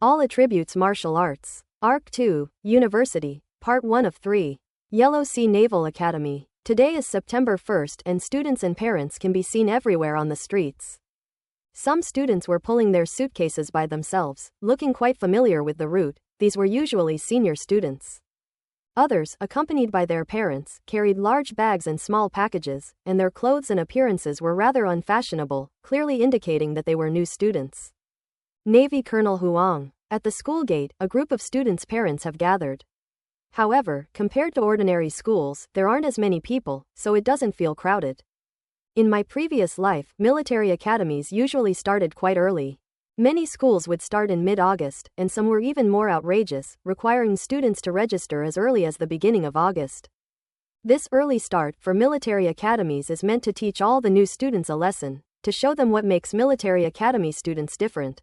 All attributes martial arts. Arc 2, University, Part 1 of 3. Yellow Sea Naval Academy. Today is September 1st and students and parents can be seen everywhere on the streets. Some students were pulling their suitcases by themselves, looking quite familiar with the route. These were usually senior students. Others, accompanied by their parents, carried large bags and small packages, and their clothes and appearances were rather unfashionable, clearly indicating that they were new students. Navy Colonel Huang. At the school gate, a group of students' parents have gathered. However, compared to ordinary schools, there aren't as many people, so it doesn't feel crowded. In my previous life, military academies usually started quite early. Many schools would start in mid-August, and some were even more outrageous, requiring students to register as early as the beginning of August. This early start for military academies is meant to teach all the new students a lesson, to show them what makes military academy students different.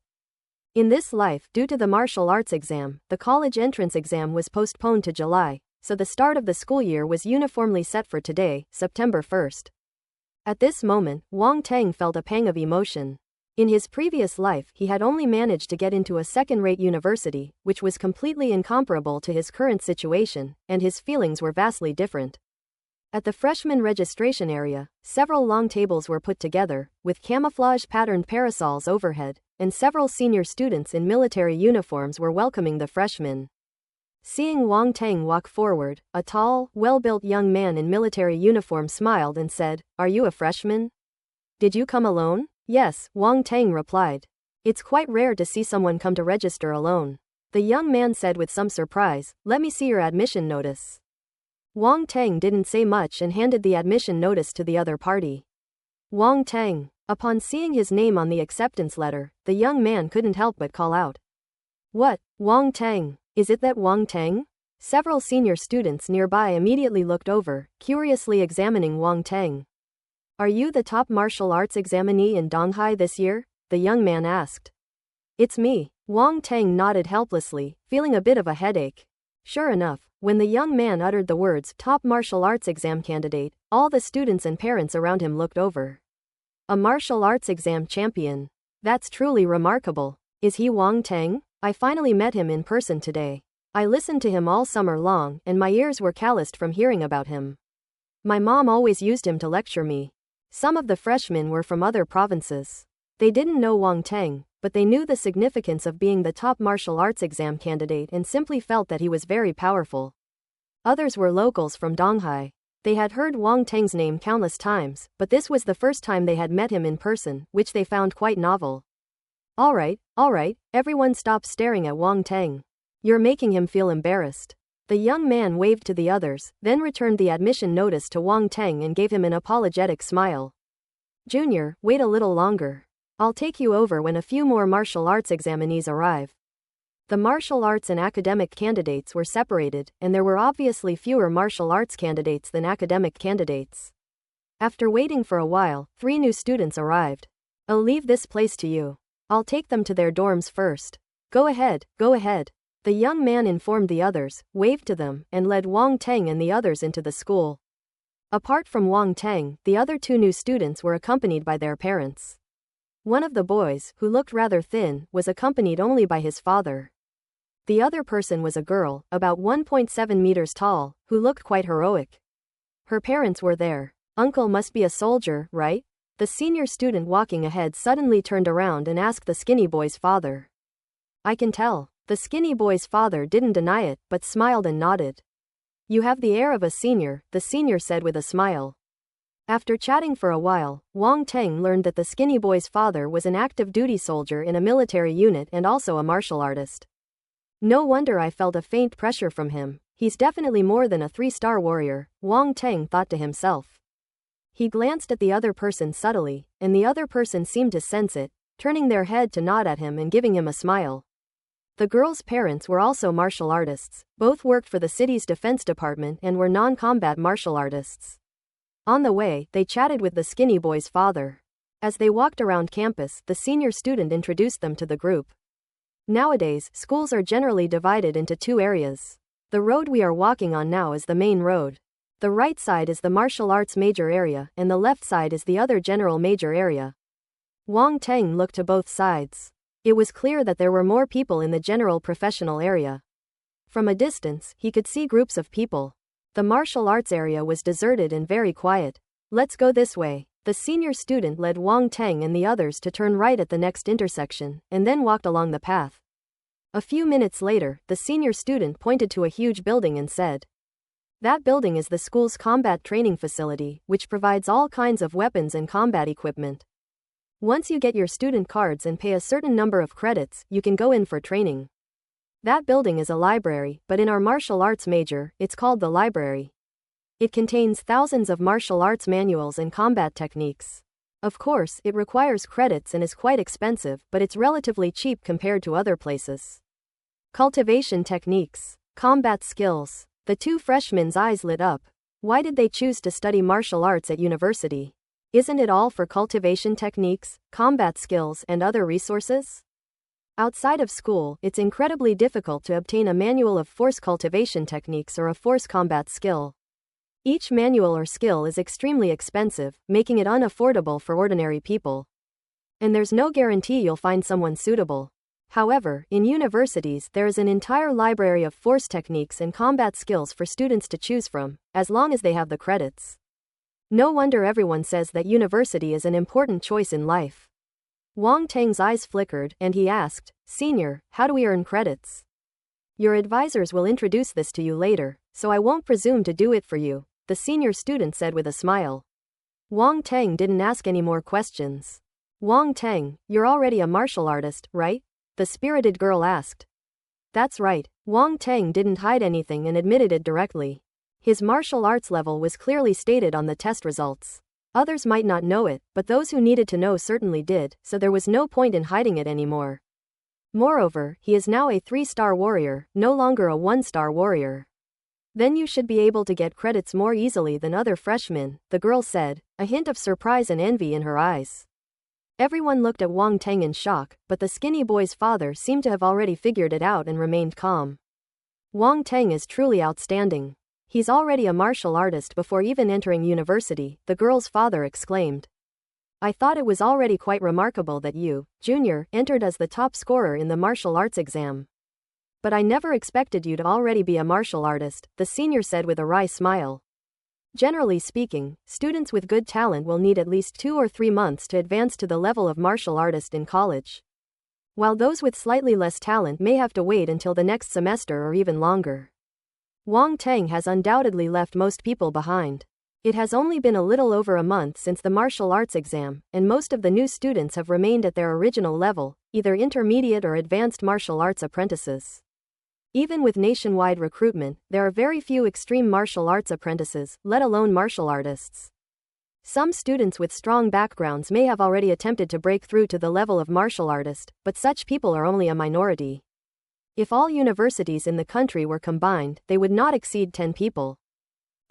In this life, due to the martial arts exam, the college entrance exam was postponed to July, so the start of the school year was uniformly set for today, September 1st. At this moment, Wang Teng felt a pang of emotion. In his previous life, he had only managed to get into a second-rate university, which was completely incomparable to his current situation, and his feelings were vastly different. At the freshman registration area, several long tables were put together, with camouflage-patterned parasols overhead, and several senior students in military uniforms were welcoming the freshmen. Seeing Wang Teng walk forward, a tall, well-built young man in military uniform smiled and said, "Are you a freshman? Did you come alone?" "Yes," Wang Teng replied. "It's quite rare to see someone come to register alone." The young man said with some surprise, "Let me see your admission notice." Wang Teng didn't say much and handed the admission notice to the other party. Wang Teng. Upon seeing his name on the acceptance letter, the young man couldn't help but call out. "What, Wang Teng? Is it that Wang Teng?" Several senior students nearby immediately looked over, curiously examining Wang Teng. "Are you the top martial arts examinee in Donghai this year?" the young man asked. "It's me." Wang Teng nodded helplessly, feeling a bit of a headache. Sure enough, when the young man uttered the words top martial arts exam candidate, all the students and parents around him looked over. A martial arts exam champion. That's truly remarkable. Is he Wang Teng? I finally met him in person today. I listened to him all summer long and my ears were calloused from hearing about him. My mom always used him to lecture me. Some of the freshmen were from other provinces. They didn't know Wang Teng, but they knew the significance of being the top martial arts exam candidate and simply felt that he was very powerful. Others were locals from Donghai. They had heard Wang Teng's name countless times, but this was the first time they had met him in person, which they found quite novel. All right, everyone stop staring at Wang Teng. You're making him feel embarrassed." The young man waved to the others, then returned the admission notice to Wang Teng and gave him an apologetic smile. "Junior, wait a little longer. I'll take you over when a few more martial arts examinees arrive." The martial arts and academic candidates were separated, and there were obviously fewer martial arts candidates than academic candidates. After waiting for a while, 3 new students arrived. "I'll leave this place to you. I'll take them to their dorms first." Go ahead. The young man informed the others, waved to them, and led Wang Teng and the others into the school. Apart from Wang Teng, the other 2 new students were accompanied by their parents. One of the boys, who looked rather thin, was accompanied only by his father. The other person was a girl, about 1.7 meters tall, who looked quite heroic. Her parents were there. "Uncle must be a soldier, right?" The senior student walking ahead suddenly turned around and asked the skinny boy's father. "I can tell." The skinny boy's father didn't deny it, but smiled and nodded. "You have the air of a senior," the senior said with a smile. After chatting for a while, Wang Teng learned that the skinny boy's father was an active duty soldier in a military unit and also a martial artist. "No wonder I felt a faint pressure from him. He's definitely more than a 3-star warrior," Wang Teng thought to himself. He glanced at the other person subtly, and the other person seemed to sense it, turning their head to nod at him and giving him a smile. The girl's parents were also martial artists. Both worked for the city's defense department and were non-combat martial artists. On the way, they chatted with the skinny boy's father. As they walked around campus, the senior student introduced them to the group. Nowadays, schools are generally divided into 2 areas. The road we are walking on now is the main road. The right side is the martial arts major area and the left side is the other general major area. Wang Teng looked to both sides. It was clear that there were more people in the general professional area. From a distance, he could see groups of people. The martial arts area was deserted and very quiet. Let's go this way. The senior student led Wang Teng and the others to turn right at the next intersection, and then walked along the path. A few minutes later, the senior student pointed to a huge building and said, "That building is the school's combat training facility, which provides all kinds of weapons and combat equipment. Once you get your student cards and pay a certain number of credits, you can go in for training. That building is a library, but in our martial arts major, it's called the library. It contains thousands of martial arts manuals and combat techniques. Of course, it requires credits and is quite expensive, but it's relatively cheap compared to other places. Cultivation techniques, combat skills." The two freshmen's eyes lit up. Why did they choose to study martial arts at university? Isn't it all for cultivation techniques, combat skills, and other resources? Outside of school, it's incredibly difficult to obtain a manual of force cultivation techniques or a force combat skill. Each manual or skill is extremely expensive, making it unaffordable for ordinary people. And there's no guarantee you'll find someone suitable. However, in universities there is an entire library of force techniques and combat skills for students to choose from, as long as they have the credits. No wonder everyone says that university is an important choice in life. Wang Teng's eyes flickered, and he asked, "Senior, how do we earn credits?" "Your advisors will introduce this to you later, so I won't presume to do it for you," the senior student said with a smile. Wang Teng didn't ask any more questions. "Wang Teng, you're already a martial artist, right?" the spirited girl asked. "That's right." Wang Teng didn't hide anything and admitted it directly. His martial arts level was clearly stated on the test results. Others might not know it, but those who needed to know certainly did, so there was no point in hiding it anymore. Moreover, he is now a 3-star warrior, no longer a 1-star warrior. "Then you should be able to get credits more easily than other freshmen," the girl said, a hint of surprise and envy in her eyes. Everyone looked at Wang Teng in shock, but the skinny boy's father seemed to have already figured it out and remained calm. "Wang Teng is truly outstanding. He's already a martial artist before even entering university," the girl's father exclaimed. "I thought it was already quite remarkable that you, Junior, entered as the top scorer in the martial arts exam. But I never expected you to already be a martial artist," the senior said with a wry smile. Generally speaking, students with good talent will need at least 2 or 3 months to advance to the level of martial artist in college, while those with slightly less talent may have to wait until the next semester or even longer. Wang Teng has undoubtedly left most people behind. It has only been a little over a month since the martial arts exam, and most of the new students have remained at their original level, either intermediate or advanced martial arts apprentices. Even with nationwide recruitment, there are very few extreme martial arts apprentices, let alone martial artists. Some students with strong backgrounds may have already attempted to break through to the level of martial artist, but such people are only a minority. If all universities in the country were combined, they would not exceed 10 people.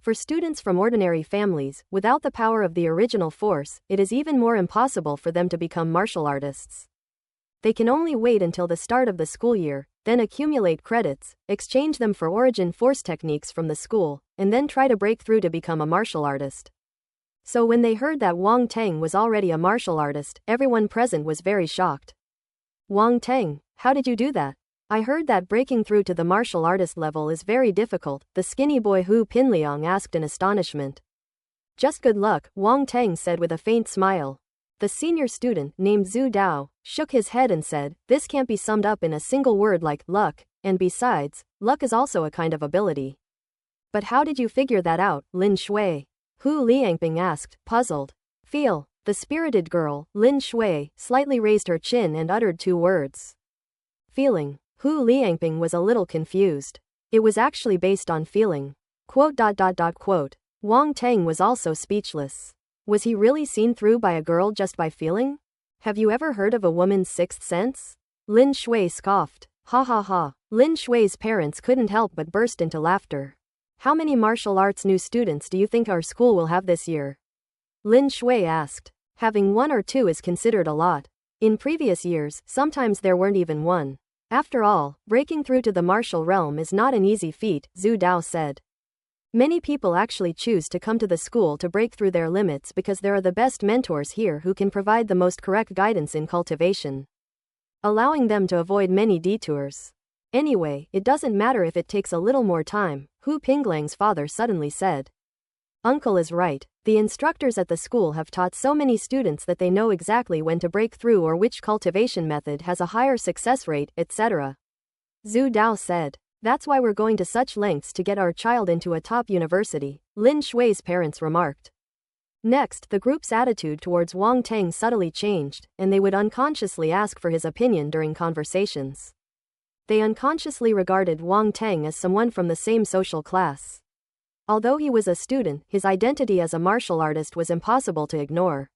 For students from ordinary families, without the power of the original force, it is even more impossible for them to become martial artists. They can only wait until the start of the school year, then accumulate credits, exchange them for origin force techniques from the school, and then try to break through to become a martial artist. So when they heard that Wang Teng was already a martial artist, everyone present was very shocked. "Wang Teng, how did you do that? I heard that breaking through to the martial artist level is very difficult," the skinny boy Hu Pinliang asked in astonishment. "Just good luck," Wang Teng said with a faint smile. The senior student, named Zhu Dao, shook his head and said, "This can't be summed up in a single word like luck, and besides, luck is also a kind of ability." "But how did you figure that out, Lin Shui?" Hu Liangping asked, puzzled. "Feel." The spirited girl, Lin Shui, slightly raised her chin and uttered 2 words. "Feeling." Hu Liangping was a little confused. It was actually based on feeling. Quote. Wang Teng was also speechless. Was he really seen through by a girl just by feeling? Have you ever heard of a woman's 6th sense? Lin Shui scoffed. Ha ha ha. Lin Shui's parents couldn't help but burst into laughter. "How many martial arts new students do you think our school will have this year?" Lin Shui asked. "Having 1 or 2 is considered a lot. In previous years, sometimes there weren't even 1. After all, breaking through to the martial realm is not an easy feat," Zhu Dao said. "Many people actually choose to come to the school to break through their limits because there are the best mentors here who can provide the most correct guidance in cultivation. allowing them to avoid many detours. Anyway, it doesn't matter if it takes a little more time, Hu Pinglang's father suddenly said. Uncle is right. The instructors at the school have taught so many students that they know exactly when to break through or which cultivation method has a higher success rate, etc. Zhu Dao said. That's why we're going to such lengths to get our child into a top university, Lin Shui's parents remarked. Next, the group's attitude towards Wang Teng subtly changed, and they would unconsciously ask for his opinion during conversations. They unconsciously regarded Wang Teng as someone from the same social class. Although he was a student, his identity as a martial artist was impossible to ignore.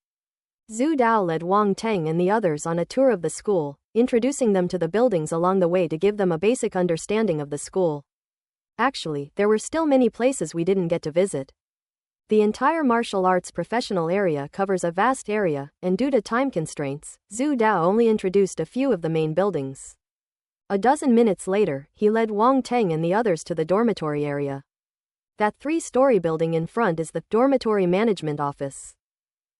Zhu Dao led Wang Teng and the others on a tour of the school, introducing them to the buildings along the way to give them a basic understanding of the school. Actually, there were still many places we didn't get to visit. The entire martial arts professional area covers a vast area, and due to time constraints, Zhu Dao only introduced a few of the main buildings. A dozen minutes later, he led Wang Teng and the others to the dormitory area. That 3-story building in front is the dormitory management office.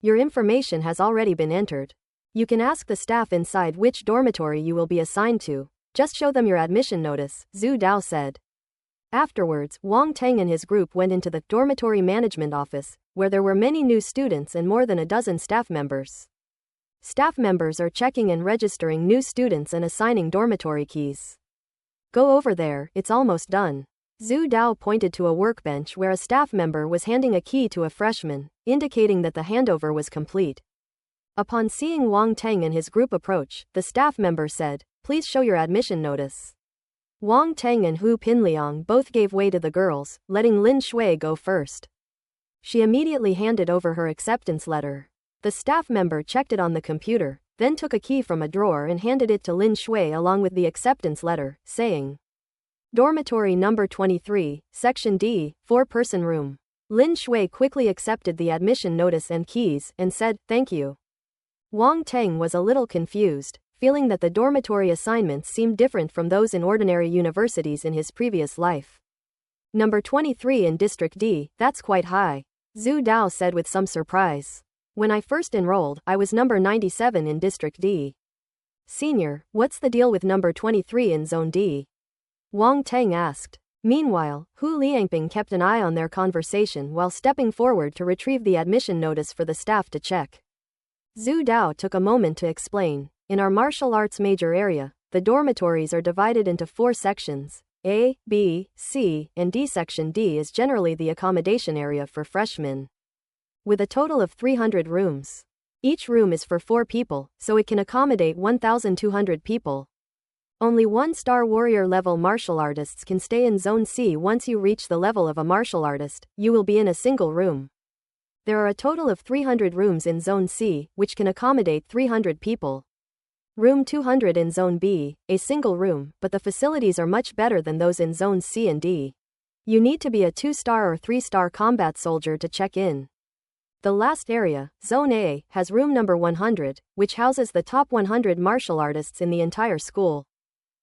Your information has already been entered. You can ask the staff inside which dormitory you will be assigned to. Just show them your admission notice, Zhu Dao said. Afterwards, Wang Teng and his group went into the dormitory management office, where there were many new students and more than a dozen staff members. Staff members are checking and registering new students and assigning dormitory keys. Go over there, it's almost done. Zhu Dao pointed to a workbench where a staff member was handing a key to a freshman, indicating that the handover was complete. Upon seeing Wang Teng and his group approach, the staff member said, "Please show your admission notice." Wang Teng and Hu Pinliang both gave way to the girls, letting Lin Shui go first. She immediately handed over her acceptance letter. The staff member checked it on the computer, then took a key from a drawer and handed it to Lin Shui along with the acceptance letter, saying, "Dormitory number 23, Section D, 4-person room." Lin Shui quickly accepted the admission notice and keys and said, "Thank you." Wang Teng was a little confused, feeling that the dormitory assignments seemed different from those in ordinary universities in his previous life. Number 23 in District D, that's quite high, Zhu Dao said with some surprise. When I first enrolled, I was number 97 in District D. Senior, what's the deal with number 23 in Zone D? Wang Teng asked. Meanwhile, Hu Liangping kept an eye on their conversation while stepping forward to retrieve the admission notice for the staff to check. Zhu Dao took a moment to explain. In our martial arts major area, the dormitories are divided into 4 sections. A, B, C, and D. Section D is generally the accommodation area for freshmen, with a total of 300 rooms. Each room is for 4 people, so it can accommodate 1,200 people. Only 1-star warrior level martial artists can stay in Zone C. Once you reach the level of a martial artist, you will be in a single room. There are a total of 300 rooms in Zone C, which can accommodate 300 people. Room 200 in Zone B, a single room, but the facilities are much better than those in Zones C and D. You need to be a 2-star or 3-star combat soldier to check in. The last area, Zone A, has room number 100, which houses the top 100 martial artists in the entire school.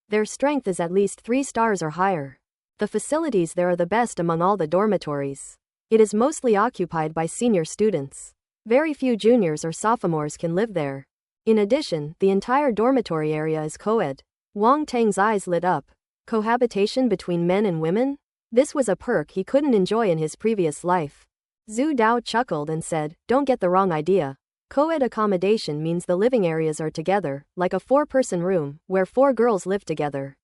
Their strength is at least 3 stars or higher. The facilities there are the best among all the dormitories. It is mostly occupied by senior students. Very few juniors or sophomores can live there. In addition, the entire dormitory area is co-ed. Wang Teng's eyes lit up. Cohabitation between men and women? This was a perk he couldn't enjoy in his previous life. Zhu Dao chuckled and said, "Don't get the wrong idea. Co-ed accommodation means the living areas are together, like a 4-person room, where 4 girls live together.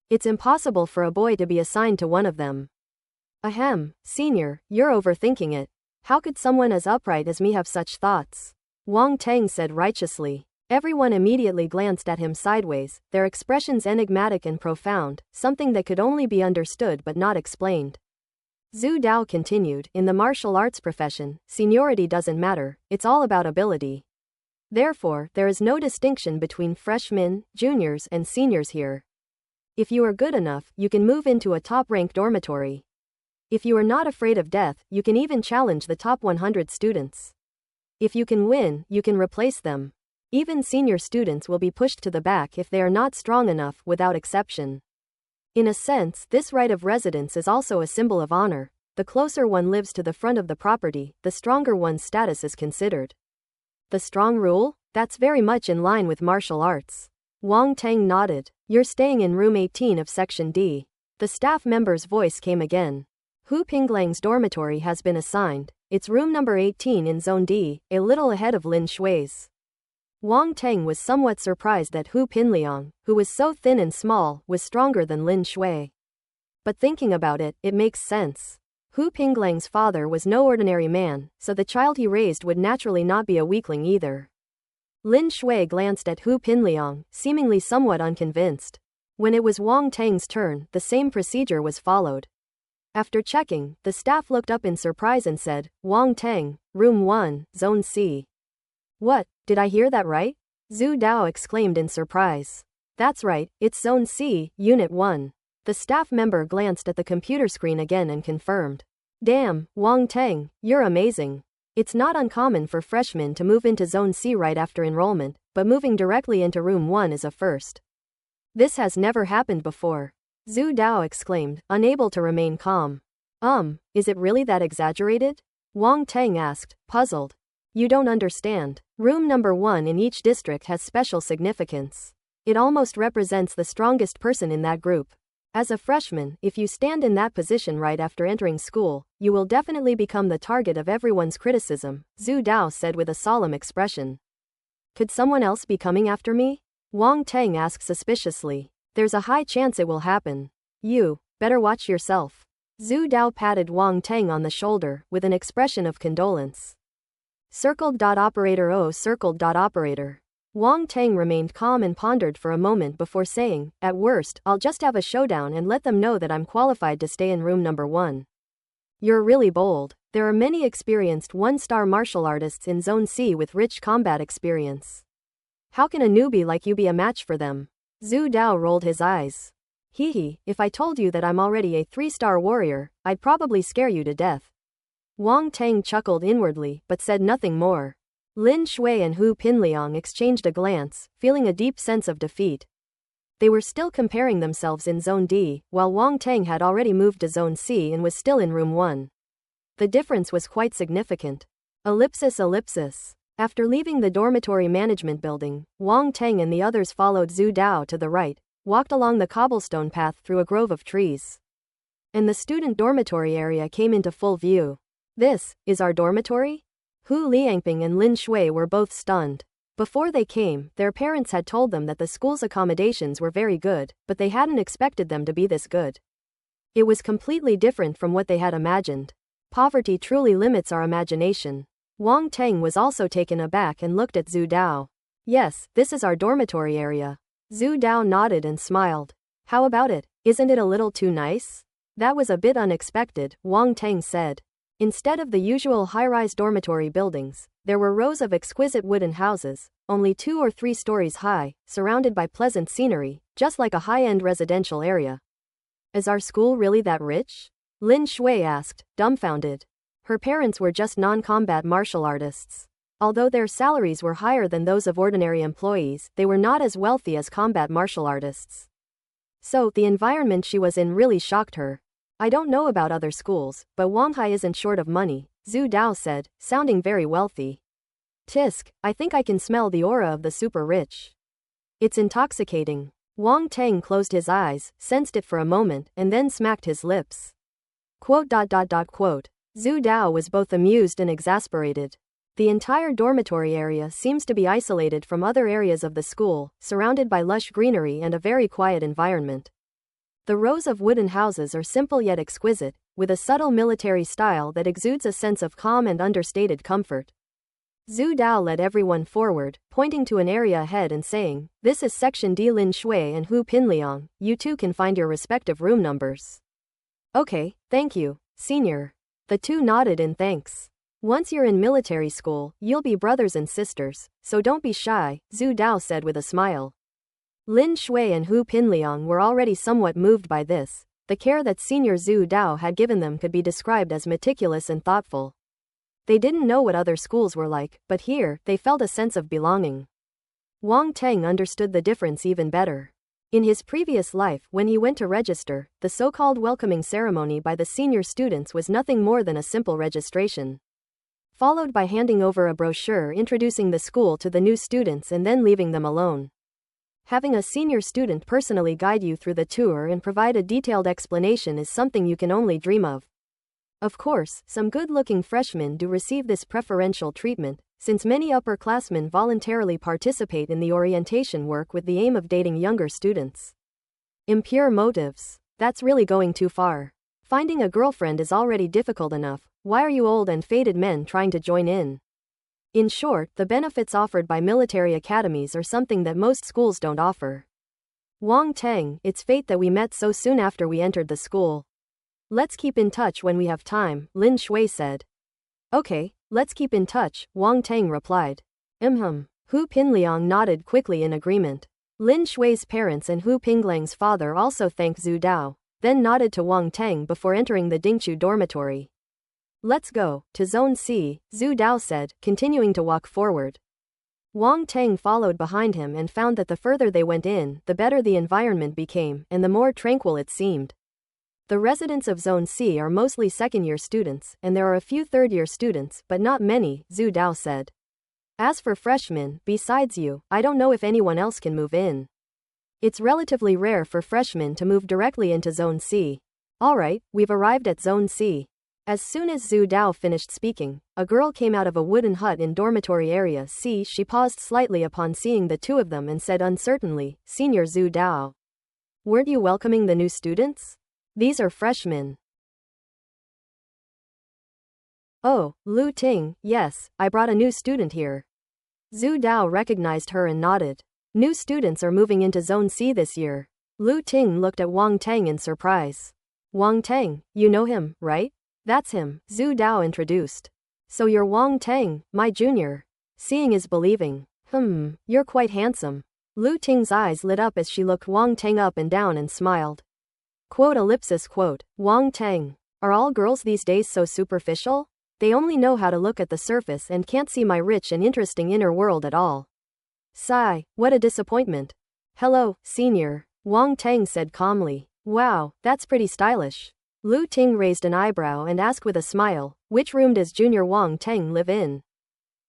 It's impossible for a boy to be assigned to one of them." Ahem, senior, you're overthinking it. How could someone as upright as me have such thoughts? Wang Teng said righteously. Everyone immediately glanced at him sideways, their expressions enigmatic and profound, something that could only be understood but not explained. Zhu Dao continued, in the martial arts profession, seniority doesn't matter, it's all about ability. Therefore, there is no distinction between freshmen, juniors, and seniors here. If you are good enough, you can move into a top-ranked dormitory. If you are not afraid of death, you can even challenge the top 100 students. If you can win, you can replace them. Even senior students will be pushed to the back if they are not strong enough, without exception. In a sense, this right of residence is also a symbol of honor. The closer one lives to the front of the property, the stronger one's status is considered. The strong rule? That's very much in line with martial arts. Wang Tang nodded. You're staying in room 18 of section D. The staff member's voice came again. Hu Pinglang's dormitory has been assigned. It's room number 18 in zone D, a little ahead of Lin Shui's. Wang Tang was somewhat surprised that Hu Pinliang, who was so thin and small, was stronger than Lin Shui. But thinking about it, it makes sense. Hu Pinglang's father was no ordinary man, so the child he raised would naturally not be a weakling either. Lin Shui glanced at Hu Pinliang, seemingly somewhat unconvinced. When it was Wang Tang's turn, the same procedure was followed. After checking, the staff looked up in surprise and said, Wang Tang, room 1, zone C. What, did I hear that right? Zhu Dao exclaimed in surprise. That's right, it's zone C, unit 1. The staff member glanced at the computer screen again and confirmed. Damn, Wang Tang, you're amazing. It's not uncommon for freshmen to move into zone C right after enrollment, but moving directly into room 1 is a first. This has never happened before. Zhu Dao exclaimed, unable to remain calm. Is it really that exaggerated? Wang Tang asked, puzzled. You don't understand. Room number 1 in each district has special significance. It almost represents the strongest person in that group. As a freshman, if you stand in that position right after entering school, you will definitely become the target of everyone's criticism, Zhu Dao said with a solemn expression. Could someone else be coming after me? Wang Tang asked suspiciously. There's a high chance it will happen. You better watch yourself. Zhu Dao patted Wang Tang on the shoulder with an expression of condolence. Circled. Operator. Oh, circled. Operator. Wang Tang remained calm and pondered for a moment before saying, at worst, I'll just have a showdown and let them know that I'm qualified to stay in room number 1. You're really bold. There are many experienced 1-star martial artists in Zone C with rich combat experience. How can a newbie like you be a match for them? Zhu Dao rolled his eyes. Hee, if I told you that I'm already a 3-star warrior, I'd probably scare you to death. Wang Tang chuckled inwardly, but said nothing more. Lin Shui and Hu Pinliang exchanged a glance, feeling a deep sense of defeat. They were still comparing themselves in Zone D, while Wang Tang had already moved to Zone C and was still in Room 1. The difference was quite significant. Ellipsis. After leaving the dormitory management building, Wang Tang and the others followed Zhu Dao to the right, walked along the cobblestone path through a grove of trees. And the student dormitory area came into full view. This is our dormitory? Hu Liangping and Lin Shui were both stunned. Before they came, their parents had told them that the school's accommodations were very good, but they hadn't expected them to be this good. It was completely different from what they had imagined. Poverty truly limits our imagination. Wang Tang was also taken aback and looked at Zhu Dao. Yes, this is our dormitory area. Zhu Dao nodded and smiled. How about it? Isn't it a little too nice? That was a bit unexpected, Wang Tang said. Instead of the usual high-rise dormitory buildings, there were rows of exquisite wooden houses, only 2 or 3 stories high, surrounded by pleasant scenery, just like a high-end residential area. Is our school really that rich? Lin Shui asked, dumbfounded. Her parents were just non-combat martial artists. Although their salaries were higher than those of ordinary employees, they were not as wealthy as combat martial artists. So, the environment she was in really shocked her. I don't know about other schools, but Wanghai isn't short of money, Zhu Dao said, sounding very wealthy. Tisk, I think I can smell the aura of the super rich. It's intoxicating. Wang Tang closed his eyes, sensed it for a moment, and then smacked his lips. Quote. Zhu Dao was both amused and exasperated. The entire dormitory area seems to be isolated from other areas of the school, surrounded by lush greenery and a very quiet environment. The rows of wooden houses are simple yet exquisite, with a subtle military style that exudes a sense of calm and understated comfort. Zhu Dao led everyone forward, pointing to an area ahead and saying, This is Section D. Lin Shui and Hu Pinliang, you two can find your respective room numbers. Okay, thank you, senior. The two nodded in thanks. Once you're in military school, you'll be brothers and sisters, so don't be shy, Zhu Dao said with a smile. Lin Shui and Hu Pinliang were already somewhat moved by this. The care that Senior Zhu Dao had given them could be described as meticulous and thoughtful. They didn't know what other schools were like, but here, they felt a sense of belonging. Wang Tang understood the difference even better. In his previous life, when he went to register, the so-called welcoming ceremony by the senior students was nothing more than a simple registration, followed by handing over a brochure introducing the school to the new students and then leaving them alone. Having a senior student personally guide you through the tour and provide a detailed explanation is something you can only dream of. Of course, some good-looking freshmen do receive this preferential treatment, since many upperclassmen voluntarily participate in the orientation work with the aim of dating younger students. Impure motives. That's really going too far. Finding a girlfriend is already difficult enough, why are you old and faded men trying to join in? In short, the benefits offered by military academies are something that most schools don't offer. Wang Teng, it's fate that we met so soon after we entered the school. Let's keep in touch when we have time, Lin Shui said. Okay, let's keep in touch, Wang Teng replied. Hu Pinliang nodded quickly in agreement. Lin Shui's parents and Hu Pinglang's father also thanked Zhu Dao, then nodded to Wang Teng before entering the Dingchu dormitory. Let's go, to Zone C, Zhu Dao said, continuing to walk forward. Wang Teng followed behind him and found that the further they went in, the better the environment became and the more tranquil it seemed. The residents of Zone C are mostly second-year students, and there are a few third-year students, but not many, Zhu Dao said. As for freshmen, besides you, I don't know if anyone else can move in. It's relatively rare for freshmen to move directly into Zone C. Alright, we've arrived at Zone C. As soon as Zhu Dao finished speaking, a girl came out of a wooden hut in dormitory area C. She paused slightly upon seeing the two of them and said uncertainly, Senior Zhu Dao. Weren't you welcoming the new students? These are freshmen. Oh, Lu Ting, yes, I brought a new student here. Zhu Dao recognized her and nodded. New students are moving into Zone C this year. Lu Ting looked at Wang Teng in surprise. Wang Teng, you know him, right? That's him, Zhu Dao introduced. So you're Wang Teng, my junior. Seeing is believing. You're quite handsome. Lu Ting's eyes lit up as she looked Wang Teng up and down and smiled. Quote. Wang Teng. Are all girls these days so superficial? They only know how to look at the surface and can't see my rich and interesting inner world at all. Sigh, what a disappointment. Hello, senior, Wang Teng said calmly. Wow, that's pretty stylish. Lu Ting raised an eyebrow and asked with a smile, which room does junior Wang Teng live in?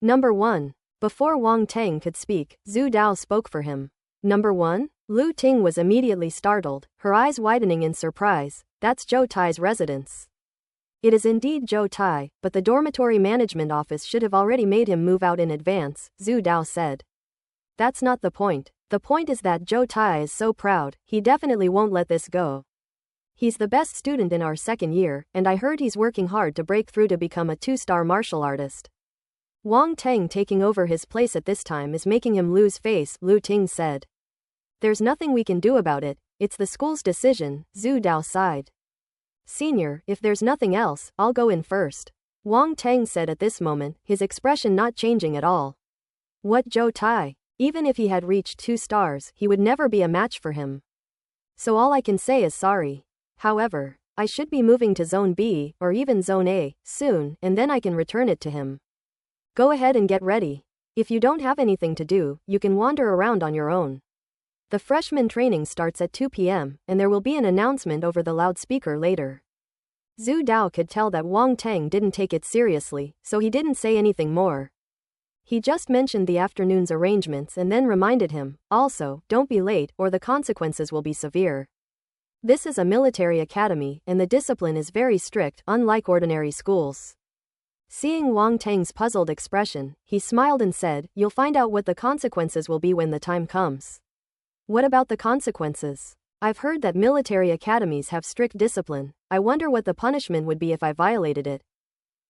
Number 1. Before Wang Teng could speak, Zhu Dao spoke for him. Number 1? Lu Ting was immediately startled, her eyes widening in surprise. That's Zhou Tai's residence. It is indeed Zhou Tai, but the dormitory management office should have already made him move out in advance, Zhu Dao said. That's not the point. The point is that Zhou Tai is so proud, he definitely won't let this go. He's the best student in our second year, and I heard he's working hard to break through to become a 2-star martial artist. Wang Teng taking over his place at this time is making him lose face, Lu Ting said. There's nothing we can do about it, it's the school's decision, Zhu Dao sighed. Senior, if there's nothing else, I'll go in first. Wang Teng said at this moment, his expression not changing at all. What Zhou Tai? Even if he had reached 2 stars, he would never be a match for him. So all I can say is sorry. However, I should be moving to Zone B, or even Zone A, soon, and then I can return it to him. Go ahead and get ready. If you don't have anything to do, you can wander around on your own. The freshman training starts at 2 p.m., and there will be an announcement over the loudspeaker later. Zhu Dao could tell that Wang Teng didn't take it seriously, so he didn't say anything more. He just mentioned the afternoon's arrangements and then reminded him, also, don't be late or the consequences will be severe. This is a military academy, and the discipline is very strict, unlike ordinary schools. Seeing Wang Teng's puzzled expression, he smiled and said, You'll find out what the consequences will be when the time comes. What about the consequences? I've heard that military academies have strict discipline. I wonder what the punishment would be if I violated it.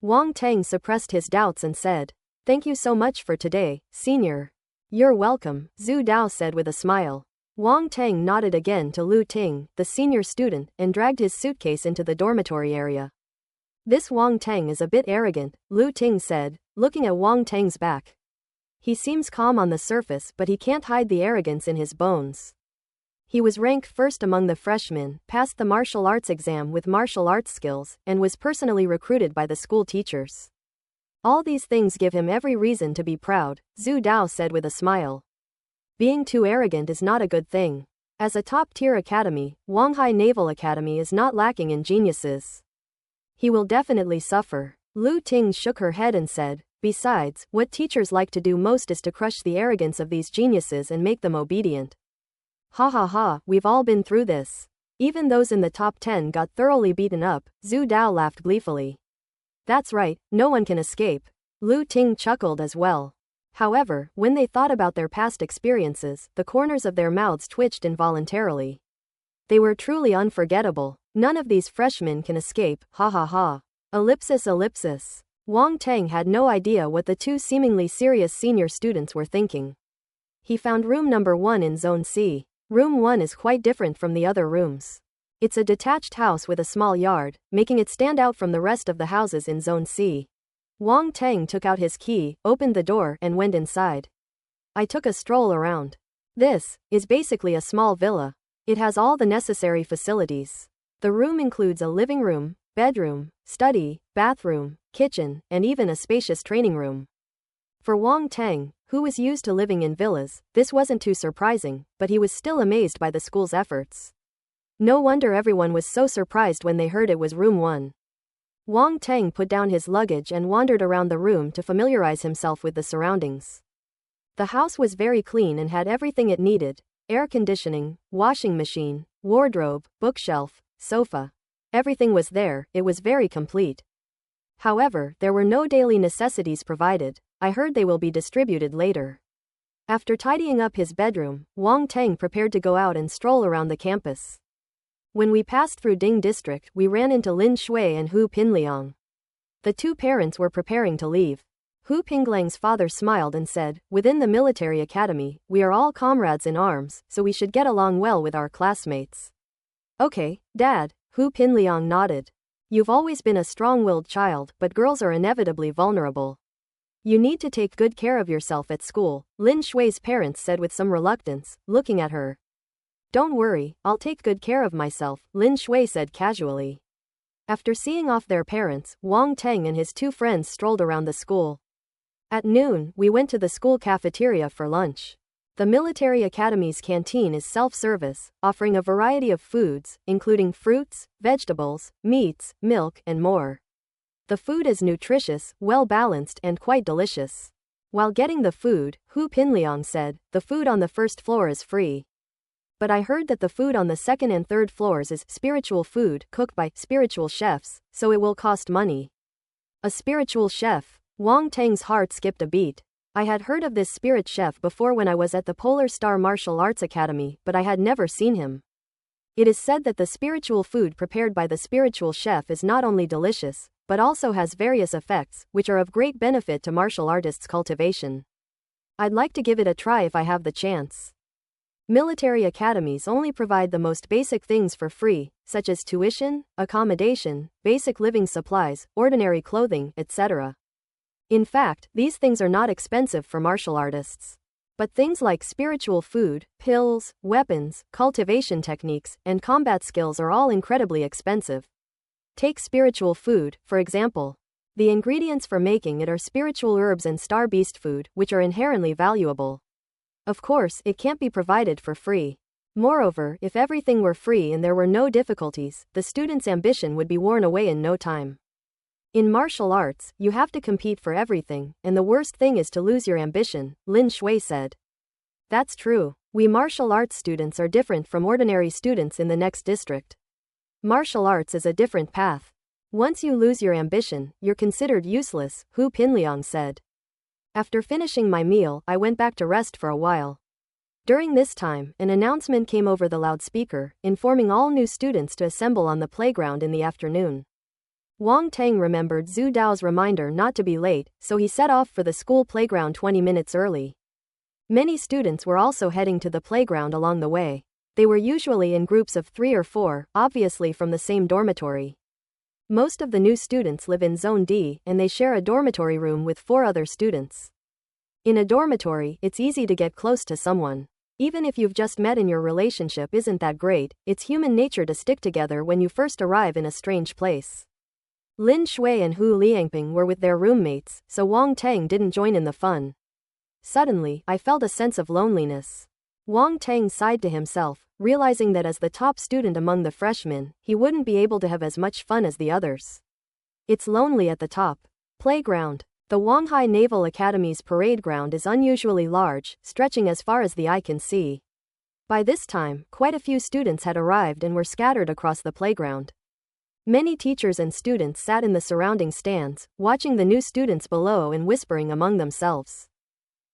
Wang Teng suppressed his doubts and said, Thank you so much for today, senior. You're welcome, Zhu Dao said with a smile. Wang Teng nodded again to Lu Ting, the senior student, and dragged his suitcase into the dormitory area. This Wang Teng is a bit arrogant, Lu Ting said, looking at Wang Teng's back. He seems calm on the surface, but he can't hide the arrogance in his bones. He was ranked first among the freshmen, passed the martial arts exam with martial arts skills, and was personally recruited by the school teachers. All these things give him every reason to be proud, Zhu Dao said with a smile. Being too arrogant is not a good thing. As a top-tier academy, Wanghai Naval Academy is not lacking in geniuses. He will definitely suffer. Lu Ting shook her head and said, Besides, what teachers like to do most is to crush the arrogance of these geniuses and make them obedient. Ha ha ha, we've all been through this. Even those in the top 10 got thoroughly beaten up, Zhu Dao laughed gleefully. That's right, no one can escape. Lu Ting chuckled as well. However, when they thought about their past experiences, the corners of their mouths twitched involuntarily. They were truly unforgettable. None of these freshmen can escape, ha ha ha. Ellipsis ellipsis. Wang Teng had no idea what the two seemingly serious senior students were thinking. He found room number 1 in Zone C. Room 1 is quite different from the other rooms. It's a detached house with a small yard, making it stand out from the rest of the houses in Zone C. Wang Teng took out his key, opened the door, and went inside. I took a stroll around. This is basically a small villa. It has all the necessary facilities. The room includes a living room, bedroom, study, bathroom, kitchen, and even a spacious training room. For Wang Teng, who was used to living in villas, this wasn't too surprising, but he was still amazed by the school's efforts. No wonder everyone was so surprised when they heard it was room 1. Wang Teng put down his luggage and wandered around the room to familiarize himself with the surroundings. The house was very clean and had everything it needed: air conditioning, washing machine, wardrobe, bookshelf, sofa. Everything was there, it was very complete. However, there were no daily necessities provided. I heard they will be distributed later. After tidying up his bedroom, Wang Teng prepared to go out and stroll around the campus. When we passed through Ding District, we ran into Lin Shui and Hu Pinliang. The two parents were preparing to leave. Hu Pinglang's father smiled and said, "Within the military academy, we are all comrades in arms, so we should get along well with our classmates." "Okay, Dad," Hu Pinliang nodded. "You've always been a strong-willed child, but girls are inevitably vulnerable. You need to take good care of yourself at school," Lin Shui's parents said with some reluctance, looking at her. "Don't worry, I'll take good care of myself," Lin Shui said casually. After seeing off their parents, Wang Teng and his two friends strolled around the school. At noon, we went to the school cafeteria for lunch. The military academy's canteen is self-service, offering a variety of foods, including fruits, vegetables, meats, milk, and more. The food is nutritious, well-balanced, and quite delicious. While getting the food, Hu Pinliang said, "The food on the first floor is free. But I heard that the food on the second and third floors is spiritual food cooked by spiritual chefs, so it will cost money." A spiritual chef? Wang Teng's heart skipped a beat. I had heard of this spirit chef before when I was at the Polar Star Martial Arts Academy, but I had never seen him. It is said that the spiritual food prepared by the spiritual chef is not only delicious, but also has various effects, which are of great benefit to martial artists' cultivation. I'd like to give it a try if I have the chance. Military academies only provide the most basic things for free, such as tuition, accommodation, basic living supplies, ordinary clothing, etc. In fact, these things are not expensive for martial artists. But things like spiritual food, pills, weapons, cultivation techniques, and combat skills are all incredibly expensive. Take spiritual food, for example. The ingredients for making it are spiritual herbs and star beast food, which are inherently valuable. Of course, it can't be provided for free. Moreover, if everything were free and there were no difficulties, the student's ambition would be worn away in no time. In martial arts, you have to compete for everything, and the worst thing is to lose your ambition, Lin Shui said. That's true. We martial arts students are different from ordinary students in the next district. Martial arts is a different path. Once you lose your ambition, you're considered useless, Hu Pinliang said. After finishing my meal, I went back to rest for a while. During this time, an announcement came over the loudspeaker, informing all new students to assemble on the playground in the afternoon. Wang Teng remembered Zhu Dao's reminder not to be late, so he set off for the school playground 20 minutes early. Many students were also heading to the playground along the way. They were usually in groups of 3 or 4, obviously from the same dormitory. Most of the new students live in Zone D, and they share a dormitory room with 4 other students. In a dormitory, it's easy to get close to someone. Even if you've just met and your relationship isn't that great, it's human nature to stick together when you first arrive in a strange place. Lin Shui and Hu Liangping were with their roommates, so Wang Teng didn't join in the fun. Suddenly, I felt a sense of loneliness. Wang Teng sighed to himself, realizing that as the top student among the freshmen, he wouldn't be able to have as much fun as the others. It's lonely at the top. Playground. The Wanghai Naval Academy's parade ground is unusually large, stretching as far as the eye can see. By this time, quite a few students had arrived and were scattered across the playground. Many teachers and students sat in the surrounding stands, watching the new students below and whispering among themselves.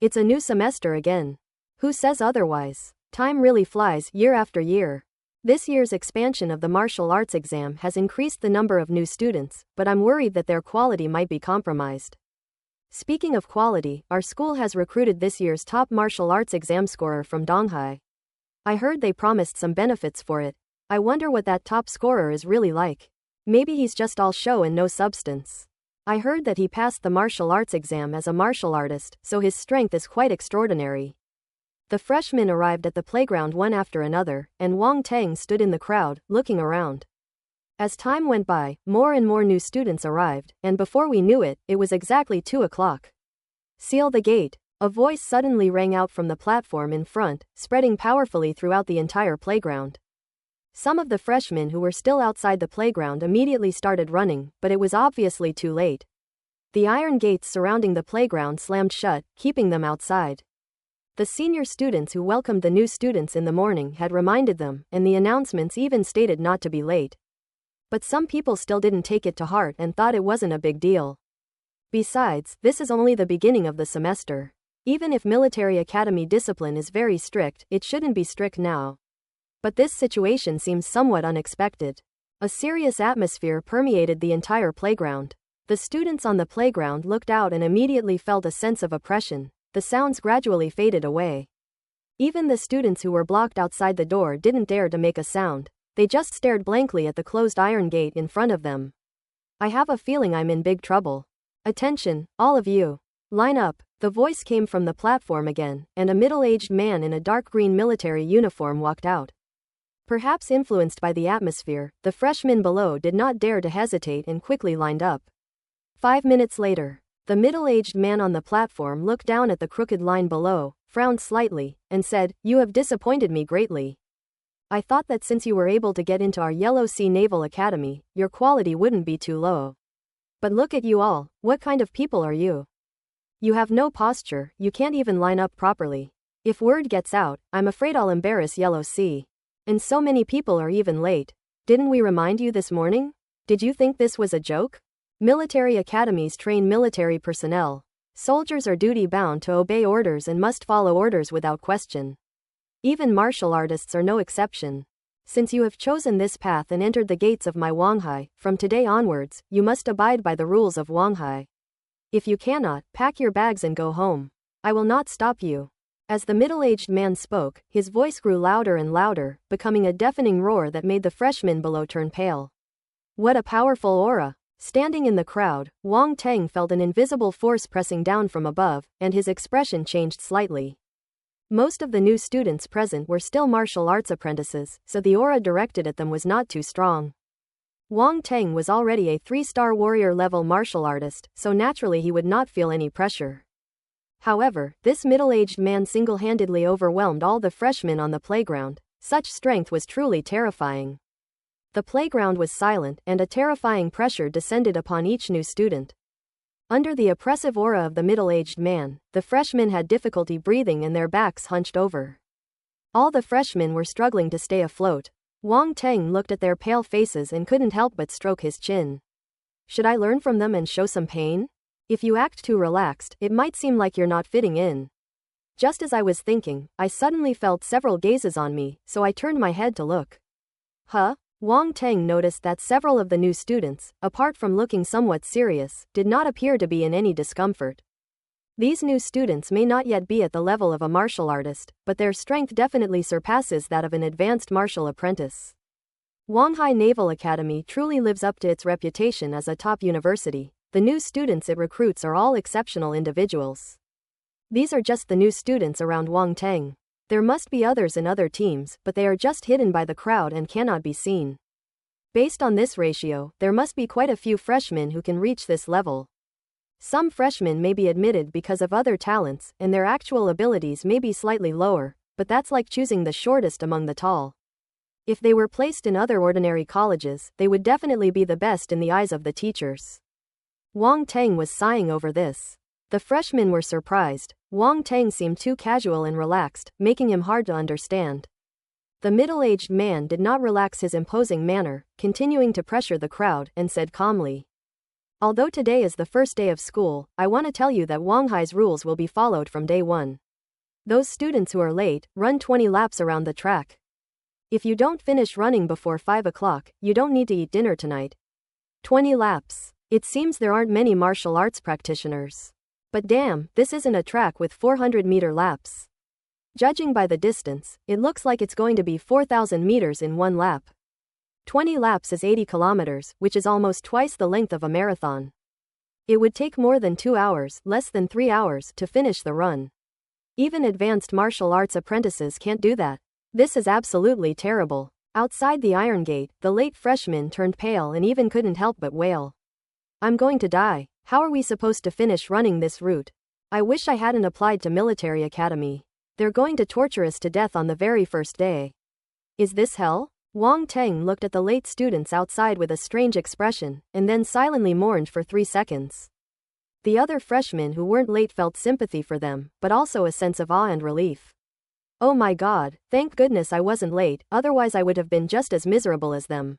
It's a new semester again. Who says otherwise? Time really flies, year after year. This year's expansion of the martial arts exam has increased the number of new students, but I'm worried that their quality might be compromised. Speaking of quality, our school has recruited this year's top martial arts exam scorer from Donghai. I heard they promised some benefits for it. I wonder what that top scorer is really like. Maybe he's just all show and no substance. I heard that he passed the martial arts exam as a martial artist, so his strength is quite extraordinary. The freshmen arrived at the playground one after another, and Wang Teng stood in the crowd, looking around. As time went by, more and more new students arrived, and before we knew it, it was exactly 2 o'clock. Seal the gate. A voice suddenly rang out from the platform in front, spreading powerfully throughout the entire playground. Some of the freshmen who were still outside the playground immediately started running, but it was obviously too late. The iron gates surrounding the playground slammed shut, keeping them outside. The senior students who welcomed the new students in the morning had reminded them, and the announcements even stated not to be late. But some people still didn't take it to heart and thought it wasn't a big deal. Besides, this is only the beginning of the semester. Even if military academy discipline is very strict, it shouldn't be strict now. But this situation seems somewhat unexpected. A serious atmosphere permeated the entire playground. The students on the playground looked out and immediately felt a sense of oppression. The sounds gradually faded away. Even the students who were blocked outside the door didn't dare to make a sound. They just stared blankly at the closed iron gate in front of them. I have a feeling I'm in big trouble. Attention, all of you. Line up. The voice came from the platform again, and a middle-aged man in a dark green military uniform walked out. Perhaps influenced by the atmosphere, the freshmen below did not dare to hesitate and quickly lined up. 5 minutes later, the middle-aged man on the platform looked down at the crooked line below, frowned slightly, and said, "You have disappointed me greatly. I thought that since you were able to get into our Yellow Sea Naval Academy, your quality wouldn't be too low. But look at you all, what kind of people are you? You have no posture, you can't even line up properly. If word gets out, I'm afraid I'll embarrass Yellow Sea. And so many people are even late. Didn't we remind you this morning? Did you think this was a joke? Military academies train military personnel. Soldiers are duty-bound to obey orders and must follow orders without question. Even martial artists are no exception. Since you have chosen this path and entered the gates of my Wanghai, from today onwards, you must abide by the rules of Wanghai. If you cannot, pack your bags and go home. I will not stop you." As the middle-aged man spoke, his voice grew louder and louder, becoming a deafening roar that made the freshmen below turn pale. What a powerful aura! Standing in the crowd, Wang Teng felt an invisible force pressing down from above, and his expression changed slightly. Most of the new students present were still martial arts apprentices, so the aura directed at them was not too strong. Wang Teng was already a 3-star warrior-level martial artist, so naturally he would not feel any pressure. However, this middle-aged man single-handedly overwhelmed all the freshmen on the playground. Such strength was truly terrifying. The playground was silent, and a terrifying pressure descended upon each new student. Under the oppressive aura of the middle-aged man, the freshmen had difficulty breathing and their backs hunched over. All the freshmen were struggling to stay afloat. Wang Teng looked at their pale faces and couldn't help but stroke his chin. Should I learn from them and show some pain? If you act too relaxed, it might seem like you're not fitting in. Just as I was thinking, I suddenly felt several gazes on me, so I turned my head to look. Huh? Wang Teng noticed that several of the new students, apart from looking somewhat serious, did not appear to be in any discomfort. These new students may not yet be at the level of a martial artist, but their strength definitely surpasses that of an advanced martial apprentice. Wanghai Naval Academy truly lives up to its reputation as a top university. The new students it recruits are all exceptional individuals. These are just the new students around Wang Teng. There must be others in other teams, but they are just hidden by the crowd and cannot be seen. Based on this ratio, there must be quite a few freshmen who can reach this level. Some freshmen may be admitted because of other talents, and their actual abilities may be slightly lower, but that's like choosing the shortest among the tall. If they were placed in other ordinary colleges, they would definitely be the best in the eyes of the teachers. Wang Teng was sighing over this. The freshmen were surprised. Wang Teng seemed too casual and relaxed, making him hard to understand. The middle-aged man did not relax his imposing manner, continuing to pressure the crowd, and said calmly, "Although today is the first day of school, I want to tell you that Wanghai's rules will be followed from day one. Those students who are late, run 20 laps around the track. If you don't finish running before 5 o'clock, you don't need to eat dinner tonight." 20 laps. It seems there aren't many martial arts practitioners. But damn, this isn't a track with 400-meter laps. Judging by the distance, it looks like it's going to be 4,000 meters in one lap. 20 laps is 80 kilometers, which is almost twice the length of a marathon. It would take more than 2 hours, less than 3 hours, to finish the run. Even advanced martial arts apprentices can't do that. This is absolutely terrible. Outside the iron gate, the late freshman turned pale and even couldn't help but wail. "I'm going to die. How are we supposed to finish running this route? I wish I hadn't applied to military academy. They're going to torture us to death on the very first day. Is this hell?" Wang Teng looked at the late students outside with a strange expression, and then silently mourned for 3 seconds. The other freshmen who weren't late felt sympathy for them, but also a sense of awe and relief. "Oh my God, thank goodness I wasn't late, otherwise I would have been just as miserable as them."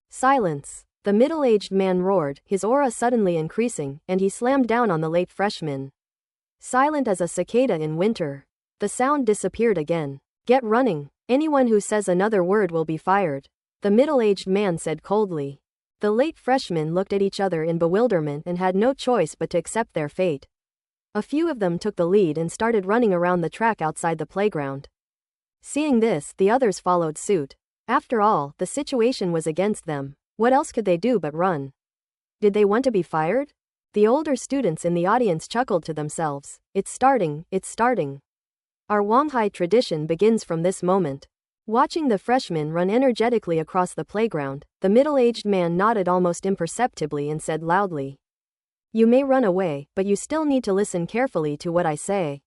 Silence. The middle-aged man roared, his aura suddenly increasing, and he slammed down on the late freshman. Silent as a cicada in winter. The sound disappeared again. "Get running. Anyone who says another word will be fired," the middle-aged man said coldly. The late freshmen looked at each other in bewilderment and had no choice but to accept their fate. A few of them took the lead and started running around the track outside the playground. Seeing this, the others followed suit. After all, the situation was against them. What else could they do but run? Did they want to be fired? The older students in the audience chuckled to themselves. It's starting. Our Wanghai tradition begins from this moment. Watching the freshmen run energetically across the playground, the middle-aged man nodded almost imperceptibly and said loudly, "You may run away, but you still need to listen carefully to what I say.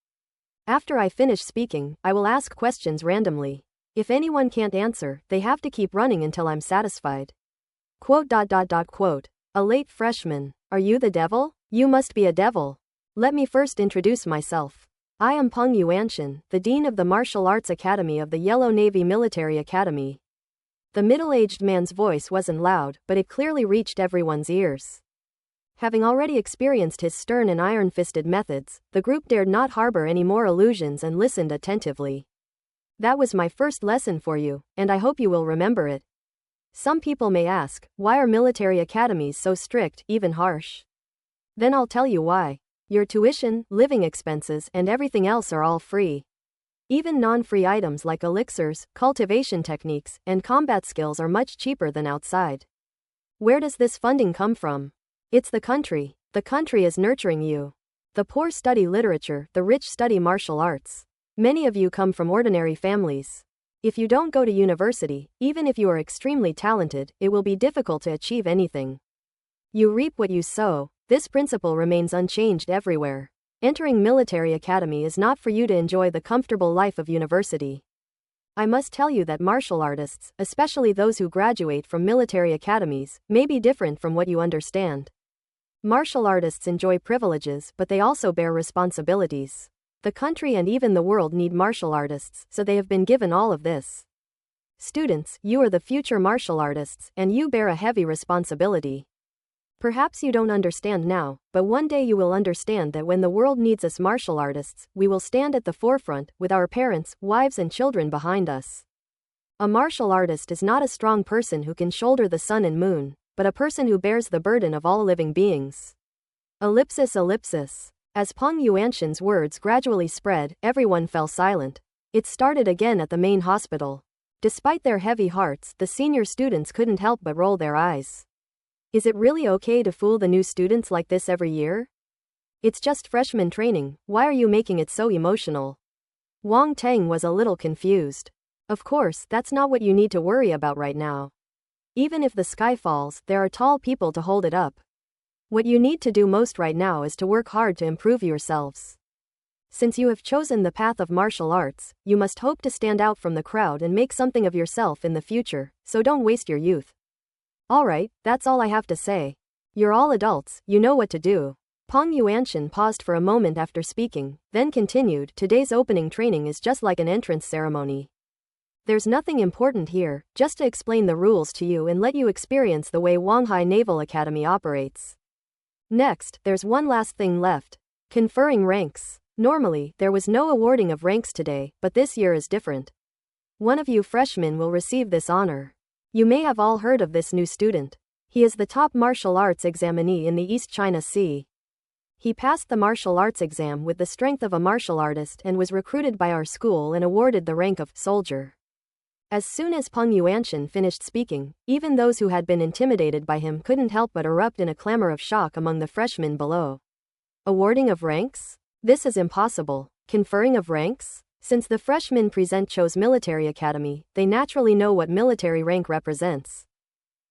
After I finish speaking, I will ask questions randomly. If anyone can't answer, they have to keep running until I'm satisfied." Quote. A late freshman. "Are you the devil? You must be a devil. Let me first introduce myself. I am Peng Yuanshan, the Dean of the Martial Arts Academy of the Yellow Navy Military Academy." The middle-aged man's voice wasn't loud, but it clearly reached everyone's ears. Having already experienced his stern and iron-fisted methods, the group dared not harbor any more illusions and listened attentively. "That was my first lesson for you, and I hope you will remember it. Some people may ask, why are military academies so strict, even harsh? Then I'll tell you why. Your tuition, living expenses, and everything else are all free. Even non-free items like elixirs, cultivation techniques, and combat skills are much cheaper than outside. Where does this funding come from? It's the country. The country is nurturing you. The poor study literature, the rich study martial arts. Many of you come from ordinary families. If you don't go to university, even if you are extremely talented, it will be difficult to achieve anything. You reap what you sow. This principle remains unchanged everywhere. Entering military academy is not for you to enjoy the comfortable life of university. I must tell you that martial artists, especially those who graduate from military academies, may be different from what you understand. Martial artists enjoy privileges, but they also bear responsibilities. The country and even the world need martial artists, so they have been given all of this. Students, you are the future martial artists, and you bear a heavy responsibility. Perhaps you don't understand now, but one day you will understand that when the world needs us martial artists, we will stand at the forefront, with our parents, wives and children behind us. A martial artist is not a strong person who can shoulder the sun and moon, but a person who bears the burden of all living beings. Ellipsis. As Peng Yuanshan's words gradually spread, everyone fell silent. It started again at the main hospital. Despite their heavy hearts, the senior students couldn't help but roll their eyes. Is it really okay to fool the new students like this every year? It's just freshman training, why are you making it so emotional? Wang Teng was a little confused. Of course, that's not what you need to worry about right now. Even if the sky falls, there are tall people to hold it up. What you need to do most right now is to work hard to improve yourselves. Since you have chosen the path of martial arts, you must hope to stand out from the crowd and make something of yourself in the future, so don't waste your youth. Alright, that's all I have to say. You're all adults, you know what to do. Peng Yuanshan paused for a moment after speaking, then continued, today's opening training is just like an entrance ceremony. There's nothing important here, just to explain the rules to you and let you experience the way Wanghai Naval Academy operates. Next, there's one last thing left. Conferring ranks. Normally, there was no awarding of ranks today, but this year is different. One of you freshmen will receive this honor. You may have all heard of this new student. He is the top martial arts examinee in the East China Sea. He passed the martial arts exam with the strength of a martial artist and was recruited by our school and awarded the rank of soldier. As soon as Peng Yuanshan finished speaking, even those who had been intimidated by him couldn't help but erupt in a clamor of shock among the freshmen below. Awarding of ranks? This is impossible. Conferring of ranks? Since the freshmen present chose military academy, they naturally know what military rank represents.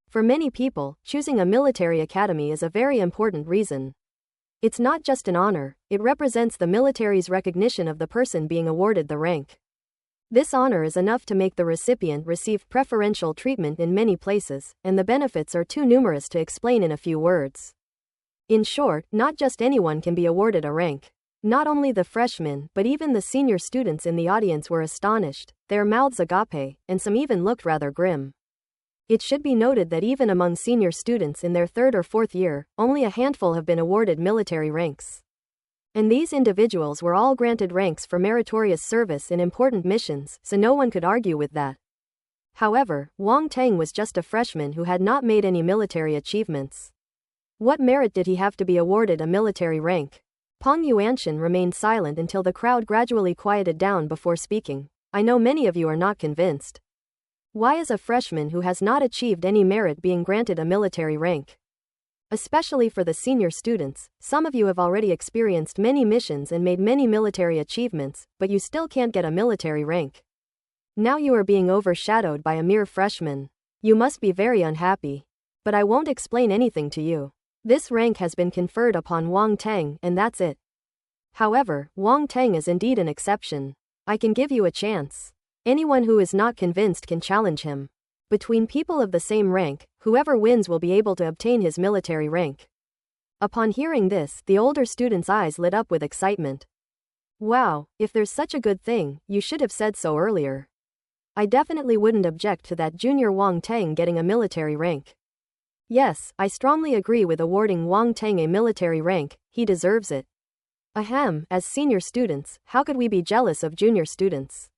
For many people, choosing a military academy is a very important reason. It's not just an honor, it represents the military's recognition of the person being awarded the rank. This honor is enough to make the recipient receive preferential treatment in many places, and the benefits are too numerous to explain in a few words. In short, not just anyone can be awarded a rank. Not only the freshmen, but even the senior students in the audience were astonished, their mouths agape, and some even looked rather grim. It should be noted that even among senior students in their third or fourth year, only a handful have been awarded military ranks. And these individuals were all granted ranks for meritorious service in important missions, so no one could argue with that. However, Wang Teng was just a freshman who had not made any military achievements. What merit did he have to be awarded a military rank? Peng Yuanshan remained silent until the crowd gradually quieted down before speaking. I know many of you are not convinced. Why is a freshman who has not achieved any merit being granted a military rank? Especially for the senior students, some of you have already experienced many missions and made many military achievements, but you still can't get a military rank. Now you are being overshadowed by a mere freshman. You must be very unhappy. But I won't explain anything to you. This rank has been conferred upon Wang Teng, and that's it. However, Wang Teng is indeed an exception. I can give you a chance. Anyone who is not convinced can challenge him. Between people of the same rank, whoever wins will be able to obtain his military rank. Upon hearing this, the older student's eyes lit up with excitement. Wow, if there's such a good thing, you should have said so earlier. I definitely wouldn't object to that junior Wang Teng getting a military rank. Yes, I strongly agree with awarding Wang Teng a military rank, he deserves it. Ahem, as senior students, how could we be jealous of junior students?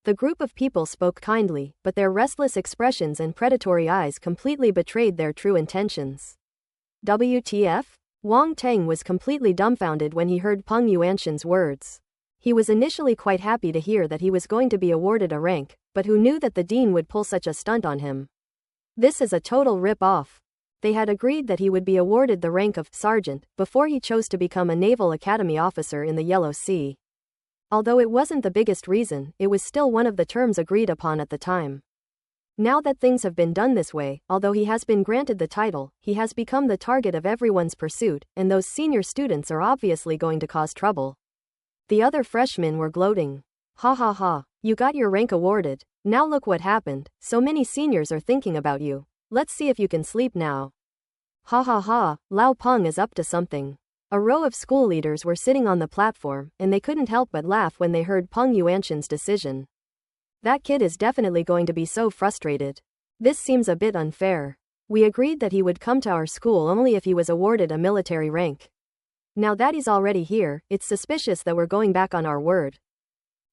The group of people spoke kindly, but their restless expressions and predatory eyes completely betrayed their true intentions. WTF? Wang Teng was completely dumbfounded when he heard Peng Yuanshan's words. He was initially quite happy to hear that he was going to be awarded a rank, but who knew that the dean would pull such a stunt on him? This is a total rip-off. They had agreed that he would be awarded the rank of sergeant before he chose to become a Naval Academy officer in the Yellow Sea. Although it wasn't the biggest reason, it was still one of the terms agreed upon at the time. Now that things have been done this way, although he has been granted the title, he has become the target of everyone's pursuit, and those senior students are obviously going to cause trouble. The other freshmen were gloating. Ha ha ha, you got your rank awarded. Now look what happened, so many seniors are thinking about you. Let's see if you can sleep now. Ha ha ha, Lao Peng is up to something. A row of school leaders were sitting on the platform, and they couldn't help but laugh when they heard Peng Yuanshan's decision. That kid is definitely going to be so frustrated. This seems a bit unfair. We agreed that he would come to our school only if he was awarded a military rank. Now that he's already here, it's suspicious that we're going back on our word.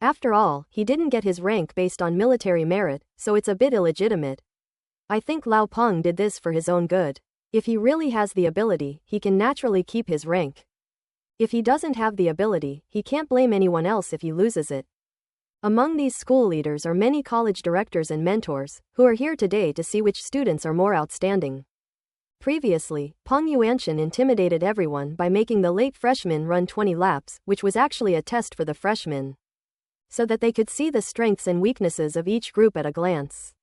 After all, he didn't get his rank based on military merit, so it's a bit illegitimate. I think Lao Peng did this for his own good. If he really has the ability, he can naturally keep his rank. If he doesn't have the ability, he can't blame anyone else if he loses it. Among these school leaders are many college directors and mentors, who are here today to see which students are more outstanding. Previously, Peng Yuanshan intimidated everyone by making the late freshmen run 20 laps, which was actually a test for the freshmen, so that they could see the strengths and weaknesses of each group at a glance.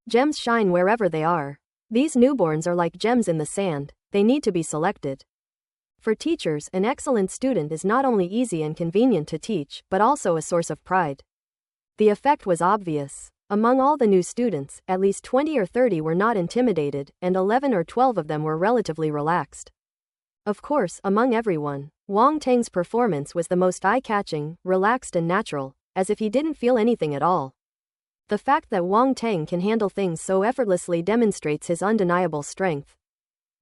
Gems shine wherever they are. These newborns are like gems in the sand, they need to be selected. For teachers, an excellent student is not only easy and convenient to teach, but also a source of pride. The effect was obvious. Among all the new students, at least 20 or 30 were not intimidated, and 11 or 12 of them were relatively relaxed. Of course, among everyone, Wang Teng's performance was the most eye-catching, relaxed and natural, as if he didn't feel anything at all. The fact that Wang Teng can handle things so effortlessly demonstrates his undeniable strength.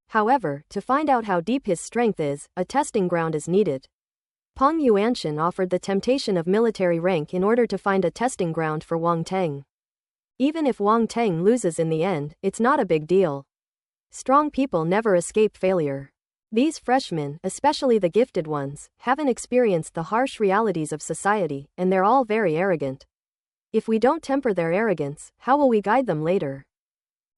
However, to find out how deep his strength is, a testing ground is needed. Peng Yuanshan offered the temptation of military rank in order to find a testing ground for Wang Teng. Even if Wang Teng loses in the end, it's not a big deal. Strong people never escape failure. These freshmen, especially the gifted ones, haven't experienced the harsh realities of society, and they're all very arrogant. If we don't temper their arrogance, how will we guide them later?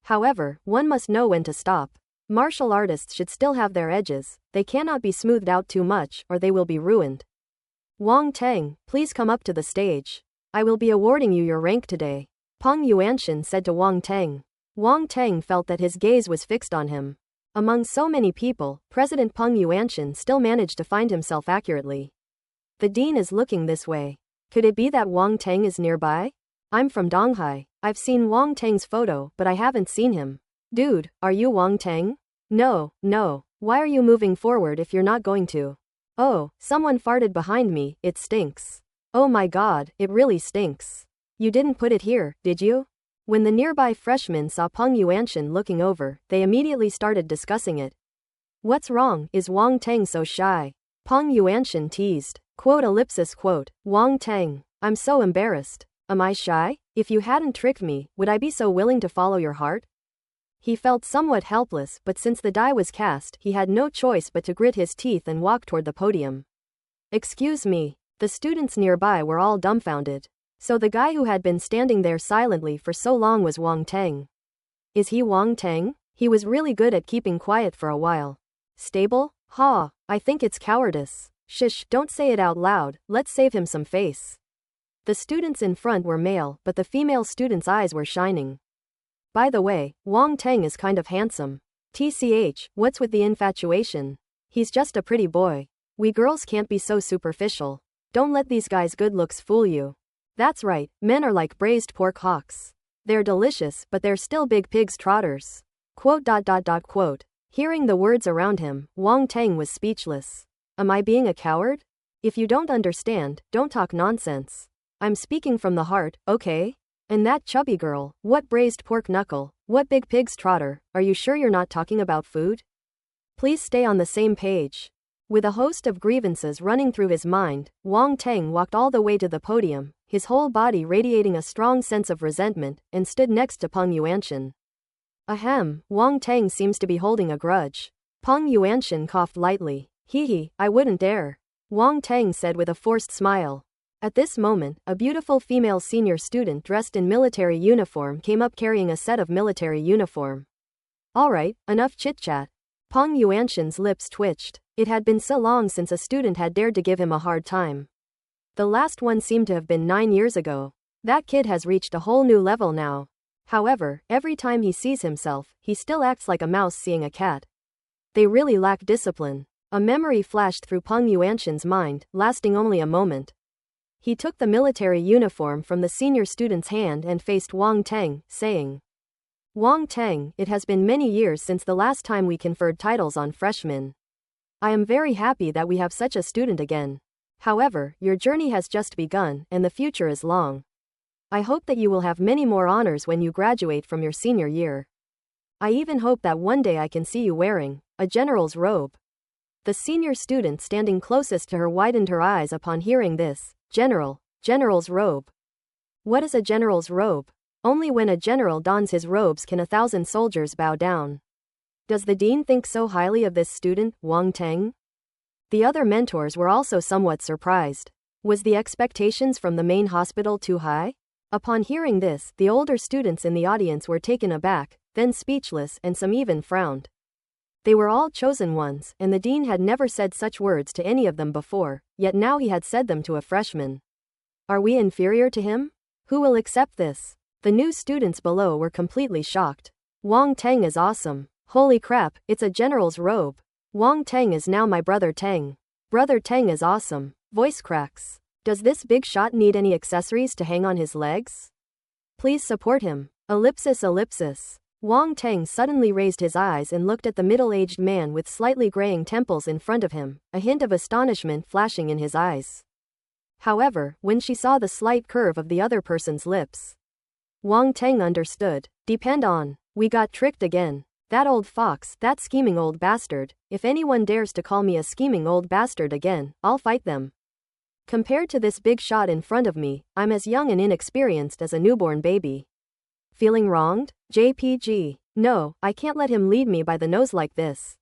However, one must know when to stop. Martial artists should still have their edges, they cannot be smoothed out too much, or they will be ruined. Wang Teng, please come up to the stage. I will be awarding you your rank today, Peng Yuanshan said to Wang Teng. Wang Teng felt that his gaze was fixed on him. Among so many people, President Peng Yuanshan still managed to find himself accurately. The dean is looking this way. Could it be that Wang Teng is nearby? I'm from Donghai. I've seen Wang Teng's photo, but I haven't seen him. Dude, are you Wang Teng? No. Why are you moving forward if you're not going to? Oh, someone farted behind me, it stinks. Oh my god, it really stinks. You didn't put it here, did you? When the nearby freshmen saw Peng Yuanshan looking over, they immediately started discussing it. What's wrong, is Wang Teng so shy? Peng Yuanshan teased. Quote. Wang Teng. I'm so embarrassed. Am I shy? If you hadn't tricked me, would I be so willing to follow your heart? He felt somewhat helpless, but since the die was cast, he had no choice but to grit his teeth and walk toward the podium. Excuse me. The students nearby were all dumbfounded. So the guy who had been standing there silently for so long was Wang Teng. Is he Wang Teng? He was really good at keeping quiet for a while. Stable? Ha, I think it's cowardice. Shush, don't say it out loud, let's save him some face. The students in front were male, but the female students' eyes were shining. By the way, Wang Teng is kind of handsome. TCH, what's with the infatuation? He's just a pretty boy. We girls can't be so superficial. Don't let these guys' good looks fool you. That's right, men are like braised pork hocks. They're delicious, but they're still big pigs trotters. Quote. Hearing the words around him, Wang Teng was speechless. Am I being a coward? If you don't understand, don't talk nonsense. I'm speaking from the heart, okay? And that chubby girl, what braised pork knuckle, what big pig's trotter, are you sure you're not talking about food? Please stay on the same page. With a host of grievances running through his mind, Wang Teng walked all the way to the podium, his whole body radiating a strong sense of resentment, and stood next to Peng Yuanshan. Ahem, Wang Teng seems to be holding a grudge. Peng Yuanshan coughed lightly. Hee, I wouldn't dare. Wang Teng said with a forced smile. At this moment, a beautiful female senior student dressed in military uniform came up carrying a set of military uniform. Alright, enough chit-chat. Peng Yuanshan's lips twitched. It had been so long since a student had dared to give him a hard time. The last one seemed to have been 9 years ago. That kid has reached a whole new level now. However, every time he sees himself, he still acts like a mouse seeing a cat. They really lack discipline. A memory flashed through Peng Yuanshan's mind, lasting only a moment. He took the military uniform from the senior student's hand and faced Wang Teng, saying, Wang Teng, it has been many years since the last time we conferred titles on freshmen. I am very happy that we have such a student again. However, your journey has just begun, and the future is long. I hope that you will have many more honors when you graduate from your senior year. I even hope that one day I can see you wearing a general's robe. The senior student standing closest to her widened her eyes upon hearing this. General's robe. What is a general's robe? Only when a general dons his robes can 1,000 soldiers bow down. Does the dean think so highly of this student, Wang Teng? The other mentors were also somewhat surprised. Was the expectations from the main hospital too high? Upon hearing this, the older students in the audience were taken aback, then speechless, and some even frowned. They were all chosen ones, and the dean had never said such words to any of them before, yet now he had said them to a freshman. Are we inferior to him? Who will accept this? The new students below were completely shocked. Wang Teng is awesome. Holy crap, it's a general's robe. Wang Teng is now my brother Teng. Brother Teng is awesome. Voice cracks. Does this big shot need any accessories to hang on his legs? Please support him. Ellipsis. Wang Teng suddenly raised his eyes and looked at the middle-aged man with slightly graying temples in front of him, a hint of astonishment flashing in his eyes. However, when she saw the slight curve of the other person's lips, Wang Teng understood. Depend on. We got tricked again. That old fox, that scheming old bastard. If anyone dares to call me a scheming old bastard again, I'll fight them. Compared to this big shot in front of me, I'm as young and inexperienced as a newborn baby. Feeling wronged? JPG. No, I can't let him lead me by the nose like this.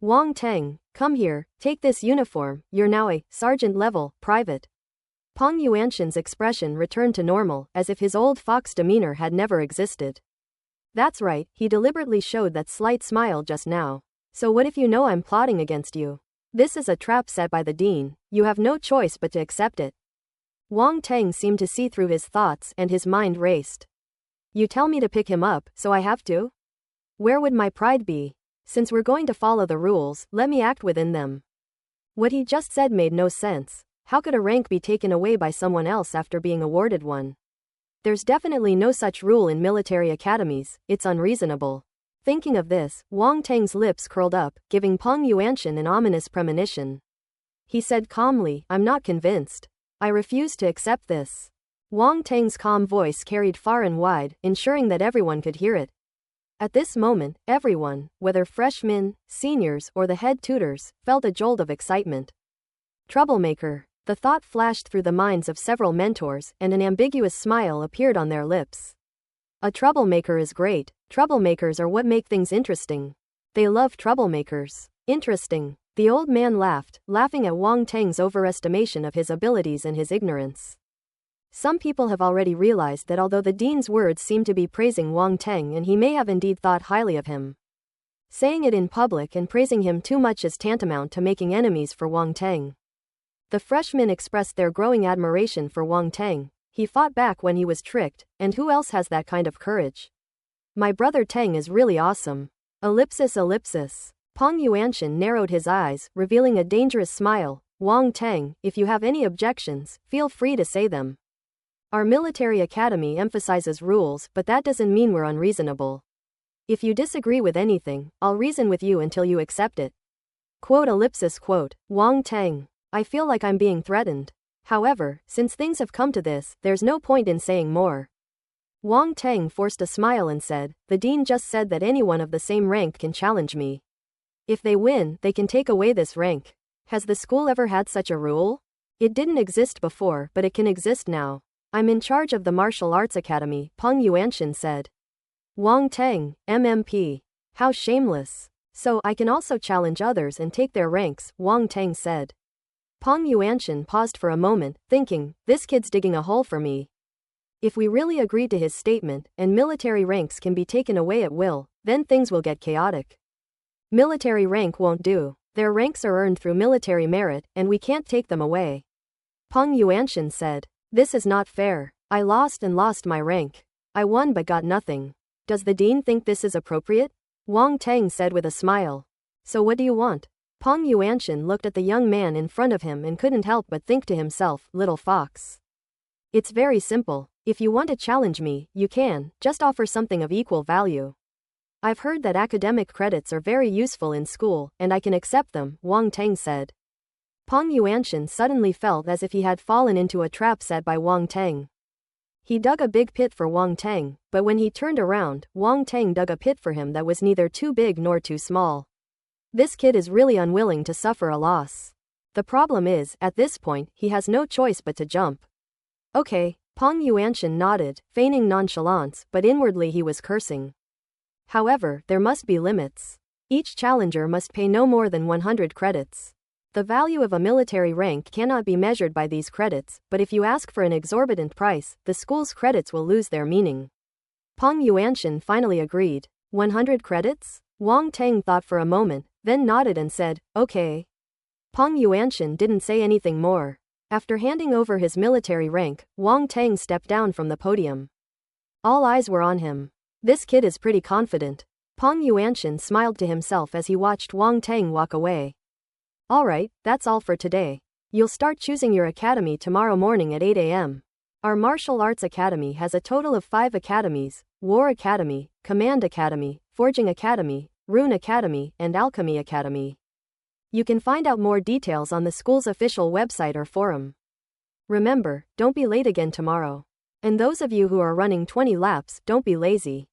Wang Teng, come here, take this uniform, you're now a sergeant level, private. Peng Yuanshan's expression returned to normal, as if his old fox demeanor had never existed. That's right, he deliberately showed that slight smile just now. So what if you know I'm plotting against you? This is a trap set by the dean, you have no choice but to accept it. Wang Teng seemed to see through his thoughts and his mind raced. You tell me to pick him up, so I have to? Where would my pride be? Since we're going to follow the rules, let me act within them. What he just said made no sense. How could a rank be taken away by someone else after being awarded one? There's definitely no such rule in military academies, it's unreasonable. Thinking of this, Wang Teng's lips curled up, giving Peng Yuanshan an ominous premonition. He said calmly, I'm not convinced. I refuse to accept this. Wang Teng's calm voice carried far and wide, ensuring that everyone could hear it. At this moment, everyone, whether freshmen, seniors, or the head tutors, felt a jolt of excitement. Troublemaker. The thought flashed through the minds of several mentors, and an ambiguous smile appeared on their lips. A troublemaker is great. Troublemakers are what make things interesting. They love troublemakers. Interesting. The old man laughed, laughing at Wang Teng's overestimation of his abilities and his ignorance. Some people have already realized that although the dean's words seem to be praising Wang Teng and he may have indeed thought highly of him, saying it in public and praising him too much is tantamount to making enemies for Wang Teng. The freshmen expressed their growing admiration for Wang Teng. He fought back when he was tricked, and who else has that kind of courage? My brother Teng is really awesome. Ellipsis. Peng Yuanshan narrowed his eyes, revealing a dangerous smile. Wang Teng, if you have any objections, feel free to say them. Our military academy emphasizes rules, but that doesn't mean we're unreasonable. If you disagree with anything, I'll reason with you until you accept it. Wang Teng. I feel like I'm being threatened. However, since things have come to this, there's no point in saying more. Wang Teng forced a smile and said, the dean just said that anyone of the same rank can challenge me. If they win, they can take away this rank. Has the school ever had such a rule? It didn't exist before, but it can exist now. I'm in charge of the martial arts academy, Peng Yuanshan said. Wang Teng, MMP. How shameless. So, I can also challenge others and take their ranks, Wang Teng said. Peng Yuanshan paused for a moment, thinking, this kid's digging a hole for me. If we really agree to his statement, and military ranks can be taken away at will, then things will get chaotic. Military rank won't do. Their ranks are earned through military merit, and we can't take them away. Peng Yuanshan said. This is not fair. I lost my rank. I won but got nothing. Does the dean think this is appropriate? Wang Teng said with a smile. So what do you want? Peng Yuanshan looked at the young man in front of him and couldn't help but think to himself, little fox. It's very simple. If you want to challenge me, you can, just offer something of equal value. I've heard that academic credits are very useful in school, and I can accept them, Wang Teng said. Peng Yuanshan suddenly felt as if he had fallen into a trap set by Wang Teng. He dug a big pit for Wang Teng, but when he turned around, Wang Teng dug a pit for him that was neither too big nor too small. This kid is really unwilling to suffer a loss. The problem is, at this point, he has no choice but to jump. Okay, Peng Yuanshan nodded, feigning nonchalance, but inwardly he was cursing. However, there must be limits. Each challenger must pay no more than 100 credits. The value of a military rank cannot be measured by these credits, but if you ask for an exorbitant price, the school's credits will lose their meaning. Peng Yuanshan finally agreed. 100 credits? Wang Teng thought for a moment, then nodded and said, okay. Peng Yuanshan didn't say anything more. After handing over his military rank, Wang Teng stepped down from the podium. All eyes were on him. This kid is pretty confident. Peng Yuanshan smiled to himself as he watched Wang Teng walk away. Alright, that's all for today. You'll start choosing your academy tomorrow morning at 8 a.m. Our martial arts academy has a total of 5 academies: War Academy, Command Academy, Forging Academy, Rune Academy, and Alchemy Academy. You can find out more details on the school's official website or forum. Remember, don't be late again tomorrow. And those of you who are running 20 laps, don't be lazy.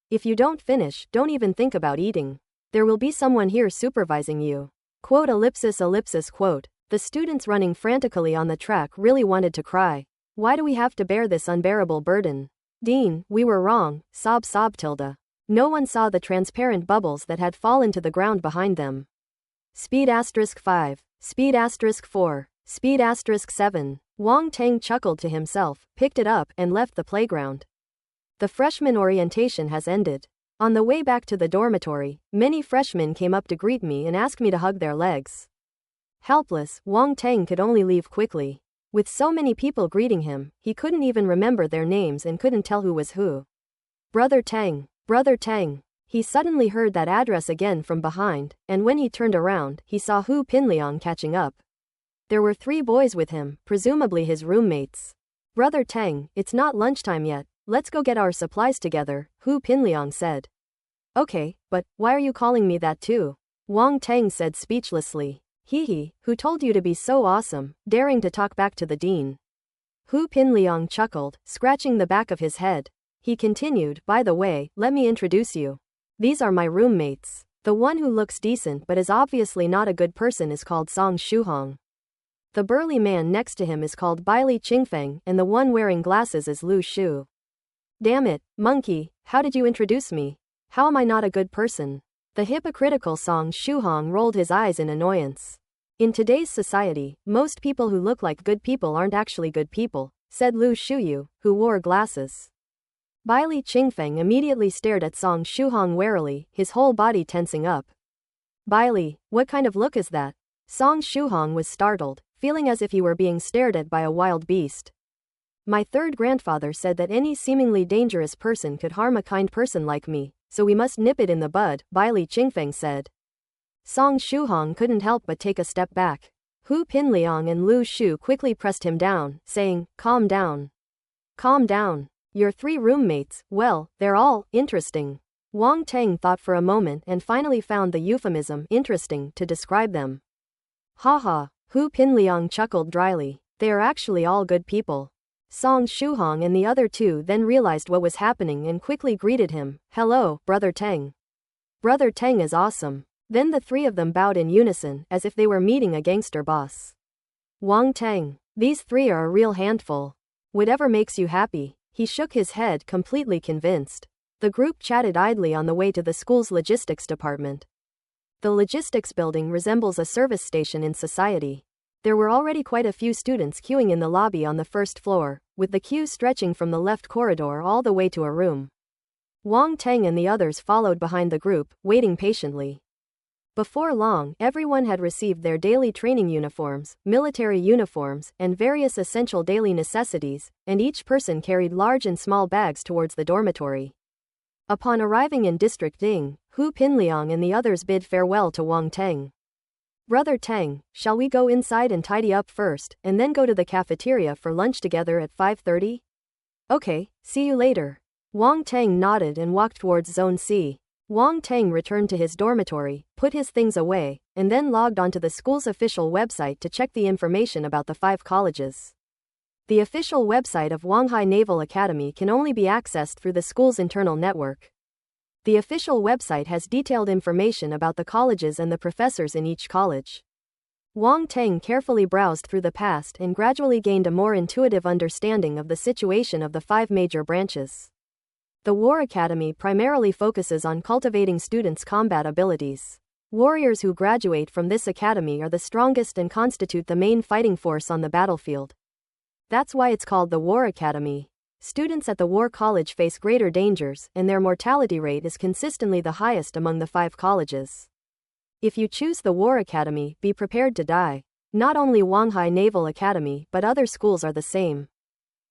If you don't finish, don't even think about eating. There will be someone here supervising you. Quote ellipsis ellipsis quote. The students running frantically on the track really wanted to cry. Why do we have to bear this unbearable burden? Dean, we were wrong, sob sob tilde. No one saw the transparent bubbles that had fallen to the ground behind them. Speed asterisk 5. Speed asterisk 4. Speed asterisk 7. Wang Teng chuckled to himself, picked it up, and left the playground. The freshman orientation has ended. On the way back to the dormitory, many freshmen came up to greet me and ask me to hug their legs. Helpless, Wang Teng could only leave quickly. With so many people greeting him, he couldn't even remember their names and couldn't tell who was who. Brother Teng. Brother Teng. He suddenly heard that address again from behind, and when he turned around, he saw Hu Pinliang catching up. There were 3 boys with him, presumably his roommates. Brother Teng, it's not lunchtime yet, let's go get our supplies together, Hu Pinliang said. Okay, but why are you calling me that too? Wang Teng said speechlessly. Hee, who told you to be so awesome, daring to talk back to the dean? Hu Pinliang chuckled, scratching the back of his head. He continued, by the way, let me introduce you. These are my roommates. The one who looks decent but is obviously not a good person is called Song Shuhong. The burly man next to him is called Baili Qingfeng, and the one wearing glasses is Lu Shu. Damn it, monkey, how did you introduce me? How am I not a good person? The hypocritical Song Shuhong rolled his eyes in annoyance. In today's society, most people who look like good people aren't actually good people, said Lu Shuyu, who wore glasses. Baili Qingfeng immediately stared at Song Shuhong warily, his whole body tensing up. Baili, what kind of look is that? Song Shuhong was startled, feeling as if he were being stared at by a wild beast. My third grandfather said that any seemingly dangerous person could harm a kind person like me, so we must nip it in the bud, Baili Qingfeng said. Song Shuhong couldn't help but take a step back. Hu Pinliang and Lu Shu quickly pressed him down, saying, calm down. Calm down. Your 3 roommates, well, they're all interesting. Wang Teng thought for a moment and finally found the euphemism interesting to describe them. Haha, Hu Pinliang chuckled dryly. They are actually all good people. Song Shuhong and the other 2 then realized what was happening and quickly greeted him. Hello, Brother Teng. Brother Teng is awesome. Then the 3 of them bowed in unison, as if they were meeting a gangster boss. Wang Teng, these 3 are a real handful. Whatever makes you happy. He shook his head, completely convinced. The group chatted idly on the way to the school's logistics department. The logistics building resembles a service station in society. There were already quite a few students queuing in the lobby on the first floor, with the queue stretching from the left corridor all the way to a room. Wang Teng and the others followed behind the group, waiting patiently. Before long, everyone had received their daily training uniforms, military uniforms, and various essential daily necessities, and each person carried large and small bags towards the dormitory. Upon arriving in District Ding, Hu Pinliang and the others bid farewell to Wang Teng. Brother Teng, shall we go inside and tidy up first, and then go to the cafeteria for lunch together at 5:30? Okay, see you later. Wang Teng nodded and walked towards Zone C. Wang Teng returned to his dormitory, put his things away, and then logged onto the school's official website to check the information about the 5 colleges. The official website of Wanghai Naval Academy can only be accessed through the school's internal network. The official website has detailed information about the colleges and the professors in each college. Wang Teng carefully browsed through the past and gradually gained a more intuitive understanding of the situation of the 5 major branches. The War Academy primarily focuses on cultivating students' combat abilities. Warriors who graduate from this academy are the strongest and constitute the main fighting force on the battlefield. That's why it's called the War Academy. Students at the War College face greater dangers, and their mortality rate is consistently the highest among the 5 colleges. If you choose the War Academy, be prepared to die. Not only Wanghai Naval Academy but other schools are the same.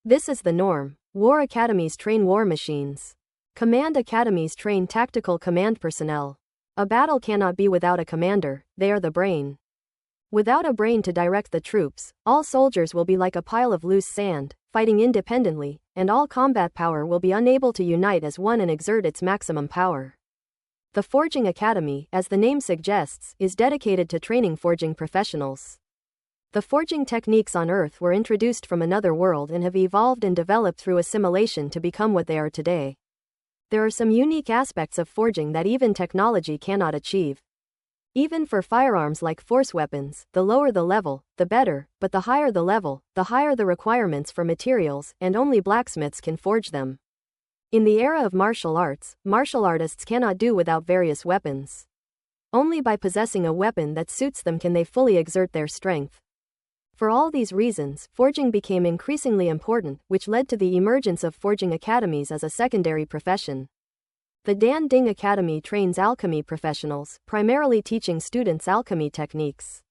This is the norm. War academies train war machines. Command academies train tactical command personnel. A battle cannot be without a commander, they are the brain. Without a brain to direct the troops, all soldiers will be like a pile of loose sand, fighting independently, and all combat power will be unable to unite as one and exert its maximum power. The Forging Academy, as the name suggests, is dedicated to training forging professionals. The forging techniques on Earth were introduced from another world and have evolved and developed through assimilation to become what they are today. There are some unique aspects of forging that even technology cannot achieve. Even for firearms like force weapons, the lower the level, the better, but the higher the level, the higher the requirements for materials, and only blacksmiths can forge them. In the era of martial arts, martial artists cannot do without various weapons. Only by possessing a weapon that suits them can they fully exert their strength. For all these reasons, forging became increasingly important, which led to the emergence of forging academies as a secondary profession. The Dan Ding Academy trains alchemy professionals, primarily teaching students alchemy techniques.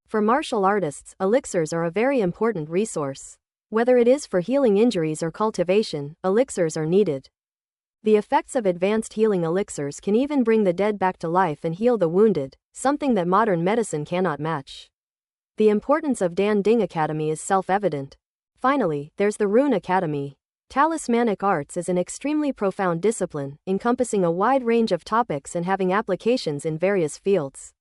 For martial artists, elixirs are a very important resource. Whether it is for healing injuries or cultivation, elixirs are needed. The effects of advanced healing elixirs can even bring the dead back to life and heal the wounded, something that modern medicine cannot match. The importance of Dan Ding Academy is self-evident. Finally, there's the Rune Academy. Talismanic arts is an extremely profound discipline, encompassing a wide range of topics and having applications in various fields.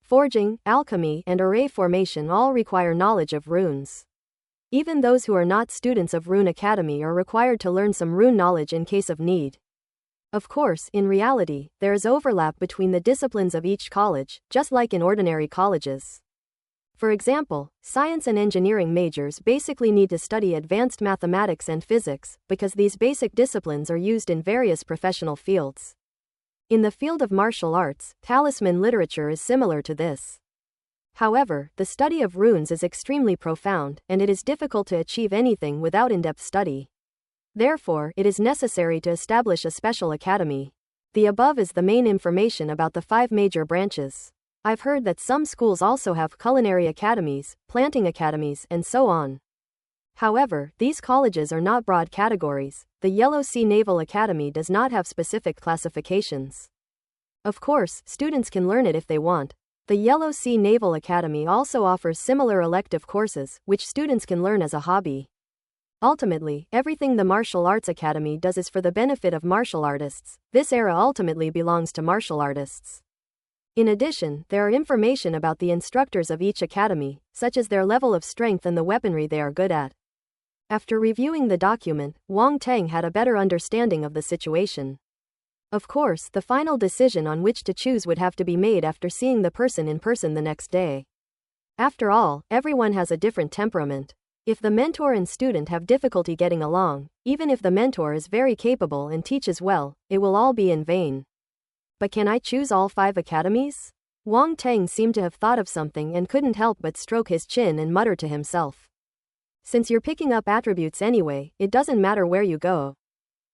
Forging, alchemy, and array formation all require knowledge of runes. Even those who are not students of Rune Academy are required to learn some rune knowledge in case of need. Of course, in reality, there is overlap between the disciplines of each college, just like in ordinary colleges. For example, science and engineering majors basically need to study advanced mathematics and physics, because these basic disciplines are used in various professional fields. In the field of martial arts, talisman literature is similar to this. However, the study of runes is extremely profound, and it is difficult to achieve anything without in-depth study. Therefore, it is necessary to establish a special academy. The above is the main information about the 5 major branches. I've heard that some schools also have culinary academies, planting academies, and so on. However, these colleges are not broad categories. The Yellow Sea Naval Academy does not have specific classifications. Of course, students can learn it if they want. The Yellow Sea Naval Academy also offers similar elective courses, which students can learn as a hobby. Ultimately, everything the Martial Arts Academy does is for the benefit of martial artists. This era ultimately belongs to martial artists. In addition, there are information about the instructors of each academy, such as their level of strength and the weaponry they are good at. After reviewing the document, Wang Teng had a better understanding of the situation. Of course, the final decision on which to choose would have to be made after seeing the person in person the next day. After all, everyone has a different temperament. If the mentor and student have difficulty getting along, even if the mentor is very capable and teaches well, it will all be in vain. But can I choose all 5 academies? Wang Teng seemed to have thought of something and couldn't help but stroke his chin and mutter to himself. Since you're picking up attributes anyway, it doesn't matter where you go.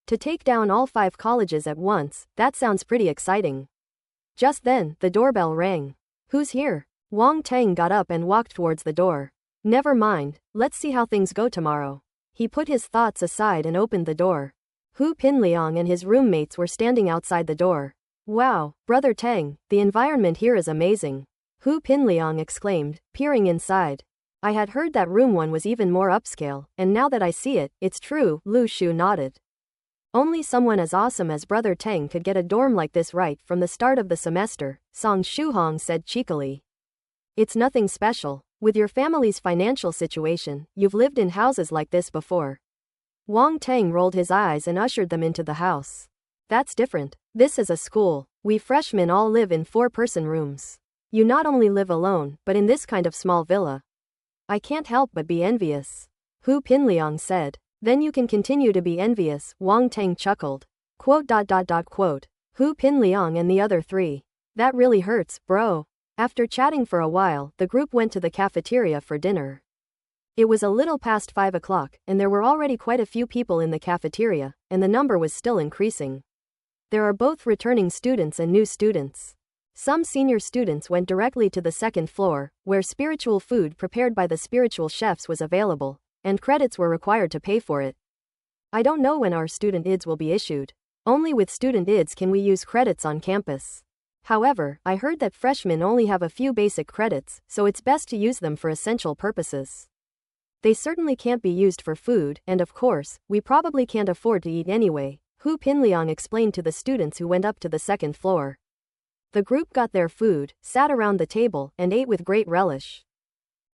To take down all 5 colleges at once, that sounds pretty exciting. Just then, the doorbell rang. Who's here? Wang Teng got up and walked towards the door. Never mind, let's see how things go tomorrow. He put his thoughts aside and opened the door. Hu Pinliang and his roommates were standing outside the door. Wow, Brother Teng, the environment here is amazing. Hu Pinliang exclaimed, peering inside. I had heard that room 1 was even more upscale, and now that I see it, it's true, Lu Shu nodded. Only someone as awesome as Brother Teng could get a dorm like this right from the start of the semester, Song Shuhong said cheekily. It's nothing special. With your family's financial situation, you've lived in houses like this before. Wang Teng rolled his eyes and ushered them into the house. That's different. This is a school. We freshmen all live in 4-person rooms. You not only live alone, but in this kind of small villa. I can't help but be envious. Hu Pinliang said. Then you can continue to be envious, Wang Teng chuckled. Quote. Hu Pinliang and the other 3. That really hurts, bro. After chatting for a while, the group went to the cafeteria for dinner. It was a little past 5 o'clock, and there were already quite a few people in the cafeteria, and the number was still increasing. There are both returning students and new students. Some senior students went directly to the 2nd floor, where spiritual food prepared by the spiritual chefs was available, and credits were required to pay for it. I don't know when our student IDs will be issued. Only with student IDs can we use credits on campus. However, I heard that freshmen only have a few basic credits, so it's best to use them for essential purposes. They certainly can't be used for food, and of course, we probably can't afford to eat anyway, Hu Pinliang explained to the students who went up to the 2nd floor. The group got their food, sat around the table, and ate with great relish.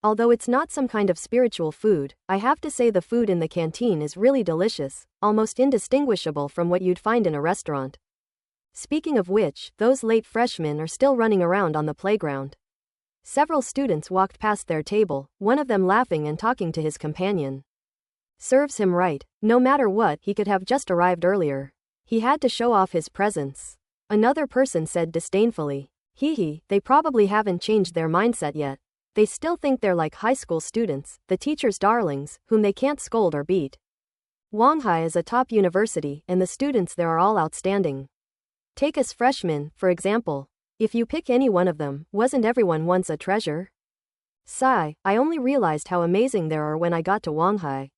Although it's not some kind of spiritual food, I have to say the food in the canteen is really delicious, almost indistinguishable from what you'd find in a restaurant. Speaking of which, those late freshmen are still running around on the playground. Several students walked past their table, one of them laughing and talking to his companion. Serves him right. No matter what, he could have just arrived earlier. He had to show off his presence. Another person said disdainfully. Hee, they probably haven't changed their mindset yet. They still think they're like high school students, the teacher's darlings, whom they can't scold or beat. Wanghai is a top university, and the students there are all outstanding. Take us freshmen, for example. If you pick any one of them, wasn't everyone once a treasure? Sigh, I only realized how amazing there are when I got to Wanghai.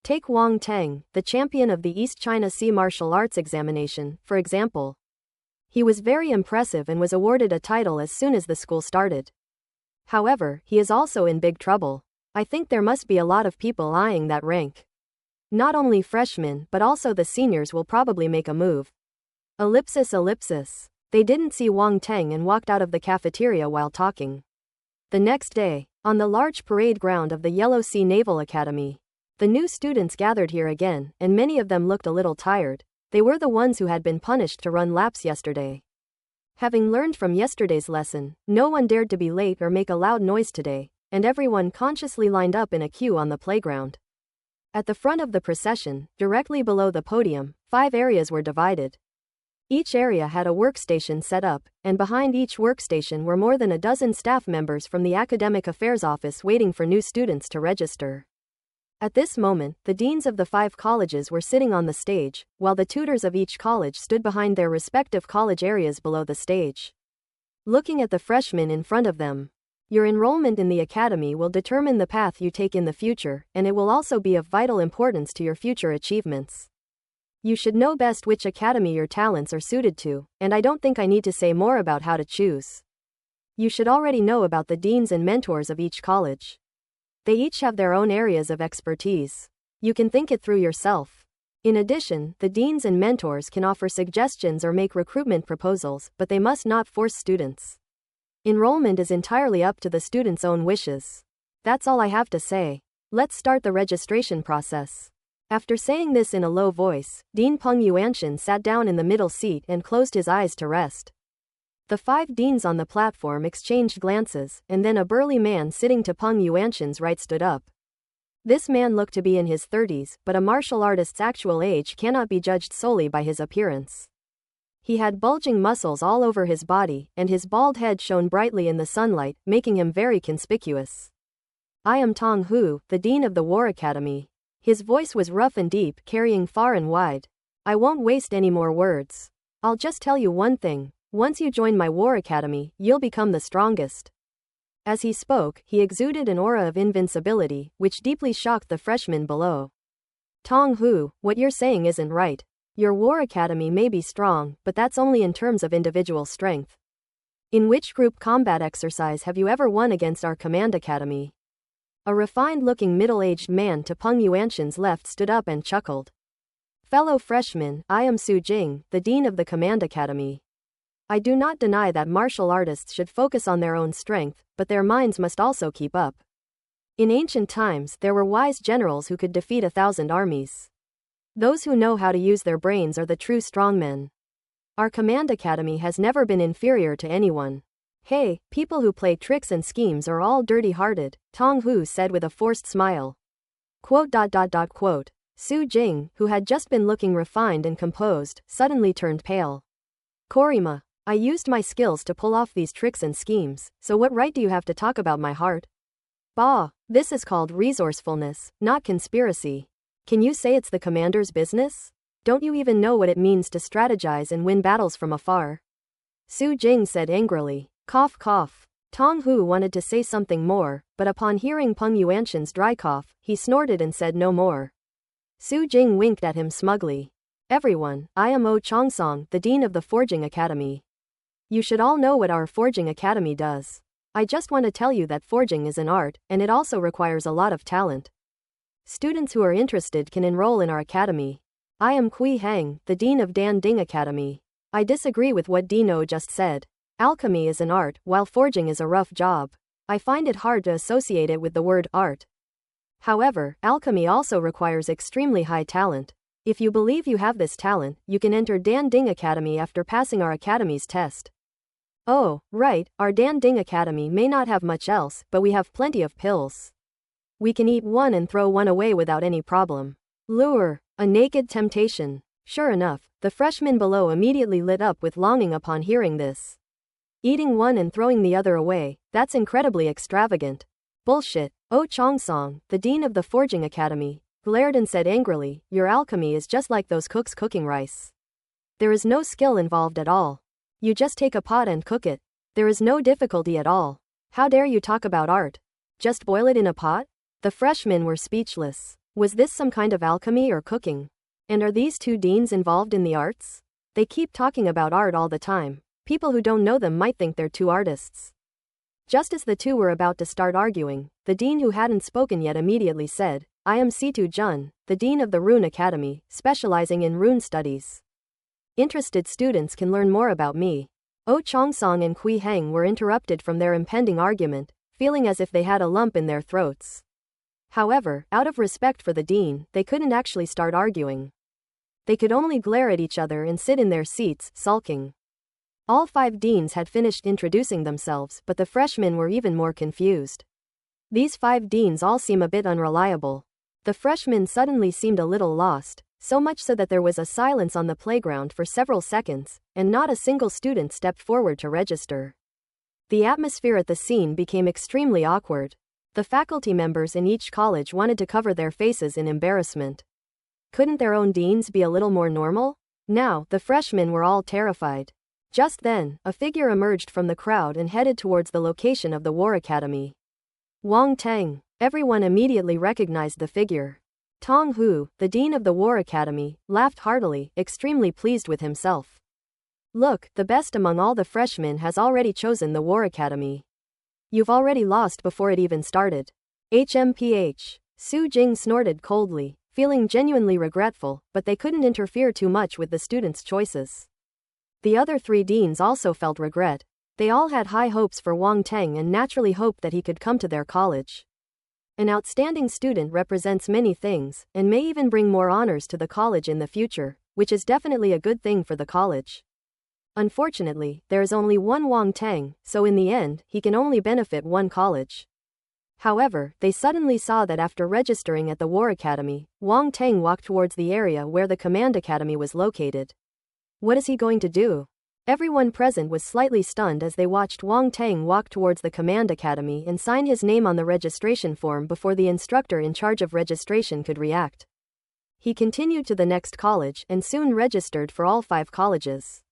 Take Wang Teng, the champion of the East China Sea Martial Arts examination, for example. He was very impressive and was awarded a title as soon as the school started. However, he is also in big trouble. I think there must be a lot of people eyeing that rank. Not only freshmen but also the seniors will probably make a move. Ellipsis. They didn't see Wang Teng and walked out of the cafeteria while talking. The next day, on the large parade ground of the Yellow Sea Naval Academy, the new students gathered here again, and many of them looked a little tired. They were the ones who had been punished to run laps yesterday. Having learned from yesterday's lesson, no one dared to be late or make a loud noise today, and everyone consciously lined up in a queue on the playground. At the front of the procession, directly below the podium, 5 areas were divided. Each area had a workstation set up, and behind each workstation were more than a dozen staff members from the Academic Affairs Office waiting for new students to register. At this moment, the deans of the 5 colleges were sitting on the stage, while the tutors of each college stood behind their respective college areas below the stage. Looking at the freshmen in front of them, your enrollment in the academy will determine the path you take in the future, and it will also be of vital importance to your future achievements. You should know best which academy your talents are suited to, and I don't think I need to say more about how to choose. You should already know about the deans and mentors of each college. They each have their own areas of expertise. You can think it through yourself. In addition, the deans and mentors can offer suggestions or make recruitment proposals, but they must not force students. Enrollment is entirely up to the student's own wishes. That's all I have to say. Let's start the registration process. After saying this in a low voice, Dean Peng Yuanshan sat down in the middle seat and closed his eyes to rest. The 5 deans on the platform exchanged glances, and then a burly man sitting to Peng Yuanshan's right stood up. This man looked to be in his 30s, but a martial artist's actual age cannot be judged solely by his appearance. He had bulging muscles all over his body, and his bald head shone brightly in the sunlight, making him very conspicuous. I am Tong Hu, the dean of the War Academy. His voice was rough and deep, carrying far and wide. I won't waste any more words. I'll just tell you one thing. Once you join my War Academy, you'll become the strongest. As he spoke, he exuded an aura of invincibility, which deeply shocked the freshmen below. Tong Hu, what you're saying isn't right. Your War Academy may be strong, but that's only in terms of individual strength. In which group combat exercise have you ever won against our Command Academy? A refined-looking middle-aged man to Peng Yuanshan's left stood up and chuckled. Fellow freshmen, I am Su Jing, the dean of the Command Academy. I do not deny that martial artists should focus on their own strength, but their minds must also keep up. In ancient times, there were wise generals who could defeat 1,000 armies. Those who know how to use their brains are the true strongmen. Our Command Academy has never been inferior to anyone. Hey, people who play tricks and schemes are all dirty-hearted, Tong Hu said with a forced smile. Quote. Su Jing, who had just been looking refined and composed, suddenly turned pale. Korima. I used my skills to pull off these tricks and schemes, so what right do you have to talk about my heart? Bah, this is called resourcefulness, not conspiracy. Can you say it's the commander's business? Don't you even know what it means to strategize and win battles from afar? Su Jing said angrily. Cough cough. Tong Hu wanted to say something more, but upon hearing Peng Yuanshan's dry cough, he snorted and said no more. Su Jing winked at him smugly. Everyone, I am O Chongsong, the dean of the Forging Academy. You should all know what our Forging Academy does. I just want to tell you that forging is an art, and it also requires a lot of talent. Students who are interested can enroll in our academy. I am Kui Heng, the dean of Dan Ding Academy. I disagree with what Dean O just said. Alchemy is an art, while forging is a rough job. I find it hard to associate it with the word art. However, alchemy also requires extremely high talent. If you believe you have this talent, you can enter Dan Ding Academy after passing our academy's test. Oh, right, our Dan Ding Academy may not have much else, but we have plenty of pills. We can eat one and throw one away without any problem. Lure, a naked temptation. Sure enough, the freshmen below immediately lit up with longing upon hearing this. Eating one and throwing the other away, that's incredibly extravagant. Bullshit. Oh Chongsong, the dean of the Forging Academy, glared and said angrily, your alchemy is just like those cooks cooking rice. There is no skill involved at all. You just take a pot and cook it. There is no difficulty at all. How dare you talk about art? Just boil it in a pot? The freshmen were speechless. Was this some kind of alchemy or cooking? And are these two deans involved in the arts? They keep talking about art all the time. People who don't know them might think they're two artists. Just as the two were about to start arguing, the dean who hadn't spoken yet immediately said, I am Situ Jun, the dean of the Rune Academy, specializing in rune studies. Interested students can learn more about me. Oh Chongsong and Kui Heng were interrupted from their impending argument, feeling as if they had a lump in their throats. However, out of respect for the dean, they couldn't actually start arguing. They could only glare at each other and sit in their seats, sulking. All 5 deans had finished introducing themselves, but the freshmen were even more confused. These 5 deans all seem a bit unreliable. The freshmen suddenly seemed a little lost, so much so that there was a silence on the playground for several seconds, and not a single student stepped forward to register. The atmosphere at the scene became extremely awkward. The faculty members in each college wanted to cover their faces in embarrassment. Couldn't their own deans be a little more normal? Now, the freshmen were all terrified. Just then, a figure emerged from the crowd and headed towards the location of the War Academy. Wang Teng. Everyone immediately recognized the figure. Tong Hu, the dean of the War Academy, laughed heartily, extremely pleased with himself. Look, the best among all the freshmen has already chosen the War Academy. You've already lost before it even started. HMPH. Su Jing snorted coldly, feeling genuinely regretful, but they couldn't interfere too much with the students' choices. The other 3 deans also felt regret. They all had high hopes for Wang Teng and naturally hoped that he could come to their college. An outstanding student represents many things, and may even bring more honors to the college in the future, which is definitely a good thing for the college. Unfortunately, there is only one Wang Teng, so in the end, he can only benefit one college. However, they suddenly saw that after registering at the War Academy, Wang Teng walked towards the area where the Command Academy was located. What is he going to do? Everyone present was slightly stunned as they watched Wang Teng walk towards the Command Academy and sign his name on the registration form before the instructor in charge of registration could react. He continued to the next college and soon registered for all 5 colleges.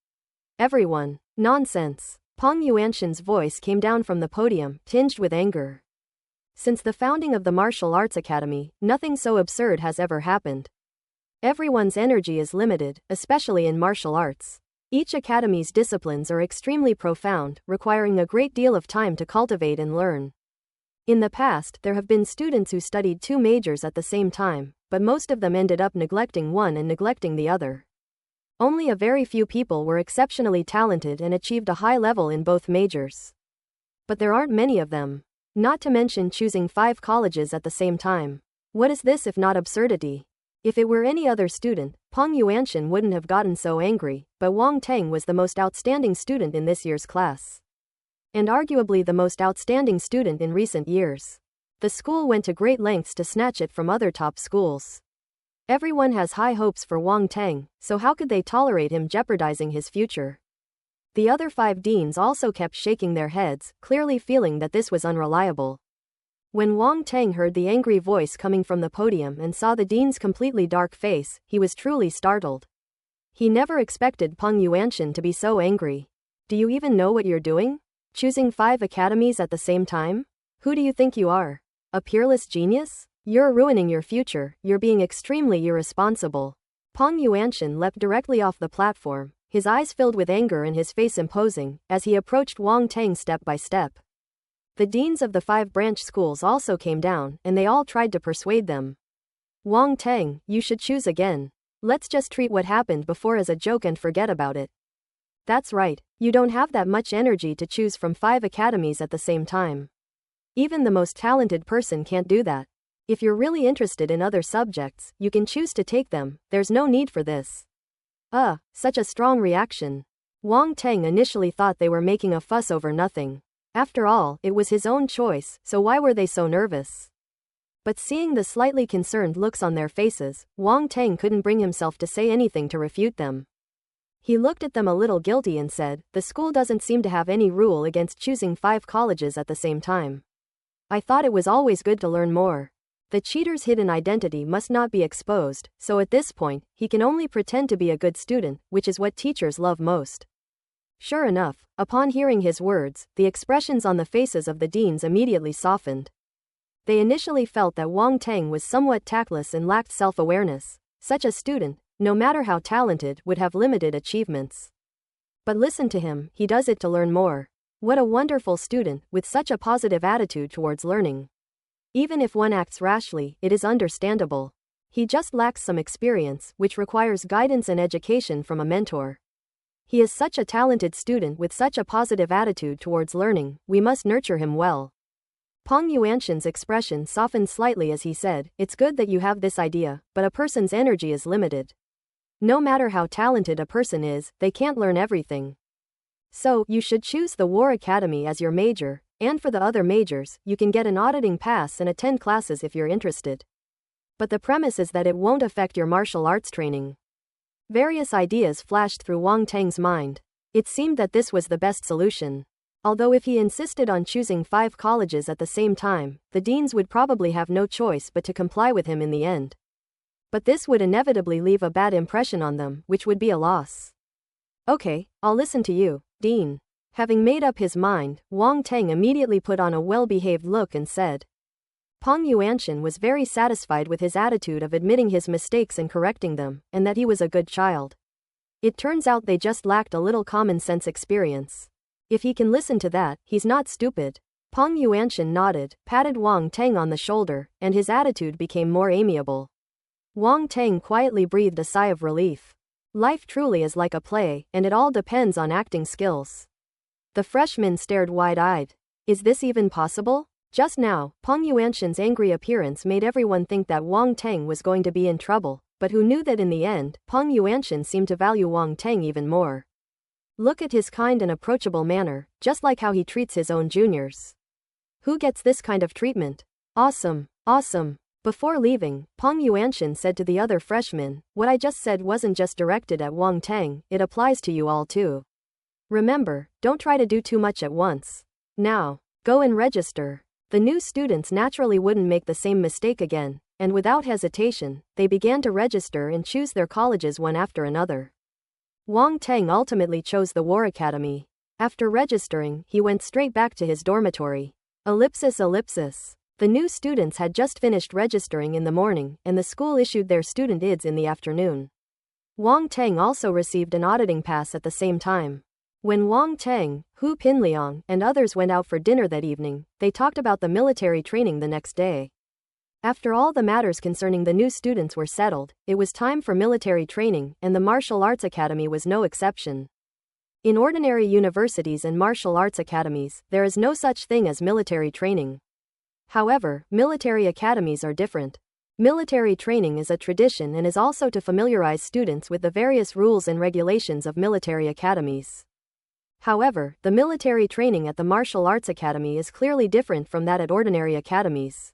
Everyone. Nonsense. Peng Yuanshan's voice came down from the podium, tinged with anger. Since the founding of the Martial Arts Academy, nothing so absurd has ever happened. Everyone's energy is limited, especially in martial arts. Each academy's disciplines are extremely profound, requiring a great deal of time to cultivate and learn. In the past, there have been students who studied 2 majors at the same time, but most of them ended up neglecting one and neglecting the other. Only a very few people were exceptionally talented and achieved a high level in both majors. But there aren't many of them. Not to mention choosing 5 colleges at the same time. What is this if not absurdity? If it were any other student, Peng Yuanshan wouldn't have gotten so angry, but Wang Teng was the most outstanding student in this year's class. And arguably the most outstanding student in recent years. The school went to great lengths to snatch it from other top schools. Everyone has high hopes for Wang Teng, so how could they tolerate him jeopardizing his future? The other 5 deans also kept shaking their heads, clearly feeling that this was unreliable. When Wang Teng heard the angry voice coming from the podium and saw the dean's completely dark face, he was truly startled. He never expected Peng Yuanshan to be so angry. Do you even know what you're doing? Choosing 5 academies at the same time? Who do you think you are? A peerless genius? You're ruining your future, you're being extremely irresponsible. Peng Yuanshan leapt directly off the platform, his eyes filled with anger and his face imposing, as he approached Wang Teng step by step. The deans of the 5 branch schools also came down, and they all tried to persuade them. Wang Teng, you should choose again. Let's just treat what happened before as a joke and forget about it. That's right, you don't have that much energy to choose from 5 academies at the same time. Even the most talented person can't do that. If you're really interested in other subjects, you can choose to take them, there's no need for this. Such a strong reaction. Wang Teng initially thought they were making a fuss over nothing. After all, it was his own choice, so why were they so nervous? But seeing the slightly concerned looks on their faces, Wang Teng couldn't bring himself to say anything to refute them. He looked at them a little guilty and said, "The school doesn't seem to have any rule against choosing 5 colleges at the same time. I thought it was always good to learn more. The cheater's hidden identity must not be exposed, so at this point, he can only pretend to be a good student, which is what teachers love most." Sure enough, upon hearing his words, the expressions on the faces of the deans immediately softened. They initially felt that Wang Teng was somewhat tactless and lacked self-awareness. Such a student, no matter how talented, would have limited achievements. But listen to him, he does it to learn more. What a wonderful student, with such a positive attitude towards learning. Even if one acts rashly, it is understandable. He just lacks some experience, which requires guidance and education from a mentor. He is such a talented student with such a positive attitude towards learning, we must nurture him well. Peng Yuanshan's expression softened slightly as he said, "It's good that you have this idea, but a person's energy is limited. No matter how talented a person is, they can't learn everything. So, you should choose the War Academy as your major, and for the other majors, you can get an auditing pass and attend classes if you're interested. But the premise is that it won't affect your martial arts training." Various ideas flashed through Wang Teng's mind. It seemed that this was the best solution. Although if he insisted on choosing 5 colleges at the same time, the deans would probably have no choice but to comply with him in the end. But this would inevitably leave a bad impression on them, which would be a loss. "Okay, I'll listen to you, Dean." Having made up his mind, Wang Teng immediately put on a well-behaved look and said. Peng Yuanshan was very satisfied with his attitude of admitting his mistakes and correcting them, and that he was a good child. It turns out they just lacked a little common sense experience. If he can listen to that, he's not stupid. Peng Yuanshan nodded, patted Wang Teng on the shoulder, and his attitude became more amiable. Wang Teng quietly breathed a sigh of relief. Life truly is like a play, and it all depends on acting skills. The freshman stared wide-eyed. Is this even possible? Just now, Peng Yuanshan's angry appearance made everyone think that Wang Teng was going to be in trouble, but who knew that in the end, Peng Yuanshan seemed to value Wang Teng even more. Look at his kind and approachable manner, just like how he treats his own juniors. Who gets this kind of treatment? Awesome, awesome. Before leaving, Peng Yuanshan said to the other freshmen, "What I just said wasn't just directed at Wang Teng, it applies to you all too. Remember, don't try to do too much at once. Now, go and register." The new students naturally wouldn't make the same mistake again, and without hesitation, they began to register and choose their colleges one after another. Wang Teng ultimately chose the War Academy. After registering, he went straight back to his dormitory. Ellipsis. The new students had just finished registering in the morning, and the school issued their student IDs in the afternoon. Wang Teng also received an auditing pass at the same time. When Wang Teng, Hu Pinliang, and others went out for dinner that evening, they talked about the military training the next day. After all the matters concerning the new students were settled, it was time for military training, and the Martial Arts Academy was no exception. In ordinary universities and martial arts academies, there is no such thing as military training. However, military academies are different. Military training is a tradition and is also to familiarize students with the various rules and regulations of military academies. However, the military training at the Martial Arts Academy is clearly different from that at ordinary academies.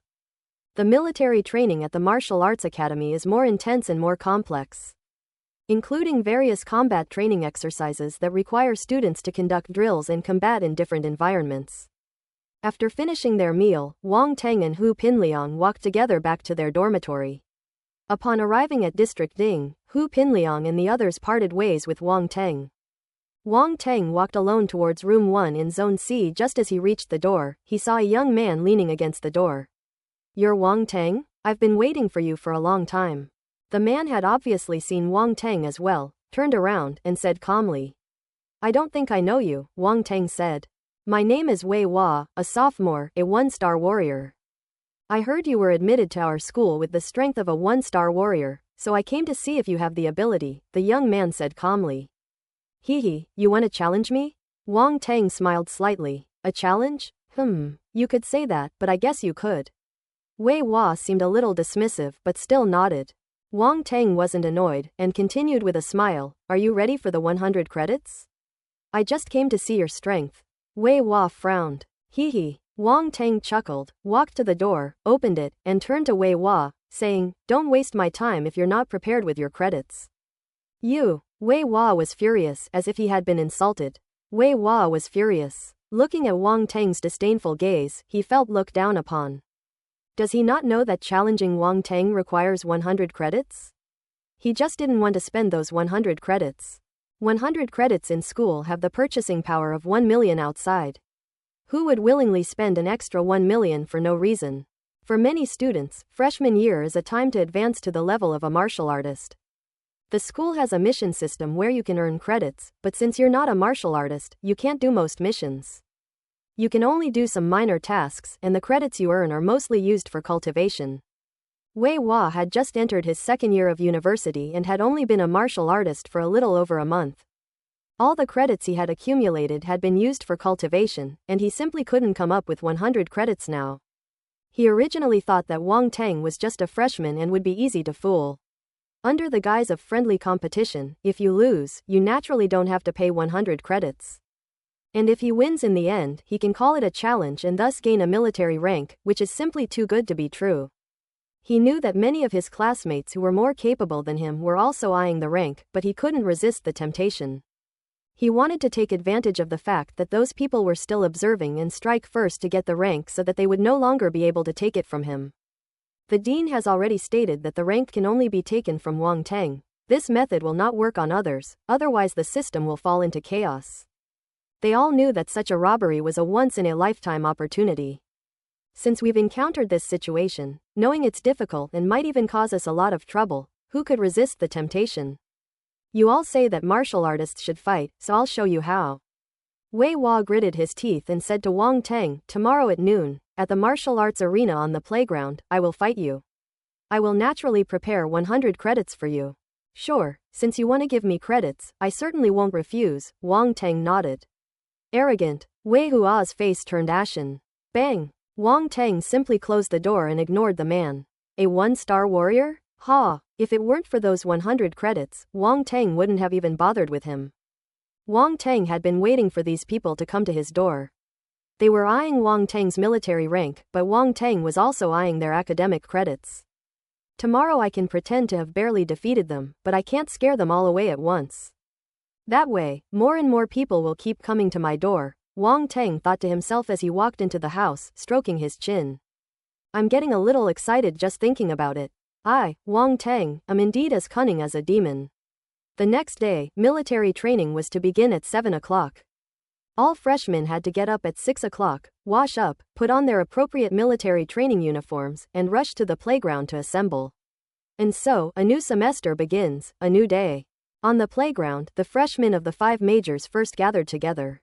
The military training at the Martial Arts Academy is more intense and more complex, including various combat training exercises that require students to conduct drills and combat in different environments. After finishing their meal, Wang Teng and Hu Pinliang walked together back to their dormitory. Upon arriving at District Ding, Hu Pinliang and the others parted ways with Wang Teng. Wang Teng walked alone towards room 1 in Zone C. Just as he reached the door, he saw a young man leaning against the door. "You're Wang Teng? I've been waiting for you for a long time." The man had obviously seen Wang Teng as well, turned around, and said calmly. "I don't think I know you," Wang Teng said. "My name is Wei Hua, a sophomore, a 1-star warrior. I heard you were admitted to our school with the strength of a 1-star warrior, so I came to see if you have the ability," the young man said calmly. "Hee, you want to challenge me?" Wang Teng smiled slightly. "A challenge? You could say that, but I guess you could. Wei Hua seemed a little dismissive but still nodded. Wang Tang wasn't annoyed and continued with a smile, "Are you ready for the 100 credits? I just came to see your strength." Wei Hua frowned. Hee hee. Wang Tang chuckled, walked to the door, opened it, and turned to Wei Hua, saying, "Don't waste my time if you're not prepared with your credits." You. Wei Hua was furious, as if he had been insulted. Wei Hua was furious. Looking at Wang Tang's disdainful gaze, he felt looked down upon. Does he not know that challenging Wang Tang requires 100 credits? He just didn't want to spend those 100 credits. 100 credits in school have the purchasing power of 1 million outside. Who would willingly spend an extra 1 million for no reason? For many students, freshman year is a time to advance to the level of a martial artist. The school has a mission system where you can earn credits, but since you're not a martial artist, you can't do most missions. You can only do some minor tasks, and the credits you earn are mostly used for cultivation. Wei Hua had just entered his second year of university and had only been a martial artist for a little over a month. All the credits he had accumulated had been used for cultivation, and he simply couldn't come up with 100 credits now. He originally thought that Wang Tang was just a freshman and would be easy to fool. Under the guise of friendly competition, if you lose, you naturally don't have to pay 100 credits. And if he wins in the end, he can call it a challenge and thus gain a military rank, which is simply too good to be true. He knew that many of his classmates who were more capable than him were also eyeing the rank, but he couldn't resist the temptation. He wanted to take advantage of the fact that those people were still observing and strike first to get the rank so that they would no longer be able to take it from him. The dean has already stated that the rank can only be taken from Wang Tang. This method will not work on others, otherwise the system will fall into chaos. They all knew that such a robbery was a once-in-a-lifetime opportunity. Since we've encountered this situation, knowing it's difficult and might even cause us a lot of trouble, who could resist the temptation? You all say that martial artists should fight, so I'll show you how. Wei Hua gritted his teeth and said to Wang Tang, "Tomorrow at noon, at the martial arts arena on the playground, I will fight you. I will naturally prepare 100 credits for you." "Sure, since you want to give me credits, I certainly won't refuse," Wang Tang nodded. Arrogant. Wei Hua's face turned ashen. Bang! Wang Tang simply closed the door and ignored the man. A one-star warrior? Ha! If it weren't for those 100 credits, Wang Tang wouldn't have even bothered with him. Wang Tang had been waiting for these people to come to his door. They were eyeing Wang Tang's military rank, but Wang Tang was also eyeing their academic credits. Tomorrow I can pretend to have barely defeated them, but I can't scare them all away at once. That way, more and more people will keep coming to my door, Wang Tang thought to himself as he walked into the house, stroking his chin. I'm getting a little excited just thinking about it. I, Wang Tang, am indeed as cunning as a demon. The next day, military training was to begin at 7 o'clock. All freshmen had to get up at 6 o'clock, wash up, put on their appropriate military training uniforms, and rush to the playground to assemble. And so, a new semester begins, a new day. On the playground, the freshmen of the 5 majors first gathered together.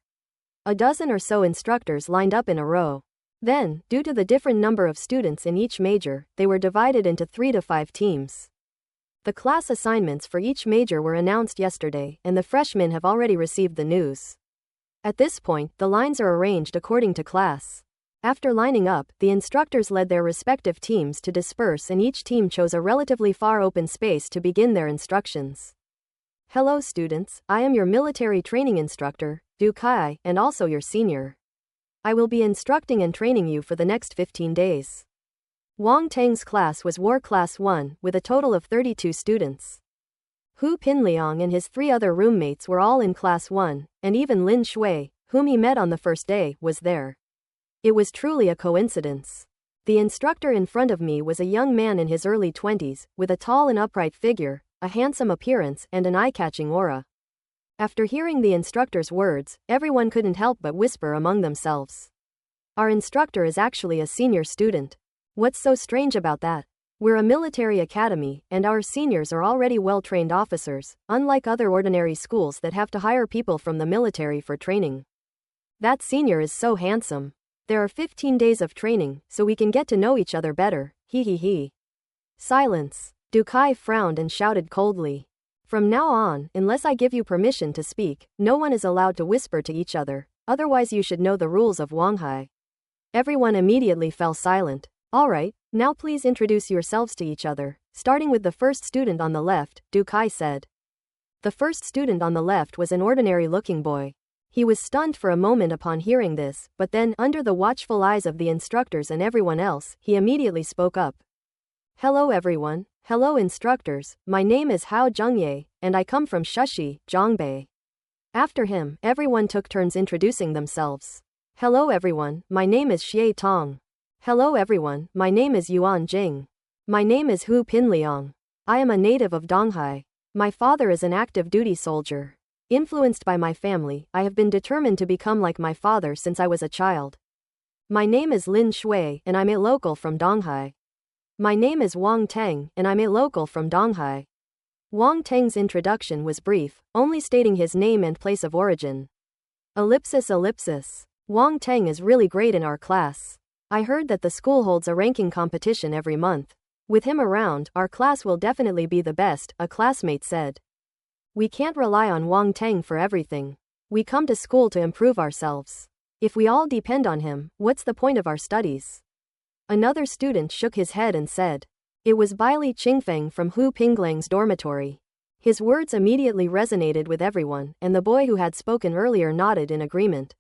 A dozen or so instructors lined up in a row. Then, due to the different number of students in each major, they were divided into 3 to 5 teams. The class assignments for each major were announced yesterday, and the freshmen have already received the news. At this point, the lines are arranged according to class. After lining up, the instructors led their respective teams to disperse and each team chose a relatively far open space to begin their instructions. Hello students, I am your military training instructor, Du Kai, and also your senior. I will be instructing and training you for the next 15 days. Wang Tang's class was War Class 1, with a total of 32 students. Hu Pinliang and his 3 other roommates were all in Class 1, and even Lin Shui, whom he met on the first day, was there. It was truly a coincidence. The instructor in front of me was a young man in his early 20s, with a tall and upright figure, a handsome appearance, and an eye-catching aura. After hearing the instructor's words, everyone couldn't help but whisper among themselves. Our instructor is actually a senior student. What's so strange about that? We're a military academy, and our seniors are already well-trained officers, unlike other ordinary schools that have to hire people from the military for training. That senior is so handsome. There are 15 days of training, so we can get to know each other better, hee hee hee. Silence. Du Kai frowned and shouted coldly. From now on, unless I give you permission to speak, no one is allowed to whisper to each other, otherwise you should know the rules of Wanghai. Everyone immediately fell silent. Alright, now please introduce yourselves to each other, starting with the first student on the left, Dukai said. The first student on the left was an ordinary-looking boy. He was stunned for a moment upon hearing this, but then, under the watchful eyes of the instructors and everyone else, he immediately spoke up. Hello everyone, hello instructors, my name is Hao Zhengye, and I come from Shushi, Zhongbei. After him, everyone took turns introducing themselves. Hello everyone, my name is Xie Tong. Hello everyone, my name is Yuan Jing. My name is Hu Pinliang. I am a native of Donghai. My father is an active duty soldier. Influenced by my family, I have been determined to become like my father since I was a child. My name is Lin Shui, and I'm a local from Donghai. My name is Wang Teng, and I'm a local from Donghai. Wang Teng's introduction was brief, only stating his name and place of origin. Ellipsis. Wang Teng is really great in our class. I heard that the school holds a ranking competition every month. With him around, our class will definitely be the best, a classmate said. We can't rely on Wang Teng for everything. We come to school to improve ourselves. If we all depend on him, what's the point of our studies? Another student shook his head and said. It was Baili Qingfeng from Hu Pinglang's dormitory. His words immediately resonated with everyone, and the boy who had spoken earlier nodded in agreement.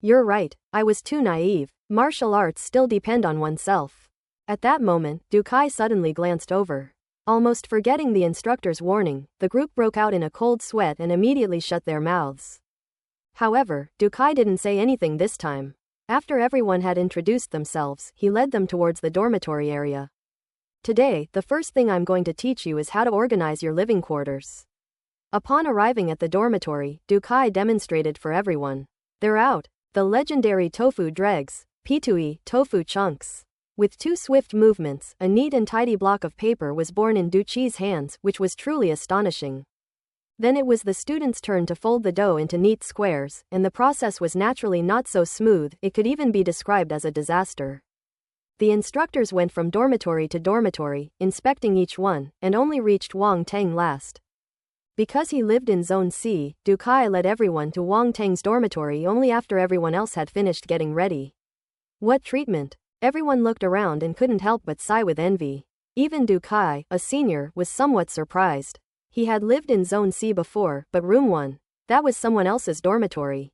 You're right, I was too naive. Martial arts still depend on oneself. At that moment, Dukai suddenly glanced over. Almost forgetting the instructor's warning, the group broke out in a cold sweat and immediately shut their mouths. However, Dukai didn't say anything this time. After everyone had introduced themselves, he led them towards the dormitory area. Today, the first thing I'm going to teach you is how to organize your living quarters. Upon arriving at the dormitory, Dukai demonstrated for everyone. They're out. The legendary tofu dregs, pitui, tofu chunks. With 2 swift movements, a neat and tidy block of paper was born in Duqi's hands, which was truly astonishing. Then it was the students' turn to fold the dough into neat squares, and the process was naturally not so smooth, it could even be described as a disaster. The instructors went from dormitory to dormitory, inspecting each one, and only reached Wang Teng last. Because he lived in Zone C, Dukai led everyone to Wang Teng's dormitory only after everyone else had finished getting ready. What treatment! Everyone looked around and couldn't help but sigh with envy. Even Dukai, a senior, was somewhat surprised. He had lived in Zone C before, but Room 1, that was someone else's dormitory.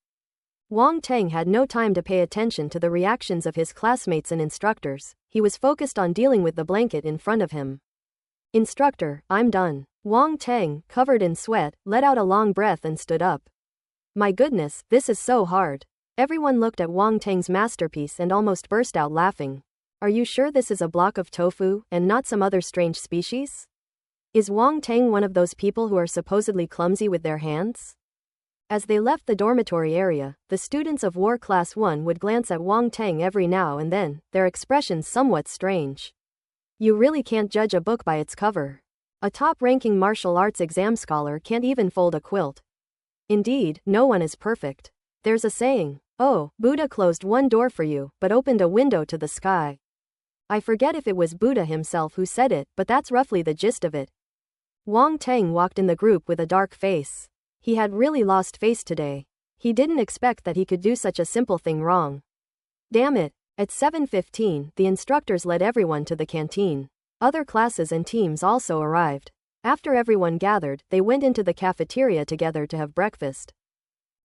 Wang Teng had no time to pay attention to the reactions of his classmates and instructors. He was focused on dealing with the blanket in front of him. Instructor, I'm done. Wang Teng, covered in sweat, let out a long breath and stood up. My goodness, this is so hard. Everyone looked at Wang Teng's masterpiece and almost burst out laughing. Are you sure this is a block of tofu, and not some other strange species? Is Wang Teng one of those people who are supposedly clumsy with their hands? As they left the dormitory area, the students of War Class 1 would glance at Wang Teng every now and then, their expressions somewhat strange. You really can't judge a book by its cover. A top-ranking martial arts exam scholar can't even fold a quilt. Indeed, no one is perfect. There's a saying, oh, Buddha closed one door for you, but opened a window to the sky. I forget if it was Buddha himself who said it, but that's roughly the gist of it. Wang Teng walked in the group with a dark face. He had really lost face today. He didn't expect that he could do such a simple thing wrong. Damn it. At 7:15, the instructors led everyone to the canteen. Other classes and teams also arrived. After everyone gathered, they went into the cafeteria together to have breakfast.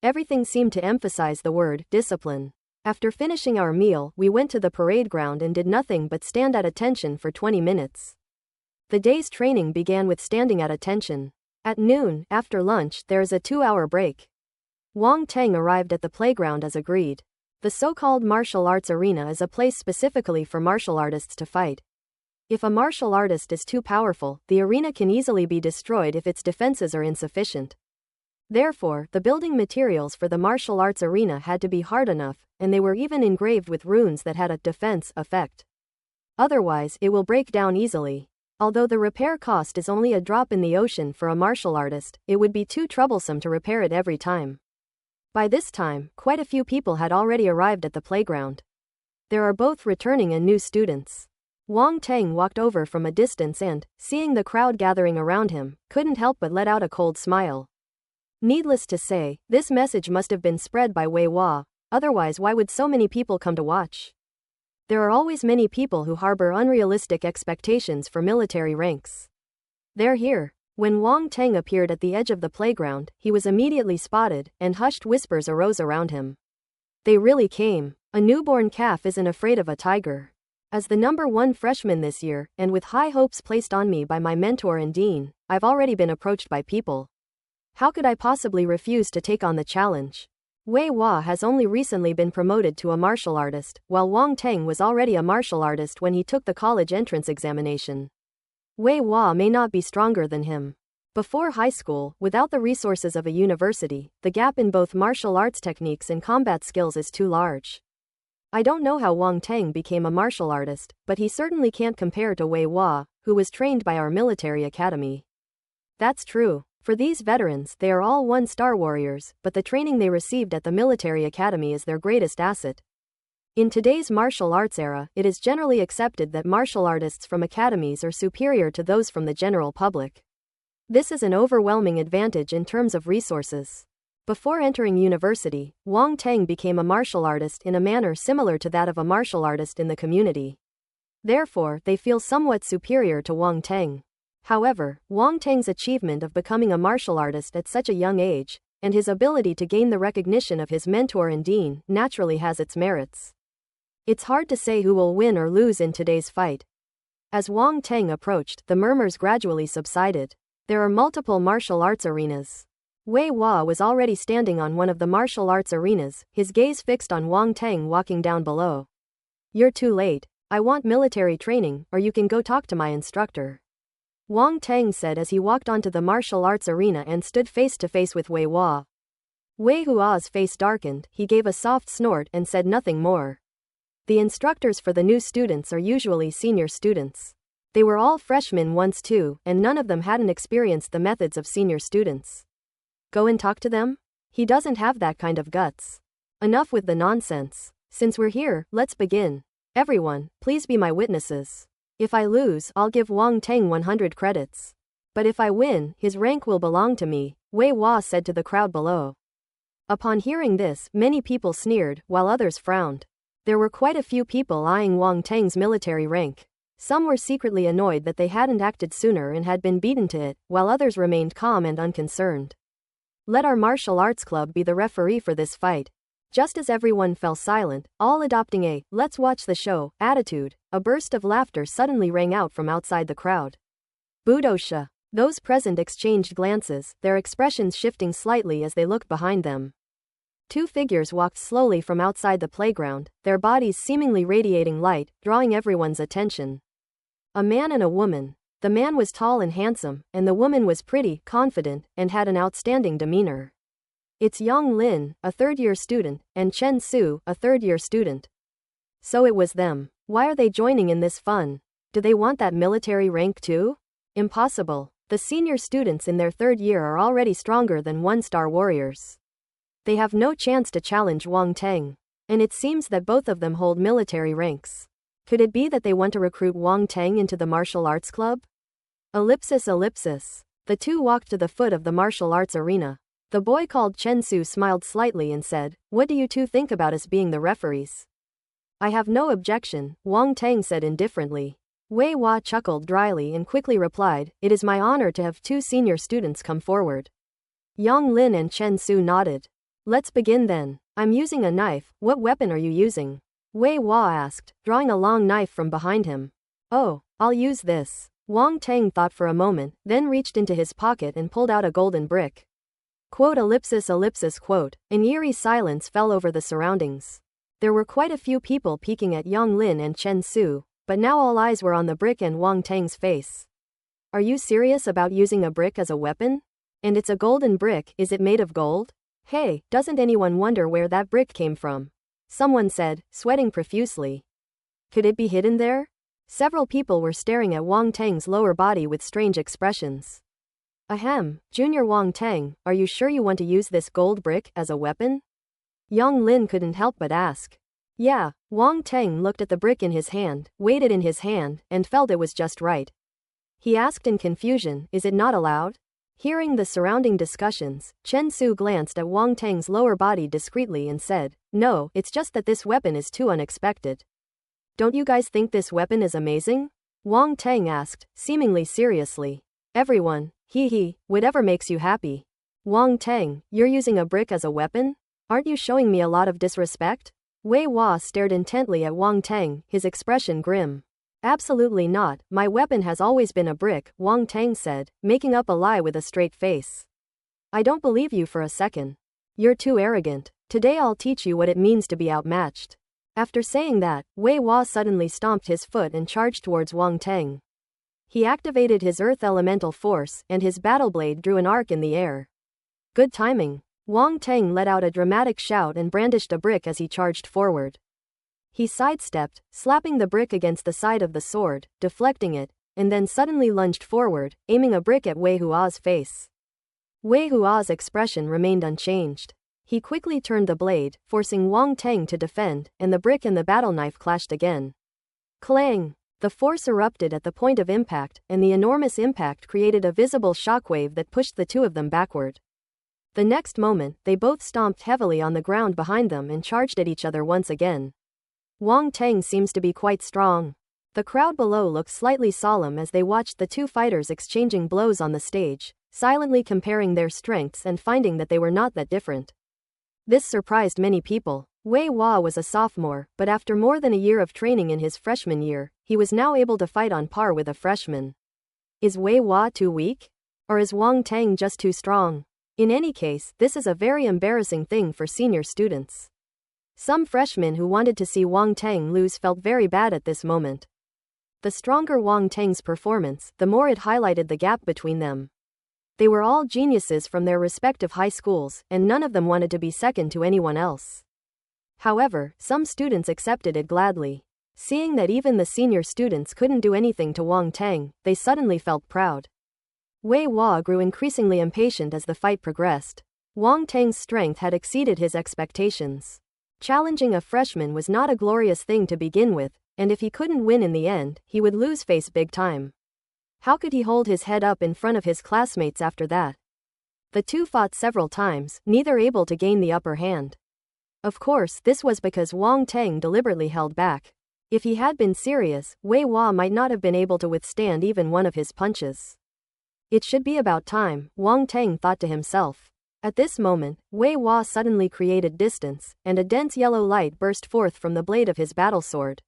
Everything seemed to emphasize the word discipline. After finishing our meal, we went to the parade ground and did nothing but stand at attention for 20 minutes. The day's training began with standing at attention. At noon, after lunch, there is a 2-hour break. Wang Teng arrived at the playground as agreed. The so-called martial arts arena is a place specifically for martial artists to fight. If a martial artist is too powerful, the arena can easily be destroyed if its defenses are insufficient. Therefore, the building materials for the martial arts arena had to be hard enough, and they were even engraved with runes that had a defense effect. Otherwise, it will break down easily. Although the repair cost is only a drop in the ocean for a martial artist, it would be too troublesome to repair it every time. By this time, quite a few people had already arrived at the playground. There are both returning and new students. Wang Teng walked over from a distance and, seeing the crowd gathering around him, couldn't help but let out a cold smile. Needless to say, this message must have been spread by Wei Hua, otherwise why would so many people come to watch? There are always many people who harbor unrealistic expectations for military ranks. They're here. When Wang Teng appeared at the edge of the playground, he was immediately spotted, and hushed whispers arose around him. They really came. A newborn calf isn't afraid of a tiger. As the #1 freshman this year, and with high hopes placed on me by my mentor and dean, I've already been approached by people. How could I possibly refuse to take on the challenge? Wei Hua has only recently been promoted to a martial artist, while Wang Teng was already a martial artist when he took the college entrance examination. Wei Hua may not be stronger than him. Before high school, without the resources of a university, the gap in both martial arts techniques and combat skills is too large. I don't know how Wang Teng became a martial artist, but he certainly can't compare to Wei Hua, who was trained by our military academy. That's true. For these veterans, they are all one-star warriors, but the training they received at the military academy is their greatest asset. In today's martial arts era, it is generally accepted that martial artists from academies are superior to those from the general public. This is an overwhelming advantage in terms of resources. Before entering university, Wang Teng became a martial artist in a manner similar to that of a martial artist in the community. Therefore, they feel somewhat superior to Wang Teng. However, Wang Teng's achievement of becoming a martial artist at such a young age, and his ability to gain the recognition of his mentor and dean, naturally has its merits. It's hard to say who will win or lose in today's fight. As Wang Teng approached, the murmurs gradually subsided. There are multiple martial arts arenas. Wei Hua was already standing on one of the martial arts arenas, his gaze fixed on Wang Teng walking down below. You're too late. I want military training, or you can go talk to my instructor. Wang Teng said as he walked onto the martial arts arena and stood face to face with Wei Hua. Wei Hua's face darkened, he gave a soft snort and said nothing more. The instructors for the new students are usually senior students. They were all freshmen once too, and none of them hadn't experienced the methods of senior students. Go and talk to them? He doesn't have that kind of guts. Enough with the nonsense. Since we're here, let's begin. Everyone, please be my witnesses. If I lose, I'll give Wang Teng 100 credits. But if I win, his rank will belong to me, Wei Hua said to the crowd below. Upon hearing this, many people sneered, while others frowned. There were quite a few people eyeing Wang Teng's military rank. Some were secretly annoyed that they hadn't acted sooner and had been beaten to it, while others remained calm and unconcerned. Let our martial arts club be the referee for this fight. Just as everyone fell silent, all adopting a "let's watch the show" attitude, a burst of laughter suddenly rang out from outside the crowd. Budosha. Those present exchanged glances, their expressions shifting slightly as they looked behind them. Two figures walked slowly from outside the playground, their bodies seemingly radiating light, drawing everyone's attention. A man and a woman. The man was tall and handsome, and the woman was pretty, confident, and had an outstanding demeanor. It's Yang Lin, a third-year student, and Chen Su, a third-year student. So it was them. Why are they joining in this fun? Do they want that military rank too? Impossible. The senior students in their third year are already stronger than one-star warriors. They have no chance to challenge Wang Teng. And it seems that both of them hold military ranks. Could it be that they want to recruit Wang Teng into the martial arts club? Ellipsis. The two walked to the foot of the martial arts arena. The boy called Chen Su smiled slightly and said, "What do you two think about us being the referees?" "I have no objection," Wang Teng said indifferently. Wei Hua chuckled dryly and quickly replied, "It is my honor to have two senior students come forward." Yang Lin and Chen Su nodded. "Let's begin then. I'm using a knife, what weapon are you using?" Wei Hua asked, drawing a long knife from behind him. "Oh, I'll use this." Wang Teng thought for a moment, then reached into his pocket and pulled out a golden brick. Ellipsis. An eerie silence fell over the surroundings. There were quite a few people peeking at Yang Lin and Chen Su, but now all eyes were on the brick and Wang Teng's face. "Are you serious about using a brick as a weapon? And it's a golden brick, is it made of gold? Hey, doesn't anyone wonder where that brick came from?" Someone said, sweating profusely. "Could it be hidden there?" Several people were staring at Wang Teng's lower body with strange expressions. "Ahem, Junior Wang Teng, are you sure you want to use this gold brick as a weapon?" Yang Lin couldn't help but ask. "Yeah." Wang Teng looked at the brick in his hand, weighed it in his hand, and felt it was just right. He asked in confusion, "Is it not allowed?" Hearing the surrounding discussions, Chen Su glanced at Wang Teng's lower body discreetly and said, "No, it's just that this weapon is too unexpected." Don't you guys think this weapon is amazing? Wang Teng asked, seemingly seriously. Everyone, whatever makes you happy. Wang Teng, you're using a brick as a weapon? Aren't you showing me a lot of disrespect? Wei Hua stared intently at Wang Teng, his expression grim. Absolutely not, my weapon has always been a brick, Wang Teng said, making up a lie with a straight face. I don't believe you for a second. You're too arrogant. Today I'll teach you what it means to be outmatched. After saying that, Wei Hua suddenly stomped his foot and charged towards Wang Teng. He activated his earth elemental force, and his battle blade drew an arc in the air. Good timing. Wang Teng let out a dramatic shout and brandished a brick as he charged forward. He sidestepped, slapping the brick against the side of the sword, deflecting it, and then suddenly lunged forward, aiming a brick at Wei Hua's face. Wei Hua's expression remained unchanged. He quickly turned the blade, forcing Wang Teng to defend, and the brick and the battle knife clashed again. Clang! The force erupted at the point of impact, and the enormous impact created a visible shockwave that pushed the two of them backward. The next moment, they both stomped heavily on the ground behind them and charged at each other once again. Wang Teng seems to be quite strong. The crowd below looked slightly solemn as they watched the two fighters exchanging blows on the stage, silently comparing their strengths and finding that they were not that different. This surprised many people. Wei Hua was a sophomore, but after more than a year of training in his freshman year, he was now able to fight on par with a freshman. Is Wei Hua too weak? Or is Wang Teng just too strong? In any case, this is a very embarrassing thing for senior students. Some freshmen who wanted to see Wang Teng lose felt very bad at this moment. The stronger Wang Teng's performance, the more it highlighted the gap between them. They were all geniuses from their respective high schools, and none of them wanted to be second to anyone else. However, some students accepted it gladly. Seeing that even the senior students couldn't do anything to Wang Teng, they suddenly felt proud. Wei Hua grew increasingly impatient as the fight progressed. Wang Teng's strength had exceeded his expectations. Challenging a freshman was not a glorious thing to begin with, and if he couldn't win in the end, he would lose face big time. How could he hold his head up in front of his classmates after that? The two fought several times, neither able to gain the upper hand. Of course, this was because Wang Teng deliberately held back. If he had been serious, Wei Hua might not have been able to withstand even one of his punches. It should be about time, Wang Teng thought to himself. At this moment, Wei Hua suddenly created distance, and a dense yellow light burst forth from the blade of his battle sword.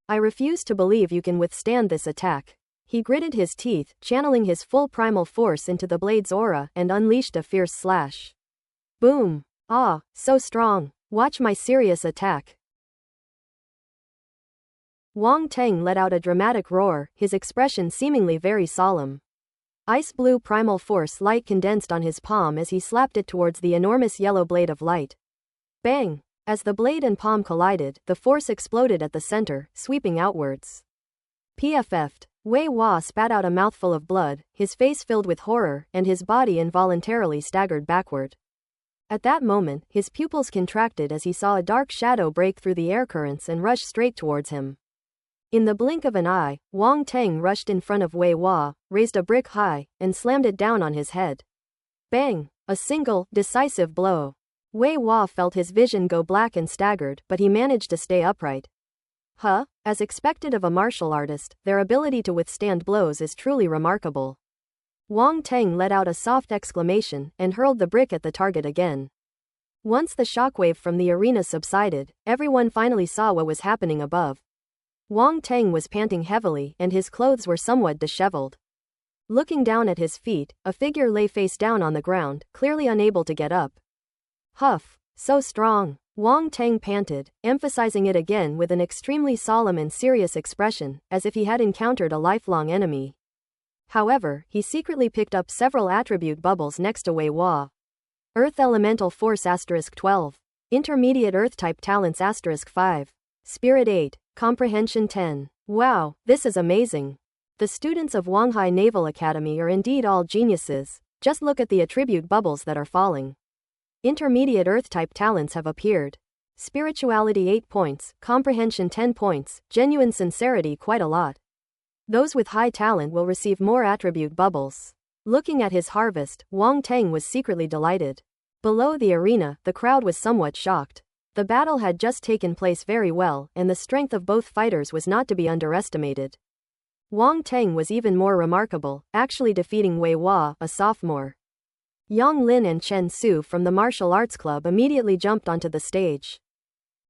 I refuse to believe you can withstand this attack. He gritted his teeth, channeling his full primal force into the blade's aura, and unleashed a fierce slash. Boom! Ah, so strong. Watch my serious attack. Wang Teng let out a dramatic roar, his expression seemingly very solemn. Ice blue primal force light condensed on his palm as he slapped it towards the enormous yellow blade of light. Bang! As the blade and palm collided, the force exploded at the center, sweeping outwards. PFF'd. Wei Hua spat out a mouthful of blood, his face filled with horror, and his body involuntarily staggered backward. At that moment, his pupils contracted as he saw a dark shadow break through the air currents and rush straight towards him. In the blink of an eye, Wang Teng rushed in front of Wei Hua, raised a brick high, and slammed it down on his head. Bang! A single, decisive blow. Wei Hua felt his vision go black and staggered, but he managed to stay upright. As expected of a martial artist, their ability to withstand blows is truly remarkable. Wang Teng let out a soft exclamation, and hurled the brick at the target again. Once the shockwave from the arena subsided, everyone finally saw what was happening above. Wang Teng was panting heavily, and his clothes were somewhat disheveled. Looking down at his feet, a figure lay face down on the ground, clearly unable to get up. Huff! So strong! Wang Teng panted, emphasizing it again with an extremely solemn and serious expression, as if he had encountered a lifelong enemy. However, he secretly picked up several attribute bubbles next to Wei Hua. Earth Elemental Force *12. Intermediate Earth-type Talents *5. Spirit 8. Comprehension 10. Wow, this is amazing. The students of Wanghai Naval Academy are indeed all geniuses, just look at the attribute bubbles that are falling. Intermediate Earth-type talents have appeared. Spirituality 8 points, Comprehension 10 points, Genuine Sincerity quite a lot. Those with high talent will receive more attribute bubbles. Looking at his harvest, Wang Teng was secretly delighted. Below the arena, the crowd was somewhat shocked. The battle had just taken place very well, and the strength of both fighters was not to be underestimated. Wang Teng was even more remarkable, actually defeating Wei Hua, a sophomore. Yang Lin and Chen Su from the martial arts club immediately jumped onto the stage.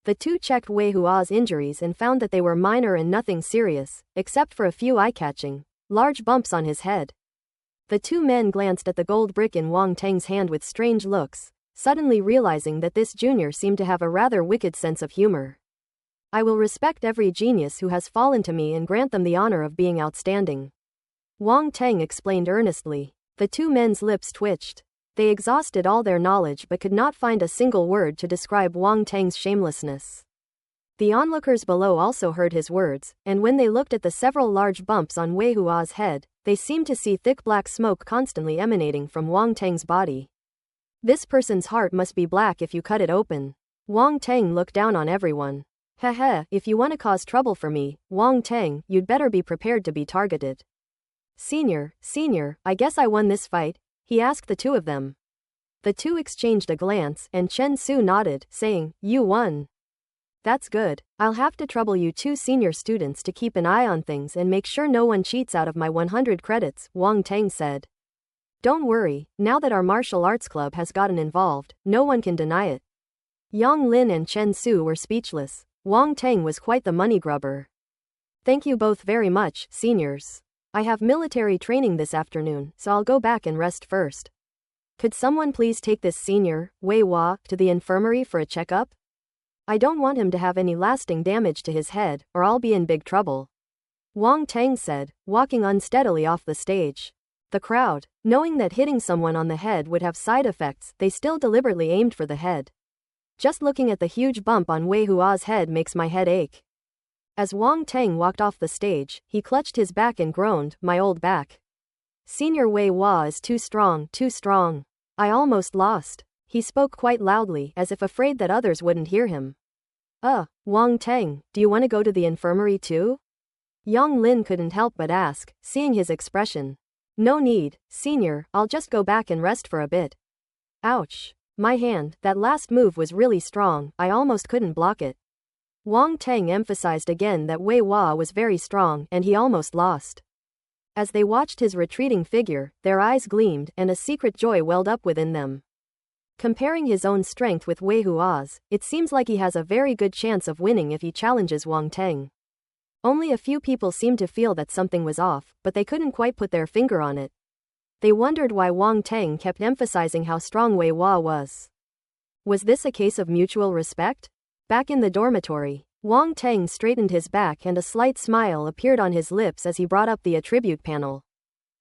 The two checked Wei Hua's injuries and found that they were minor and nothing serious, except for a few eye-catching, large bumps on his head. The two men glanced at the gold brick in Wang Teng's hand with strange looks, suddenly realizing that this junior seemed to have a rather wicked sense of humor. I will respect every genius who has fallen to me and grant them the honor of being outstanding. Wang Teng explained earnestly. The two men's lips twitched. They exhausted all their knowledge but could not find a single word to describe Wang Teng's shamelessness. The onlookers below also heard his words, and when they looked at the several large bumps on Wei Hua's head, they seemed to see thick black smoke constantly emanating from Wang Teng's body. This person's heart must be black if you cut it open. Wang Teng looked down on everyone. Heh, if you want to cause trouble for me, Wang Teng, you'd better be prepared to be targeted. Senior, I guess I won this fight, he asked the two of them. The two exchanged a glance, and Chen Su nodded, saying, you won. That's good. I'll have to trouble you two senior students to keep an eye on things and make sure no one cheats out of my 100 credits, Wang Teng said. Don't worry, now that our martial arts club has gotten involved, no one can deny it. Yang Lin and Chen Su were speechless. Wang Teng was quite the money grubber. Thank you both very much, seniors. I have military training this afternoon, so I'll go back and rest first. Could someone please take this senior, Wei Hua, to the infirmary for a checkup? I don't want him to have any lasting damage to his head, or I'll be in big trouble. Wang Teng said, walking unsteadily off the stage. The crowd, knowing that hitting someone on the head would have side effects, they still deliberately aimed for the head. Just looking at the huge bump on Wei Hua's head makes my head ache. As Wang Teng walked off the stage, he clutched his back and groaned, my old back. Senior Wei Hua is too strong. I almost lost. He spoke quite loudly, as if afraid that others wouldn't hear him. Wang Teng, do you want to go to the infirmary too? Yang Lin couldn't help but ask, seeing his expression. No need, senior, I'll just go back and rest for a bit. Ouch. My hand, that last move was really strong, I almost couldn't block it. Wang Teng emphasized again that Wei Hua was very strong and he almost lost. As they watched his retreating figure, their eyes gleamed and a secret joy welled up within them. Comparing his own strength with Wei Hua's, it seems like he has a very good chance of winning if he challenges Wang Teng. Only a few people seemed to feel that something was off, but they couldn't quite put their finger on it. They wondered why Wang Teng kept emphasizing how strong Wei Hua was. Was this a case of mutual respect? Back in the dormitory, Wang Teng straightened his back and a slight smile appeared on his lips as he brought up the attribute panel.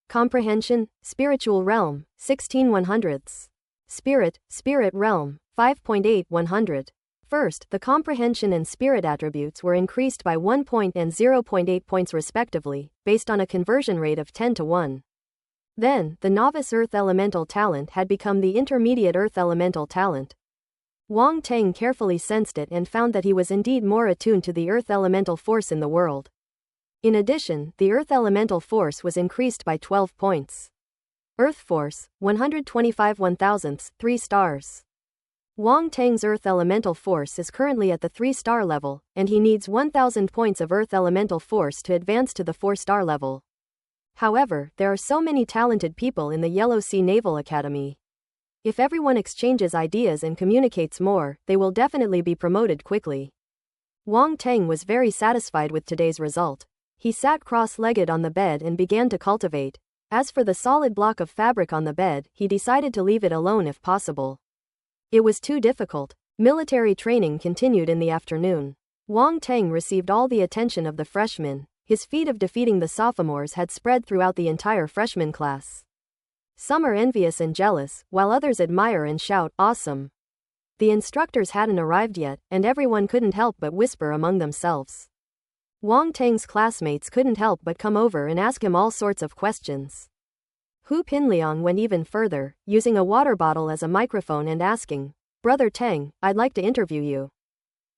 Comprehension, Spiritual Realm, 16/100ths. Spirit Realm, 5.8/100. First, the comprehension and spirit attributes were increased by 1 point and 0.8 points respectively, based on a conversion rate of 10 to 1. Then, the novice Earth Elemental Talent had become the intermediate Earth Elemental Talent. Wang Teng carefully sensed it and found that he was indeed more attuned to the Earth Elemental Force in the world. In addition, the Earth Elemental Force was increased by 12 points. Earth Force, 125/1000ths, 3 stars. Wang Teng's Earth Elemental Force is currently at the 3-star level, and he needs 1000 points of Earth Elemental Force to advance to the 4-star level. However, there are so many talented people in the Yellow Sea Naval Academy. If everyone exchanges ideas and communicates more, they will definitely be promoted quickly. Wang Teng was very satisfied with today's result. He sat cross-legged on the bed and began to cultivate. As for the solid block of fabric on the bed, he decided to leave it alone if possible. It was too difficult. Military training continued in the afternoon. Wang Teng received all the attention of the freshmen. His feat of defeating the sophomores had spread throughout the entire freshman class. Some are envious and jealous, while others admire and shout, awesome. The instructors hadn't arrived yet, and everyone couldn't help but whisper among themselves. Wang Teng's classmates couldn't help but come over and ask him all sorts of questions. Hu Pinliang went even further, using a water bottle as a microphone and asking, Brother Teng, I'd like to interview you.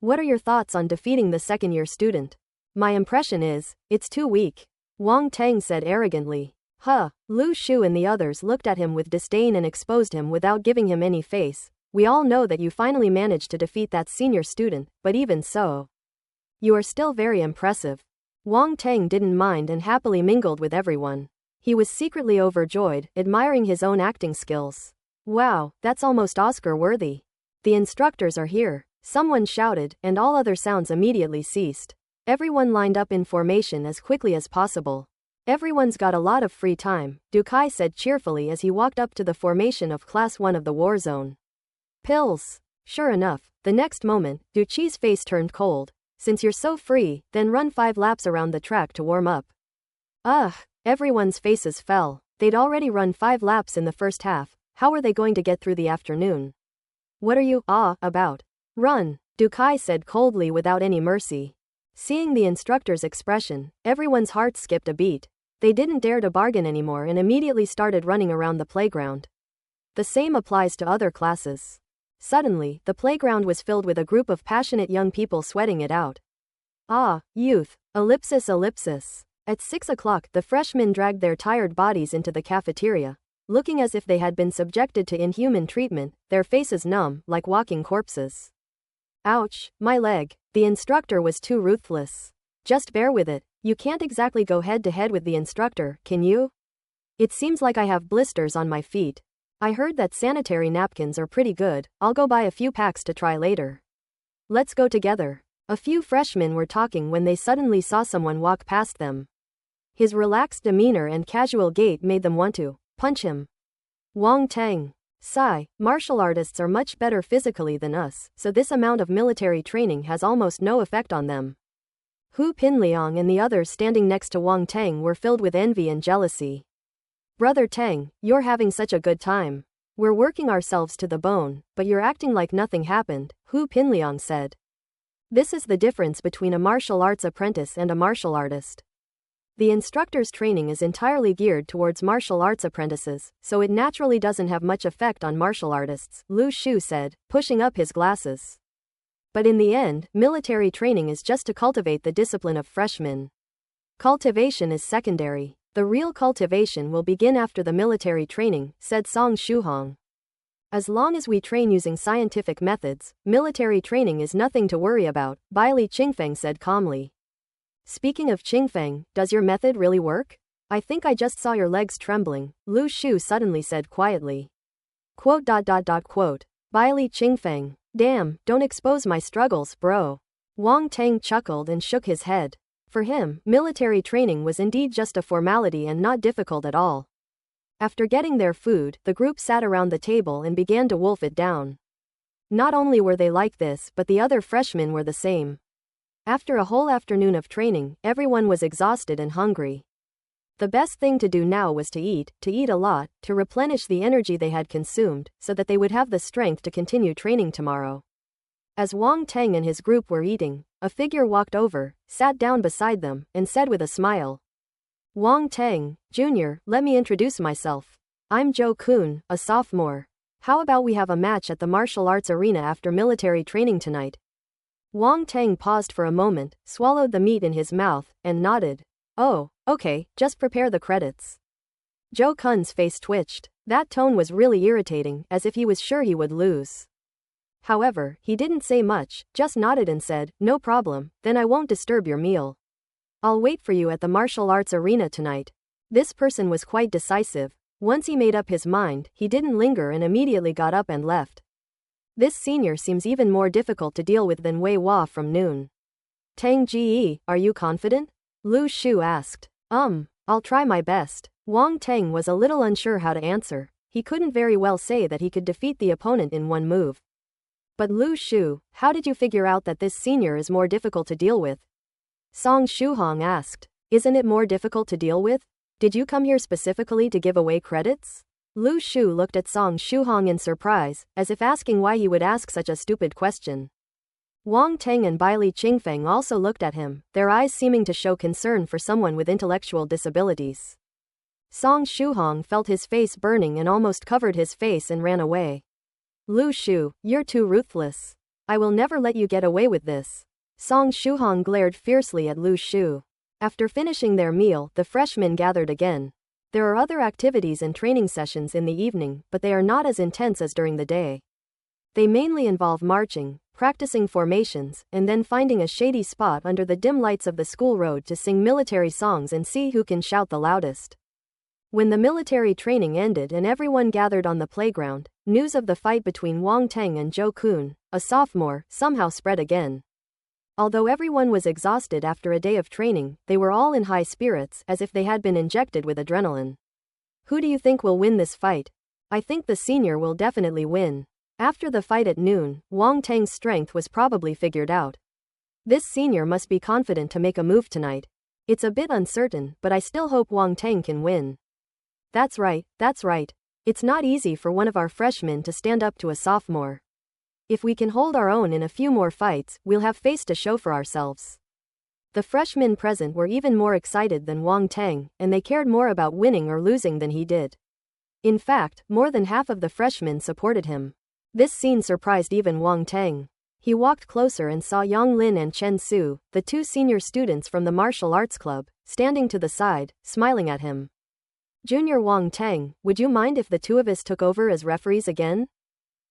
What are your thoughts on defeating the second-year student? My impression is, it's too weak. Wang Teng said arrogantly. Lu Shu and the others looked at him with disdain and exposed him without giving him any face. We all know that you finally managed to defeat that senior student, but even so, you are still very impressive. Wang Teng didn't mind and happily mingled with everyone. He was secretly overjoyed, admiring his own acting skills. Wow, that's almost Oscar-worthy. The instructors are here, someone shouted, and all other sounds immediately ceased. Everyone lined up in formation as quickly as possible. Everyone's got a lot of free time, Du Kai said cheerfully as he walked up to the formation of Class 1 of the war zone. Pills. Sure enough, the next moment, Du Chi's face turned cold. Since you're so free, then run 5 laps around the track to warm up. Ugh, everyone's faces fell. They'd already run 5 laps in the first half. How were they going to get through the afternoon? What are you, about? Run, Du Kai said coldly without any mercy. Seeing the instructor's expression, everyone's heart skipped a beat. They didn't dare to bargain anymore and immediately started running around the playground. The same applies to other classes. Suddenly, the playground was filled with a group of passionate young people sweating it out. Youth. Ellipsis. At 6 o'clock, the freshmen dragged their tired bodies into the cafeteria, looking as if they had been subjected to inhuman treatment, their faces numb, like walking corpses. Ouch, my leg. The instructor was too ruthless. Just bear with it. You can't exactly go head-to-head with the instructor, can you? It seems like I have blisters on my feet. I heard that sanitary napkins are pretty good. I'll go buy a few packs to try later. Let's go together. A few freshmen were talking when they suddenly saw someone walk past them. His relaxed demeanor and casual gait made them want to punch him. Wang Teng. Sigh, martial artists are much better physically than us, so this amount of military training has almost no effect on them. Hu Pinliang and the others standing next to Wang Teng were filled with envy and jealousy. Brother Teng, you're having such a good time. We're working ourselves to the bone, but you're acting like nothing happened, Hu Pinliang said. This is the difference between a martial arts apprentice and a martial artist. The instructor's training is entirely geared towards martial arts apprentices, so it naturally doesn't have much effect on martial artists, Lu Shu said, pushing up his glasses. But in the end, military training is just to cultivate the discipline of freshmen. Cultivation is secondary. The real cultivation will begin after the military training, said Song Shuhong. As long as we train using scientific methods, military training is nothing to worry about, Bailey Qingfeng said calmly. Speaking of Qingfeng, does your method really work? I think I just saw your legs trembling, Lu Shu suddenly said quietly. Quote. Bailey Qingfeng. Damn, don't expose my struggles, bro. Wang Teng chuckled and shook his head. For him, military training was indeed just a formality and not difficult at all. After getting their food, the group sat around the table and began to wolf it down. Not only were they like this, but the other freshmen were the same. After a whole afternoon of training, everyone was exhausted and hungry. The best thing to do now was to eat a lot, to replenish the energy they had consumed, so that they would have the strength to continue training tomorrow. As Wang Teng and his group were eating, a figure walked over, sat down beside them, and said with a smile. Wang Teng, Jr., let me introduce myself. I'm Zhou Kun, a sophomore. How about we have a match at the martial arts arena after military training tonight? Wang Teng paused for a moment, swallowed the meat in his mouth, and nodded. Oh, okay, just prepare the credits. Zhou Kun's face twitched. That tone was really irritating, as if he was sure he would lose. However, he didn't say much, just nodded and said, no problem, then I won't disturb your meal. I'll wait for you at the martial arts arena tonight. This person was quite decisive. Once he made up his mind, he didn't linger and immediately got up and left. This senior seems even more difficult to deal with than Wei Hua from Noon. Tang Ji, are you confident? Lu Shu asked. I'll try my best. Wang Teng was a little unsure how to answer. He couldn't very well say that he could defeat the opponent in one move. But Lu Shu, how did you figure out that this senior is more difficult to deal with? Song Shuhong asked. Isn't it more difficult to deal with? Did you come here specifically to give away credits? Lu Shu looked at Song Shuhong in surprise, as if asking why he would ask such a stupid question. Wang Teng and Bailey Qingfeng also looked at him, their eyes seeming to show concern for someone with intellectual disabilities. Song Shuhong felt his face burning and almost covered his face and ran away. Lu Shu, you're too ruthless. I will never let you get away with this. Song Shuhong glared fiercely at Lu Shu. After finishing their meal, the freshmen gathered again. There are other activities and training sessions in the evening, but they are not as intense as during the day. They mainly involve marching, practicing formations, and then finding a shady spot under the dim lights of the school road to sing military songs and see who can shout the loudest. When the military training ended and everyone gathered on the playground, news of the fight between Wang Teng and Zhou Kun, a sophomore, somehow spread again. Although everyone was exhausted after a day of training, they were all in high spirits, as if they had been injected with adrenaline. Who do you think will win this fight? I think the senior will definitely win. After the fight at noon, Wang Teng's strength was probably figured out. This senior must be confident to make a move tonight. It's a bit uncertain, but I still hope Wang Teng can win. That's right. It's not easy for one of our freshmen to stand up to a sophomore. If we can hold our own in a few more fights, we'll have face to show for ourselves. The freshmen present were even more excited than Wang Teng, and they cared more about winning or losing than he did. In fact, more than half of the freshmen supported him. This scene surprised even Wang Teng. He walked closer and saw Yang Lin and Chen Su, the two senior students from the martial arts club, standing to the side, smiling at him. Junior Wang Teng, would you mind if the two of us took over as referees again?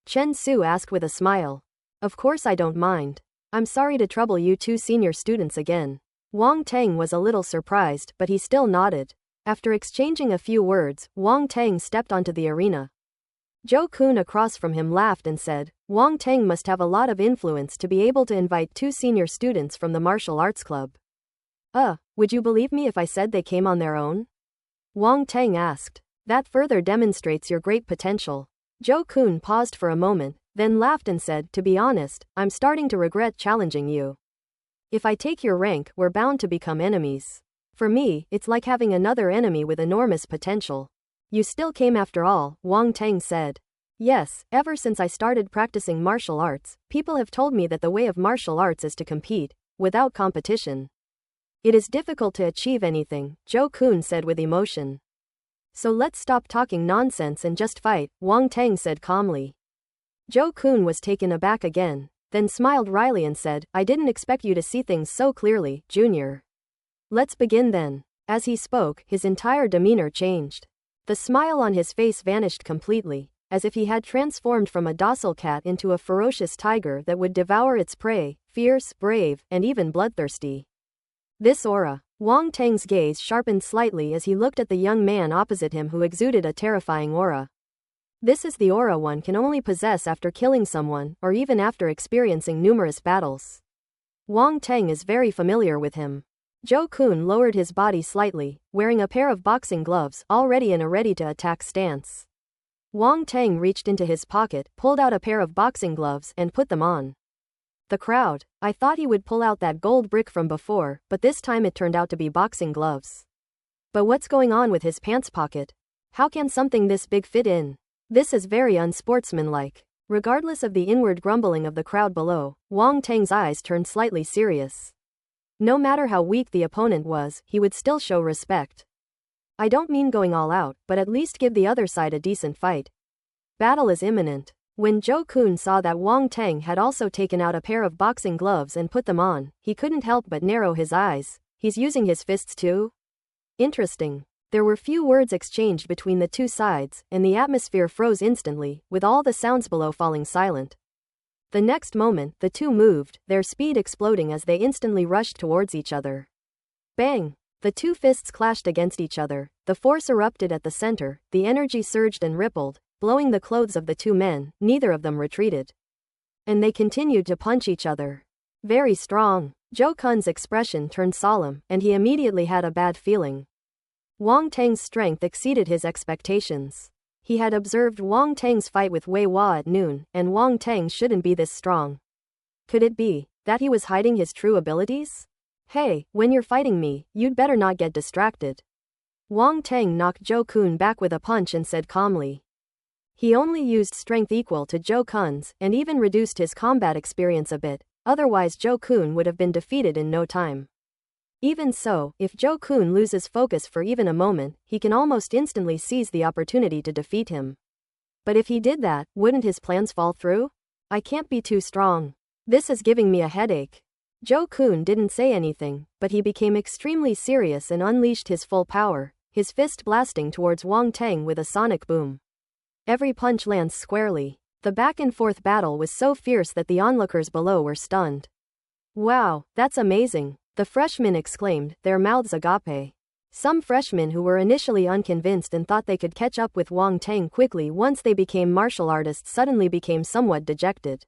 Chen Su asked with a smile. Of course I don't mind. I'm sorry to trouble you two senior students again. Wang Teng was a little surprised, but he still nodded. After exchanging a few words, Wang Teng stepped onto the arena. Zhou Kun across from him laughed and said, Wang Teng must have a lot of influence to be able to invite two senior students from the martial arts club. Would you believe me if I said they came on their own? Wang Teng asked. That further demonstrates your great potential. Zhou Kun paused for a moment, then laughed and said, to be honest, I'm starting to regret challenging you. If I take your rank, we're bound to become enemies. For me, it's like having another enemy with enormous potential. You still came after all, Wang Teng said. Yes, ever since I started practicing martial arts, people have told me that the way of martial arts is to compete, without competition. It is difficult to achieve anything, Zhou Kun said with emotion. So let's stop talking nonsense and just fight, Wang Teng said calmly. Zhou Kun was taken aback again, then smiled wryly and said, I didn't expect you to see things so clearly, Junior. Let's begin then. As he spoke, his entire demeanor changed. The smile on his face vanished completely, as if he had transformed from a docile cat into a ferocious tiger that would devour its prey, fierce, brave, and even bloodthirsty. This aura. Wang Teng's gaze sharpened slightly as he looked at the young man opposite him who exuded a terrifying aura. This is the aura one can only possess after killing someone, or even after experiencing numerous battles. Wang Teng is very familiar with him. Zhou Kun lowered his body slightly, wearing a pair of boxing gloves, already in a ready-to-attack stance. Wang Teng reached into his pocket, pulled out a pair of boxing gloves, and put them on. The crowd. I thought he would pull out that gold brick from before, but this time it turned out to be boxing gloves. But what's going on with his pants pocket? How can something this big fit in? This is very unsportsmanlike. Regardless of the inward grumbling of the crowd below, Wang Teng's eyes turned slightly serious. No matter how weak the opponent was, he would still show respect. I don't mean going all out, but at least give the other side a decent fight. Battle is imminent. When Zhou Kun saw that Wang Teng had also taken out a pair of boxing gloves and put them on, he couldn't help but narrow his eyes. He's using his fists too? Interesting. There were few words exchanged between the two sides, and the atmosphere froze instantly, with all the sounds below falling silent. The next moment, the two moved, their speed exploding as they instantly rushed towards each other. Bang! The two fists clashed against each other, the force erupted at the center, the energy surged and rippled, blowing the clothes of the two men, neither of them retreated. And they continued to punch each other. Very strong. Zhou Kun's expression turned solemn, and he immediately had a bad feeling. Wang Teng's strength exceeded his expectations. He had observed Wang Teng's fight with Wei Hua at noon, and Wang Teng shouldn't be this strong. Could it be that he was hiding his true abilities? Hey, when you're fighting me, you'd better not get distracted. Wang Teng knocked Zhou Kun back with a punch and said calmly. He only used strength equal to Zhou Kun's, and even reduced his combat experience a bit, otherwise Zhou Kun would have been defeated in no time. Even so, if Zhou Kun loses focus for even a moment, he can almost instantly seize the opportunity to defeat him. But if he did that, wouldn't his plans fall through? I can't be too strong. This is giving me a headache. Zhou Kun didn't say anything, but he became extremely serious and unleashed his full power, his fist blasting towards Wang Teng with a sonic boom. Every punch lands squarely. The back-and-forth battle was so fierce that the onlookers below were stunned. Wow, that's amazing, the freshmen exclaimed, their mouths agape. Some freshmen who were initially unconvinced and thought they could catch up with Wang Tang quickly once they became martial artists suddenly became somewhat dejected.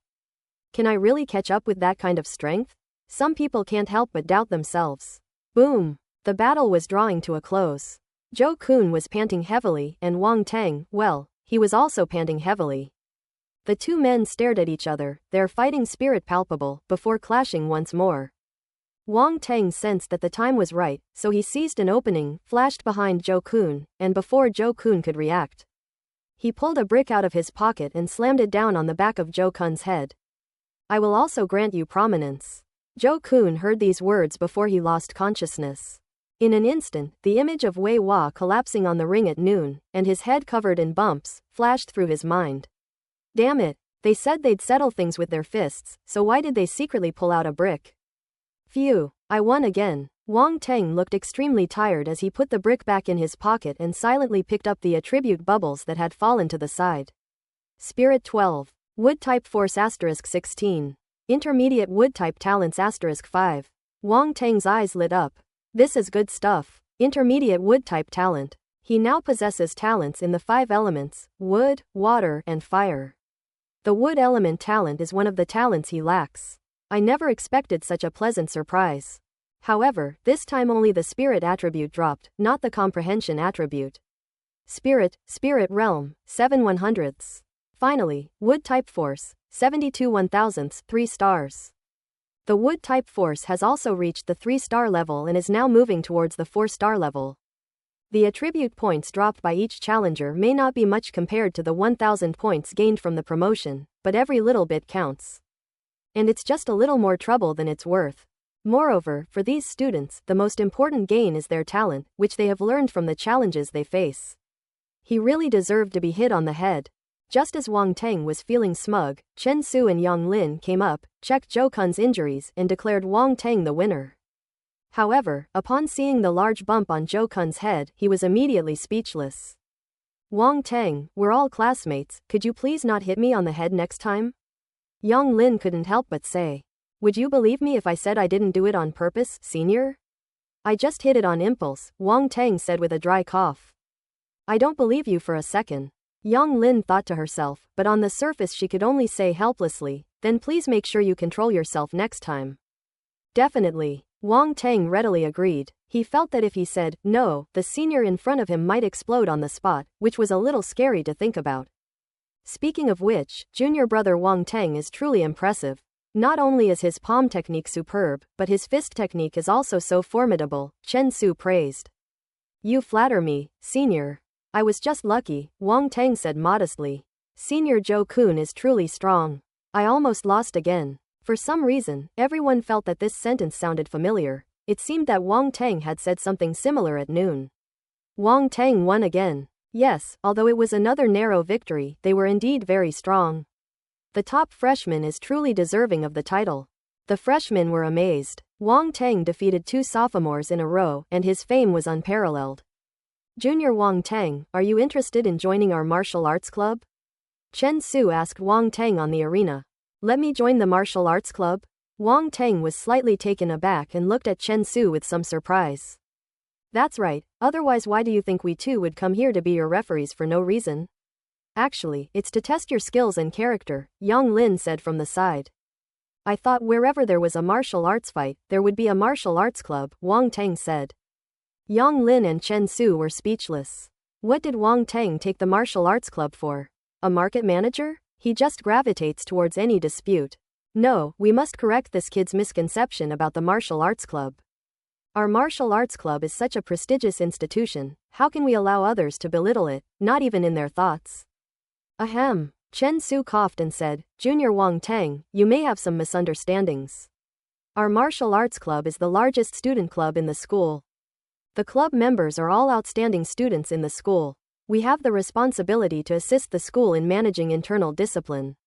Can I really catch up with that kind of strength? Some people can't help but doubt themselves. Boom! The battle was drawing to a close. Zhou Kun was panting heavily, and Wang Tang, well, he was also panting heavily. The two men stared at each other, their fighting spirit palpable, before clashing once more. Wang Tang sensed that the time was right, so he seized an opening, flashed behind Zhou Kun, and before Zhou Kun could react, he pulled a brick out of his pocket and slammed it down on the back of Zhou Kun's head. I will also grant you prominence. Zhou Kun heard these words before he lost consciousness. In an instant, the image of Wei Hua collapsing on the ring at noon, and his head covered in bumps, flashed through his mind. Damn it, they said they'd settle things with their fists, so why did they secretly pull out a brick? Phew, I won again. Wang Tang looked extremely tired as he put the brick back in his pocket and silently picked up the attribute bubbles that had fallen to the side. Spirit 12. Wood type Force *16. Intermediate Wood type Talents *5. Wang Tang's eyes lit up. This is good stuff. Intermediate Wood type Talent. He now possesses talents in the 5 elements, wood, water, and fire. The wood element talent is one of the talents he lacks. I never expected such a pleasant surprise. However, this time only the spirit attribute dropped, not the comprehension attribute. Spirit realm, 7/100ths. Finally, wood type force, 72 1,000ths, 3 stars. The wood type force has also reached the 3-star level and is now moving towards the 4-star level. The attribute points dropped by each challenger may not be much compared to the 1,000 points gained from the promotion, but every little bit counts. And it's just a little more trouble than it's worth. Moreover, for these students, the most important gain is their talent, which they have learned from the challenges they face. He really deserved to be hit on the head. Just as Wang Tang was feeling smug, Chen Su and Yang Lin came up, checked Zhou Kun's injuries, and declared Wang Tang the winner. However, upon seeing the large bump on Zhou Kun's head, he was immediately speechless. Wang Tang, we're all classmates, could you please not hit me on the head next time? Yang Lin couldn't help but say. Would you believe me if I said I didn't do it on purpose, senior? I just hit it on impulse, Wang Tang said with a dry cough. I don't believe you for a second. Yang Lin thought to herself, but on the surface she could only say helplessly, then please make sure you control yourself next time. Definitely. Wang Tang readily agreed. He felt that if he said, no, the senior in front of him might explode on the spot, which was a little scary to think about. Speaking of which, junior brother Wang Tang is truly impressive. Not only is his palm technique superb, but his fist technique is also so formidable, Chen Su praised. You flatter me, senior. I was just lucky, Wang Tang said modestly. Senior Zhou Kun is truly strong. I almost lost again. For some reason, everyone felt that this sentence sounded familiar. It seemed that Wang Tang had said something similar at noon. Wang Tang won again. Yes, although it was another narrow victory, they were indeed very strong. The top freshman is truly deserving of the title. The freshmen were amazed. Wang Tang defeated 2 sophomores in a row, and his fame was unparalleled. Junior Wang Tang, are you interested in joining our martial arts club? Chen Su asked Wang Tang on the arena. Let me join the martial arts club? Wang Tang was slightly taken aback and looked at Chen Su with some surprise. That's right, otherwise why do you think we two would come here to be your referees for no reason? Actually, it's to test your skills and character, Yang Lin said from the side. I thought wherever there was a martial arts fight, there would be a martial arts club, Wang Tang said. Yang Lin and Chen Su were speechless. What did Wang Tang take the martial arts club for? A market manager? He just gravitates towards any dispute. No, we must correct this kid's misconception about the martial arts club. Our martial arts club is such a prestigious institution, how can we allow others to belittle it, not even in their thoughts? Ahem. Chen Su coughed and said, Junior Wang Tang, you may have some misunderstandings. Our martial arts club is the largest student club in the school. The club members are all outstanding students in the school. We have the responsibility to assist the school in managing internal discipline.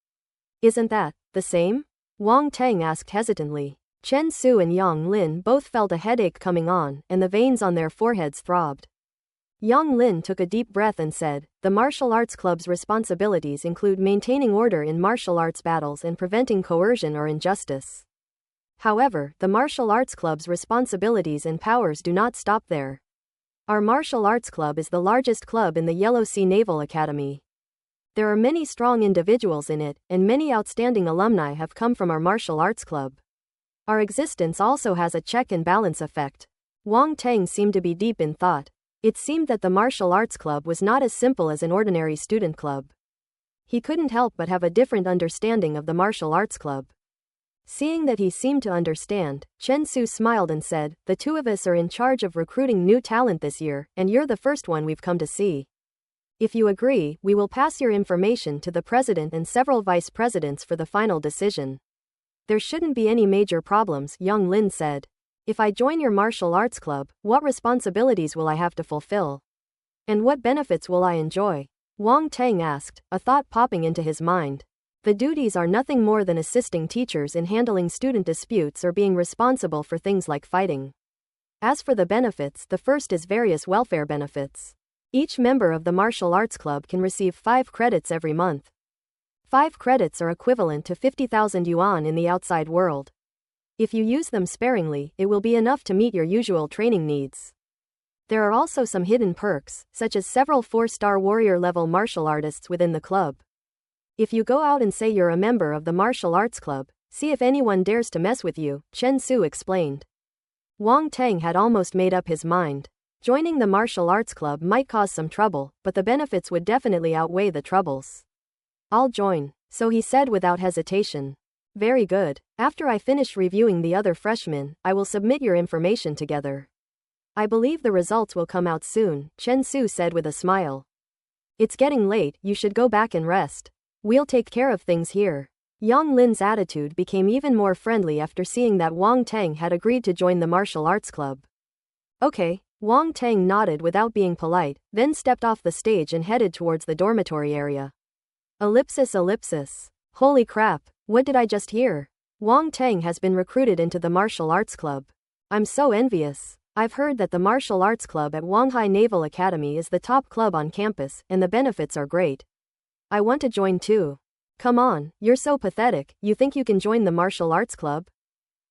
Isn't that the same? Wang Tang asked hesitantly. Chen Su and Yang Lin both felt a headache coming on, and the veins on their foreheads throbbed. Yang Lin took a deep breath and said, the martial arts club's responsibilities include maintaining order in martial arts battles and preventing coercion or injustice. However, the martial arts club's responsibilities and powers do not stop there. Our martial arts club is the largest club in the Yellow Sea Naval Academy. There are many strong individuals in it, and many outstanding alumni have come from our martial arts club. Our existence also has a check and balance effect. Wang Teng seemed to be deep in thought. It seemed that the martial arts club was not as simple as an ordinary student club. He couldn't help but have a different understanding of the martial arts club. Seeing that he seemed to understand, Chen Su smiled and said, the two of us are in charge of recruiting new talent this year, and you're the first one we've come to see. If you agree, we will pass your information to the president and several vice presidents for the final decision. There shouldn't be any major problems, Yang Lin said. If I join your martial arts club, what responsibilities will I have to fulfill? And what benefits will I enjoy? Wang Teng asked, a thought popping into his mind. The duties are nothing more than assisting teachers in handling student disputes or being responsible for things like fighting. As for the benefits, the first is various welfare benefits. Each member of the martial arts club can receive 5 credits every month. 5 credits are equivalent to 50,000 yuan in the outside world. If you use them sparingly, it will be enough to meet your usual training needs. There are also some hidden perks, such as several 4-star warrior-level martial artists within the club. If you go out and say you're a member of the martial arts club, see if anyone dares to mess with you, Chen Su explained. Wang Teng had almost made up his mind. Joining the martial arts club might cause some trouble, but the benefits would definitely outweigh the troubles. I'll join, so he said without hesitation. Very good. After I finish reviewing the other freshmen, I will submit your information together. I believe the results will come out soon, Chen Su said with a smile. It's getting late, you should go back and rest. We'll take care of things here. Yang Lin's attitude became even more friendly after seeing that Wang Teng had agreed to join the martial arts club. Okay, Wang Teng nodded without being polite, then stepped off the stage and headed towards the dormitory area. Ellipsis. Holy crap, what did I just hear? Wang Teng has been recruited into the martial arts club. I'm so envious. I've heard that the martial arts club at Wanghai Naval Academy is the top club on campus, and the benefits are great. I want to join too. Come on, you're so pathetic, you think you can join the martial arts club?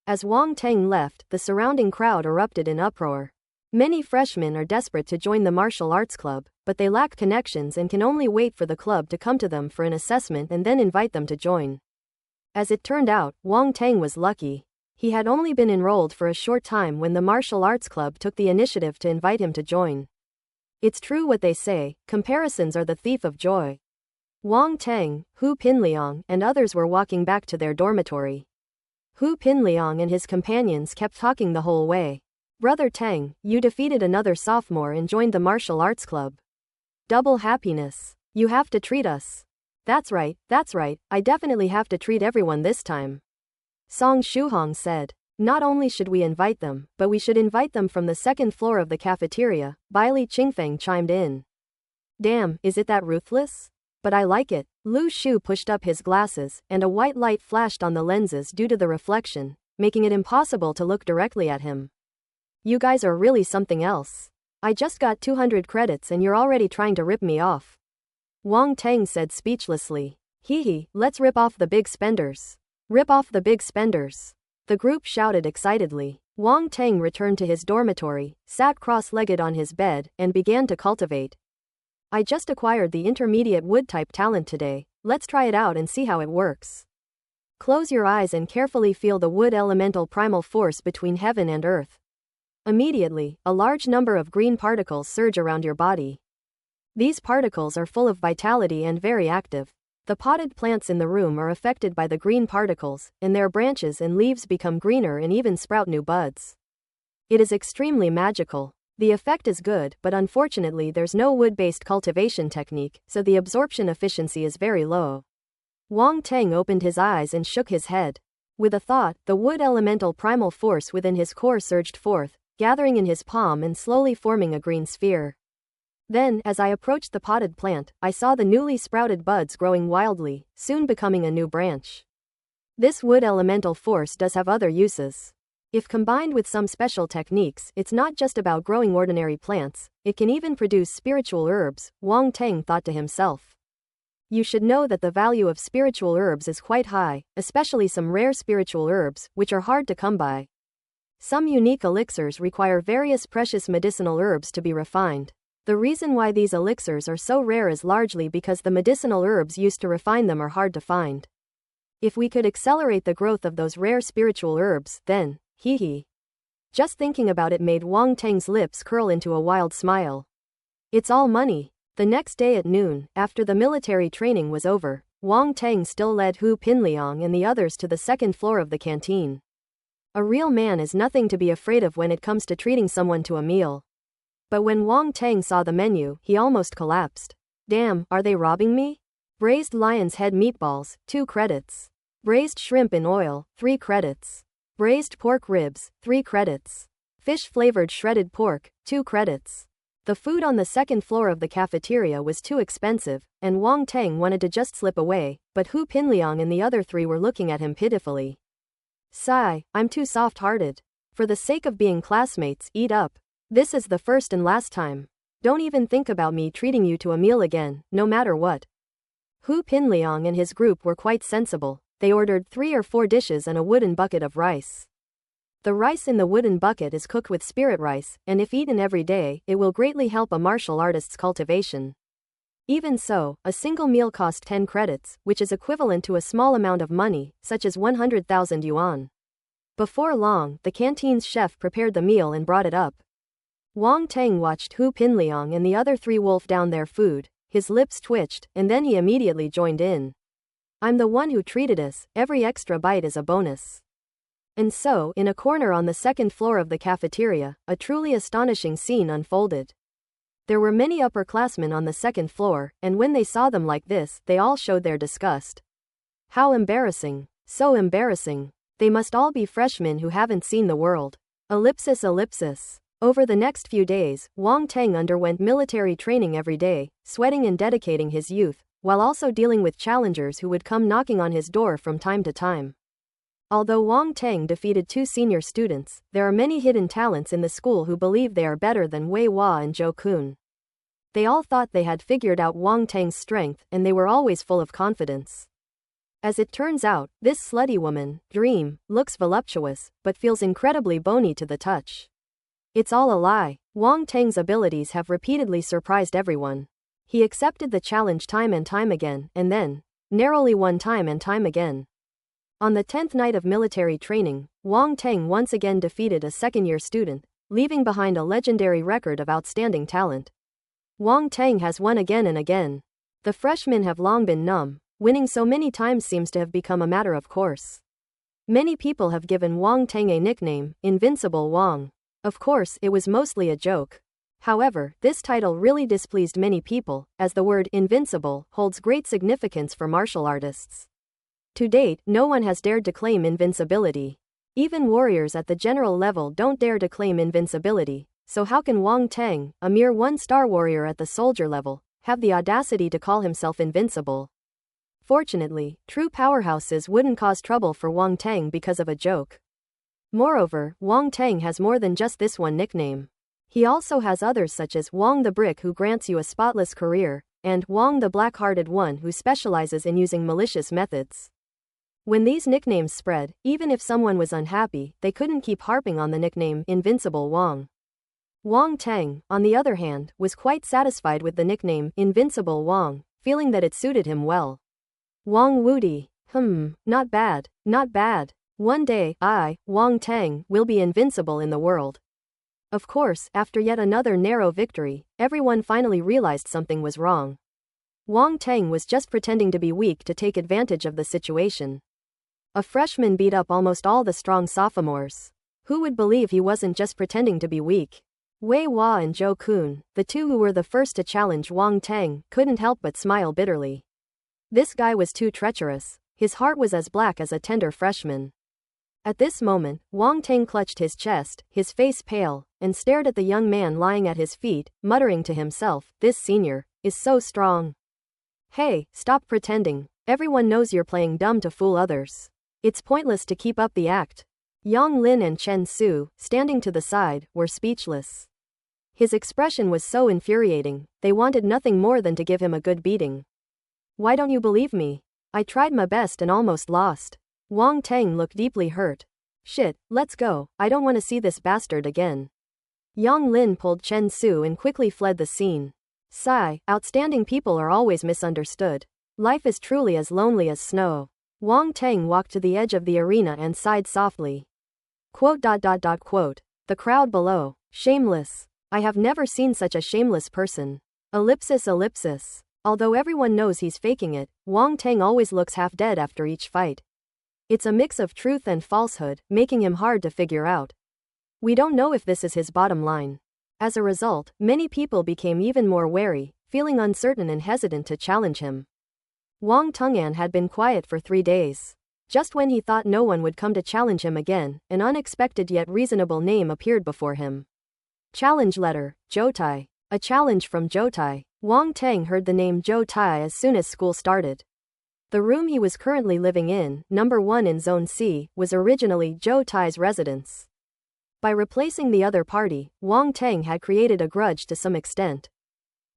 As Wang Teng left, the surrounding crowd erupted in uproar. Many freshmen are desperate to join the martial arts club, but they lack connections and can only wait for the club to come to them for an assessment and then invite them to join. As it turned out, Wang Teng was lucky. He had only been enrolled for a short time when the martial arts club took the initiative to invite him to join. It's true what they say, comparisons are the thief of joy. Wang Teng, Hu Pinliang, and others were walking back to their dormitory. Hu Pinliang and his companions kept talking the whole way. Brother Teng, you defeated another sophomore and joined the martial arts club. Double happiness. You have to treat us. That's right, I definitely have to treat everyone this time. Song Shuhong said. Not only should we invite them, but we should invite them from the second floor of the cafeteria, Baili Qingfeng chimed in. Damn, is it that ruthless? But I like it. Lu Shu pushed up his glasses, and a white light flashed on the lenses due to the reflection, making it impossible to look directly at him. You guys are really something else. I just got 200 credits and you're already trying to rip me off. Wang Teng said speechlessly. Hee, let's rip off the big spenders. Rip off the big spenders. The group shouted excitedly. Wang Teng returned to his dormitory, sat cross-legged on his bed, and began to cultivate. I just acquired the intermediate wood-type talent today, let's try it out and see how it works. Close your eyes and carefully feel the wood elemental primal force between heaven and earth. Immediately, a large number of green particles surge around your body. These particles are full of vitality and very active. The potted plants in the room are affected by the green particles, and their branches and leaves become greener and even sprout new buds. It is extremely magical. The effect is good, but unfortunately there's no wood-based cultivation technique, so the absorption efficiency is very low. Wang Teng opened his eyes and shook his head. With a thought, the wood elemental primal force within his core surged forth, gathering in his palm and slowly forming a green sphere. Then, as I approached the potted plant, I saw the newly sprouted buds growing wildly, soon becoming a new branch. This wood elemental force does have other uses. If combined with some special techniques, it's not just about growing ordinary plants, it can even produce spiritual herbs, Wang Teng thought to himself. You should know that the value of spiritual herbs is quite high, especially some rare spiritual herbs, which are hard to come by. Some unique elixirs require various precious medicinal herbs to be refined. The reason why these elixirs are so rare is largely because the medicinal herbs used to refine them are hard to find. If we could accelerate the growth of those rare spiritual herbs, then, hee. Just thinking about it made Wang Teng's lips curl into a wild smile. It's all money. The next day at noon, after the military training was over, Wang Teng still led Hu Pinliang and the others to the second floor of the canteen. A real man is nothing to be afraid of when it comes to treating someone to a meal. But when Wang Teng saw the menu, he almost collapsed. Damn, are they robbing me? Braised lion's head meatballs, 2 credits. Braised shrimp in oil, 3 credits. Braised pork ribs, 3 credits. Fish-flavored shredded pork, 2 credits. The food on the second floor of the cafeteria was too expensive, and Wang Teng wanted to just slip away, but Hu Pinliang and the other 3 were looking at him pitifully. Sigh, I'm too soft-hearted. For the sake of being classmates, eat up. This is the first and last time. Don't even think about me treating you to a meal again, no matter what. Hu Pinliang and his group were quite sensible. They ordered 3 or 4 dishes and a wooden bucket of rice. The rice in the wooden bucket is cooked with spirit rice, and if eaten every day, it will greatly help a martial artist's cultivation. Even so, a single meal cost 10 credits, which is equivalent to a small amount of money, such as 100,000 yuan. Before long, the canteen's chef prepared the meal and brought it up. Wang Teng watched Hu Pinliang and the other 3 wolf down their food, his lips twitched, and then he immediately joined in. I'm the one who treated us, every extra bite is a bonus. And so, in a corner on the second floor of the cafeteria, a truly astonishing scene unfolded. There were many upperclassmen on the second floor, and when they saw them like this, they all showed their disgust. How embarrassing. So embarrassing. They must all be freshmen who haven't seen the world. Ellipsis. Over the next few days, Wang Teng underwent military training every day, sweating and dedicating his youth, while also dealing with challengers who would come knocking on his door from time to time. Although Wang Teng defeated 2 senior students, there are many hidden talents in the school who believe they are better than Wei Hua and Zhou Kun. They all thought they had figured out Wang Teng's strength, and they were always full of confidence. As it turns out, this slutty woman, Dream, looks voluptuous, but feels incredibly bony to the touch. It's all a lie. Wang Teng's abilities have repeatedly surprised everyone. He accepted the challenge time and time again, and then, narrowly won time and time again. On the 10th night of military training, Wang Teng once again defeated a second-year student, leaving behind a legendary record of outstanding talent. Wang Teng has won again and again. The freshmen have long been numb. Winning so many times seems to have become a matter of course. Many people have given Wang Teng a nickname, Invincible Wang. Of course, it was mostly a joke. However, this title really displeased many people, as the word invincible holds great significance for martial artists. To date, no one has dared to claim invincibility. Even warriors at the general level don't dare to claim invincibility, so how can Wang Teng, a mere 1-star warrior at the soldier level, have the audacity to call himself invincible? Fortunately, true powerhouses wouldn't cause trouble for Wang Teng because of a joke. Moreover, Wang Teng has more than just this one nickname. He also has others such as Wang the Brick, who grants you a spotless career, and Wang the Black-Hearted One, who specializes in using malicious methods. When these nicknames spread, even if someone was unhappy, they couldn't keep harping on the nickname Invincible Wang. Wang Teng, on the other hand, was quite satisfied with the nickname Invincible Wang, feeling that it suited him well. Wang Wudi. Not bad, not bad. One day, I, Wang Teng, will be invincible in the world. Of course, after yet another narrow victory, everyone finally realized something was wrong. Wang Teng was just pretending to be weak to take advantage of the situation. A freshman beat up almost all the strong sophomores. Who would believe he wasn't just pretending to be weak? Wei Hua and Zhou Kun, the 2 who were the first to challenge Wang Teng, couldn't help but smile bitterly. This guy was too treacherous. His heart was as black as a tender freshman. At this moment, Wang Teng clutched his chest, his face pale, and stared at the young man lying at his feet, muttering to himself, "This senior is so strong. Hey, stop pretending. Everyone knows you're playing dumb to fool others. It's pointless to keep up the act." Yang Lin and Chen Su, standing to the side, were speechless. His expression was so infuriating, they wanted nothing more than to give him a good beating. Why don't you believe me? I tried my best and almost lost. Wang Teng looked deeply hurt. Shit, let's go, I don't want to see this bastard again. Yang Lin pulled Chen Su and quickly fled the scene. Sigh, outstanding people are always misunderstood. Life is truly as lonely as snow. Wang Teng walked to the edge of the arena and sighed softly. Quote. The crowd below. Shameless. I have never seen such a shameless person. Ellipsis. Although everyone knows he's faking it, Wang Teng always looks half dead after each fight. It's a mix of truth and falsehood, making him hard to figure out. We don't know if this is his bottom line. As a result, many people became even more wary, feeling uncertain and hesitant to challenge him. Wang Teng'an had been quiet for 3 days. Just when he thought no one would come to challenge him again, an unexpected yet reasonable name appeared before him. Challenge letter, Zhou Tai. A challenge from Zhou Tai. Wang Teng heard the name Zhou Tai as soon as school started. The room he was currently living in, number 1 in Zone C, was originally Zhou Tai's residence. By replacing the other party, Wang Teng had created a grudge to some extent.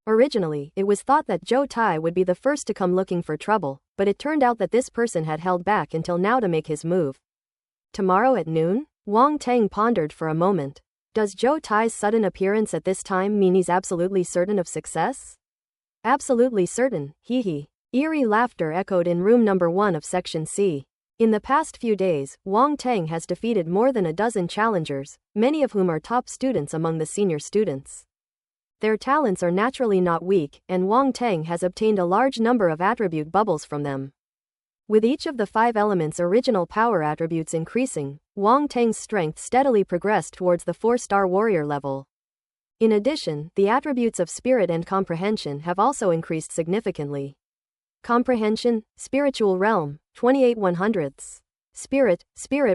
Originally, it was thought that Zhou Tai would be the first to come looking for trouble, but it turned out that this person had held back until now to make his move. Tomorrow at noon? Wang Teng pondered for a moment. Does Zhou Tai's sudden appearance at this time mean he's absolutely certain of success? Absolutely certain, hee. Eerie laughter echoed in room number 1 of Section C. In the past few days, Wang Teng has defeated more than a dozen challengers, many of whom are top students among the senior students. Their talents are naturally not weak, and Wang Teng has obtained a large number of attribute bubbles from them. With each of the 5 elements' original power attributes increasing, Wang Teng's strength steadily progressed towards the 4-star warrior level. In addition, the attributes of spirit and comprehension have also increased significantly. Comprehension, spiritual realm, 28 100ths. Spirit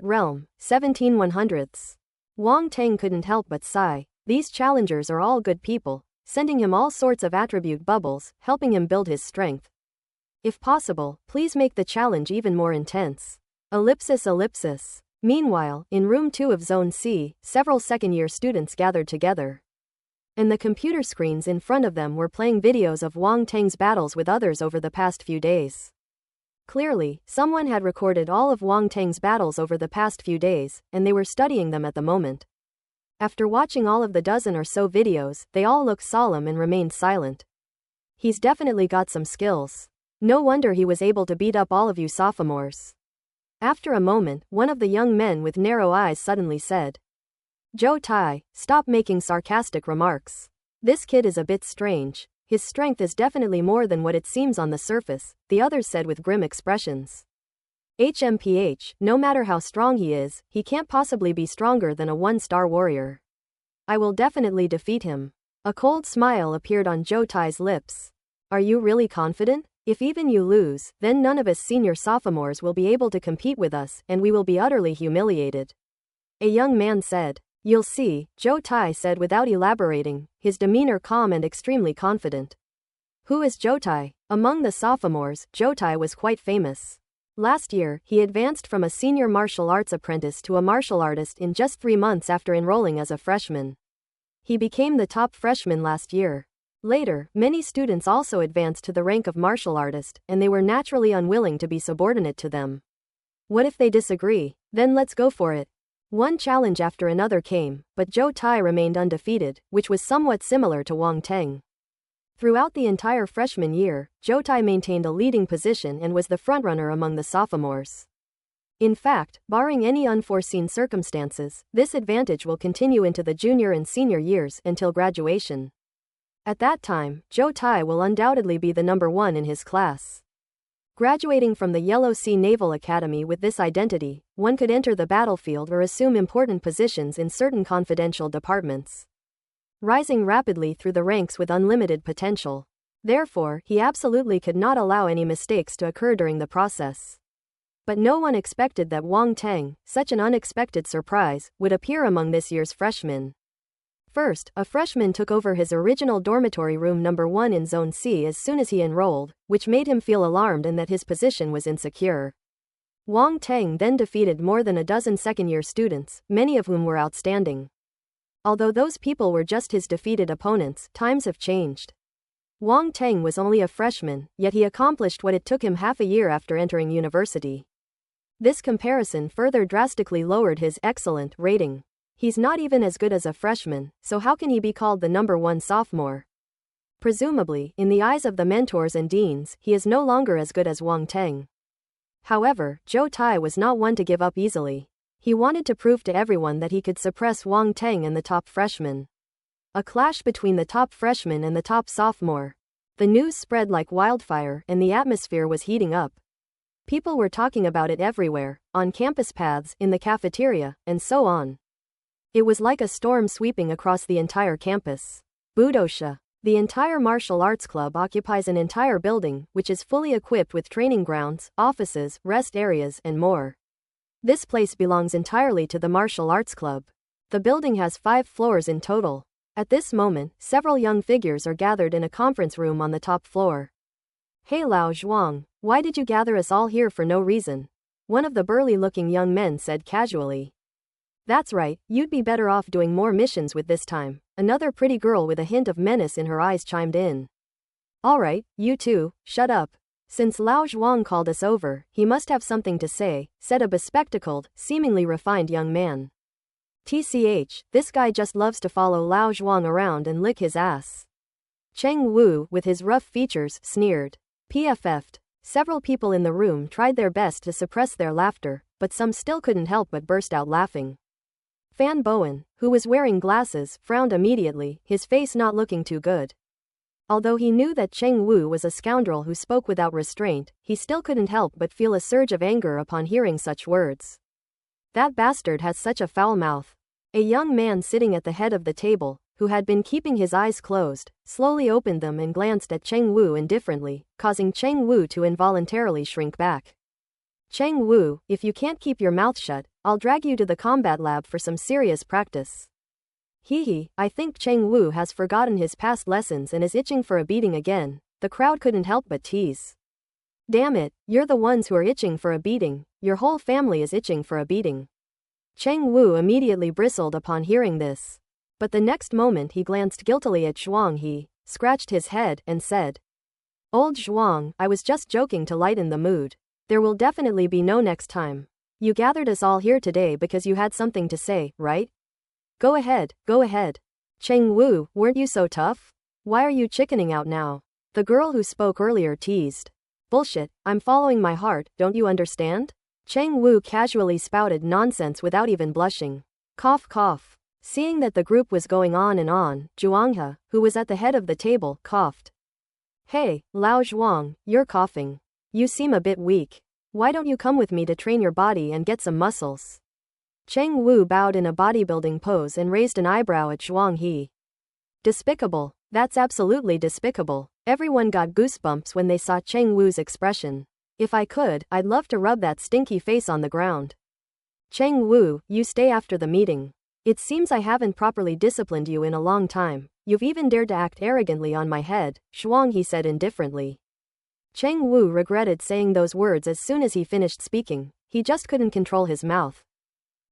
realm, 17 100ths. Wang Teng couldn't help but sigh. These challengers are all good people, sending him all sorts of attribute bubbles, helping him build his strength. If possible, please make the challenge even more intense. Ellipsis. Meanwhile, in room 2 of Zone C, several second-year students gathered together. And the computer screens in front of them were playing videos of Wang Teng's battles with others over the past few days. Clearly, someone had recorded all of Wang Teng's battles over the past few days, and they were studying them at the moment. After watching all of the dozen or so videos, they all looked solemn and remained silent. He's definitely got some skills. No wonder he was able to beat up all of you sophomores. After a moment, one of the young men with narrow eyes suddenly said, Zhou Tai, stop making sarcastic remarks. This kid is a bit strange. His strength is definitely more than what it seems on the surface, the others said with grim expressions. HMPH, no matter how strong he is, he can't possibly be stronger than a 1-star warrior. I will definitely defeat him. A cold smile appeared on Zhou Tai's lips. Are you really confident? If even you lose, then none of us senior sophomores will be able to compete with us, and we will be utterly humiliated. A young man said. You'll see, Zhou Tai said without elaborating, his demeanor calm and extremely confident. Who is Zhou Tai? Among the sophomores, Zhou Tai was quite famous. Last year, he advanced from a senior martial arts apprentice to a martial artist in just 3 months after enrolling as a freshman. He became the top freshman last year. Later, many students also advanced to the rank of martial artist, and they were naturally unwilling to be subordinate to them. What if they disagree? Then let's go for it. One challenge after another came, but Zhou Tai remained undefeated, which was somewhat similar to Wang Teng. Throughout the entire freshman year, Zhou Tai maintained a leading position and was the frontrunner among the sophomores. In fact, barring any unforeseen circumstances, this advantage will continue into the junior and senior years until graduation. At that time, Zhou Tai will undoubtedly be the number 1 in his class. Graduating from the Yellow Sea Naval Academy with this identity, one could enter the battlefield or assume important positions in certain confidential departments, rising rapidly through the ranks with unlimited potential. Therefore, he absolutely could not allow any mistakes to occur during the process. But no one expected that Wang Teng, such an unexpected surprise, would appear among this year's freshmen. First, a freshman took over his original dormitory room number 1 in Zone C as soon as he enrolled, which made him feel alarmed and that his position was insecure. Wang Teng then defeated more than a dozen second-year students, many of whom were outstanding. Although those people were just his defeated opponents, times have changed. Wang Teng was only a freshman, yet he accomplished what it took him half a year after entering university. This comparison further drastically lowered his excellent rating. He's not even as good as a freshman, so how can he be called the number one sophomore? Presumably, in the eyes of the mentors and deans, he is no longer as good as Wang Teng. However, Zhou Tai was not one to give up easily. He wanted to prove to everyone that he could suppress Wang Teng and the top freshman. A clash between the top freshman and the top sophomore. The news spread like wildfire and the atmosphere was heating up. People were talking about it everywhere, on campus paths, in the cafeteria, and so on. It was like a storm sweeping across the entire campus. Budosha. The entire martial arts club occupies an entire building, which is fully equipped with training grounds, offices, rest areas, and more. This place belongs entirely to the martial arts club. The building has 5 floors in total. At this moment, several young figures are gathered in a conference room on the top floor. Hey Lao Zhuang, why did you gather us all here for no reason? One of the burly-looking young men said casually. That's right, you'd be better off doing more missions with this time. Another pretty girl with a hint of menace in her eyes chimed in. Alright, you two, shut up. Since Lao Zhuang called us over, he must have something to say, said a bespectacled, seemingly refined young man. TCH, this guy just loves to follow Lao Zhuang around and lick his ass. Cheng Wu, with his rough features, sneered. PFF'd. Several people in the room tried their best to suppress their laughter, but some still couldn't help but burst out laughing. Fan Bowen, who was wearing glasses, frowned immediately, his face not looking too good. Although he knew that Cheng Wu was a scoundrel who spoke without restraint, he still couldn't help but feel a surge of anger upon hearing such words. That bastard has such a foul mouth. A young man sitting at the head of the table, who had been keeping his eyes closed, slowly opened them and glanced at Cheng Wu indifferently, causing Cheng Wu to involuntarily shrink back. Cheng Wu, if you can't keep your mouth shut, I'll drag you to the combat lab for some serious practice. Hee, I think Cheng Wu has forgotten his past lessons and is itching for a beating again. The crowd couldn't help but tease. Damn it, you're the ones who are itching for a beating. Your whole family is itching for a beating. Cheng Wu immediately bristled upon hearing this. But the next moment he glanced guiltily at Zhuang He, scratched his head, and said, Old Zhuang, I was just joking to lighten the mood. There will definitely be no next time. You gathered us all here today because you had something to say, right? Go ahead, go ahead. Cheng Wu, weren't you so tough? Why are you chickening out now? The girl who spoke earlier teased. Bullshit, I'm following my heart, don't you understand? Cheng Wu casually spouted nonsense without even blushing. Cough cough. Seeing that the group was going on and on, Zhuanghe, who was at the head of the table, coughed. Hey, Lao Zhuang, you're coughing. You seem a bit weak. Why don't you come with me to train your body and get some muscles? Cheng Wu bowed in a bodybuilding pose and raised an eyebrow at Zhuang He. Despicable. That's absolutely despicable. Everyone got goosebumps when they saw Cheng Wu's expression. If I could, I'd love to rub that stinky face on the ground. Cheng Wu, you stay after the meeting. It seems I haven't properly disciplined you in a long time. You've even dared to act arrogantly on my head, Zhuang He said indifferently. Cheng Wu regretted saying those words as soon as he finished speaking. He just couldn't control his mouth.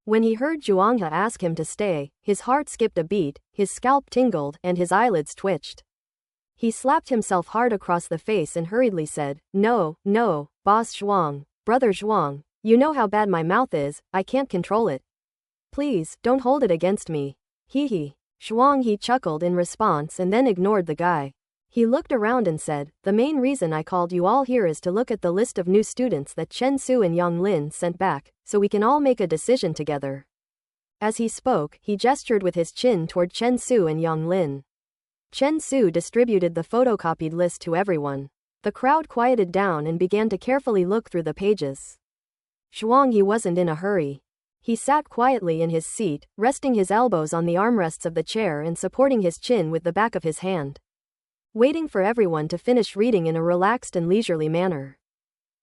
When he heard Zhuanghe ask him to stay, his heart skipped a beat, his scalp tingled, and his eyelids twitched. He slapped himself hard across the face and hurriedly said, No, no, Boss Zhuang, Brother Zhuang, you know how bad my mouth is, I can't control it. Please, don't hold it against me. Hee. Zhuang He chuckled in response and then ignored the guy. He looked around and said, The main reason I called you all here is to look at the list of new students that Chen Su and Yang Lin sent back, so we can all make a decision together. As he spoke, he gestured with his chin toward Chen Su and Yang Lin. Chen Su distributed the photocopied list to everyone. The crowd quieted down and began to carefully look through the pages. Zhuang He wasn't in a hurry. He sat quietly in his seat, resting his elbows on the armrests of the chair and supporting his chin with the back of his hand, waiting for everyone to finish reading in a relaxed and leisurely manner.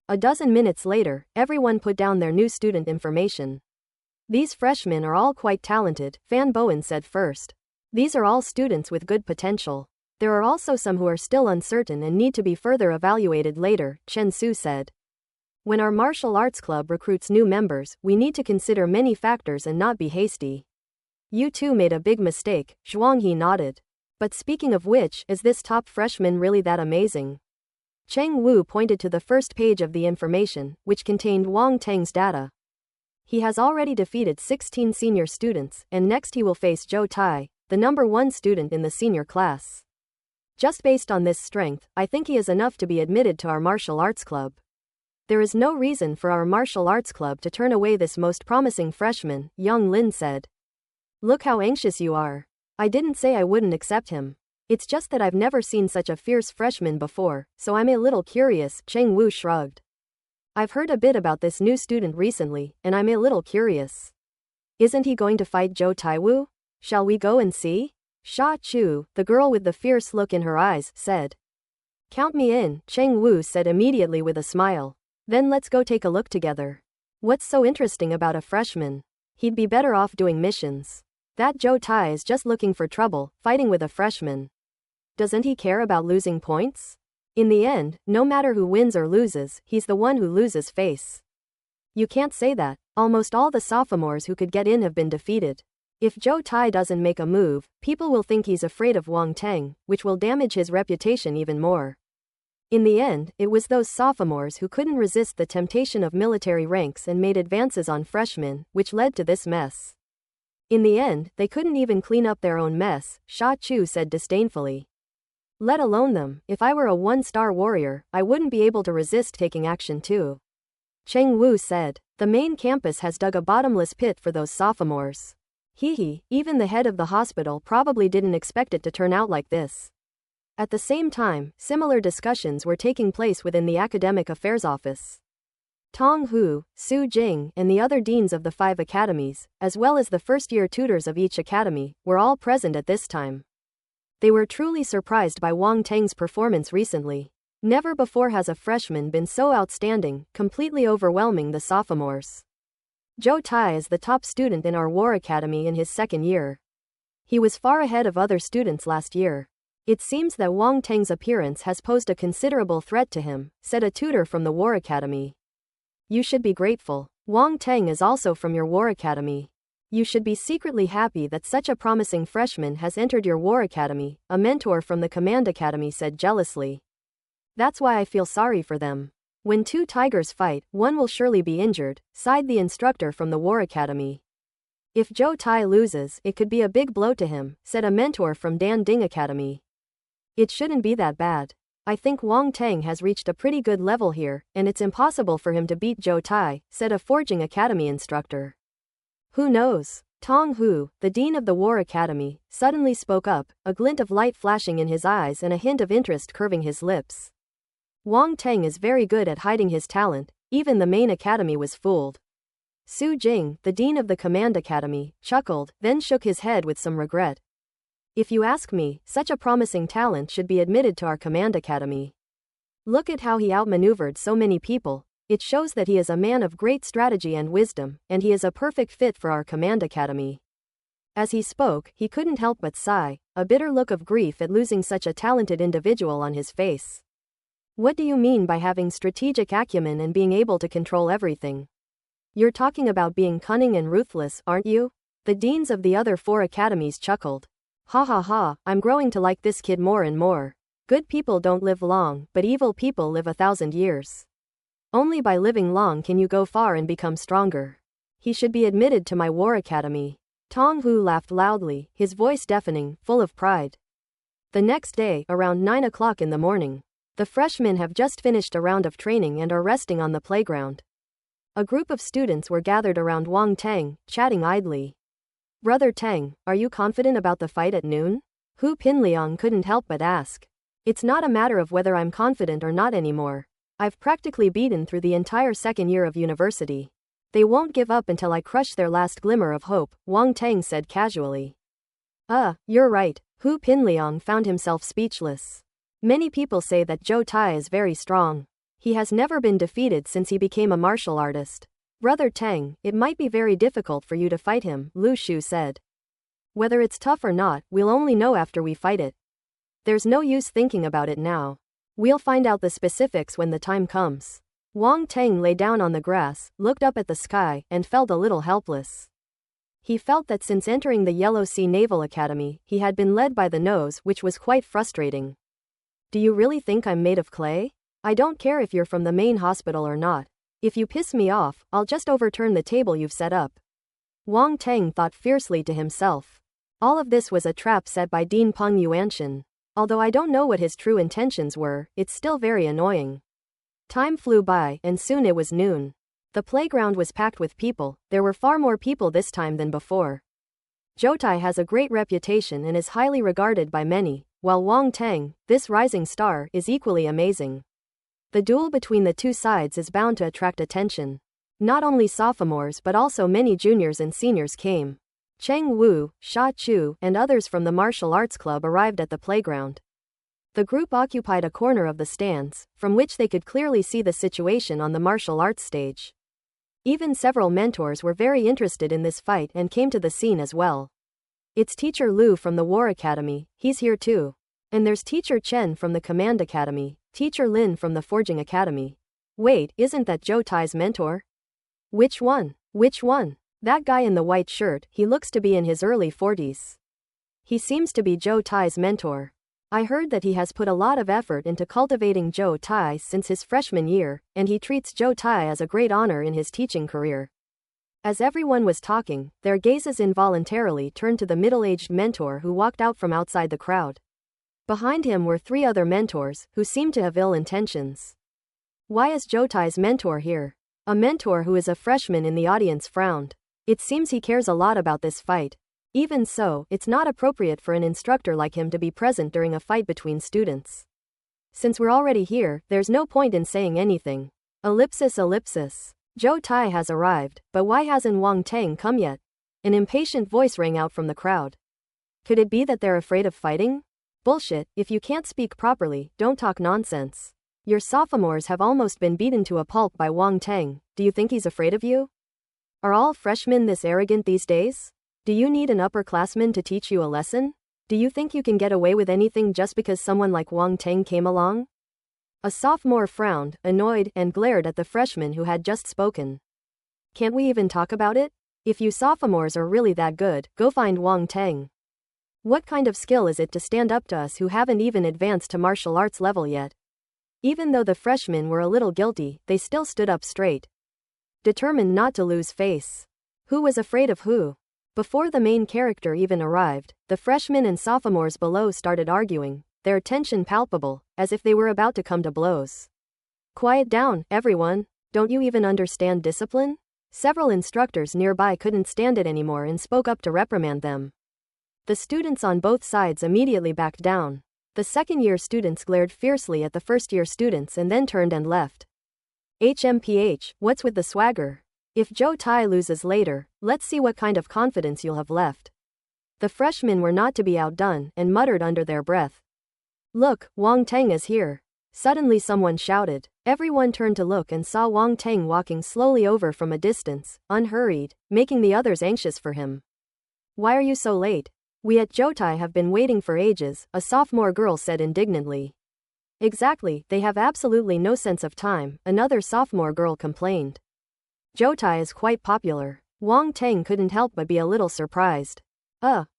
A dozen minutes later, everyone put down their new student information. These freshmen are all quite talented, Fan Bowen said first. These are all students with good potential. There are also some who are still uncertain and need to be further evaluated later, Chen Su said. When our martial arts club recruits new members, we need to consider many factors and not be hasty. You two made a big mistake, Zhuanghe nodded. But speaking of which, is this top freshman really that amazing? Cheng Wu pointed to the first page of the information, which contained Wang Teng's data. He has already defeated 16 senior students, and next he will face Zhou Tai, the number 1 student in the senior class. Just based on this strength, I think he is enough to be admitted to our martial arts club. There is no reason for our martial arts club to turn away this most promising freshman, Yang Lin said. Look how anxious you are. I didn't say I wouldn't accept him. It's just that I've never seen such a fierce freshman before, so I'm a little curious, Cheng Wu shrugged. I've heard a bit about this new student recently, and I'm a little curious. Isn't he going to fight Zhou Taiwu? Shall we go and see? Sha Chu, the girl with the fierce look in her eyes, said. Count me in, Cheng Wu said immediately with a smile. Then let's go take a look together. What's so interesting about a freshman? He'd be better off doing missions. That Zhou Tai is just looking for trouble, fighting with a freshman. Doesn't he care about losing points? In the end, no matter who wins or loses, he's the one who loses face. You can't say that. Almost all the sophomores who could get in have been defeated. If Zhou Tai doesn't make a move, people will think he's afraid of Wang Teng, which will damage his reputation even more. In the end, it was those sophomores who couldn't resist the temptation of military ranks and made advances on freshmen, which led to this mess. In the end, they couldn't even clean up their own mess, Sha Chu said disdainfully. Let alone them, if I were a 1-star warrior, I wouldn't be able to resist taking action too. Cheng Wu said. The main campus has dug a bottomless pit for those sophomores. Even the head of the hospital probably didn't expect it to turn out like this. At the same time, similar discussions were taking place within the Academic Affairs Office. Tong Hu, Su Jing, and the other deans of the 5 academies, as well as the first-year tutors of each academy, were all present at this time. They were truly surprised by Wang Teng's performance recently. Never before has a freshman been so outstanding, completely overwhelming the sophomores. Zhou Tai is the top student in our war academy in his 2nd year. He was far ahead of other students last year. It seems that Wang Teng's appearance has posed a considerable threat to him, said a tutor from the War Academy. You should be grateful. Wang Teng is also from your War Academy. You should be secretly happy that such a promising freshman has entered your War Academy, a mentor from the Command Academy said jealously. That's why I feel sorry for them. When 2 tigers fight, one will surely be injured, sighed the instructor from the War Academy. If Zhou Tai loses, it could be a big blow to him, said a mentor from Dan Ding Academy. It shouldn't be that bad. I think Wang Teng has reached a pretty good level here, and it's impossible for him to beat Zhou Tai, said a Forging Academy instructor. Who knows? Tong Hu, the dean of the War Academy, suddenly spoke up, a glint of light flashing in his eyes and a hint of interest curving his lips. Wang Teng is very good at hiding his talent, even the main academy was fooled. Su Jing, the dean of the Command Academy, chuckled, then shook his head with some regret. If you ask me, such a promising talent should be admitted to our Command Academy. Look at how he outmaneuvered so many people. It shows that he is a man of great strategy and wisdom, and he is a perfect fit for our Command Academy. As he spoke, he couldn't help but sigh, a bitter look of grief at losing such a talented individual on his face. What do you mean by having strategic acumen and being able to control everything? You're talking about being cunning and ruthless, aren't you? The deans of the other 4 academies chuckled. Ha ha ha, I'm growing to like this kid more and more. Good people don't live long, but evil people live 1,000 years. Only by living long can you go far and become stronger. He should be admitted to my War Academy. Tong Hu laughed loudly, his voice deafening, full of pride. The next day, around 9 o'clock in the morning, the freshmen have just finished a round of training and are resting on the playground. A group of students were gathered around Wang Teng, chatting idly. Brother Teng, are you confident about the fight at noon? Hu Pinliang couldn't help but ask. It's not a matter of whether I'm confident or not anymore. I've practically beaten through the entire 2nd year of university. They won't give up until I crush their last glimmer of hope, Wang Teng said casually. You're right. Hu Pinliang found himself speechless. Many people say that Zhou Tai is very strong. He has never been defeated since he became a martial artist. Brother Teng, it might be very difficult for you to fight him, Lu Shu said. Whether it's tough or not, we'll only know after we fight it. There's no use thinking about it now. We'll find out the specifics when the time comes. Wang Teng lay down on the grass, looked up at the sky, and felt a little helpless. He felt that since entering the Yellow Sea Naval Academy, he had been led by the nose, which was quite frustrating. Do you really think I'm made of clay? I don't care if you're from the main hospital or not. If you piss me off, I'll just overturn the table you've set up. Wang Teng thought fiercely to himself. All of this was a trap set by Dean Peng Yuanshan. Although I don't know what his true intentions were, it's still very annoying. Time flew by, and soon it was noon. The playground was packed with people. There were far more people this time than before. Zhou Tai has a great reputation and is highly regarded by many, while Wang Teng, this rising star, is equally amazing. The duel between the two sides is bound to attract attention. Not only sophomores but also many juniors and seniors came. Cheng Wu, Sha Chu, and others from the martial arts club arrived at the playground. The group occupied a corner of the stands, from which they could clearly see the situation on the martial arts stage. Even several mentors were very interested in this fight and came to the scene as well. It's Teacher Lu from the War Academy, he's here too. And there's Teacher Chen from the Command Academy, Teacher Lin from the Forging Academy. Wait, isn't that Zhou Tai's mentor? Which one? Which one? That guy in the white shirt, he looks to be in his early 40s. He seems to be Zhou Tai's mentor. I heard that he has put a lot of effort into cultivating Zhou Tai since his freshman year, and he treats Zhou Tai as a great honor in his teaching career. As everyone was talking, their gazes involuntarily turned to the middle-aged mentor who walked out from outside the crowd. Behind him were 3 other mentors, who seemed to have ill intentions. Why is Zhou Tai's mentor here? A mentor who is a freshman in the audience frowned. It seems he cares a lot about this fight. Even so, it's not appropriate for an instructor like him to be present during a fight between students. Since we're already here, there's no point in saying anything. Ellipsis. Zhou Tai has arrived, but why hasn't Wang Teng come yet? An impatient voice rang out from the crowd. Could it be that they're afraid of fighting? Bullshit, if you can't speak properly, don't talk nonsense. Your sophomores have almost been beaten to a pulp by Wang Teng. Do you think he's afraid of you? Are all freshmen this arrogant these days? Do you need an upperclassman to teach you a lesson? Do you think you can get away with anything just because someone like Wang Teng came along? A sophomore frowned, annoyed, and glared at the freshman who had just spoken. Can't we even talk about it? If you sophomores are really that good, go find Wang Teng. What kind of skill is it to stand up to us who haven't even advanced to martial arts level yet? Even though the freshmen were a little guilty, they still stood up straight, determined not to lose face. Who was afraid of who? Before the main character even arrived, the freshmen and sophomores below started arguing, their tension palpable, as if they were about to come to blows. Quiet down, everyone. Don't you even understand discipline? Several instructors nearby couldn't stand it anymore and spoke up to reprimand them. The students on both sides immediately backed down. The second-year students glared fiercely at the first-year students and then turned and left. HMPH, what's with the swagger? If Zhou Tai loses later, let's see what kind of confidence you'll have left. The freshmen were not to be outdone and muttered under their breath. Look, Wang Teng is here. Suddenly someone shouted. Everyone turned to look and saw Wang Teng walking slowly over from a distance, unhurried, making the others anxious for him. Why are you so late? We at Zhou Tai have been waiting for ages, a sophomore girl said indignantly. Exactly, they have absolutely no sense of time, another sophomore girl complained. Zhou Tai is quite popular. Wang Teng couldn't help but be a little surprised.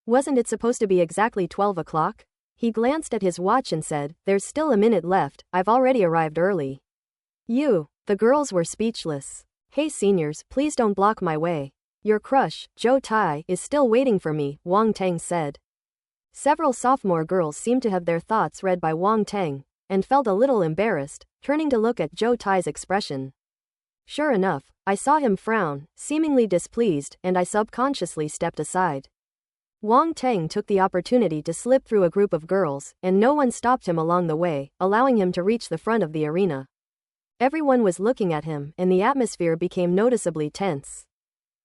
Wasn't it supposed to be exactly 12 o'clock? He glanced at his watch and said, there's still a minute left, I've already arrived early. The girls were speechless. Hey seniors, please don't block my way. Your crush, Zhou Tai, is still waiting for me, Wang Teng said. Several sophomore girls seemed to have their thoughts read by Wang Teng, and felt a little embarrassed, turning to look at Zhou Tai's expression. Sure enough, I saw him frown, seemingly displeased, and I subconsciously stepped aside. Wang Teng took the opportunity to slip through a group of girls, and no one stopped him along the way, allowing him to reach the front of the arena. Everyone was looking at him, and the atmosphere became noticeably tense.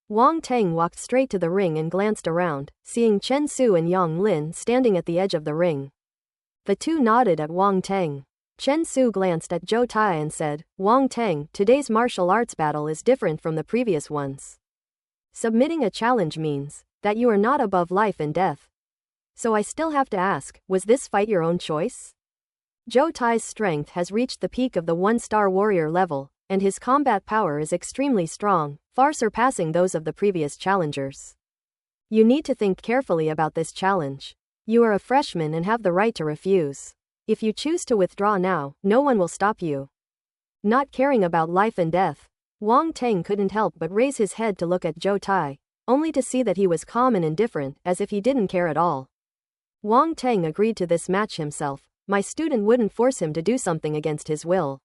Wang Teng walked straight to the ring and glanced around, seeing Chen Su and Yang Lin standing at the edge of the ring. The two nodded at Wang Teng. Chen Su glanced at Zhou Tai and said, Wang Teng, today's martial arts battle is different from the previous ones. Submitting a challenge means that you are not above life and death. So I still have to ask, was this fight your own choice? Zhou Tai's strength has reached the peak of the 1-star warrior level, and his combat power is extremely strong, far surpassing those of the previous challengers. You need to think carefully about this challenge. You are a freshman and have the right to refuse. If you choose to withdraw now, no one will stop you. Not caring about life and death, Wang Teng couldn't help but raise his head to look at Zhou Tai, only to see that he was calm and indifferent, as if he didn't care at all. Wang Teng agreed to this match himself. My student wouldn't force him to do something against his will.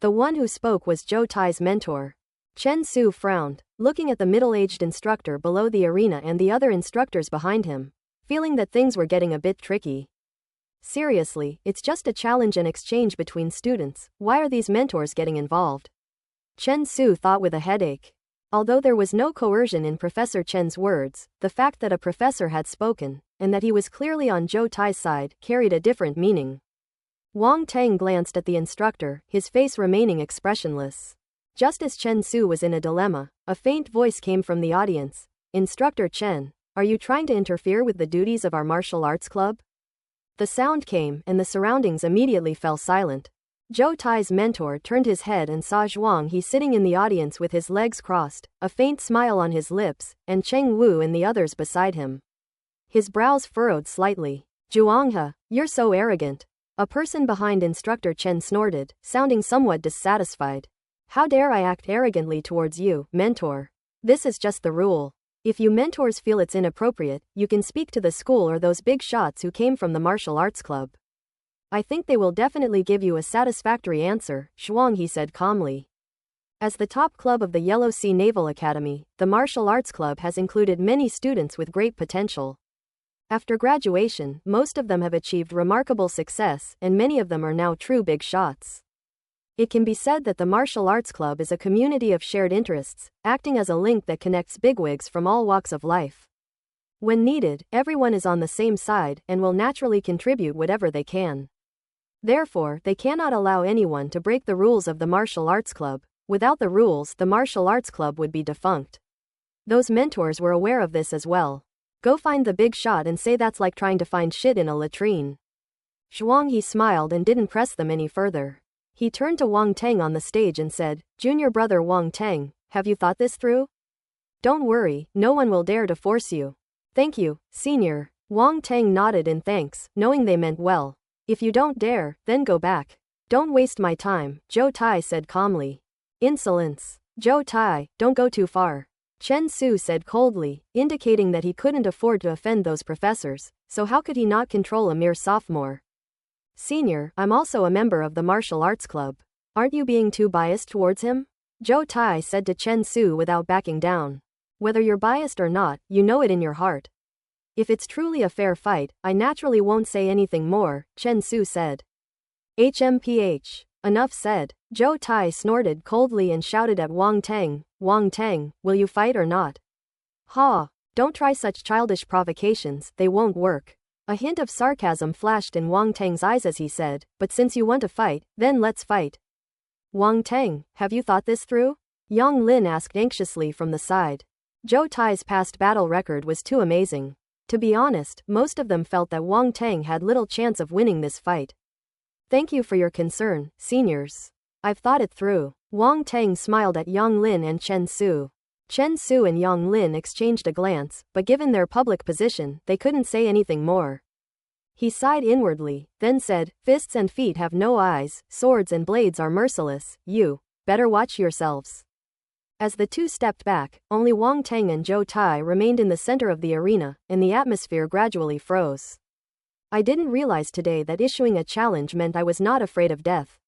The one who spoke was Zhou Tai's mentor. Chen Su frowned, looking at the middle-aged instructor below the arena and the other instructors behind him, feeling that things were getting a bit tricky. Seriously, it's just a challenge and exchange between students, why are these mentors getting involved? Chen Su thought with a headache. Although there was no coercion in Professor Chen's words, the fact that a professor had spoken, and that he was clearly on Zhou Tai's side, carried a different meaning. Wang Teng glanced at the instructor, his face remaining expressionless. Just as Chen Su was in a dilemma, a faint voice came from the audience. Instructor Chen, are you trying to interfere with the duties of our martial arts club? The sound came, and the surroundings immediately fell silent. Zhou Tai's mentor turned his head and saw Zhuang He sitting in the audience with his legs crossed, a faint smile on his lips, and Cheng Wu and the others beside him. His brows furrowed slightly. Zhuang He, you're so arrogant. A person behind Instructor Chen snorted, sounding somewhat dissatisfied. How dare I act arrogantly towards you, mentor? This is just the rule. If you mentors feel it's inappropriate, you can speak to the school or those big shots who came from the martial arts club. I think they will definitely give you a satisfactory answer, Zhuang He said calmly. As the top club of the Yellow Sea Naval Academy, the martial arts club has included many students with great potential. After graduation, most of them have achieved remarkable success, and many of them are now true big shots. It can be said that the martial arts club is a community of shared interests, acting as a link that connects bigwigs from all walks of life. When needed, everyone is on the same side and will naturally contribute whatever they can. Therefore, they cannot allow anyone to break the rules of the martial arts club. Without the rules, the martial arts club would be defunct. Those mentors were aware of this as well. Go find the big shot and say that's like trying to find shit in a latrine. Zhuang He smiled and didn't press them any further. He turned to Wang Teng on the stage and said, Junior brother Wang Teng, have you thought this through? Don't worry, no one will dare to force you. Thank you, senior. Wang Teng nodded in thanks, knowing they meant well. If you don't dare, then go back. Don't waste my time, Zhou Tai said calmly. Insolence. Zhou Tai, don't go too far. Chen Su said coldly, indicating that he couldn't afford to offend those professors, so how could he not control a mere sophomore? Senior, I'm also a member of the martial arts club. Aren't you being too biased towards him? Zhou Tai said to Chen Su without backing down. Whether you're biased or not, you know it in your heart. If it's truly a fair fight, I naturally won't say anything more, Chen Su said. HMPH. Enough said. Zhou Tai snorted coldly and shouted at Wang Teng, Wang Teng, will you fight or not? Ha! Don't try such childish provocations, they won't work. A hint of sarcasm flashed in Wang Teng's eyes as he said, but since you want to fight, then let's fight. Wang Teng, have you thought this through? Yang Lin asked anxiously from the side. Zhou Tai's past battle record was too amazing. To be honest, most of them felt that Wang Teng had little chance of winning this fight. Thank you for your concern, seniors. I've thought it through. Wang Teng smiled at Yang Lin and Chen Su. Chen Su and Yang Lin exchanged a glance, but given their public position, they couldn't say anything more. He sighed inwardly, then said, fists and feet have no eyes, swords and blades are merciless, you better watch yourselves. As the two stepped back, only Wang Teng and Zhou Tai remained in the center of the arena, and the atmosphere gradually froze. I didn't realize today that issuing a challenge meant I was not afraid of death.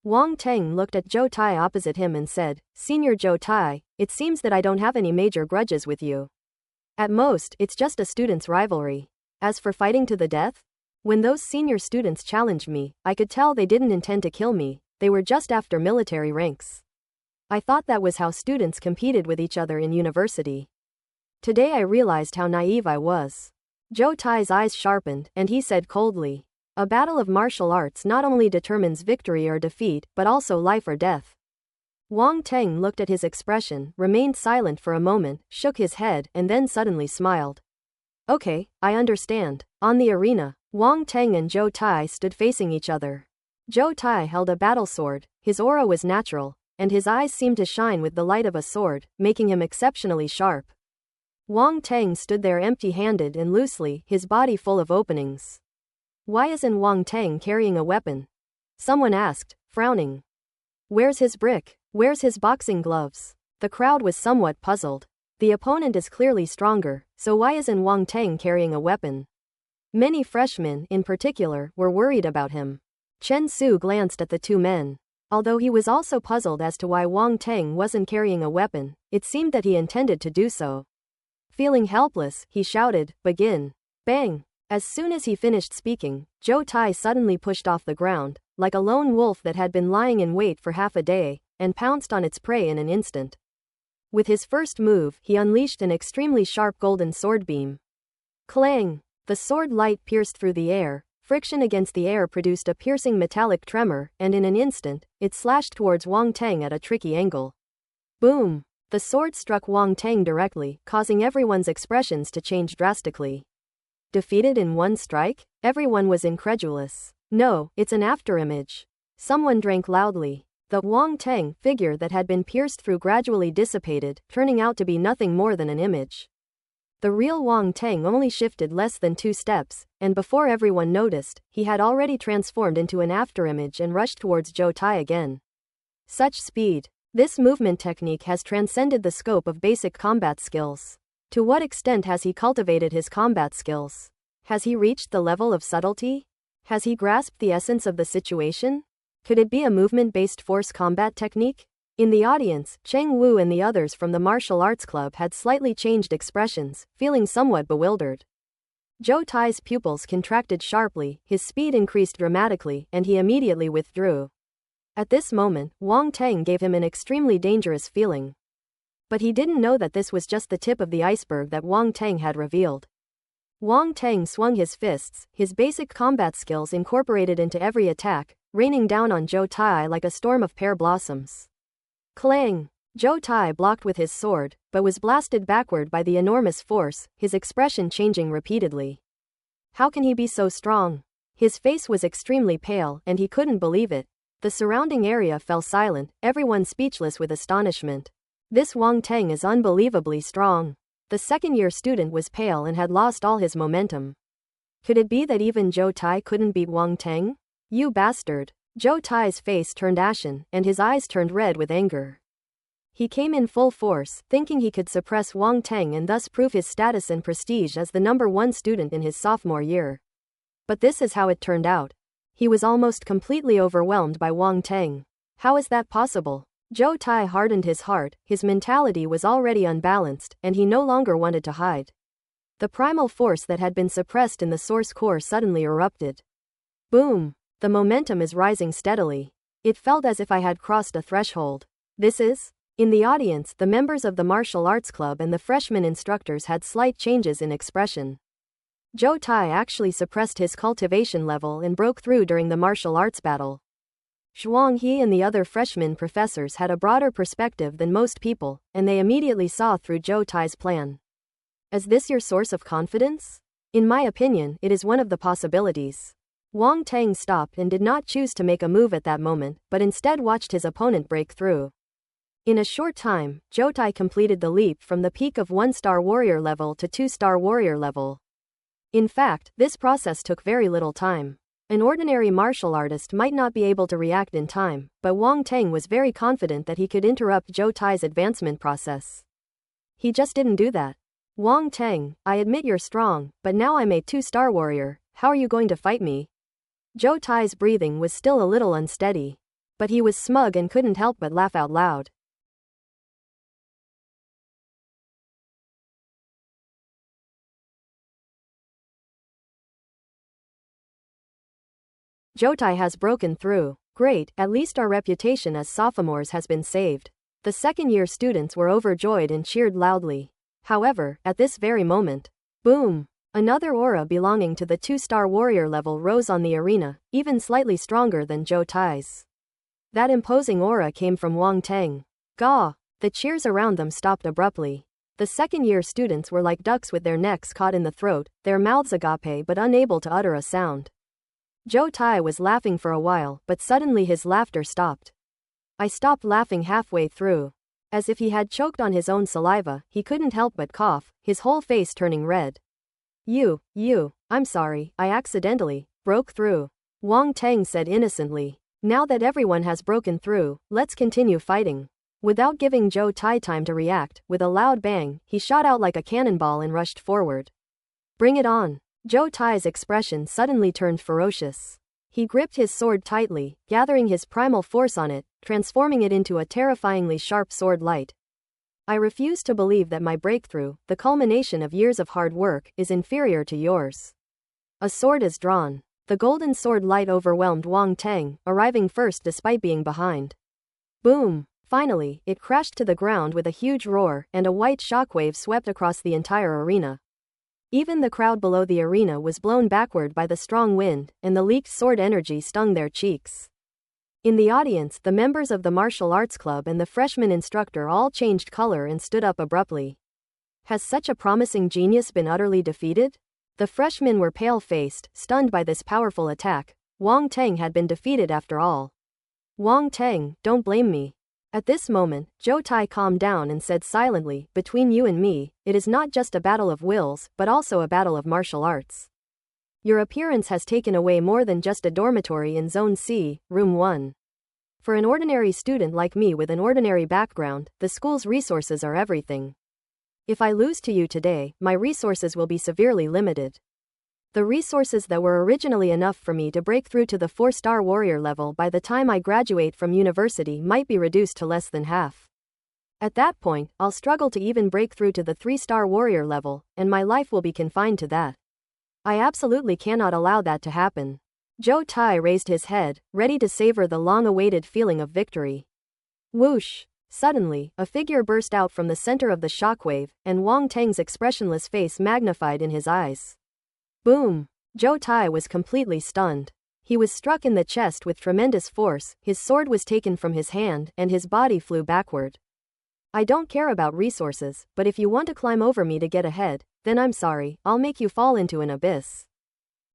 Wang Teng looked at Zhou Tai opposite him and said, Senior Zhou Tai, it seems that I don't have any major grudges with you. At most, it's just a student's rivalry. As for fighting to the death? When those senior students challenged me, I could tell they didn't intend to kill me, they were just after military ranks. I thought that was how students competed with each other in university. Today I realized how naive I was. Zhou Tai's eyes sharpened, and he said coldly, a battle of martial arts not only determines victory or defeat, but also life or death. Wang Teng looked at his expression, remained silent for a moment, shook his head, and then suddenly smiled. Okay, I understand. On the arena, Wang Teng and Zhou Tai stood facing each other. Zhou Tai held a battle sword, his aura was natural, and his eyes seemed to shine with the light of a sword, making him exceptionally sharp. Wang Teng stood there empty-handed and loosely, his body full of openings. Why isn't Wang Teng carrying a weapon? Someone asked, frowning. Where's his brick? Where's his boxing gloves? The crowd was somewhat puzzled. The opponent is clearly stronger, so why isn't Wang Teng carrying a weapon? Many freshmen, in particular, were worried about him. Chen Su glanced at the two men. Although he was also puzzled as to why Wang Teng wasn't carrying a weapon, it seemed that he intended to do so. Feeling helpless, he shouted, "Begin!" Bang! As soon as he finished speaking, Zhou Tai suddenly pushed off the ground, like a lone wolf that had been lying in wait for half a day, and pounced on its prey in an instant. With his first move, he unleashed an extremely sharp golden sword beam. Clang! The sword light pierced through the air, friction against the air produced a piercing metallic tremor, and in an instant, it slashed towards Wang Teng at a tricky angle. Boom! The sword struck Wang Teng directly, causing everyone's expressions to change drastically. Defeated in one strike? Everyone was incredulous. No, it's an afterimage. Someone drank loudly. The Wang Teng figure that had been pierced through gradually dissipated, turning out to be nothing more than an image. The real Wang Teng only shifted less than 2 steps, and before everyone noticed, he had already transformed into an afterimage and rushed towards Zhou Tai again. Such speed. This movement technique has transcended the scope of basic combat skills. To what extent has he cultivated his combat skills? Has he reached the level of subtlety? Has he grasped the essence of the situation? Could it be a movement-based force combat technique? In the audience, Cheng Wu and the others from the martial arts club had slightly changed expressions, feeling somewhat bewildered. Zhou Tai's pupils contracted sharply, his speed increased dramatically, and he immediately withdrew. At this moment, Wang Teng gave him an extremely dangerous feeling. But he didn't know that this was just the tip of the iceberg that Wang Teng had revealed. Wang Teng swung his fists, his basic combat skills incorporated into every attack, raining down on Zhou Tai like a storm of pear blossoms. Clang! Zhou Tai blocked with his sword, but was blasted backward by the enormous force, his expression changing repeatedly. How can he be so strong? His face was extremely pale, and he couldn't believe it. The surrounding area fell silent, everyone speechless with astonishment. This Wang Teng is unbelievably strong. The second-year student was pale and had lost all his momentum. Could it be that even Zhou Tai couldn't beat Wang Teng? You bastard! Zhou Tai's face turned ashen, and his eyes turned red with anger. He came in full force, thinking he could suppress Wang Teng and thus prove his status and prestige as the #1 student in his sophomore year. But this is how it turned out. He was almost completely overwhelmed by Wang Teng. How is that possible? Zhou Tai hardened his heart, his mentality was already unbalanced, and he no longer wanted to hide. The primal force that had been suppressed in the source core suddenly erupted. Boom! The momentum is rising steadily. It felt as if I had crossed a threshold. This is? In the audience, the members of the martial arts club and the freshman instructors had slight changes in expression. Zhou Tai actually suppressed his cultivation level and broke through during the martial arts battle. Zhuang He and the other freshman professors had a broader perspective than most people, and they immediately saw through Zhou Tai's plan. Is this your source of confidence? In my opinion, it is one of the possibilities. Wang Teng stopped and did not choose to make a move at that moment, but instead watched his opponent break through. In a short time, Zhou Tai completed the leap from the peak of 1-star warrior level to 2-star warrior level. In fact, this process took very little time. An ordinary martial artist might not be able to react in time, but Wang Teng was very confident that he could interrupt Zhou Tai's advancement process. He just didn't do that. Wang Teng, I admit you're strong, but now I'm a 2-star warrior, how are you going to fight me? Zhou Tai's breathing was still a little unsteady. But he was smug and couldn't help but laugh out loud. Zhou Tai has broken through. Great, at least our reputation as sophomores has been saved. The second-year students were overjoyed and cheered loudly. However, at this very moment, boom! Another aura belonging to the 2-star warrior level rose on the arena, even slightly stronger than Zhou Tai's. That imposing aura came from Wang Teng. Gah! The cheers around them stopped abruptly. The second-year students were like ducks with their necks caught in the throat, their mouths agape but unable to utter a sound. Zhou Tai was laughing for a while, but suddenly his laughter stopped. I stopped laughing halfway through. As if he had choked on his own saliva, he couldn't help but cough, his whole face turning red. I'm sorry, I accidentally broke through. Wang Teng said innocently. Now that everyone has broken through, let's continue fighting. Without giving Zhou Tai time to react, with a loud bang, he shot out like a cannonball and rushed forward. Bring it on. Zhou Tai's expression suddenly turned ferocious. He gripped his sword tightly, gathering his primal force on it, transforming it into a terrifyingly sharp sword light. I refuse to believe that my breakthrough, the culmination of years of hard work, is inferior to yours. A sword is drawn. The golden sword light overwhelmed Wang Teng, arriving first despite being behind. Boom! Finally, it crashed to the ground with a huge roar, and a white shockwave swept across the entire arena. Even the crowd below the arena was blown backward by the strong wind, and the leaked sword energy stung their cheeks. In the audience, the members of the martial arts club and the freshman instructor all changed color and stood up abruptly. Has such a promising genius been utterly defeated? The freshmen were pale-faced, stunned by this powerful attack. Wang Teng had been defeated after all. Wang Teng, don't blame me. At this moment, Zhou Tai calmed down and said silently, between you and me, it is not just a battle of wills, but also a battle of martial arts. Your appearance has taken away more than just a dormitory in Zone C, Room 1. For an ordinary student like me with an ordinary background, the school's resources are everything. If I lose to you today, my resources will be severely limited. The resources that were originally enough for me to break through to the 4-star warrior level by the time I graduate from university might be reduced to less than half. At that point, I'll struggle to even break through to the 3-star warrior level, and my life will be confined to that. I absolutely cannot allow that to happen. Zhou Tai raised his head, ready to savor the long-awaited feeling of victory. Whoosh! Suddenly, a figure burst out from the center of the shockwave, and Wang Teng's expressionless face magnified in his eyes. Boom! Zhou Tai was completely stunned. He was struck in the chest with tremendous force, his sword was taken from his hand, and his body flew backward. I don't care about resources, but if you want to climb over me to get ahead, then I'm sorry, I'll make you fall into an abyss.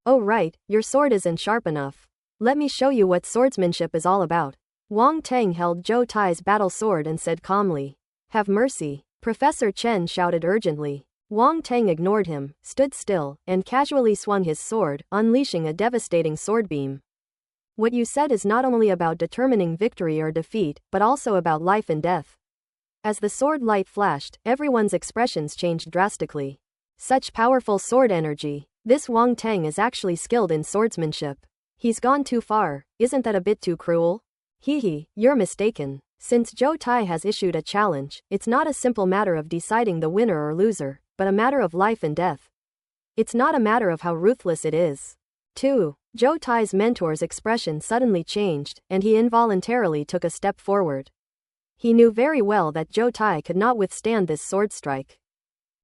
Oh right, your sword isn't sharp enough. Let me show you what swordsmanship is all about. Wang Teng held Zhou Tai's battle sword and said calmly. Have mercy. Professor Chen shouted urgently. Wang Teng ignored him, stood still, and casually swung his sword, unleashing a devastating sword beam. What you said is not only about determining victory or defeat, but also about life and death. As the sword light flashed, everyone's expressions changed drastically. Such powerful sword energy. This Wang Teng is actually skilled in swordsmanship. He's gone too far, isn't that a bit too cruel? Hehe, you're mistaken. Since Zhou Tai has issued a challenge, it's not a simple matter of deciding the winner or loser, but a matter of life and death. It's not a matter of how ruthless it is. 2. Zhou Tai's mentor's expression suddenly changed, and he involuntarily took a step forward. He knew very well that Zhou Tai could not withstand this sword strike.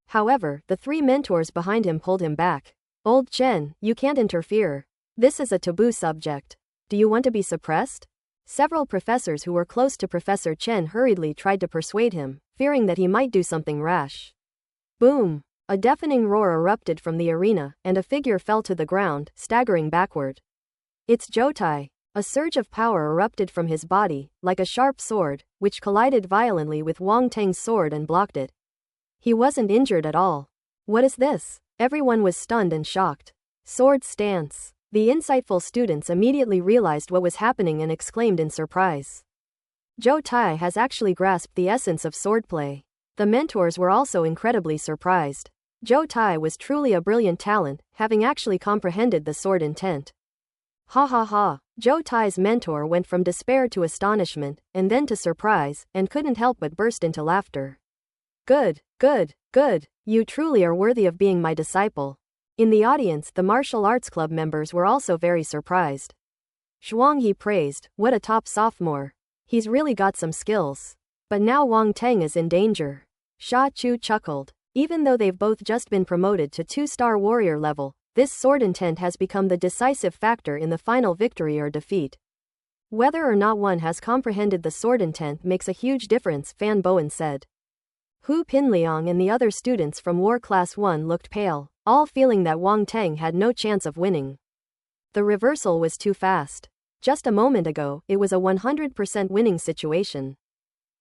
However, the 3 mentors behind him pulled him back. Old Chen, you can't interfere. This is a taboo subject. Do you want to be suppressed? Several professors who were close to Professor Chen hurriedly tried to persuade him, fearing that he might do something rash. Boom! A deafening roar erupted from the arena, and a figure fell to the ground, staggering backward. It's Zhou Tai. A surge of power erupted from his body, like a sharp sword, which collided violently with Wang Teng's sword and blocked it. He wasn't injured at all. What is this? Everyone was stunned and shocked. Sword stance. The insightful students immediately realized what was happening and exclaimed in surprise. Zhou Tai has actually grasped the essence of swordplay. The mentors were also incredibly surprised. Zhou Tai was truly a brilliant talent, having actually comprehended the sword intent. Ha ha ha. Zhou Tai's mentor went from despair to astonishment, and then to surprise, and couldn't help but burst into laughter. Good. You truly are worthy of being my disciple. In the audience, the martial arts club members were also very surprised. Zhuang He praised, what a top sophomore. He's really got some skills. But now Wang Teng is in danger. Sha Chu chuckled. Even though they've both just been promoted to 2-star warrior level, this sword intent has become the decisive factor in the final victory or defeat. Whether or not one has comprehended the sword intent makes a huge difference, Fan Bowen said. Hu Pinliang and the other students from War Class 1 looked pale, all feeling that Wang Teng had no chance of winning. The reversal was too fast. Just a moment ago, it was a 100% winning situation.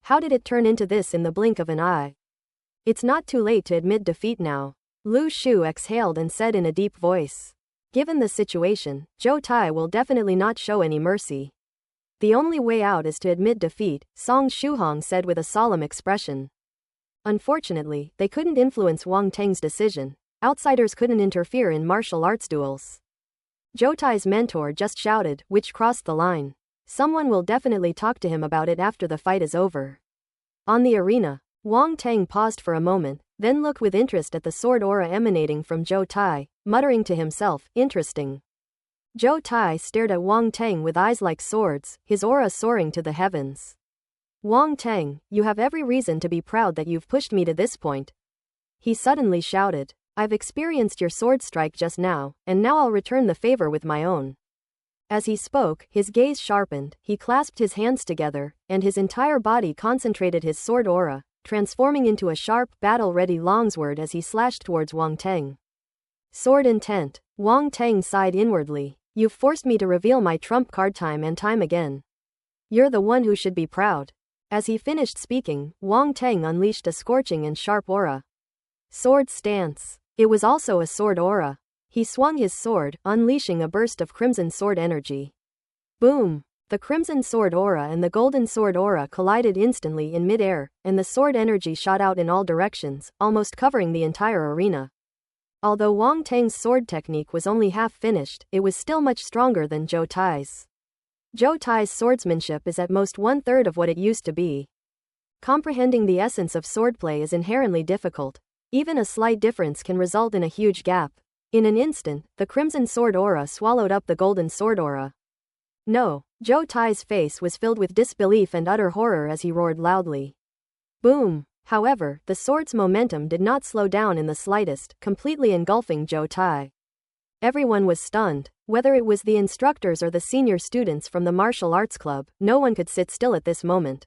How did it turn into this in the blink of an eye? It's not too late to admit defeat now. Lu Shu exhaled and said in a deep voice. Given the situation, Zhou Tai will definitely not show any mercy. The only way out is to admit defeat, Song Shuhong said with a solemn expression. Unfortunately, they couldn't influence Wang Teng's decision. Outsiders couldn't interfere in martial arts duels. Zhou Tai's mentor just shouted, which crossed the line. Someone will definitely talk to him about it after the fight is over. On the arena, Wang Teng paused for a moment, then looked with interest at the sword aura emanating from Zhou Tai, muttering to himself, interesting. Zhou Tai stared at Wang Teng with eyes like swords, his aura soaring to the heavens. Wang Teng, you have every reason to be proud that you've pushed me to this point. He suddenly shouted. I've experienced your sword strike just now, and now I'll return the favor with my own. As he spoke, his gaze sharpened, he clasped his hands together, and his entire body concentrated his sword aura, transforming into a sharp, battle-ready longsword as he slashed towards Wang Teng. Sword intent. Wang Teng sighed inwardly. You've forced me to reveal my trump card time and time again. You're the one who should be proud. As he finished speaking, Wang Teng unleashed a scorching and sharp aura. Sword stance. It was also a sword aura. He swung his sword, unleashing a burst of crimson sword energy. Boom! The crimson sword aura and the golden sword aura collided instantly in mid-air, and the sword energy shot out in all directions, almost covering the entire arena. Although Wang Teng's sword technique was only half finished, it was still much stronger than Zhou Tai's. Zhou Tai's swordsmanship is at most 1/3 of what it used to be. Comprehending the essence of swordplay is inherently difficult. Even a slight difference can result in a huge gap. In an instant, the crimson sword aura swallowed up the golden sword aura. No, Zhou Tai's face was filled with disbelief and utter horror as he roared loudly. Boom! However, the sword's momentum did not slow down in the slightest, completely engulfing Zhou Tai. Everyone was stunned. Whether it was the instructors or the senior students from the martial arts club, no one could sit still at this moment.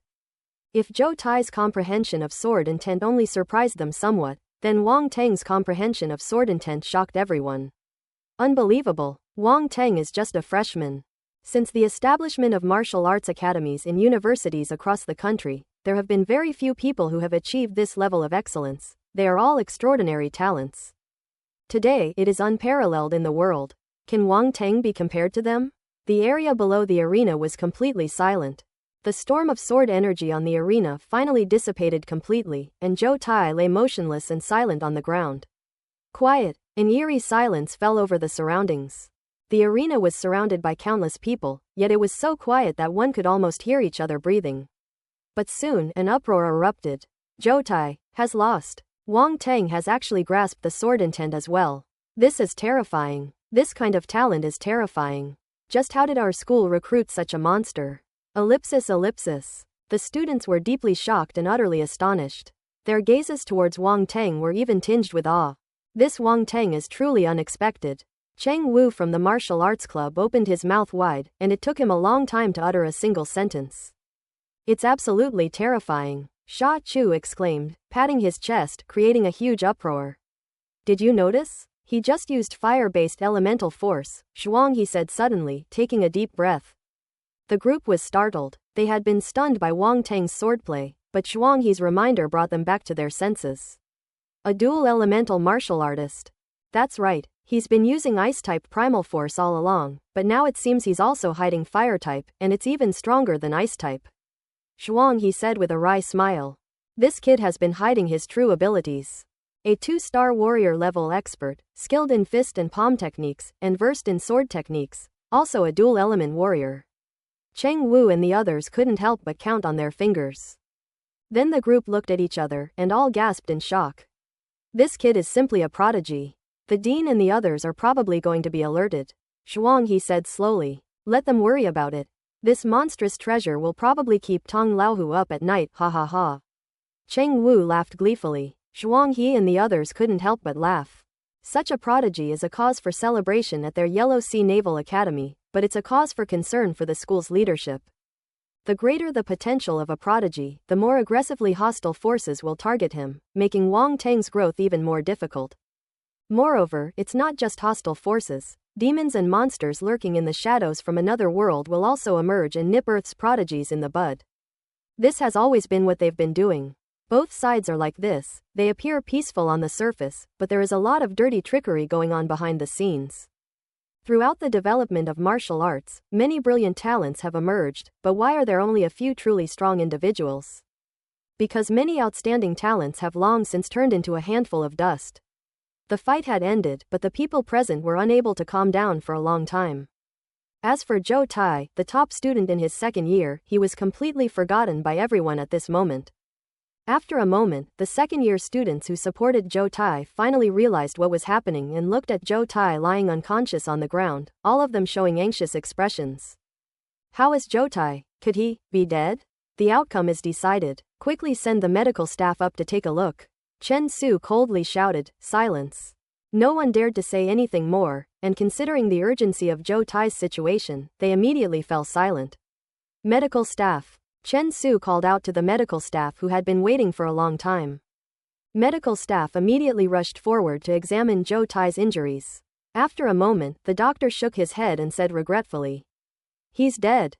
If Zhou Tai's comprehension of sword intent only surprised them somewhat, then Wang Teng's comprehension of sword intent shocked everyone. Unbelievable, Wang Teng is just a freshman. Since the establishment of martial arts academies in universities across the country, there have been very few people who have achieved this level of excellence. They are all extraordinary talents. Today, it is unparalleled in the world. Can Wang Teng be compared to them? The area below the arena was completely silent. The storm of sword energy on the arena finally dissipated completely, and Zhou Tai lay motionless and silent on the ground. Quiet, an eerie silence fell over the surroundings. The arena was surrounded by countless people, yet it was so quiet that one could almost hear each other breathing. But soon, an uproar erupted. Zhou Tai has lost. Wang Teng has actually grasped the sword intent as well. This is terrifying. This kind of talent is terrifying. Just how did our school recruit such a monster? Ellipsis. The students were deeply shocked and utterly astonished. Their gazes towards Wang Teng were even tinged with awe. This Wang Teng is truly unexpected. Cheng Wu from the martial arts club opened his mouth wide, and it took him a long time to utter a single sentence. It's absolutely terrifying, Sha Chu exclaimed, patting his chest, creating a huge uproar. Did you notice? He just used fire-based elemental force, Zhuang he said suddenly, taking a deep breath. The group was startled. They had been stunned by Wang Teng's swordplay, but Zhuang He's reminder brought them back to their senses. A dual elemental martial artist. That's right, he's been using ice-type primal force all along, but now it seems he's also hiding fire-type, and it's even stronger than ice-type. Zhuang he said with a wry smile. This kid has been hiding his true abilities. A 2-star warrior level expert, skilled in fist and palm techniques, and versed in sword techniques, also a dual element warrior. Cheng Wu and the others couldn't help but count on their fingers. Then the group looked at each other, and all gasped in shock. This kid is simply a prodigy. The dean and the others are probably going to be alerted. Zhuang he said slowly. Let them worry about it. This monstrous treasure will probably keep Tong Laohu up at night, ha ha ha. Cheng Wu laughed gleefully. Zhuang He and the others couldn't help but laugh. Such a prodigy is a cause for celebration at their Yellow Sea Naval Academy, but it's a cause for concern for the school's leadership. The greater the potential of a prodigy, the more aggressively hostile forces will target him, making Wang Teng's growth even more difficult. Moreover, it's not just hostile forces. Demons and monsters lurking in the shadows from another world will also emerge and nip Earth's prodigies in the bud. This has always been what they've been doing. Both sides are like this, they appear peaceful on the surface, but there is a lot of dirty trickery going on behind the scenes. Throughout the development of martial arts, many brilliant talents have emerged, but why are there only a few truly strong individuals? Because many outstanding talents have long since turned into a handful of dust. The fight had ended, but the people present were unable to calm down for a long time. As for Zhou Tai, the top student in his second year, he was completely forgotten by everyone at this moment. After a moment, the second-year students who supported Zhou Tai finally realized what was happening and looked at Zhou Tai lying unconscious on the ground, all of them showing anxious expressions. How is Zhou Tai? Could he be dead? The outcome is decided. Quickly send the medical staff up to take a look. Chen Su coldly shouted, silence. No one dared to say anything more, and considering the urgency of Zhou Tai's situation, they immediately fell silent. Medical staff. Chen Su called out to the medical staff who had been waiting for a long time. Medical staff immediately rushed forward to examine Zhou Tai's injuries. After a moment, the doctor shook his head and said regretfully, he's dead.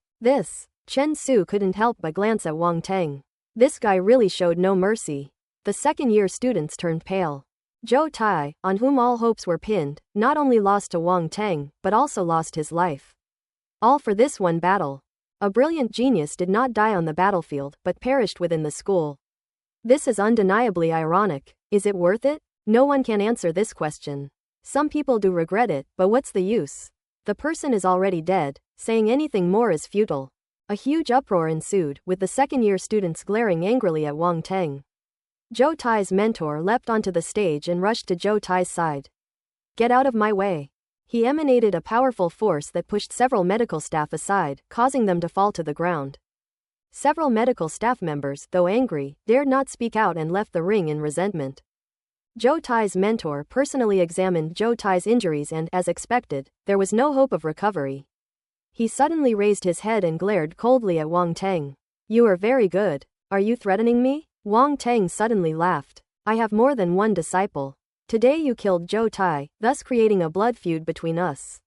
Chen Su couldn't help but glance at Wang Teng. This guy really showed no mercy. The second-year students turned pale. Zhou Tai, on whom all hopes were pinned, not only lost to Wang Teng, but also lost his life. All for this one battle. A brilliant genius did not die on the battlefield, but perished within the school. This is undeniably ironic. Is it worth it? No one can answer this question. Some people do regret it, but what's the use? The person is already dead, saying anything more is futile. A huge uproar ensued, with the second-year students glaring angrily at Wang Teng. Zhou Tai's mentor leapt onto the stage and rushed to Zhou Tai's side. Get out of my way. He emanated a powerful force that pushed several medical staff aside, causing them to fall to the ground. Several medical staff members, though angry, dared not speak out and left the ring in resentment. Zhou Tai's mentor personally examined Zhou Tai's injuries and, as expected, there was no hope of recovery. He suddenly raised his head and glared coldly at Wang Teng. You are very good. Are you threatening me? Wang Teng suddenly laughed. I have more than one disciple. Today you killed Zhou Tai, thus creating a blood feud between us.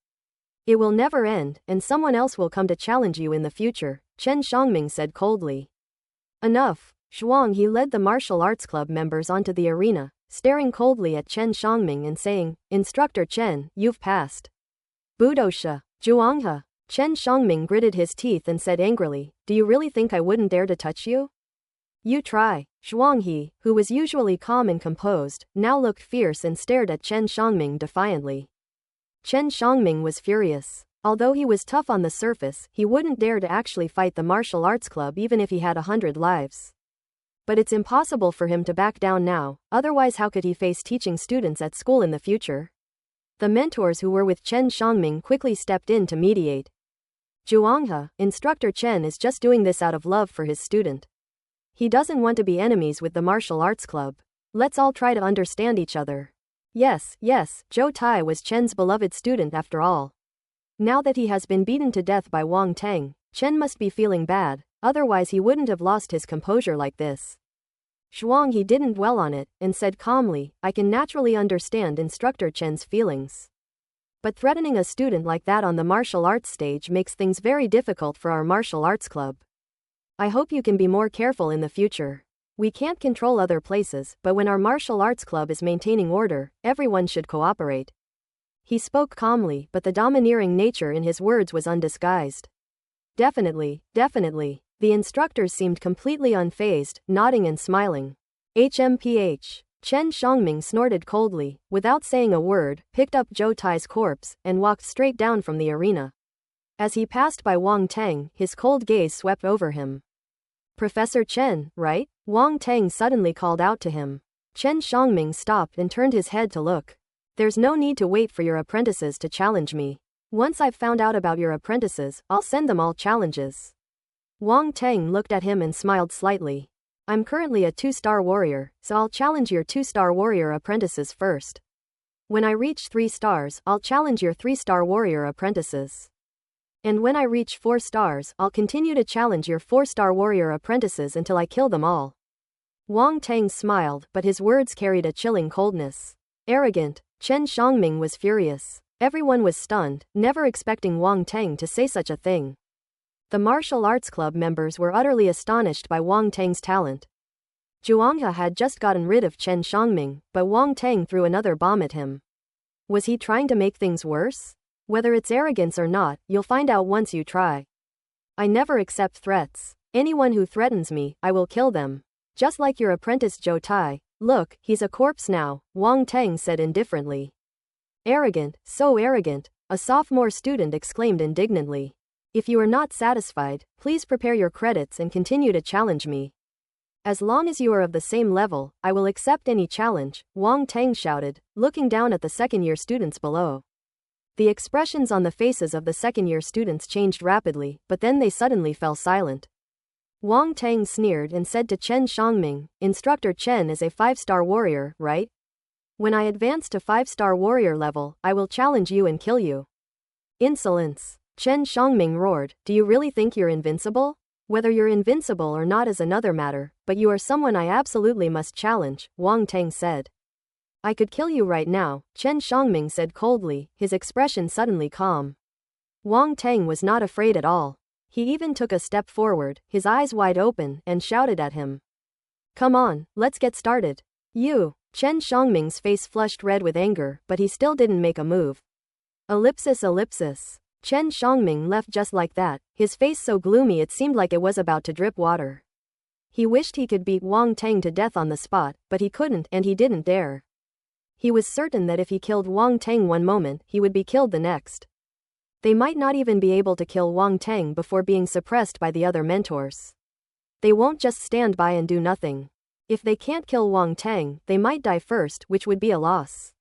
It will never end, and someone else will come to challenge you in the future, Chen Xiangming said coldly. Enough. Shuang He led the martial arts club members onto the arena, staring coldly at Chen Xiangming and saying, Instructor Chen, you've passed. Budosha. Zhuanghe. Chen Xiangming gritted his teeth and said angrily, do you really think I wouldn't dare to touch you? You try. Shuang He, who was usually calm and composed, now looked fierce and stared at Chen Xiangming defiantly. Chen Xiangming was furious. Although he was tough on the surface, he wouldn't dare to actually fight the martial arts club even if he had 100 lives. But it's impossible for him to back down now, otherwise how could he face teaching students at school in the future? The mentors who were with Chen Xiangming quickly stepped in to mediate. Zhuanghe, Instructor Chen is just doing this out of love for his student. He doesn't want to be enemies with the martial arts club. Let's all try to understand each other. Yes, Zhou Tai was Chen's beloved student after all. Now that he has been beaten to death by Wang Teng, Chen must be feeling bad, otherwise he wouldn't have lost his composure like this. Shuang He didn't dwell on it, and said calmly, I can naturally understand Instructor Chen's feelings. But threatening a student like that on the martial arts stage makes things very difficult for our martial arts club. I hope you can be more careful in the future. We can't control other places, but when our martial arts club is maintaining order, everyone should cooperate. He spoke calmly, but the domineering nature in his words was undisguised. Definitely. The instructors seemed completely unfazed, nodding and smiling. HMPH. Chen Xiangming snorted coldly, without saying a word, picked up Zhou Tai's corpse, and walked straight down from the arena. As he passed by Wang Teng, his cold gaze swept over him. Professor Chen, right? Wang Teng suddenly called out to him. Chen Xiangming stopped and turned his head to look. There's no need to wait for your apprentices to challenge me. Once I've found out about your apprentices, I'll send them all challenges. Wang Teng looked at him and smiled slightly. I'm currently a 2-star warrior, so I'll challenge your 2-star warrior apprentices first. When I reach 3 stars, I'll challenge your 3-star warrior apprentices. And when I reach 4 stars, I'll continue to challenge your 4-star warrior apprentices until I kill them all. Wang Teng smiled, but his words carried a chilling coldness. Arrogant. Chen Xiangming was furious. Everyone was stunned, never expecting Wang Teng to say such a thing. The martial arts club members were utterly astonished by Wang Teng's talent. Zhuanghe had just gotten rid of Chen Xiangming, but Wang Teng threw another bomb at him. Was he trying to make things worse? Whether it's arrogance or not, you'll find out once you try. I never accept threats. Anyone who threatens me, I will kill them. Just like your apprentice Zhou Tai. Look, he's a corpse now, Wang Teng said indifferently. Arrogant, so arrogant, a sophomore student exclaimed indignantly. If you are not satisfied, please prepare your credits and continue to challenge me. As long as you are of the same level, I will accept any challenge, Wang Teng shouted, looking down at the second-year students below. The expressions on the faces of the second-year students changed rapidly, but then they suddenly fell silent. Wang Teng sneered and said to Chen Xiangming, Instructor Chen is a 5-star warrior, right? When I advance to 5-star warrior level, I will challenge you and kill you. Insolence. Chen Xiangming roared, do you really think you're invincible? Whether you're invincible or not is another matter, but you are someone I absolutely must challenge, Wang Teng said. I could kill you right now, Chen Xiangming said coldly, his expression suddenly calm. Wang Teng was not afraid at all. He even took a step forward, his eyes wide open, and shouted at him. Come on, let's get started. You. Chen Xiangming's face flushed red with anger, but he still didn't make a move. Ellipsis. Chen Xiangming left just like that, his face so gloomy it seemed like it was about to drip water. He wished he could beat Wang Teng to death on the spot, but he couldn't and he didn't dare. He was certain that if he killed Wang Teng one moment, he would be killed the next. They might not even be able to kill Wang Teng before being suppressed by the other mentors. They won't just stand by and do nothing. If they can't kill Wang Teng, they might die first, which would be a loss.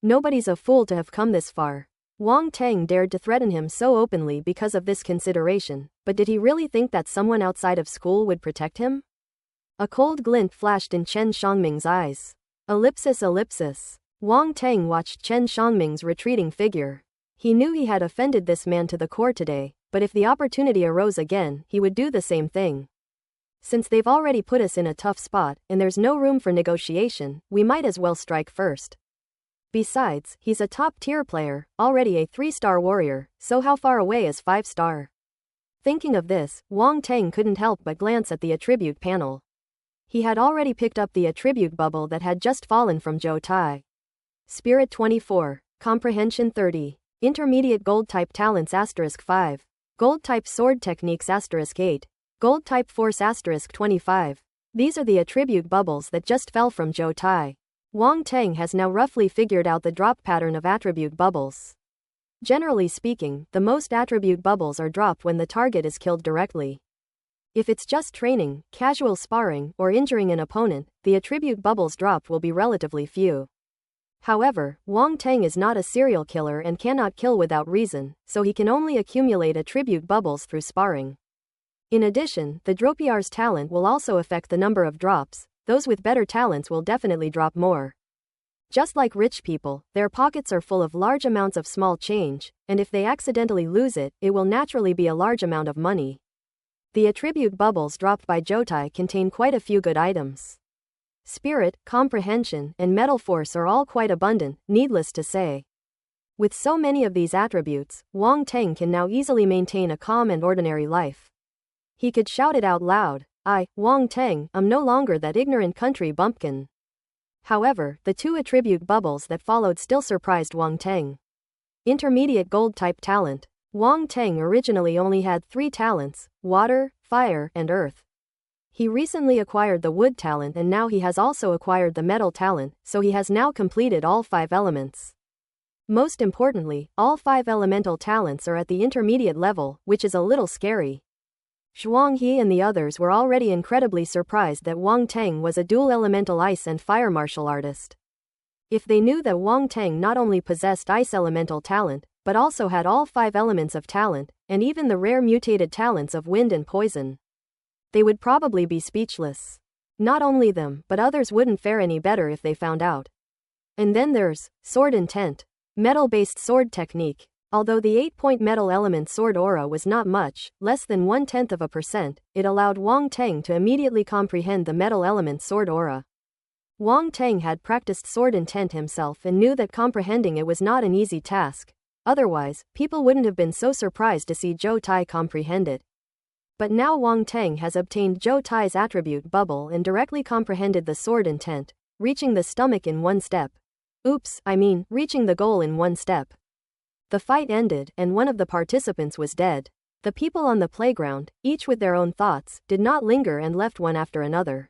Nobody's a fool to have come this far. Wang Teng dared to threaten him so openly because of this consideration, but did he really think that someone outside of school would protect him? A cold glint flashed in Chen Xiangming's eyes. Ellipsis. Wang Teng watched Chen Xiangming's retreating figure. He knew he had offended this man to the core today, but if the opportunity arose again, he would do the same thing. Since they've already put us in a tough spot, and there's no room for negotiation, we might as well strike first. Besides, he's a top-tier player, already a 3-star warrior, so how far away is 5-star? Thinking of this, Wang Teng couldn't help but glance at the attribute panel. He had already picked up the attribute bubble that had just fallen from Zhou Tai. Spirit 24, Comprehension 30, Intermediate Gold-type Talents *5, Gold-type Sword Techniques *8, Gold-type Force *25. These are the attribute bubbles that just fell from Zhou Tai. Wang Teng has now roughly figured out the drop pattern of attribute bubbles. Generally speaking, the most attribute bubbles are dropped when the target is killed directly. If it's just training, casual sparring, or injuring an opponent, the attribute bubbles dropped will be relatively few. However, Wang Teng is not a serial killer and cannot kill without reason, so he can only accumulate attribute bubbles through sparring. In addition, the Dropier's talent will also affect the number of drops. Those with better talents will definitely drop more. Just like rich people, their pockets are full of large amounts of small change, and if they accidentally lose it, it will naturally be a large amount of money. The attribute bubbles dropped by Zhou Tai contain quite a few good items. Spirit, Comprehension, and Metal Force are all quite abundant, needless to say. With so many of these attributes, Wang Teng can now easily maintain a calm and ordinary life. He could shout it out loud. I, Wang Teng, am no longer that ignorant country bumpkin. However, the 2 attribute bubbles that followed still surprised Wang Teng. Intermediate Gold-type Talent. Wang Teng originally only had 3 talents, Water, Fire, and Earth. He recently acquired the Wood talent and now he has also acquired the Metal talent, so he has now completed all 5 elements. Most importantly, all 5 elemental talents are at the intermediate level, which is a little scary. Zhuang He and the others were already incredibly surprised that Wang Teng was a dual elemental ice and fire martial artist. If they knew that Wang Teng not only possessed ice elemental talent, but also had all 5 elements of talent, and even the rare mutated talents of wind and poison, they would probably be speechless. Not only them, but others wouldn't fare any better if they found out. And then there's Sword Intent, metal-based sword technique. Although the 8-point metal element sword aura was not much, less than 0.1%, it allowed Wang Teng to immediately comprehend the metal element sword aura. Wang Teng had practiced sword intent himself and knew that comprehending it was not an easy task. Otherwise, people wouldn't have been so surprised to see Zhou Tai comprehend it. But now Wang Teng has obtained Zhou Tai's attribute bubble and directly comprehended the sword intent, reaching the stomach in one step. Reaching the goal in one step. The fight ended, and one of the participants was dead. The people on the playground, each with their own thoughts, did not linger and left one after another.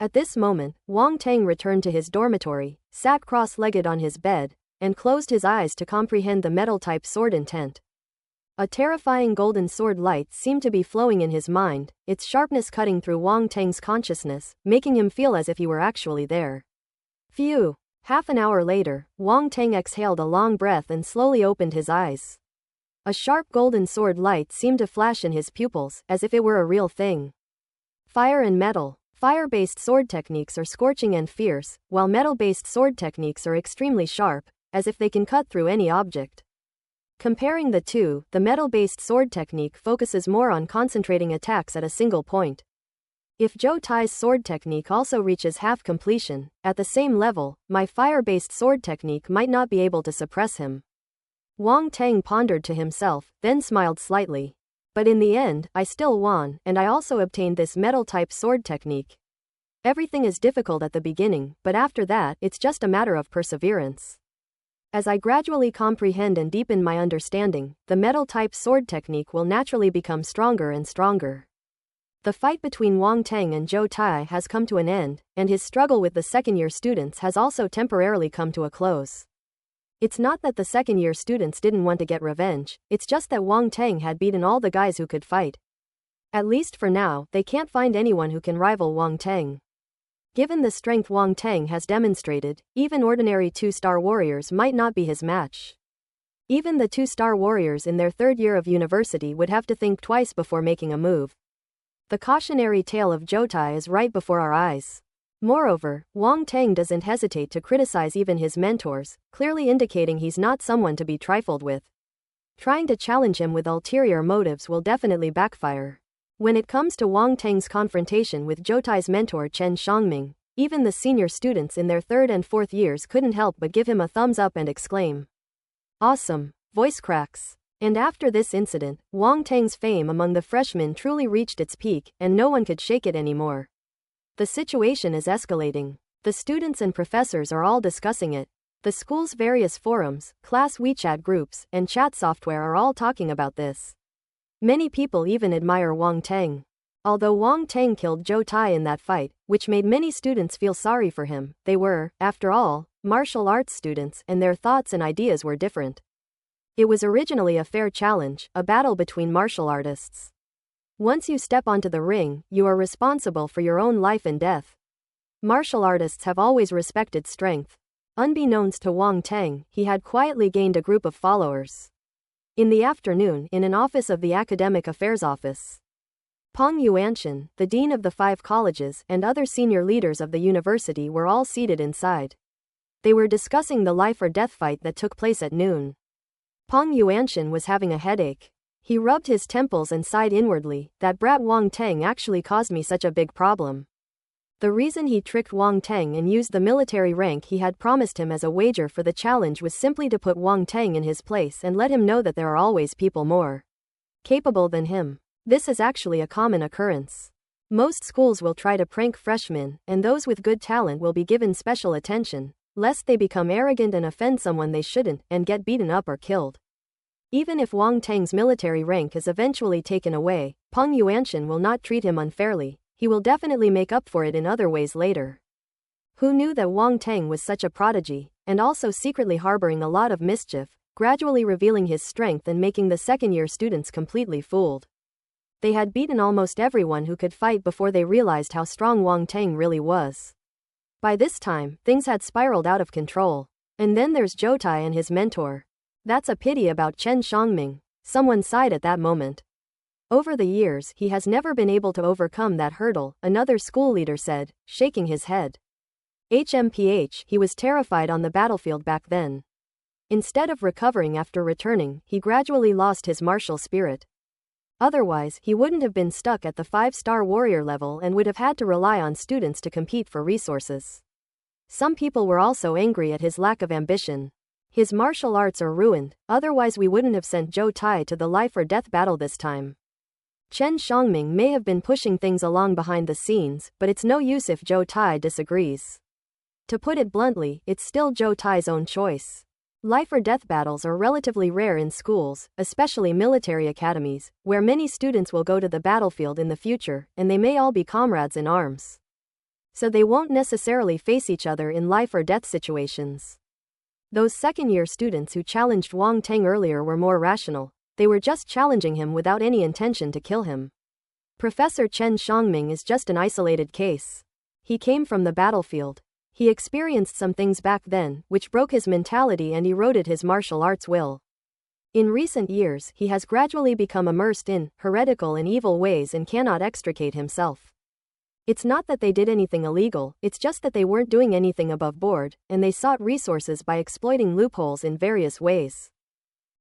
At this moment, Wang Teng returned to his dormitory, sat cross-legged on his bed, and closed his eyes to comprehend the metal-type sword intent. A terrifying golden sword light seemed to be flowing in his mind, its sharpness cutting through Wang Teng's consciousness, making him feel as if he were actually there. Phew! Half an hour later, Wang Teng exhaled a long breath and slowly opened his eyes. A sharp golden sword light seemed to flash in his pupils, as if it were a real thing. Fire and metal. Fire-based sword techniques are scorching and fierce, while metal-based sword techniques are extremely sharp, as if they can cut through any object. Comparing the two, the metal-based sword technique focuses more on concentrating attacks at a single point. If Zhou Tai's sword technique also reaches half completion, at the same level, my fire-based sword technique might not be able to suppress him. Wang Teng pondered to himself, then smiled slightly. But in the end, I still won, and I also obtained this metal-type sword technique. Everything is difficult at the beginning, but after that, it's just a matter of perseverance. As I gradually comprehend and deepen my understanding, the metal-type sword technique will naturally become stronger and stronger. The fight between Wang Teng and Zhou Tai has come to an end, and his struggle with the second-year students has also temporarily come to a close. It's not that the second-year students didn't want to get revenge, it's just that Wang Teng had beaten all the guys who could fight. At least for now, they can't find anyone who can rival Wang Teng. Given the strength Wang Teng has demonstrated, even ordinary 2-star warriors might not be his match. Even the 2-star warriors in their third year of university would have to think twice before making a move. The cautionary tale of Zhou Tai is right before our eyes. Moreover, Wang Teng doesn't hesitate to criticize even his mentors, clearly indicating he's not someone to be trifled with. Trying to challenge him with ulterior motives will definitely backfire. When it comes to Wang Teng's confrontation with Zhou Tai's mentor Chen Xiangming, even the senior students in their third and fourth years couldn't help but give him a thumbs up and exclaim, "Awesome!" Voice cracks. And after this incident, Wang Teng's fame among the freshmen truly reached its peak, and no one could shake it anymore. The situation is escalating. The students and professors are all discussing it. The school's various forums, class WeChat groups, and chat software are all talking about this. Many people even admire Wang Teng. Although Wang Teng killed Zhou Tai in that fight, which made many students feel sorry for him, they were, after all, martial arts students, and their thoughts and ideas were different. It was originally a fair challenge, a battle between martial artists. Once you step onto the ring, you are responsible for your own life and death. Martial artists have always respected strength. Unbeknownst to Wang Teng, he had quietly gained a group of followers. In the afternoon, in an office of the Academic Affairs Office, Peng Yuanshan, the dean of the 5 colleges, and other senior leaders of the university were all seated inside. They were discussing the life or death fight that took place at noon. Peng Yuanshan was having a headache. He rubbed his temples and sighed inwardly, that brat Wang Teng actually caused me such a big problem. The reason he tricked Wang Teng and used the military rank he had promised him as a wager for the challenge was simply to put Wang Teng in his place and let him know that there are always people more capable than him. This is actually a common occurrence. Most schools will try to prank freshmen, and those with good talent will be given special attention, lest they become arrogant and offend someone they shouldn't and get beaten up or killed. Even if Wang Teng's military rank is eventually taken away, Peng Yuanshan will not treat him unfairly. He will definitely make up for it in other ways later. Who knew that Wang Teng was such a prodigy, and also secretly harboring a lot of mischief, gradually revealing his strength and making the second-year students completely fooled. They had beaten almost everyone who could fight before they realized how strong Wang Teng really was. By this time, things had spiraled out of control. And then there's Zhou Tai and his mentor. That's a pity about Chen Xiangming, someone sighed at that moment. Over the years, he has never been able to overcome that hurdle, another school leader said, shaking his head. HMPH, he was terrified on the battlefield back then. Instead of recovering after returning, he gradually lost his martial spirit. Otherwise, he wouldn't have been stuck at the 5-star warrior level and would have had to rely on students to compete for resources. Some people were also angry at his lack of ambition. His martial arts are ruined, otherwise we wouldn't have sent Zhou Tai to the life or death battle this time. Chen Xiangming may have been pushing things along behind the scenes, but it's no use if Zhou Tai disagrees. To put it bluntly, it's still Zhou Tai's own choice. Life or death battles are relatively rare in schools, especially military academies, where many students will go to the battlefield in the future, and they may all be comrades in arms. So they won't necessarily face each other in life or death situations. Those second-year students who challenged Wang Teng earlier were more rational. They were just challenging him without any intention to kill him. Professor Chen Xiangming is just an isolated case. He came from the battlefield. He experienced some things back then, which broke his mentality and eroded his martial arts will. In recent years, he has gradually become immersed in heretical and evil ways and cannot extricate himself. It's not that they did anything illegal, it's just that they weren't doing anything above board, and they sought resources by exploiting loopholes in various ways.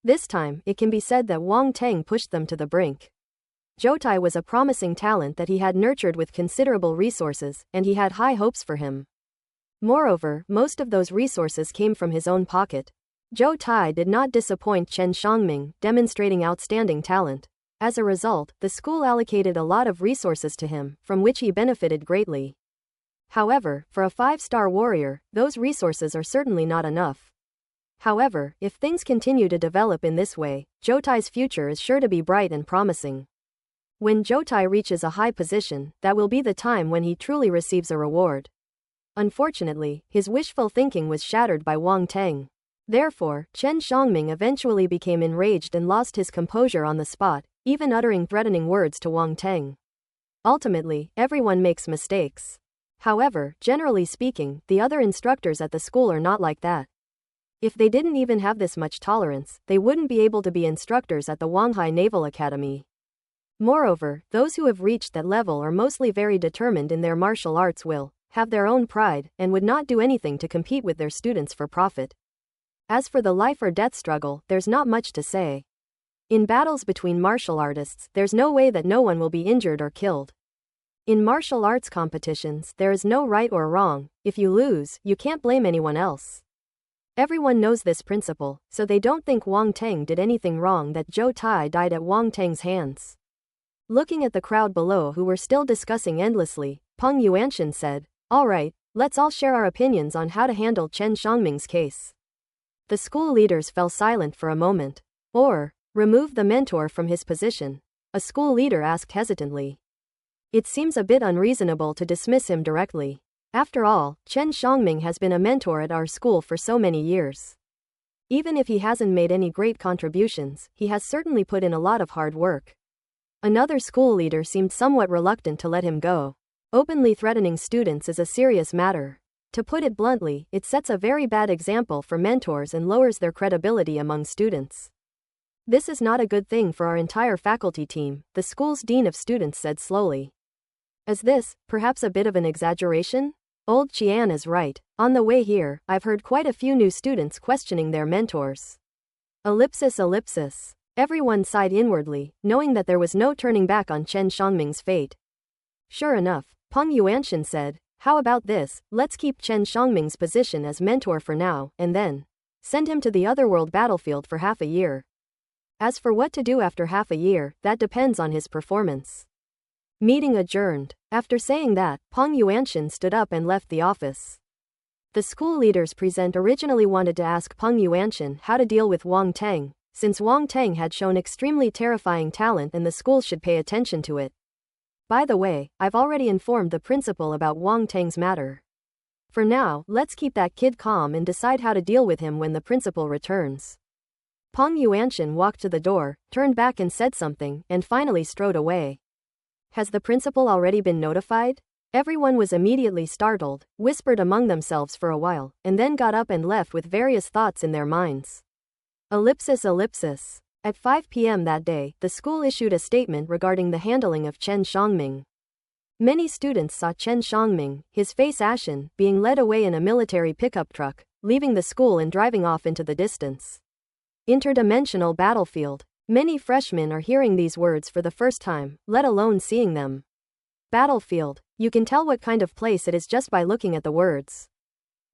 This time, it can be said that Wang Teng pushed them to the brink. Zhou Tai was a promising talent that he had nurtured with considerable resources, and he had high hopes for him. Moreover, most of those resources came from his own pocket. Zhou Tai did not disappoint Chen Xiangming, demonstrating outstanding talent. As a result, the school allocated a lot of resources to him, from which he benefited greatly. However, for a 5-star warrior, those resources are certainly not enough. However, if things continue to develop in this way, Zhou Tai's future is sure to be bright and promising. When Zhou Tai reaches a high position, that will be the time when he truly receives a reward. Unfortunately, his wishful thinking was shattered by Wang Teng. Therefore, Chen Xiangming eventually became enraged and lost his composure on the spot, even uttering threatening words to Wang Teng. Ultimately, everyone makes mistakes. However, generally speaking, the other instructors at the school are not like that. If they didn't even have this much tolerance, they wouldn't be able to be instructors at the Wanghai Naval Academy. Moreover, those who have reached that level are mostly very determined in their martial arts will, have their own pride, and would not do anything to compete with their students for profit. As for the life or death struggle, there's not much to say. In battles between martial artists, there's no way that no one will be injured or killed. In martial arts competitions, there is no right or wrong. If you lose, you can't blame anyone else. Everyone knows this principle, so they don't think Wang Teng did anything wrong that Zhou Tai died at Wang Teng's hands. Looking at the crowd below who were still discussing endlessly, Peng Yuanshan said, "All right, let's all share our opinions on how to handle Chen Xiangming's case." The school leaders fell silent for a moment. Or, remove the mentor from his position? A school leader asked hesitantly. It seems a bit unreasonable to dismiss him directly. After all, Chen Xiangming has been a mentor at our school for so many years. Even if he hasn't made any great contributions, he has certainly put in a lot of hard work. Another school leader seemed somewhat reluctant to let him go. Openly threatening students is a serious matter. To put it bluntly, it sets a very bad example for mentors and lowers their credibility among students. This is not a good thing for our entire faculty team, the school's dean of students said slowly. Is this, perhaps a bit of an exaggeration? Old Qian is right. On the way here, I've heard quite a few new students questioning their mentors. Ellipsis. Everyone sighed inwardly, knowing that there was no turning back on Chen Xiangming's fate. Sure enough, Peng Yuanshan said, "How about this, let's keep Chen Xiangming's position as mentor for now, and then send him to the otherworld battlefield for half a year. As for what to do after half a year, that depends on his performance." Meeting adjourned. After saying that, Peng Yuanshan stood up and left the office. The school leaders present originally wanted to ask Peng Yuanshan how to deal with Wang Teng, since Wang Teng had shown extremely terrifying talent and the school should pay attention to it. By the way, I've already informed the principal about Wang Teng's matter. For now, let's keep that kid calm and decide how to deal with him when the principal returns. Peng Yuanshan walked to the door, turned back and said something, and finally strode away. Has the principal already been notified? Everyone was immediately startled, whispered among themselves for a while, and then got up and left with various thoughts in their minds. Ellipsis. At 5 p.m. that day, the school issued a statement regarding the handling of Chen Xiangming. Many students saw Chen Xiangming, his face ashen, being led away in a military pickup truck, leaving the school and driving off into the distance. Interdimensional battlefield. Many freshmen are hearing these words for the first time, let alone seeing them. Battlefield. You can tell what kind of place it is just by looking at the words.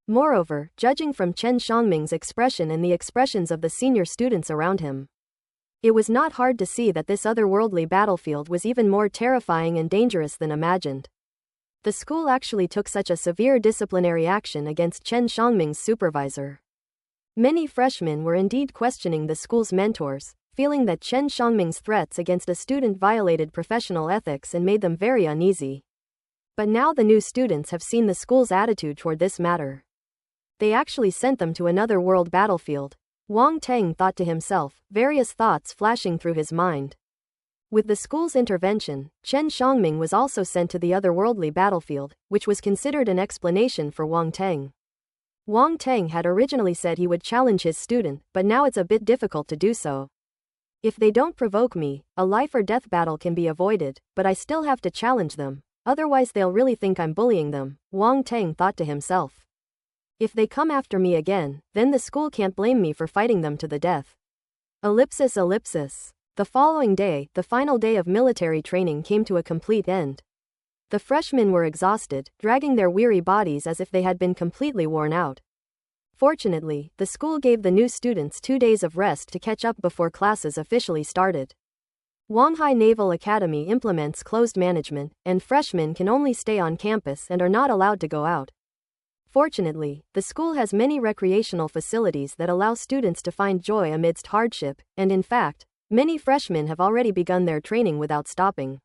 Moreover, judging from Chen Xiangming's expression and the expressions of the senior students around him, it was not hard to see that this otherworldly battlefield was even more terrifying and dangerous than imagined. The school actually took such a severe disciplinary action against Chen Xiangming's supervisor. Many freshmen were indeed questioning the school's mentors, feeling that Chen Xiangming's threats against a student violated professional ethics and made them very uneasy. But now the new students have seen the school's attitude toward this matter. They actually sent them to another world battlefield. Wang Teng thought to himself, various thoughts flashing through his mind. With the school's intervention, Chen Xiangming was also sent to the otherworldly battlefield, which was considered an explanation for Wang Teng. Wang Teng had originally said he would challenge his student, but now it's a bit difficult to do so. If they don't provoke me, a life or death battle can be avoided, but I still have to challenge them, otherwise they'll really think I'm bullying them, Wang Teng thought to himself. If they come after me again, then the school can't blame me for fighting them to the death. Ellipsis. The following day, the final day of military training came to a complete end. The freshmen were exhausted, dragging their weary bodies as if they had been completely worn out. Fortunately, the school gave the new students 2 days of rest to catch up before classes officially started. Wanghai Naval Academy implements closed management, and freshmen can only stay on campus and are not allowed to go out. Fortunately, the school has many recreational facilities that allow students to find joy amidst hardship, and in fact, many freshmen have already begun their training without stopping.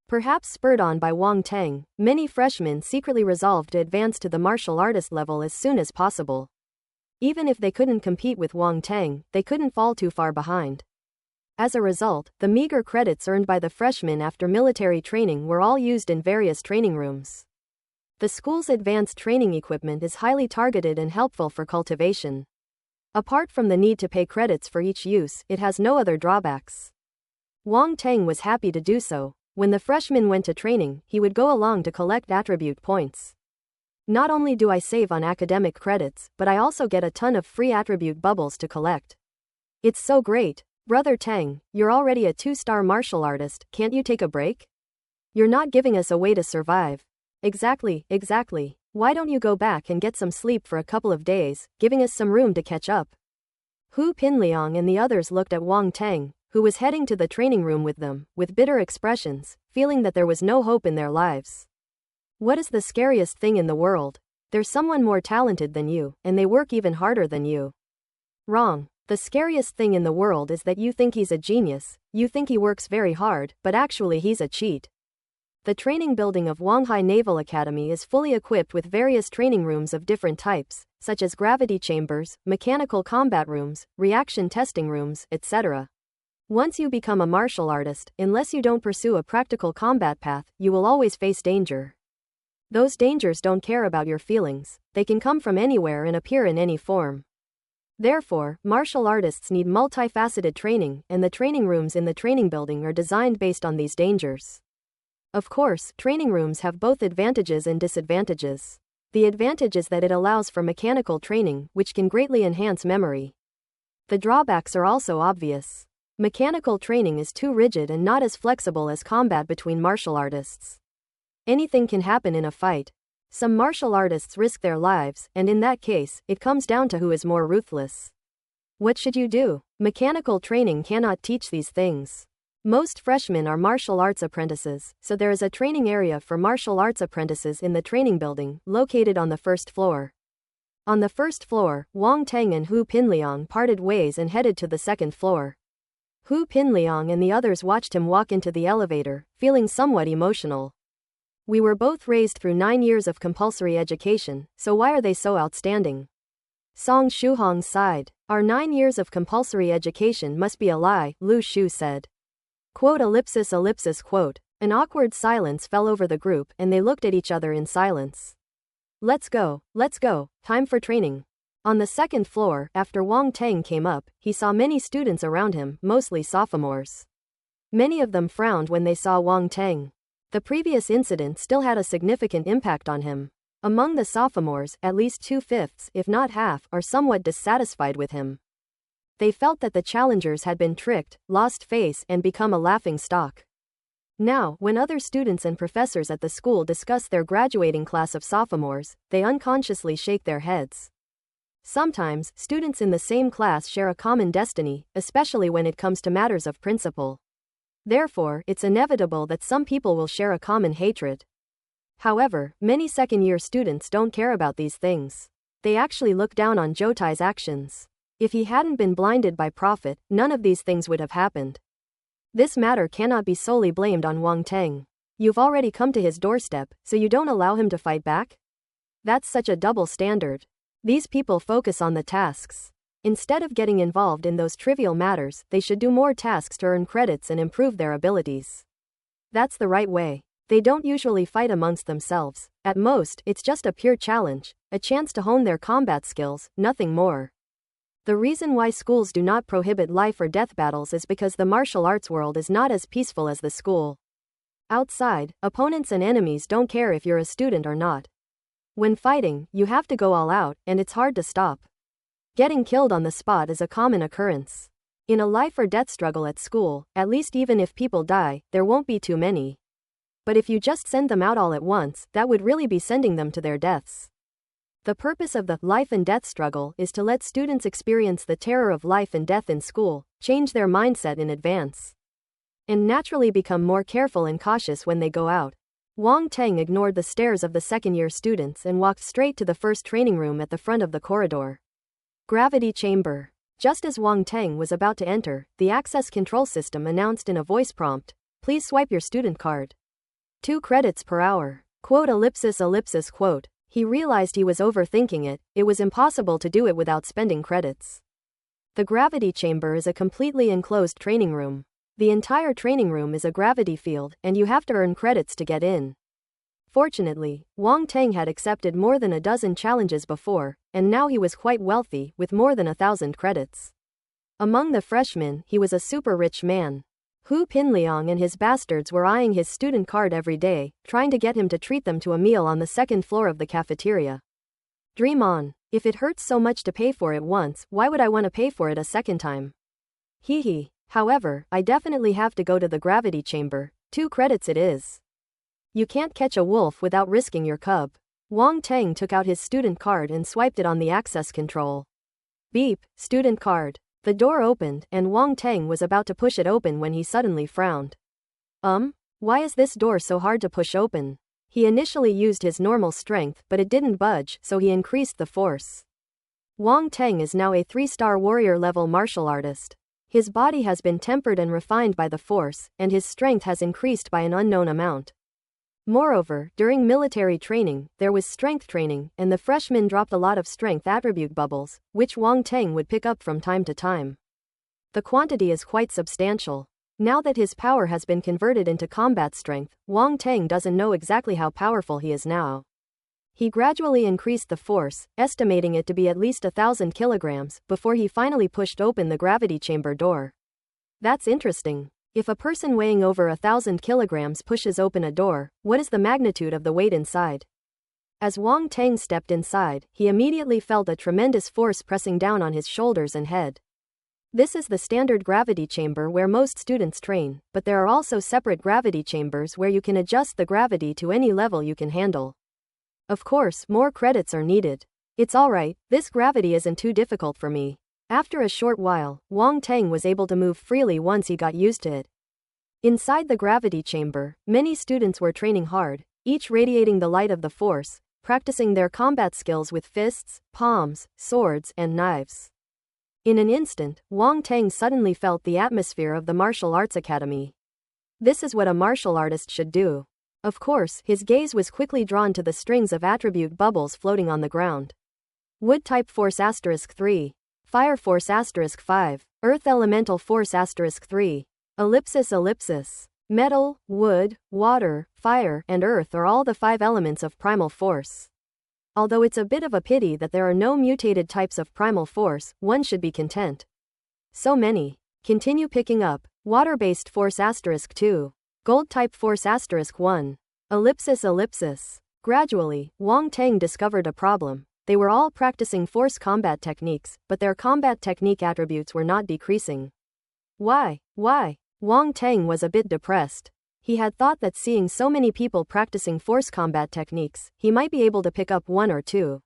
Perhaps spurred on by Wang Teng, many freshmen secretly resolved to advance to the martial artist level as soon as possible. Even if they couldn't compete with Wang Teng, they couldn't fall too far behind. As a result, the meager credits earned by the freshmen after military training were all used in various training rooms. The school's advanced training equipment is highly targeted and helpful for cultivation. Apart from the need to pay credits for each use, it has no other drawbacks. Wang Teng was happy to do so. When the freshman went to training, he would go along to collect attribute points. Not only do I save on academic credits, but I also get a ton of free attribute bubbles to collect. It's so great. Brother Teng, you're already a 2-star martial artist, can't you take a break? You're not giving us a way to survive. Exactly. Why don't you go back and get some sleep for a couple of days, giving us some room to catch up? Hu Pinliang and the others looked at Wang Teng, who was heading to the training room with them, with bitter expressions, feeling that there was no hope in their lives. What is the scariest thing in the world? There's someone more talented than you, and they work even harder than you. Wrong. The scariest thing in the world is that you think he's a genius, you think he works very hard, but actually he's a cheat. The training building of Wanghai Naval Academy is fully equipped with various training rooms of different types, such as gravity chambers, mechanical combat rooms, reaction testing rooms, etc. Once you become a martial artist, unless you don't pursue a practical combat path, you will always face danger. Those dangers don't care about your feelings, they can come from anywhere and appear in any form. Therefore, martial artists need multifaceted training, and the training rooms in the training building are designed based on these dangers. Of course, training rooms have both advantages and disadvantages. The advantage is that it allows for mechanical training, which can greatly enhance memory. The drawbacks are also obvious. Mechanical training is too rigid and not as flexible as combat between martial artists. Anything can happen in a fight. Some martial artists risk their lives, and in that case, it comes down to who is more ruthless. What should you do? Mechanical training cannot teach these things. Most freshmen are martial arts apprentices, so there is a training area for martial arts apprentices in the training building, located on the first floor. On the first floor, Wang Teng and Hu Pinliang parted ways and headed to the second floor. Hu Pinliang and the others watched him walk into the elevator, feeling somewhat emotional. We were both raised through 9 years of compulsory education, so why are they so outstanding? Song Shuhong sighed. Our 9 years of compulsory education must be a lie, Lu Shu said. Quote. An awkward silence fell over the group and they looked at each other in silence. Let's go, time for training. On the second floor, after Wang Teng came up, he saw many students around him, mostly sophomores. Many of them frowned when they saw Wang Teng. The previous incident still had a significant impact on him. Among the sophomores, at least 2/5, if not half, are somewhat dissatisfied with him. They felt that the challengers had been tricked, lost face, and become a laughing stock. Now, when other students and professors at the school discuss their graduating class of sophomores, they unconsciously shake their heads. Sometimes, students in the same class share a common destiny, especially when it comes to matters of principle. Therefore, it's inevitable that some people will share a common hatred. However, many second-year students don't care about these things. They actually look down on Jotai's actions. If he hadn't been blinded by profit, none of these things would have happened. This matter cannot be solely blamed on Wang Teng. You've already come to his doorstep, so you don't allow him to fight back? That's such a double standard. These people focus on the tasks. Instead of getting involved in those trivial matters, they should do more tasks to earn credits and improve their abilities. That's the right way. They don't usually fight amongst themselves. At most, it's just a pure challenge, a chance to hone their combat skills, nothing more. The reason why schools do not prohibit life or death battles is because the martial arts world is not as peaceful as the school. Outside, opponents and enemies don't care if you're a student or not. When fighting, you have to go all out, and it's hard to stop. Getting killed on the spot is a common occurrence. In a life or death struggle at school, at least even if people die, there won't be too many. But if you just send them out all at once, that would really be sending them to their deaths. The purpose of the life and death struggle is to let students experience the terror of life and death in school, change their mindset in advance, and naturally become more careful and cautious when they go out. Wang Teng ignored the stares of the second-year students and walked straight to the first training room at the front of the corridor. Gravity chamber. Just as Wang Teng was about to enter, the access control system announced in a voice prompt, "Please swipe your student card. 2 credits per hour." Quote ellipsis ellipsis quote. He realized he was overthinking it. It was impossible to do it without spending credits. The gravity chamber is a completely enclosed training room. The entire training room is a gravity field, and you have to earn credits to get in. Fortunately, Wang Teng had accepted more than a dozen challenges before, and now he was quite wealthy, with more than 1,000 credits. Among the freshmen, he was a super rich man. Hu Pinliang and his bastards were eyeing his student card every day, trying to get him to treat them to a meal on the second floor of the cafeteria. Dream on. If it hurts so much to pay for it once, why would I want to pay for it a second time? Hee hee. However, I definitely have to go to the gravity chamber. 2 credits it is. You can't catch a wolf without risking your cub. Wang Teng took out his student card and swiped it on the access control. Beep, student card. The door opened, and Wang Teng was about to push it open when he suddenly frowned. Why is this door so hard to push open? He initially used his normal strength, but it didn't budge, so he increased the force. Wang Teng is now a 3-star warrior-level martial artist. His body has been tempered and refined by the force, and his strength has increased by an unknown amount. Moreover, during military training, there was strength training, and the freshmen dropped a lot of strength attribute bubbles, which Wang Teng would pick up from time to time. The quantity is quite substantial. Now that his power has been converted into combat strength, Wang Teng doesn't know exactly how powerful he is now. He gradually increased the force, estimating it to be at least 1,000 kilograms, before he finally pushed open the gravity chamber door. That's interesting. If a person weighing over 1,000 kilograms pushes open a door, what is the magnitude of the weight inside? As Wang Teng stepped inside, he immediately felt a tremendous force pressing down on his shoulders and head. This is the standard gravity chamber where most students train, but there are also separate gravity chambers where you can adjust the gravity to any level you can handle. Of course, more credits are needed. It's alright, this gravity isn't too difficult for me. After a short while, Wang Teng was able to move freely once he got used to it. Inside the gravity chamber, many students were training hard, each radiating the light of the force, practicing their combat skills with fists, palms, swords, and knives. In an instant, Wang Teng suddenly felt the atmosphere of the martial arts academy. This is what a martial artist should do. Of course, his gaze was quickly drawn to the strings of attribute bubbles floating on the ground. Wood type force *3. Fire force *5. Earth elemental force *3. ellipsis. Metal, wood, water, fire, and earth are all the 5 elements of primal force. Although it's a bit of a pity that there are no mutated types of primal force, one should be content. So many. Continue picking up. Water-based force *2. Gold type force *1. ellipsis. Gradually, Wang Teng discovered a problem. They were all practicing force combat techniques, but their combat technique attributes were not decreasing. Why? Wang Teng was a bit depressed. He had thought that seeing so many people practicing force combat techniques, he might be able to pick up one or two.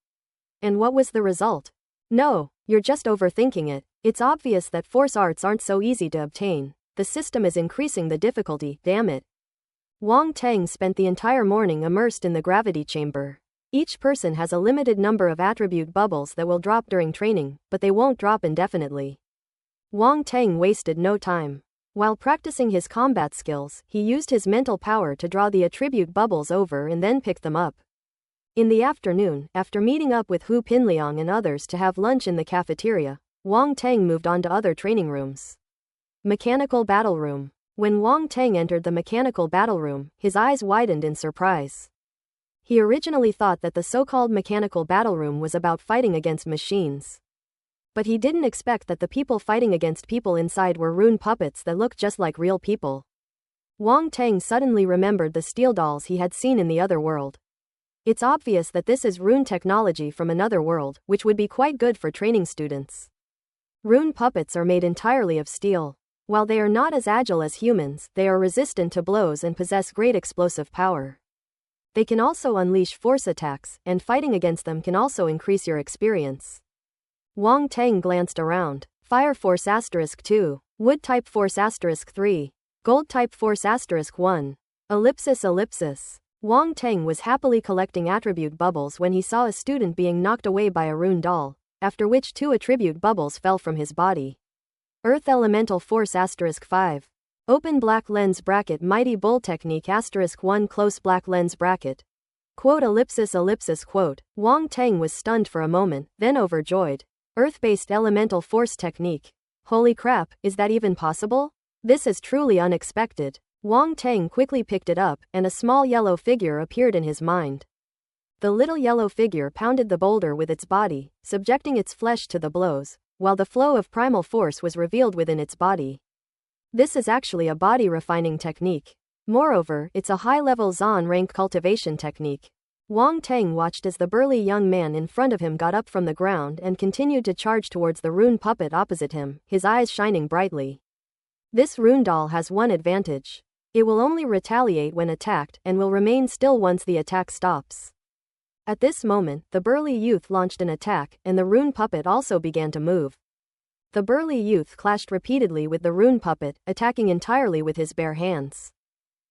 And what was the result? No, you're just overthinking it. It's obvious that force arts aren't so easy to obtain. The system is increasing the difficulty, damn it. Wang Teng spent the entire morning immersed in the gravity chamber. Each person has a limited number of attribute bubbles that will drop during training, but they won't drop indefinitely. Wang Teng wasted no time. While practicing his combat skills, he used his mental power to draw the attribute bubbles over and then pick them up. In the afternoon, after meeting up with Hu Pinliang and others to have lunch in the cafeteria, Wang Teng moved on to other training rooms. Mechanical Battle Room. When Wang Teng entered the mechanical battle room, his eyes widened in surprise. He originally thought that the so-called mechanical battle room was about fighting against machines. But he didn't expect that the people fighting against people inside were rune puppets that looked just like real people. Wang Teng suddenly remembered the steel dolls he had seen in the other world. It's obvious that this is rune technology from another world, which would be quite good for training students. Rune puppets are made entirely of steel. While they are not as agile as humans, they are resistant to blows and possess great explosive power. They can also unleash force attacks, and fighting against them can also increase your experience. Wang Teng glanced around. Fire Force *2. Wood Type Force *3. Gold Type Force *1. *. Wang Teng was happily collecting attribute bubbles when he saw a student being knocked away by a rune doll, after which 2 attribute bubbles fell from his body. Earth Elemental Force *5. Open black lens bracket Mighty Bull Technique *1 Close black lens bracket. Quote ellipsis quote. Wang Teng was stunned for a moment, then overjoyed. Earth-based elemental force technique. Holy crap, is that even possible? This is truly unexpected. Wang Teng quickly picked it up, and a small yellow figure appeared in his mind. The little yellow figure pounded the boulder with its body, subjecting its flesh to the blows, while the flow of primal force was revealed within its body. This is actually a body refining technique. Moreover, it's a high-level Zan rank cultivation technique. Wang Teng watched as the burly young man in front of him got up from the ground and continued to charge towards the rune puppet opposite him, his eyes shining brightly. This rune doll has one advantage. It will only retaliate when attacked and will remain still once the attack stops. At this moment, the burly youth launched an attack, and the rune puppet also began to move. The burly youth clashed repeatedly with the rune puppet, attacking entirely with his bare hands.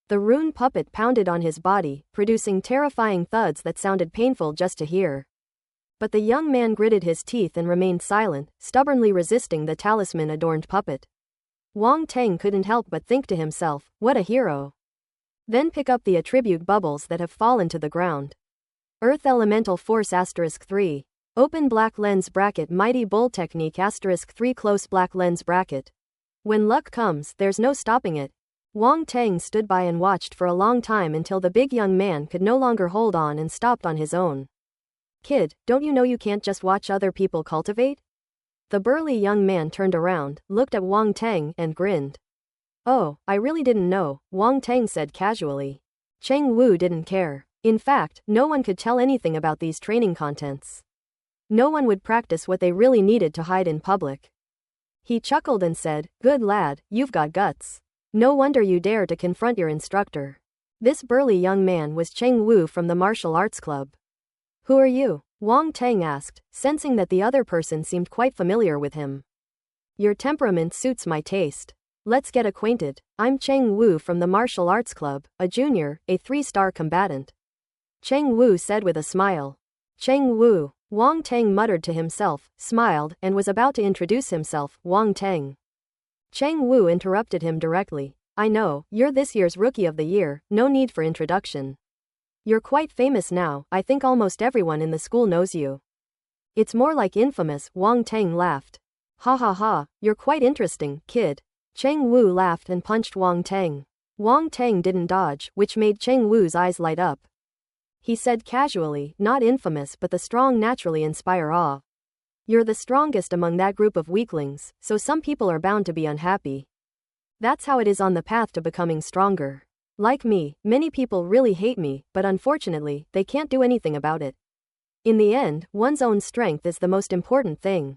The rune puppet pounded on his body, producing terrifying thuds that sounded painful just to hear. But the young man gritted his teeth and remained silent, stubbornly resisting the talisman-adorned puppet. Wang Teng couldn't help but think to himself, what a hero. Then pick up the attribute bubbles that have fallen to the ground. Earth Elemental Force *3. Open black lens bracket Mighty Bull Technique *3 Close black lens bracket. When luck comes, there's no stopping it. Wang Teng stood by and watched for a long time until the big young man could no longer hold on and stopped on his own. Kid, don't you know you can't just watch other people cultivate? The burly young man turned around, looked at Wang Teng, and grinned. Oh, I really didn't know, Wang Teng said casually. Cheng Wu didn't care. In fact, no one could tell anything about these training contents. No one would practice what they really needed to hide in public. He chuckled and said, good lad, you've got guts. No wonder you dare to confront your instructor. This burly young man was Cheng Wu from the martial arts club. Who are you? Wang Teng asked, sensing that the other person seemed quite familiar with him. Your temperament suits my taste. Let's get acquainted. I'm Cheng Wu from the martial arts club, a junior, a 3-star combatant. Cheng Wu said with a smile. Cheng Wu. Wang Teng muttered to himself, smiled, and was about to introduce himself, Wang Teng. Cheng Wu interrupted him directly. I know, you're this year's Rookie of the Year, no need for introduction. You're quite famous now, I think almost everyone in the school knows you. It's more like infamous, Wang Teng laughed. Ha ha ha, you're quite interesting, kid. Cheng Wu laughed and punched Wang Teng. Wang Teng didn't dodge, which made Cheng Wu's eyes light up. He said casually, not infamous but the strong naturally inspire awe. You're the strongest among that group of weaklings, so some people are bound to be unhappy. That's how it is on the path to becoming stronger. Like me, many people really hate me, but unfortunately, they can't do anything about it. In the end, one's own strength is the most important thing.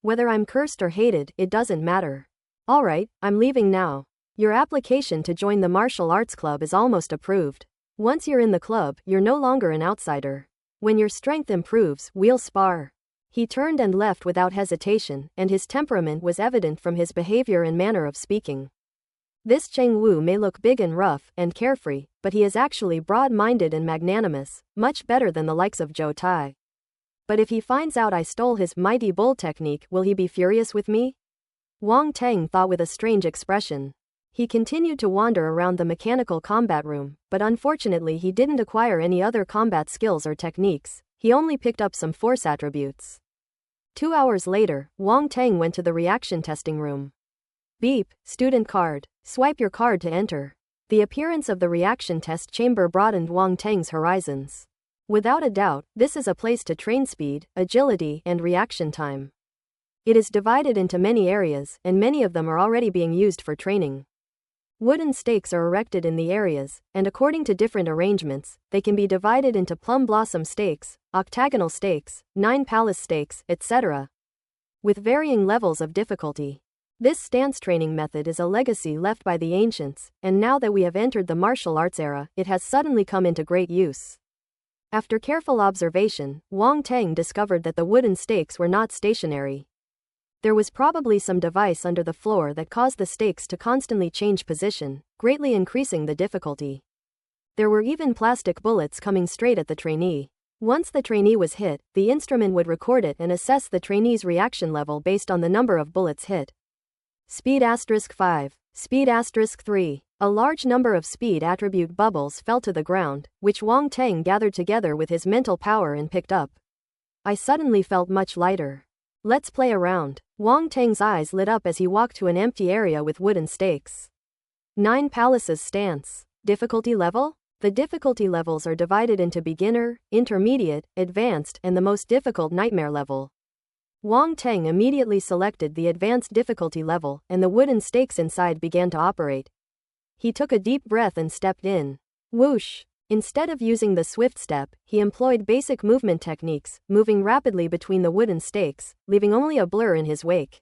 Whether I'm cursed or hated, it doesn't matter. Alright, I'm leaving now. Your application to join the martial arts club is almost approved. Once you're in the club, you're no longer an outsider. When your strength improves, we'll spar. He turned and left without hesitation, and his temperament was evident from his behavior and manner of speaking. This Cheng Wu may look big and rough and carefree, but he is actually broad-minded and magnanimous, much better than the likes of Zhou Tai. But if he finds out I stole his mighty bull technique, will he be furious with me? Wang Teng thought with a strange expression. He continued to wander around the mechanical combat room, but unfortunately he didn't acquire any other combat skills or techniques, he only picked up some force attributes. 2 hours later, Wang Teng went to the reaction testing room. Beep, student card. Swipe your card to enter. The appearance of the reaction test chamber broadened Wang Teng's horizons. Without a doubt, this is a place to train speed, agility, and reaction time. It is divided into many areas, and many of them are already being used for training. Wooden stakes are erected in the areas, and according to different arrangements, they can be divided into plum blossom stakes, octagonal stakes, 9 palace stakes, etc., with varying levels of difficulty. This stance training method is a legacy left by the ancients, and now that we have entered the martial arts era, it has suddenly come into great use. After careful observation, Wang Teng discovered that the wooden stakes were not stationary. There was probably some device under the floor that caused the stakes to constantly change position, greatly increasing the difficulty. There were even plastic bullets coming straight at the trainee. Once the trainee was hit, the instrument would record it and assess the trainee's reaction level based on the number of bullets hit. Speed *5. Speed *3. A large number of speed attribute bubbles fell to the ground, which Wang Teng gathered together with his mental power and picked up. I suddenly felt much lighter. Let's play around. Wang Teng's eyes lit up as he walked to an empty area with wooden stakes. 9 palaces stance. Difficulty level? The difficulty levels are divided into beginner, intermediate, advanced, and the most difficult nightmare level. Wang Teng immediately selected the advanced difficulty level, and the wooden stakes inside began to operate. He took a deep breath and stepped in. Whoosh! Instead of using the swift step, he employed basic movement techniques, moving rapidly between the wooden stakes, leaving only a blur in his wake.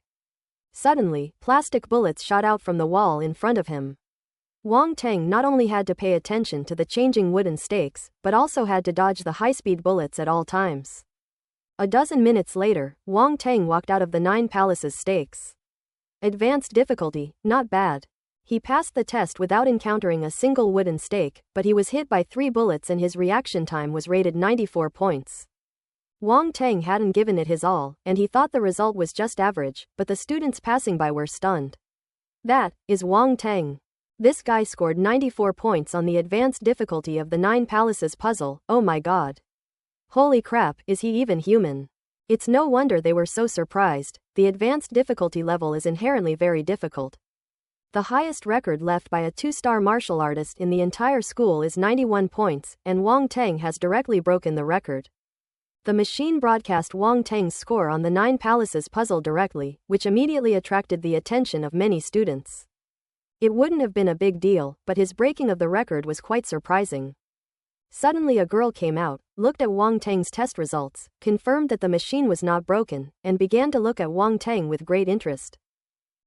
Suddenly, plastic bullets shot out from the wall in front of him. Wang Teng not only had to pay attention to the changing wooden stakes, but also had to dodge the high-speed bullets at all times. A dozen minutes later, Wang Teng walked out of the 9 palaces stakes. Advanced difficulty, not bad. He passed the test without encountering a single wooden stake, but he was hit by 3 bullets and his reaction time was rated 94 points. Wang Teng hadn't given it his all, and he thought the result was just average, but the students passing by were stunned. That is Wang Teng. This guy scored 94 points on the advanced difficulty of the 9 palaces puzzle, oh my god. Holy crap, is he even human? It's no wonder they were so surprised. The advanced difficulty level is inherently very difficult. The highest record left by a 2-star martial artist in the entire school is 91 points, and Wang Teng has directly broken the record. The machine broadcast Wang Teng's score on the 9 palaces puzzle directly, which immediately attracted the attention of many students. It wouldn't have been a big deal, but his breaking of the record was quite surprising. Suddenly a girl came out, looked at Wang Teng's test results, confirmed that the machine was not broken, and began to look at Wang Teng with great interest.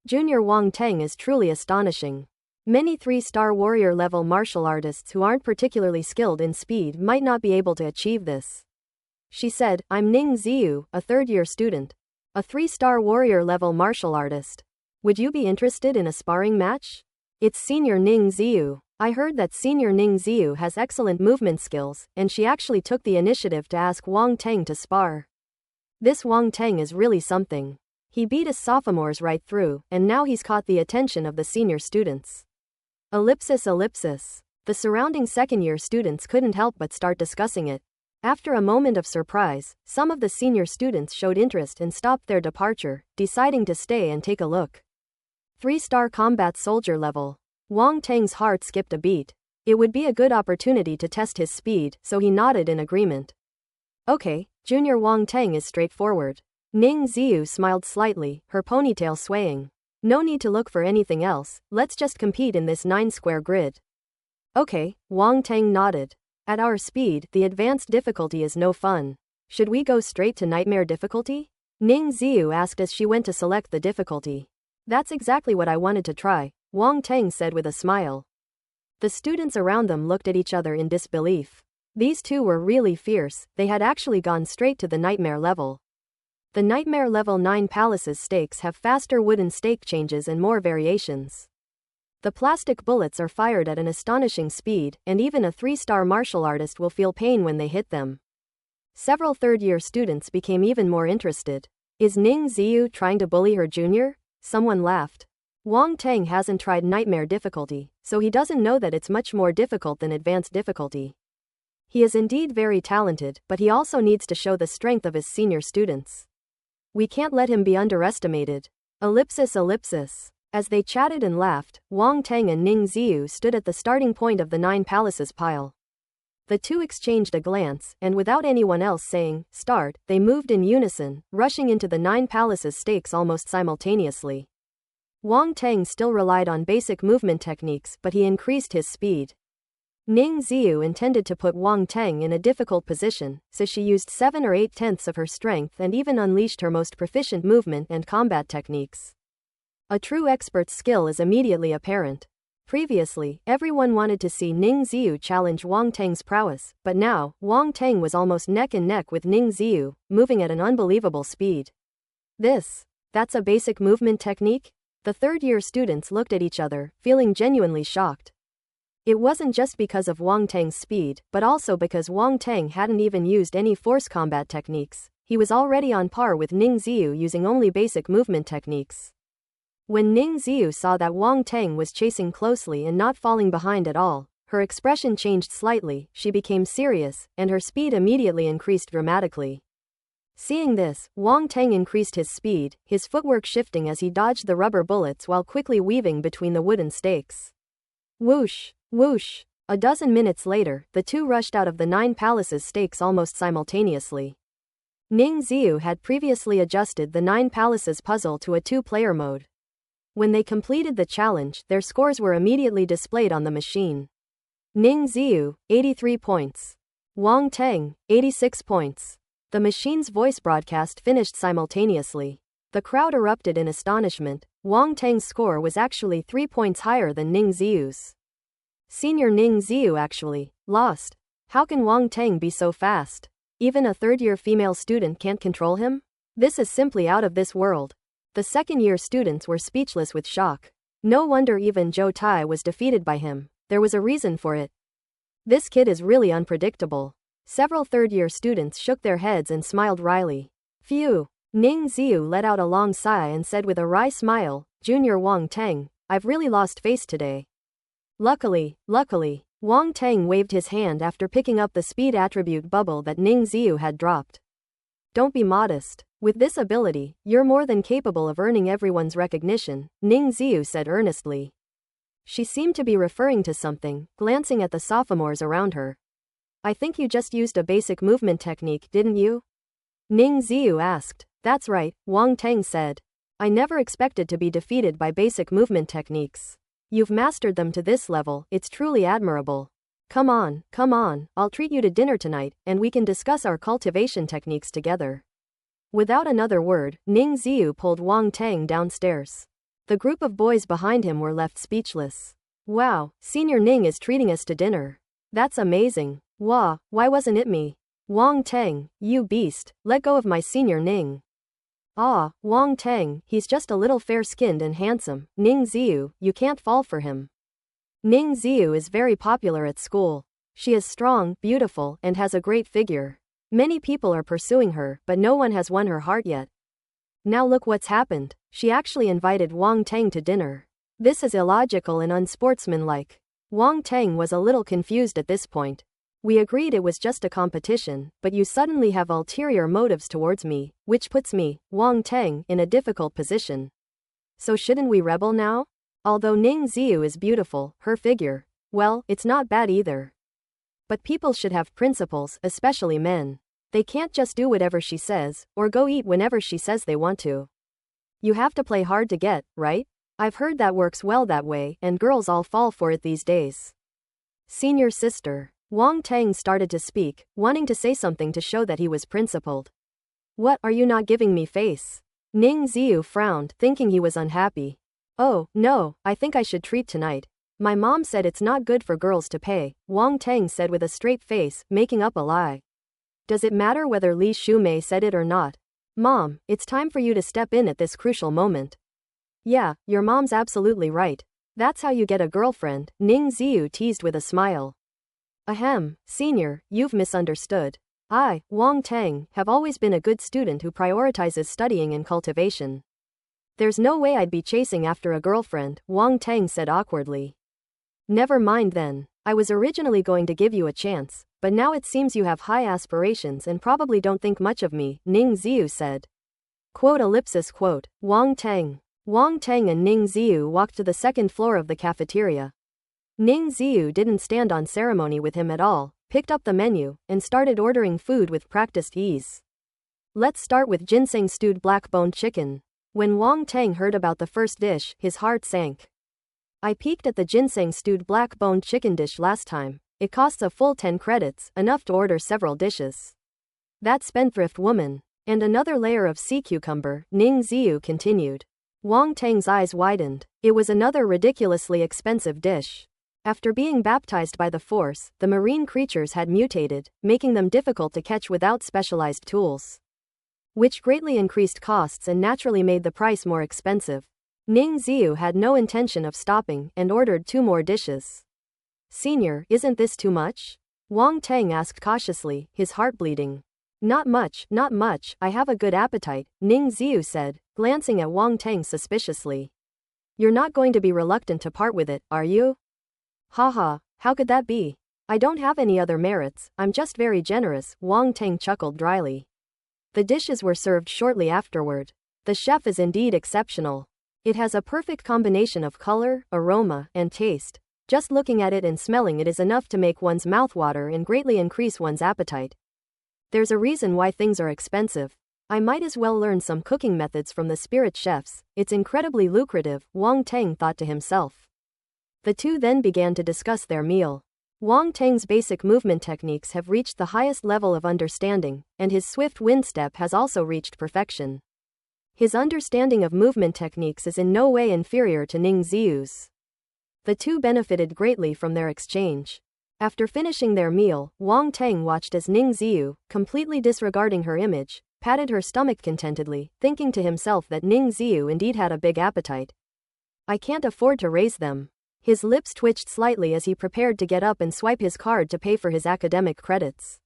Junior Wang Teng is truly astonishing. Many 3-star warrior level martial artists who aren't particularly skilled in speed might not be able to achieve this. She said, I'm Ning Ziyu, a 3rd-year student. A 3-star warrior level martial artist. Would you be interested in a sparring match? It's Senior Ning Ziyu. I heard that Senior Ning Ziyu has excellent movement skills, and she actually took the initiative to ask Wang Teng to spar. This Wang Teng is really something. He beat us sophomores right through, and now he's caught the attention of the senior students. Ellipsis. The surrounding 2nd-year students couldn't help but start discussing it. After a moment of surprise, some of the senior students showed interest and stopped their departure, deciding to stay and take a look. 3-star combat soldier level. Wang Teng's heart skipped a beat. It would be a good opportunity to test his speed, so he nodded in agreement. Okay, Junior Wang Teng is straightforward. Ning Ziyu smiled slightly, her ponytail swaying. No need to look for anything else, let's just compete in this 9-square grid. Okay, Wang Teng nodded. At our speed, the advanced difficulty is no fun. Should we go straight to nightmare difficulty? Ning Ziyu asked as she went to select the difficulty. That's exactly what I wanted to try. Wang Teng said with a smile. The students around them looked at each other in disbelief. These two were really fierce, they had actually gone straight to the nightmare level. The nightmare level 9 palaces stakes have faster wooden stake changes and more variations. The plastic bullets are fired at an astonishing speed, and even a 3-star martial artist will feel pain when they hit them. Several third-year students became even more interested. Is Ning Ziyu trying to bully her junior? Someone laughed. Wang Teng hasn't tried nightmare difficulty, so he doesn't know that it's much more difficult than advanced difficulty. He is indeed very talented, but he also needs to show the strength of his senior students. We can't let him be underestimated. Ellipsis. As they chatted and laughed, Wang Teng and Ning Ziyu stood at the starting point of the 9 palaces pile. The two exchanged a glance, and without anyone else saying, "Start," they moved in unison, rushing into the 9 palaces stakes almost simultaneously. Wang Teng still relied on basic movement techniques, but he increased his speed. Ning Ziyu intended to put Wang Teng in a difficult position, so she used 7 or 8/10 of her strength and even unleashed her most proficient movement and combat techniques. A true expert's skill is immediately apparent. Previously, everyone wanted to see Ning Ziyu challenge Wang Teng's prowess, but now, Wang Teng was almost neck and neck with Ning Ziyu, moving at an unbelievable speed. That's a basic movement technique? The third-year students looked at each other, feeling genuinely shocked. It wasn't just because of Wang Teng's speed, but also because Wang Teng hadn't even used any force combat techniques. He was already on par with Ning Ziyu using only basic movement techniques. When Ning Ziyu saw that Wang Teng was chasing closely and not falling behind at all, her expression changed slightly, she became serious, and her speed immediately increased dramatically. Seeing this, Wang Teng increased his speed, his footwork shifting as he dodged the rubber bullets while quickly weaving between the wooden stakes. Whoosh! Whoosh! A dozen minutes later, the two rushed out of the 9 palaces stakes almost simultaneously. Ning Ziyu had previously adjusted the 9 palaces puzzle to a 2-player mode. When they completed the challenge, their scores were immediately displayed on the machine. Ning Ziyu, 83 points. Wang Teng, 86 points. The machine's voice broadcast finished simultaneously. The crowd erupted in astonishment. Wang Teng's score was actually 3 points higher than Ning Ziyu's. Senior Ning Ziyu actually lost. How can Wang Teng be so fast? Even a third-year female student can't control him? This is simply out of this world. The second-year students were speechless with shock. No wonder even Zhou Tai was defeated by him. There was a reason for it. This kid is really unpredictable. Several third-year students shook their heads and smiled wryly. Phew. Ning Ziyu let out a long sigh and said with a wry smile, "Junior Wang Teng, I've really lost face today." Luckily, Wang Teng waved his hand after picking up the speed attribute bubble that Ning Ziyu had dropped. Don't be modest. With this ability, you're more than capable of earning everyone's recognition, Ning Ziyu said earnestly. She seemed to be referring to something, glancing at the sophomores around her. I think you just used a basic movement technique, didn't you? Ning Ziyu asked. That's right, Wang Teng said. I never expected to be defeated by basic movement techniques. You've mastered them to this level, it's truly admirable. Come on, I'll treat you to dinner tonight, and we can discuss our cultivation techniques together. Without another word, Ning Ziyu pulled Wang Teng downstairs. The group of boys behind him were left speechless. Wow, Senior Ning is treating us to dinner. That's amazing. Why wasn't it me? Wang Teng, you beast, let go of my Senior Ning. Wang Teng, he's just a little fair-skinned and handsome. Ning Ziyu, you can't fall for him. Ning Ziyu is very popular at school. She is strong, beautiful, and has a great figure. Many people are pursuing her, but no one has won her heart yet. Now look what's happened. She actually invited Wang Teng to dinner. This is illogical and unsportsmanlike. Wang Teng was a little confused at this point. We agreed it was just a competition, but you suddenly have ulterior motives towards me, which puts me, Wang Teng, in a difficult position. So shouldn't we rebel now? Although Ning Ziyu is beautiful, her figure, well, it's not bad either. But people should have principles, especially men. They can't just do whatever she says, or go eat whenever she says they want to. You have to play hard to get, right? I've heard that works well that way, and girls all fall for it these days. Senior sister. Wang Teng started to speak, wanting to say something to show that he was principled. What, are you not giving me face? Ning Ziyu frowned, thinking he was unhappy. Oh, no, I think I should treat tonight. My mom said it's not good for girls to pay, Wang Teng said with a straight face, making up a lie. Does it matter whether Li Shumei said it or not? Mom, it's time for you to step in at this crucial moment. Yeah, your mom's absolutely right. That's how you get a girlfriend, Ning Ziyu teased with a smile. Ahem, senior, you've misunderstood. I, Wang Teng, have always been a good student who prioritizes studying and cultivation. There's no way I'd be chasing after a girlfriend, Wang Teng said awkwardly. Never mind then. I was originally going to give you a chance, but now it seems you have high aspirations and probably don't think much of me, Ning Ziyu said. Quote. Wang Teng. Wang Teng and Ning Ziyu walked to the second floor of the cafeteria. Ning Ziyu didn't stand on ceremony with him at all, picked up the menu, and started ordering food with practiced ease. Let's start with ginseng stewed black-boned chicken. When Wang Teng heard about the first dish, his heart sank. I peeked at the ginseng stewed black-boned chicken dish last time. It costs a full 10 credits, enough to order several dishes. That spendthrift woman. And another layer of sea cucumber, Ning Ziyu continued. Wang Teng's eyes widened. It was another ridiculously expensive dish. After being baptized by the Force, the marine creatures had mutated, making them difficult to catch without specialized tools, which greatly increased costs and naturally made the price more expensive. Ning Ziyu had no intention of stopping and ordered 2 more dishes. Senior, isn't this too much? Wang Teng asked cautiously, his heart bleeding. Not much, I have a good appetite, Ning Ziyu said, glancing at Wang Teng suspiciously. You're not going to be reluctant to part with it, are you? Haha, how could that be? I don't have any other merits, I'm just very generous, Wang Teng chuckled dryly. The dishes were served shortly afterward. The chef is indeed exceptional. It has a perfect combination of color, aroma, and taste. Just looking at it and smelling it is enough to make one's mouth water and greatly increase one's appetite. There's a reason why things are expensive. I might as well learn some cooking methods from the spirit chefs, it's incredibly lucrative, Wang Teng thought to himself. The two then began to discuss their meal. Wang Teng's basic movement techniques have reached the highest level of understanding, and his swift wind step has also reached perfection. His understanding of movement techniques is in no way inferior to Ning Ziyu's. The two benefited greatly from their exchange. After finishing their meal, Wang Teng watched as Ning Ziyu, completely disregarding her image, patted her stomach contentedly, thinking to himself that Ning Ziyu indeed had a big appetite. I can't afford to raise them. His lips twitched slightly as he prepared to get up and swipe his card to pay for his academic credits.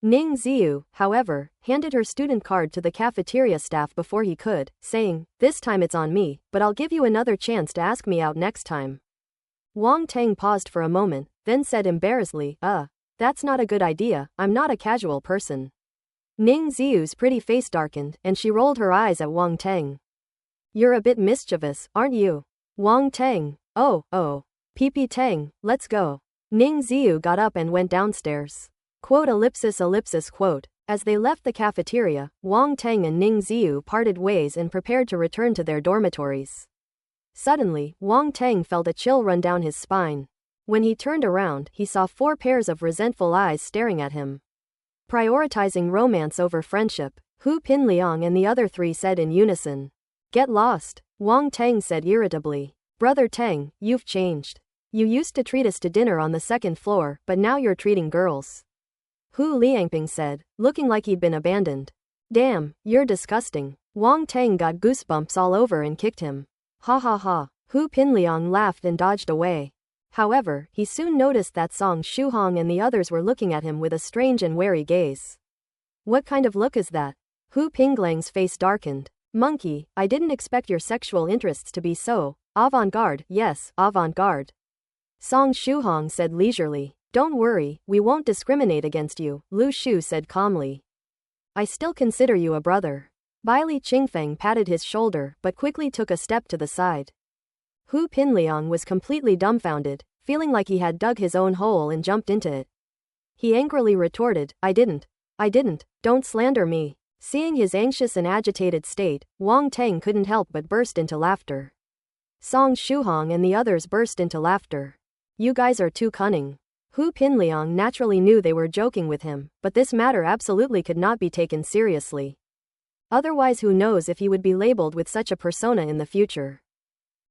Ning Ziyu, however, handed her student card to the cafeteria staff before he could, saying, "This time it's on me, but I'll give you another chance to ask me out next time." Wang Teng paused for a moment, then said embarrassedly, that's not a good idea, I'm not a casual person." Ning Ziyu's pretty face darkened, and she rolled her eyes at Wang Teng. "You're a bit mischievous, aren't you?" Wang Teng, PP Teng, let's go. Ning Ziyu got up and went downstairs. Quote. As they left the cafeteria, Wang Teng and Ning Ziyu parted ways and prepared to return to their dormitories. Suddenly, Wang Teng felt a chill run down his spine. When he turned around, he saw 4 pairs of resentful eyes staring at him. Prioritizing romance over friendship, Hu Pinliang and the other 3 said in unison. "Get lost," Wang Teng said irritably. "Brother Teng, you've changed. You used to treat us to dinner on the 2nd floor, but now you're treating girls." Hu Liangping said, looking like he'd been abandoned. "Damn, you're disgusting." Wang Teng got goosebumps all over and kicked him. Ha ha ha. Hu Pinliang laughed and dodged away. However, he soon noticed that Song Shuhong and the others were looking at him with a strange and wary gaze. "What kind of look is that?" Hu Pinglang's face darkened. "Monkey, I didn't expect your sexual interests to be so avant-garde." "Yes, avant-garde," Song Shuhong said leisurely. "Don't worry, we won't discriminate against you," Lu Shu said calmly. "I still consider you a brother." Bailey Qingfeng patted his shoulder but quickly took a step to the side. Hu Pinliang was completely dumbfounded, feeling like he had dug his own hole and jumped into it. He angrily retorted, I didn't, don't slander me." Seeing his anxious and agitated state, Wang Teng couldn't help but burst into laughter. Song Shuhong and the others burst into laughter. "You guys are too cunning." Hu Pinliang naturally knew they were joking with him, but this matter absolutely could not be taken seriously. Otherwise, who knows if he would be labeled with such a persona in the future.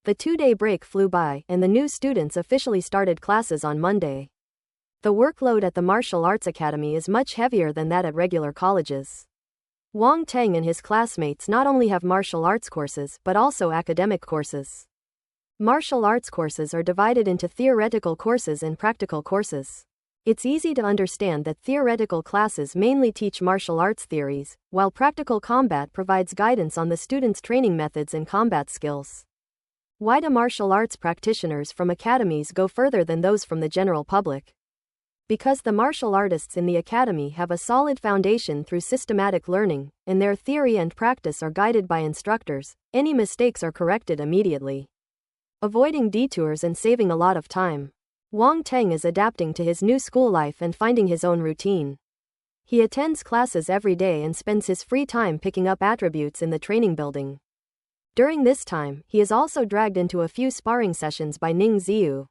The 2-day break flew by, and the new students officially started classes on Monday. The workload at the Martial Arts Academy is much heavier than that at regular colleges. Wang Teng and his classmates not only have martial arts courses but also academic courses. Martial arts courses are divided into theoretical courses and practical courses. It's easy to understand that theoretical classes mainly teach martial arts theories, while practical combat provides guidance on the students' training methods and combat skills. Why do martial arts practitioners from academies go further than those from the general public? Because the martial artists in the academy have a solid foundation through systematic learning, and their theory and practice are guided by instructors. Any mistakes are corrected immediately, avoiding detours and saving a lot of time. Wang Teng is adapting to his new school life and finding his own routine. He attends classes every day and spends his free time picking up attributes in the training building. During this time, he is also dragged into a few sparring sessions by Ning Ziyu.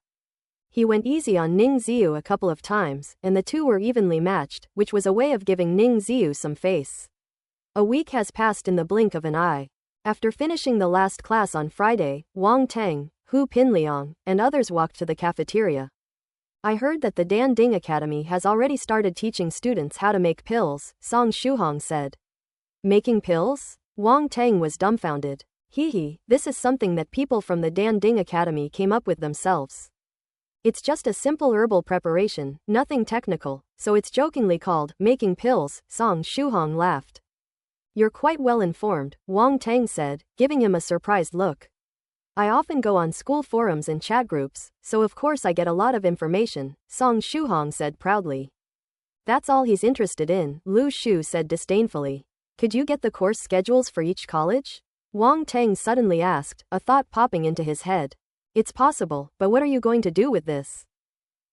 He went easy on Ning Ziyu a couple of times, and the two were evenly matched, which was a way of giving Ning Ziyu some face. A week has passed in the blink of an eye. After finishing the last class on Friday, Wang Teng, Hu Pinliang, and others walked to the cafeteria. I heard that the Dan Ding Academy has already started teaching students how to make pills, Song Shuhong said. Making pills? Wang Teng was dumbfounded. This is something that people from the Dan Ding Academy came up with themselves. It's just a simple herbal preparation, nothing technical, so it's jokingly called making pills, Song Shuhong laughed. You're quite well informed, Wang Teng said, giving him a surprised look. I often go on school forums and chat groups, so of course I get a lot of information, Song Shuhong said proudly. That's all he's interested in, Lu Shu said disdainfully. Could you get the course schedules for each college? Wang Teng suddenly asked, a thought popping into his head. It's possible, but what are you going to do with this?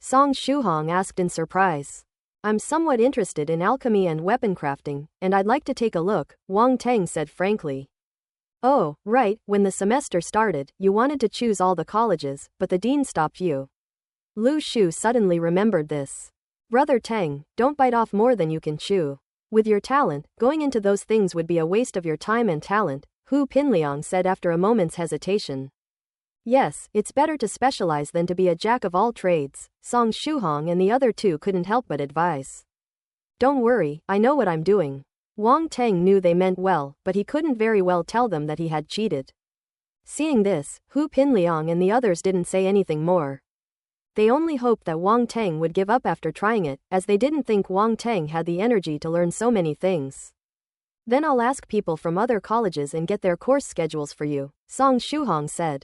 Song Shuhong asked in surprise. I'm somewhat interested in alchemy and weapon crafting, and I'd like to take a look, Wang Teng said frankly. Oh, right, when the semester started, you wanted to choose all the colleges, but the dean stopped you. Lu Shu suddenly remembered this. Brother Teng, don't bite off more than you can chew. With your talent, going into those things would be a waste of your time and talent, Hu Pinliang said after a moment's hesitation. Yes, it's better to specialize than to be a jack of all trades, Song Shuhong and the other two couldn't help but advise. Don't worry, I know what I'm doing. Wang Teng knew they meant well, but he couldn't very well tell them that he had cheated. Seeing this, Hu Pinliang and the others didn't say anything more. They only hoped that Wang Teng would give up after trying it, as they didn't think Wang Teng had the energy to learn so many things. Then I'll ask people from other colleges and get their course schedules for you, Song Shuhong said.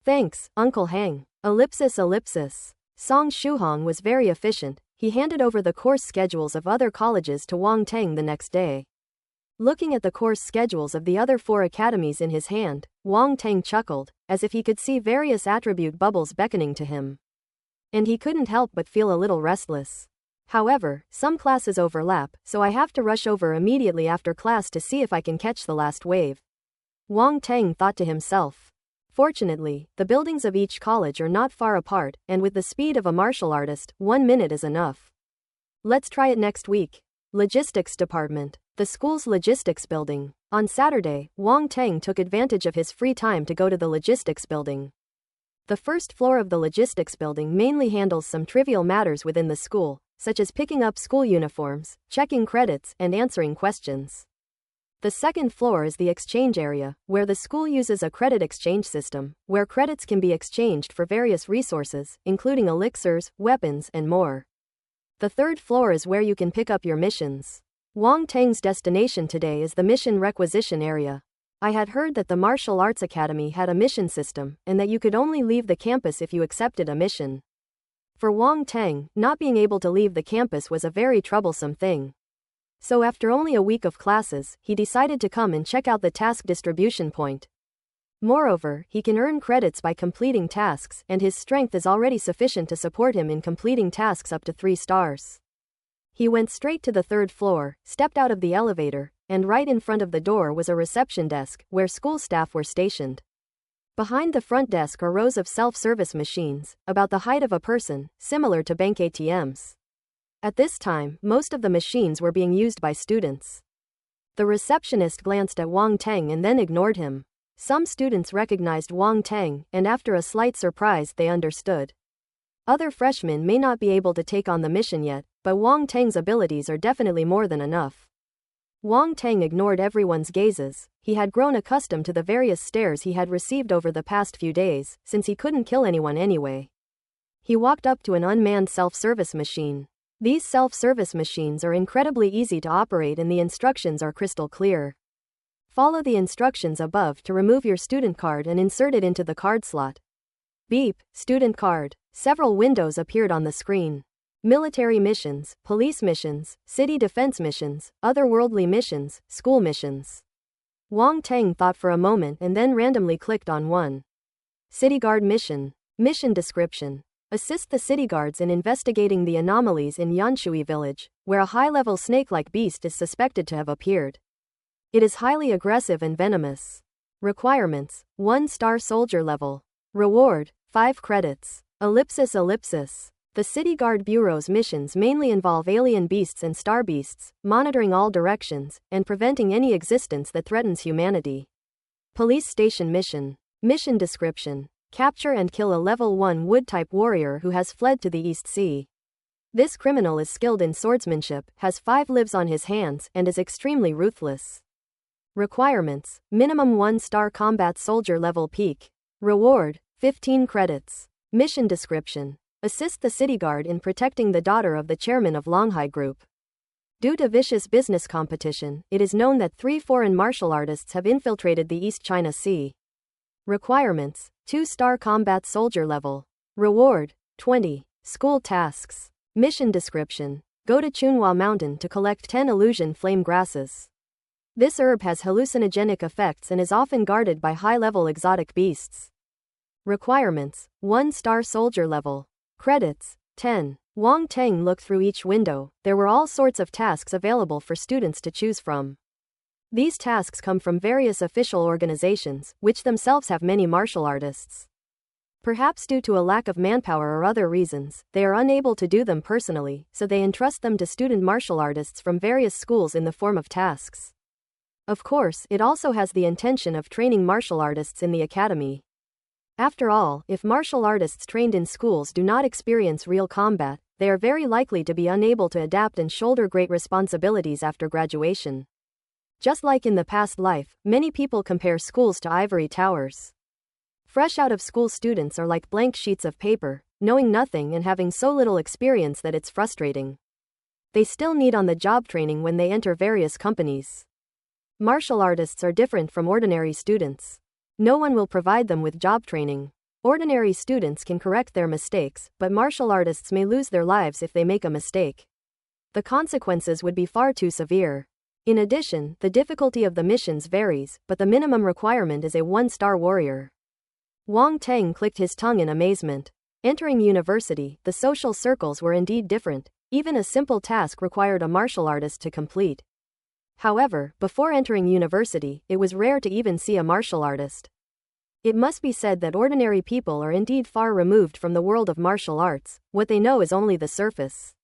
Thanks, Uncle Hang. Song Shuhong was very efficient. He handed over the course schedules of other colleges to Wang Teng the next day. Looking at the course schedules of the other 4 academies in his hand, Wang Teng chuckled, as if he could see various attribute bubbles beckoning to him. And he couldn't help but feel a little restless. However, some classes overlap, so I have to rush over immediately after class to see if I can catch the last wave. Wang Teng thought to himself. Fortunately, the buildings of each college are not far apart, and with the speed of a martial artist, 1 minute is enough. Let's try it next week. Logistics Department. The school's logistics building. On Saturday, Wang Teng took advantage of his free time to go to the logistics building. The first floor of the logistics building mainly handles some trivial matters within the school, such as picking up school uniforms, checking credits, and answering questions. The second floor is the exchange area, where the school uses a credit exchange system, where credits can be exchanged for various resources, including elixirs, weapons, and more. The third floor is where you can pick up your missions. Wang Teng's destination today is the mission requisition area. I had heard that the Martial Arts Academy had a mission system, and that you could only leave the campus if you accepted a mission. For Wang Teng, not being able to leave the campus was a very troublesome thing. So after only a week of classes, he decided to come and check out the task distribution point. Moreover, he can earn credits by completing tasks, and his strength is already sufficient to support him in completing tasks up to 3 stars. He went straight to the 3rd floor, stepped out of the elevator, and right in front of the door was a reception desk, where school staff were stationed. Behind the front desk are rows of self-service machines, about the height of a person, similar to bank ATMs. At this time, most of the machines were being used by students. The receptionist glanced at Wang Teng and then ignored him. Some students recognized Wang Teng, and after a slight surprise, they understood. Other freshmen may not be able to take on the mission yet, but Wang Teng's abilities are definitely more than enough. Wang Teng ignored everyone's gazes. He had grown accustomed to the various stares he had received over the past few days, since he couldn't kill anyone anyway. He walked up to an unmanned self-service machine. These self-service machines are incredibly easy to operate and the instructions are crystal clear. Follow the instructions above to remove your student card and insert it into the card slot. Beep, student card. Several windows appeared on the screen. Military missions, police missions, city defense missions, otherworldly missions, school missions. Wang Teng thought for a moment and then randomly clicked on one. City Guard mission. Mission description. Assist the city guards in investigating the anomalies in Yanshui village, where a high-level snake-like beast is suspected to have appeared. It is highly aggressive and venomous. Requirements: 1-star soldier level. Reward: 5 credits. Ellipsis. The City Guard Bureau's missions mainly involve alien beasts and star beasts, monitoring all directions, and preventing any existence that threatens humanity. Police Station mission. Mission description: capture and kill a level 1 wood-type warrior who has fled to the East Sea. This criminal is skilled in swordsmanship, has 5 lives on his hands, and is extremely ruthless. Requirements: minimum 1-star combat soldier level peak. Reward: 15 credits. Mission description: assist the city guard in protecting the daughter of the chairman of Longhai Group. Due to vicious business competition, it is known that 3 foreign martial artists have infiltrated the East China Sea. Requirements: 2-star combat soldier level. Reward: 20. School tasks. Mission description: go to Chunhua Mountain to collect 10 illusion flame grasses. This herb has hallucinogenic effects and is often guarded by high-level exotic beasts. Requirements: 1-star soldier level. Credits: 10. Wang Teng looked through each window. There were all sorts of tasks available for students to choose from. These tasks come from various official organizations, which themselves have many martial artists. Perhaps due to a lack of manpower or other reasons, they are unable to do them personally, so they entrust them to student martial artists from various schools in the form of tasks. Of course, it also has the intention of training martial artists in the academy. After all, if martial artists trained in schools do not experience real combat, they are very likely to be unable to adapt and shoulder great responsibilities after graduation. Just like in the past life, many people compare schools to ivory towers. Fresh out of school students are like blank sheets of paper, knowing nothing and having so little experience that it's frustrating. They still need on-the-job training when they enter various companies. Martial artists are different from ordinary students. No one will provide them with job training. Ordinary students can correct their mistakes, but martial artists may lose their lives if they make a mistake. The consequences would be far too severe. In addition, the difficulty of the missions varies, but the minimum requirement is a 1-star warrior. Wang Teng clicked his tongue in amazement. Entering university, the social circles were indeed different. Even a simple task required a martial artist to complete. However, before entering university, it was rare to even see a martial artist. It must be said that ordinary people are indeed far removed from the world of martial arts. What they know is only the surface.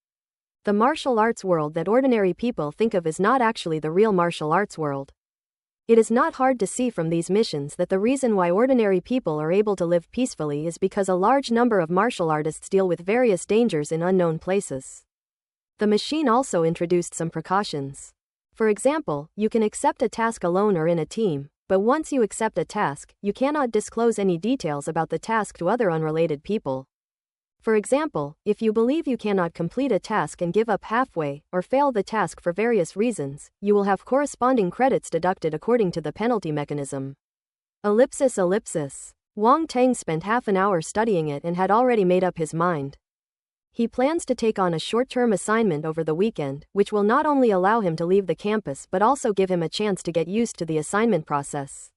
The martial arts world that ordinary people think of is not actually the real martial arts world. It is not hard to see from these missions that the reason why ordinary people are able to live peacefully is because a large number of martial artists deal with various dangers in unknown places. The machine also introduced some precautions. For example, you can accept a task alone or in a team, but once you accept a task, you cannot disclose any details about the task to other unrelated people. For example, if you believe you cannot complete a task and give up halfway, or fail the task for various reasons, you will have corresponding credits deducted according to the penalty mechanism. Ellipsis. Wang Teng spent half an hour studying it and had already made up his mind. He plans to take on a short-term assignment over the weekend, which will not only allow him to leave the campus but also give him a chance to get used to the assignment process.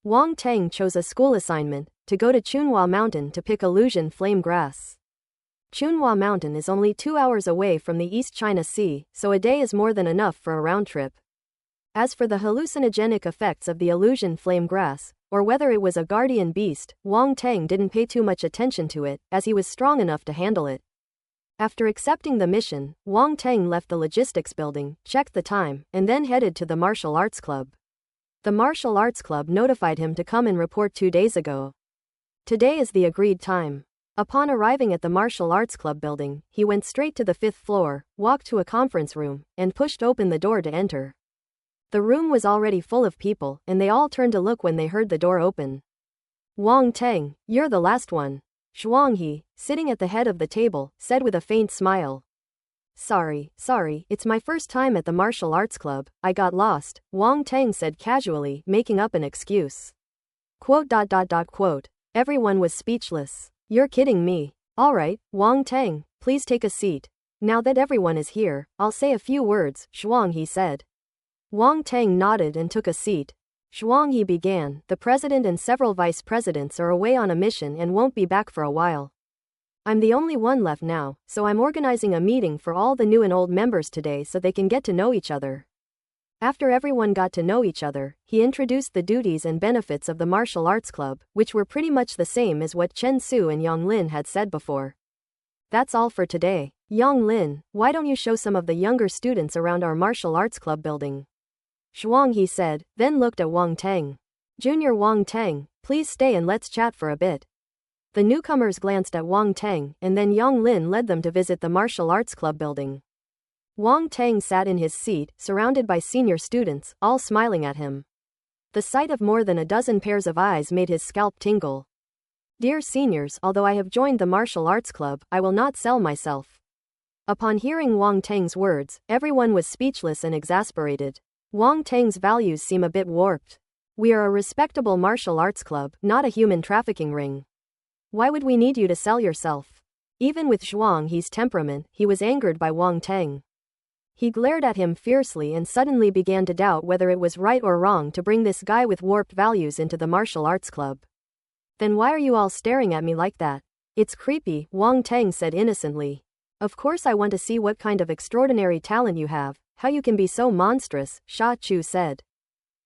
Wang Teng chose a school assignment, to go to Chunhua Mountain to pick illusion flame grass. Chunhua Mountain is only 2 hours away from the East China Sea, so a day is more than enough for a round trip. As for the hallucinogenic effects of the illusion flame grass, or whether it was a guardian beast, Wang Teng didn't pay too much attention to it, as he was strong enough to handle it. After accepting the mission, Wang Teng left the logistics building, checked the time, and then headed to the martial arts club. The martial arts club notified him to come and report 2 days ago. Today is the agreed time. Upon arriving at the martial arts club building, he went straight to the 5th floor, walked to a conference room, and pushed open the door to enter. The room was already full of people, and they all turned to look when they heard the door open. Wang Teng, you're the last one. Zhuanghe, sitting at the head of the table, said with a faint smile. Sorry, it's my first time at the martial arts club, I got lost, Wang Teng said casually, making up an excuse. Quote. Everyone was speechless. You're kidding me. Alright, Wang Teng, please take a seat. Now that everyone is here, I'll say a few words, Zhuanghe said. Wang Teng nodded and took a seat. Zhuanghe began, the president and several vice presidents are away on a mission and won't be back for a while. I'm the only one left now, so I'm organizing a meeting for all the new and old members today so they can get to know each other. After everyone got to know each other, he introduced the duties and benefits of the martial arts club, which were pretty much the same as what Chen Su and Yang Lin had said before. That's all for today. Yang Lin, why don't you show some of the younger students around our martial arts club building? Zhuanghe said, then looked at Wang Teng. Junior Wang Teng, please stay and let's chat for a bit. The newcomers glanced at Wang Teng, and then Yang Lin led them to visit the martial arts club building. Wang Teng sat in his seat, surrounded by senior students, all smiling at him. The sight of more than a dozen pairs of eyes made his scalp tingle. Dear seniors, although I have joined the martial arts club, I will not sell myself. Upon hearing Wang Teng's words, everyone was speechless and exasperated. Wang Teng's values seem a bit warped. We are a respectable martial arts club, not a human trafficking ring. Why would we need you to sell yourself? Even with Zhuanghe's temperament, he was angered by Wang Teng. He glared at him fiercely and suddenly began to doubt whether it was right or wrong to bring this guy with warped values into the martial arts club. Then why are you all staring at me like that? It's creepy, Wang Teng said innocently. Of course I want to see what kind of extraordinary talent you have, how you can be so monstrous, Sha Chu said.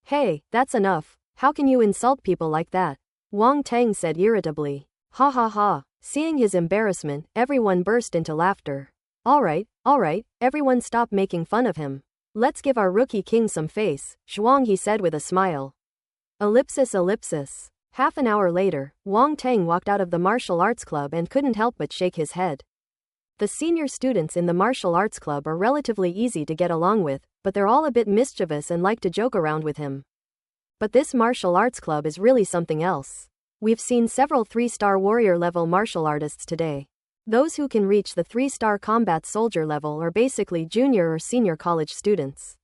Hey, that's enough, how can you insult people like that? Wang Teng said irritably. Ha ha ha. Seeing his embarrassment, everyone burst into laughter. Alright, everyone stop making fun of him. Let's give our rookie king some face, Zhuanghe said with a smile. Ellipsis. Half an hour later, Wang Teng walked out of the martial arts club and couldn't help but shake his head. The senior students in the martial arts club are relatively easy to get along with, but they're all a bit mischievous and like to joke around with him. But this martial arts club is really something else. We've seen several 3-star warrior level martial artists today. Those who can reach the 3-star combat soldier level are basically junior or senior college students.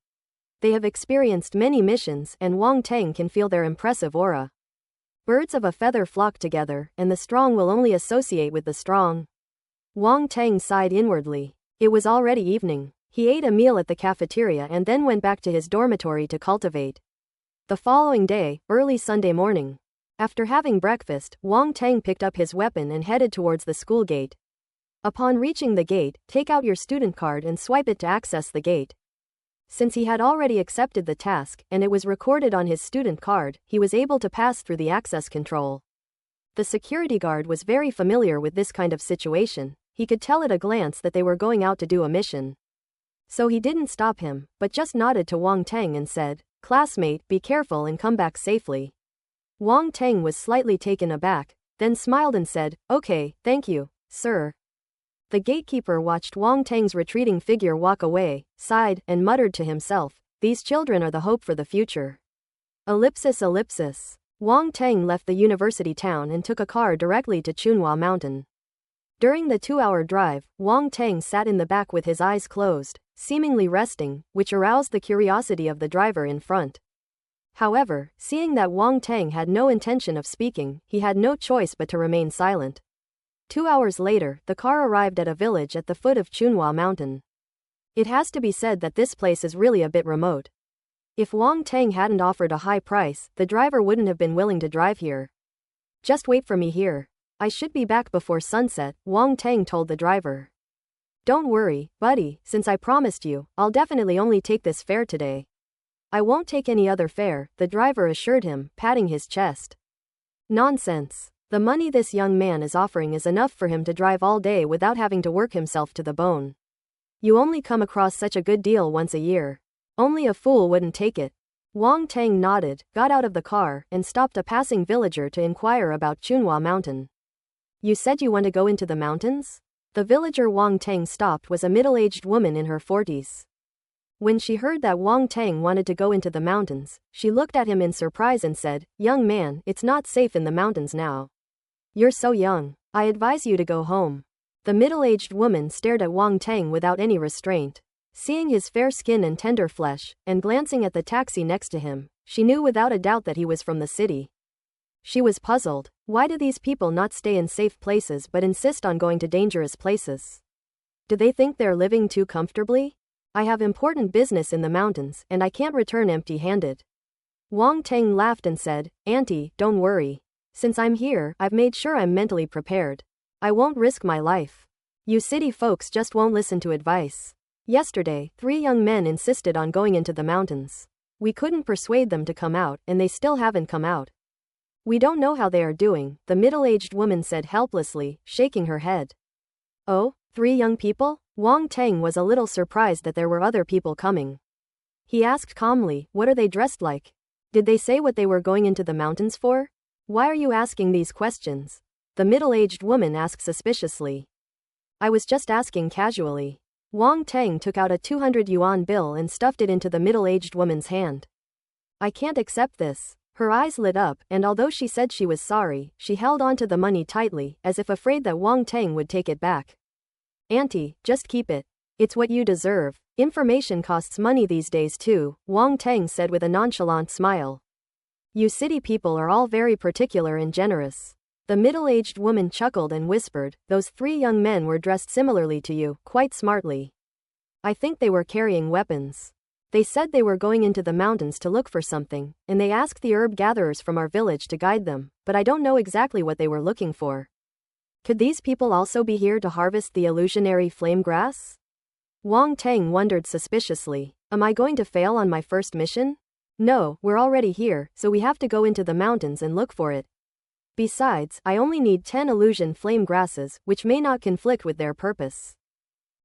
They have experienced many missions, and Wang Teng can feel their impressive aura. Birds of a feather flock together, and the strong will only associate with the strong. Wang Teng sighed inwardly. It was already evening. He ate a meal at the cafeteria and then went back to his dormitory to cultivate. The following day, early Sunday morning. After having breakfast, Wang Teng picked up his weapon and headed towards the school gate. Upon reaching the gate, take out your student card and swipe it to access the gate. Since he had already accepted the task, and it was recorded on his student card, he was able to pass through the access control. The security guard was very familiar with this kind of situation. He could tell at a glance that they were going out to do a mission. So he didn't stop him, but just nodded to Wang Teng and said, "Classmate, be careful and come back safely." Wang Teng was slightly taken aback, then smiled and said, "Okay, thank you, sir." The gatekeeper watched Wang Teng's retreating figure walk away, sighed, and muttered to himself, "These children are the hope for the future." Ellipsis. Wang Teng left the university town and took a car directly to Chunhua Mountain. During the 2-hour drive, Wang Teng sat in the back with his eyes closed, seemingly resting, which aroused the curiosity of the driver in front. However, seeing that Wang Teng had no intention of speaking, he had no choice but to remain silent. 2 hours later, the car arrived at a village at the foot of Chunhua Mountain. It has to be said that this place is really a bit remote. If Wang Teng hadn't offered a high price, the driver wouldn't have been willing to drive here. "Just wait for me here. I should be back before sunset," Wang Teng told the driver. "Don't worry, buddy, since I promised you, I'll definitely only take this fare today." "I won't take any other fare," the driver assured him, patting his chest. "Nonsense. The money this young man is offering is enough for him to drive all day without having to work himself to the bone. You only come across such a good deal once a year. Only a fool wouldn't take it." Wang Tang nodded, got out of the car, and stopped a passing villager to inquire about Chunhua Mountain. You said you want to go into the mountains? The villager Wang Tang stopped was a middle-aged woman in her 40s. When she heard that Wang Tang wanted to go into the mountains, she looked at him in surprise and said, "Young man, it's not safe in the mountains now. You're so young. I advise you to go home." The middle-aged woman stared at Wang Tang without any restraint. Seeing his fair skin and tender flesh, and glancing at the taxi next to him, she knew without a doubt that he was from the city. She was puzzled. Why do these people not stay in safe places but insist on going to dangerous places? Do they think they're living too comfortably? I have important business in the mountains, and I can't return empty-handed. Wang Tang laughed and said, "Auntie, don't worry. Since I'm here, I've made sure I'm mentally prepared. I won't risk my life. You city folks just won't listen to advice. Yesterday, 3 young men insisted on going into the mountains. We couldn't persuade them to come out, and they still haven't come out. We don't know how they are doing," the middle-aged woman said helplessly, shaking her head. "Oh, 3 young people?" Wang Tang was a little surprised that there were other people coming. He asked calmly, "What are they dressed like? Did they say what they were going into the mountains for? Why are you asking these questions?" The middle-aged woman asked suspiciously. "I was just asking casually." Wang Tang took out a 200 yuan bill and stuffed it into the middle-aged woman's hand. "I can't accept this." Her eyes lit up, and although she said she was sorry, she held on to the money tightly, as if afraid that Wang Tang would take it back. "Auntie, just keep it. It's what you deserve. Information costs money these days too," Wang Tang said with a nonchalant smile. "You city people are all very particular and generous." The middle-aged woman chuckled and whispered, "Those 3 young men were dressed similarly to you, quite smartly. I think they were carrying weapons. They said they were going into the mountains to look for something, and they asked the herb gatherers from our village to guide them, but I don't know exactly what they were looking for. Could these people also be here to harvest the illusionary flame grass?" Wang Tang wondered suspiciously. "Am I going to fail on my first mission? No, we're already here, so we have to go into the mountains and look for it. Besides, I only need 10 illusion flame grasses, which may not conflict with their purpose."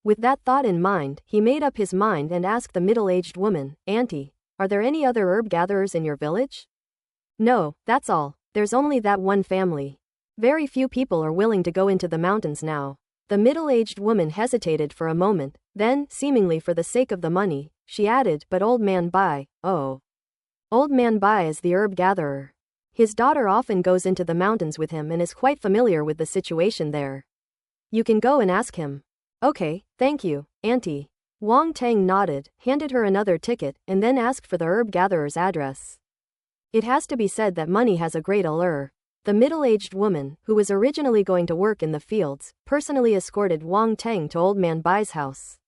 With that thought in mind, he made up his mind and asked the middle-aged woman, "Auntie, are there any other herb gatherers in your village?" "No, that's all. There's only that one family. Very few people are willing to go into the mountains now." The middle-aged woman hesitated for a moment, then, seemingly for the sake of the money, she added, "But Old Man Bai, oh. Old Man Bai is the herb gatherer. His daughter often goes into the mountains with him and is quite familiar with the situation there. You can go and ask him." "Okay, thank you, Auntie." Wang Tang nodded, handed her another ticket, and then asked for the herb gatherer's address. It has to be said that money has a great allure. The middle-aged woman, who was originally going to work in the fields, personally escorted Wang Tang to Old Man Bai's house.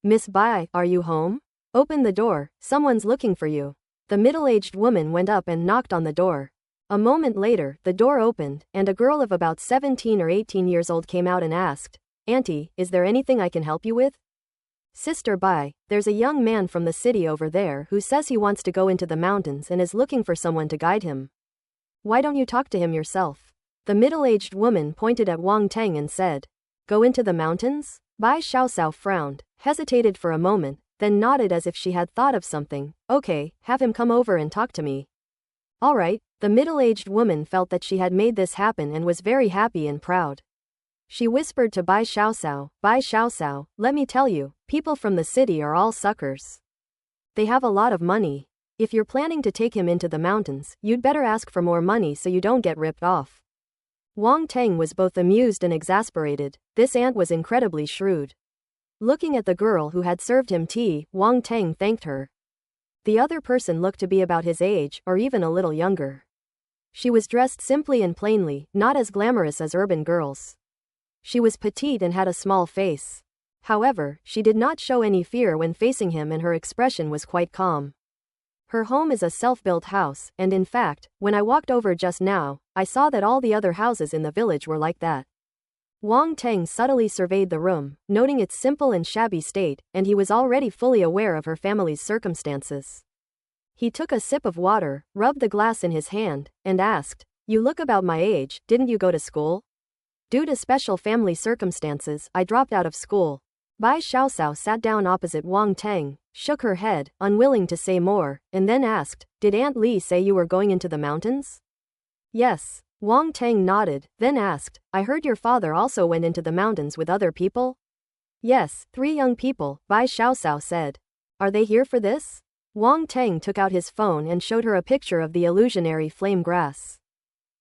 "Miss Bai, are you home? Open the door, someone's looking for you." The middle-aged woman went up and knocked on the door. A moment later, the door opened, and a girl of about 17 or 18 years old came out and asked, "Auntie, is there anything I can help you with?" "Sister Bai, there's a young man from the city over there who says he wants to go into the mountains and is looking for someone to guide him. Why don't you talk to him yourself?" The middle-aged woman pointed at Wang Tang and said, "Go into the mountains?" Bai Xiaosao frowned, hesitated for a moment, then nodded as if she had thought of something. "Okay, have him come over and talk to me." "All right." The middle-aged woman felt that she had made this happen and was very happy and proud. She whispered to Bai Xiaosao, "Let me tell you, people from the city are all suckers. They have a lot of money. If you're planning to take him into the mountains, you'd better ask for more money so you don't get ripped off." Wang Tang was both amused and exasperated. This aunt was incredibly shrewd. Looking at the girl who had served him tea, Wang Tang thanked her. The other person looked to be about his age, or even a little younger. She was dressed simply and plainly, not as glamorous as urban girls. She was petite and had a small face. However, she did not show any fear when facing him and her expression was quite calm. Her home is a self-built house, and in fact, when I walked over just now, I saw that all the other houses in the village were like that. Wang Tang subtly surveyed the room, noting its simple and shabby state, and he was already fully aware of her family's circumstances. He took a sip of water, rubbed the glass in his hand, and asked, "You look about my age, didn't you go to school?" "Due to special family circumstances, I dropped out of school." Bai Xiaosao sat down opposite Wang Tang, shook her head, unwilling to say more, and then asked, "Did Aunt Li say you were going into the mountains?" "Yes." Wang Tang nodded, then asked, "I heard your father also went into the mountains with other people?" "Yes, 3 young people," Bai Xiaoxiao said. "Are they here for this?" Wang Tang took out his phone and showed her a picture of the illusionary flame grass.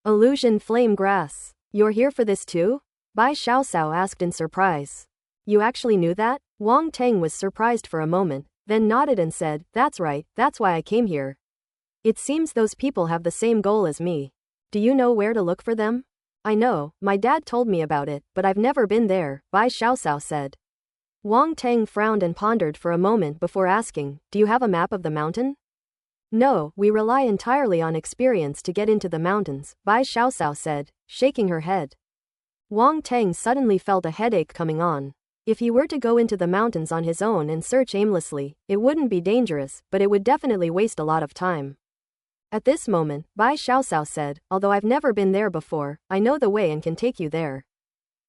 "Illusion flame grass. You're here for this too?" Bai Xiaoxiao asked in surprise. "You actually knew that?" Wang Tang was surprised for a moment, then nodded and said, "That's right, that's why I came here. It seems those people have the same goal as me. Do you know where to look for them?" "I know, my dad told me about it, but I've never been there," Bai Xiaoxiao said. Wang Tang frowned and pondered for a moment before asking, "Do you have a map of the mountain?" "No, we rely entirely on experience to get into the mountains," Bai Xiaoxiao said, shaking her head. Wang Tang suddenly felt a headache coming on. If he were to go into the mountains on his own and search aimlessly, it wouldn't be dangerous, but it would definitely waste a lot of time. At this moment, Bai Xiaoxiao said, "Although I've never been there before, I know the way and can take you there."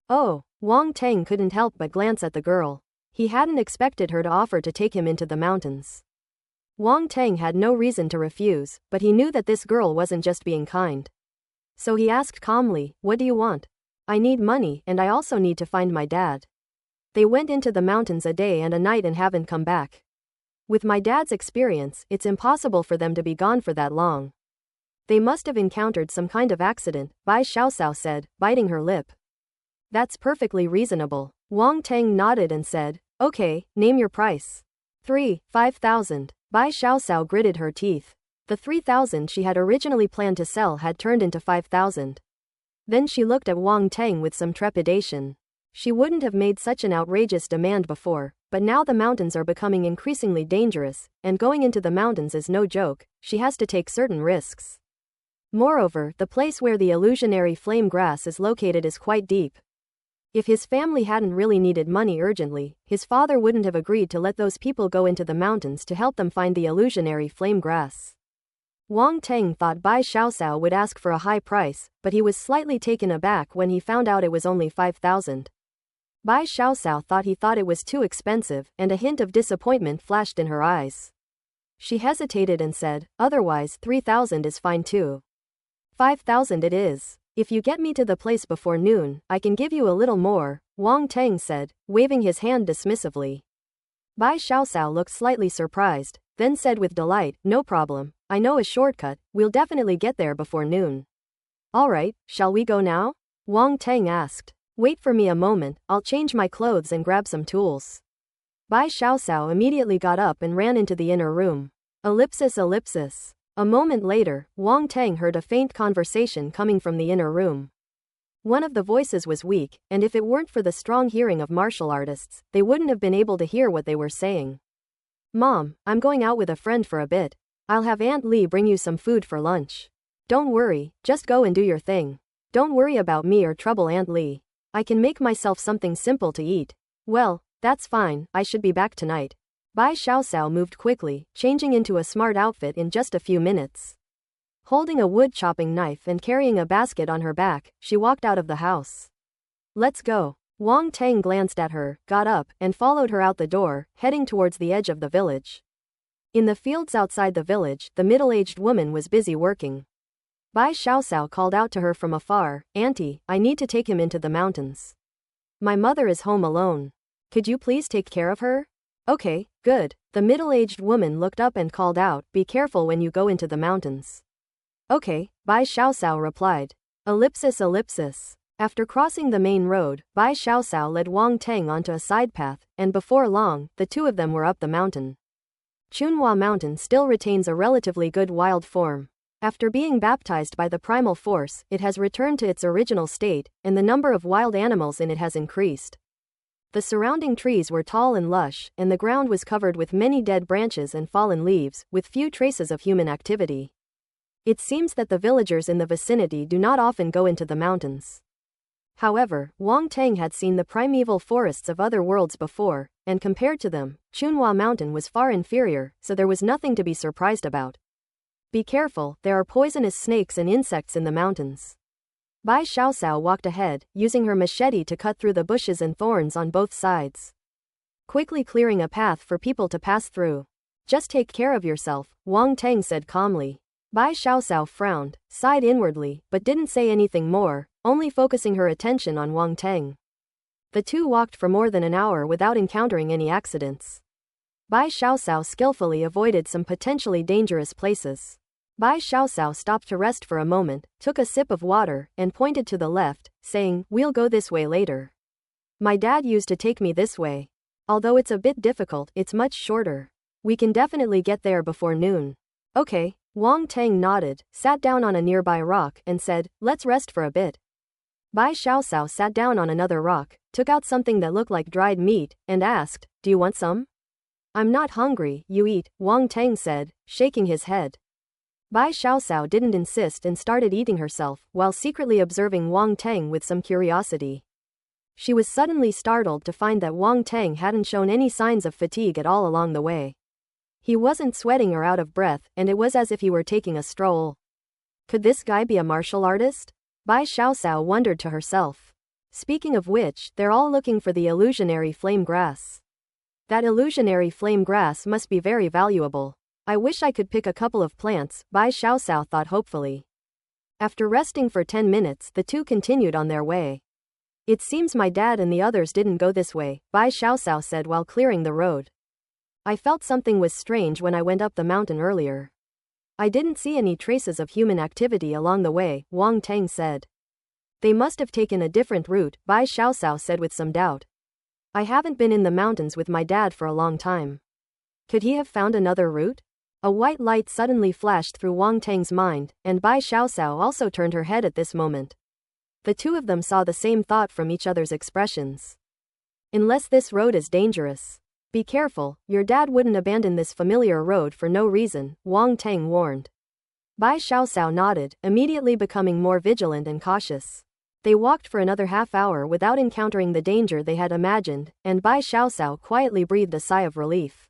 "Oh," Wang Tang couldn't help but glance at the girl. He hadn't expected her to offer to take him into the mountains. Wang Tang had no reason to refuse, but he knew that this girl wasn't just being kind. So he asked calmly, "What do you want?" "I need money, and I also need to find my dad. They went into the mountains a day and a night and haven't come back. With my dad's experience, it's impossible for them to be gone for that long. They must have encountered some kind of accident," Bai Xiaoxiao said, biting her lip. "That's perfectly reasonable." Wang Tang nodded and said, "Okay, name your price." 5,000. Bai Xiaoxiao gritted her teeth. The 3,000 she had originally planned to sell had turned into 5,000. Then she looked at Wang Tang with some trepidation. She wouldn't have made such an outrageous demand before, but now the mountains are becoming increasingly dangerous, and going into the mountains is no joke. She has to take certain risks. Moreover, the place where the illusionary flame grass is located is quite deep. If his family hadn't really needed money urgently, his father wouldn't have agreed to let those people go into the mountains to help them find the illusionary flame grass. Wang Tang thought Bai Xiaoxiao would ask for a high price, but he was slightly taken aback when he found out it was only 5,000. Bai Xiaoxiao thought it was too expensive, and a hint of disappointment flashed in her eyes. She hesitated and said, "Otherwise 3,000 is fine too." 5,000 it is. "If you get me to the place before noon, I can give you a little more," Wang Tang said, waving his hand dismissively. Bai Xiaoxiao looked slightly surprised, then said with delight, "No problem, I know a shortcut, we'll definitely get there before noon." "Alright, shall we go now?" Wang Tang asked. "Wait for me a moment, I'll change my clothes and grab some tools." Bai Xiaoxiao immediately got up and ran into the inner room. Ellipsis. A moment later, Wang Tang heard a faint conversation coming from the inner room. One of the voices was weak, and if it weren't for the strong hearing of martial artists, they wouldn't have been able to hear what they were saying. "Mom, I'm going out with a friend for a bit. I'll have Aunt Li bring you some food for lunch. Don't worry, just go and do your thing. Don't worry about me or trouble Aunt Li. I can make myself something simple to eat." "Well, that's fine, I should be back tonight." Bai Xiaoxiao moved quickly, changing into a smart outfit in just a few minutes. Holding a wood-chopping knife and carrying a basket on her back, she walked out of the house. "Let's go." Wang Tang glanced at her, got up, and followed her out the door, heading towards the edge of the village. In the fields outside the village, the middle-aged woman was busy working. Bai Xiaoxiao called out to her from afar, "Auntie, I need to take him into the mountains. My mother is home alone. Could you please take care of her?" "Okay, good." The middle-aged woman looked up and called out, "Be careful when you go into the mountains." "Okay," Bai Xiaoxiao replied. Ellipsis. After crossing the main road, Bai Xiaoxiao led Wang Tang onto a side path, and before long, the two of them were up the mountain. Chunhua Mountain still retains a relatively good wild form. After being baptized by the primal force, it has returned to its original state, and the number of wild animals in it has increased. The surrounding trees were tall and lush, and the ground was covered with many dead branches and fallen leaves, with few traces of human activity. It seems that the villagers in the vicinity do not often go into the mountains. However, Wang Tang had seen the primeval forests of other worlds before, and compared to them, Chunhua Mountain was far inferior, so there was nothing to be surprised about. "Be careful, there are poisonous snakes and insects in the mountains." Bai Xiaoxiao walked ahead, using her machete to cut through the bushes and thorns on both sides. quickly clearing a path for people to pass through. Just take care of yourself, Wang Teng said calmly. Bai Xiaoxiao frowned, sighed inwardly, but didn't say anything more, only focusing her attention on Wang Teng. The two walked for more than an hour without encountering any accidents. Bai Xiaoxiao skillfully avoided some potentially dangerous places. Bai Xiaoxiao stopped to rest for a moment, took a sip of water, and pointed to the left, saying, "We'll go this way later. My dad used to take me this way. Although it's a bit difficult, it's much shorter. We can definitely get there before noon." "Okay." Wang Teng nodded, sat down on a nearby rock, and said, "Let's rest for a bit." Bai Xiaoxiao sat down on another rock, took out something that looked like dried meat, and asked, "Do you want some?" "I'm not hungry, you eat," Wang Teng said, shaking his head. Bai Xiaoxiao didn't insist and started eating herself, while secretly observing Wang Teng with some curiosity. She was suddenly startled to find that Wang Teng hadn't shown any signs of fatigue at all along the way. He wasn't sweating or out of breath, and it was as if he were taking a stroll. Could this guy be a martial artist? Bai Xiaoxiao wondered to herself. Speaking of which, they're all looking for the illusionary flame grass. That illusionary flame grass must be very valuable. I wish I could pick a couple of plants, Bai Xiaoxiao thought hopefully. After resting for 10 minutes, the two continued on their way. "It seems my dad and the others didn't go this way," Bai Xiaoxiao said while clearing the road. "I felt something was strange when I went up the mountain earlier. I didn't see any traces of human activity along the way," Wang Teng said. "They must have taken a different route," Bai Xiaoxiao said with some doubt. "I haven't been in the mountains with my dad for a long time. Could he have found another route?" A white light suddenly flashed through Wang Teng's mind, and Bai Xiaoxiao also turned her head at this moment. The two of them saw the same thought from each other's expressions. "Unless this road is dangerous. Be careful, your dad wouldn't abandon this familiar road for no reason," Wang Teng warned. Bai Xiaoxiao nodded, immediately becoming more vigilant and cautious. They walked for another half hour without encountering the danger they had imagined, and Bai Xiaoxiao quietly breathed a sigh of relief.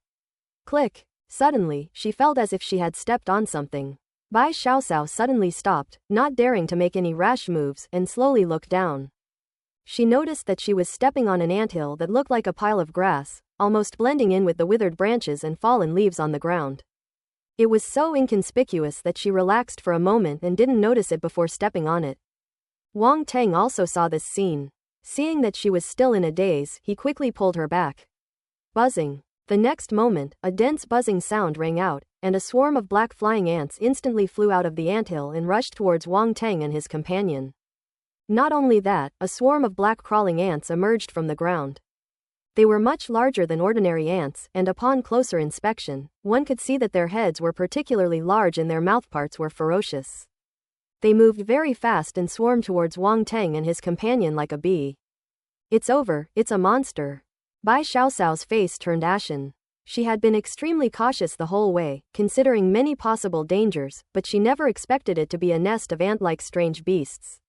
Click! Suddenly, she felt as if she had stepped on something. Bai Xiaoxiao suddenly stopped, not daring to make any rash moves, and slowly looked down. She noticed that she was stepping on an anthill that looked like a pile of grass, almost blending in with the withered branches and fallen leaves on the ground. It was so inconspicuous that she relaxed for a moment and didn't notice it before stepping on it. Wang Teng also saw this scene. Seeing that she was still in a daze, he quickly pulled her back. Buzzing. The next moment, a dense buzzing sound rang out, and a swarm of black flying ants instantly flew out of the anthill and rushed towards Wang Teng and his companion. Not only that, a swarm of black crawling ants emerged from the ground. They were much larger than ordinary ants, and upon closer inspection, one could see that their heads were particularly large and their mouthparts were ferocious. They moved very fast and swarmed towards Wang Teng and his companion like a bee. "It's over, it's a monster." Bai Xiaoxiao's face turned ashen. She had been extremely cautious the whole way, considering many possible dangers, but she never expected it to be a nest of ant-like strange beasts.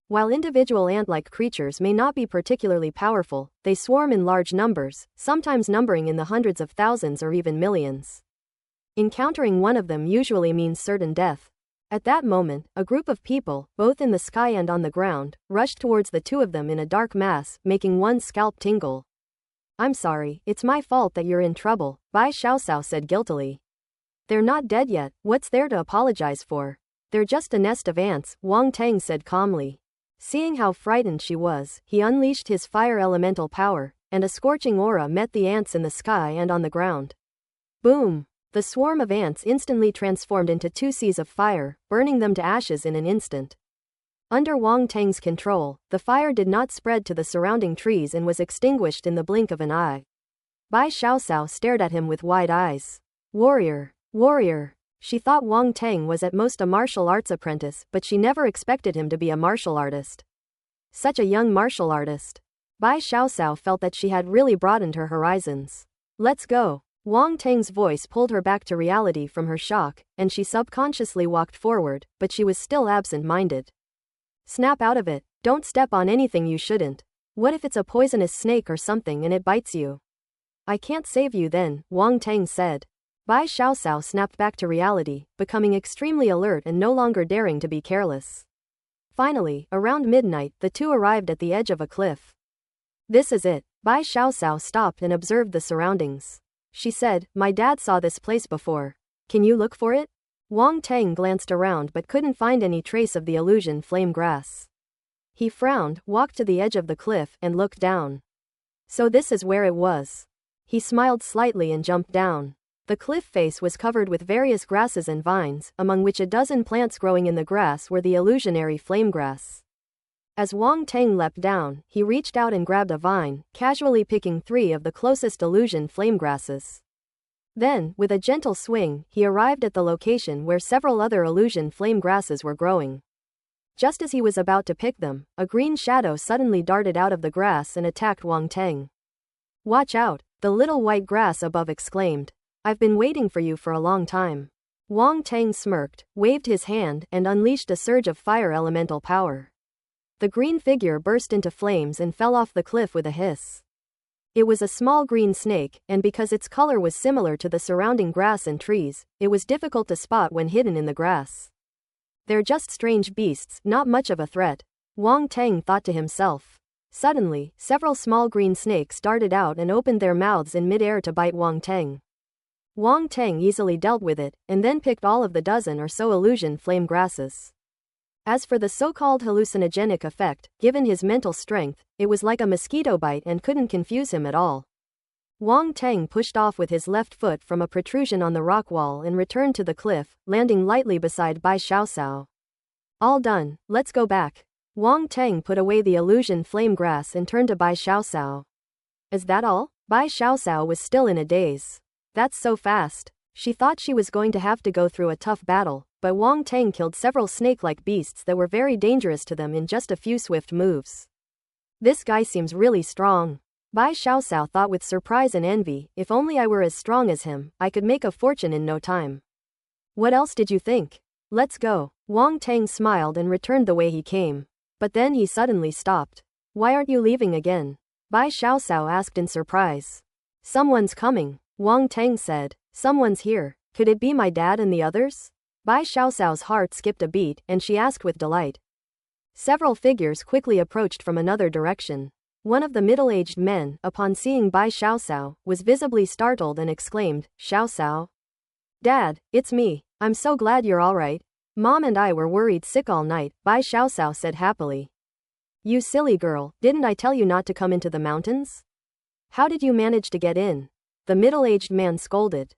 While individual ant-like creatures may not be particularly powerful, they swarm in large numbers, sometimes numbering in the hundreds of thousands or even millions. Encountering one of them usually means certain death. At that moment, a group of people, both in the sky and on the ground, rushed towards the two of them in a dark mass, making one's scalp tingle. "I'm sorry, it's my fault that you're in trouble," Bai Xiaoxiao said guiltily. "They're not dead yet, what's there to apologize for? They're just a nest of ants," Wang Teng said calmly. Seeing how frightened she was, he unleashed his fire elemental power, and a scorching aura met the ants in the sky and on the ground. Boom! The swarm of ants instantly transformed into two seas of fire, burning them to ashes in an instant. Under Wang Teng's control, the fire did not spread to the surrounding trees and was extinguished in the blink of an eye. Bai Xiaoxiao stared at him with wide eyes. Warrior! Warrior! She thought Wang Teng was at most a martial arts apprentice, but she never expected him to be a martial artist. Such a young martial artist. Bai Xiaoxiao felt that she had really broadened her horizons. "Let's go." Wang Teng's voice pulled her back to reality from her shock, and she subconsciously walked forward, but she was still absent-minded. "Snap out of it, don't step on anything you shouldn't. What if it's a poisonous snake or something and it bites you?" "I can't save you then," Wang Teng said. Bai Xiaoxiao snapped back to reality, becoming extremely alert and no longer daring to be careless. Finally, around midnight, the two arrived at the edge of a cliff. "This is it," Bai Xiaoxiao stopped and observed the surroundings. She said, "My dad saw this place before. Can you look for it?" Wang Teng glanced around but couldn't find any trace of the illusion flame grass. He frowned, walked to the edge of the cliff, and looked down. So this is where it was. He smiled slightly and jumped down. The cliff face was covered with various grasses and vines, among which a dozen plants growing in the grass were the illusionary flame grass. As Wang Teng leapt down, he reached out and grabbed a vine, casually picking 3 of the closest illusion flame grasses. Then, with a gentle swing, he arrived at the location where several other illusion flame grasses were growing. Just as he was about to pick them, a green shadow suddenly darted out of the grass and attacked Wang Teng. "Watch out," the little white grass above exclaimed. "I've been waiting for you for a long time." Wang Teng smirked, waved his hand, and unleashed a surge of fire elemental power. The green figure burst into flames and fell off the cliff with a hiss. It was a small green snake, and because its color was similar to the surrounding grass and trees, it was difficult to spot when hidden in the grass. "They're just strange beasts, not much of a threat," Wang Teng thought to himself. Suddenly, several small green snakes darted out and opened their mouths in mid-air to bite Wang Teng. Wang Teng easily dealt with it, and then picked all of the dozen or so illusion flame grasses. As for the so-called hallucinogenic effect, given his mental strength, it was like a mosquito bite and couldn't confuse him at all. Wang Teng pushed off with his left foot from a protrusion on the rock wall and returned to the cliff, landing lightly beside Bai Xiaoxiao. "All done, let's go back." Wang Teng put away the illusion flame grass and turned to Bai Xiaoxiao. "Is that all?" Bai Xiaoxiao was still in a daze. "That's so fast." She thought she was going to have to go through a tough battle, but Wang Teng killed several snake-like beasts that were very dangerous to them in just a few swift moves. "This guy seems really strong." Bai Xiaoxiao thought with surprise and envy, "If only I were as strong as him, I could make a fortune in no time." "What else did you think?" "Let's go." Wang Teng smiled and returned the way he came. But then he suddenly stopped. "Why aren't you leaving again?" Bai Xiaoxiao asked in surprise. "Someone's coming," Wang Teng said. "Someone's here. Could it be my dad and the others?" Bai Xiaoxiao's heart skipped a beat, and she asked with delight. Several figures quickly approached from another direction. One of the middle-aged men, upon seeing Bai Xiaoxiao, was visibly startled and exclaimed, "Xiaoxiao? Dad, it's me. I'm so glad you're all right. Mom and I were worried sick all night," Bai Xiaoxiao said happily. "You silly girl, didn't I tell you not to come into the mountains? How did you manage to get in?" the middle-aged man scolded.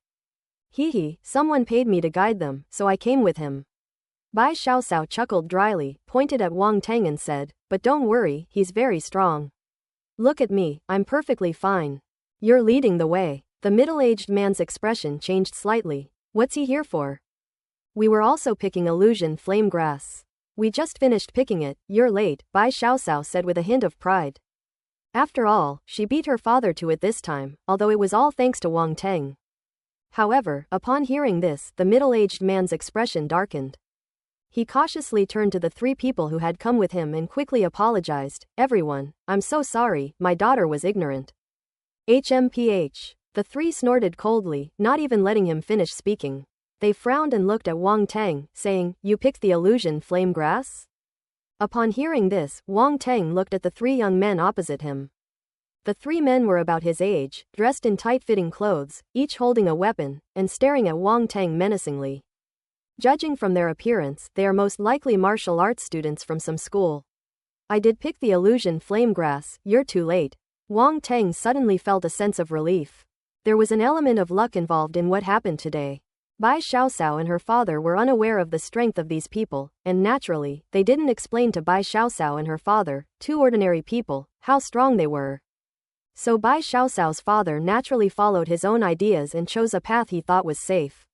"Hee, someone paid me to guide them, so I came with him." Bai Xiaoxiao chuckled dryly, pointed at Wang Teng and said, "But don't worry, he's very strong. Look at me, I'm perfectly fine. You're leading the way." The middle-aged man's expression changed slightly. "What's he here for?" "We were also picking illusion flame grass. We just finished picking it, you're late," Bai Xiaoxiao said with a hint of pride. After all, she beat her father to it this time, although it was all thanks to Wang Teng. However, upon hearing this, the middle-aged man's expression darkened. He cautiously turned to the 3 people who had come with him and quickly apologized. "Everyone, I'm so sorry, my daughter was ignorant." HMPH. The 3 snorted coldly, not even letting him finish speaking. They frowned and looked at Wang Teng, saying, "You picked the illusion flame grass?" Upon hearing this, Wang Teng looked at the 3 young men opposite him. The 3 men were about his age, dressed in tight-fitting clothes, each holding a weapon, and staring at Wang Teng menacingly. Judging from their appearance, they are most likely martial arts students from some school. "I did pick the illusion flame grass, you're too late." Wang Teng suddenly felt a sense of relief. There was an element of luck involved in what happened today. Bai Xiaoxiao and her father were unaware of the strength of these people, and naturally, they didn't explain to Bai Xiaoxiao and her father, 2 ordinary people, how strong they were. So Bai Xiaoxiao's father naturally followed his own ideas and chose a path he thought was safe.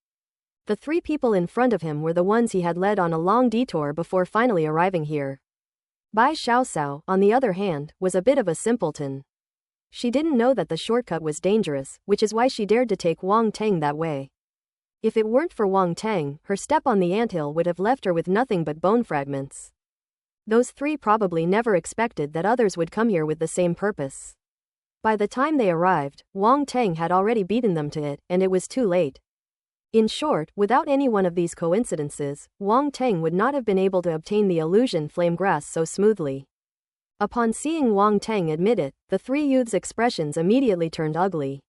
The 3 people in front of him were the ones he had led on a long detour before finally arriving here. Bai Xiaoxiao, on the other hand, was a bit of a simpleton. She didn't know that the shortcut was dangerous, which is why she dared to take Wang Teng that way. If it weren't for Wang Teng, her step on the anthill would have left her with nothing but bone fragments. Those 3 probably never expected that others would come here with the same purpose. By the time they arrived, Wang Teng had already beaten them to it, and it was too late. In short, without any one of these coincidences, Wang Teng would not have been able to obtain the illusion flame grass so smoothly. Upon seeing Wang Teng admit it, the three youths' expressions immediately turned ugly.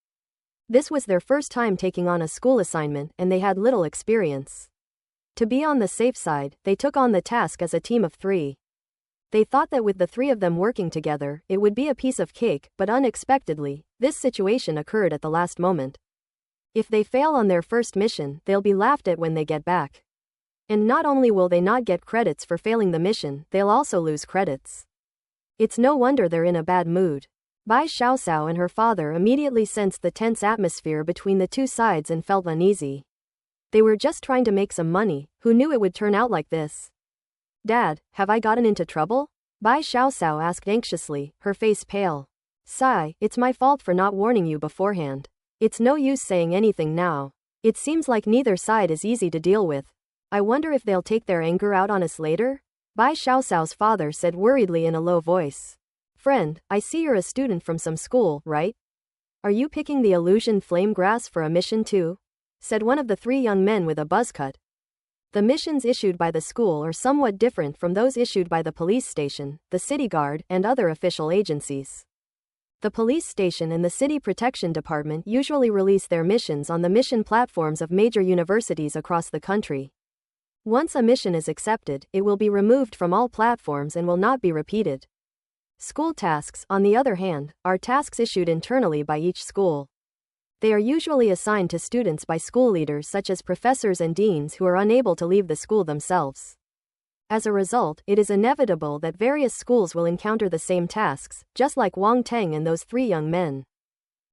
This was their first time taking on a school assignment and they had little experience. To be on the safe side, they took on the task as a team of 3. They thought that with the 3 of them working together, it would be a piece of cake, but unexpectedly, this situation occurred at the last moment. If they fail on their first mission, they'll be laughed at when they get back. And not only will they not get credits for failing the mission, they'll also lose credits. It's no wonder they're in a bad mood. Bai Xiaoxiao and her father immediately sensed the tense atmosphere between the two sides and felt uneasy. They were just trying to make some money, who knew it would turn out like this? Dad, have I gotten into trouble? Bai Xiaoxiao asked anxiously, her face pale. Sigh, it's my fault for not warning you beforehand. It's no use saying anything now. It seems like neither side is easy to deal with. I wonder if they'll take their anger out on us later? Bai Xiaoxiao's father said worriedly in a low voice. Friend, I see you're a student from some school, right? Are you picking the illusion flame grass for a mission too? Said one of the 3 young men with a buzz cut. The missions issued by the school are somewhat different from those issued by the police station, the city guard, and other official agencies. The police station and the city protection department usually release their missions on the mission platforms of major universities across the country. Once a mission is accepted, it will be removed from all platforms and will not be repeated. School tasks, on the other hand, are tasks issued internally by each school. They are usually assigned to students by school leaders such as professors and deans who are unable to leave the school themselves. As a result, it is inevitable that various schools will encounter the same tasks, just like Wang Teng and those 3 young men.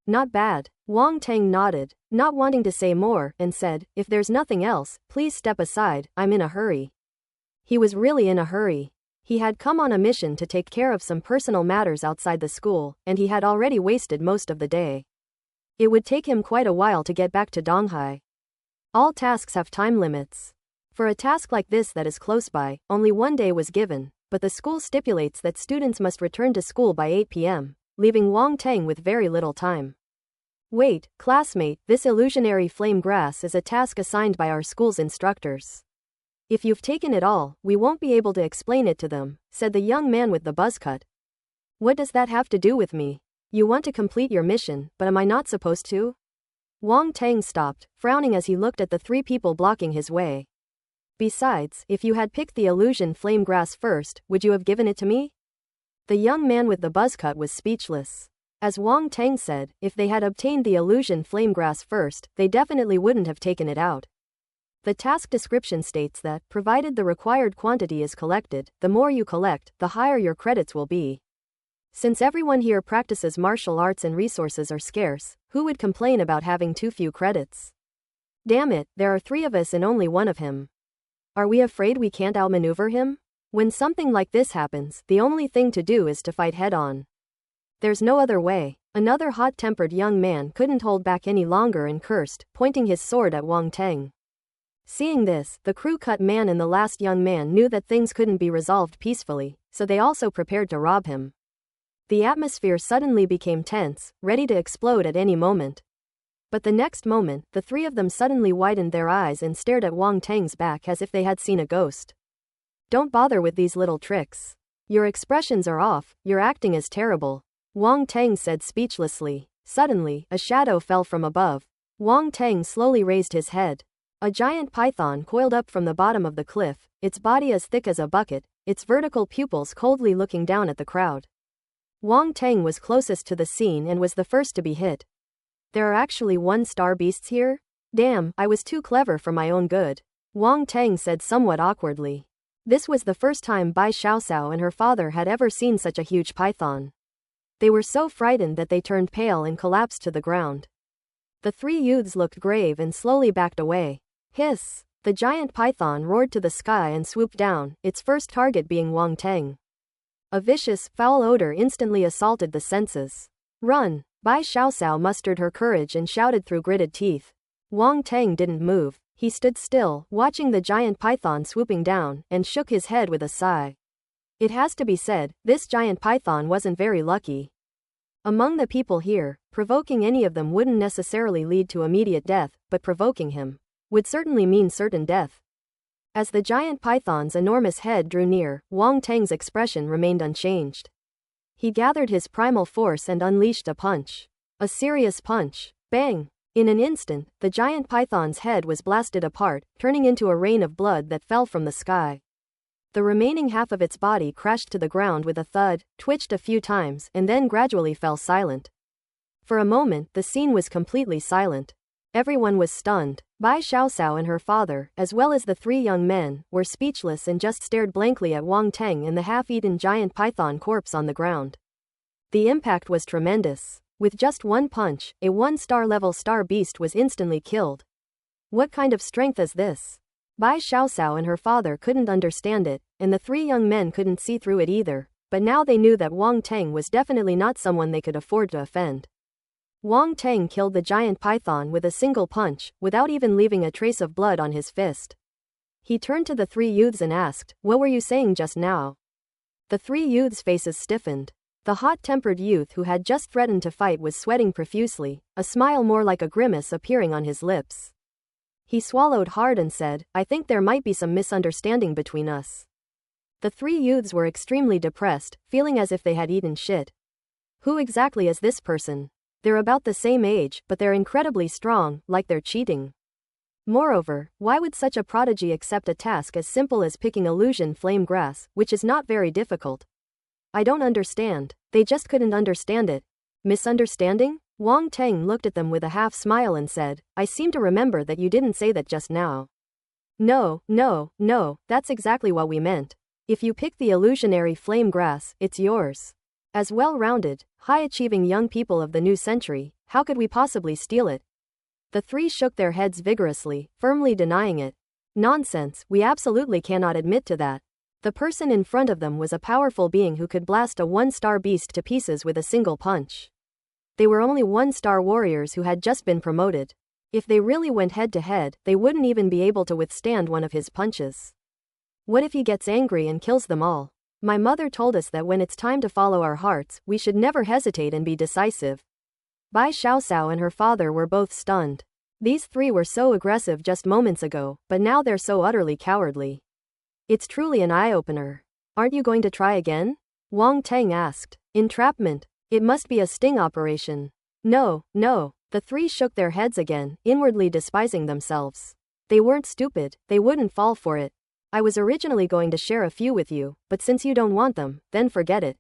Not bad. Wang Teng nodded, not wanting to say more, and said, if there's nothing else, please step aside, I'm in a hurry. He was really in a hurry. He had come on a mission to take care of some personal matters outside the school, and he had already wasted most of the day. It would take him quite a while to get back to Donghai. All tasks have time limits. For a task like this that is close by, only 1 day was given, but the school stipulates that students must return to school by 8 p.m., leaving Wang Teng with very little time. Wait, classmate, this illusionary flame grass is a task assigned by our school's instructors. If you've taken it all, we won't be able to explain it to them, said the young man with the buzz cut. What does that have to do with me? You want to complete your mission, but am I not supposed to? Wang Teng stopped, frowning as he looked at the 3 people blocking his way. Besides, if you had picked the illusion flame grass first, would you have given it to me? The young man with the buzz cut was speechless. As Wang Teng said, if they had obtained the illusion flame grass first, they definitely wouldn't have taken it out. The task description states that, provided the required quantity is collected, the more you collect, the higher your credits will be. Since everyone here practices martial arts and resources are scarce, who would complain about having too few credits? Damn it, there are 3 of us and only 1 of him. Are we afraid we can't outmaneuver him? When something like this happens, the only thing to do is to fight head-on. There's no other way. Another hot-tempered young man couldn't hold back any longer and cursed, pointing his sword at Wang Teng. Seeing this, the crew-cut man and the last young man knew that things couldn't be resolved peacefully, so they also prepared to rob him. The atmosphere suddenly became tense, ready to explode at any moment. But the next moment, the 3 of them suddenly widened their eyes and stared at Wang Teng's back as if they had seen a ghost. Don't bother with these little tricks. Your expressions are off, your acting is terrible. Wang Teng said speechlessly. Suddenly, a shadow fell from above. Wang Teng slowly raised his head. A giant python coiled up from the bottom of the cliff, its body as thick as a bucket, its vertical pupils coldly looking down at the crowd. Wang Teng was closest to the scene and was the first to be hit. There are actually 1-star beasts here? Damn, I was too clever for my own good. Wang Teng said somewhat awkwardly. This was the first time Bai Xiaoxiao and her father had ever seen such a huge python. They were so frightened that they turned pale and collapsed to the ground. The 3 youths looked grave and slowly backed away. Hiss! The giant python roared to the sky and swooped down, its first target being Wang Teng. A vicious, foul odor instantly assaulted the senses. Run! Bai Xiaoxiao mustered her courage and shouted through gritted teeth. Wang Teng didn't move. He stood still, watching the giant python swooping down, and shook his head with a sigh. It has to be said, this giant python wasn't very lucky. Among the people here, provoking any of them wouldn't necessarily lead to immediate death, but provoking him would certainly mean certain death. As the giant python's enormous head drew near, Wang Teng's expression remained unchanged. He gathered his primal force and unleashed a punch. A serious punch. Bang! In an instant, the giant python's head was blasted apart, turning into a rain of blood that fell from the sky. The remaining half of its body crashed to the ground with a thud, twitched a few times, and then gradually fell silent. For a moment, the scene was completely silent. Everyone was stunned. Bai Xiaoxiao and her father, as well as the three young men, were speechless and just stared blankly at Wang Teng and the half-eaten giant python corpse on the ground. The impact was tremendous. With just one punch, a one-star level star beast was instantly killed. What kind of strength is this? Bai Xiaoxiao and her father couldn't understand it, and the three young men couldn't see through it either, but now they knew that Wang Teng was definitely not someone they could afford to offend. Wang Teng killed the giant python with a single punch, without even leaving a trace of blood on his fist. He turned to the three youths and asked, "What were you saying just now?" The three youths' faces stiffened. The hot-tempered youth who had just threatened to fight was sweating profusely, a smile more like a grimace appearing on his lips. He swallowed hard and said, "I think there might be some misunderstanding between us." The three youths were extremely depressed, feeling as if they had eaten shit. Who exactly is this person? They're about the same age, but they're incredibly strong, like they're cheating. Moreover, why would such a prodigy accept a task as simple as picking illusion flame grass, which is not very difficult? I don't understand. They just couldn't understand it. Misunderstanding? Wang Teng looked at them with a half-smile and said, "I seem to remember that you didn't say that just now." No, that's exactly what we meant. If you pick the illusionary flame grass, it's yours. As well-rounded, high-achieving young people of the new century, how could we possibly steal it? The three shook their heads vigorously, firmly denying it. Nonsense, we absolutely cannot admit to that. The person in front of them was a powerful being who could blast a one-star beast to pieces with a single punch. They were only one-star warriors who had just been promoted. If they really went head-to-head, they wouldn't even be able to withstand one of his punches. What if he gets angry and kills them all? My mother told us that when it's time to follow our hearts, we should never hesitate and be decisive. Bai Xiaoxiao and her father were both stunned. These three were so aggressive just moments ago, but now they're so utterly cowardly. It's truly an eye-opener. Aren't you going to try again? Wang Teng asked. Entrapment. It must be a sting operation. No. The three shook their heads again, inwardly despising themselves. They weren't stupid, they wouldn't fall for it. I was originally going to share a few with you, but since you don't want them, then forget it.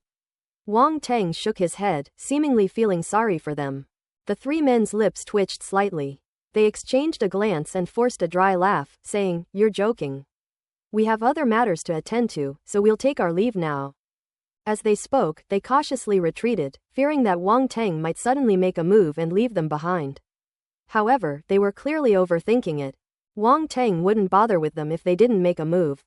Wang Teng shook his head, seemingly feeling sorry for them. The three men's lips twitched slightly. They exchanged a glance and forced a dry laugh, saying, "You're joking. We have other matters to attend to, so we'll take our leave now." As they spoke, they cautiously retreated, fearing that Wang Teng might suddenly make a move and leave them behind. However, they were clearly overthinking it. Wang Teng wouldn't bother with them if they didn't make a move.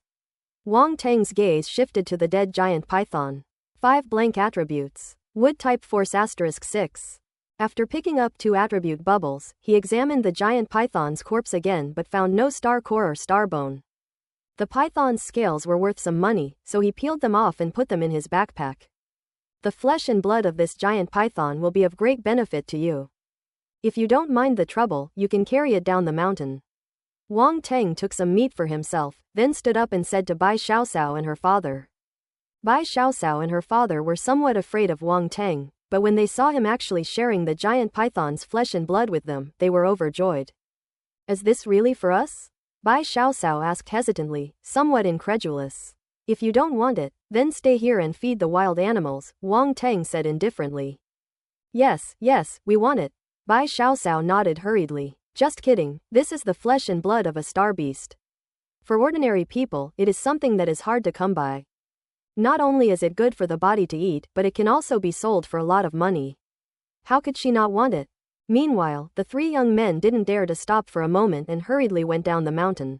Wang Teng's gaze shifted to the dead giant python. 5 blank attributes. Wood type force *6. After picking up 2 attribute bubbles, he examined the giant python's corpse again but found no star core or star bone. The python's scales were worth some money, so he peeled them off and put them in his backpack. The flesh and blood of this giant python will be of great benefit to you. If you don't mind the trouble, you can carry it down the mountain. Wang Teng took some meat for himself, then stood up and said to Bai Xiaoxiao and her father. Bai Xiaoxiao and her father were somewhat afraid of Wang Teng, but when they saw him actually sharing the giant python's flesh and blood with them, they were overjoyed. Is this really for us? Bai Xiaoxiao asked hesitantly, somewhat incredulous. If you don't want it, then stay here and feed the wild animals, Wang Teng said indifferently. Yes, we want it. Bai Xiaoxiao nodded hurriedly. Just kidding, this is the flesh and blood of a star beast. For ordinary people, it is something that is hard to come by. Not only is it good for the body to eat, but it can also be sold for a lot of money. How could she not want it? Meanwhile, the 3 young men didn't dare to stop for a moment and hurriedly went down the mountain.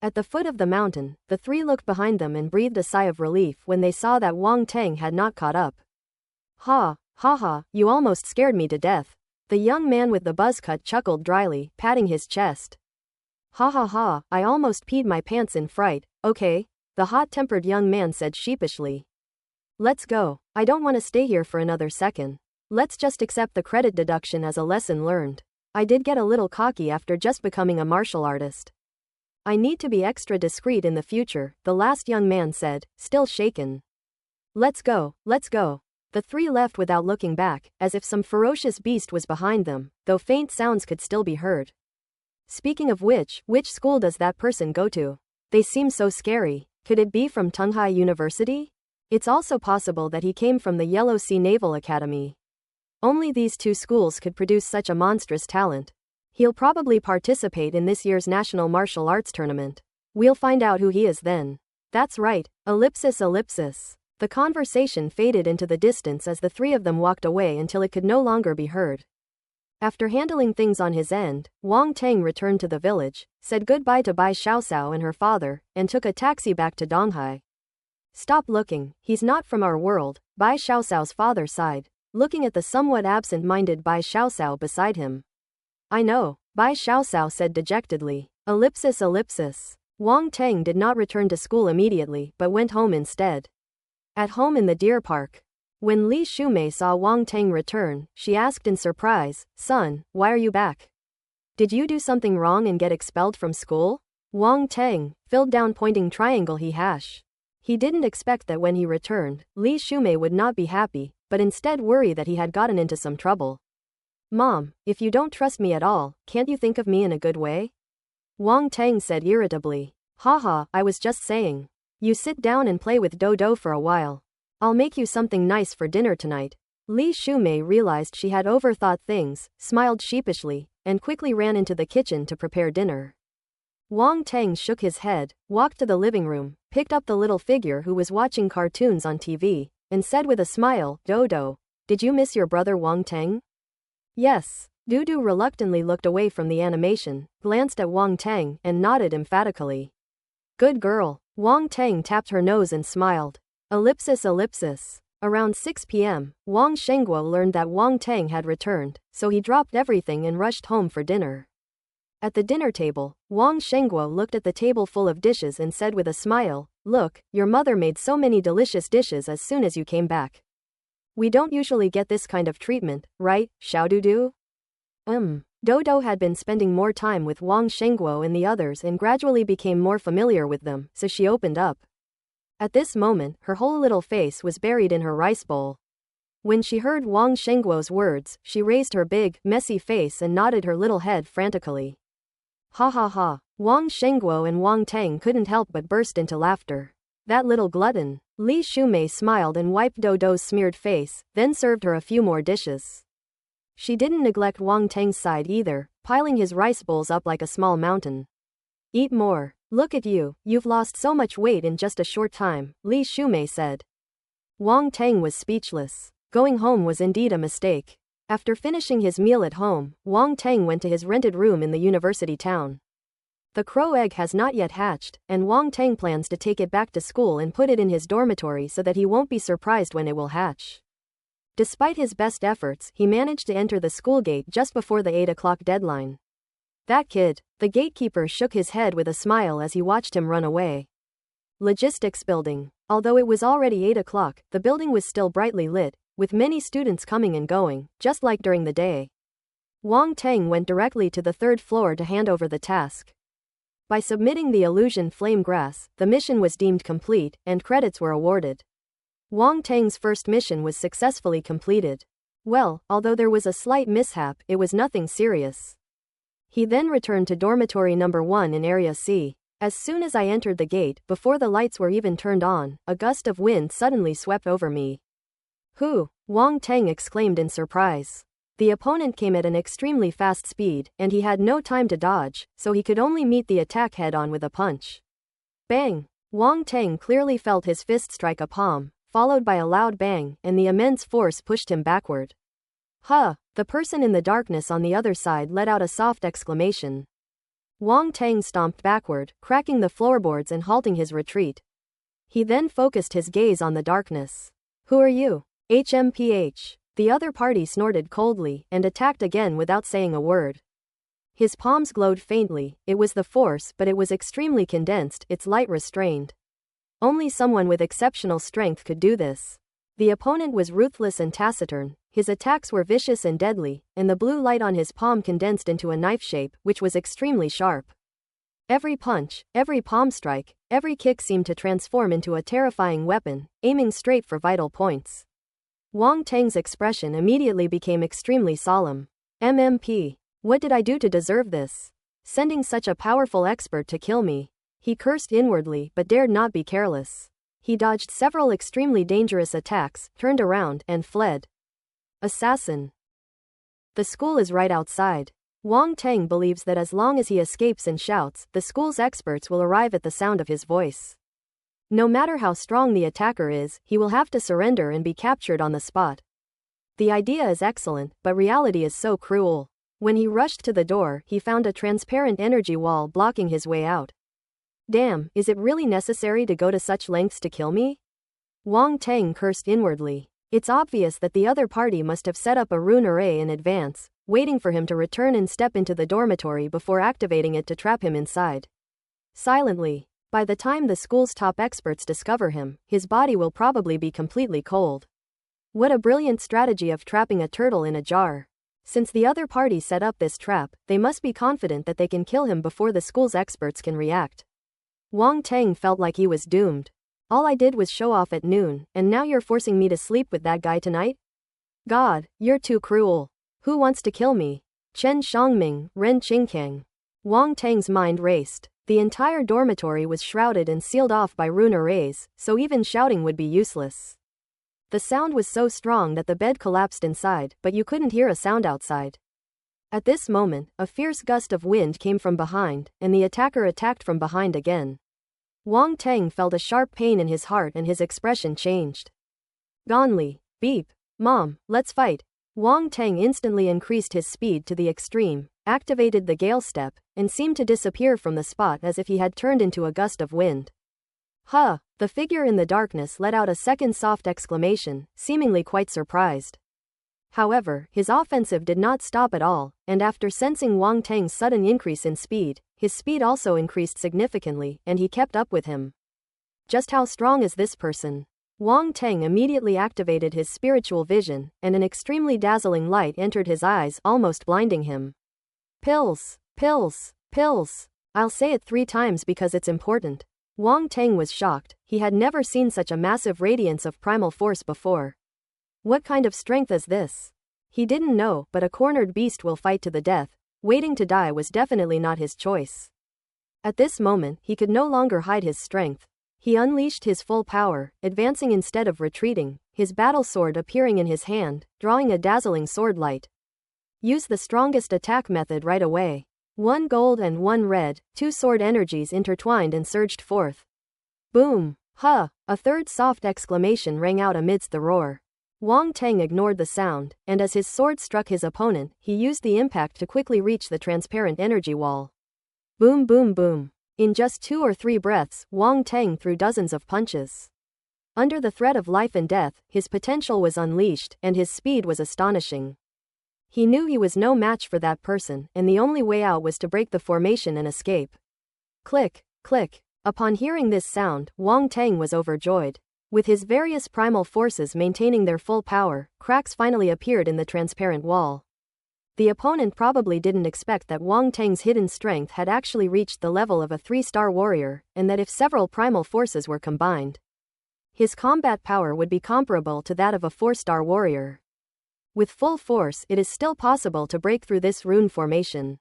At the foot of the mountain, the 3 looked behind them and breathed a sigh of relief when they saw that Wang Teng had not caught up. Ha, you almost scared me to death. The young man with the buzz cut chuckled dryly, patting his chest. Ha, I almost peed my pants in fright, okay? The hot-tempered young man said sheepishly. Let's go. I don't want to stay here for another second. Let's just accept the credit deduction as a lesson learned. I did get a little cocky after just becoming a martial artist. I need to be extra discreet in the future, the last young man said, still shaken. Let's go. The three left without looking back, as if some ferocious beast was behind them, though faint sounds could still be heard. Speaking of which school does that person go to? They seem so scary. Could it be from Tunghai University? It's also possible that he came from the Yellow Sea Naval Academy. Only these two schools could produce such a monstrous talent. He'll probably participate in this year's National Martial Arts Tournament. We'll find out who he is then. That's right. Ellipsis ellipsis. The conversation faded into the distance as the three of them walked away until it could no longer be heard. After handling things on his end, Wang Teng returned to the village, said goodbye to Bai Xiaoxiao and her father, and took a taxi back to Donghai. Stop looking, he's not from our world, Bai Xiaoxiao's father sighed, looking at the somewhat absent-minded Bai Xiaoxiao beside him. I know, Bai Xiaoxiao said dejectedly. Ellipsis ellipsis. Wang Teng did not return to school immediately but went home instead. At home in the deer park. When Li Shumei saw Wang Teng return, she asked in surprise, Son, why are you back? Did you do something wrong and get expelled from school? Wang Teng filled down pointing triangle he hash. He didn't expect that when he returned, Li Shumei would not be happy, but instead worry that he had gotten into some trouble. Mom, if you don't trust me at all, can't you think of me in a good way? Wang Teng said irritably. Haha, I was just saying. You sit down and play with Dodo for a while. I'll make you something nice for dinner tonight. Li Shumei realized she had overthought things, smiled sheepishly, and quickly ran into the kitchen to prepare dinner. Wang Teng shook his head, walked to the living room, picked up the little figure who was watching cartoons on TV, and said with a smile, Dodo, did you miss your brother Wang Teng? Yes. Dudu reluctantly looked away from the animation, glanced at Wang Teng, and nodded emphatically. Good girl. Wang Teng tapped her nose and smiled. Ellipsis ellipsis. Around 6 p.m., Wang Shengguo learned that Wang Teng had returned, so he dropped everything and rushed home for dinner. At the dinner table, Wang Shengguo looked at the table full of dishes and said with a smile, Look, your mother made so many delicious dishes as soon as you came back. We don't usually get this kind of treatment, right, Xiaodudu? Dodo had been spending more time with Wang Shengguo and the others and gradually became more familiar with them, so she opened up. At this moment, her whole little face was buried in her rice bowl. When she heard Wang Shengguo's words, she raised her big, messy face and nodded her little head frantically. Ha ha ha. Wang Shengguo and Wang Teng couldn't help but burst into laughter. That little glutton. Li Shumei smiled and wiped Dodo's smeared face, then served her a few more dishes. She didn't neglect Wang Teng's side either, piling his rice bowls up like a small mountain. Eat more. Look at you, you've lost so much weight in just a short time, Li Shumei said. Wang Teng was speechless. Going home was indeed a mistake. After finishing his meal at home, Wang Teng went to his rented room in the university town. The crow egg has not yet hatched, and Wang Teng plans to take it back to school and put it in his dormitory so that he won't be surprised when it will hatch. Despite his best efforts, he managed to enter the school gate just before the 8 o'clock deadline. That kid. The gatekeeper shook his head with a smile as he watched him run away. Logistics building. Although it was already 8 o'clock, the building was still brightly lit, with many students coming and going, just like during the day. Wang Teng went directly to the 3rd floor to hand over the task. By submitting the illusion flame grass, the mission was deemed complete, and credits were awarded. Wang Teng's first mission was successfully completed. Well, although there was a slight mishap, it was nothing serious. He then returned to dormitory number 1 in Area C. As soon as I entered the gate, before the lights were even turned on, a gust of wind suddenly swept over me. Who? Wang Teng exclaimed in surprise. The opponent came at an extremely fast speed, and he had no time to dodge, so he could only meet the attack head-on with a punch. Bang! Wang Teng clearly felt his fist strike a palm, followed by a loud bang, and the immense force pushed him backward. Huh! The person in the darkness on the other side let out a soft exclamation. Wang Teng stomped backward, cracking the floorboards and halting his retreat. He then focused his gaze on the darkness. Who are you? HMPH. The other party snorted coldly, and attacked again without saying a word. His palms glowed faintly. It was the force, but it was extremely condensed, its light restrained. Only someone with exceptional strength could do this. The opponent was ruthless and taciturn, his attacks were vicious and deadly, and the blue light on his palm condensed into a knife shape, which was extremely sharp. Every punch, every palm strike, every kick seemed to transform into a terrifying weapon, aiming straight for vital points. Wang Tang's expression immediately became extremely solemn. MMP. What did I do to deserve this? Sending such a powerful expert to kill me. He cursed inwardly but dared not be careless. He dodged several extremely dangerous attacks, turned around, and fled. Assassin. The school is right outside. Wang Tang believes that as long as he escapes and shouts, the school's experts will arrive at the sound of his voice. No matter how strong the attacker is, he will have to surrender and be captured on the spot. The idea is excellent, but reality is so cruel. When he rushed to the door, he found a transparent energy wall blocking his way out. Damn, is it really necessary to go to such lengths to kill me? Wang Tang cursed inwardly. It's obvious that the other party must have set up a rune array in advance, waiting for him to return and step into the dormitory before activating it to trap him inside. Silently. By the time the school's top experts discover him, his body will probably be completely cold. What a brilliant strategy of trapping a turtle in a jar. Since the other party set up this trap, they must be confident that they can kill him before the school's experts can react. Wang Tang felt like he was doomed. All I did was show off at noon, and now you're forcing me to sleep with that guy tonight? God, you're too cruel. Who wants to kill me? Chen Xiangming, Ren Qingkang. Wang Tang's mind raced. The entire dormitory was shrouded and sealed off by rune arrays, so even shouting would be useless. The sound was so strong that the bed collapsed inside, but you couldn't hear a sound outside. At this moment, a fierce gust of wind came from behind, and the attacker attacked from behind again. Wang Tang felt a sharp pain in his heart and his expression changed. Gonli, beep. Mom, let's fight. Wang Tang instantly increased his speed to the extreme, activated the gale step, and seemed to disappear from the spot as if he had turned into a gust of wind. Huh! The figure in the darkness let out a second soft exclamation, seemingly quite surprised. However, his offensive did not stop at all, and after sensing Wang Tang's sudden increase in speed, his speed also increased significantly, and he kept up with him. Just how strong is this person? Wang Tang immediately activated his spiritual vision, and an extremely dazzling light entered his eyes, almost blinding him. Pills, pills, pills. I'll say it 3 times because it's important. Wang Tang was shocked. He had never seen such a massive radiance of primal force before. What kind of strength is this? He didn't know, but a cornered beast will fight to the death. Waiting to die was definitely not his choice. At this moment, he could no longer hide his strength. He unleashed his full power, advancing instead of retreating, his battle sword appearing in his hand, drawing a dazzling sword light. Use the strongest attack method right away. 1 gold and 1 red, 2 sword energies intertwined and surged forth. Boom! Huh! A third soft exclamation rang out amidst the roar. Wang Tang ignored the sound, and as his sword struck his opponent, he used the impact to quickly reach the transparent energy wall. Boom boom boom. In just 2 or 3 breaths, Wang Tang threw dozens of punches. Under the threat of life and death, his potential was unleashed, and his speed was astonishing. He knew he was no match for that person, and the only way out was to break the formation and escape. Click, click. Upon hearing this sound, Wang Tang was overjoyed. With his various primal forces maintaining their full power, cracks finally appeared in the transparent wall. The opponent probably didn't expect that Wang Tang's hidden strength had actually reached the level of a 3-star warrior, and that if several primal forces were combined, his combat power would be comparable to that of a 4-star warrior. With full force, it is still possible to break through this rune formation.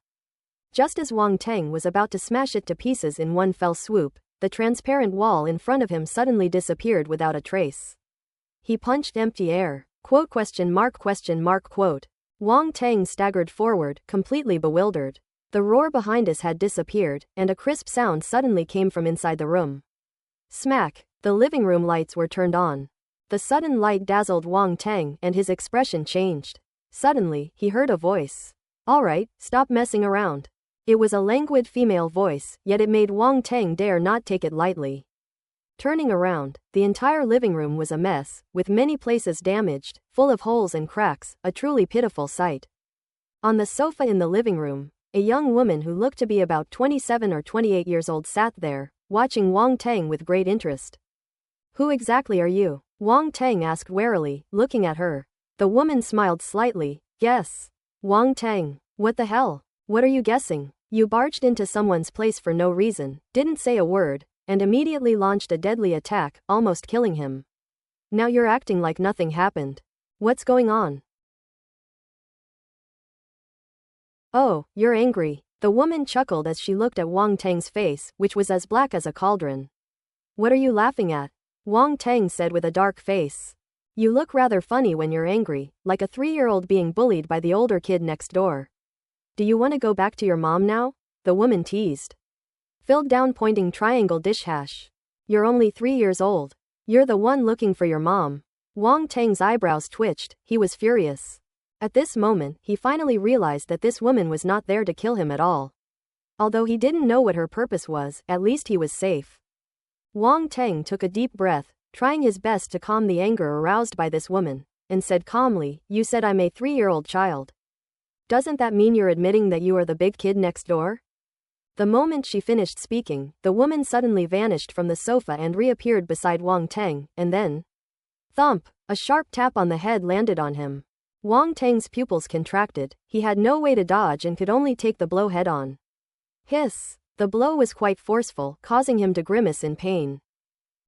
Just as Wang Tang was about to smash it to pieces in one fell swoop, the transparent wall in front of him suddenly disappeared without a trace. He punched empty air. Quote? Wang Tang staggered forward, completely bewildered. The roar behind us had disappeared, and a crisp sound suddenly came from inside the room. Smack! The living room lights were turned on. The sudden light dazzled Wang Tang, and his expression changed. Suddenly, he heard a voice. All right, stop messing around. It was a languid female voice, yet it made Wang Tang dare not take it lightly. Turning around, the entire living room was a mess, with many places damaged, full of holes and cracks, a truly pitiful sight. On the sofa in the living room, a young woman who looked to be about 27 or 28 years old sat there, watching Wang Tang with great interest. Who exactly are you? Wang Tang asked warily, looking at her. The woman smiled slightly. Guess. Wang Tang. What the hell? What are you guessing? You barged into someone's place for no reason, didn't say a word, and immediately launched a deadly attack, almost killing him. Now you're acting like nothing happened. What's going on? Oh, you're angry. The woman chuckled as she looked at Wang Tang's face, which was as black as a cauldron. What are you laughing at? Wang Tang said with a dark face. You look rather funny when you're angry, like a 3-year-old being bullied by the older kid next door. Do you want to go back to your mom now? The woman teased. Filled down pointing triangle dish hash. You're only 3 years old. You're the one looking for your mom. Wang Tang's eyebrows twitched, he was furious. At this moment, he finally realized that this woman was not there to kill him at all. Although he didn't know what her purpose was, at least he was safe. Wang Tang took a deep breath, trying his best to calm the anger aroused by this woman, and said calmly, You said I'm a 3-year-old child. Doesn't that mean you're admitting that you are the big kid next door? The moment she finished speaking, the woman suddenly vanished from the sofa and reappeared beside Wang Tang, and then, thump, a sharp tap on the head landed on him. Wang Tang's pupils contracted, he had no way to dodge and could only take the blow head-on. Hiss! The blow was quite forceful, causing him to grimace in pain.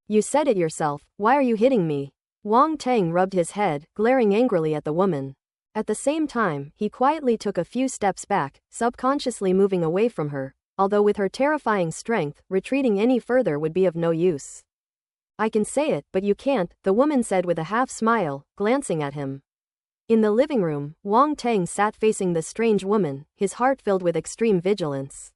You said it yourself, why are you hitting me? Wang Tang rubbed his head, glaring angrily at the woman. At the same time, he quietly took a few steps back, subconsciously moving away from her, although with her terrifying strength, retreating any further would be of no use. I can say it, but you can't, the woman said with a half-smile, glancing at him. In the living room, Wang Tang sat facing the strange woman, his heart filled with extreme vigilance.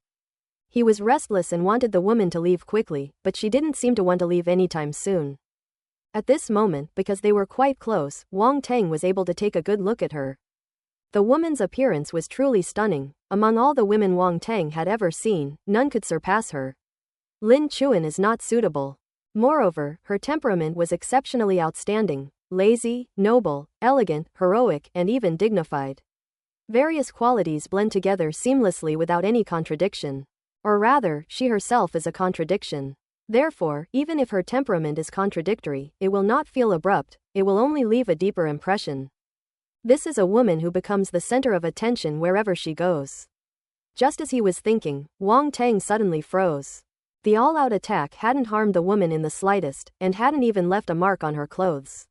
He was restless and wanted the woman to leave quickly, but she didn't seem to want to leave anytime soon. At this moment, because they were quite close, Wang Tang was able to take a good look at her. The woman's appearance was truly stunning. Among all the women Wang Tang had ever seen, none could surpass her. Lin Chuan is not suitable. Moreover, her temperament was exceptionally outstanding, lazy, noble, elegant, heroic, and even dignified. Various qualities blend together seamlessly without any contradiction. Or rather, she herself is a contradiction. Therefore, even if her temperament is contradictory, it will not feel abrupt, it will only leave a deeper impression. This is a woman who becomes the center of attention wherever she goes. Just as he was thinking, Wang Tang suddenly froze. The all-out attack hadn't harmed the woman in the slightest, and hadn't even left a mark on her clothes.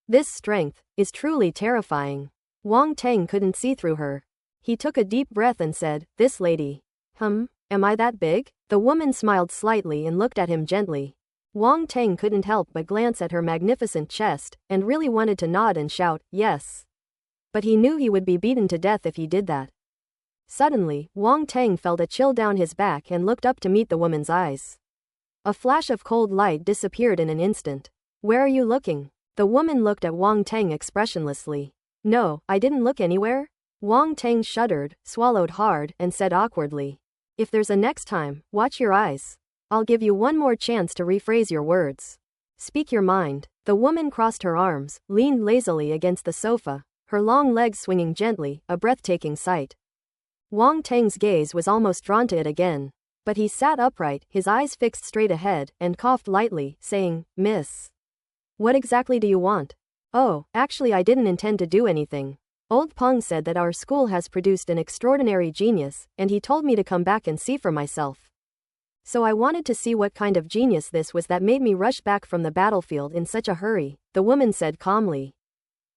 This strength is truly terrifying. Wang Tang couldn't see through her. He took a deep breath and said, This lady. Am I that big? The woman smiled slightly and looked at him gently. Wang Tang couldn't help but glance at her magnificent chest, and really wanted to nod and shout, yes. But he knew he would be beaten to death if he did that. Suddenly, Wang Tang felt a chill down his back and looked up to meet the woman's eyes. A flash of cold light disappeared in an instant. Where are you looking? The woman looked at Wang Tang expressionlessly. No, I didn't look anywhere. Wang Tang shuddered, swallowed hard, and said awkwardly. If there's a next time, watch your eyes. I'll give you one more chance to rephrase your words. Speak your mind. The woman crossed her arms, leaned lazily against the sofa, her long legs swinging gently, a breathtaking sight. Wang Tang's gaze was almost drawn to it again. But he sat upright, his eyes fixed straight ahead, and coughed lightly, saying, Miss. What exactly do you want? Oh, actually I didn't intend to do anything. Old Peng said that our school has produced an extraordinary genius, and he told me to come back and see for myself. So I wanted to see what kind of genius this was that made me rush back from the battlefield in such a hurry, the woman said calmly.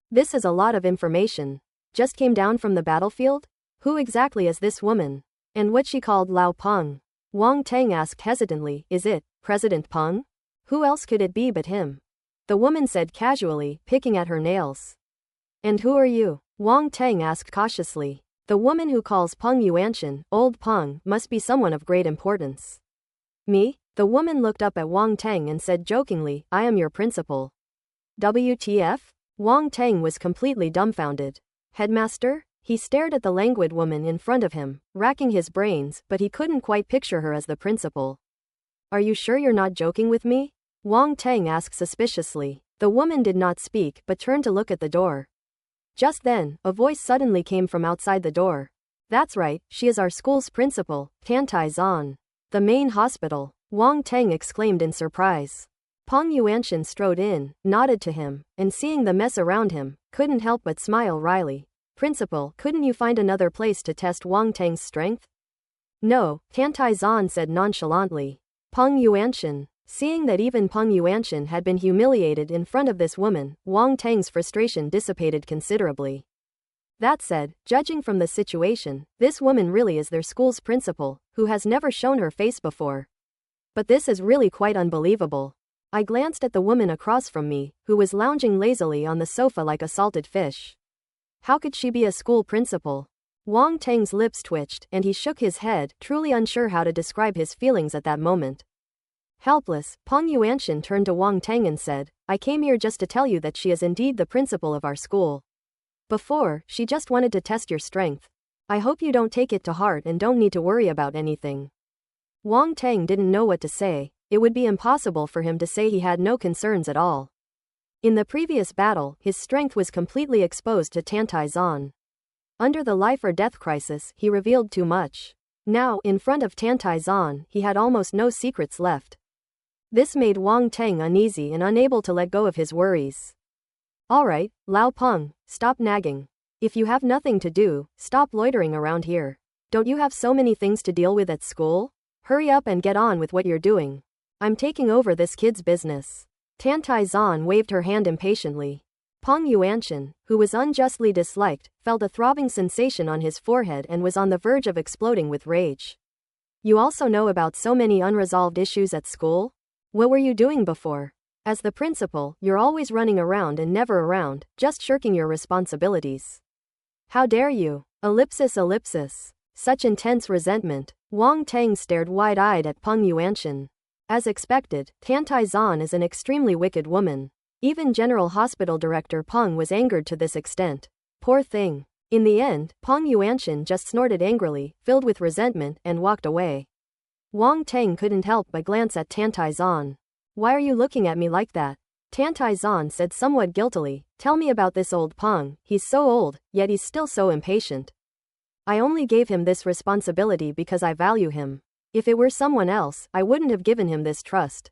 This is a lot of information. Just came down from the battlefield? Who exactly is this woman? And what she called Lao Peng? Wang Tang asked hesitantly, Is it President Peng? Who else could it be but him? The woman said casually, picking at her nails. And who are you? Wang Tang asked cautiously. The woman who calls Peng Yuanshan, Old Peng, must be someone of great importance. Me? The woman looked up at Wang Tang and said jokingly, I am your principal. WTF? Wang Tang was completely dumbfounded. Headmaster? He stared at the languid woman in front of him, racking his brains, but he couldn't quite picture her as the principal. Are you sure you're not joking with me? Wang Tang asked suspiciously. The woman did not speak but turned to look at the door. Just then, a voice suddenly came from outside the door. That's right, she is our school's principal, Tantai Zan. The main hospital, Wang Tang exclaimed in surprise. Peng Yuanshan strode in, nodded to him, and seeing the mess around him, couldn't help but smile wryly. Principal, couldn't you find another place to test Wang Tang's strength? No, Tantai Zan said nonchalantly. Peng Yuanshan. Seeing that even Peng Yuanshan had been humiliated in front of this woman, Wang Tang's frustration dissipated considerably. That said, judging from the situation, this woman really is their school's principal, who has never shown her face before. But this is really quite unbelievable. I glanced at the woman across from me, who was lounging lazily on the sofa like a salted fish. How could she be a school principal? Wang Tang's lips twitched, and he shook his head, truly unsure how to describe his feelings at that moment. Helpless, Peng Yuanshan turned to Wang Tang and said, I came here just to tell you that she is indeed the principal of our school. Before, she just wanted to test your strength. I hope you don't take it to heart and don't need to worry about anything. Wang Tang didn't know what to say. It would be impossible for him to say he had no concerns at all. In the previous battle, his strength was completely exposed to Tantai Zan. Under the life or death crisis, he revealed too much. Now, in front of Tantai Zan, he had almost no secrets left. This made Wang Tang uneasy and unable to let go of his worries. Alright, Lao Peng, stop nagging. If you have nothing to do, stop loitering around here. Don't you have so many things to deal with at school? Hurry up and get on with what you're doing. I'm taking over this kid's business. Tantai Zan waved her hand impatiently. Peng Yuanshan, who was unjustly disliked, felt a throbbing sensation on his forehead and was on the verge of exploding with rage. You also know about so many unresolved issues at school? What were you doing before? As the principal, you're always running around and never around, just shirking your responsibilities. How dare you? Ellipsis. Such intense resentment. Wang Tang stared wide-eyed at Peng Yuanshan. As expected, Tantai Zan is an extremely wicked woman. Even General Hospital Director Peng was angered to this extent. Poor thing. In the end, Peng Yuanshan just snorted angrily, filled with resentment, and walked away. Wang Tang couldn't help but glance at Tantai Zan. Why are you looking at me like that? Tantai Zan said somewhat guiltily, tell me about this old Peng, he's so old, yet he's still so impatient. I only gave him this responsibility because I value him. If it were someone else, I wouldn't have given him this trust.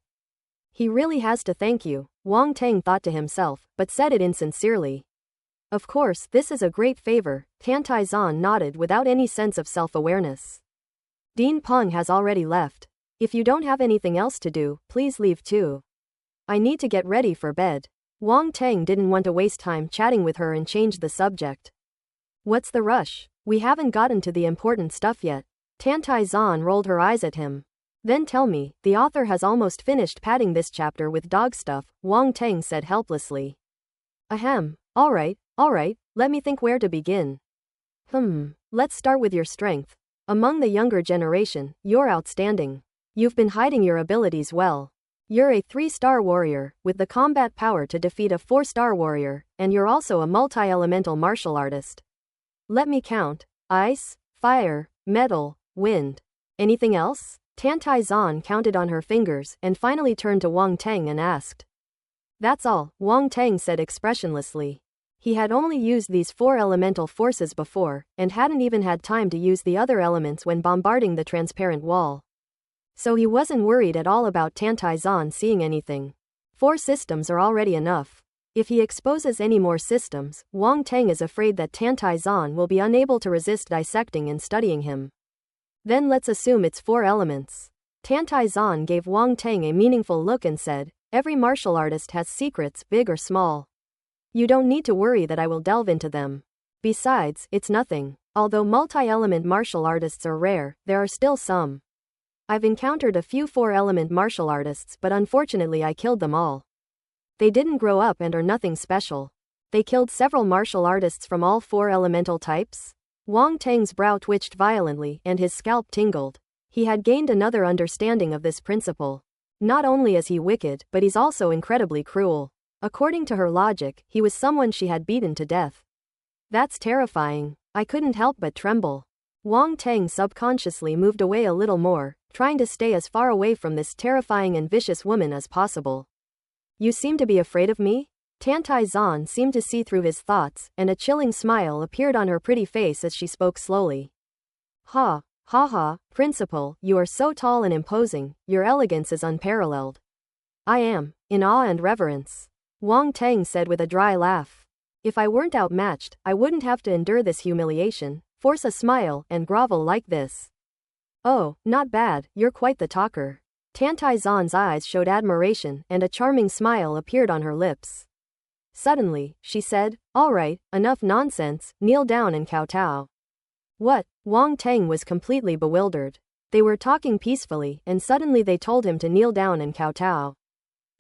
He really has to thank you, Wang Tang thought to himself, but said it insincerely. Of course, this is a great favor, Tantai Zan nodded without any sense of self-awareness. Dean Peng has already left. If you don't have anything else to do, please leave too. I need to get ready for bed. Wang Tang didn't want to waste time chatting with her and changed the subject. What's the rush? We haven't gotten to the important stuff yet. Tantai Zan rolled her eyes at him. Then tell me, the author has almost finished padding this chapter with dog stuff, Wang Tang said helplessly. Ahem, alright, let me think where to begin. Let's start with your strength. Among the younger generation, you're outstanding. You've been hiding your abilities well. You're a 3-star warrior, with the combat power to defeat a 4-star warrior, and you're also a multi-elemental martial artist. Let me count. Ice, fire, metal, wind. Anything else? Tantai Zan counted on her fingers and finally turned to Wang Tang and asked. That's all, Wang Tang said expressionlessly. He had only used these 4 elemental forces before, and hadn't even had time to use the other elements when bombarding the transparent wall. So he wasn't worried at all about Tantai Zan seeing anything. 4 systems are already enough. If he exposes any more systems, Wang Tang is afraid that Tantai Zan will be unable to resist dissecting and studying him. Then let's assume it's 4 elements. Tantai Zan gave Wang Tang a meaningful look and said, every martial artist has secrets, big or small. You don't need to worry that I will delve into them. Besides, it's nothing. Although multi-element martial artists are rare, there are still some. I've encountered a few 4-element martial artists, but unfortunately I killed them all. They didn't grow up and are nothing special. They killed several martial artists from all 4 elemental types? Wang Tang's brow twitched violently and his scalp tingled. He had gained another understanding of this principle. Not only is he wicked, but he's also incredibly cruel. According to her logic, he was someone she had beaten to death. That's terrifying. I couldn't help but tremble. Wang Tang subconsciously moved away a little more, trying to stay as far away from this terrifying and vicious woman as possible. You seem to be afraid of me? Tantai Zan seemed to see through his thoughts, and a chilling smile appeared on her pretty face as she spoke slowly. Ha, principal, you are so tall and imposing, your elegance is unparalleled. I am, in awe and reverence. Wang Tang said with a dry laugh. If I weren't outmatched, I wouldn't have to endure this humiliation, force a smile, and grovel like this. Oh, not bad, you're quite the talker. Tantai Zan's eyes showed admiration and a charming smile appeared on her lips. Suddenly, she said, "All right, enough nonsense, kneel down and kowtow." What? Wang Teng was completely bewildered. They were talking peacefully and suddenly they told him to kneel down and kowtow.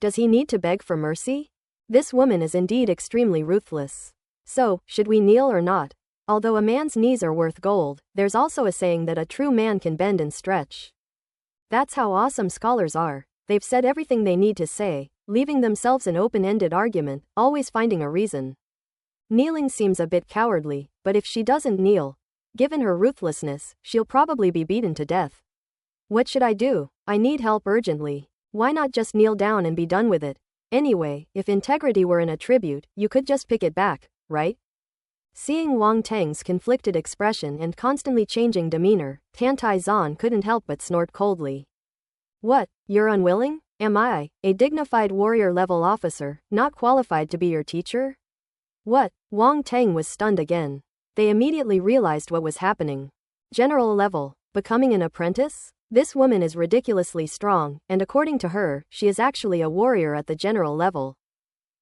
Does he need to beg for mercy? This woman is indeed extremely ruthless. So, should we kneel or not? Although a man's knees are worth gold, there's also a saying that a true man can bend and stretch. That's how awesome scholars are. They've said everything they need to say, leaving themselves an open-ended argument, always finding a reason. Kneeling seems a bit cowardly, but if she doesn't kneel, given her ruthlessness, she'll probably be beaten to death. What should I do? I need help urgently. Why not just kneel down and be done with it? Anyway, if integrity were an attribute, you could just pick it back, right? Seeing Wang Teng's conflicted expression and constantly changing demeanor, Tantai Zan couldn't help but snort coldly. What, you're unwilling? Am I, a dignified warrior-level officer, not qualified to be your teacher? What? Wang Teng was stunned again. They immediately realized what was happening. General level, becoming an apprentice? This woman is ridiculously strong, and according to her, she is actually a warrior at the general level.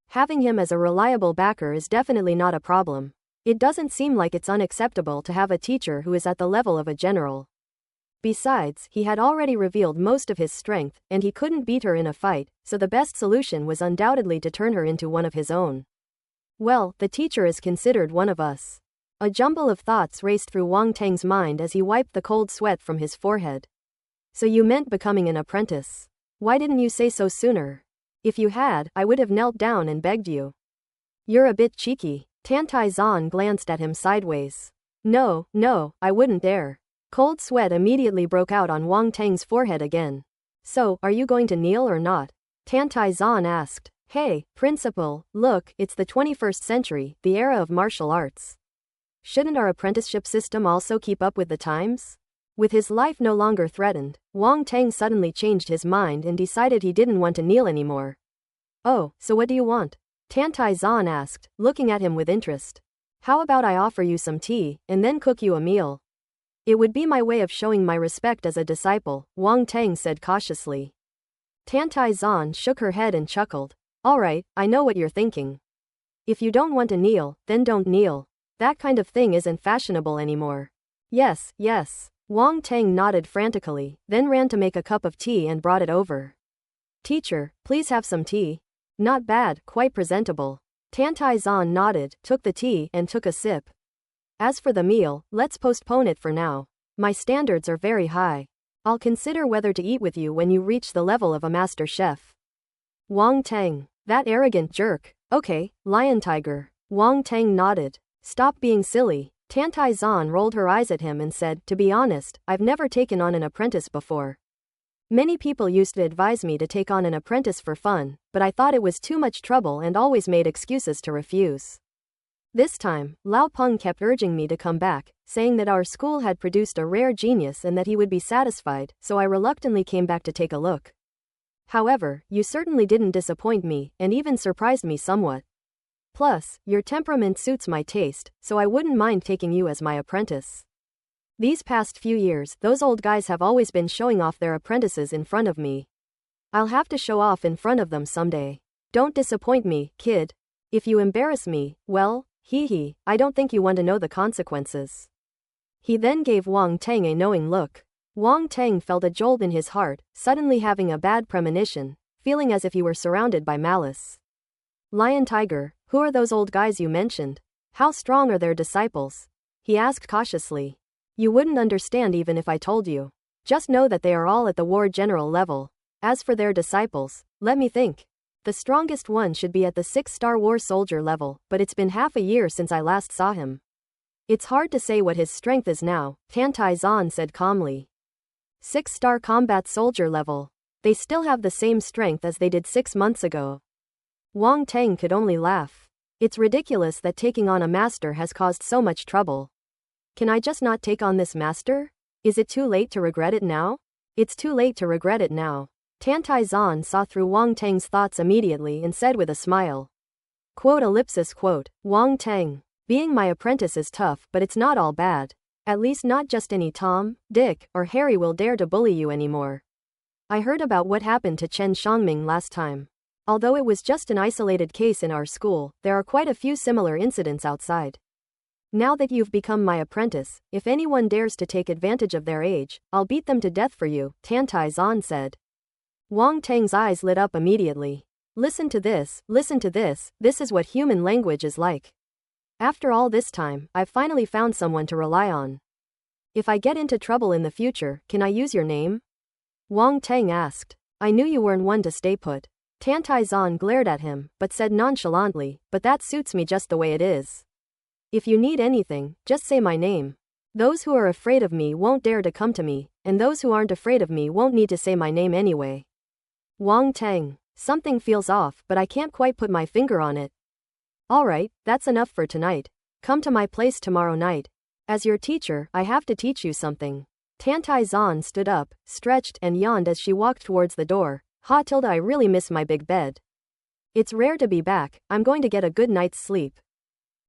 Having him as a reliable backer is definitely not a problem. It doesn't seem like it's unacceptable to have a teacher who is at the level of a general. Besides, he had already revealed most of his strength, and he couldn't beat her in a fight, so the best solution was undoubtedly to turn her into one of his own. Well, the teacher is considered one of us. A jumble of thoughts raced through Wang Teng's mind as he wiped the cold sweat from his forehead. So you meant becoming an apprentice. Why didn't you say so sooner? If you had, I would have knelt down and begged you. You're a bit cheeky. Tantai Zan glanced at him sideways. No, I wouldn't dare. Cold sweat immediately broke out on Wang Teng's forehead again. So, are you going to kneel or not? Tantai Zan asked. Hey, principal, look, it's the 21st century, the era of martial arts. Shouldn't our apprenticeship system also keep up with the times? With his life no longer threatened, Wang Teng suddenly changed his mind and decided he didn't want to kneel anymore. Oh, so what do you want? Tantai Zan asked, looking at him with interest. How about I offer you some tea, and then cook you a meal? It would be my way of showing my respect as a disciple, Wang Teng said cautiously. Tantai Zan shook her head and chuckled. Alright, I know what you're thinking. If you don't want to kneel, then don't kneel. That kind of thing isn't fashionable anymore. Yes. Wang Teng nodded frantically, then ran to make a cup of tea and brought it over. Teacher, please have some tea. Not bad, quite presentable. Tantai Zan nodded, took the tea, and took a sip. As for the meal, let's postpone it for now. My standards are very high. I'll consider whether to eat with you when you reach the level of a master chef. Wang Teng, that arrogant jerk. Okay, lion tiger. Wang Teng nodded. Stop being silly. Tantai Zan rolled her eyes at him and said, to be honest, I've never taken on an apprentice before. Many people used to advise me to take on an apprentice for fun, but I thought it was too much trouble and always made excuses to refuse. This time, Lao Peng kept urging me to come back, saying that our school had produced a rare genius and that he would be satisfied, so I reluctantly came back to take a look. However, you certainly didn't disappoint me, and even surprised me somewhat. Plus, your temperament suits my taste, so I wouldn't mind taking you as my apprentice. These past few years, those old guys have always been showing off their apprentices in front of me. I'll have to show off in front of them someday. Don't disappoint me, kid. If you embarrass me, well, I don't think you want to know the consequences. He then gave Wang Teng a knowing look. Wang Teng felt a jolt in his heart, suddenly having a bad premonition, feeling as if he were surrounded by malice. Lion Tiger, who are those old guys you mentioned? How strong are their disciples? He asked cautiously. You wouldn't understand even if I told you. Just know that they are all at the war general level. As for their disciples, let me think. The strongest one should be at the 6-star war soldier level, but it's been half a year since I last saw him. It's hard to say what his strength is now, Tantai Zan said calmly. 6-star combat soldier level. They still have the same strength as they did 6 months ago. Wang Teng could only laugh. It's ridiculous that taking on a master has caused so much trouble. Can I just not take on this master? Is it too late to regret it now? It's too late to regret it now. Tantai Zan saw through Wang Teng's thoughts immediately and said with a smile. Quote, Wang Teng. Being my apprentice is tough, but it's not all bad. At least not just any Tom, Dick, or Harry will dare to bully you anymore. I heard about what happened to Chen Xiangming last time. Although it was just an isolated case in our school, there are quite a few similar incidents outside. Now that you've become my apprentice, if anyone dares to take advantage of their age, I'll beat them to death for you, Tantai Zan said. Wang Teng's eyes lit up immediately. Listen to this, this is what human language is like. After all this time, I've finally found someone to rely on. If I get into trouble in the future, can I use your name? Wang Teng asked. I knew you weren't one to stay put. Tantai Zan glared at him, but said nonchalantly, but that suits me just the way it is. If you need anything, just say my name. Those who are afraid of me won't dare to come to me, and those who aren't afraid of me won't need to say my name anyway. Wang Teng. Something feels off, but I can't quite put my finger on it. Alright, that's enough for tonight. Come to my place tomorrow night. As your teacher, I have to teach you something. Tantai Zan stood up, stretched, and yawned as she walked towards the door. I really miss my big bed. It's rare to be back, I'm going to get a good night's sleep.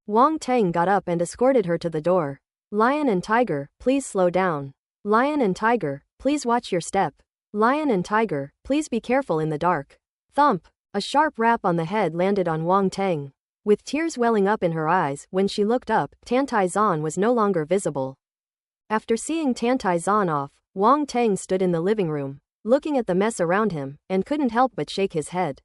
Wang Teng got up and escorted her to the door. Lion and Tiger, please slow down. Lion and Tiger, please watch your step. Lion and Tiger, please be careful in the dark. Thump! A sharp rap on the head landed on Wang Teng. With tears welling up in her eyes, when she looked up, Tantai Zan was no longer visible. After seeing Tantai Zan off, Wang Teng stood in the living room, looking at the mess around him, and couldn't help but shake his head.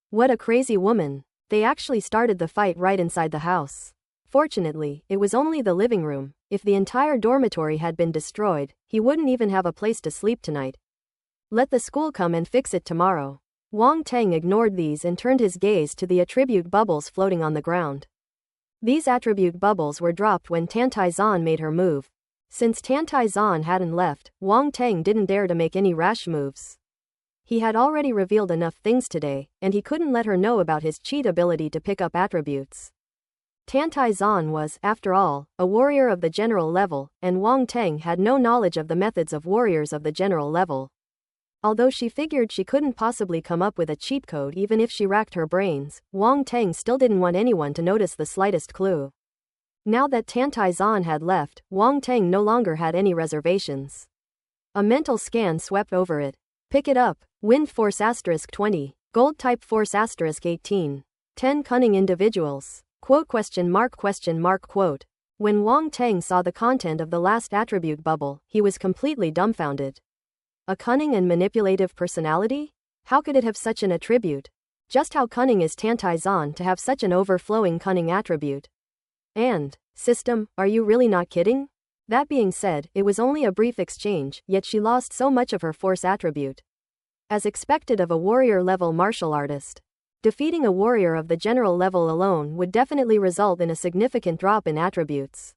What a crazy woman. They actually started the fight right inside the house. Fortunately, it was only the living room. If the entire dormitory had been destroyed, he wouldn't even have a place to sleep tonight. Let the school come and fix it tomorrow. Wang Teng ignored these and turned his gaze to the attribute bubbles floating on the ground. These attribute bubbles were dropped when Tantai Zan made her move. Since Tantai Zan hadn't left, Wang Teng didn't dare to make any rash moves. He had already revealed enough things today, and he couldn't let her know about his cheat ability to pick up attributes. Tantai Zan was, after all, a warrior of the general level, and Wang Teng had no knowledge of the methods of warriors of the general level. Although she figured she couldn't possibly come up with a cheat code even if she racked her brains, Wang Teng still didn't want anyone to notice the slightest clue. Now that Tantai Zan had left, Wang Teng no longer had any reservations. A mental scan swept over it. Pick it up. Wind Force *20. Gold Type Force *18. 10 cunning individuals. Quote? When Wang Teng saw the content of the last attribute bubble, he was completely dumbfounded. A cunning and manipulative personality? How could it have such an attribute? Just how cunning is Tantai Zan to have such an overflowing cunning attribute? And, system, are you really not kidding? That being said, it was only a brief exchange, yet she lost so much of her force attribute. As expected of a warrior-level martial artist. Defeating a warrior of the general level alone would definitely result in a significant drop in attributes.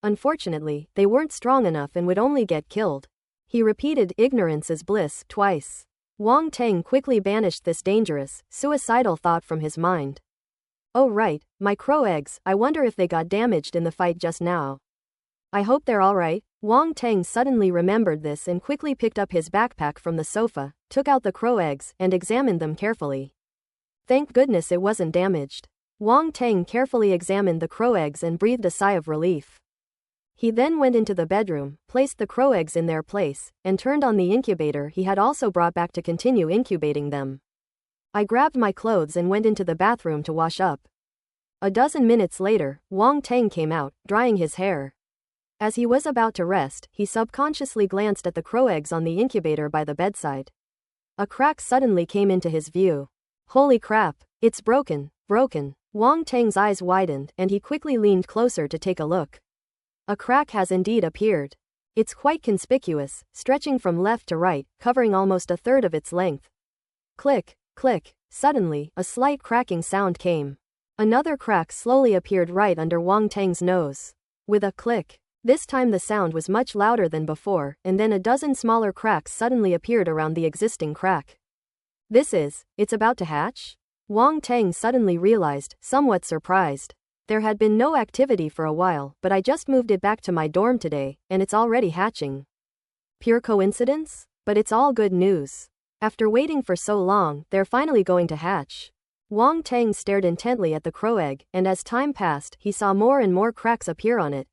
Unfortunately, they weren't strong enough and would only get killed. He repeated ignorance is bliss twice. Wang Teng quickly banished this dangerous, suicidal thought from his mind. Oh right, my crow eggs, I wonder if they got damaged in the fight just now. I hope they're alright. Wang Teng suddenly remembered this and quickly picked up his backpack from the sofa, took out the crow eggs, and examined them carefully. Thank goodness it wasn't damaged. Wang Teng carefully examined the crow eggs and breathed a sigh of relief. He then went into the bedroom, placed the crow eggs in their place, and turned on the incubator he had also brought back to continue incubating them. I grabbed my clothes and went into the bathroom to wash up. A dozen minutes later, Wang Teng came out, drying his hair. As he was about to rest, he subconsciously glanced at the crow eggs on the incubator by the bedside. A crack suddenly came into his view. Holy crap, it's broken. Wang Teng's eyes widened and he quickly leaned closer to take a look. A crack has indeed appeared. It's quite conspicuous, stretching from left to right, covering almost a third of its length. Click, click. Suddenly, a slight cracking sound came. Another crack slowly appeared right under Wang Teng's nose. With a click. This time the sound was much louder than before, and then a dozen smaller cracks suddenly appeared around the existing crack. It's about to hatch? Wang Teng suddenly realized, somewhat surprised. There had been no activity for a while, but I just moved it back to my dorm today, and it's already hatching. Pure coincidence? But it's all good news. After waiting for so long, they're finally going to hatch. Wang Teng stared intently at the crow egg, and as time passed, he saw more and more cracks appear on it.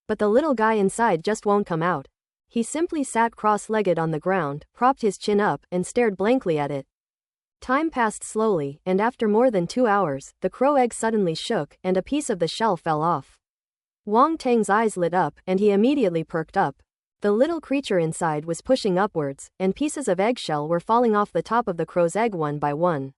But the little guy inside just won't come out. He simply sat cross-legged on the ground, propped his chin up, and stared blankly at it. Time passed slowly, and after more than 2 hours, the crow egg suddenly shook, and a piece of the shell fell off. Wang Tang's eyes lit up, and he immediately perked up. The little creature inside was pushing upwards, and pieces of eggshell were falling off the top of the crow's egg one by one.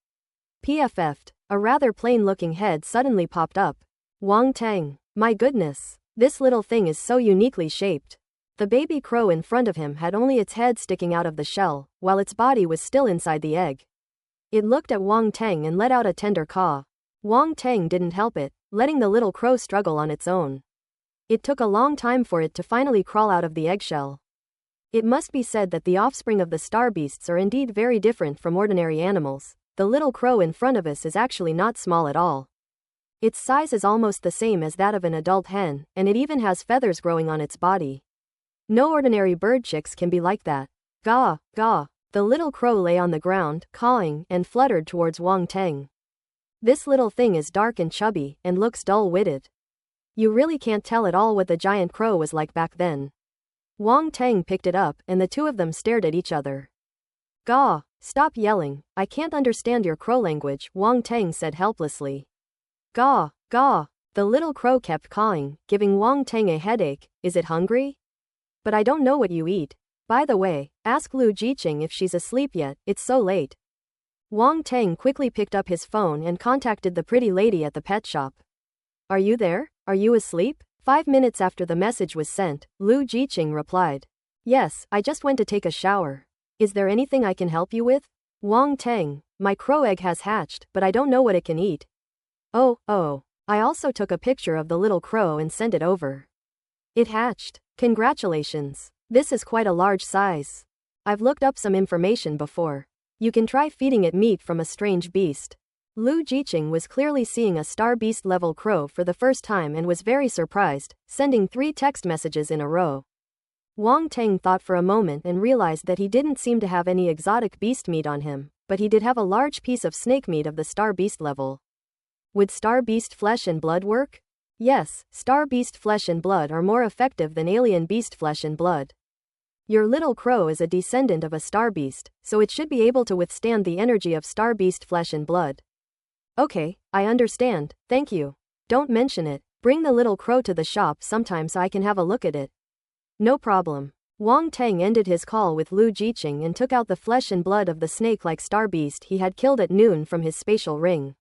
PFF'd. A rather plain-looking head suddenly popped up. Wang Tang. My goodness. This little thing is so uniquely shaped. The baby crow in front of him had only its head sticking out of the shell, while its body was still inside the egg. It looked at Wang Tang and let out a tender caw. Wang Tang didn't help it, letting the little crow struggle on its own. It took a long time for it to finally crawl out of the eggshell. It must be said that the offspring of the star beasts are indeed very different from ordinary animals. The little crow in front of us is actually not small at all. Its size is almost the same as that of an adult hen, and it even has feathers growing on its body. No ordinary bird chicks can be like that. Gaw, gaw. The little crow lay on the ground, cawing, and fluttered towards Wang Tang. This little thing is dark and chubby, and looks dull-witted. You really can't tell at all what the giant crow was like back then. Wang Tang picked it up, and the two of them stared at each other. Gaw, stop yelling, I can't understand your crow language, Wang Tang said helplessly. Gaw, gaw. The little crow kept cawing, giving Wang Tang a headache. Is it hungry? But I don't know what you eat. By the way, ask Lu Jiqing if she's asleep yet, it's so late. Wang Tang quickly picked up his phone and contacted the pretty lady at the pet shop. Are you there? Are you asleep? 5 minutes after the message was sent, Lu Jiqing replied. Yes, I just went to take a shower. Is there anything I can help you with? Wang Tang, my crow egg has hatched, but I don't know what it can eat. Oh. I also took a picture of the little crow and sent it over. It hatched. Congratulations. This is quite a large size. I've looked up some information before. You can try feeding it meat from a strange beast. Lu Jiqing was clearly seeing a star beast level crow for the first time and was very surprised, sending 3 text messages in a row. Wang Tang thought for a moment and realized that he didn't seem to have any exotic beast meat on him, but he did have a large piece of snake meat of the star beast level. Would star beast flesh and blood work? Yes, star beast flesh and blood are more effective than alien beast flesh and blood. Your little crow is a descendant of a star beast, so it should be able to withstand the energy of star beast flesh and blood. Okay, I understand, thank you. Don't mention it. Bring the little crow to the shop sometime so I can have a look at it. No problem. Wang Tang ended his call with Lu Jiqing and took out the flesh and blood of the snake-like star beast he had killed at noon from his spatial ring.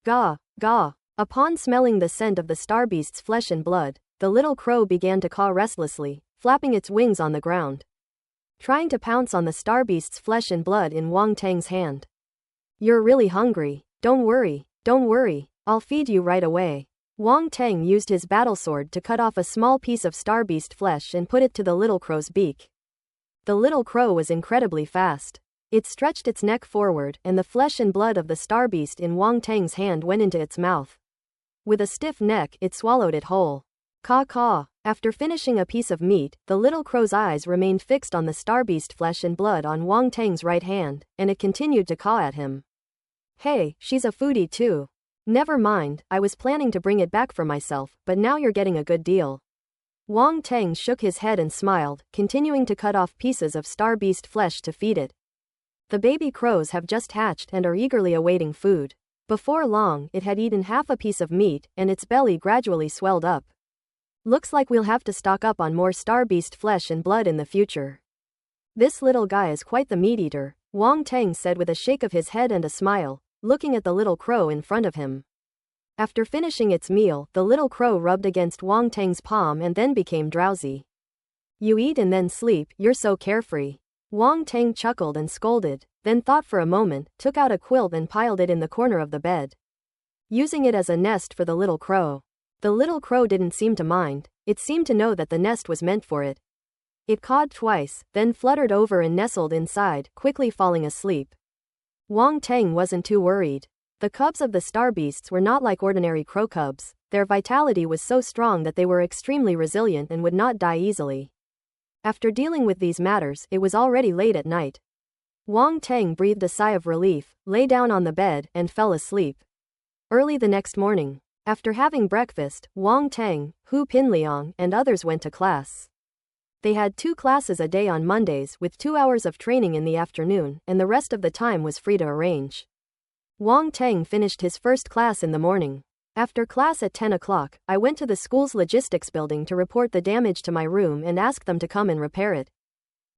Gaw, gaw. Upon smelling the scent of the star beast's flesh and blood, the little crow began to caw restlessly, flapping its wings on the ground, trying to pounce on the star beast's flesh and blood in Wang Tang's hand. You're really hungry. Don't worry, I'll feed you right away. Wang Tang used his battle sword to cut off a small piece of star beast flesh and put it to the little crow's beak. The little crow was incredibly fast. It stretched its neck forward, and the flesh and blood of the star beast in Wang Tang's hand went into its mouth. With a stiff neck, it swallowed it whole. Caw caw. After finishing a piece of meat, the little crow's eyes remained fixed on the star beast flesh and blood on Wang Tang's right hand, and it continued to caw at him. Hey, she's a foodie too. Never mind, I was planning to bring it back for myself, but now you're getting a good deal. Wang Tang shook his head and smiled, continuing to cut off pieces of star beast flesh to feed it. The baby crows have just hatched and are eagerly awaiting food. Before long, it had eaten half a piece of meat, and its belly gradually swelled up. Looks like we'll have to stock up on more star beast flesh and blood in the future. This little guy is quite the meat eater, Wang Tang said with a shake of his head and a smile, looking at the little crow in front of him. After finishing its meal, the little crow rubbed against Wang Tang's palm and then became drowsy. You eat and then sleep, you're so carefree. Wang Tang chuckled and scolded, then thought for a moment, took out a quilt and piled it in the corner of the bed, using it as a nest for the little crow. The little crow didn't seem to mind, it seemed to know that the nest was meant for it. It cawed twice, then fluttered over and nestled inside, quickly falling asleep. Wang Tang wasn't too worried. The cubs of the star beasts were not like ordinary crow cubs. Their vitality was so strong that they were extremely resilient and would not die easily. After dealing with these matters, it was already late at night. Wang Tang breathed a sigh of relief, lay down on the bed, and fell asleep. Early the next morning, after having breakfast, Wang Tang, Hu Pinliang, and others went to class. They had 2 classes a day on Mondays with 2 hours of training in the afternoon, and the rest of the time was free to arrange. Wang Teng finished his first class in the morning. After class at 10 o'clock, I went to the school's logistics building to report the damage to my room and ask them to come and repair it.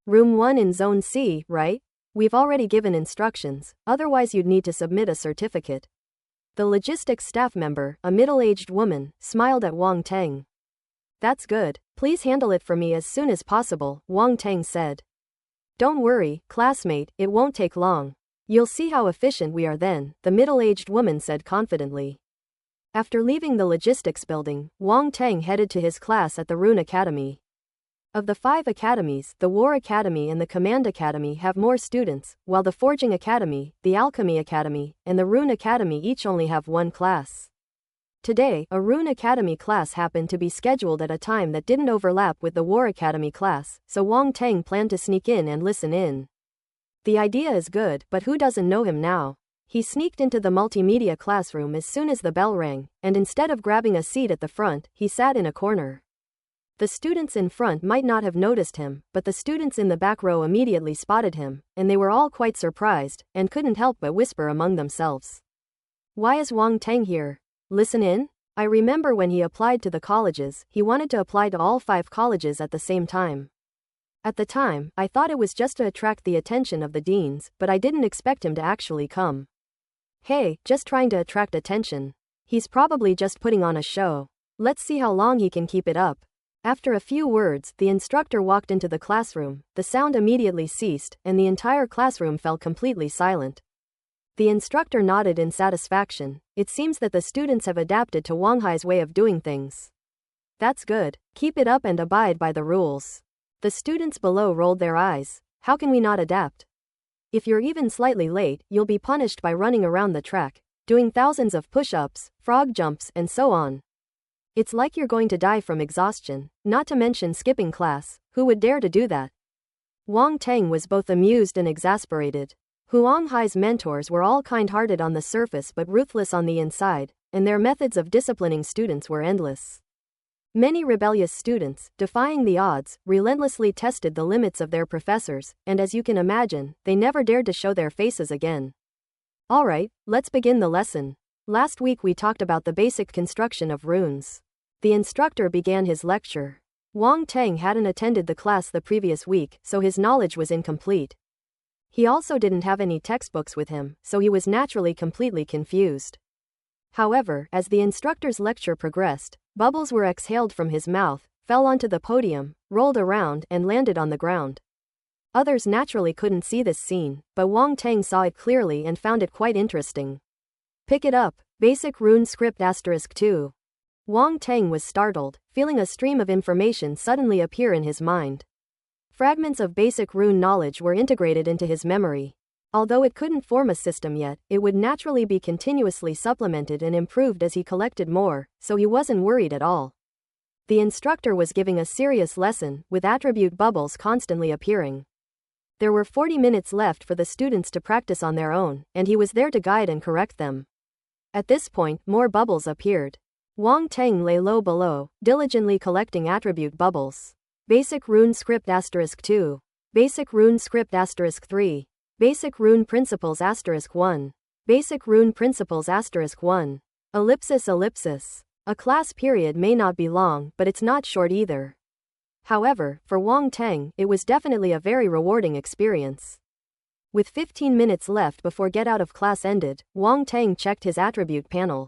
Room 1 in Zone C, right? We've already given instructions, otherwise you'd need to submit a certificate. The logistics staff member, a middle-aged woman, smiled at Wang Teng. That's good. Please handle it for me as soon as possible, Wang Teng said. Don't worry, classmate, it won't take long. You'll see how efficient we are then, the middle-aged woman said confidently. After leaving the logistics building, Wang Teng headed to his class at the Rune Academy. Of the 5 academies, the War Academy and the Command Academy have more students, while the Forging Academy, the Alchemy Academy, and the Rune Academy each only have 1 class. Today, a Rune Academy class happened to be scheduled at a time that didn't overlap with the War Academy class, so Wang Teng planned to sneak in and listen in. The idea is good, but who doesn't know him now? He sneaked into the multimedia classroom as soon as the bell rang, and instead of grabbing a seat at the front, he sat in a corner. The students in front might not have noticed him, but the students in the back row immediately spotted him, and they were all quite surprised, and couldn't help but whisper among themselves. Why is Wang Teng here? Listen in? I remember when he applied to the colleges, he wanted to apply to all 5 colleges at the same time. At the time, I thought it was just to attract the attention of the deans, but I didn't expect him to actually come. Hey, just trying to attract attention. He's probably just putting on a show. Let's see how long he can keep it up. After a few words, the instructor walked into the classroom, the sound immediately ceased, and the entire classroom fell completely silent. The instructor nodded in satisfaction. It seems that the students have adapted to Wang Hai's way of doing things. That's good. Keep it up and abide by the rules. The students below rolled their eyes. How can we not adapt? If you're even slightly late, you'll be punished by running around the track, doing thousands of push-ups, frog jumps, and so on. It's like you're going to die from exhaustion, not to mention skipping class. Who would dare to do that? Wang Teng was both amused and exasperated. Wang Hai's mentors were all kind-hearted on the surface but ruthless on the inside, and their methods of disciplining students were endless. Many rebellious students, defying the odds, relentlessly tested the limits of their professors, and as you can imagine, they never dared to show their faces again. Alright, let's begin the lesson. Last week we talked about the basic construction of runes. The instructor began his lecture. Wang Teng hadn't attended the class the previous week, so his knowledge was incomplete. He also didn't have any textbooks with him, so he was naturally completely confused. However, as the instructor's lecture progressed, bubbles were exhaled from his mouth, fell onto the podium, rolled around, and landed on the ground. Others naturally couldn't see this scene, but Wang Teng saw it clearly and found it quite interesting. Pick it up, Basic Rune Script *2. Wang Teng was startled, feeling a stream of information suddenly appear in his mind. Fragments of basic rune knowledge were integrated into his memory. Although it couldn't form a system yet, it would naturally be continuously supplemented and improved as he collected more, so he wasn't worried at all. The instructor was giving a serious lesson, with attribute bubbles constantly appearing. There were 40 minutes left for the students to practice on their own, and he was there to guide and correct them. At this point, more bubbles appeared. Wang Teng lay low below, diligently collecting attribute bubbles. Basic Rune Script *2. Basic Rune Script *3. Basic Rune Principles *1. Basic Rune Principles *1. Ellipsis. A class period may not be long, but it's not short either. However, for Wang Teng, it was definitely a very rewarding experience. With 15 minutes left before get out of class ended, Wang Teng checked his attribute panel.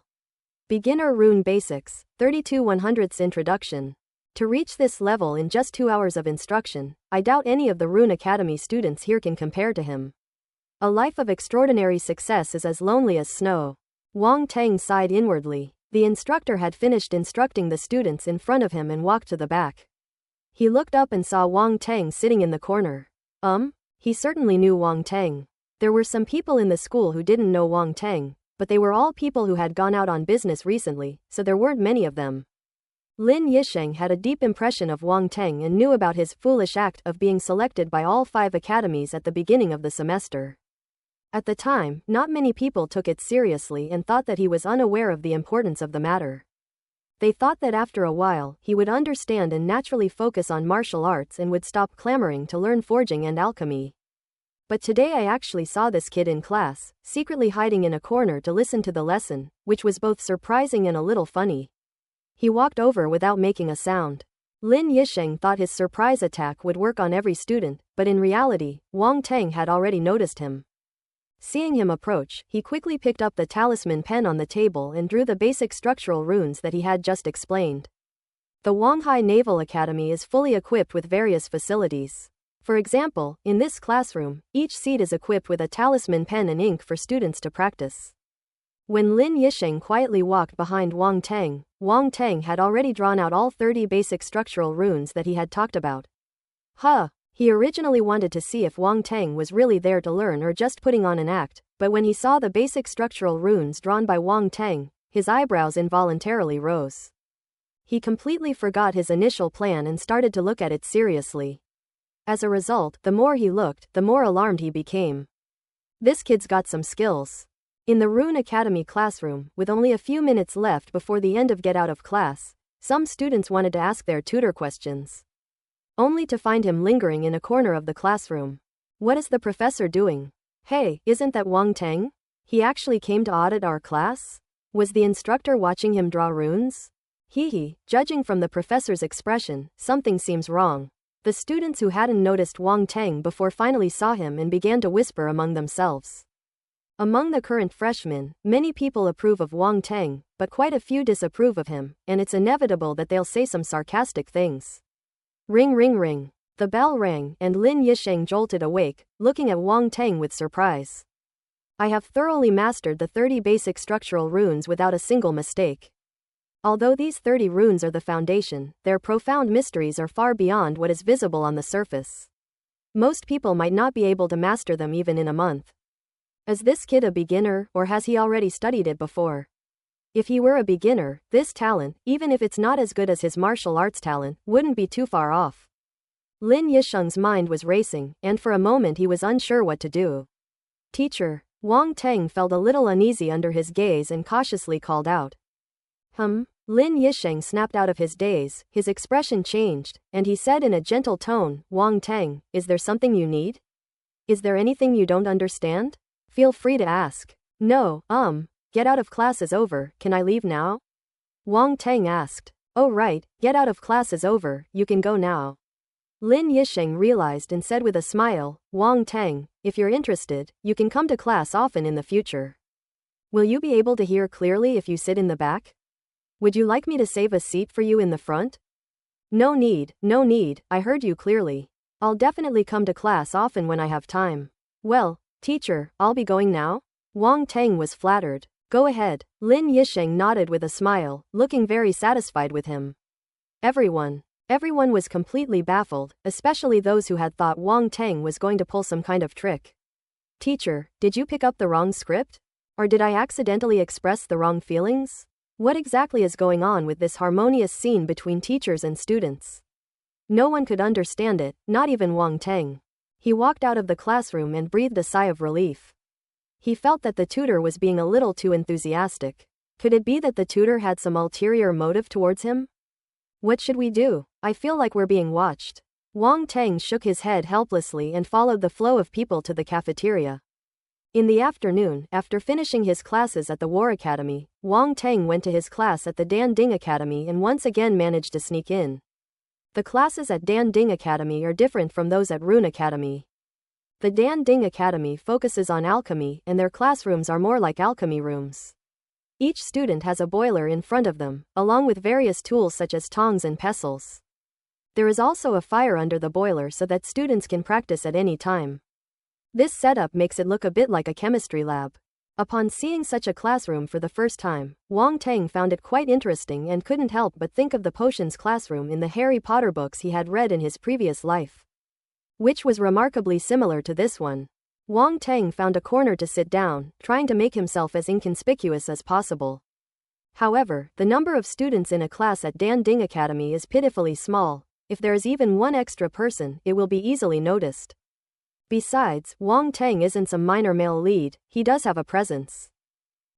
Beginner Rune Basics, 32/100ths Introduction. To reach this level in just 2 hours of instruction, I doubt any of the Rune Academy students here can compare to him. A life of extraordinary success is as lonely as snow. Wang Teng sighed inwardly. The instructor had finished instructing the students in front of him and walked to the back. He looked up and saw Wang Teng sitting in the corner. He certainly knew Wang Teng. There were some people in the school who didn't know Wang Teng, but they were all people who had gone out on business recently, so there weren't many of them. Lin Yisheng had a deep impression of Wang Teng and knew about his foolish act of being selected by all 5 academies at the beginning of the semester. At the time, not many people took it seriously and thought that he was unaware of the importance of the matter. They thought that after a while, he would understand and naturally focus on martial arts and would stop clamoring to learn forging and alchemy. But today I actually saw this kid in class, secretly hiding in a corner to listen to the lesson, which was both surprising and a little funny. He walked over without making a sound. Lin Yisheng thought his surprise attack would work on every student, but in reality, Wang Teng had already noticed him. Seeing him approach, he quickly picked up the talisman pen on the table and drew the basic structural runes that he had just explained. The Wanghai Naval Academy is fully equipped with various facilities. For example, in this classroom, each seat is equipped with a talisman pen and ink for students to practice. When Lin Yisheng quietly walked behind Wang Teng had already drawn out all 30 basic structural runes that he had talked about. He originally wanted to see if Wang Teng was really there to learn or just putting on an act, but when he saw the basic structural runes drawn by Wang Teng, his eyebrows involuntarily rose. He completely forgot his initial plan and started to look at it seriously. As a result, the more he looked, the more alarmed he became. This kid's got some skills. In the Rune Academy classroom, with only a few minutes left before the end of get out of class, some students wanted to ask their tutor questions. Only to find him lingering in a corner of the classroom. What is the professor doing? Hey, isn't that Wang Teng? He actually came to audit our class? Was the instructor watching him draw runes? Judging from the professor's expression, something seems wrong. The students who hadn't noticed Wang Teng before finally saw him and began to whisper among themselves. Among the current freshmen, many people approve of Wang Teng, but quite a few disapprove of him, and it's inevitable that they'll say some sarcastic things. Ring ring ring. The bell rang, and Lin Yisheng jolted awake, looking at Wang Teng with surprise. I have thoroughly mastered the 30 basic structural runes without a single mistake. Although these 30 runes are the foundation, their profound mysteries are far beyond what is visible on the surface. Most people might not be able to master them even in a month. Is this kid a beginner, or has he already studied it before? If he were a beginner, this talent, even if it's not as good as his martial arts talent, wouldn't be too far off. Lin Yisheng's mind was racing, and for a moment he was unsure what to do. Teacher. Wang Teng felt a little uneasy under his gaze and cautiously called out. Lin Yisheng snapped out of his daze, his expression changed, and he said in a gentle tone, Wang Teng, is there something you need? Is there anything you don't understand? Feel free to ask. No, get out of class is over, can I leave now? Wang Teng asked. Oh right, get out of class is over, you can go now. Lin Yisheng realized and said with a smile, Wang Teng, if you're interested, you can come to class often in the future. Will you be able to hear clearly if you sit in the back? Would you like me to save a seat for you in the front? No need, I heard you clearly. I'll definitely come to class often when I have time. Well, teacher, I'll be going now? Wang Teng was flattered. Go ahead. Lin Yisheng nodded with a smile, looking very satisfied with him. Everyone was completely baffled, especially those who had thought Wang Teng was going to pull some kind of trick. Teacher, did you pick up the wrong script? Or did I accidentally express the wrong feelings? What exactly is going on with this harmonious scene between teachers and students? No one could understand it, not even Wang Teng. He walked out of the classroom and breathed a sigh of relief. He felt that the tutor was being a little too enthusiastic. Could it be that the tutor had some ulterior motive towards him? What should we do? I feel like we're being watched. Wang Teng shook his head helplessly and followed the flow of people to the cafeteria. In the afternoon, after finishing his classes at the War Academy, Wang Teng went to his class at the Dan Ding Academy and once again managed to sneak in. The classes at Dan Ding Academy are different from those at Rune Academy. The Dan Ding Academy focuses on alchemy, and their classrooms are more like alchemy rooms. Each student has a boiler in front of them, along with various tools such as tongs and pestles. There is also a fire under the boiler so that students can practice at any time. This setup makes it look a bit like a chemistry lab. Upon seeing such a classroom for the first time, Wang Teng found it quite interesting and couldn't help but think of the potions classroom in the Harry Potter books he had read in his previous life, which was remarkably similar to this one. Wang Teng found a corner to sit down, trying to make himself as inconspicuous as possible. However, the number of students in a class at Dan Ding Academy is pitifully small. If there is even one extra person, it will be easily noticed. Besides, Wang Teng isn't some minor male lead, he does have a presence.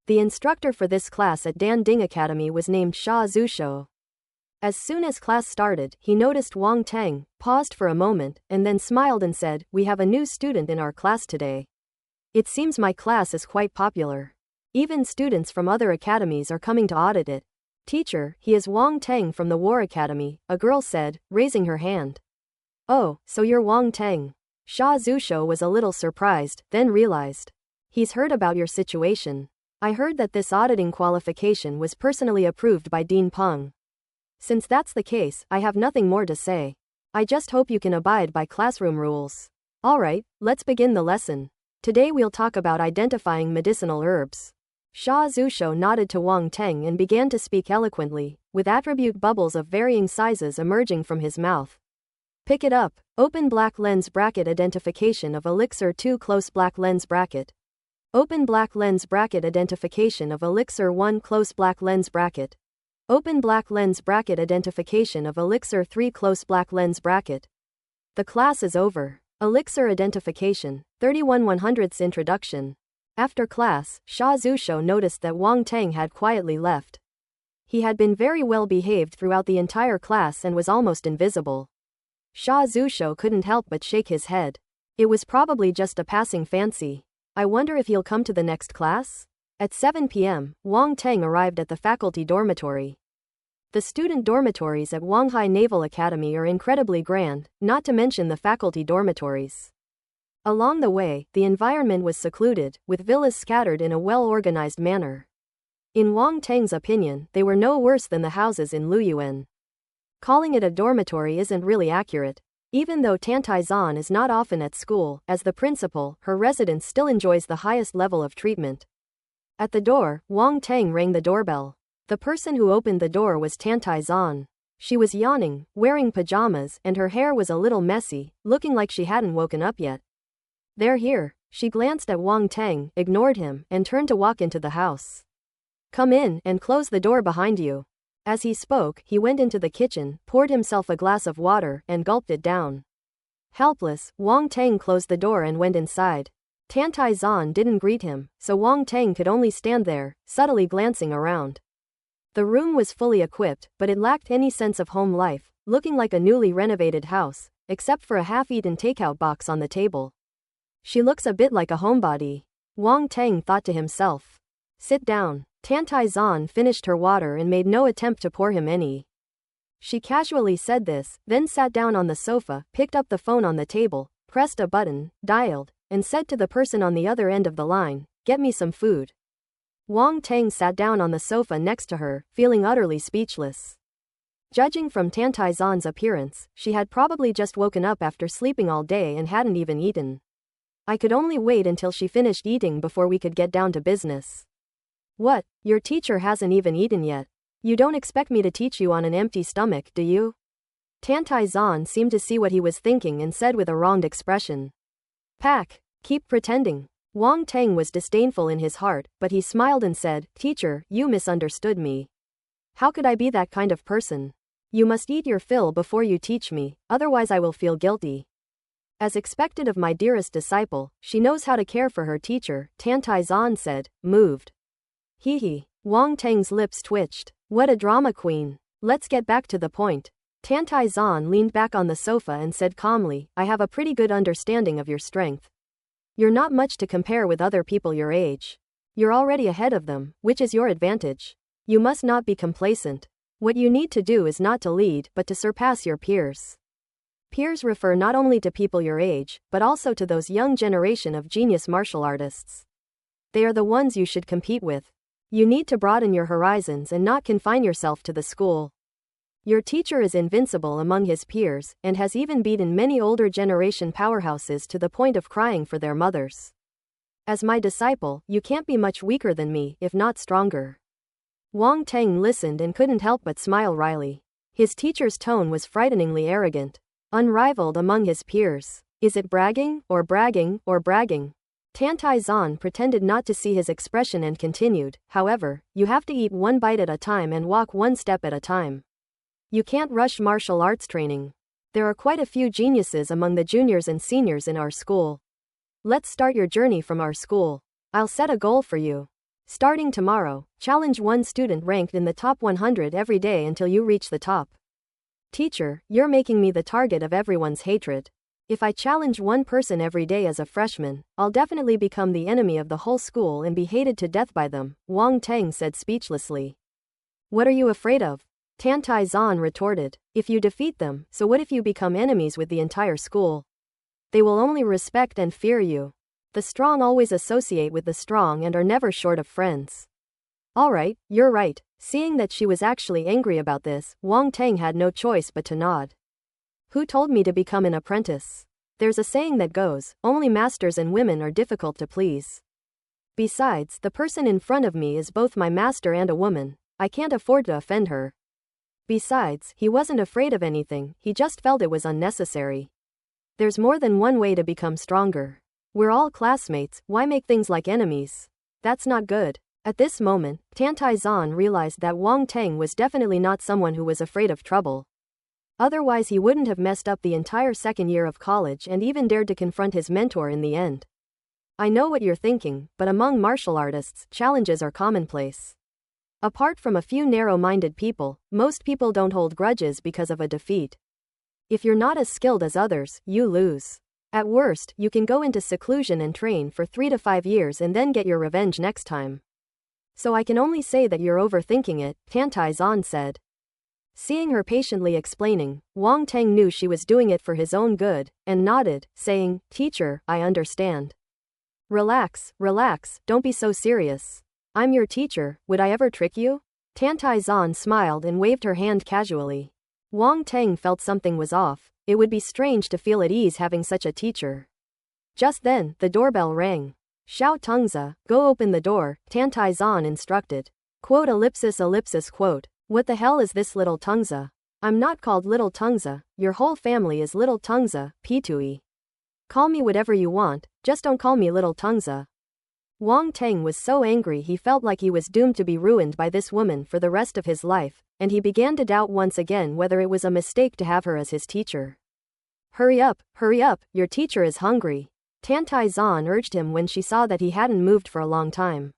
The instructor for this class at Dan Ding Academy was named Sha Zhushou. As soon as class started, he noticed Wang Teng, paused for a moment, and then smiled and said, "We have a new student in our class today. It seems my class is quite popular. Even students from other academies are coming to audit it." "Teacher, he is Wang Teng from the War Academy," a girl said, raising her hand. "Oh, so you're Wang Teng." Sha Zhushou was a little surprised, then realized. "He's heard about your situation. I heard that this auditing qualification was personally approved by Dean Peng. Since that's the case, I have nothing more to say. I just hope you can abide by classroom rules. Alright, let's begin the lesson. Today we'll talk about identifying medicinal herbs." Sha Zhushou nodded to Wang Teng and began to speak eloquently, with attribute bubbles of varying sizes emerging from his mouth. "Pick it up. Open black lens bracket identification of elixir 2 close black lens bracket. Open black lens bracket identification of elixir 1 close black lens bracket. Open black lens bracket identification of elixir 3 close black lens bracket." The class is over. Elixir identification, 31/100ths introduction. After class, Sha Zhushou noticed that Wang Teng had quietly left. He had been very well behaved throughout the entire class and was almost invisible. Sha Zhushou couldn't help but shake his head. It was probably just a passing fancy. I wonder if he'll come to the next class? At 7 p.m., Wang Teng arrived at the faculty dormitory. The student dormitories at Wanghai Naval Academy are incredibly grand, not to mention the faculty dormitories. Along the way, the environment was secluded, with villas scattered in a well-organized manner. In Wang Teng's opinion, they were no worse than the houses in Luyuan. Calling it a dormitory isn't really accurate. Even though Tantai Zan is not often at school, as the principal, her residence still enjoys the highest level of treatment. At the door, Wang Teng rang the doorbell. The person who opened the door was Tantai Zan. She was yawning, wearing pajamas, and her hair was a little messy, looking like she hadn't woken up yet. "They're here." She glanced at Wang Teng, ignored him, and turned to walk into the house. "Come in, and close the door behind you." As he spoke, he went into the kitchen, poured himself a glass of water, and gulped it down. Helpless, Wang Teng closed the door and went inside. Tantai Zan didn't greet him, so Wang Teng could only stand there, subtly glancing around. The room was fully equipped, but it lacked any sense of home life, looking like a newly renovated house, except for a half-eaten takeout box on the table. "She looks a bit like a homebody," Wang Teng thought to himself. "Sit down." Tantai Zan finished her water and made no attempt to pour him any. She casually said this, then sat down on the sofa, picked up the phone on the table, pressed a button, dialed, and said to the person on the other end of the line, "Get me some food." Wang Teng sat down on the sofa next to her, feeling utterly speechless. Judging from Tantai Zan's appearance, she had probably just woken up after sleeping all day and hadn't even eaten. "I could only wait until she finished eating before we could get down to business." "What? Your teacher hasn't even eaten yet? You don't expect me to teach you on an empty stomach, do you?" Tantai Zan seemed to see what he was thinking and said with a wronged expression. "Pack. Keep pretending." Wang Teng was disdainful in his heart, but he smiled and said, "Teacher, you misunderstood me. How could I be that kind of person? You must eat your fill before you teach me, otherwise I will feel guilty." "As expected of my dearest disciple, she knows how to care for her teacher," Tantai Zan said, moved. "Hee." Wang Teng's lips twitched. "What a drama queen. Let's get back to the point." Tantai Zan leaned back on the sofa and said calmly, "I have a pretty good understanding of your strength. You're not much to compare with other people your age. You're already ahead of them, which is your advantage. You must not be complacent. What you need to do is not to lead, but to surpass your peers." Peers refer not only to people your age, but also to those young generation of genius martial artists. They are the ones you should compete with. You need to broaden your horizons and not confine yourself to the school. Your teacher is invincible among his peers, and has even beaten many older generation powerhouses to the point of crying for their mothers. As my disciple, you can't be much weaker than me, if not stronger. Wang Teng listened and couldn't help but smile wryly. His teacher's tone was frighteningly arrogant. Unrivaled among his peers. Is it bragging, or bragging, or bragging? Tantai Zan pretended not to see his expression and continued, "However, you have to eat one bite at a time and walk one step at a time. You can't rush martial arts training. There are quite a few geniuses among the juniors and seniors in our school. Let's start your journey from our school. I'll set a goal for you. Starting tomorrow, challenge one student ranked in the top 100 every day until you reach the top. Teacher, you're making me the target of everyone's hatred. If I challenge one person every day as a freshman, I'll definitely become the enemy of the whole school and be hated to death by them, Wang Teng said speechlessly. What are you afraid of? Tantai Zan retorted. If you defeat them, so what if you become enemies with the entire school? They will only respect and fear you. The strong always associate with the strong and are never short of friends. Alright, you're right. Seeing that she was actually angry about this, Wang Teng had no choice but to nod. Who told me to become an apprentice? There's a saying that goes, only masters and women are difficult to please. Besides, the person in front of me is both my master and a woman. I can't afford to offend her. Besides, he wasn't afraid of anything, he just felt it was unnecessary. There's more than one way to become stronger. We're all classmates, why make things like enemies? That's not good. At this moment, Tantai Zan realized that Wang Teng was definitely not someone who was afraid of trouble. Otherwise he wouldn't have messed up the entire second year of college and even dared to confront his mentor in the end. I know what you're thinking, but among martial artists, challenges are commonplace. Apart from a few narrow-minded people, most people don't hold grudges because of a defeat. If you're not as skilled as others, you lose. At worst, you can go into seclusion and train for 3 to 5 years and then get your revenge next time. So I can only say that you're overthinking it, Tantai Zan said. Seeing her patiently explaining, Wang Teng knew she was doing it for his own good, and nodded, saying, Teacher, I understand. Relax, don't be so serious. I'm your teacher, would I ever trick you? Tantai Zan smiled and waved her hand casually. Wang Teng felt something was off. It would be strange to feel at ease having such a teacher. Just then, the doorbell rang. Xiao Tengza, go open the door, Tantai Zan instructed. Quote ellipsis quote. What the hell is this little Tengza? I'm not called little Tengza, your whole family is little Tengza, Pitui. Call me whatever you want, just don't call me little Tengza. Wang Teng was so angry he felt like he was doomed to be ruined by this woman for the rest of his life, and he began to doubt once again whether it was a mistake to have her as his teacher. Hurry up, your teacher is hungry. Tantai Zan urged him when she saw that he hadn't moved for a long time.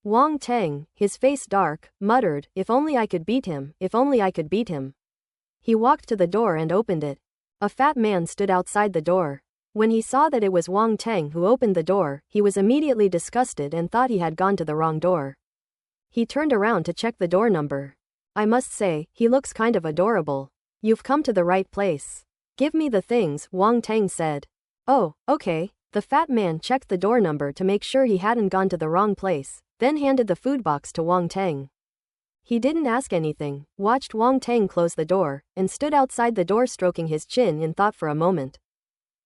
Wang Teng, his face dark, muttered, if only I could beat him, if only I could beat him. He walked to the door and opened it. A fat man stood outside the door. When he saw that it was Wang Teng who opened the door, he was immediately disgusted and thought he had gone to the wrong door. He turned around to check the door number. I must say, he looks kind of adorable. You've come to the right place. Give me the things, Wang Teng said. Oh, okay. The fat man checked the door number to make sure he hadn't gone to the wrong place, then handed the food box to Wang Teng. He didn't ask anything, watched Wang Teng close the door, and stood outside the door stroking his chin in thought for a moment.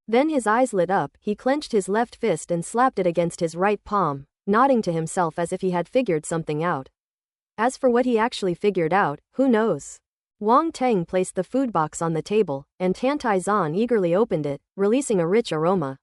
Then his eyes lit up, he clenched his left fist and slapped it against his right palm, nodding to himself as if he had figured something out. As for what he actually figured out, who knows? Wang Teng placed the food box on the table, and Tantai Zan eagerly opened it, releasing a rich aroma.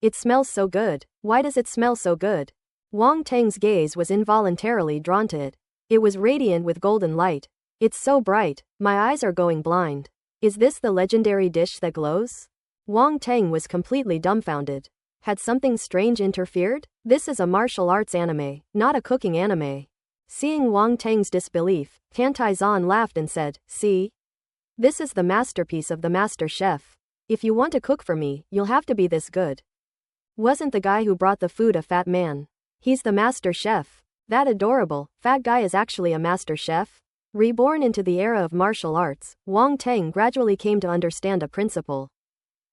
It smells so good. Why does it smell so good? Wang Teng's gaze was involuntarily drawn to it. It was radiant with golden light. It's so bright, my eyes are going blind. Is this the legendary dish that glows? Wang Teng was completely dumbfounded. Had something strange interfered? This is a martial arts anime, not a cooking anime. Seeing Wang Teng's disbelief, Tantai Zan laughed and said, see? This is the masterpiece of the master chef. If you want to cook for me, you'll have to be this good. Wasn't the guy who brought the food a fat man? He's the master chef. That adorable, fat guy is actually a master chef? Reborn into the era of martial arts, Wang Teng gradually came to understand a principle.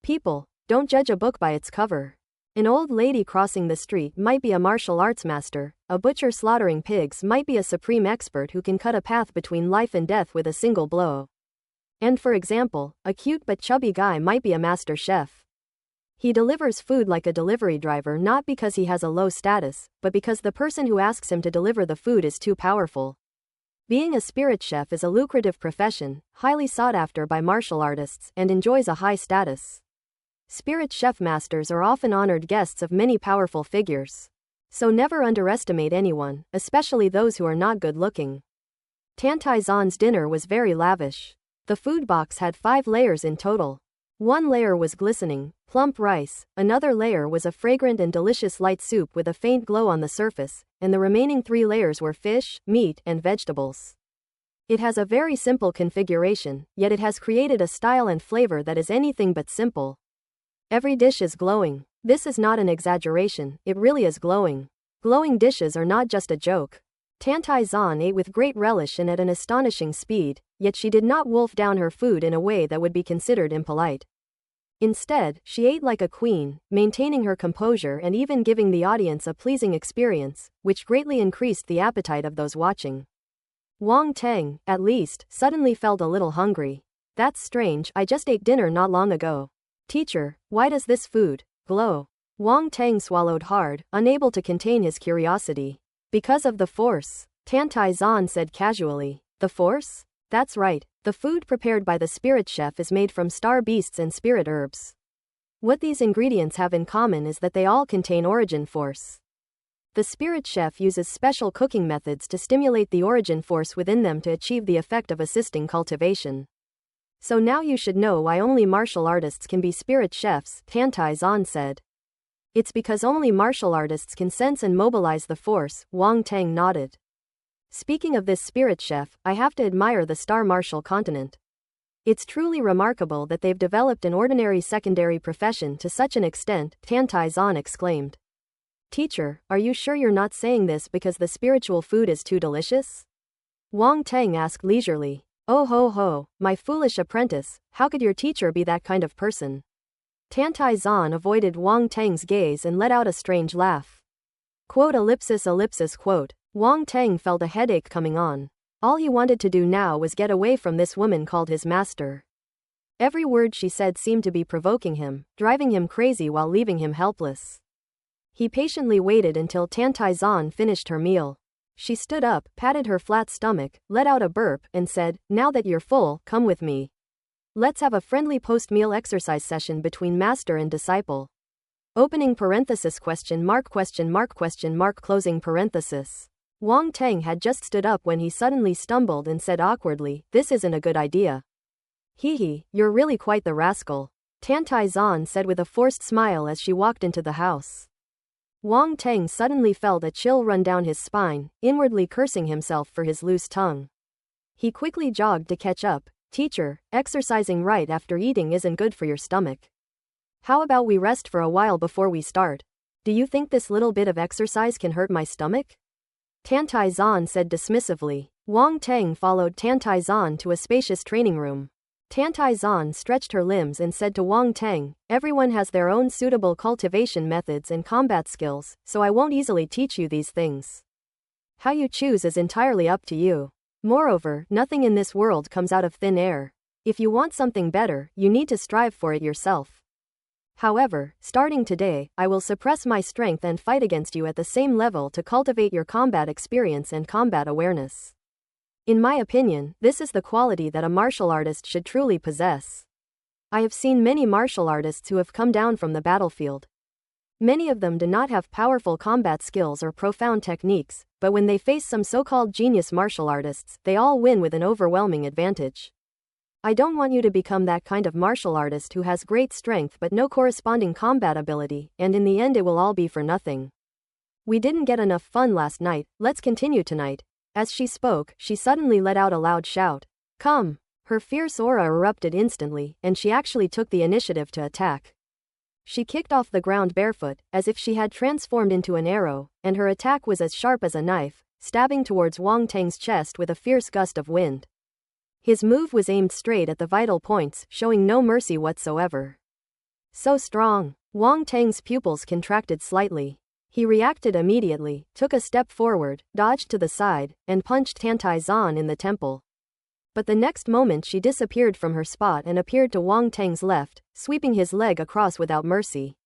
People, don't judge a book by its cover. An old lady crossing the street might be a martial arts master, a butcher slaughtering pigs might be a supreme expert who can cut a path between life and death with a single blow. And for example, a cute but chubby guy might be a master chef. He delivers food like a delivery driver not because he has a low status, but because the person who asks him to deliver the food is too powerful. Being a spirit chef is a lucrative profession, highly sought after by martial artists, and enjoys a high status. Spirit chef masters are often honored guests of many powerful figures. So never underestimate anyone, especially those who are not good looking. Tantai Zan's dinner was very lavish. The food box had 5 layers in total. One layer was glistening, plump rice, another layer was a fragrant and delicious light soup with a faint glow on the surface, and the remaining 3 layers were fish, meat, and vegetables. It has a very simple configuration, yet it has created a style and flavor that is anything but simple. Every dish is glowing. This is not an exaggeration, it really is glowing. Glowing dishes are not just a joke. Tantai Zan ate with great relish and at an astonishing speed, yet she did not wolf down her food in a way that would be considered impolite. Instead, she ate like a queen, maintaining her composure and even giving the audience a pleasing experience, which greatly increased the appetite of those watching. Wang Teng, at least, suddenly felt a little hungry. That's strange, I just ate dinner not long ago. Teacher, why does this food glow? Wang Teng swallowed hard, unable to contain his curiosity. Because of the force, Tantai Zan said casually. The force? That's right, the food prepared by the spirit chef is made from star beasts and spirit herbs. What these ingredients have in common is that they all contain origin force. The spirit chef uses special cooking methods to stimulate the origin force within them to achieve the effect of assisting cultivation. So now you should know why only martial artists can be spirit chefs, Tantai Zan said. It's because only martial artists can sense and mobilize the force, Wang Teng nodded. Speaking of this spirit chef, I have to admire the Star Martial Continent. It's truly remarkable that they've developed an ordinary secondary profession to such an extent, Tantai Zan exclaimed. Teacher, are you sure you're not saying this because the spiritual food is too delicious? Wang Teng asked leisurely. Oh ho ho, my foolish apprentice, how could your teacher be that kind of person? Tantai Zan avoided Wang Teng's gaze and let out a strange laugh. Quote ellipsis quote. Wang Teng felt a headache coming on. All he wanted to do now was get away from this woman called his master. Every word she said seemed to be provoking him, driving him crazy while leaving him helpless. He patiently waited until Tantai Zan finished her meal. She stood up, patted her flat stomach, let out a burp, and said, now that you're full, come with me. Let's have a friendly post-meal exercise session between master and disciple. Opening parenthesis question mark closing parenthesis. Wang Teng had just stood up when he suddenly stumbled and said awkwardly, this isn't a good idea. Hee, you're really quite the rascal. Tantai Zan said with a forced smile as she walked into the house. Wang Teng suddenly felt a chill run down his spine, inwardly cursing himself for his loose tongue. He quickly jogged to catch up. Teacher, exercising right after eating isn't good for your stomach. How about we rest for a while before we start? Do you think this little bit of exercise can hurt my stomach? Tantai Zan said dismissively. Wang Teng followed Tantai Zan to a spacious training room. Tantai Zan stretched her limbs and said to Wang Teng, everyone has their own suitable cultivation methods and combat skills, so I won't easily teach you these things. How you choose is entirely up to you. Moreover, nothing in this world comes out of thin air. If you want something better, you need to strive for it yourself. However, starting today, I will suppress my strength and fight against you at the same level to cultivate your combat experience and combat awareness. In my opinion, this is the quality that a martial artist should truly possess. I have seen many martial artists who have come down from the battlefield. Many of them do not have powerful combat skills or profound techniques, but when they face some so-called genius martial artists, they all win with an overwhelming advantage. I don't want you to become that kind of martial artist who has great strength but no corresponding combat ability, and in the end it will all be for nothing. We didn't get enough fun last night, let's continue tonight. As she spoke, she suddenly let out a loud shout. Come! Her fierce aura erupted instantly, and she actually took the initiative to attack. She kicked off the ground barefoot, as if she had transformed into an arrow, and her attack was as sharp as a knife, stabbing towards Wang Teng's chest with a fierce gust of wind. His move was aimed straight at the vital points, showing no mercy whatsoever. So strong! Wang Teng's pupils contracted slightly. He reacted immediately, took a step forward, dodged to the side, and punched Tantai Zan in the temple. But the next moment she disappeared from her spot and appeared to Wang Teng's left, sweeping his leg across without mercy.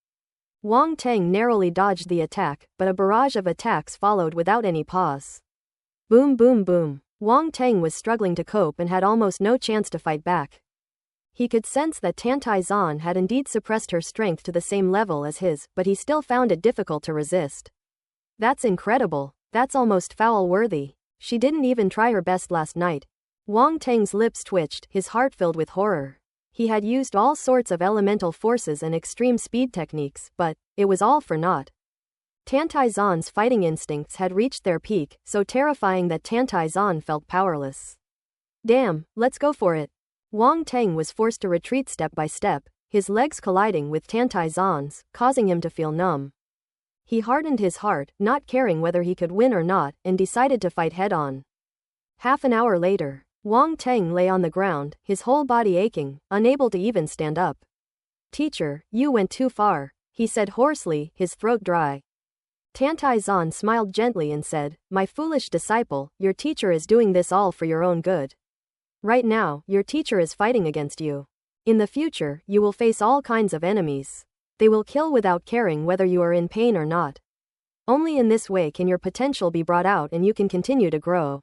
Wang Teng narrowly dodged the attack, but a barrage of attacks followed without any pause. Boom boom boom. Wang Teng was struggling to cope and had almost no chance to fight back. He could sense that Tantai Zan had indeed suppressed her strength to the same level as his, but he still found it difficult to resist. That's incredible. That's almost foul-worthy. She didn't even try her best last night. Wang Teng's lips twitched, his heart filled with horror. He had used all sorts of elemental forces and extreme speed techniques, but it was all for naught. Tantai's fighting instincts had reached their peak, so terrifying that Tantai's felt powerless. Damn, let's go for it. Wang Teng was forced to retreat step by step, his legs colliding with Tantai's, causing him to feel numb. He hardened his heart, not caring whether he could win or not, and decided to fight head-on. Half an hour later, Wang Teng lay on the ground, his whole body aching, unable to even stand up. Teacher, you went too far, he said hoarsely, his throat dry. Tantai's smiled gently and said, my foolish disciple, your teacher is doing this all for your own good. Right now, your teacher is fighting against you. In the future, you will face all kinds of enemies. They will kill without caring whether you are in pain or not. Only in this way can your potential be brought out and you can continue to grow.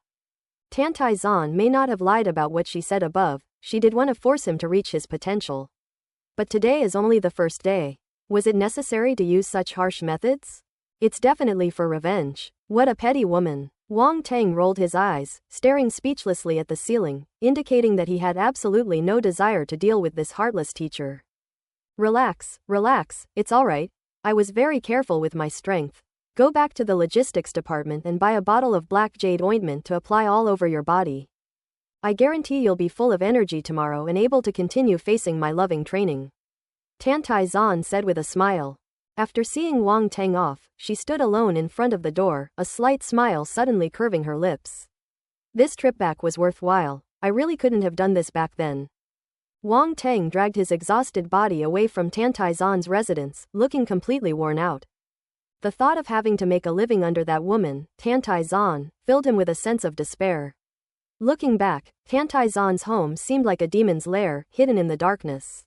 Tantai's may not have lied about what she said above, she did want to force him to reach his potential. But today is only the first day. Was it necessary to use such harsh methods? It's definitely for revenge. What a petty woman. Wang Teng rolled his eyes, staring speechlessly at the ceiling, indicating that he had absolutely no desire to deal with this heartless teacher. Relax, it's alright. I was very careful with my strength. Go back to the logistics department and buy a bottle of black jade ointment to apply all over your body. I guarantee you'll be full of energy tomorrow and able to continue facing my loving training. Tantai's said with a smile. After seeing Wang Teng off, she stood alone in front of the door, a slight smile suddenly curving her lips. This trip back was worthwhile. I really couldn't have done this back then. Wang Teng dragged his exhausted body away from Tantai's residence, looking completely worn out. The thought of having to make a living under that woman, Tantai's, filled him with a sense of despair. Looking back, Tantai's home seemed like a demon's lair, hidden in the darkness.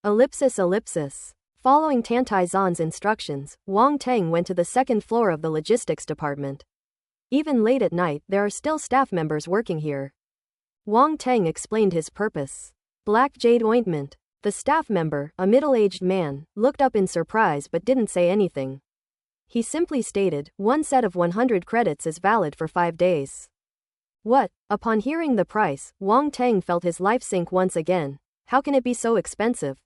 Ellipsis. Following Tantai's instructions, Wang Teng went to the second floor of the logistics department. Even late at night, there are still staff members working here. Wang Teng explained his purpose. Black jade ointment. The staff member, a middle-aged man, looked up in surprise but didn't say anything. He simply stated, one set of 100 credits is valid for 5 days. What? Upon hearing the price, Wang Teng felt his life sink once again. How can it be so expensive?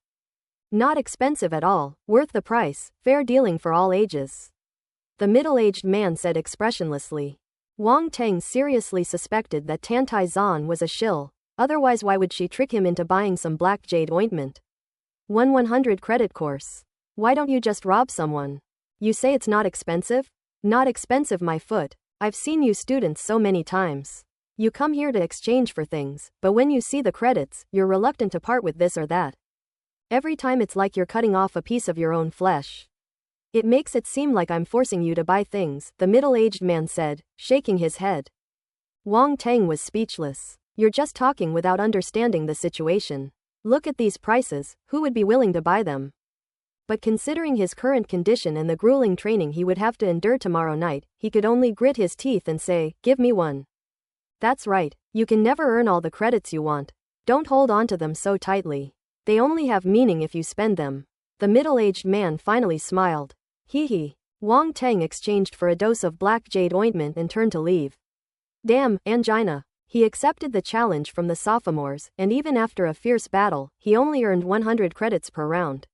Not expensive at all, worth the price, fair dealing for all ages. The middle-aged man said expressionlessly. Wang Teng seriously suspected that Tantai's was a shill, otherwise why would she trick him into buying some black jade ointment? 100 credit course. Why don't you just rob someone? You say it's not expensive? Not expensive, my foot. I've seen you students so many times. You come here to exchange for things, but when you see the credits, you're reluctant to part with this or that. Every time it's like you're cutting off a piece of your own flesh. It makes it seem like I'm forcing you to buy things, the middle-aged man said, shaking his head. Wang Teng was speechless. You're just talking without understanding the situation. Look at these prices, who would be willing to buy them? But considering his current condition and the grueling training he would have to endure tomorrow night, he could only grit his teeth and say, give me one. That's right, you can never earn all the credits you want. Don't hold on to them so tightly. They only have meaning if you spend them. The middle-aged man finally smiled. Hee. Wang Teng exchanged for a dose of black jade ointment and turned to leave. Damn, angina. He accepted the challenge from the sophomores, and even after a fierce battle, he only earned 100 credits per round.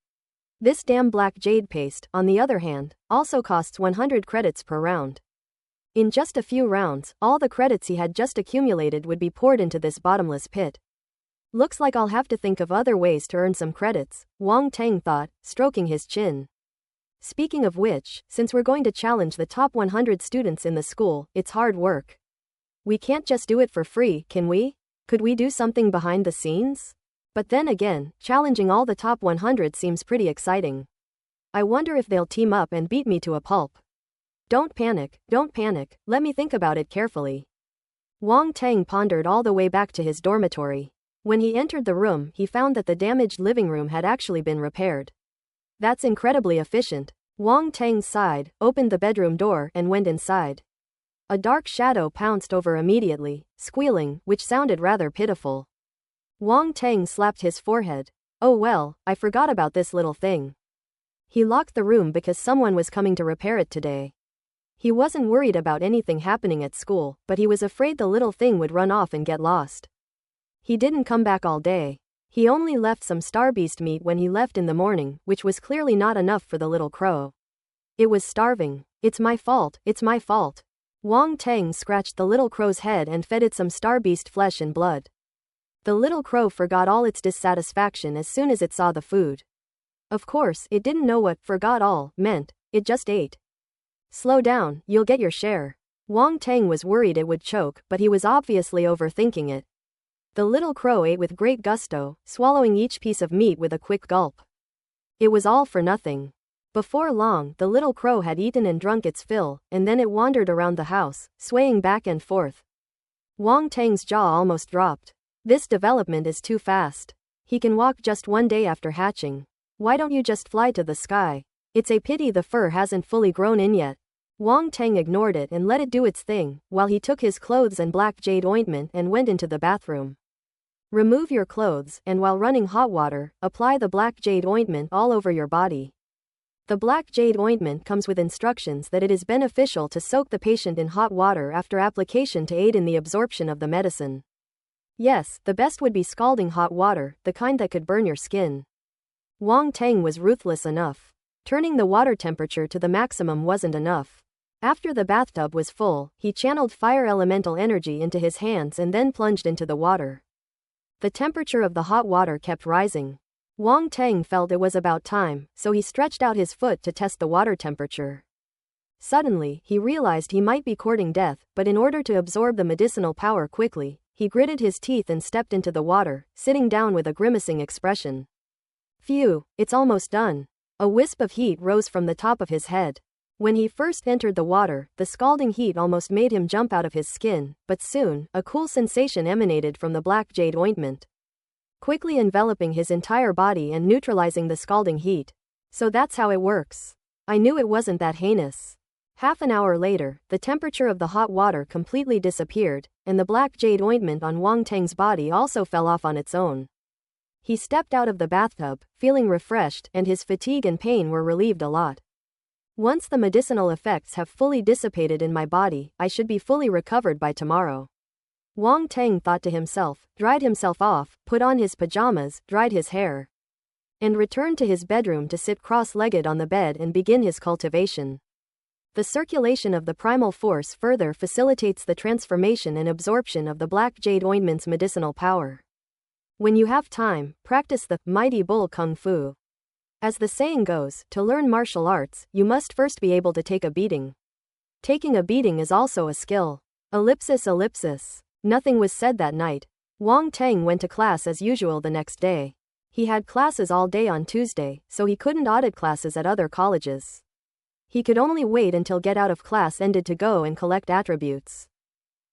This damn black jade paste, on the other hand, also costs 100 credits per round. In just a few rounds, all the credits he had just accumulated would be poured into this bottomless pit. Looks like I'll have to think of other ways to earn some credits, Wang Teng thought, stroking his chin. Speaking of which, since we're going to challenge the top 100 students in the school, it's hard work. We can't just do it for free, can we? Could we do something behind the scenes? But then again, challenging all the top 100 seems pretty exciting. I wonder if they'll team up and beat me to a pulp. Don't panic, let me think about it carefully. Wang Teng pondered all the way back to his dormitory. When he entered the room, he found that the damaged living room had actually been repaired. That's incredibly efficient. Wang Teng sighed, opened the bedroom door, and went inside. A dark shadow pounced over immediately, squealing, which sounded rather pitiful. Wang Teng slapped his forehead. Oh well, I forgot about this little thing. He locked the room because someone was coming to repair it today. He wasn't worried about anything happening at school, but he was afraid the little thing would run off and get lost. He didn't come back all day. He only left some starbeast meat when he left in the morning, which was clearly not enough for the little crow. It was starving. It's my fault, it's my fault. Wang Teng scratched the little crow's head and fed it some starbeast flesh and blood. The little crow forgot all its dissatisfaction as soon as it saw the food. Of course, it didn't know what "forgot all" meant, it just ate. Slow down, you'll get your share. Wang Teng was worried it would choke, but he was obviously overthinking it. The little crow ate with great gusto, swallowing each piece of meat with a quick gulp. It was all for nothing. Before long, the little crow had eaten and drunk its fill, and then it wandered around the house, swaying back and forth. Wang Teng's jaw almost dropped. This development is too fast. He can walk just one day after hatching. Why don't you just fly to the sky? It's a pity the fur hasn't fully grown in yet. Wang Teng ignored it and let it do its thing, while he took his clothes and black jade ointment and went into the bathroom. Remove your clothes, and while running hot water, apply the black jade ointment all over your body. The black jade ointment comes with instructions that it is beneficial to soak the patient in hot water after application to aid in the absorption of the medicine. Yes, the best would be scalding hot water, the kind that could burn your skin. Wang Teng was ruthless enough. Turning the water temperature to the maximum wasn't enough. After the bathtub was full, he channeled fire elemental energy into his hands and then plunged into the water. The temperature of the hot water kept rising. Wang Teng felt it was about time, so he stretched out his foot to test the water temperature. Suddenly, he realized he might be courting death, but in order to absorb the medicinal power quickly, he gritted his teeth and stepped into the water, sitting down with a grimacing expression. Phew, it's almost done. A wisp of heat rose from the top of his head. When he first entered the water, the scalding heat almost made him jump out of his skin, but soon, a cool sensation emanated from the black jade ointment, quickly enveloping his entire body and neutralizing the scalding heat. So that's how it works. I knew it wasn't that heinous. Half an hour later, the temperature of the hot water completely disappeared, and the black jade ointment on Wang Teng's body also fell off on its own. He stepped out of the bathtub, feeling refreshed, and his fatigue and pain were relieved a lot. Once the medicinal effects have fully dissipated in my body, I should be fully recovered by tomorrow. Wang Teng thought to himself, dried himself off, put on his pajamas, dried his hair, and returned to his bedroom to sit cross-legged on the bed and begin his cultivation. The circulation of the primal force further facilitates the transformation and absorption of the black jade ointment's medicinal power. When you have time, practice the mighty bull kung fu. As the saying goes, to learn martial arts, you must first be able to take a beating. Taking a beating is also a skill. Ellipsis. Nothing was said that night. Wang Teng went to class as usual the next day. He had classes all day on Tuesday, so he couldn't audit classes at other colleges. He could only wait until get out of class ended to go and collect attributes.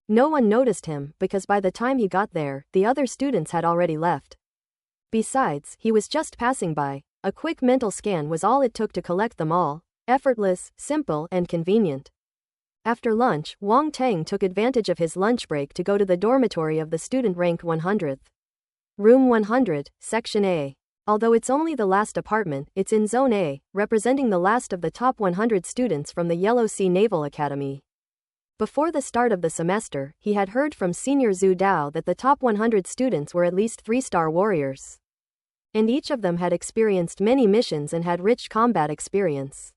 No one noticed him, because by the time he got there, the other students had already left. Besides, he was just passing by. A quick mental scan was all it took to collect them all. Effortless, simple, and convenient. After lunch, Wang Teng took advantage of his lunch break to go to the dormitory of the student ranked 100th. Room 100, Section A. Although it's only the last apartment, it's in Zone A, representing the last of the top 100 students from the Yellow Sea Naval Academy. Before the start of the semester, he had heard from Senior Zhu Dao that the top 100 students were at least 3-star warriors. And each of them had experienced many missions and had rich combat experience.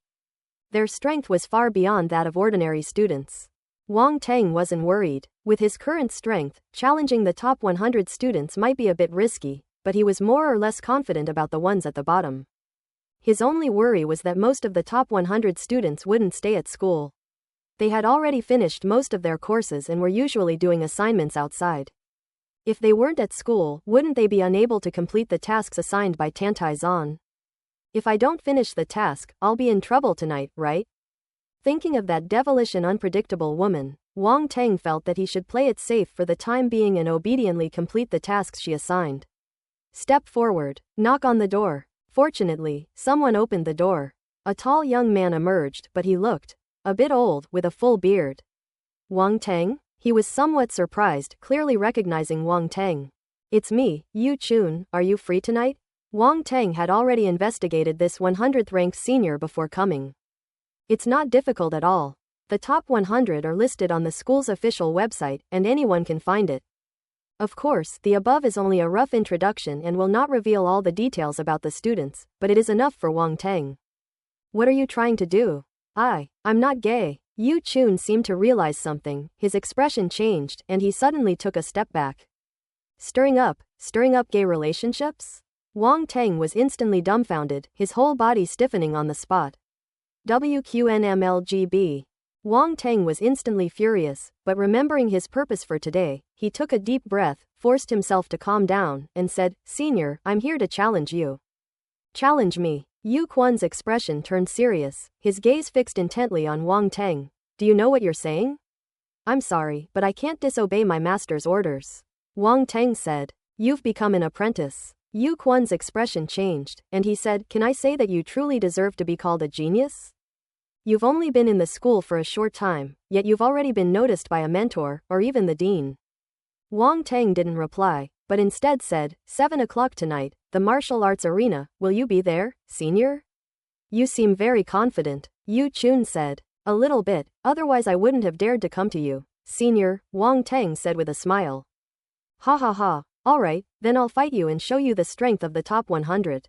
Their strength was far beyond that of ordinary students. Wang Teng wasn't worried. With his current strength, challenging the top 100 students might be a bit risky, but he was more or less confident about the ones at the bottom. His only worry was that most of the top 100 students wouldn't stay at school. They had already finished most of their courses and were usually doing assignments outside. If they weren't at school, wouldn't they be unable to complete the tasks assigned by Tantai Zan? If I don't finish the task, I'll be in trouble tonight, right? Thinking of that devilish and unpredictable woman, Wang Teng felt that he should play it safe for the time being and obediently complete the tasks she assigned. Step forward, knock on the door. Fortunately, someone opened the door. A tall young man emerged, but he looked a bit old, with a full beard. Wang Teng? He was somewhat surprised, clearly recognizing Wang Teng. It's me, Yu Chun, are you free tonight? Wang Teng had already investigated this 100th ranked senior before coming. It's not difficult at all. The top 100 are listed on the school's official website, and anyone can find it. Of course, the above is only a rough introduction and will not reveal all the details about the students, but it is enough for Wang Teng. What are you trying to do? I'm not gay. Yu Chun seemed to realize something, his expression changed, and he suddenly took a step back. Stirring up gay relationships? Wang Teng was instantly dumbfounded, his whole body stiffening on the spot. WQNMLGB. Wang Teng was instantly furious, but remembering his purpose for today, he took a deep breath, forced himself to calm down, and said, "Senior, I'm here to challenge you." "Challenge me?" Yu Quan's expression turned serious, his gaze fixed intently on Wang Teng. "Do you know what you're saying?" "I'm sorry, but I can't disobey my master's orders," Wang Teng said. "You've become an apprentice." Yu Quan's expression changed, and he said, "Can I say that you truly deserve to be called a genius? You've only been in the school for a short time, yet you've already been noticed by a mentor, or even the dean." Wang Teng didn't reply, but instead said, 7 o'clock tonight, the martial arts arena, will you be there, senior? You seem very confident, Yu Chun said. A little bit, otherwise I wouldn't have dared to come to you, senior, Wang Teng said with a smile. Ha ha ha, alright, then I'll fight you and show you the strength of the top 100.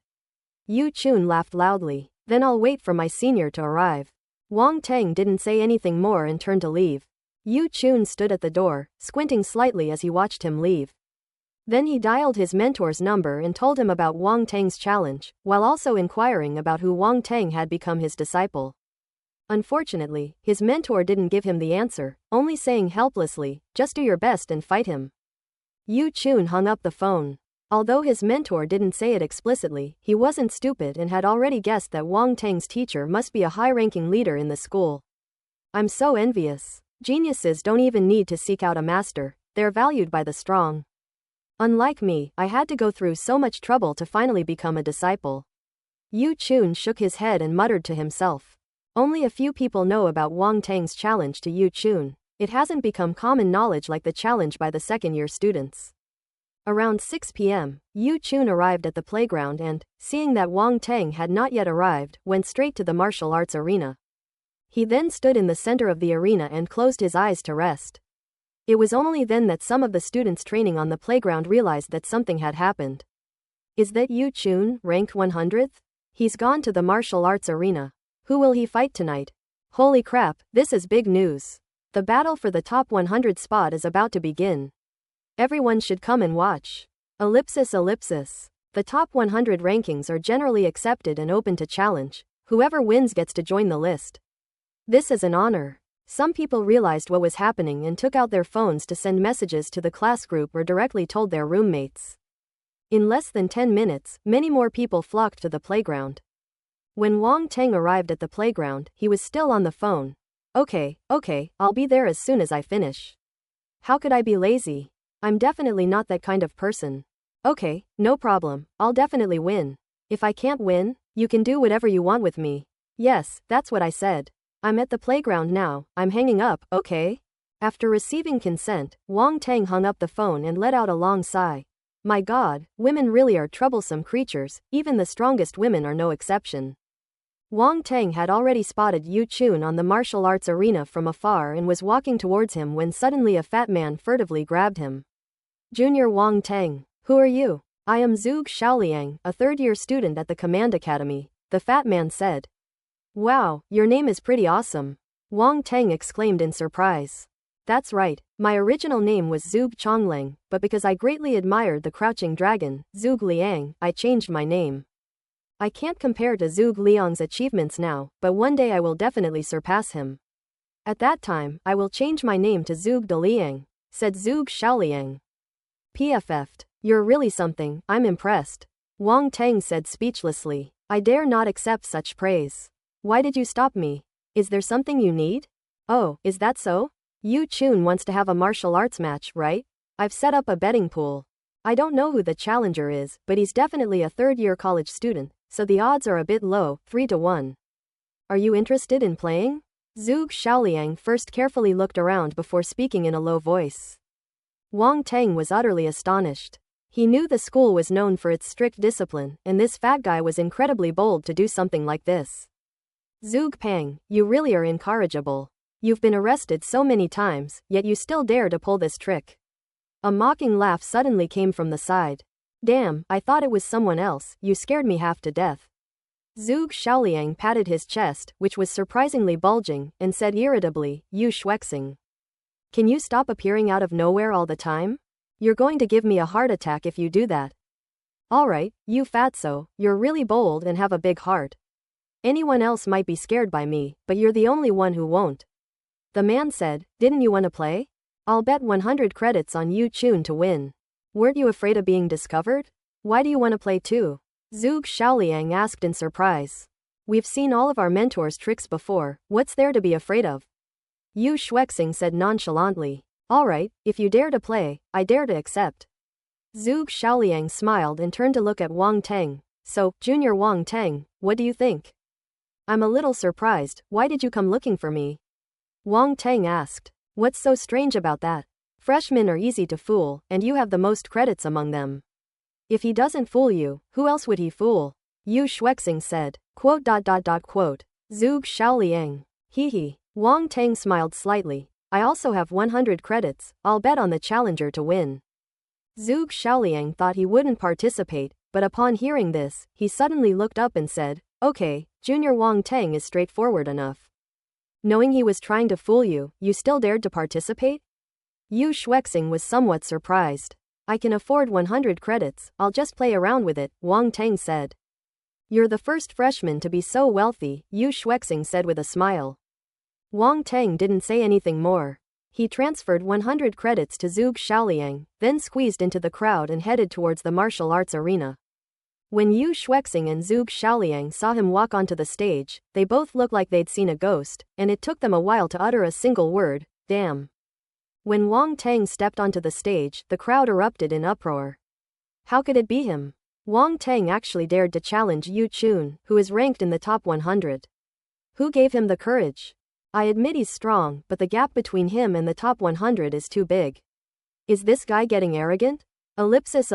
Yu Chun laughed loudly. Then I'll wait for my senior to arrive. Wang Teng didn't say anything more and turned to leave. Yu Chun stood at the door, squinting slightly as he watched him leave. Then he dialed his mentor's number and told him about Wang Teng's challenge, while also inquiring about who Wang Teng had become his disciple. Unfortunately, his mentor didn't give him the answer, only saying helplessly, "Just do your best and fight him." Yu Chun hung up the phone. Although his mentor didn't say it explicitly, he wasn't stupid and had already guessed that Wang Teng's teacher must be a high-ranking leader in the school. "I'm so envious. Geniuses don't even need to seek out a master, they're valued by the strong. Unlike me, I had to go through so much trouble to finally become a disciple." Yu Chun shook his head and muttered to himself. Only a few people know about Wang Teng's challenge to Yu Chun. It hasn't become common knowledge like the challenge by the second-year students. Around 6 p.m., Yu Chun arrived at the playground and, seeing that Wang Teng had not yet arrived, went straight to the martial arts arena. He then stood in the center of the arena and closed his eyes to rest. It was only then that some of the students training on the playground realized that something had happened. Is that Yu Chun, ranked 100th? He's gone to the martial arts arena. Who will he fight tonight? Holy crap, this is big news. The battle for the top 100 spot is about to begin. Everyone should come and watch. Ellipsis. The top 100 rankings are generally accepted and open to challenge. Whoever wins gets to join the list. This is an honor. Some people realized what was happening and took out their phones to send messages to the class group or directly told their roommates. In less than 10 minutes, many more people flocked to the playground. When Wang Teng arrived at the playground, he was still on the phone. Okay, I'll be there as soon as I finish. How could I be lazy? I'm definitely not that kind of person. Okay, no problem, I'll definitely win. If I can't win, you can do whatever you want with me. Yes, that's what I said. I'm at the playground now, I'm hanging up, okay? After receiving consent, Wang Teng hung up the phone and let out a long sigh. My God, women really are troublesome creatures, even the strongest women are no exception. Wang Teng had already spotted Yu Chun on the martial arts arena from afar and was walking towards him when suddenly a fat man furtively grabbed him. Junior Wang Teng, who are you? I am Zhuge Shaoliang, a third-year student at the Command Academy, the fat man said. Wow, your name is pretty awesome, Wang Teng exclaimed in surprise. That's right, my original name was Zhuge Chonglang, but because I greatly admired the crouching dragon, Zhuge Liang, I changed my name. I can't compare to Zhuge Liang's achievements now, but one day I will definitely surpass him. At that time, I will change my name to Zhuge De Liang, said Zhuge Shaoliang. PFF'd, you're really something, I'm impressed, Wang Teng said speechlessly. I dare not accept such praise. Why did you stop me? Is there something you need? Oh, is that so? Yu Chun wants to have a martial arts match, right? I've set up a betting pool. I don't know who the challenger is, but he's definitely a third-year college student, so the odds are a bit low, 3-1. Are you interested in playing? Zhuge Shaoliang first carefully looked around before speaking in a low voice. Wang Teng was utterly astonished. He knew the school was known for its strict discipline, and this fat guy was incredibly bold to do something like this. Zhuge Pang, you really are incorrigible. You've been arrested so many times, yet you still dare to pull this trick. A mocking laugh suddenly came from the side. Damn, I thought it was someone else, you scared me half to death. Zhuge Xiaoliang patted his chest, which was surprisingly bulging, and said irritably, you Shuexing. Can you stop appearing out of nowhere all the time? You're going to give me a heart attack if you do that. Alright, you fatso, you're really bold and have a big heart. Anyone else might be scared by me, but you're the only one who won't. The man said, didn't you want to play? I'll bet 100 credits on you Chun to win. Weren't you afraid of being discovered? Why do you want to play too? Zhuge Xiaoliang asked in surprise. We've seen all of our mentors' tricks before, what's there to be afraid of? Yu Shuexing said nonchalantly. Alright, if you dare to play, I dare to accept. Zhuge Xiaoliang smiled and turned to look at Wang Teng. So, Junior Wang Teng, what do you think? I'm a little surprised, why did you come looking for me? Wang Teng asked. What's so strange about that? Freshmen are easy to fool, and you have the most credits among them. If he doesn't fool you, who else would he fool? Yu Shuexing said. Quote. Zhuge Xiaoliang. Hee. Wang Teng smiled slightly. I also have 100 credits, I'll bet on the challenger to win. Zhuge Xiaoliang thought he wouldn't participate, but upon hearing this, he suddenly looked up and said, okay, Junior Wang Teng is straightforward enough. Knowing he was trying to fool you, you still dared to participate? Yu Shuexing was somewhat surprised. I can afford 100 credits, I'll just play around with it, Wang Teng said. You're the first freshman to be so wealthy, Yu Shuexing said with a smile. Wang Teng didn't say anything more. He transferred 100 credits to Zhuge Xiaoliang, then squeezed into the crowd and headed towards the martial arts arena. When Yu Shuexing and Zhuge Xiaoliang saw him walk onto the stage, they both looked like they'd seen a ghost, and it took them a while to utter a single word, damn. When Wang Teng stepped onto the stage, the crowd erupted in uproar. How could it be him? Wang Teng actually dared to challenge Yu Chun, who is ranked in the top 100. Who gave him the courage? I admit he's strong, but the gap between him and the top 100 is too big. Is this guy getting arrogant? Ellipsis.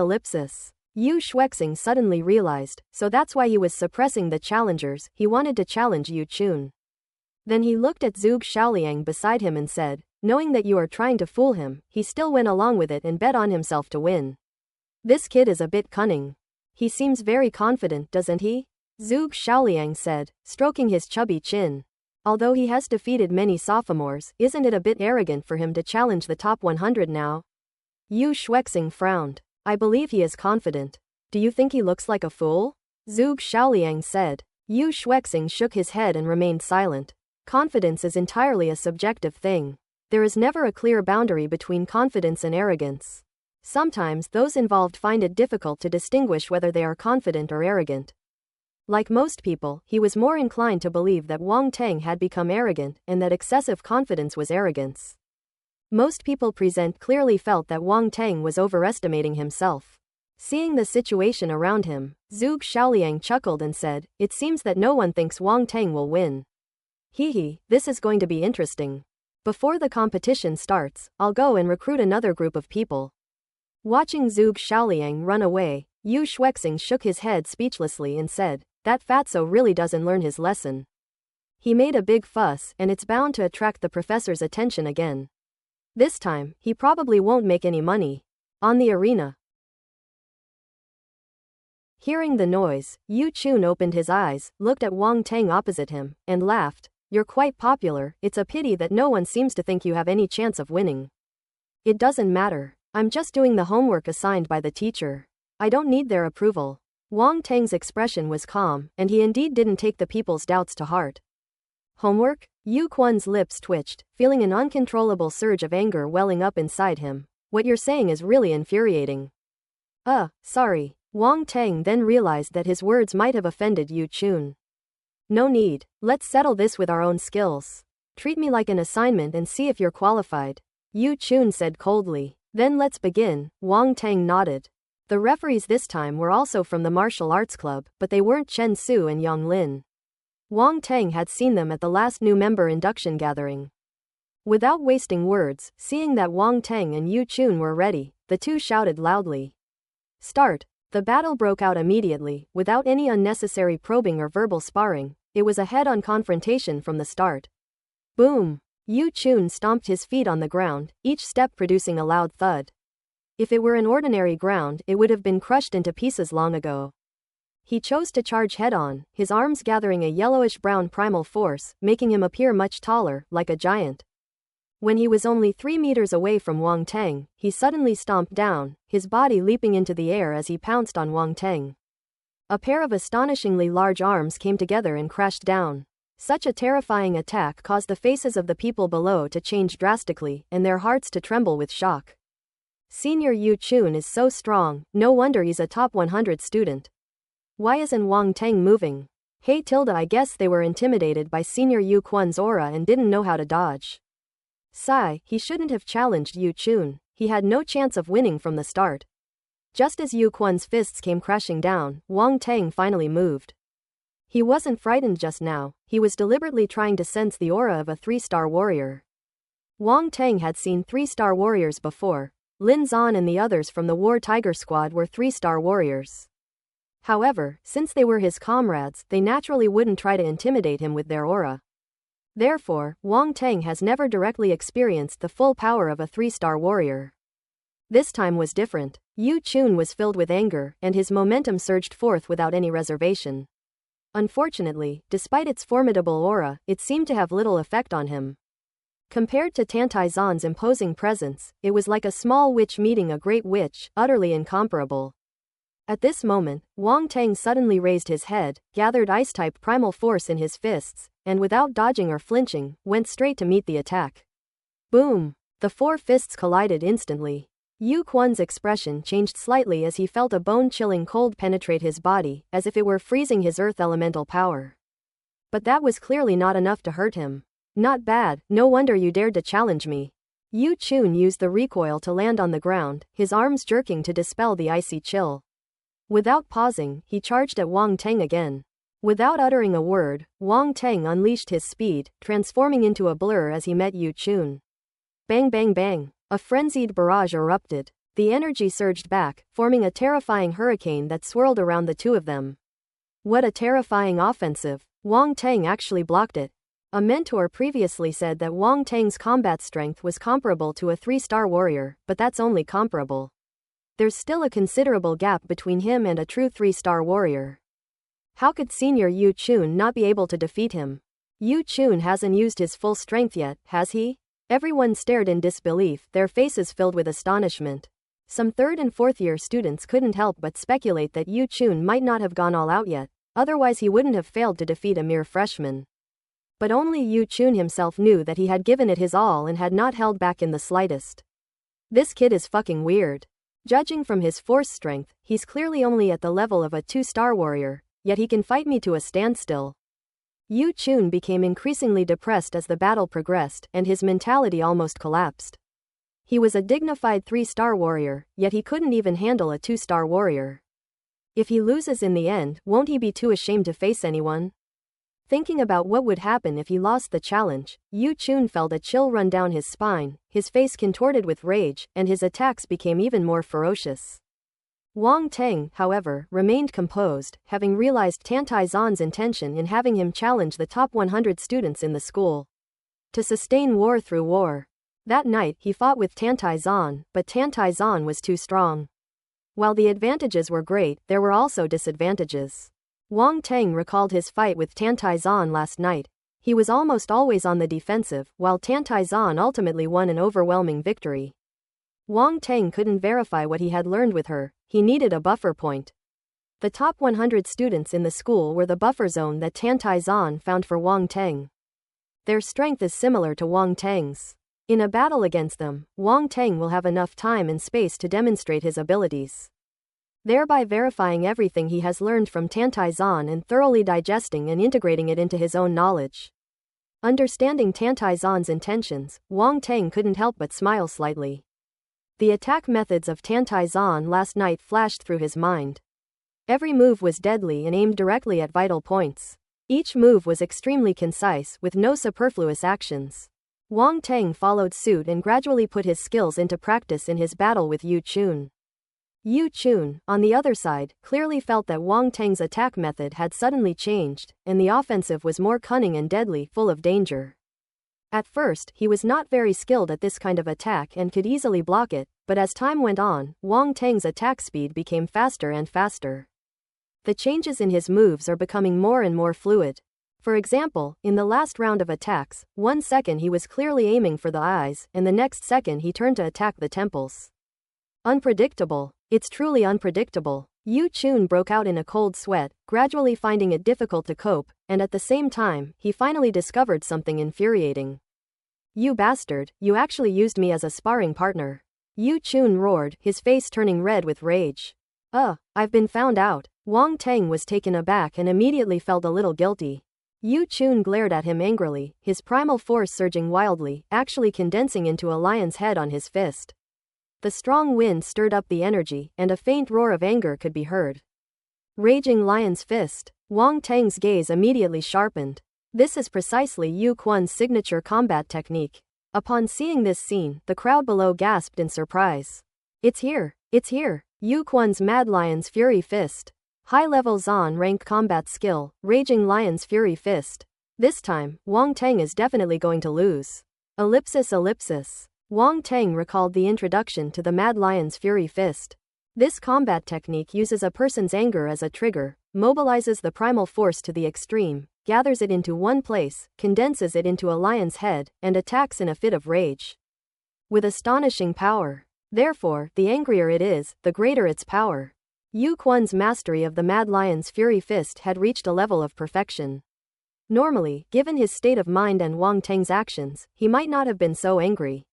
Yu Shuexing suddenly realized, so that's why he was suppressing the challengers, he wanted to challenge Yu Chun. Then he looked at Zhuge Xiaoliang beside him and said, knowing that you are trying to fool him, he still went along with it and bet on himself to win. This kid is a bit cunning. He seems very confident, doesn't he? Zhuge Xiaoliang said, stroking his chubby chin. Although he has defeated many sophomores, isn't it a bit arrogant for him to challenge the top 100 now? Yu Shuexing frowned. I believe he is confident. Do you think he looks like a fool? Zhuge Xiaoliang said. Yu Shuexing shook his head and remained silent. Confidence is entirely a subjective thing. There is never a clear boundary between confidence and arrogance. Sometimes those involved find it difficult to distinguish whether they are confident or arrogant. Like most people, he was more inclined to believe that Wang Teng had become arrogant and that excessive confidence was arrogance. Most people present clearly felt that Wang Teng was overestimating himself. Seeing the situation around him, Zhuge Xiaoliang chuckled and said, it seems that no one thinks Wang Teng will win. Hee, this is going to be interesting. Before the competition starts, I'll go and recruit another group of people. Watching Zhuge Xiaoliang run away, Yu Shuexing shook his head speechlessly and said, that fatso really doesn't learn his lesson. He made a big fuss, and it's bound to attract the professor's attention again. This time, he probably won't make any money. On the arena. Hearing the noise, Yu Chun opened his eyes, looked at Wang Teng opposite him, and laughed. You're quite popular, it's a pity that no one seems to think you have any chance of winning. It doesn't matter. I'm just doing the homework assigned by the teacher. I don't need their approval. Wang Teng's expression was calm, and he indeed didn't take the people's doubts to heart. Homework? Yu Quan's lips twitched, feeling an uncontrollable surge of anger welling up inside him. What you're saying is really infuriating. Sorry. Wang Teng then realized that his words might have offended Yu Chun. No need. Let's settle this with our own skills. Treat me like an assignment and see if you're qualified. Yu Chun said coldly. Then let's begin. Wang Teng nodded. The referees this time were also from the martial arts club, but they weren't Chen Su and Yang Lin. Wang Teng had seen them at the last new member induction gathering. Without wasting words, seeing that Wang Teng and Yu Chun were ready, the two shouted loudly. Start. The battle broke out immediately, without any unnecessary probing or verbal sparring. It was a head-on confrontation from the start. Boom! Yu Chun stomped his feet on the ground, each step producing a loud thud. If it were an ordinary ground, it would have been crushed into pieces long ago. He chose to charge head-on, his arms gathering a yellowish-brown primal force, making him appear much taller, like a giant. When he was only 3 meters away from Wang Teng, he suddenly stomped down, his body leaping into the air as he pounced on Wang Teng. A pair of astonishingly large arms came together and crashed down. Such a terrifying attack caused the faces of the people below to change drastically, and their hearts to tremble with shock. Senior Yu Chun is so strong, no wonder he's a top 100 student. Why isn't Wang Teng moving? Hey tilde, I guess they were intimidated by Senior Yu Quan's aura and didn't know how to dodge. Sigh, he shouldn't have challenged Yu Chun, he had no chance of winning from the start. Just as Yu Quan's fists came crashing down, Wang Teng finally moved. He wasn't frightened just now, he was deliberately trying to sense the aura of a 3-star warrior. Wang Teng had seen 3-star warriors before. Lin Zan and the others from the War Tiger Squad were 3-star warriors. However, since they were his comrades, they naturally wouldn't try to intimidate him with their aura. Therefore, Wang Teng has never directly experienced the full power of a 3-star warrior. This time was different. Yu Chun was filled with anger, and his momentum surged forth without any reservation. Unfortunately, despite its formidable aura, it seemed to have little effect on him. Compared to Tantai Zan's imposing presence, it was like a small witch meeting a great witch, utterly incomparable. At this moment, Wang Teng suddenly raised his head, gathered ice-type primal force in his fists, and without dodging or flinching, went straight to meet the attack. Boom! The 4 fists collided instantly. Yu Quan's expression changed slightly as he felt a bone-chilling cold penetrate his body, as if it were freezing his earth elemental power. But that was clearly not enough to hurt him. Not bad, no wonder you dared to challenge me. Yu Chun used the recoil to land on the ground, his arms jerking to dispel the icy chill. Without pausing, he charged at Wang Teng again. Without uttering a word, Wang Teng unleashed his speed, transforming into a blur as he met Yu Chun. Bang bang bang! A frenzied barrage erupted. The energy surged back, forming a terrifying hurricane that swirled around the two of them. What a terrifying offensive! Wang Teng actually blocked it. A mentor previously said that Wang Teng's combat strength was comparable to a 3-star warrior, but that's only comparable. There's still a considerable gap between him and a true 3-star warrior. How could Senior Yu Chun not be able to defeat him? Yu Chun hasn't used his full strength yet, has he? Everyone stared in disbelief, their faces filled with astonishment. Some 3rd and 4th year students couldn't help but speculate that Yu Chun might not have gone all out yet, otherwise he wouldn't have failed to defeat a mere freshman. But only Yu Chun himself knew that he had given it his all and had not held back in the slightest. This kid is fucking weird. Judging from his force strength, he's clearly only at the level of a 2-star warrior, yet he can fight me to a standstill. Yu Chun became increasingly depressed as the battle progressed, and his mentality almost collapsed. He was a dignified 3-star warrior, yet he couldn't even handle a 2-star warrior. If he loses in the end, won't he be too ashamed to face anyone? Thinking about what would happen if he lost the challenge, Yu Chun felt a chill run down his spine, his face contorted with rage, and his attacks became even more ferocious. Wang Teng, however, remained composed, having realized Tantai Zan's intention in having him challenge the top 100 students in the school. To sustain war through war. That night, he fought with Tantai Zan, but Tantai Zan was too strong. While the advantages were great, there were also disadvantages. Wang Teng recalled his fight with Tantai Zan last night. He was almost always on the defensive, while Tantai Zan ultimately won an overwhelming victory. Wang Teng couldn't verify what he had learned with her, he needed a buffer point. The top 100 students in the school were the buffer zone that Tantai Zan found for Wang Teng. Their strength is similar to Wang Teng's. In a battle against them, Wang Teng will have enough time and space to demonstrate his abilities, thereby verifying everything he has learned from Tantai Zan and thoroughly digesting and integrating it into his own knowledge. Understanding Tantai Zan's intentions, Wang Teng couldn't help but smile slightly. The attack methods of Tantai Zan last night flashed through his mind. Every move was deadly and aimed directly at vital points. Each move was extremely concise, with no superfluous actions. Wang Teng followed suit and gradually put his skills into practice in his battle with Yu Chun. Yu Chun, on the other side, clearly felt that Wang Teng's attack method had suddenly changed, and the offensive was more cunning and deadly, full of danger. At first, he was not very skilled at this kind of attack and could easily block it, but as time went on, Wang Teng's attack speed became faster and faster. The changes in his moves are becoming more and more fluid. For example, in the last round of attacks, 1 second he was clearly aiming for the eyes, and the next second he turned to attack the temples. Unpredictable. It's truly unpredictable. Yu Chun broke out in a cold sweat, gradually finding it difficult to cope, and at the same time, he finally discovered something infuriating. You bastard, you actually used me as a sparring partner. Yu Chun roared, his face turning red with rage. I've been found out. Wang Teng was taken aback and immediately felt a little guilty. Yu Chun glared at him angrily, his primal force surging wildly, actually condensing into a lion's head on his fist. The strong wind stirred up the energy, and a faint roar of anger could be heard. Raging lion's fist. Wang Teng's gaze immediately sharpened. This is precisely Yu Quan's signature combat technique. Upon seeing this scene, the crowd below gasped in surprise. It's here! It's here! Yu Quan's Mad Lion's Fury Fist. High-level Zon rank combat skill, Raging Lion's Fury Fist. This time, Wang Teng is definitely going to lose. Ellipsis. Wang Teng recalled the introduction to the Mad Lion's Fury Fist. This combat technique uses a person's anger as a trigger, mobilizes the primal force to the extreme, gathers it into one place, condenses it into a lion's head, and attacks in a fit of rage. With astonishing power. Therefore, the angrier it is, the greater its power. Yu Quan's mastery of the Mad Lion's Fury Fist had reached a level of perfection. Normally, given his state of mind and Wang Teng's actions, he might not have been so angry.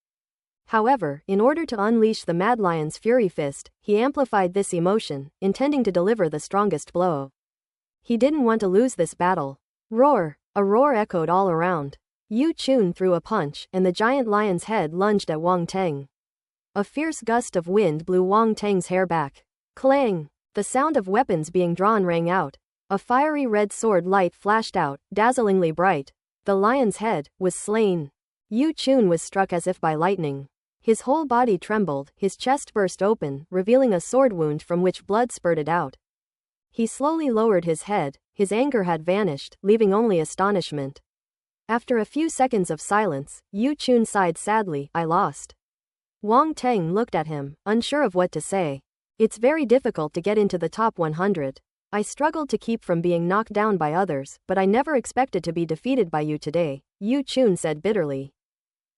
However, in order to unleash the Mad Lion's Fury Fist, he amplified this emotion, intending to deliver the strongest blow. He didn't want to lose this battle. Roar! A roar echoed all around. Yu Chun threw a punch, and the giant lion's head lunged at Wang Teng. A fierce gust of wind blew Wang Teng's hair back. Clang! The sound of weapons being drawn rang out. A fiery red sword light flashed out, dazzlingly bright. The lion's head was slain. Yu Chun was struck as if by lightning. His whole body trembled, his chest burst open, revealing a sword wound from which blood spurted out. He slowly lowered his head, his anger had vanished, leaving only astonishment. After a few seconds of silence, Yu Chun sighed sadly, I lost. Wang Teng looked at him, unsure of what to say. It's very difficult to get into the top 100. I struggled to keep from being knocked down by others, but I never expected to be defeated by you today, Yu Chun said bitterly.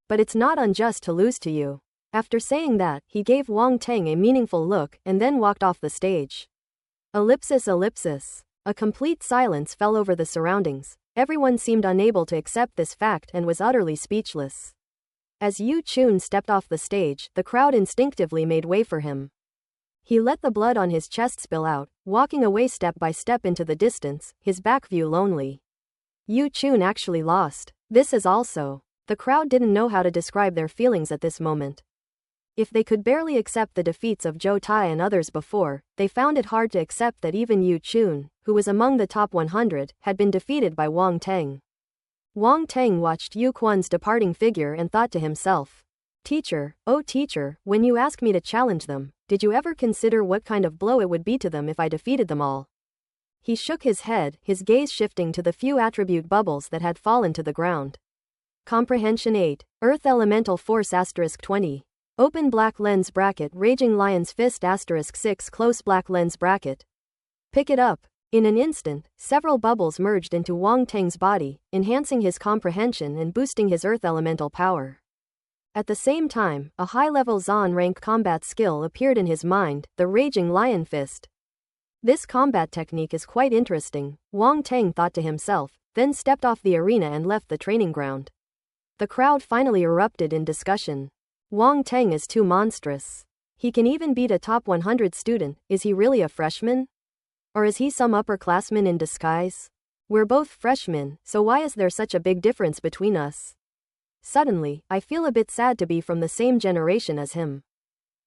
But it's not unjust to lose to you. After saying that, he gave Wang Teng a meaningful look and then walked off the stage. Ellipsis. A complete silence fell over the surroundings. Everyone seemed unable to accept this fact and was utterly speechless. As Yu Chun stepped off the stage, the crowd instinctively made way for him. He let the blood on his chest spill out, walking away step by step into the distance, his back view lonely. Yu Chun actually lost. This is also. The crowd didn't know how to describe their feelings at this moment. If they could barely accept the defeats of Zhou Tai and others before, they found it hard to accept that even Yu Chun, who was among the top 100, had been defeated by Wang Teng. Wang Teng watched Yu Quan's departing figure and thought to himself, Teacher, oh teacher, when you asked me to challenge them, did you ever consider what kind of blow it would be to them if I defeated them all? He shook his head, his gaze shifting to the few attribute bubbles that had fallen to the ground. Comprehension 8. Earth Elemental Force *20. Open black lens bracket Raging Lion's Fist *6 Close black lens bracket. Pick it up. In an instant, several bubbles merged into Wang Teng's body, enhancing his comprehension and boosting his earth elemental power. At the same time, a high-level Zon rank combat skill appeared in his mind, the Raging Lion Fist. This combat technique is quite interesting, Wang Teng thought to himself, then stepped off the arena and left the training ground. The crowd finally erupted in discussion. Wang Teng is too monstrous. He can even beat a top 100 student, is he really a freshman? Or is he some upperclassman in disguise? We're both freshmen, so why is there such a big difference between us? Suddenly, I feel a bit sad to be from the same generation as him.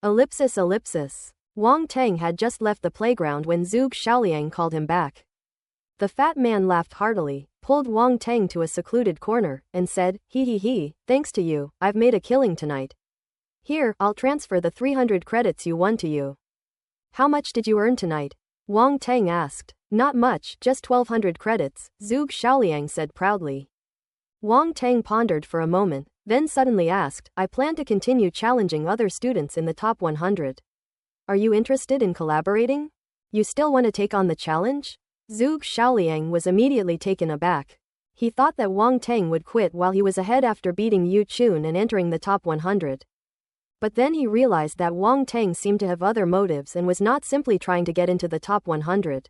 Ellipsis. Wang Teng had just left the playground when Zhuge Shaoliang called him back. The fat man laughed heartily, pulled Wang Teng to a secluded corner, and said, He, thanks to you, I've made a killing tonight. Here, I'll transfer the 300 credits you won to you. How much did you earn tonight? Wang Teng asked. Not much, just 1200 credits, Zhuge Shaoliang said proudly. Wang Tang pondered for a moment, then suddenly asked, I plan to continue challenging other students in the top 100. Are you interested in collaborating? You still want to take on the challenge? Zhuge Xiaoliang was immediately taken aback. He thought that Wang Tang would quit while he was ahead after beating Yu Chun and entering the top 100. But then he realized that Wang Tang seemed to have other motives and was not simply trying to get into the top 100.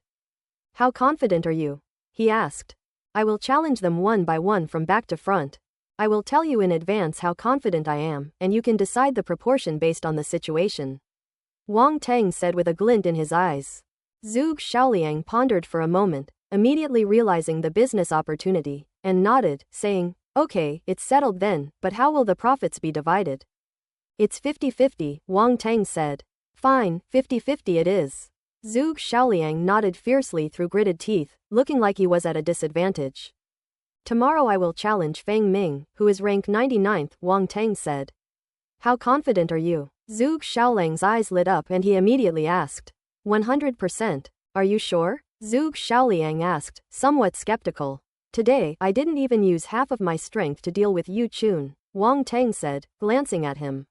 How confident are you? He asked. I will challenge them one by one from back to front. I will tell you in advance how confident I am, and you can decide the proportion based on the situation. Wang Tang said with a glint in his eyes. Zhuge Xiaoliang pondered for a moment, immediately realizing the business opportunity, and nodded, saying, Okay, it's settled then, but how will the profits be divided? It's 50-50, Wang Tang said. Fine, 50-50 it is. Zhuge Xiaoliang nodded fiercely through gritted teeth, looking like he was at a disadvantage. Tomorrow I will challenge Fang Ming, who is rank 99th, Wang Tang said. How confident are you? Zhuge Xiaoliang's eyes lit up and he immediately asked. 100%. Are you sure? Zhuge Xiaoliang asked, somewhat skeptical. Today, I didn't even use half of my strength to deal with Yu Chun, Wang Tang said, glancing at him.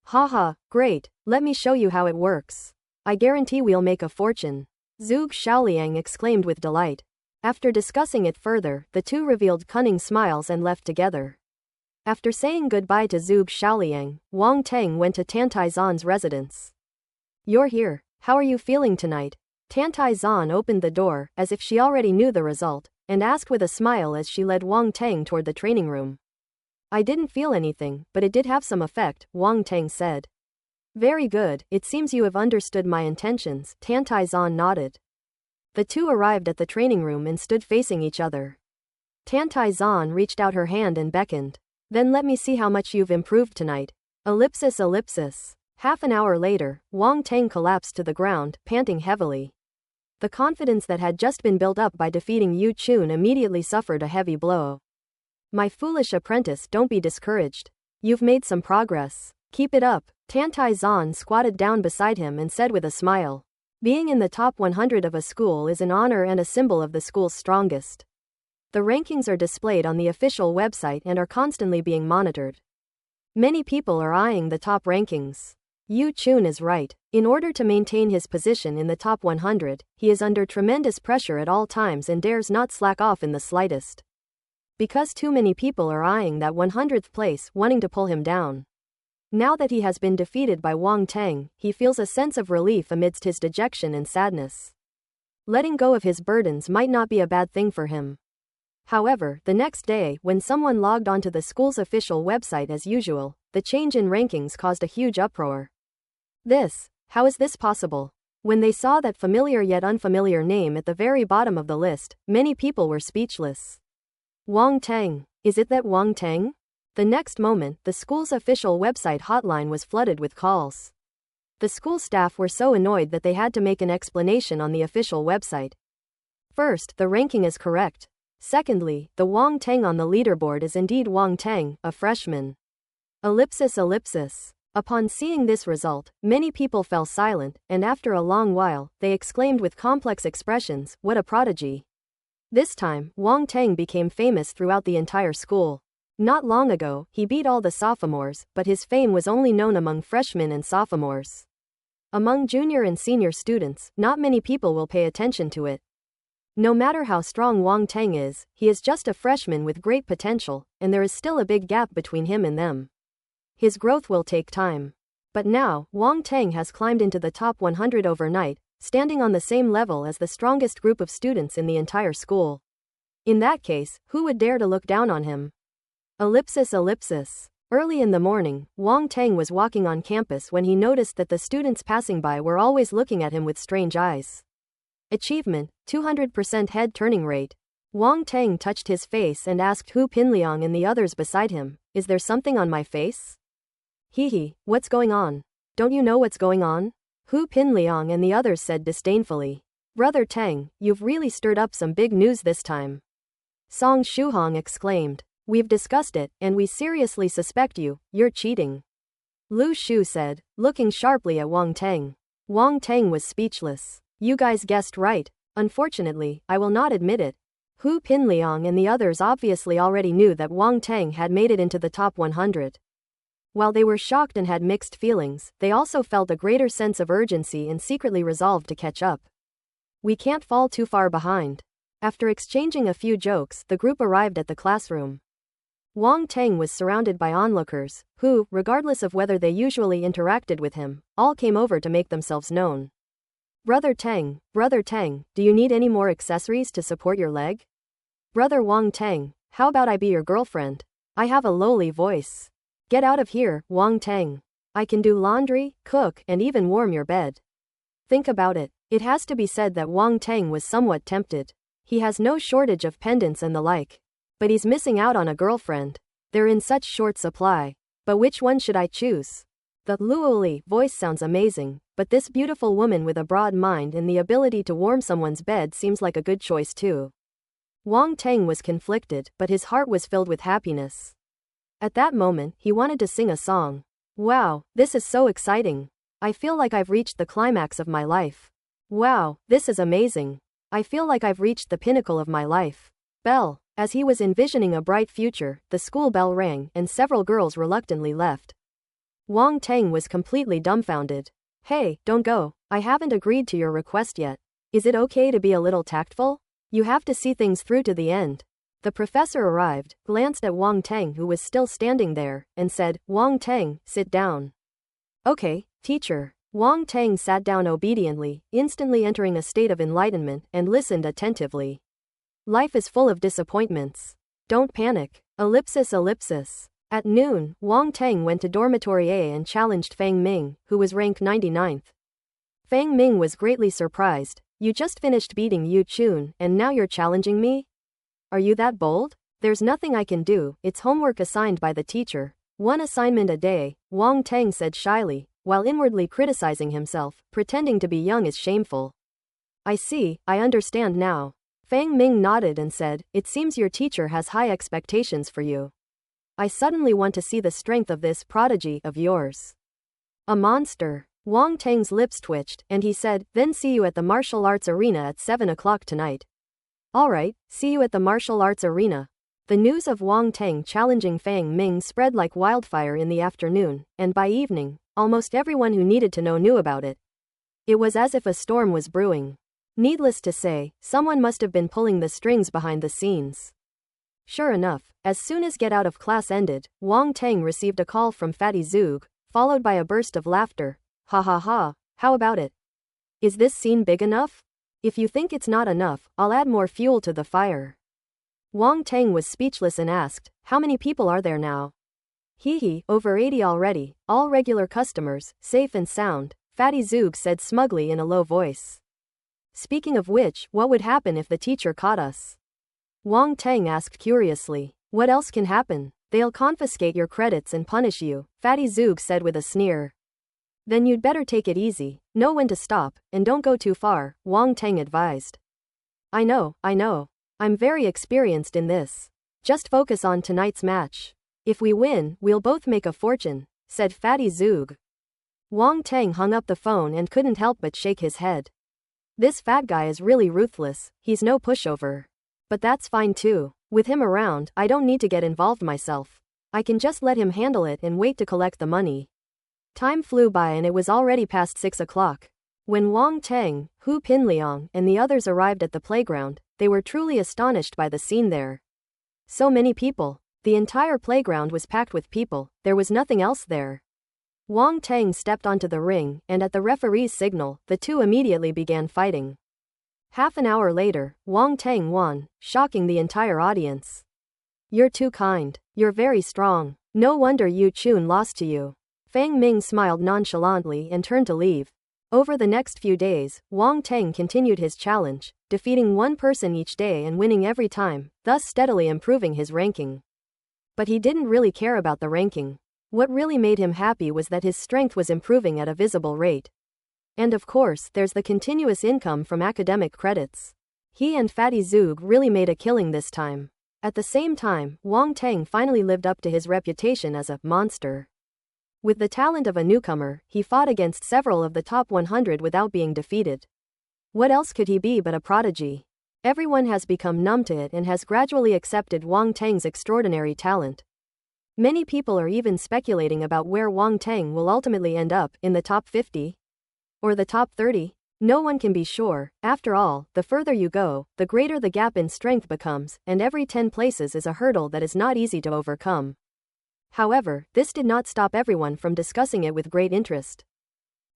Haha, great, let me show you how it works. I guarantee we'll make a fortune. Zhuge Xiaoliang exclaimed with delight. After discussing it further, the two revealed cunning smiles and left together. After saying goodbye to Zhuge Xiaoliang, Wang Tang went to Tantai Zan's residence. You're here. How are you feeling tonight? Tantai Zan opened the door, as if she already knew the result, and asked with a smile as she led Wang Tang toward the training room. I didn't feel anything, but it did have some effect, Wang Tang said. Very good, it seems you have understood my intentions, Tantai Zan nodded. The two arrived at the training room and stood facing each other. Tantai Zan reached out her hand and beckoned. Then let me see how much you've improved tonight. Ellipsis. Half an hour later, Wang Tang collapsed to the ground, panting heavily. The confidence that had just been built up by defeating Yu Chun immediately suffered a heavy blow. My foolish apprentice, don't be discouraged. You've made some progress. Keep it up. Tantai Zan squatted down beside him and said with a smile. Being in the top 100 of a school is an honor and a symbol of the school's strongest. The rankings are displayed on the official website and are constantly being monitored. Many people are eyeing the top rankings. Yu Chun is right. In order to maintain his position in the top 100, he is under tremendous pressure at all times and dares not slack off in the slightest. Because too many people are eyeing that 100th place, wanting to pull him down. Now that he has been defeated by Wang Tang, he feels a sense of relief amidst his dejection and sadness. Letting go of his burdens might not be a bad thing for him. However, the next day, when someone logged onto the school's official website as usual, the change in rankings caused a huge uproar. How is this possible? When they saw that familiar yet unfamiliar name at the very bottom of the list, many people were speechless. Wang Tang. Is it that Wang Tang? The next moment, the school's official website hotline was flooded with calls. The school staff were so annoyed that they had to make an explanation on the official website. First, the ranking is correct. Secondly, the Wang Tang on the leaderboard is indeed Wang Tang, a freshman. Ellipsis. Upon seeing this result, many people fell silent, and after a long while, they exclaimed with complex expressions, "What a prodigy!" This time, Wang Tang became famous throughout the entire school. Not long ago, he beat all the sophomores, but his fame was only known among freshmen and sophomores. Among junior and senior students, not many people will pay attention to it. No matter how strong Wang Tang is, he is just a freshman with great potential, and there is still a big gap between him and them. His growth will take time. But now, Wang Tang has climbed into the top 100 overnight, standing on the same level as the strongest group of students in the entire school. In that case, who would dare to look down on him? Ellipsis. Early in the morning, Wang Tang was walking on campus when he noticed that the students passing by were always looking at him with strange eyes. Achievement, 200% head turning rate. Wang Tang touched his face and asked Hu Pinliang and the others beside him, "Is there something on my face?" What's going on? Don't you know what's going on? Hu Pinliang and the others said disdainfully. Brother Tang, you've really stirred up some big news this time. Song Shuhong exclaimed. We've discussed it, and we seriously suspect you're cheating. Lu Shu said, looking sharply at Wang Tang. Wang Tang was speechless. You guys guessed right. Unfortunately, I will not admit it. Hu Pinliang and the others obviously already knew that Wang Teng had made it into the top 100. While they were shocked and had mixed feelings, they also felt a greater sense of urgency and secretly resolved to catch up. We can't fall too far behind. After exchanging a few jokes, the group arrived at the classroom. Wang Teng was surrounded by onlookers, who, regardless of whether they usually interacted with him, all came over to make themselves known. Brother Teng, do you need any more accessories to support your leg? Brother Wang Teng, how about I be your girlfriend? I have a lowly voice. Get out of here, Wang Teng. I can do laundry, cook, and even warm your bed. Think about it. It has to be said that Wang Teng was somewhat tempted. He has no shortage of pendants and the like. But he's missing out on a girlfriend. They're in such short supply. But which one should I choose? The Luoli voice sounds amazing, but this beautiful woman with a broad mind and the ability to warm someone's bed seems like a good choice too. Wang Teng was conflicted, but his heart was filled with happiness. At that moment, he wanted to sing a song. Wow, this is so exciting. I feel like I've reached the climax of my life. Wow, this is amazing. I feel like I've reached the pinnacle of my life. Bell. As he was envisioning a bright future, the school bell rang and several girls reluctantly left. Wang Teng was completely dumbfounded. Hey, don't go. I haven't agreed to your request yet. Is it okay to be a little tactful? You have to see things through to the end. The professor arrived, glanced at Wang Teng who was still standing there, and said, Wang Teng, sit down. Okay, teacher. Wang Teng sat down obediently, instantly entering a state of enlightenment, and listened attentively. Life is full of disappointments. Don't panic. Ellipsis. At noon, Wang Teng went to dormitory A and challenged Fang Ming, who was ranked 99th. Fang Ming was greatly surprised. You just finished beating Yu Chun, and now you're challenging me? Are you that bold? There's nothing I can do, it's homework assigned by the teacher. One assignment a day, Wang Teng said shyly, while inwardly criticizing himself. Pretending to be young is shameful. I see, I understand now. Fang Ming nodded and said, it seems your teacher has high expectations for you. I suddenly want to see the strength of this prodigy of yours. A monster. Wang Teng's lips twitched, and he said, then see you at the martial arts arena at 7 o'clock tonight. Alright, see you at the martial arts arena. The news of Wang Teng challenging Fang Ming spread like wildfire in the afternoon, and by evening, almost everyone who needed to know knew about it. It was as if a storm was brewing. Needless to say, someone must have been pulling the strings behind the scenes. Sure enough, as soon as get out of class ended, Wang Teng received a call from Fatty Zug, followed by a burst of laughter. Ha ha ha, how about it? Is this scene big enough? If you think it's not enough, I'll add more fuel to the fire. Wang Teng was speechless and asked, how many people are there now? Hee, over 80 already, all regular customers, safe and sound, Fatty Zug said smugly in a low voice. Speaking of which, what would happen if the teacher caught us? Wang Teng asked curiously. What else can happen? They'll confiscate your credits and punish you, Fatty Zug said with a sneer. Then you'd better take it easy, know when to stop, and don't go too far, Wang Teng advised. I know. I'm very experienced in this. Just focus on tonight's match. If we win, we'll both make a fortune, said Fatty Zug. Wang Teng hung up the phone and couldn't help but shake his head. This fat guy is really ruthless, he's no pushover. But that's fine too. With him around, I don't need to get involved myself. I can just let him handle it and wait to collect the money. Time flew by and it was already past 6 o'clock. When Wang Teng, Hu Pinliang, and the others arrived at the playground, they were truly astonished by the scene there. So many people. The entire playground was packed with people, there was nothing else there. Wang Teng stepped onto the ring, and at the referee's signal, the two immediately began fighting. Half an hour later, Wang Teng won, shocking the entire audience. You're too kind. You're very strong. No wonder Yu Chun lost to you. Fang Ming smiled nonchalantly and turned to leave. Over the next few days, Wang Teng continued his challenge, defeating one person each day and winning every time, thus steadily improving his ranking. But he didn't really care about the ranking. What really made him happy was that his strength was improving at a visible rate. And of course, there's the continuous income from academic credits. He and Fatty Zug really made a killing this time. At the same time, Wang Teng finally lived up to his reputation as a monster. With the talent of a newcomer, he fought against several of the top 100 without being defeated. What else could he be but a prodigy? Everyone has become numb to it and has gradually accepted Wang Tang's extraordinary talent. Many people are even speculating about where Wang Tang will ultimately end up, in the top 50? Or the top 30? No one can be sure. After all, the further you go, the greater the gap in strength becomes, and every 10 places is a hurdle that is not easy to overcome. However, this did not stop everyone from discussing it with great interest.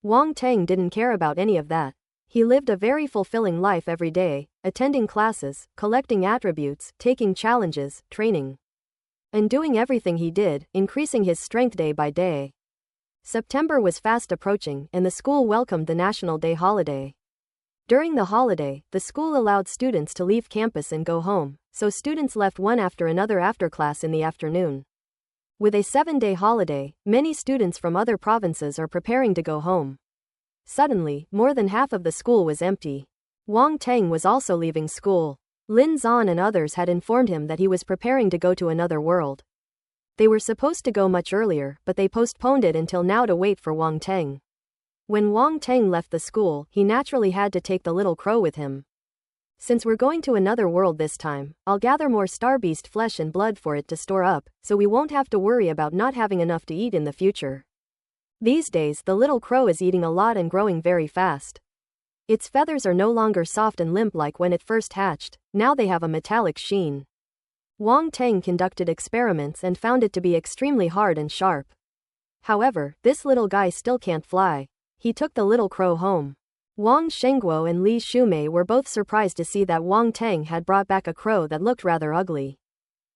Wang Tang didn't care about any of that. He lived a very fulfilling life every day, attending classes, collecting attributes, taking challenges, training, and doing everything he did, increasing his strength day by day. September was fast approaching, and the school welcomed the National Day holiday. During the holiday, the school allowed students to leave campus and go home, so students left one after another after class in the afternoon. With a 7-day holiday, many students from other provinces are preparing to go home. Suddenly, more than half of the school was empty. Wang Tang was also leaving school. Lin Zan and others had informed him that he was preparing to go to another world. They were supposed to go much earlier, but they postponed it until now to wait for Wang Tang. When Wang Tang left the school, he naturally had to take the little crow with him. Since we're going to another world this time, I'll gather more star beast flesh and blood for it to store up, so we won't have to worry about not having enough to eat in the future. These days, the little crow is eating a lot and growing very fast. Its feathers are no longer soft and limp like when it first hatched, now they have a metallic sheen. Wang Tang conducted experiments and found it to be extremely hard and sharp. However, this little guy still can't fly. He took the little crow home. Wang Shengguo and Li Shumei were both surprised to see that Wang Tang had brought back a crow that looked rather ugly.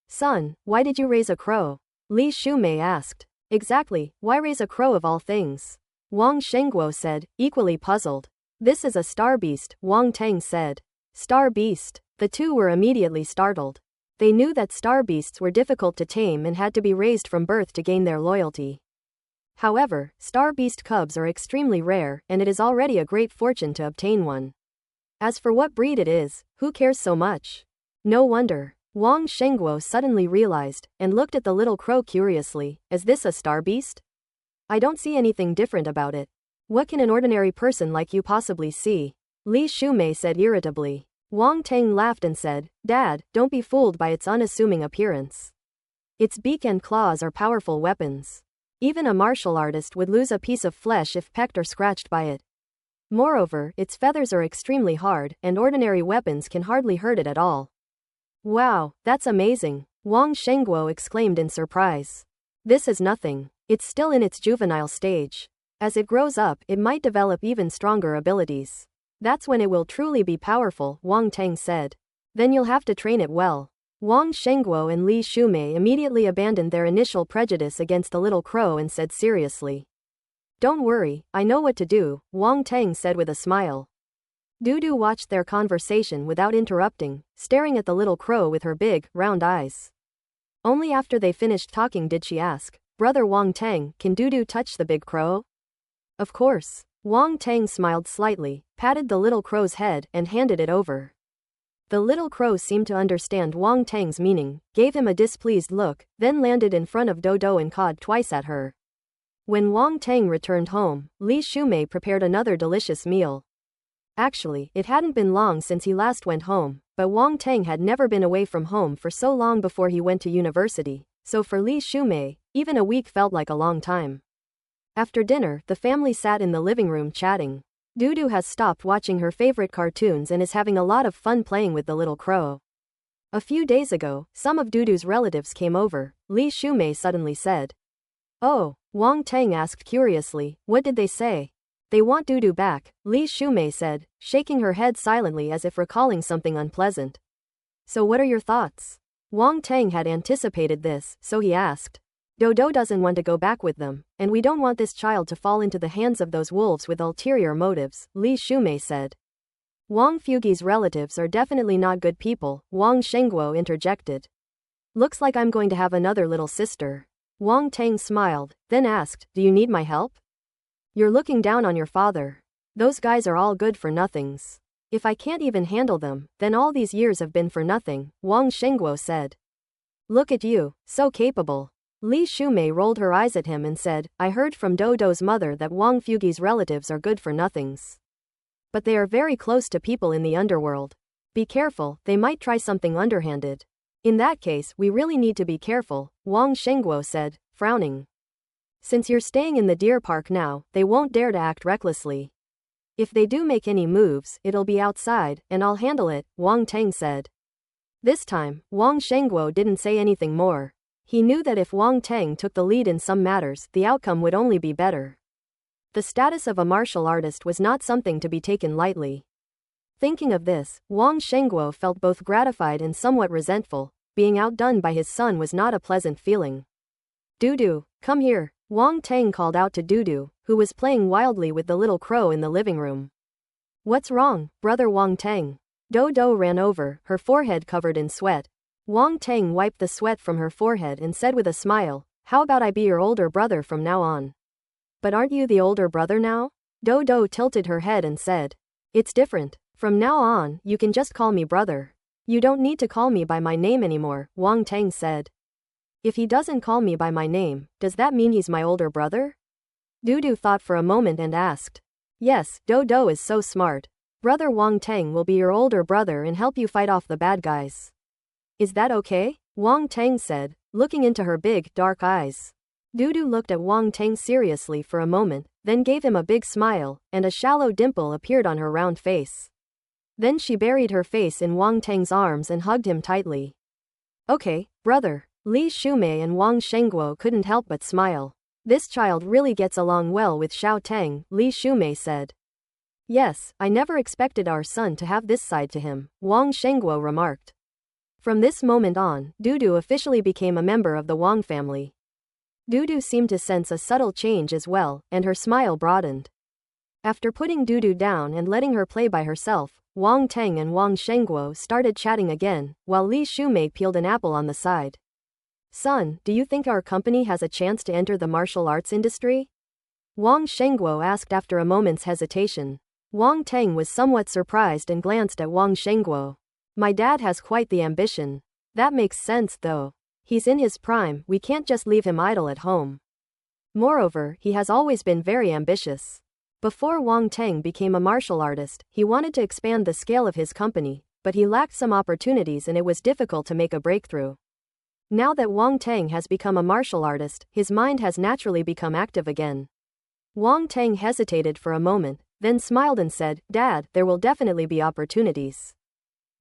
Son, why did you raise a crow? Li Shumei asked. Exactly, why raise a crow of all things? Wang Shengguo said, equally puzzled. This is a star beast, Wang Tang said. Star beast? The two were immediately startled. They knew that star beasts were difficult to tame and had to be raised from birth to gain their loyalty. However, star beast cubs are extremely rare, and it is already a great fortune to obtain one. As for what breed it is, who cares so much? No wonder. Wang Shengguo suddenly realized, and looked at the little crow curiously, is this a star beast? I don't see anything different about it. What can an ordinary person like you possibly see? Li Shumei said irritably. Wang Tang laughed and said, Dad, don't be fooled by its unassuming appearance. Its beak and claws are powerful weapons. Even a martial artist would lose a piece of flesh if pecked or scratched by it. Moreover, its feathers are extremely hard, and ordinary weapons can hardly hurt it at all. Wow, that's amazing, Wang Shengguo exclaimed in surprise. This is nothing. It's still in its juvenile stage. As it grows up, it might develop even stronger abilities. That's when it will truly be powerful, Wang Tang said. Then you'll have to train it well. Wang Shengguo and Li Shumei immediately abandoned their initial prejudice against the little crow and said seriously. Don't worry, I know what to do, Wang Tang said with a smile. Dudu watched their conversation without interrupting, staring at the little crow with her big, round eyes. Only after they finished talking did she ask, Brother Wang Tang, can Dudu touch the big crow? Of course. Wang Tang smiled slightly, patted the little crow's head, and handed it over. The little crow seemed to understand Wang Tang's meaning, gave him a displeased look, then landed in front of Dodo and cawed twice at her. When Wang Tang returned home, Li Shumei prepared another delicious meal. Actually, it hadn't been long since he last went home, but Wang Tang had never been away from home for so long before he went to university, so for Li Shumei, even a week felt like a long time. After dinner, the family sat in the living room chatting. Dudu has stopped watching her favorite cartoons and is having a lot of fun playing with the little crow. A few days ago, some of Dudu's relatives came over, Li Shumei suddenly said. Oh, Wang Tang asked curiously, what did they say? They want Dudu back, Li Shumei said, shaking her head silently as if recalling something unpleasant. So what are your thoughts? Wang Tang had anticipated this, so he asked. Dodo doesn't want to go back with them, and we don't want this child to fall into the hands of those wolves with ulterior motives, Li Shumei said. Wang Fugi's relatives are definitely not good people, Wang Shengguo interjected. Looks like I'm going to have another little sister. Wang Tang smiled, then asked, do you need my help? You're looking down on your father. Those guys are all good for nothings. If I can't even handle them, then all these years have been for nothing, Wang Shengguo said. Look at you, so capable. Li Shumei rolled her eyes at him and said, I heard from Dodo's mother that Wang Fugi's relatives are good for nothings. But they are very close to people in the underworld. Be careful, they might try something underhanded. In that case, we really need to be careful, Wang Shengguo said, frowning. Since you're staying in the deer park now, they won't dare to act recklessly. If they do make any moves, it'll be outside, and I'll handle it, Wang Teng said. This time, Wang Shengguo didn't say anything more. He knew that if Wang Teng took the lead in some matters, the outcome would only be better. The status of a martial artist was not something to be taken lightly. Thinking of this, Wang Shengguo felt both gratified and somewhat resentful. Being outdone by his son was not a pleasant feeling. Dudu, come here, Wang Teng called out to Dudu, who was playing wildly with the little crow in the living room. What's wrong, brother Wang Teng? Dodo ran over, her forehead covered in sweat. Wang Teng wiped the sweat from her forehead and said with a smile, how about I be your older brother from now on? But aren't you the older brother now? Dodo tilted her head and said. It's different. From now on, you can just call me brother. You don't need to call me by my name anymore, Wang Teng said. If he doesn't call me by my name, does that mean he's my older brother? Dudu thought for a moment and asked. Yes, Dodo is so smart. Brother Wang Teng will be your older brother and help you fight off the bad guys. Is that okay? Wang Teng said, looking into her big, dark eyes. Dudu looked at Wang Teng seriously for a moment, then gave him a big smile, and a shallow dimple appeared on her round face. Then she buried her face in Wang Teng's arms and hugged him tightly. Okay, brother. Li Shumei and Wang Shengguo couldn't help but smile. This child really gets along well with Xiao Teng, Li Shumei said. Yes, I never expected our son to have this side to him, Wang Shengguo remarked. From this moment on, Dudu officially became a member of the Wang family. Dudu seemed to sense a subtle change as well, and her smile broadened. After putting Dudu down and letting her play by herself, Wang Teng and Wang Shengguo started chatting again, while Li Shumei peeled an apple on the side. Son, do you think our company has a chance to enter the martial arts industry? Wang Shengguo asked after a moment's hesitation. Wang Teng was somewhat surprised and glanced at Wang Shengguo. My dad has quite the ambition. That makes sense though. He's in his prime, we can't just leave him idle at home. Moreover, he has always been very ambitious. Before Wang Teng became a martial artist, he wanted to expand the scale of his company, but he lacked some opportunities and it was difficult to make a breakthrough. Now that Wang Teng has become a martial artist, his mind has naturally become active again. Wang Teng hesitated for a moment, then smiled and said, Dad, there will definitely be opportunities.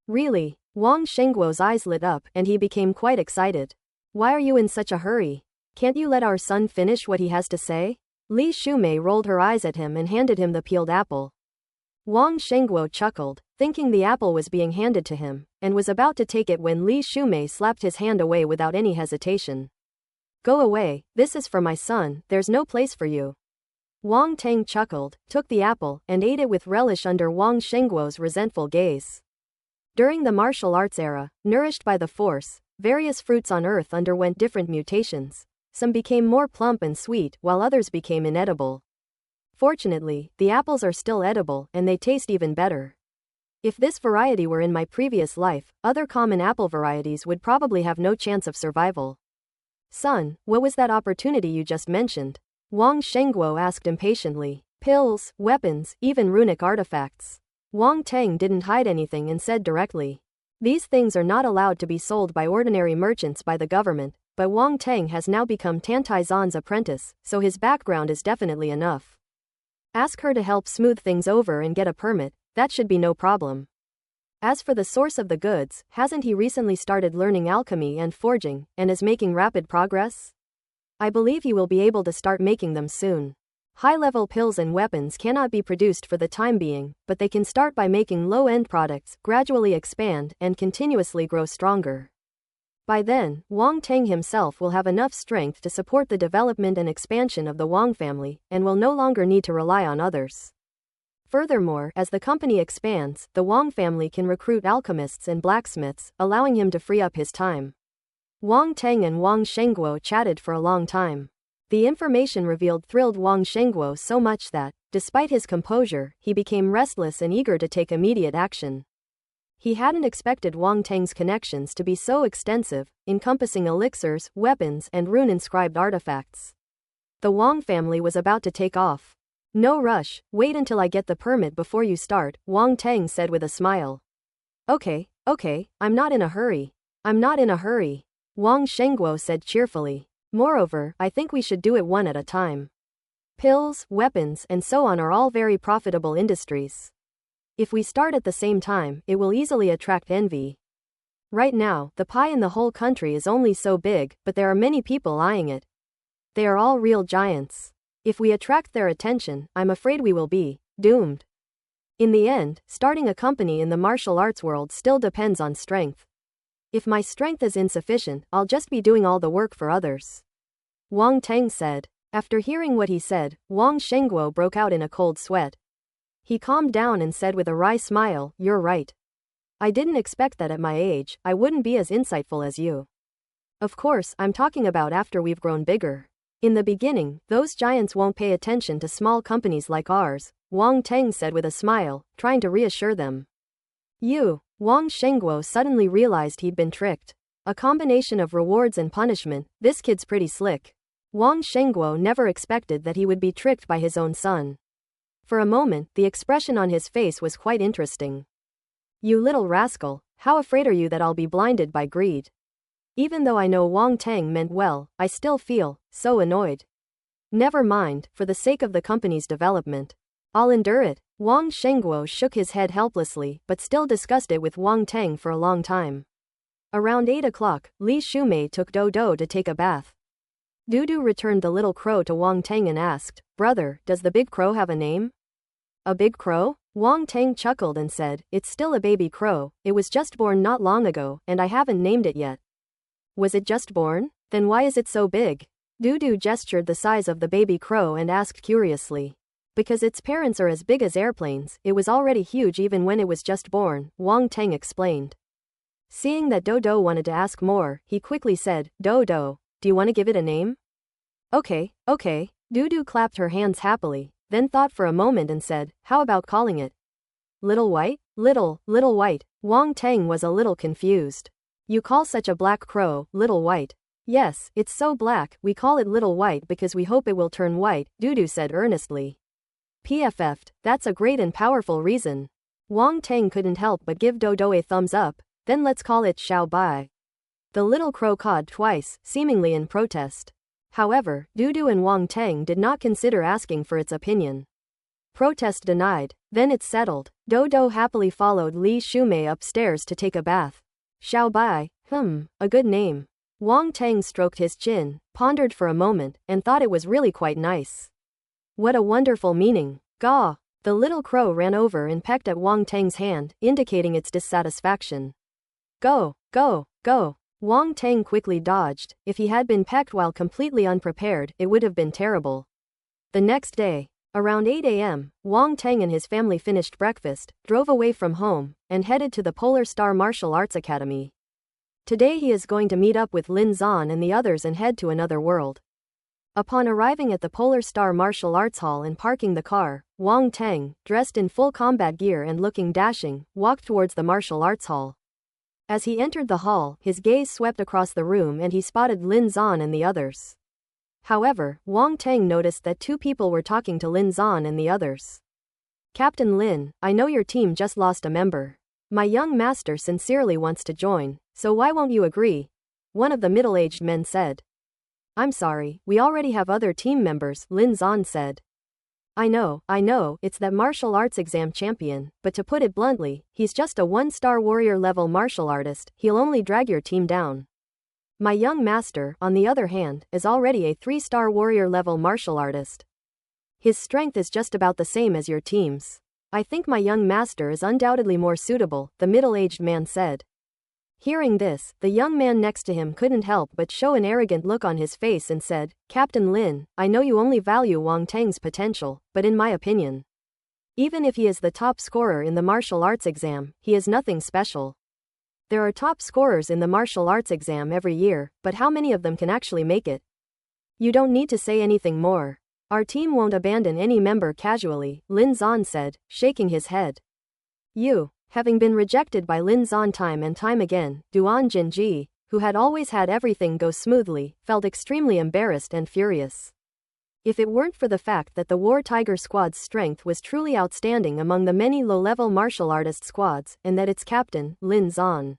Really? Wang Shengguo's eyes lit up and he became quite excited. Why are you in such a hurry? Can't you let our son finish what he has to say? Li Shumei rolled her eyes at him and handed him the peeled apple. Wang Shengguo chuckled, thinking the apple was being handed to him, and was about to take it when Li Shumei slapped his hand away without any hesitation. Go away, this is for my son, there's no place for you. Wang Teng chuckled, took the apple, and ate it with relish under Wang Shengguo's resentful gaze. During the martial arts era, nourished by the Force, various fruits on Earth underwent different mutations. Some became more plump and sweet, while others became inedible. Fortunately, the apples are still edible, and they taste even better. If this variety were in my previous life, other common apple varieties would probably have no chance of survival. Son, what was that opportunity you just mentioned? Wang Shengguo asked impatiently. Pills, weapons, even runic artifacts. Wang Teng didn't hide anything and said directly. These things are not allowed to be sold by ordinary merchants by the government, but Wang Teng has now become Tantai Zan's apprentice, so his background is definitely enough. Ask her to help smooth things over and get a permit, that should be no problem. As for the source of the goods, hasn't he recently started learning alchemy and forging, and is making rapid progress? I believe he will be able to start making them soon. High-level pills and weapons cannot be produced for the time being, but they can start by making low-end products, gradually expand, and continuously grow stronger. By then, Wang Teng himself will have enough strength to support the development and expansion of the Wang family, and will no longer need to rely on others. Furthermore, as the company expands, the Wang family can recruit alchemists and blacksmiths, allowing him to free up his time. Wang Teng and Wang Shengguo chatted for a long time. The information revealed thrilled Wang Shengguo so much that, despite his composure, he became restless and eager to take immediate action. He hadn't expected Wang Teng's connections to be so extensive, encompassing elixirs, weapons, and rune-inscribed artifacts. The Wang family was about to take off. No rush, wait until I get the permit before you start, Wang Teng said with a smile. Okay, I'm not in a hurry. I'm not in a hurry, Wang Shengguo said cheerfully. Moreover, I think we should do it one at a time. Pills, weapons, and so on are all very profitable industries. If we start at the same time, it will easily attract envy. Right now, the pie in the whole country is only so big, but there are many people eyeing it. They are all real giants. If we attract their attention, I'm afraid we will be doomed. In the end, starting a company in the martial arts world still depends on strength. If my strength is insufficient, I'll just be doing all the work for others. Wang Teng said. After hearing what he said, Wang Shengguo broke out in a cold sweat. He calmed down and said with a wry smile, "You're right. I didn't expect that at my age, I wouldn't be as insightful as you. Of course, I'm talking about after we've grown bigger. In the beginning, those giants won't pay attention to small companies like ours," Wang Teng said with a smile, trying to reassure them. Wang Shengguo suddenly realized he'd been tricked. A combination of rewards and punishment, this kid's pretty slick. Wang Shengguo never expected that he would be tricked by his own son. For a moment, the expression on his face was quite interesting. "You little rascal, how afraid are you that I'll be blinded by greed?" Even though I know Wang Teng meant well, I still feel so annoyed. Never mind, for the sake of the company's development, I'll endure it. Wang Shengguo shook his head helplessly, but still discussed it with Wang Teng for a long time. Around 8 o'clock, Li Shumei took Dodo to take a bath. Dudu returned the little crow to Wang Teng and asked, "Brother, does the big crow have a name?" "A big crow?" Wang Teng chuckled and said, "It's still a baby crow, it was just born not long ago, and I haven't named it yet." "Was it just born? Then why is it so big?" Dudu gestured the size of the baby crow and asked curiously. "Because its parents are as big as airplanes, it was already huge even when it was just born," Wang Teng explained. Seeing that Dodo wanted to ask more, he quickly said, "Dodo, do you want to give it a name?" Okay. Dudu clapped her hands happily, then thought for a moment and said, "How about calling it Little White?" Little White. Wang Teng was a little confused. "You call such a black crow, Little White?" "Yes, it's so black, we call it Little White because we hope it will turn white," Dudu said earnestly. "PFF'd, that's a great and powerful reason." Wang Teng couldn't help but give Dodo a thumbs up. "Then let's call it Xiao Bai." The little crow cawed twice, seemingly in protest. However, Dudu and Wang Teng did not consider asking for its opinion. Protest denied. Then it's settled. Dodo happily followed Li Shumei upstairs to take a bath. Xiao Bai, a good name. Wang Teng stroked his chin, pondered for a moment, and thought it was really quite nice. What a wonderful meaning. Gaw! The little crow ran over and pecked at Wang Teng's hand, indicating its dissatisfaction. Go! Wang Teng quickly dodged. If he had been pecked while completely unprepared, it would have been terrible. The next day, around 8 a.m., Wang Teng and his family finished breakfast, drove away from home, and headed to the Polar Star Martial Arts Academy. Today he is going to meet up with Lin Zan and the others and head to another world. Upon arriving at the Polar Star Martial Arts Hall and parking the car, Wang Teng, dressed in full combat gear and looking dashing, walked towards the martial arts hall. As he entered the hall, his gaze swept across the room and he spotted Lin Zan and the others. However, Wang Teng noticed that two people were talking to Lin Zan and the others. "Captain Lin, I know your team just lost a member. My young master sincerely wants to join, so why won't you agree?" one of the middle-aged men said. "I'm sorry, we already have other team members," Lin Zan said. I know, it's that martial arts exam champion, but to put it bluntly, he's just a one-star warrior level martial artist, he'll only drag your team down. My young master, on the other hand, is already a 3-star warrior level martial artist. His strength is just about the same as your team's. I think my young master is undoubtedly more suitable, the middle-aged man said. Hearing this, the young man next to him couldn't help but show an arrogant look on his face and said, "Captain Lin, I know you only value Wang Teng's potential, but in my opinion, even if he is the top scorer in the martial arts exam, he is nothing special. There are top scorers in the martial arts exam every year, but how many of them can actually make it? You don't need to say anything more. Our team won't abandon any member casually," Lin Zan said, shaking his head. Having been rejected by Lin Zan time and time again, Duan Jinji, who had always had everything go smoothly, felt extremely embarrassed and furious. If it weren't for the fact that the War Tiger Squad's strength was truly outstanding among the many low-level martial artist squads, and that its captain, Lin Zan,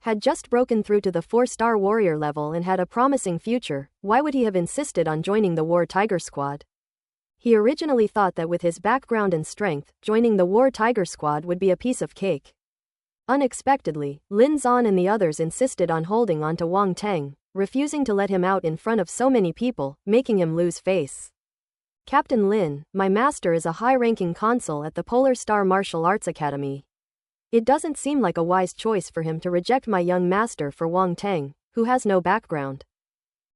had just broken through to the 4-star warrior level and had a promising future, why would he have insisted on joining the War Tiger Squad? He originally thought that with his background and strength, joining the War Tiger Squad would be a piece of cake. Unexpectedly, Lin Zan and the others insisted on holding on to Wang Teng, refusing to let him out in front of so many people, making him lose face. Captain Lin, my master is a high-ranking consul at the Polar Star Martial Arts Academy. It doesn't seem like a wise choice for him to reject my young master for Wang Teng, who has no background.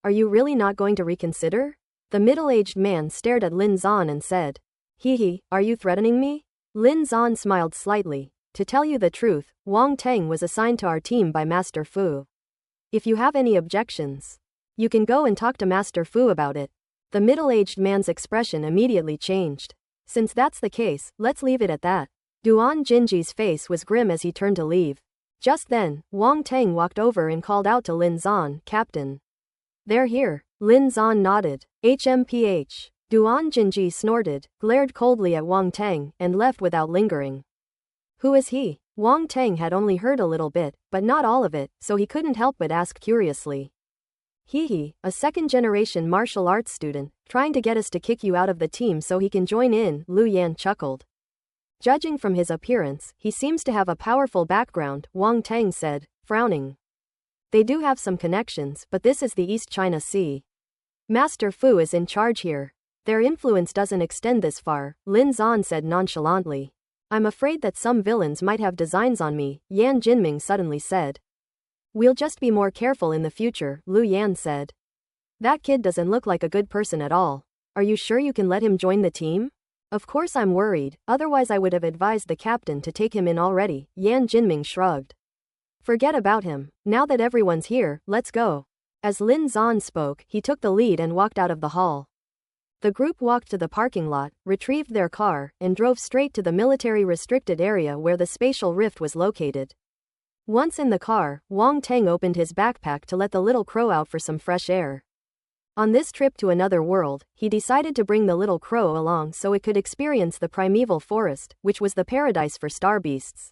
Are you really not going to reconsider? The middle-aged man stared at Lin Zan and said, "Hee, are you threatening me?" Lin Zan smiled slightly. To tell you the truth, Wang Teng was assigned to our team by Master Fu. If you have any objections, you can go and talk to Master Fu about it. The middle-aged man's expression immediately changed. Since that's the case, let's leave it at that. Duan Jinji's face was grim as he turned to leave. Just then, Wang Teng walked over and called out to Lin Zan, "Captain." "They're here." Lin Zan nodded. HMPH. Duan Jinji snorted, glared coldly at Wang Teng, and left without lingering. Who is he? Wang Teng had only heard a little bit, but not all of it, so he couldn't help but ask curiously. A second-generation martial arts student, trying to get us to kick you out of the team so he can join in," Lu Yan chuckled. "Judging from his appearance, he seems to have a powerful background," Wang Teng said, frowning. "They do have some connections, but this is the East China Sea. Master Fu is in charge here. Their influence doesn't extend this far," Lin Zan said nonchalantly. "I'm afraid that some villains might have designs on me," Yan Jinming suddenly said. "We'll just be more careful in the future," Lu Yan said. "That kid doesn't look like a good person at all. Are you sure you can let him join the team?" "Of course I'm worried, otherwise I would have advised the captain to take him in already," Yan Jinming shrugged. "Forget about him. Now that everyone's here, let's go." As Lin Zan spoke, he took the lead and walked out of the hall. The group walked to the parking lot, retrieved their car, and drove straight to the military-restricted area where the spatial rift was located. Once in the car, Wang Teng opened his backpack to let the little crow out for some fresh air. On this trip to another world, he decided to bring the little crow along so it could experience the primeval forest, which was the paradise for star beasts.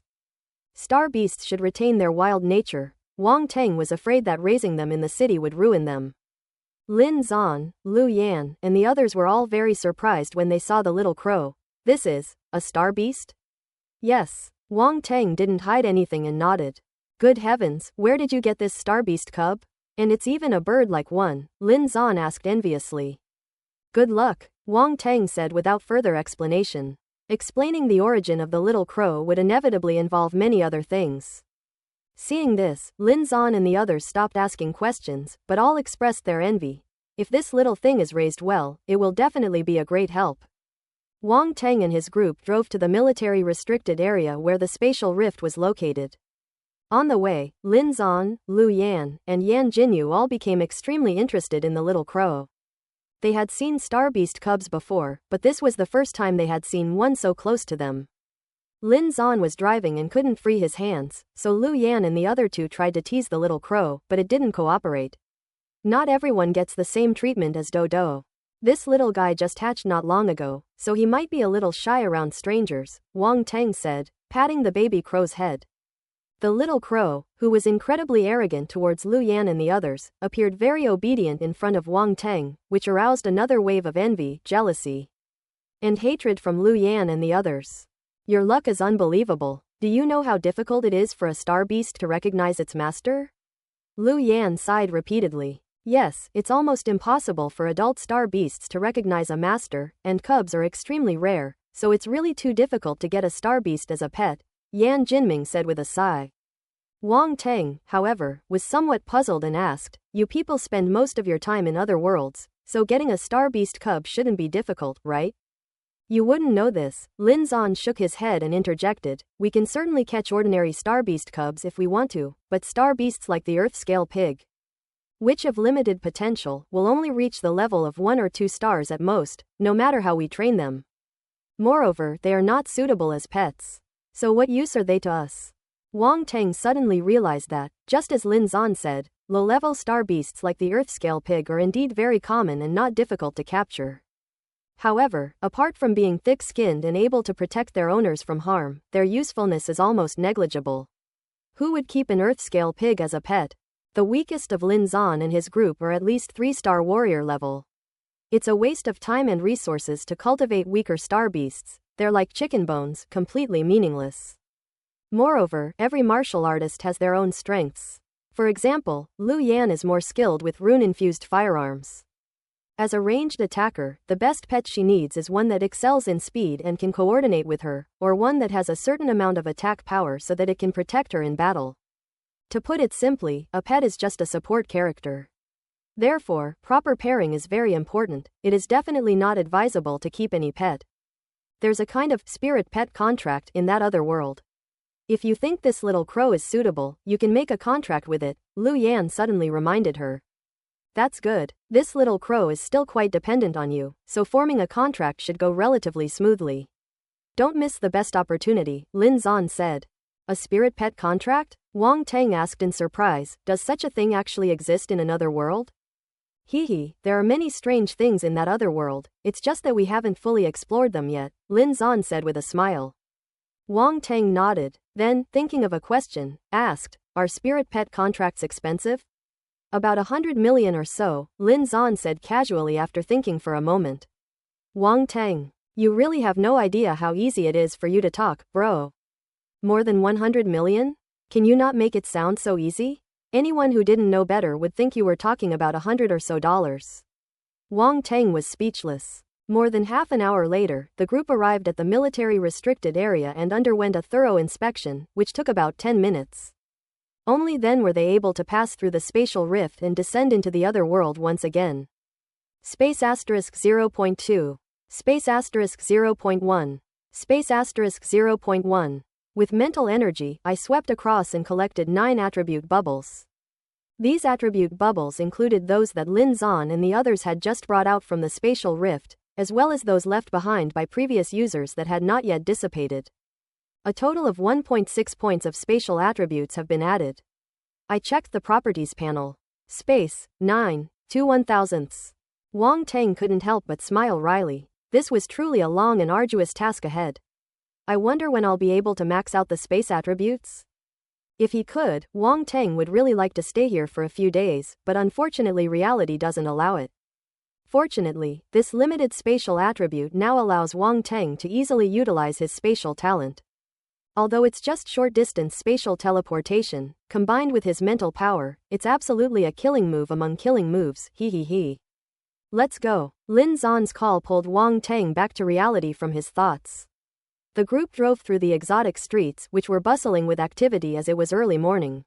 Star beasts should retain their wild nature. Wang Teng was afraid that raising them in the city would ruin them. Lin Zan, Lu Yan, and the others were all very surprised when they saw the little crow. "This is a star beast?" "Yes." Wang Teng didn't hide anything and nodded. "Good heavens, where did you get this star beast cub? And it's even a bird like one," Lin Zan asked enviously. "Good luck," Wang Teng said without further explanation. Explaining the origin of the little crow would inevitably involve many other things. Seeing this, Lin Zan and the others stopped asking questions, but all expressed their envy. If this little thing is raised well, it will definitely be a great help. Wang Teng and his group drove to the military-restricted area where the spatial rift was located. On the way, Lin Zan, Lu Yan, and Yan Jinyu all became extremely interested in the little crow. They had seen star beast cubs before, but this was the first time they had seen one so close to them. Lin Zan was driving and couldn't free his hands, so Lu Yan and the other two tried to tease the little crow, but it didn't cooperate. Not everyone gets the same treatment as Dodo. This little guy just hatched not long ago, so he might be a little shy around strangers, Wang Teng said, patting the baby crow's head. The little crow, who was incredibly arrogant towards Lu Yan and the others, appeared very obedient in front of Wang Teng, which aroused another wave of envy, jealousy, and hatred from Lu Yan and the others. "Your luck is unbelievable. Do you know how difficult it is for a star beast to recognize its master?" Lu Yan sighed repeatedly. "Yes, it's almost impossible for adult star beasts to recognize a master, and cubs are extremely rare, so it's really too difficult to get a star beast as a pet," Yan Jinming said with a sigh. Wang Teng, however, was somewhat puzzled and asked, "You people spend most of your time in other worlds, so getting a star beast cub shouldn't be difficult, right?" "You wouldn't know this," Lin Zan shook his head and interjected, "We can certainly catch ordinary star beast cubs if we want to, but star beasts like the Earth-scale pig, which have limited potential, will only reach the level of 1 or 2 stars at most, no matter how we train them. Moreover, they are not suitable as pets. So what use are they to us?" Wang Teng suddenly realized that, just as Lin Zan said, low-level star beasts like the earth-scale pig are indeed very common and not difficult to capture. However, apart from being thick-skinned and able to protect their owners from harm, their usefulness is almost negligible. Who would keep an earth-scale pig as a pet? The weakest of Lin Zan and his group are at least 3-star warrior level. It's a waste of time and resources to cultivate weaker star beasts. They're like chicken bones, completely meaningless. Moreover, every martial artist has their own strengths. For example, Liu Yan is more skilled with rune-infused firearms. As a ranged attacker, the best pet she needs is one that excels in speed and can coordinate with her, or one that has a certain amount of attack power so that it can protect her in battle. To put it simply, a pet is just a support character. Therefore, proper pairing is very important. It is definitely not advisable to keep any pet. There's a kind of spirit pet contract in that other world. If you think this little crow is suitable, you can make a contract with it, Liu Yan suddenly reminded her. That's good. This little crow is still quite dependent on you, so forming a contract should go relatively smoothly. Don't miss the best opportunity, Lin Zan said. A spirit pet contract? Wang Tang asked in surprise. Does such a thing actually exist in another world? Hee, there are many strange things in that other world, it's just that we haven't fully explored them yet, Lin Zan said with a smile. Wang Tang nodded, then, thinking of a question, asked, are spirit pet contracts expensive? About 100 million or so, Lin Zan said casually after thinking for a moment. Wang Tang, you really have no idea how easy it is for you to talk, bro. More than 100 million? Can you not make it sound so easy? Anyone who didn't know better would think you were talking about $100 or so. Wang Tang was speechless. More than half an hour later, the group arrived at the military restricted area and underwent a thorough inspection, which took about 10 minutes. Only then were they able to pass through the spatial rift and descend into the other world once again. Space asterisk 0.2. Space asterisk 0.1. Space asterisk 0.1. With mental energy, I swept across and collected 9 attribute bubbles. These attribute bubbles included those that Lin Zan and the others had just brought out from the spatial rift, as well as those left behind by previous users that had not yet dissipated. A total of 1.6 points of spatial attributes have been added. I checked the properties panel. Space, 9, 2 1/1000ths. Wang Tang couldn't help but smile wryly. This was truly a long and arduous task ahead. I wonder when I'll be able to max out the space attributes? If he could, Wang Tang would really like to stay here for a few days, but unfortunately reality doesn't allow it. Fortunately, this limited spatial attribute now allows Wang Tang to easily utilize his spatial talent. Although it's just short-distance spatial teleportation, combined with his mental power, it's absolutely a killing move among killing moves, he. Let's go. Lin Zan's call pulled Wang Tang back to reality from his thoughts. The group drove through the exotic streets, which were bustling with activity as it was early morning.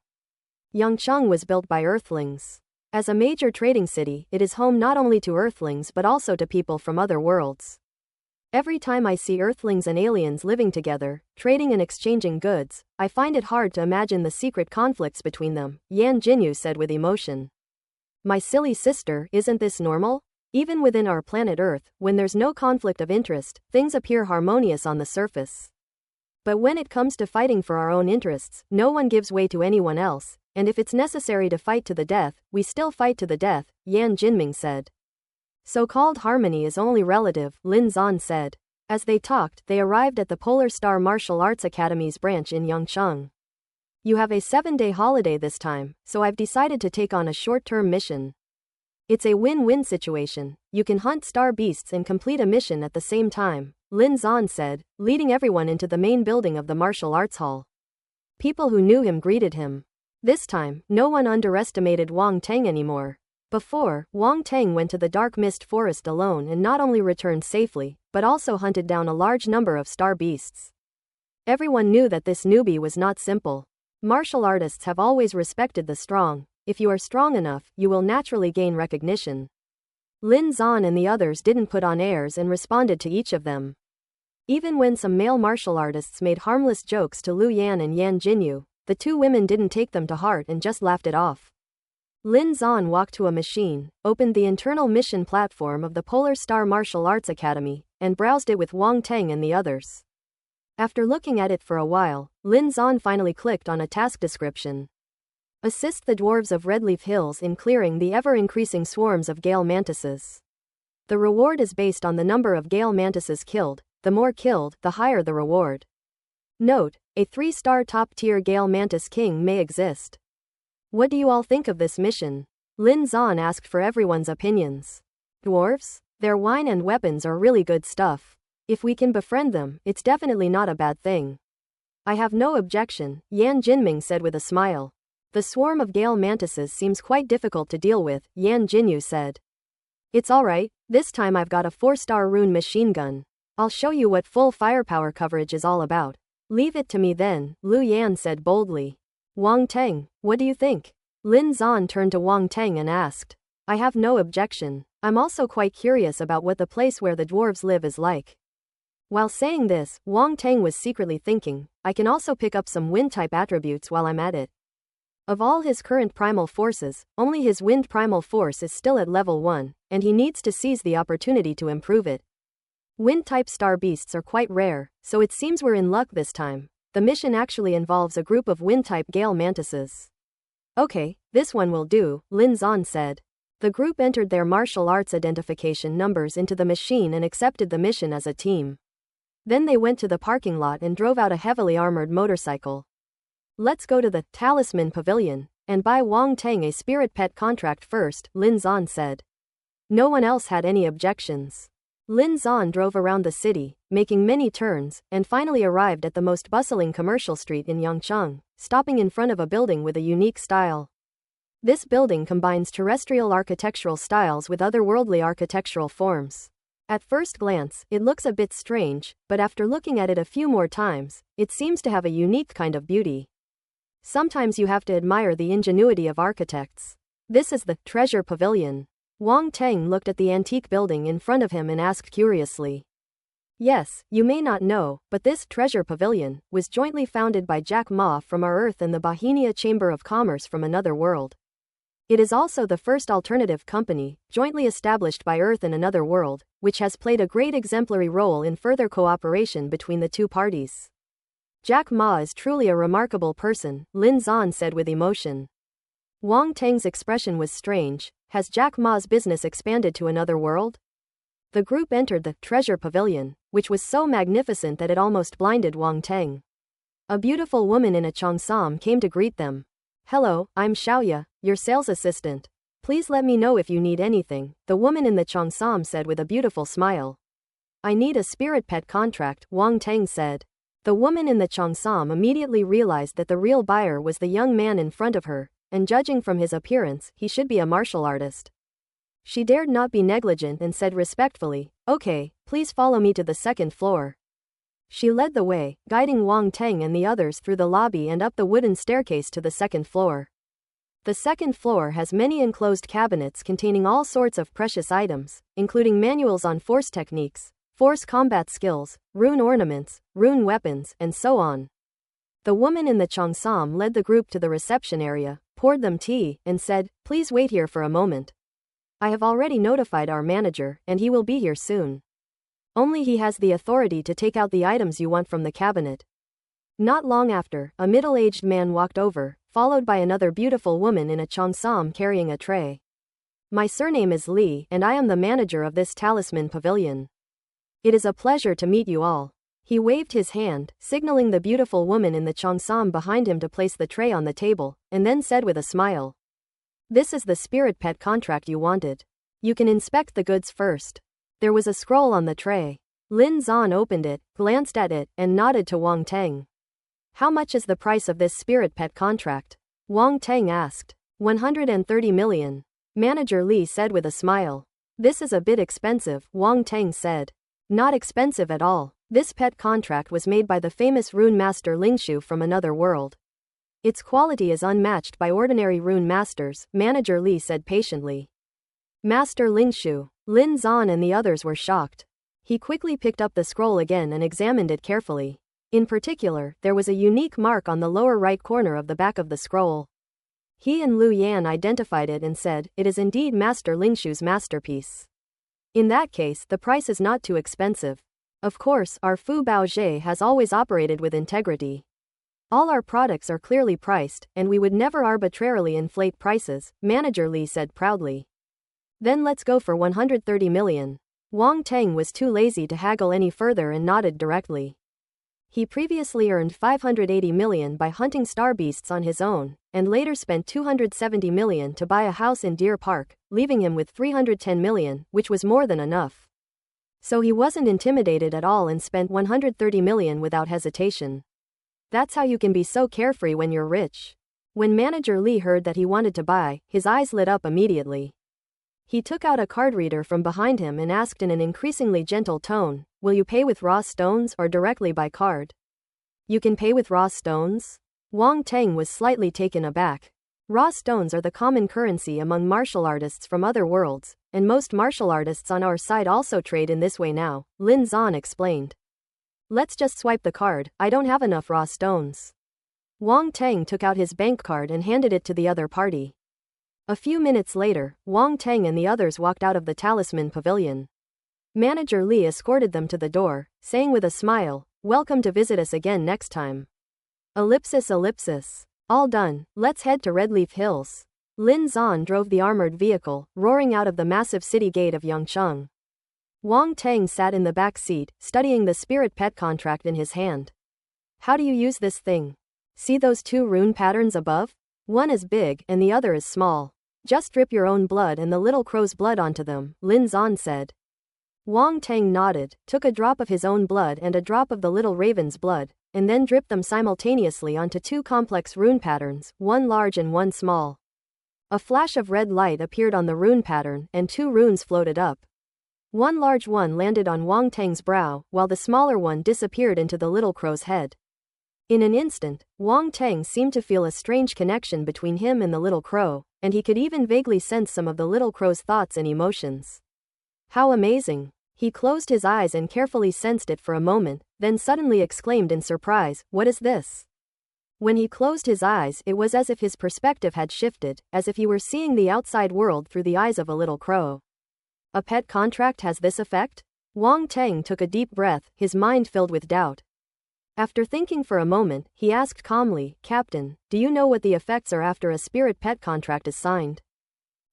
Yangcheng was built by Earthlings. As a major trading city, it is home not only to Earthlings but also to people from other worlds. Every time I see Earthlings and aliens living together, trading and exchanging goods, I find it hard to imagine the secret conflicts between them, Yan Jinyu said with emotion. My silly sister, isn't this normal? Even within our planet Earth, when there's no conflict of interest, things appear harmonious on the surface. But when it comes to fighting for our own interests, no one gives way to anyone else, and if it's necessary to fight to the death, we still fight to the death, Yan Jinming said. So-called harmony is only relative, Lin Zan said. As they talked, they arrived at the Polar Star Martial Arts Academy's branch in Yangcheng. You have a 7-day holiday this time, so I've decided to take on a short-term mission. It's a win-win situation. You can hunt star beasts and complete a mission at the same time, Lin Zan said, leading everyone into the main building of the martial arts hall. People who knew him greeted him. This time, no one underestimated Wang Tang anymore. Before, Wang Tang went to the dark mist forest alone and not only returned safely, but also hunted down a large number of star beasts. Everyone knew that this newbie was not simple. Martial artists have always respected the strong. If you are strong enough, you will naturally gain recognition. Lin Zan and the others didn't put on airs and responded to each of them. Even when some male martial artists made harmless jokes to Liu Yan and Yan Jinyu, the two women didn't take them to heart and just laughed it off. Lin Zan walked to a machine, opened the internal mission platform of the Polar Star Martial Arts Academy, and browsed it with Wang Tang and the others. After looking at it for a while, Lin Zan finally clicked on a task description. Assist the dwarves of Redleaf Hills in clearing the ever-increasing swarms of gale mantises. The reward is based on the number of gale mantises killed. The more killed, the higher the reward. Note: a 3-star top-tier gale mantis king may exist. What do you all think of this mission? Lin Zan asked for everyone's opinions. Dwarves? Their wine and weapons are really good stuff. If we can befriend them, it's definitely not a bad thing. I have no objection, Yan Jinming said with a smile. The swarm of gale mantises seems quite difficult to deal with, Yan Jinyu said. It's alright, this time I've got a 4-star rune machine gun. I'll show you what full firepower coverage is all about. Leave it to me then, Lu Yan said boldly. Wang Teng, what do you think? Lin Zan turned to Wang Teng and asked. I have no objection. I'm also quite curious about what the place where the dwarves live is like. While saying this, Wang Teng was secretly thinking, I can also pick up some wind-type attributes while I'm at it. Of all his current primal forces, only his wind primal force is still at level 1, and he needs to seize the opportunity to improve it. Wind-type star beasts are quite rare, so it seems we're in luck this time. The mission actually involves a group of wind-type gale mantises. Okay, this one will do, Lin Zan said. The group entered their martial arts identification numbers into the machine and accepted the mission as a team. Then they went to the parking lot and drove out a heavily armored motorcycle. Let's go to the Talisman Pavilion and buy Wang Teng a spirit pet contract first, Lin Zan said. No one else had any objections. Lin Zan drove around the city, making many turns, and finally arrived at the most bustling commercial street in Yangcheng, stopping in front of a building with a unique style. This building combines terrestrial architectural styles with otherworldly architectural forms. At first glance, it looks a bit strange, but after looking at it a few more times, it seems to have a unique kind of beauty. Sometimes you have to admire the ingenuity of architects. This is the Treasure Pavilion. Wang Teng looked at the antique building in front of him and asked curiously. Yes, you may not know, but this Treasure Pavilion was jointly founded by Jack Ma from our Earth and the Bohemia Chamber of Commerce from another world. It is also the first alternative company, jointly established by Earth and another world, which has played a great exemplary role in further cooperation between the two parties. Jack Ma is truly a remarkable person, Lin Zan said with emotion. Wang Teng's expression was strange. Has Jack Ma's business expanded to another world? The group entered the Treasure Pavilion, which was so magnificent that it almost blinded Wang Teng. A beautiful woman in a cheongsam came to greet them. Hello, I'm Xiaoya, your sales assistant. Please let me know if you need anything, the woman in the cheongsam said with a beautiful smile. I need a spirit pet contract, Wang Teng said. The woman in the cheongsam immediately realized that the real buyer was the young man in front of her, and judging from his appearance, he should be a martial artist. She dared not be negligent and said respectfully, okay, please follow me to the 2nd floor. She led the way, guiding Wang Teng and the others through the lobby and up the wooden staircase to the 2nd floor. The 2nd floor has many enclosed cabinets containing all sorts of precious items, including manuals on force techniques, force combat skills, rune ornaments, rune weapons, and so on. The woman in the cheongsam led the group to the reception area, poured them tea, and said, please wait here for a moment. I have already notified our manager, and he will be here soon. Only he has the authority to take out the items you want from the cabinet. Not long after, a middle-aged man walked over, followed by another beautiful woman in a cheongsam carrying a tray. My surname is Li, and I am the manager of this Talisman Pavilion. It is a pleasure to meet you all. He waved his hand, signaling the beautiful woman in the cheongsam behind him to place the tray on the table, and then said with a smile. This is the spirit pet contract you wanted. You can inspect the goods first. There was a scroll on the tray. Lin Zan opened it, glanced at it, and nodded to Wang Teng. How much is the price of this spirit pet contract? Wang Teng asked. 130 million. Manager Li said with a smile. This is a bit expensive, Wang Teng said. Not expensive at all. This pet contract was made by the famous rune master Lingshu from another world. Its quality is unmatched by ordinary rune masters, Manager Li said patiently. Master Lingshu. Lin Zan and the others were shocked. He quickly picked up the scroll again and examined it carefully. In particular, there was a unique mark on the lower right corner of the back of the scroll. He and Lu Yan identified it and said, it is indeed Master Lingshu's masterpiece. In that case, the price is not too expensive. Of course, our Fu Baozhe has always operated with integrity. All our products are clearly priced, and we would never arbitrarily inflate prices, Manager Lee said proudly. Then let's go for 130 million. Wang Teng was too lazy to haggle any further and nodded directly. He previously earned 580 million by hunting star beasts on his own, and later spent 270 million to buy a house in Deer Park, leaving him with 310 million, which was more than enough. So he wasn't intimidated at all and spent 130 million without hesitation. That's how you can be so carefree when you're rich. When Manager Lee heard that he wanted to buy, his eyes lit up immediately. He took out a card reader from behind him and asked in an increasingly gentle tone, "Will you pay with raw stones or directly by card?" "You can pay with raw stones?" Wang Teng was slightly taken aback. Raw stones are the common currency among martial artists from other worlds, and most martial artists on our side also trade in this way now, Lin Zan explained. "Let's just swipe the card, I don't have enough raw stones." Wang Teng took out his bank card and handed it to the other party. A few minutes later, Wang Teng and the others walked out of the Talisman Pavilion. Manager Lee escorted them to the door, saying with a smile, "Welcome to visit us again next time." Ellipsis. All done, let's head to Redleaf Hills. Lin Zan drove the armored vehicle, roaring out of the massive city gate of Yangcheng. Wang Teng sat in the back seat, studying the spirit pet contract in his hand. "How do you use this thing? See those two rune patterns above? One is big and the other is small. Just drip your own blood and the little crow's blood onto them," Lin Zan said. Wang Teng nodded, took a drop of his own blood and a drop of the little raven's blood, and then dripped them simultaneously onto two complex rune patterns, one large and one small. A flash of red light appeared on the rune pattern and two runes floated up. One large one landed on Wang Teng's brow, while the smaller one disappeared into the little crow's head. In an instant, Wang Teng seemed to feel a strange connection between him and the little crow, and he could even vaguely sense some of the little crow's thoughts and emotions. How amazing! He closed his eyes and carefully sensed it for a moment, then suddenly exclaimed in surprise, "What is this?" When he closed his eyes, it was as if his perspective had shifted, as if he were seeing the outside world through the eyes of a little crow. A pet contract has this effect? Wang Teng took a deep breath, his mind filled with doubt. After thinking for a moment, he asked calmly, "Captain, do you know what the effects are after a spirit pet contract is signed?"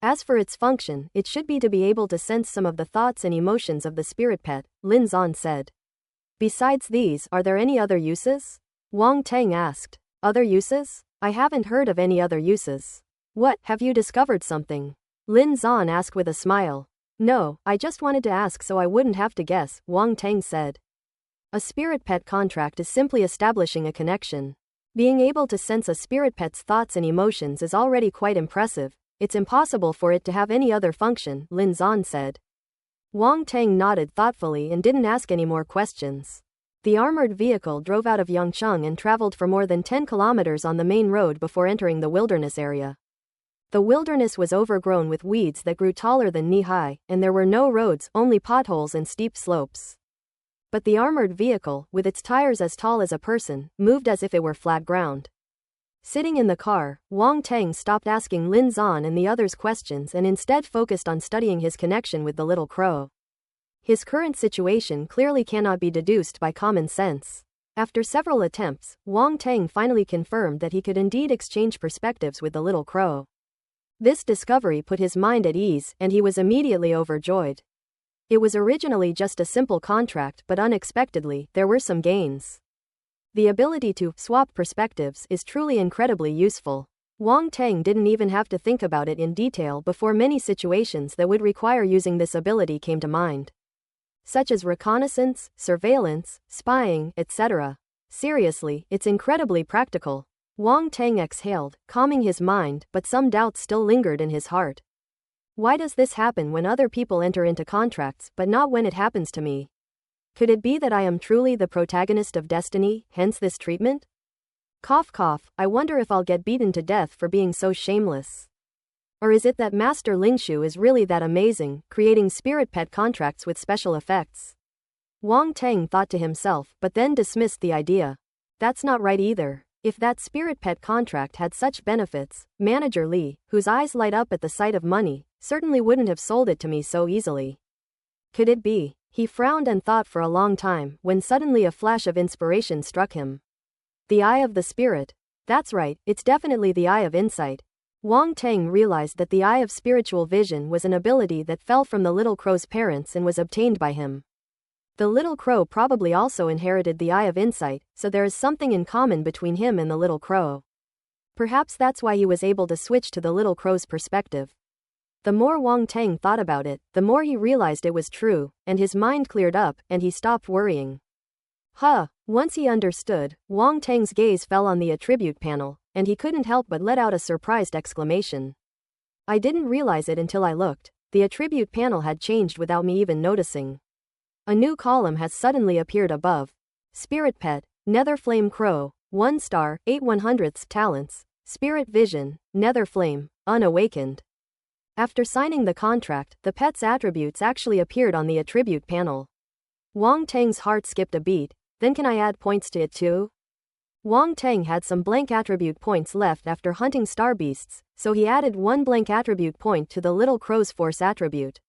"As for its function, it should be to be able to sense some of the thoughts and emotions of the spirit pet," Lin Zan said. "Besides these, are there any other uses?" Wang Teng asked. "Other uses? I haven't heard of any other uses." "What, have you discovered something?" Lin Zan asked with a smile. "No, I just wanted to ask so I wouldn't have to guess," Wang Teng said. A spirit pet contract is simply establishing a connection. Being able to sense a spirit pet's thoughts and emotions is already quite impressive. It's impossible for it to have any other function, Lin Zan said. Wang Teng nodded thoughtfully and didn't ask any more questions. The armored vehicle drove out of Yangcheng and traveled for more than 10 kilometers on the main road before entering the wilderness area. The wilderness was overgrown with weeds that grew taller than knee-high, and there were no roads, only potholes and steep slopes. But the armored vehicle, with its tires as tall as a person, moved as if it were flat ground. Sitting in the car, Wang Teng stopped asking Lin Zan and the others questions and instead focused on studying his connection with the little crow. His current situation clearly cannot be deduced by common sense. After several attempts, Wang Teng finally confirmed that he could indeed exchange perspectives with the little crow. This discovery put his mind at ease, and he was immediately overjoyed. It was originally just a simple contract, but unexpectedly, there were some gains. The ability to swap perspectives is truly incredibly useful. Wang Teng didn't even have to think about it in detail before many situations that would require using this ability came to mind. Such as reconnaissance, surveillance, spying, etc. Seriously, it's incredibly practical. Wang Teng exhaled, calming his mind, but some doubts still lingered in his heart. Why does this happen when other people enter into contracts, but not when it happens to me? Could it be that I am truly the protagonist of destiny, hence this treatment? Cough cough, I wonder if I'll get beaten to death for being so shameless. Or is it that Master Lingshu is really that amazing, creating spirit pet contracts with special effects? Wang Teng thought to himself, but then dismissed the idea. That's not right either. If that spirit pet contract had such benefits, Manager Lee, whose eyes light up at the sight of money, certainly wouldn't have sold it to me so easily. Could it be? He frowned and thought for a long time, when suddenly a flash of inspiration struck him. The eye of the spirit. That's right, it's definitely the eye of insight. Wang Teng realized that the eye of spiritual vision was an ability that fell from the little crow's parents and was obtained by him. The little crow probably also inherited the eye of insight, so there is something in common between him and the little crow. Perhaps that's why he was able to switch to the little crow's perspective. The more Wang Teng thought about it, the more he realized it was true, and his mind cleared up, and he stopped worrying. Once he understood, Wang Teng's gaze fell on the attribute panel, and he couldn't help but let out a surprised exclamation. I didn't realize it until I looked. The attribute panel had changed without me even noticing. A new column has suddenly appeared above. Spirit Pet, Nether Flame Crow, 1 star, 8/100ths talents, Spirit Vision, Nether Flame, Unawakened. After signing the contract, the pet's attributes actually appeared on the attribute panel. Wang Teng's heart skipped a beat. Then can I add points to it too? Wang Teng had some blank attribute points left after hunting star beasts, so he added 1 blank attribute point to the little crow's force attribute.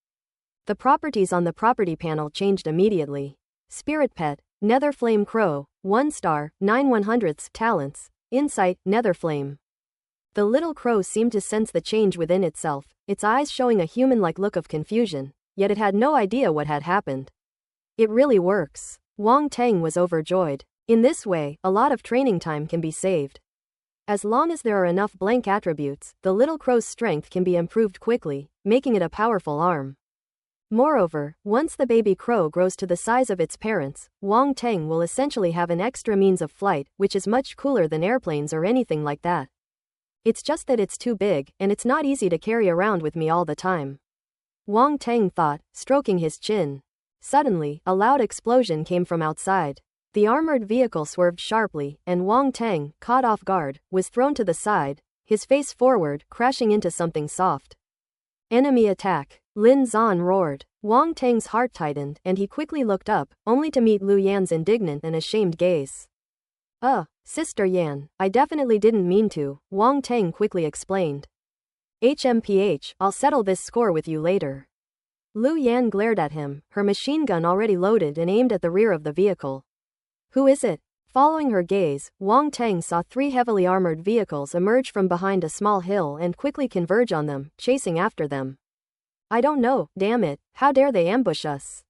The properties on the property panel changed immediately. Spirit Pet, Nether Flame Crow, 1 star, 9/100ths talents, Insight, Nether Flame. The little crow seemed to sense the change within itself, its eyes showing a human-like look of confusion, yet it had no idea what had happened. It really works. Wang Teng was overjoyed. In this way, a lot of training time can be saved. As long as there are enough blank attributes, the little crow's strength can be improved quickly, making it a powerful arm. Moreover, once the baby crow grows to the size of its parents, Wang Teng will essentially have an extra means of flight, which is much cooler than airplanes or anything like that. It's just that it's too big, and it's not easy to carry around with me all the time. Wang Teng thought, stroking his chin. Suddenly, a loud explosion came from outside. The armored vehicle swerved sharply, and Wang Teng, caught off guard, was thrown to the side, his face forward, crashing into something soft. Enemy attack! Lin Zan roared. Wang Teng's heart tightened, and he quickly looked up, only to meet Lu Yan's indignant and ashamed gaze. Sister Yan, I definitely didn't mean to, Wang Teng quickly explained. I'll settle this score with you later. Lu Yan glared at him, her machine gun already loaded and aimed at the rear of the vehicle. Who is it? Following her gaze, Wang Teng saw 3 heavily armored vehicles emerge from behind a small hill and quickly converge on them, chasing after them. I don't know, damn it, how dare they ambush us?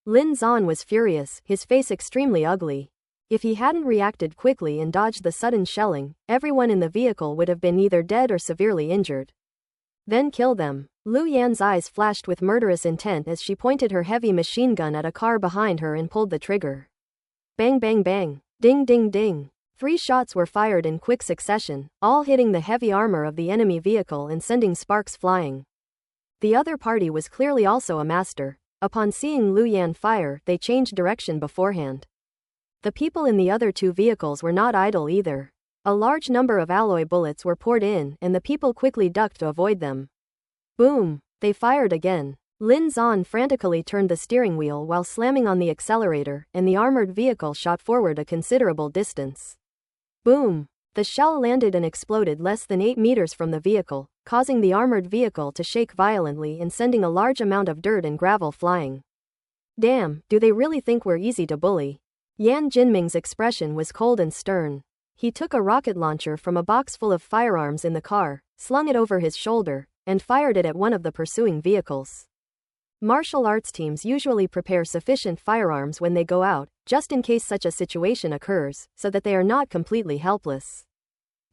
Lin Zan was furious, his face extremely ugly. If he hadn't reacted quickly and dodged the sudden shelling, everyone in the vehicle would have been either dead or severely injured. Then kill them. Lu Yan's eyes flashed with murderous intent as she pointed her heavy machine gun at a car behind her and pulled the trigger. Bang bang bang. Ding ding ding. 3 shots were fired in quick succession, all hitting the heavy armor of the enemy vehicle and sending sparks flying. The other party was clearly also a master. Upon seeing Lu Yan fire, they changed direction beforehand. The people in the other 2 vehicles were not idle either. A large number of alloy bullets were poured in, and the people quickly ducked to avoid them. Boom! They fired again. Lin Zan frantically turned the steering wheel while slamming on the accelerator, and the armored vehicle shot forward a considerable distance. Boom! The shell landed and exploded less than 8 meters from the vehicle, causing the armored vehicle to shake violently and sending a large amount of dirt and gravel flying. Damn, do they really think we're easy to bully? Yan Jinming's expression was cold and stern. He took a rocket launcher from a box full of firearms in the car, slung it over his shoulder, and fired it at one of the pursuing vehicles. Martial arts teams usually prepare sufficient firearms when they go out, just in case such a situation occurs, so that they are not completely helpless.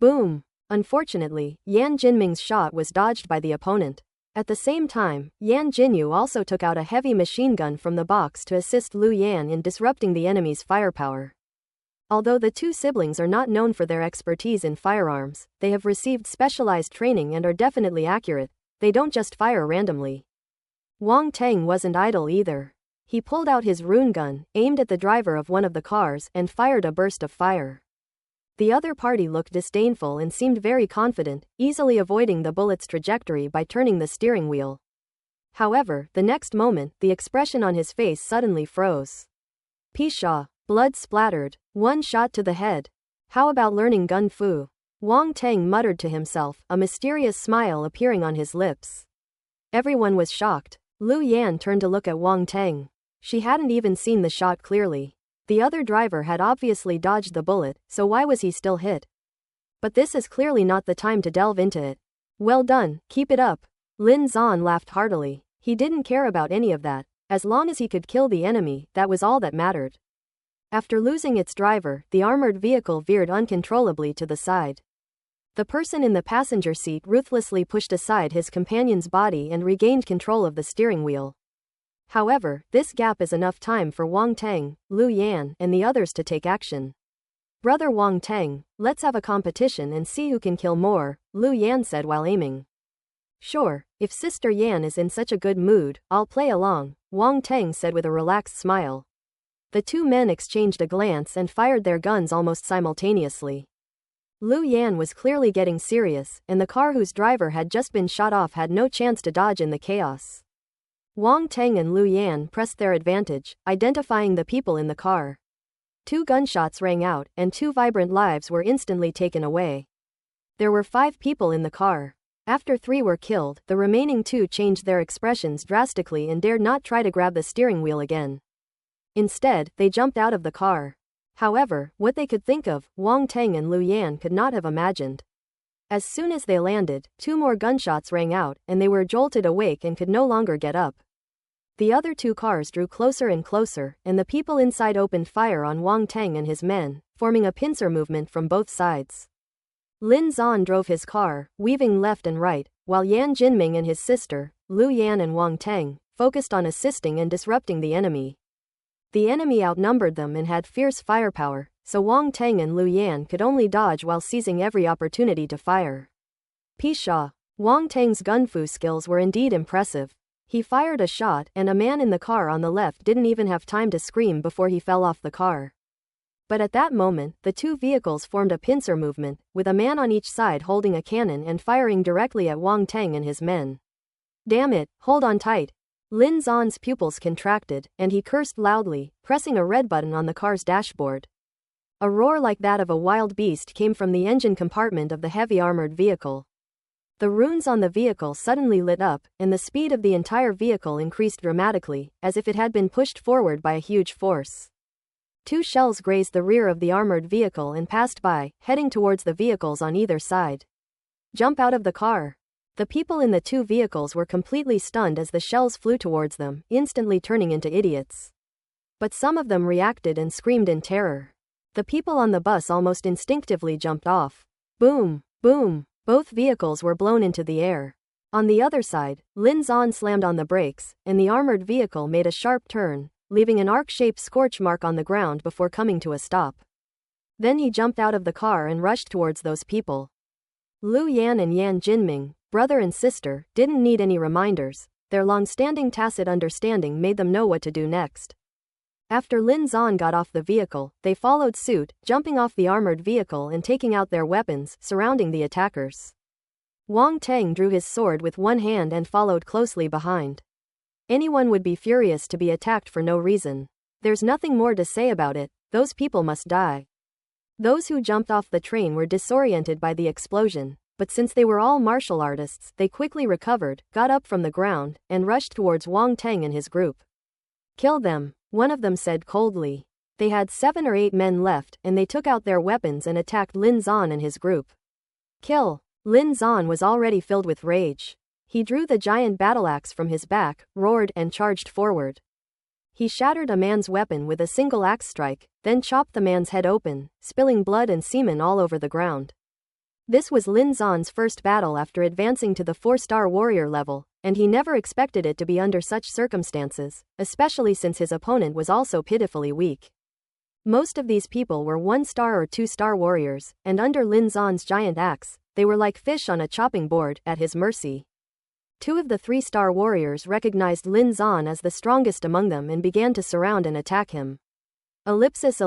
Boom! Unfortunately, Yan Jinming's shot was dodged by the opponent. At the same time, Yan Jinyu also took out a heavy machine gun from the box to assist Lu Yan in disrupting the enemy's firepower. Although the 2 siblings are not known for their expertise in firearms, they have received specialized training and are definitely accurate. They don't just fire randomly. Wang Teng wasn't idle either. He pulled out his rune gun, aimed at the driver of one of the cars, and fired a burst of fire. The other party looked disdainful and seemed very confident, easily avoiding the bullet's trajectory by turning the steering wheel. However, the next moment, the expression on his face suddenly froze. Pshaw! Blood splattered. 1 shot to the head. How about learning gun fu? Wang Teng muttered to himself, a mysterious smile appearing on his lips. Everyone was shocked. Lu Yan turned to look at Wang Teng. She hadn't even seen the shot clearly. The other driver had obviously dodged the bullet, so why was he still hit? But this is clearly not the time to delve into it. Well done, keep it up. Lin Zan laughed heartily. He didn't care about any of that. As long as he could kill the enemy, that was all that mattered. After losing its driver, the armored vehicle veered uncontrollably to the side. The person in the passenger seat ruthlessly pushed aside his companion's body and regained control of the steering wheel. However, this gap is enough time for Wang Teng, Lu Yan, and the others to take action. Brother Wang Teng, let's have a competition and see who can kill more, Lu Yan said while aiming. Sure, if Sister Yan is in such a good mood, I'll play along, Wang Teng said with a relaxed smile. The two men exchanged a glance and fired their guns almost simultaneously. Lu Yan was clearly getting serious, and the car whose driver had just been shot off had no chance to dodge in the chaos. Wang Teng and Lu Yan pressed their advantage, identifying the people in the car. 2 gunshots rang out, and 2 vibrant lives were instantly taken away. There were 5 people in the car. After 3 were killed, the remaining 2 changed their expressions drastically and dared not try to grab the steering wheel again. Instead, they jumped out of the car. However, what they could think of, Wang Teng and Lu Yan could not have imagined. As soon as they landed, 2 more gunshots rang out, and they were jolted awake and could no longer get up. The other 2 cars drew closer and closer, and the people inside opened fire on Wang Teng and his men, forming a pincer movement from both sides. Lin Zan drove his car, weaving left and right, while Yan Jinming and his sister, Lu Yan and Wang Teng, focused on assisting and disrupting the enemy. The enemy outnumbered them and had fierce firepower, so Wang Teng and Lu Yan could only dodge while seizing every opportunity to fire. Pshaw! Wang Teng's gunfu skills were indeed impressive. He fired a shot, and a man in the car on the left didn't even have time to scream before he fell off the car. But at that moment, the 2 vehicles formed a pincer movement, with a man on each side holding a cannon and firing directly at Wang Teng and his men. Damn it, hold on tight. Lin Zan's pupils contracted, and he cursed loudly, pressing a red button on the car's dashboard. A roar like that of a wild beast came from the engine compartment of the heavy armored vehicle. The runes on the vehicle suddenly lit up, and the speed of the entire vehicle increased dramatically, as if it had been pushed forward by a huge force. 2 shells grazed the rear of the armored vehicle and passed by, heading towards the vehicles on either side. Jump out of the car. The people in the 2 vehicles were completely stunned as the shells flew towards them, instantly turning into idiots. But some of them reacted and screamed in terror. The people on the bus almost instinctively jumped off. Boom! Boom! Both vehicles were blown into the air. On the other side, Lin Zan slammed on the brakes, and the armored vehicle made a sharp turn, leaving an arc-shaped scorch mark on the ground before coming to a stop. Then he jumped out of the car and rushed towards those people. Lu Yan and Yan Jinming, brother and sister, didn't need any reminders. Their long-standing tacit understanding made them know what to do next. After Lin Zan got off the vehicle, they followed suit, jumping off the armored vehicle and taking out their weapons, surrounding the attackers. Wang Teng drew his sword with one hand and followed closely behind. Anyone would be furious to be attacked for no reason. There's nothing more to say about it, those people must die. Those who jumped off the train were disoriented by the explosion, but since they were all martial artists, they quickly recovered, got up from the ground, and rushed towards Wang Teng and his group. Kill them, one of them said coldly. They had 7 or 8 men left, and they took out their weapons and attacked Lin Zan and his group. Kill! Lin Zan was already filled with rage. He drew the giant battle axe from his back, roared, and charged forward. He shattered a man's weapon with a single axe strike, then chopped the man's head open, spilling blood and semen all over the ground. This was Lin Zan's first battle after advancing to the 4-star warrior level, and he never expected it to be under such circumstances, especially since his opponent was also pitifully weak. Most of these people were 1-star or 2-star warriors, and under Lin Zan's giant axe, they were like fish on a chopping board, at his mercy. 2 of the 3-star warriors recognized Lin Zan as the strongest among them and began to surround and attack him. Ellipsis.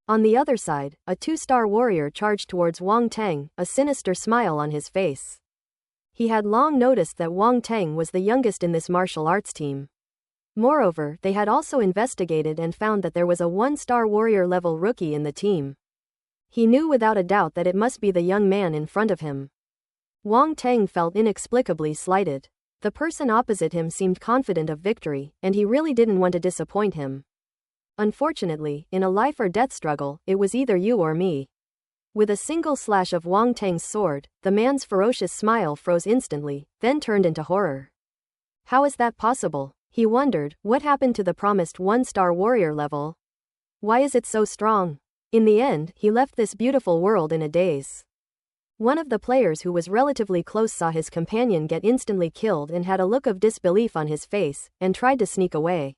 On the other side, a 2-star warrior charged towards Wang Teng, a sinister smile on his face. He had long noticed that Wang Teng was the youngest in this martial arts team. Moreover, they had also investigated and found that there was a 1-star warrior level rookie in the team. He knew without a doubt that it must be the young man in front of him. Wang Teng felt inexplicably slighted. The person opposite him seemed confident of victory, and he really didn't want to disappoint him. Unfortunately, in a life or death struggle, it was either you or me. With a single slash of Wang Teng's sword, the man's ferocious smile froze instantly, then turned into horror. How is that possible? He wondered. What happened to the promised 1-star warrior level? Why is it so strong? In the end, he left this beautiful world in a daze. One of the players who was relatively close saw his companion get instantly killed and had a look of disbelief on his face, and tried to sneak away.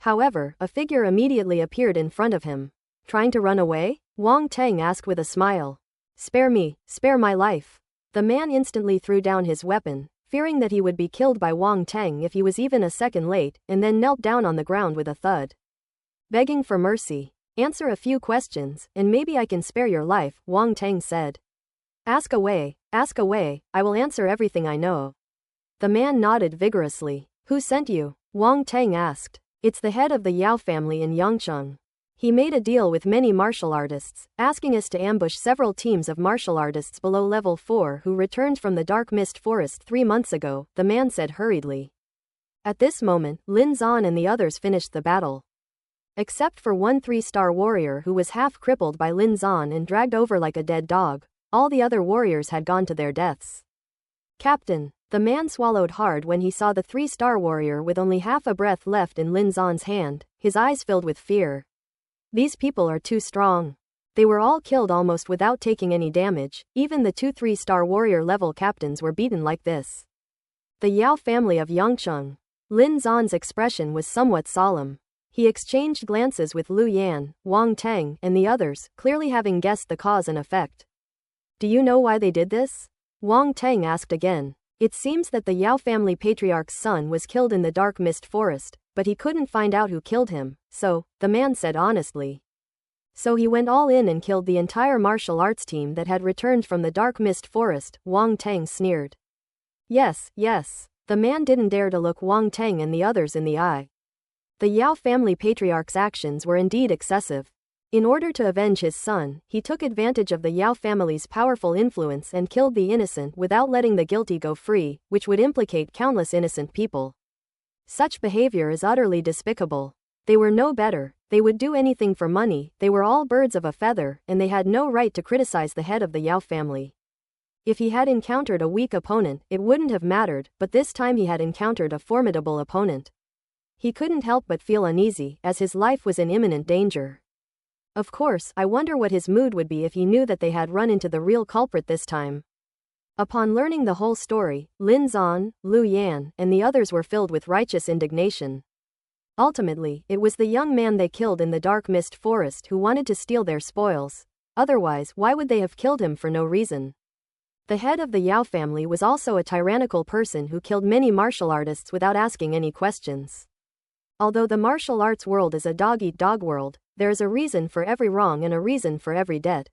However, a figure immediately appeared in front of him. Trying to run away? Wang Teng asked with a smile. Spare me, spare my life. The man instantly threw down his weapon, fearing that he would be killed by Wang Teng if he was even a second late, and then knelt down on the ground with a thud. Begging for mercy. Answer a few questions, and maybe I can spare your life, Wang Teng said. Ask away, I will answer everything I know. The man nodded vigorously. Who sent you? Wang Teng asked. It's the head of the Yao family in Yangcheng. He made a deal with many martial artists, asking us to ambush several teams of martial artists below level 4 who returned from the Dark Mist Forest 3 months ago, the man said hurriedly. At this moment, Lin Zan and the others finished the battle. Except for one 3-star warrior who was half crippled by Lin Zan and dragged over like a dead dog, all the other warriors had gone to their deaths. Captain. The man swallowed hard when he saw the 3-star warrior with only half a breath left in Lin Zan's hand, his eyes filled with fear. These people are too strong. They were all killed almost without taking any damage, even the 2 3-star warrior level captains were beaten like this. The Yao family of Yangcheng. Lin Zan's expression was somewhat solemn. He exchanged glances with Lu Yan, Wang Teng, and the others, clearly having guessed the cause and effect. Do you know why they did this? Wang Teng asked again. It seems that the Yao family patriarch's son was killed in the Dark Mist Forest, but he couldn't find out who killed him, so, the man said honestly. So he went all in and killed the entire martial arts team that had returned from the Dark Mist Forest, Wang Teng sneered. Yes. The man didn't dare to look Wang Teng and the others in the eye. The Yao family patriarch's actions were indeed excessive. In order to avenge his son, he took advantage of the Yao family's powerful influence and killed the innocent without letting the guilty go free, which would implicate countless innocent people. Such behavior is utterly despicable. They were no better, they would do anything for money, they were all birds of a feather, and they had no right to criticize the head of the Yao family. If he had encountered a weak opponent, it wouldn't have mattered, but this time he had encountered a formidable opponent. He couldn't help but feel uneasy, as his life was in imminent danger. Of course, I wonder what his mood would be if he knew that they had run into the real culprit this time. Upon learning the whole story, Lin Zan, Lu Yan, and the others were filled with righteous indignation. Ultimately, it was the young man they killed in the Dark Mist Forest who wanted to steal their spoils. Otherwise, why would they have killed him for no reason? The head of the Yao family was also a tyrannical person who killed many martial artists without asking any questions. Although the martial arts world is a dog-eat-dog world, there is a reason for every wrong and a reason for every debt.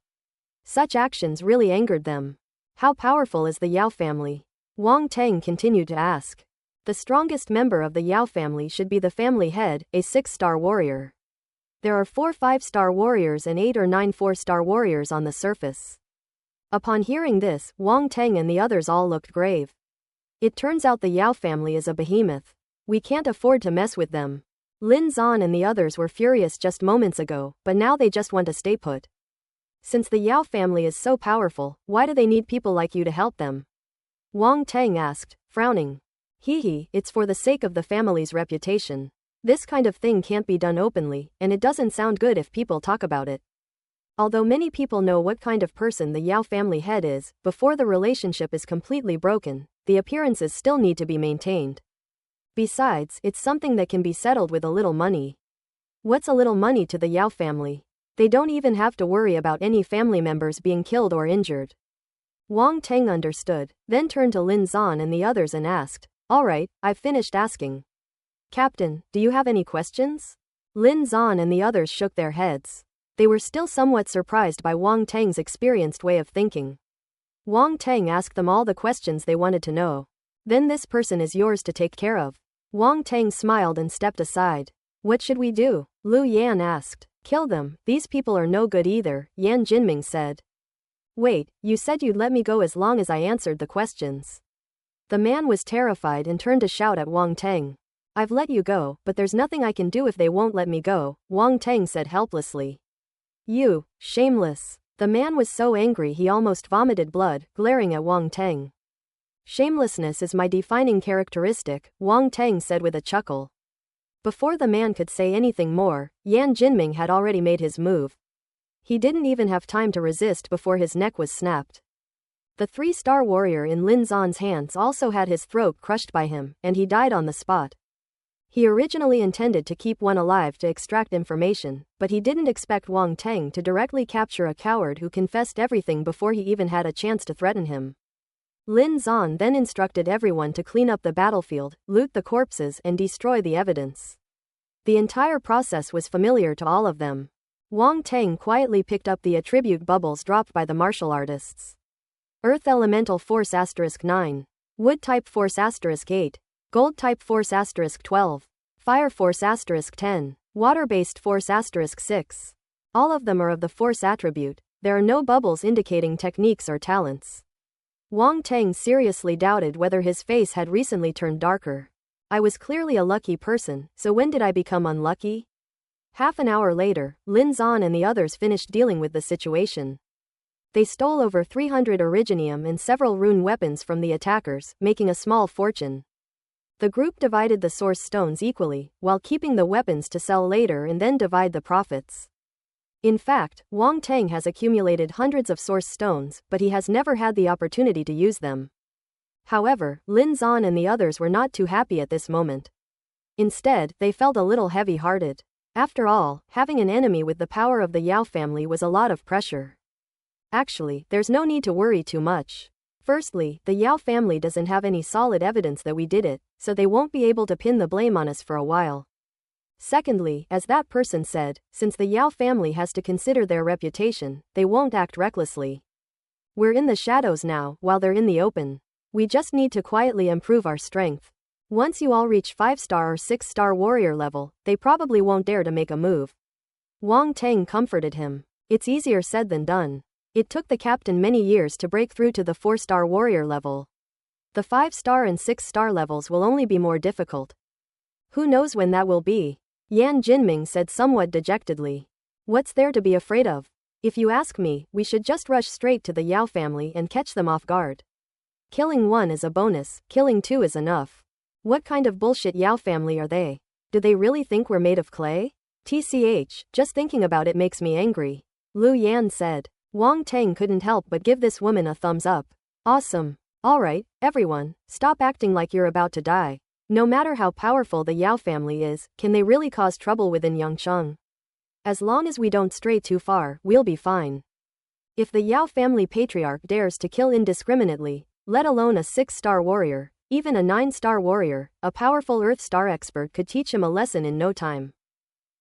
Such actions really angered them. How powerful is the Yao family? Wang Teng continued to ask. The strongest member of the Yao family should be the family head, a 6-star warrior. There are 4 5-star warriors and 8 or 9 4-star warriors on the surface. Upon hearing this, Wang Teng and the others all looked grave. It turns out the Yao family is a behemoth. We can't afford to mess with them. Lin Zan and the others were furious just moments ago, but now they just want to stay put. Since the Yao family is so powerful, why do they need people like you to help them? Wang Teng asked, frowning. It's for the sake of the family's reputation. This kind of thing can't be done openly, and it doesn't sound good if people talk about it. Although many people know what kind of person the Yao family head is, before the relationship is completely broken, the appearances still need to be maintained. Besides, it's something that can be settled with a little money. What's a little money to the Yao family? They don't even have to worry about any family members being killed or injured. Wang Teng understood, then turned to Lin Zan and the others and asked, all right, I've finished asking. Captain, do you have any questions? Lin Zan and the others shook their heads. They were still somewhat surprised by Wang Teng's experienced way of thinking. Wang Teng asked them all the questions they wanted to know. Then this person is yours to take care of. Wang Teng smiled and stepped aside. What should we do? Lu Yan asked. Kill them, these people are no good either, Yan Jinming said. Wait, you said you'd let me go as long as I answered the questions. The man was terrified and turned to shout at Wang Teng. I've let you go, but there's nothing I can do if they won't let me go, Wang Teng said helplessly. You, shameless. The man was so angry he almost vomited blood, glaring at Wang Teng. Shamelessness is my defining characteristic, Wang Teng said with a chuckle. Before the man could say anything more, Yan Jinming had already made his move. He didn't even have time to resist before his neck was snapped. The 3-star warrior in Lin Zan's hands also had his throat crushed by him, and he died on the spot. He originally intended to keep one alive to extract information, but he didn't expect Wang Teng to directly capture a coward who confessed everything before he even had a chance to threaten him. Lin Zan then instructed everyone to clean up the battlefield, loot the corpses and destroy the evidence. The entire process was familiar to all of them. Wang Teng quietly picked up the attribute bubbles dropped by the martial artists. Earth Elemental Force *9. Wood Type Force *8. Gold Type Force *12. Fire Force *10. Water-based Force *6. All of them are of the Force attribute. There are no bubbles indicating techniques or talents. Wang Teng seriously doubted whether his face had recently turned darker. I was clearly a lucky person, so when did I become unlucky? Half an hour later, Lin Zan and the others finished dealing with the situation. They stole over 300 originium and several rune weapons from the attackers, making a small fortune. The group divided the source stones equally, while keeping the weapons to sell later and then divide the profits. In fact, Wang Teng has accumulated hundreds of source stones, but he has never had the opportunity to use them. However, Lin Zan and the others were not too happy at this moment. Instead, they felt a little heavy-hearted. After all, having an enemy with the power of the Yao family was a lot of pressure. Actually, there's no need to worry too much. Firstly, the Yao family doesn't have any solid evidence that we did it, so they won't be able to pin the blame on us for a while. Secondly, as that person said, since the Yao family has to consider their reputation, they won't act recklessly. We're in the shadows now, while they're in the open. We just need to quietly improve our strength. Once you all reach 5-star or 6-star warrior level, they probably won't dare to make a move. Wang Teng comforted him. It's easier said than done. It took the captain many years to break through to the 4-star warrior level. The 5-star and 6-star levels will only be more difficult. Who knows when that will be? Yan Jinming said somewhat dejectedly. What's there to be afraid of? If you ask me, we should just rush straight to the Yao family and catch them off guard. Killing one is a bonus, killing two is enough. What kind of bullshit Yao family are they? Do they really think we're made of clay? TCH, just thinking about it makes me angry. Lu Yan said. Wang Teng couldn't help but give this woman a thumbs up. Awesome. Alright, everyone, stop acting like you're about to die. No matter how powerful the Yao family is, can they really cause trouble within Yangcheng? As long as we don't stray too far, we'll be fine. If the Yao family patriarch dares to kill indiscriminately, let alone a 6-star warrior, even a 9-star warrior, a powerful Earth star expert could teach him a lesson in no time.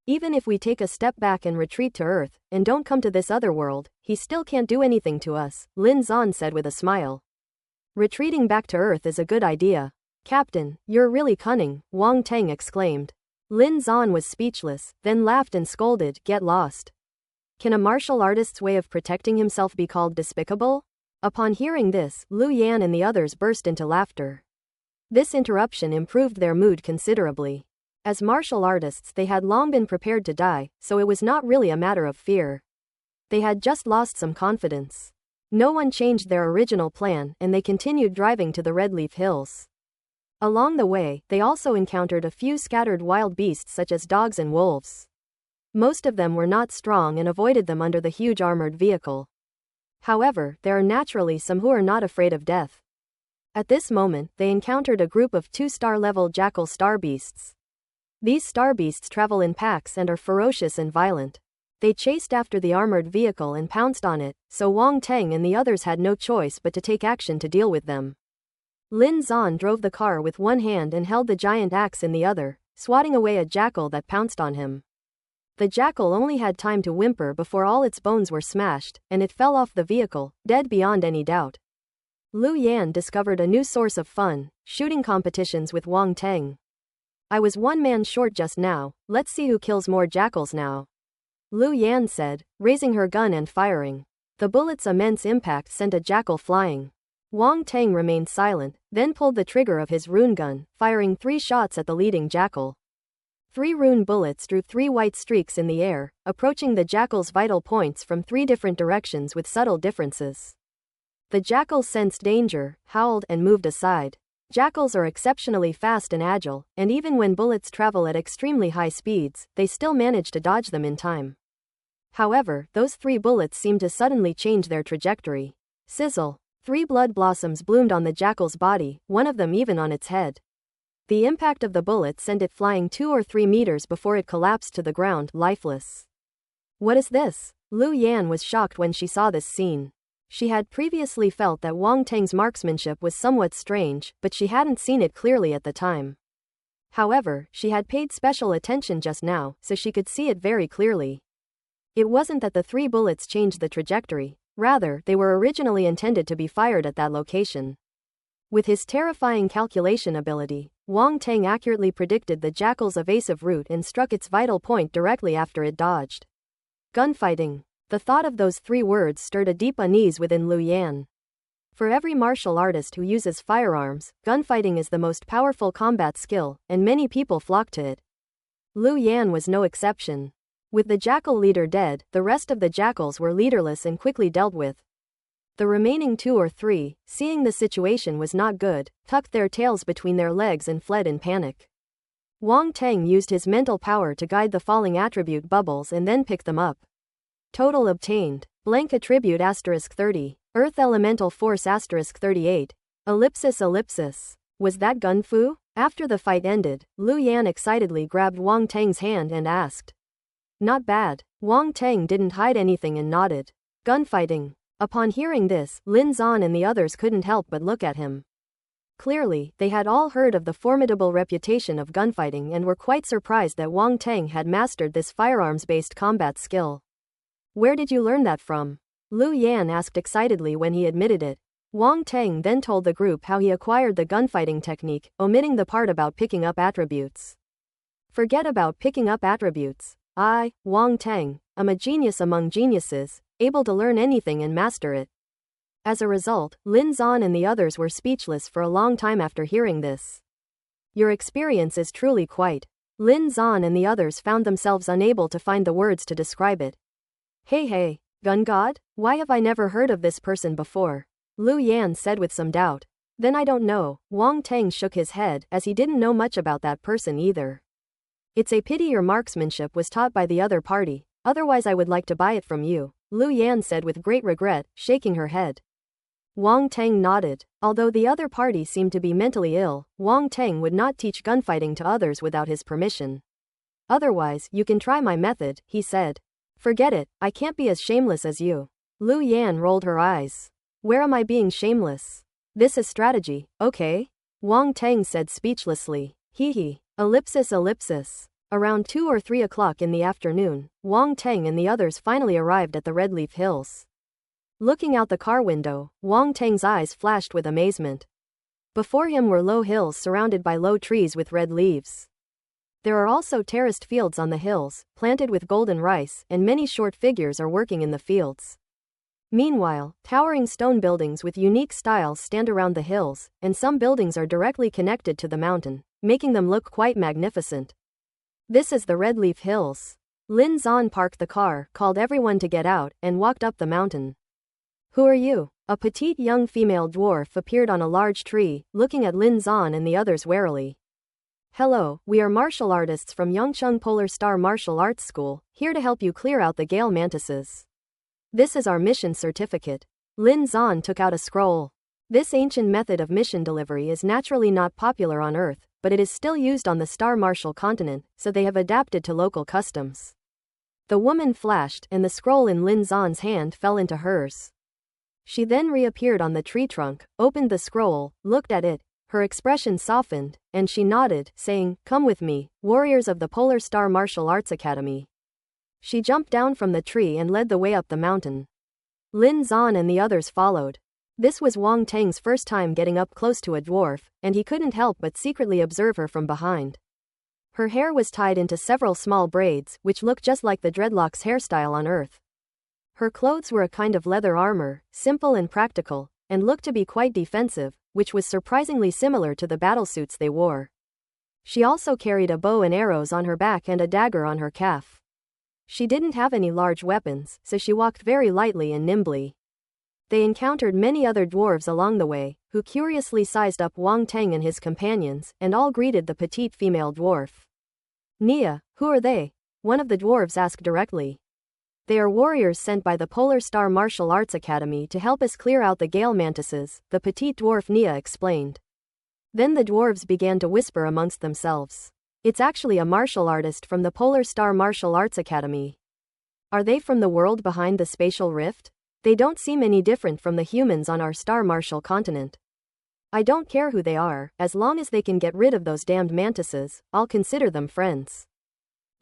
Even if we take a step back and retreat to Earth, and don't come to this other world, he still can't do anything to us, Lin Zan said with a smile. Retreating back to Earth is a good idea. Captain, you're really cunning, Wang Teng exclaimed. Lin Zan was speechless, then laughed and scolded, get lost. Can a martial artist's way of protecting himself be called despicable? Upon hearing this, Lu Yan and the others burst into laughter. This interruption improved their mood considerably. As martial artists they had long been prepared to die, so it was not really a matter of fear. They had just lost some confidence. No one changed their original plan and they continued driving to the Redleaf Hills. Along the way, they also encountered a few scattered wild beasts such as dogs and wolves. Most of them were not strong and avoided them under the huge armored vehicle. However, there are naturally some who are not afraid of death. At this moment, they encountered a group of 2-star level jackal star beasts. These star beasts travel in packs and are ferocious and violent. They chased after the armored vehicle and pounced on it, so Wang Teng and the others had no choice but to take action to deal with them. Lin Zan drove the car with one hand and held the giant axe in the other, swatting away a jackal that pounced on him. The jackal only had time to whimper before all its bones were smashed, and it fell off the vehicle, dead beyond any doubt. Lu Yan discovered a new source of fun, shooting competitions with Wang Teng. I was one man short just now, let's see who kills more jackals now. Lu Yan said, raising her gun and firing. The bullet's immense impact sent a jackal flying. Wang Tang remained silent, then pulled the trigger of his rune gun, firing 3 shots at the leading jackal. 3 rune bullets drew 3 white streaks in the air, approaching the jackal's vital points from 3 different directions with subtle differences. The jackal sensed danger, howled, and moved aside. Jackals are exceptionally fast and agile, and even when bullets travel at extremely high speeds, they still manage to dodge them in time. However, those 3 bullets seemed to suddenly change their trajectory. Sizzle! 3 blood blossoms bloomed on the jackal's body, one of them even on its head. The impact of the bullet sent it flying 2 or 3 meters before it collapsed to the ground, lifeless. What is this? Lu Yan was shocked when she saw this scene. She had previously felt that Wang Tang's marksmanship was somewhat strange, but she hadn't seen it clearly at the time. However, she had paid special attention just now, so she could see it very clearly. It wasn't that the 3 bullets changed the trajectory, rather, they were originally intended to be fired at that location. With his terrifying calculation ability, Wang Tang accurately predicted the jackal's evasive route and struck its vital point directly after it dodged. Gunfighting. The thought of those 3 words stirred a deep unease within Lu Yan. For every martial artist who uses firearms, gunfighting is the most powerful combat skill, and many people flock to it. Lu Yan was no exception. With the jackal leader dead, the rest of the jackals were leaderless and quickly dealt with. The remaining 2 or 3, seeing the situation was not good, tucked their tails between their legs and fled in panic. Wang Tang used his mental power to guide the falling attribute bubbles and then pick them up. Total obtained. Blank attribute *30. Earth elemental force *38. ellipsis. Was that gun fu? After the fight ended, Lu Yan excitedly grabbed Wang Tang's hand and asked. Not bad. Wang Tang didn't hide anything and nodded. Gunfighting. Upon hearing this, Lin Zan and the others couldn't help but look at him. Clearly, they had all heard of the formidable reputation of gunfighting and were quite surprised that Wang Tang had mastered this firearms-based combat skill. Where did you learn that from? Lu Yan asked excitedly when he admitted it. Wang Tang then told the group how he acquired the gunfighting technique, omitting the part about picking up attributes. Forget about picking up attributes. I, Wang Tang, am a genius among geniuses, able to learn anything and master it. As a result, Lin Zan and the others were speechless for a long time after hearing this. Your experience is truly quite. Lin Zan and the others found themselves unable to find the words to describe it. Hey, gun god? Why have I never heard of this person before? Lu Yan said with some doubt. Then I don't know. Wang Tang shook his head, as he didn't know much about that person either. It's a pity your marksmanship was taught by the other party, otherwise I would like to buy it from you, Lu Yan said with great regret, shaking her head. Wang Tang nodded. Although the other party seemed to be mentally ill, Wang Tang would not teach gunfighting to others without his permission. Otherwise, you can try my method, he said. Forget it, I can't be as shameless as you. Lu Yan rolled her eyes. Where am I being shameless? This is strategy, okay? Wang Tang said speechlessly. Hee. Ellipsis. Around 2 or 3 o'clock in the afternoon, Wang Tang and the others finally arrived at the Redleaf Hills. Looking out the car window, Wang Tang's eyes flashed with amazement. Before him were low hills surrounded by low trees with red leaves. There are also terraced fields on the hills, planted with golden rice, and many short figures are working in the fields. Meanwhile, towering stone buildings with unique styles stand around the hills, and some buildings are directly connected to the mountain, making them look quite magnificent. This is the Redleaf Hills. Lin Zan parked the car, called everyone to get out, and walked up the mountain. Who are you? A petite young female dwarf appeared on a large tree, looking at Lin Zan and the others warily. Hello, we are martial artists from Yangcheng Polar Star Martial Arts School, here to help you clear out the Gale Mantises. This is our mission certificate. Lin Zan took out a scroll. This ancient method of mission delivery is naturally not popular on Earth, but it is still used on the Star Martial continent, so they have adapted to local customs. The woman flashed, and the scroll in Lin Zan's hand fell into hers. She then reappeared on the tree trunk, opened the scroll, looked at it, her expression softened, and she nodded, saying, "Come with me, warriors of the Polar Star Martial Arts Academy." She jumped down from the tree and led the way up the mountain. Lin Zan and the others followed. This was Wang Tang's first time getting up close to a dwarf, and he couldn't help but secretly observe her from behind. Her hair was tied into several small braids, which looked just like the dreadlocks hairstyle on Earth. Her clothes were a kind of leather armor, simple and practical, and looked to be quite defensive, which was surprisingly similar to the battlesuits they wore. She also carried a bow and arrows on her back and a dagger on her calf. She didn't have any large weapons, so she walked very lightly and nimbly. They encountered many other dwarves along the way, who curiously sized up Wang Teng and his companions, and all greeted the petite female dwarf. "Nia, who are they?" one of the dwarves asked directly. "They are warriors sent by the Polar Star Martial Arts Academy to help us clear out the gale mantises," the petite dwarf Nia explained. Then the dwarves began to whisper amongst themselves. "It's actually a martial artist from the Polar Star Martial Arts Academy. Are they from the world behind the spatial rift? They don't seem any different from the humans on our star martial continent. I don't care who they are, as long as they can get rid of those damned mantises, I'll consider them friends."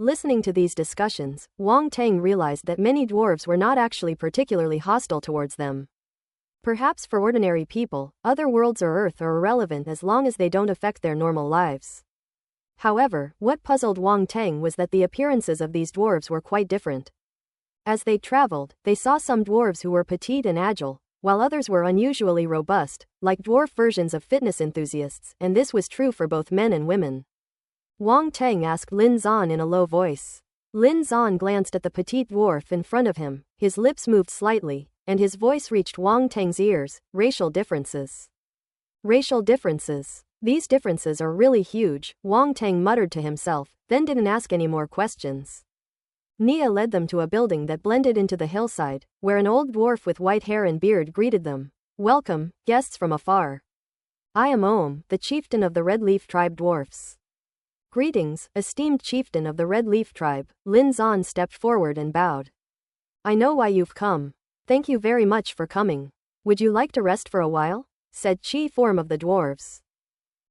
Listening to these discussions, Wang Teng realized that many dwarves were not actually particularly hostile towards them. Perhaps for ordinary people, other worlds or Earth are irrelevant as long as they don't affect their normal lives. However, what puzzled Wang Teng was that the appearances of these dwarves were quite different. As they traveled, they saw some dwarves who were petite and agile, while others were unusually robust, like dwarf versions of fitness enthusiasts, and this was true for both men and women. Wang Teng asked Lin Zan in a low voice. Lin Zan glanced at the petite dwarf in front of him, his lips moved slightly, and his voice reached Wang Teng's ears. "Racial differences. Racial differences. These differences are really huge," Wang Teng muttered to himself, then didn't ask any more questions. Nia led them to a building that blended into the hillside, where an old dwarf with white hair and beard greeted them. "Welcome, guests from afar. I am Ohm, the chieftain of the Red Leaf Tribe dwarfs." "Greetings, esteemed chieftain of the Red Leaf Tribe." Lin Zan stepped forward and bowed. "I know why you've come. Thank you very much for coming. Would you like to rest for a while?" said Chi form of the dwarves.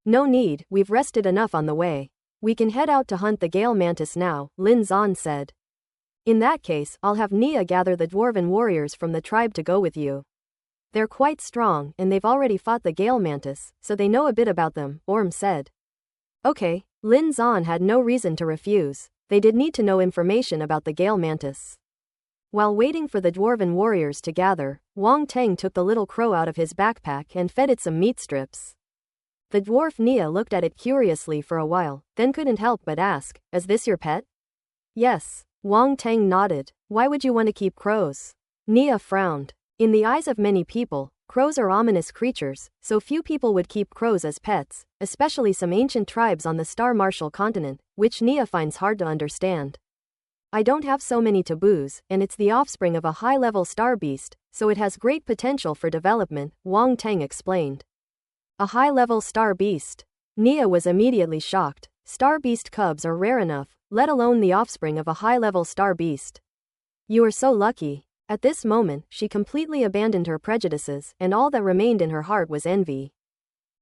"No need, we've rested enough on the way. We can head out to hunt the Gale Mantis now," Lin Zan said. "In that case, I'll have Nia gather the dwarven warriors from the tribe to go with you. They're quite strong, and they've already fought the Gale Mantis, so they know a bit about them," Orm said. Okay, Lin Zan had no reason to refuse. They did need to know information about the Gale Mantis. While waiting for the dwarven warriors to gather, Wang Teng took the little crow out of his backpack and fed it some meat strips. The dwarf Nia looked at it curiously for a while, then couldn't help but ask, "Is this your pet?" "Yes." Wang Teng nodded. "Why would you want to keep crows?" Nia frowned. In the eyes of many people, crows are ominous creatures, so few people would keep crows as pets, especially some ancient tribes on the Star Martial continent, which Nia finds hard to understand. "I don't have so many taboos, and it's the offspring of a high-level star beast, so it has great potential for development," Wang Teng explained. "A high-level star beast?" Nia was immediately shocked. Star beast cubs are rare enough, let alone the offspring of a high-level star beast. "You are so lucky." At this moment, she completely abandoned her prejudices, and all that remained in her heart was envy.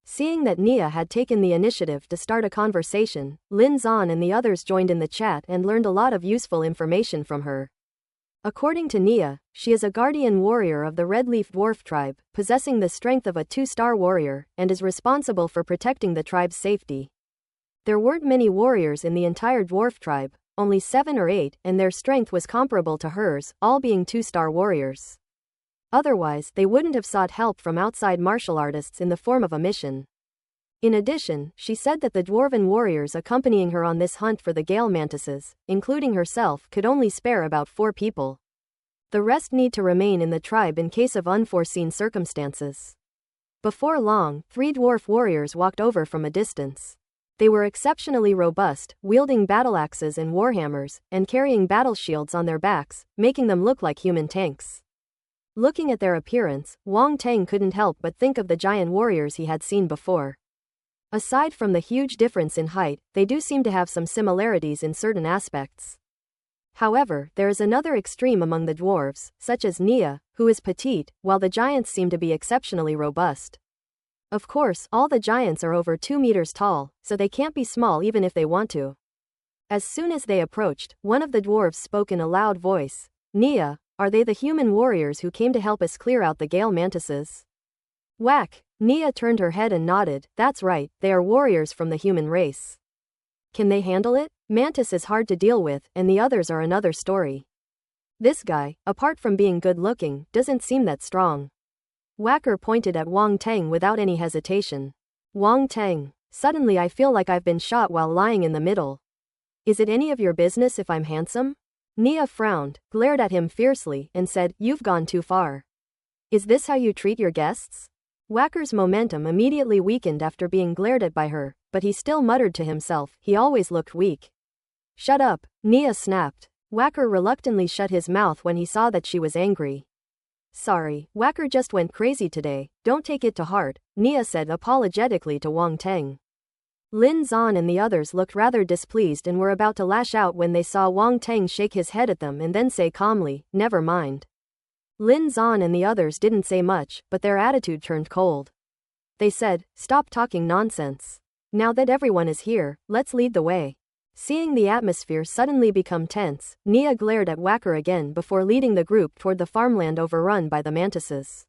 Seeing that Nia had taken the initiative to start a conversation, Lin Zan and the others joined in the chat and learned a lot of useful information from her. According to Nia, she is a guardian warrior of the Red Leaf Dwarf tribe, possessing the strength of a 2-star warrior, and is responsible for protecting the tribe's safety. There weren't many warriors in the entire dwarf tribe, only 7 or 8, and their strength was comparable to hers, all being 2-star warriors. Otherwise, they wouldn't have sought help from outside martial artists in the form of a mission. In addition, she said that the dwarven warriors accompanying her on this hunt for the Gale Mantises, including herself, could only spare about 4 people. The rest need to remain in the tribe in case of unforeseen circumstances. Before long, 3 dwarf warriors walked over from a distance. They were exceptionally robust, wielding battle axes and warhammers, and carrying battle shields on their backs, making them look like human tanks. Looking at their appearance, Wang Teng couldn't help but think of the giant warriors he had seen before. Aside from the huge difference in height, they do seem to have some similarities in certain aspects. However, there is another extreme among the dwarves, such as Nia, who is petite, while the giants seem to be exceptionally robust. Of course, all the giants are over 2 meters tall, so they can't be small even if they want to. As soon as they approached, one of the dwarves spoke in a loud voice. "Nia, are they the human warriors who came to help us clear out the Gale Mantises?" Whack! Nia turned her head and nodded. "That's right, they are warriors from the human race." "Can they handle it?" "Mantis is hard to deal with, and the others are another story. This guy, apart from being good-looking, doesn't seem that strong." Whacker pointed at Wang Teng without any hesitation. Wang Teng. Suddenly I feel like I've been shot while lying in the middle. Is it any of your business if I'm handsome? Nia frowned, glared at him fiercely, and said, "You've gone too far. Is this how you treat your guests?" Whacker's momentum immediately weakened after being glared at by her, but he still muttered to himself, he always looked weak. "Shut up," Nia snapped. Whacker reluctantly shut his mouth when he saw that she was angry. "Sorry, Whacker just went crazy today, don't take it to heart," Nia said apologetically to Wang Teng. Lin Zan and the others looked rather displeased and were about to lash out when they saw Wang Teng shake his head at them and then say calmly, "Never mind." Lin Zan and the others didn't say much, but their attitude turned cold. They said, "Stop talking nonsense. Now that everyone is here, let's lead the way." Seeing the atmosphere suddenly become tense, Nia glared at Whacker again before leading the group toward the farmland overrun by the mantises.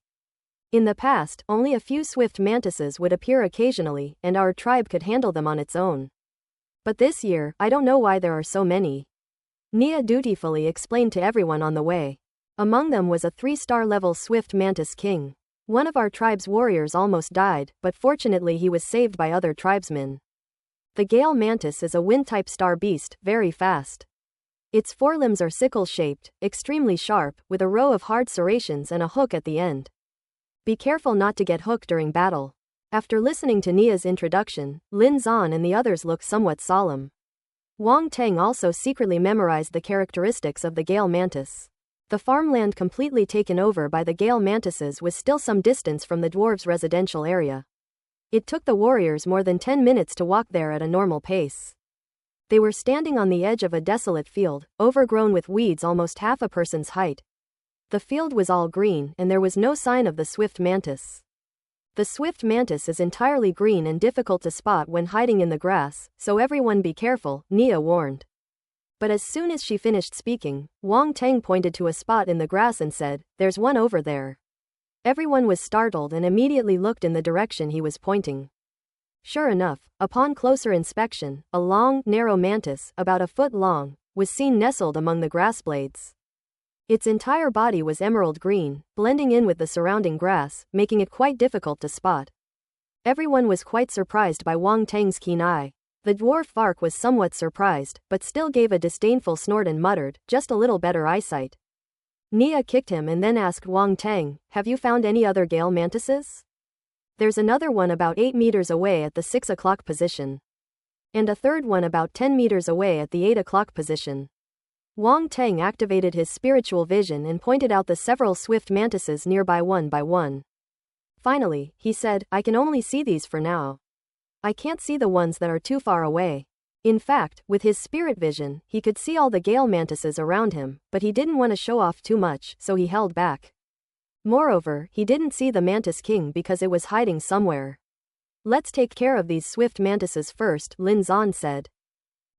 In the past, only a few swift mantises would appear occasionally, and our tribe could handle them on its own. But this year, I don't know why there are so many. Nia dutifully explained to everyone on the way. Among them was a 3-star level swift mantis king. One of our tribe's warriors almost died, but fortunately he was saved by other tribesmen. The Gale mantis is a wind-type star beast, very fast. Its forelimbs are sickle-shaped, extremely sharp, with a row of hard serrations and a hook at the end. Be careful not to get hooked during battle. After listening to Nia's introduction, Lin Zan and the others looked somewhat solemn. Wang Teng also secretly memorized the characteristics of the Gale mantis. The farmland completely taken over by the Gale mantises was still some distance from the dwarves' residential area. It took the warriors more than 10 minutes to walk there at a normal pace. They were standing on the edge of a desolate field, overgrown with weeds almost half a person's height. The field was all green, and there was no sign of the swift mantis. The swift mantis is entirely green and difficult to spot when hiding in the grass, so everyone be careful, Nia warned. But as soon as she finished speaking, Wang Teng pointed to a spot in the grass and said, "There's one over there." Everyone was startled and immediately looked in the direction he was pointing. Sure enough, upon closer inspection, a long, narrow mantis, about a foot long, was seen nestled among the grass blades. Its entire body was emerald green, blending in with the surrounding grass, making it quite difficult to spot. Everyone was quite surprised by Wang Teng's keen eye. The dwarf Vark was somewhat surprised, but still gave a disdainful snort and muttered, "Just a little better eyesight." Nia kicked him and then asked Wang Teng, "Have you found any other Gale mantises?" "There's another one about 8 meters away at the 6 o'clock position. And a third one about 10 meters away at the 8 o'clock position." Wang Teng activated his spiritual vision and pointed out the several swift mantises nearby one by one. Finally, he said, "I can only see these for now. I can't see the ones that are too far away." In fact, with his spirit vision, he could see all the Gale mantises around him, but he didn't want to show off too much, so he held back. Moreover, he didn't see the mantis king because it was hiding somewhere. "Let's take care of these swift mantises first," Lin Zan said.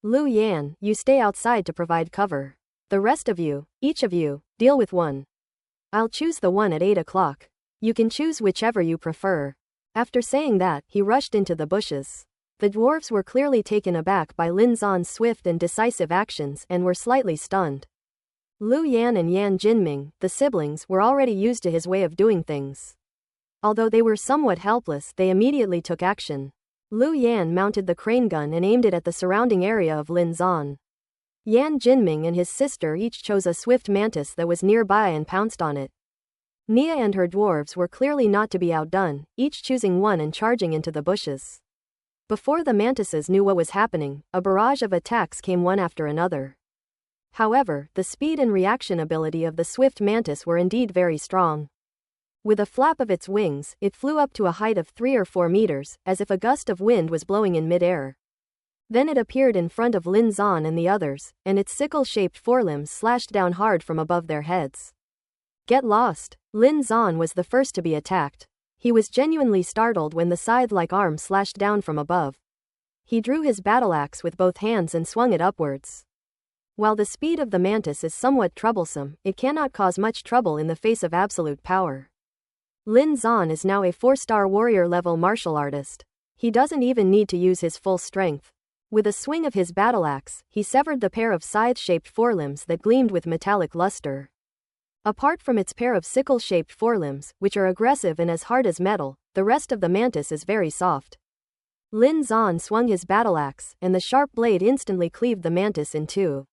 "Lu Yan, you stay outside to provide cover. The rest of you, each of you, deal with one. I'll choose the one at 8 o'clock. You can choose whichever you prefer." After saying that, he rushed into the bushes. The dwarves were clearly taken aback by Lin Zan's swift and decisive actions and were slightly stunned. Lu Yan and Yan Jinming, the siblings, were already used to his way of doing things. Although they were somewhat helpless, they immediately took action. Lu Yan mounted the crane gun and aimed it at the surrounding area of Lin Zan. Yan Jinming and his sister each chose a swift mantis that was nearby and pounced on it. Nia and her dwarves were clearly not to be outdone, each choosing one and charging into the bushes. Before the mantises knew what was happening, a barrage of attacks came one after another. However, the speed and reaction ability of the swift mantis were indeed very strong. With a flap of its wings, it flew up to a height of 3 or 4 meters, as if a gust of wind was blowing in mid-air. Then it appeared in front of Lin Zan and the others, and its sickle-shaped forelimbs slashed down hard from above their heads. "Get lost!" Lin Zan was the first to be attacked. He was genuinely startled when the scythe-like arm slashed down from above. He drew his battle axe with both hands and swung it upwards. While the speed of the mantis is somewhat troublesome, it cannot cause much trouble in the face of absolute power. Lin Zan is now a 4-star warrior-level martial artist. He doesn't even need to use his full strength. With a swing of his battle axe, he severed the pair of scythe-shaped forelimbs that gleamed with metallic luster. Apart from its pair of sickle-shaped forelimbs, which are aggressive and as hard as metal, the rest of the mantis is very soft. Lin Zan swung his battle axe, and the sharp blade instantly cleaved the mantis in two.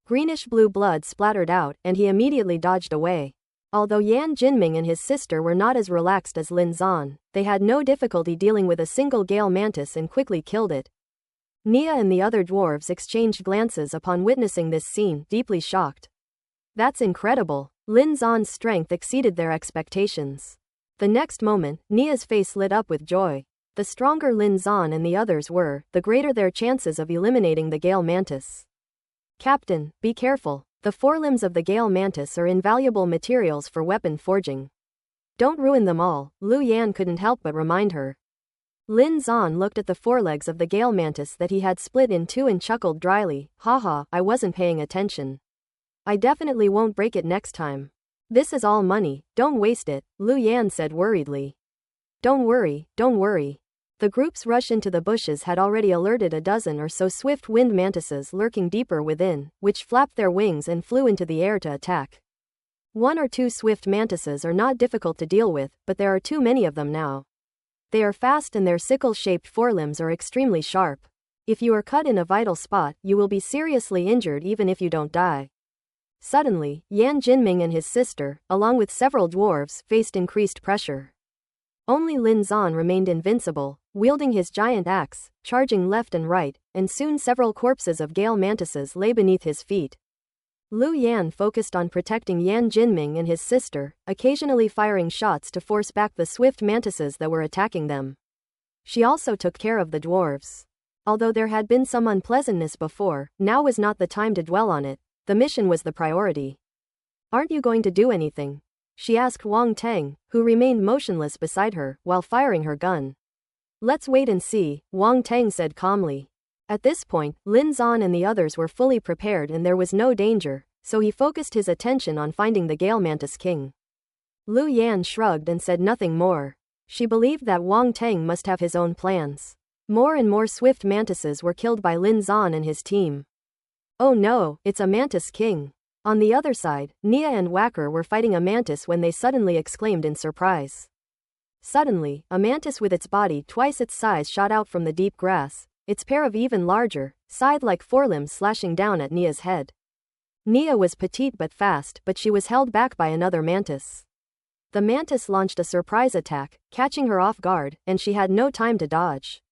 Greenish-blue blood splattered out, and he immediately dodged away. Although Yan Jinming and his sister were not as relaxed as Lin Zan, they had no difficulty dealing with a single gale mantis and quickly killed it. Nia and the other dwarves exchanged glances upon witnessing this scene, deeply shocked. That's incredible. Lin Zan's strength exceeded their expectations. The next moment, Nia's face lit up with joy. The stronger Lin Zan and the others were, the greater their chances of eliminating the gale mantis. Captain, be careful. The forelimbs of the gale mantis are invaluable materials for weapon forging. Don't ruin them all, Lu Yan couldn't help but remind her. Lin Zan looked at the forelegs of the gale mantis that he had split in two and chuckled dryly, haha, I wasn't paying attention. I definitely won't break it next time. This is all money, don't waste it, Lu Yan said worriedly. Don't worry, don't worry. The group's rush into the bushes had already alerted a dozen or so swift-winged mantises lurking deeper within, which flapped their wings and flew into the air to attack. One or two swift mantises are not difficult to deal with, but there are too many of them now. They are fast and their sickle-shaped forelimbs are extremely sharp. If you are cut in a vital spot, you will be seriously injured even if you don't die. Suddenly, Yan Jinming and his sister, along with several dwarves, faced increased pressure. Only Lin Zan remained invincible, wielding his giant axe, charging left and right, and soon several corpses of gale mantises lay beneath his feet. Lu Yan focused on protecting Yan Jinming and his sister, occasionally firing shots to force back the swift mantises that were attacking them. She also took care of the dwarves. Although there had been some unpleasantness before, now was not the time to dwell on it. The mission was the priority. Aren't you going to do anything? She asked Wang Teng, who remained motionless beside her, while firing her gun. Let's wait and see, Wang Teng said calmly. At this point, Lin Zan and the others were fully prepared and there was no danger, so he focused his attention on finding the Gale Mantis King. Lu Yan shrugged and said nothing more. She believed that Wang Teng must have his own plans. More and more swift mantises were killed by Lin Zan and his team. Oh no, it's a Mantis King. On the other side, Nia and Wacker were fighting a mantis when they suddenly exclaimed in surprise. Suddenly, a mantis with its body twice its size shot out from the deep grass, its pair of even larger, scythe-like forelimbs slashing down at Nia's head. Nia was petite but fast, but she was held back by another mantis. The mantis launched a surprise attack, catching her off guard, and she had no time to dodge.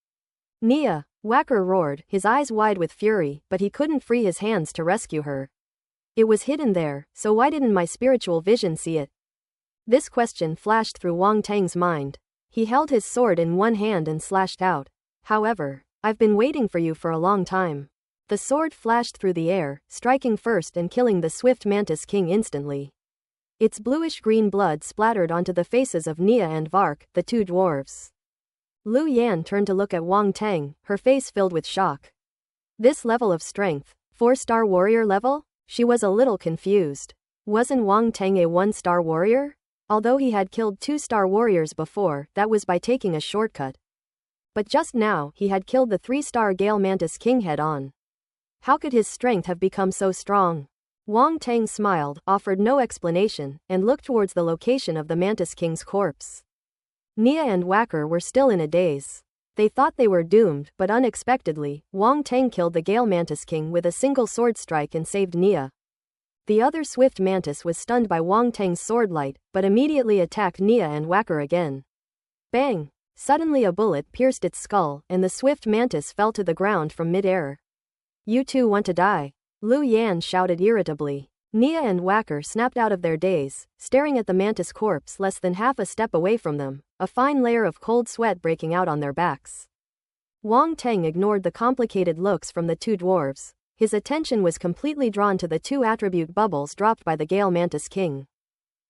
Nia, Wacker roared, his eyes wide with fury, but he couldn't free his hands to rescue her. It was hidden there, so why didn't my spiritual vision see it? This question flashed through Wang Teng's mind. He held his sword in one hand and slashed out. However, I've been waiting for you for a long time. The sword flashed through the air, striking first and killing the swift Mantis King instantly. Its bluish-green blood splattered onto the faces of Nia and Vark, the two dwarves. Lu Yan turned to look at Wang Teng, her face filled with shock. This level of strength, 4-star warrior level? She was a little confused. Wasn't Wang Teng a 1-star warrior? Although he had killed 2-star warriors before, that was by taking a shortcut. But just now, he had killed the 3-star Gale Mantis King head-on. How could his strength have become so strong? Wang Teng smiled, offered no explanation, and looked towards the location of the Mantis King's corpse. Nia and Wacker were still in a daze. They thought they were doomed, but unexpectedly, Wang Teng killed the Gale Mantis King with a single sword strike and saved Nia. The other swift mantis was stunned by Wang Teng's sword light, but immediately attacked Nia and Wacker again. Bang! Suddenly a bullet pierced its skull, and the swift mantis fell to the ground from mid-air. You two want to die? Lu Yan shouted irritably. Nia and Wacker snapped out of their daze, staring at the mantis corpse less than half a step away from them, a fine layer of cold sweat breaking out on their backs. Wang Teng ignored the complicated looks from the two dwarves. His attention was completely drawn to the two attribute bubbles dropped by the Gale Mantis King.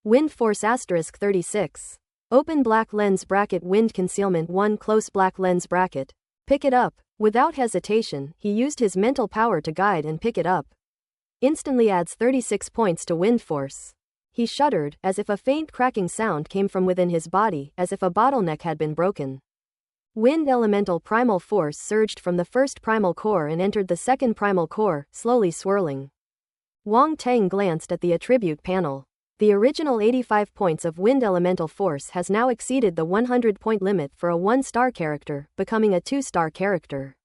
Wind Force *36. Open black lens bracket Wind Concealment 1 close black lens bracket. Pick it up. Without hesitation, he used his mental power to guide and pick it up. Instantly adds 36 points to Wind Force. He shuddered, as if a faint cracking sound came from within his body, as if a bottleneck had been broken. Wind Elemental Primal Force surged from the first primal core and entered the second primal core, slowly swirling. Wang Teng glanced at the attribute panel. The original 85 points of wind elemental force has now exceeded the 100-point limit for a 1-star character, becoming a 2-star character.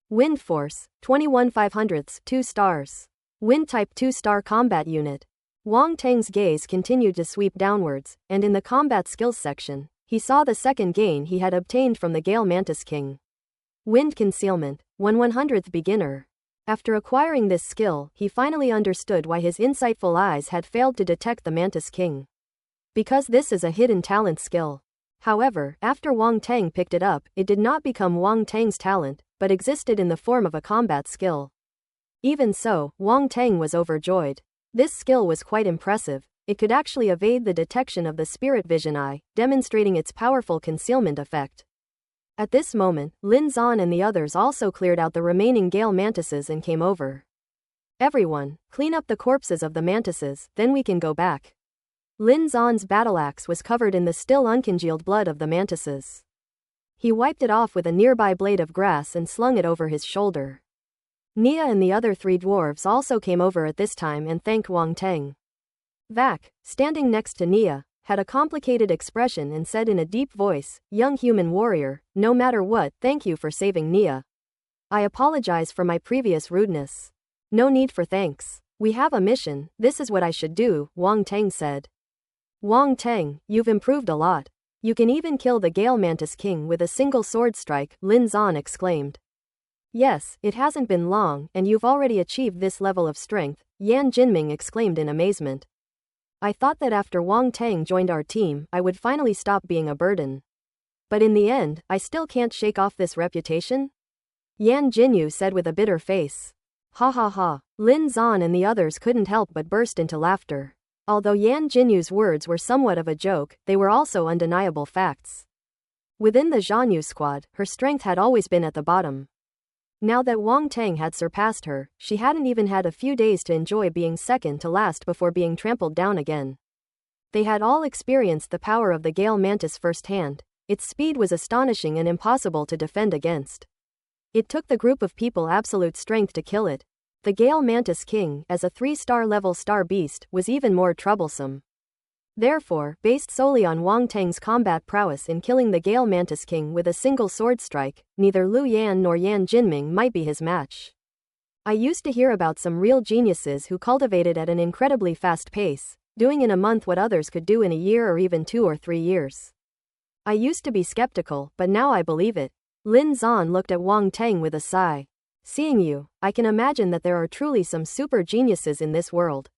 Wind force, 21 500ths, 2 stars. Wind type 2-star combat unit. Wang Teng's gaze continued to sweep downwards, and in the combat skills section, he saw the second gain he had obtained from the Gale Mantis King. Wind concealment, 1/100th beginner. After acquiring this skill, he finally understood why his insightful eyes had failed to detect the Mantis King. Because this is a hidden talent skill. However, after Wang Teng picked it up, it did not become Wang Teng's talent, but existed in the form of a combat skill. Even so, Wang Teng was overjoyed. This skill was quite impressive. It could actually evade the detection of the spirit vision eye, demonstrating its powerful concealment effect. At this moment, Lin Zan and the others also cleared out the remaining Gale Mantises and came over. Everyone, clean up the corpses of the Mantises, then we can go back. Lin Zan's battle axe was covered in the still uncongealed blood of the Mantises. He wiped it off with a nearby blade of grass and slung it over his shoulder. Nia and the other 3 dwarves also came over at this time and thanked Wang Teng. Vak, standing next to Nia, had a complicated expression and said in a deep voice, "Young human warrior, no matter what, thank you for saving Nia. I apologize for my previous rudeness." "No need for thanks. We have a mission, this is what I should do," Wang Teng said. "Wang Teng, you've improved a lot. You can even kill the Gale Mantis King with a single sword strike," Lin Zan exclaimed. "Yes, it hasn't been long, and you've already achieved this level of strength," Yan Jinming exclaimed in amazement. "I thought that after Wang Teng joined our team, I would finally stop being a burden. But in the end, I still can't shake off this reputation?" Yan Jinyu said with a bitter face. Ha ha ha. Lin Zan and the others couldn't help but burst into laughter. Although Yan Jinyu's words were somewhat of a joke, they were also undeniable facts. Within the Zhanyu squad, her strength had always been at the bottom. Now that Wang Teng had surpassed her, she hadn't even had a few days to enjoy being second to last before being trampled down again. They had all experienced the power of the Gale Mantis firsthand. Its speed was astonishing and impossible to defend against. It took the group of people absolute strength to kill it. The Gale Mantis King, as a 3-star level star beast, was even more troublesome. Therefore, based solely on Wang Teng's combat prowess in killing the Gale Mantis King with a single sword strike, neither Lu Yan nor Yan Jinming might be his match. I used to hear about some real geniuses who cultivated at an incredibly fast pace, doing in a month what others could do in a year or even 2 or 3 years. I used to be skeptical, but now I believe it. Lin Zan looked at Wang Teng with a sigh. "Seeing you, I can imagine that there are truly some super geniuses in this world.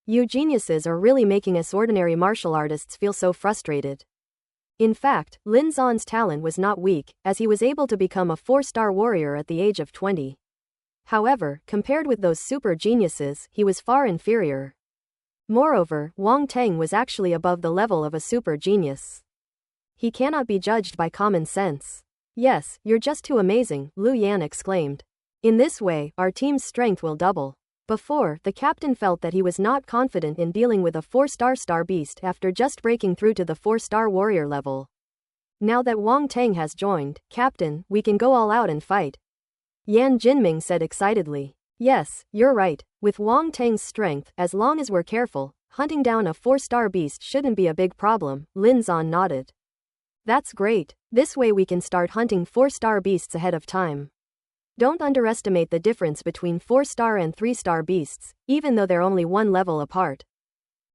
You geniuses are really making us ordinary martial artists feel so frustrated." In fact, Lin Zan's talent was not weak, as he was able to become a 4-star warrior at the age of 20. However, compared with those super geniuses, he was far inferior. Moreover, Wang Teng was actually above the level of a super genius. He cannot be judged by common sense. "Yes, you're just too amazing," Lu Yan exclaimed. "In this way, our team's strength will double." Before, the captain felt that he was not confident in dealing with a 4-star star beast after just breaking through to the 4-star warrior level. Now that Wang Teng has joined, "Captain, we can go all out and fight," Yan Jinming said excitedly. "Yes, you're right. With Wang Teng's strength, as long as we're careful, hunting down a 4-star beast shouldn't be a big problem," Lin Zan nodded. "That's great. This way we can start hunting 4-star beasts ahead of time. Don't underestimate the difference between 4-star and 3-star beasts, even though they're only one level apart.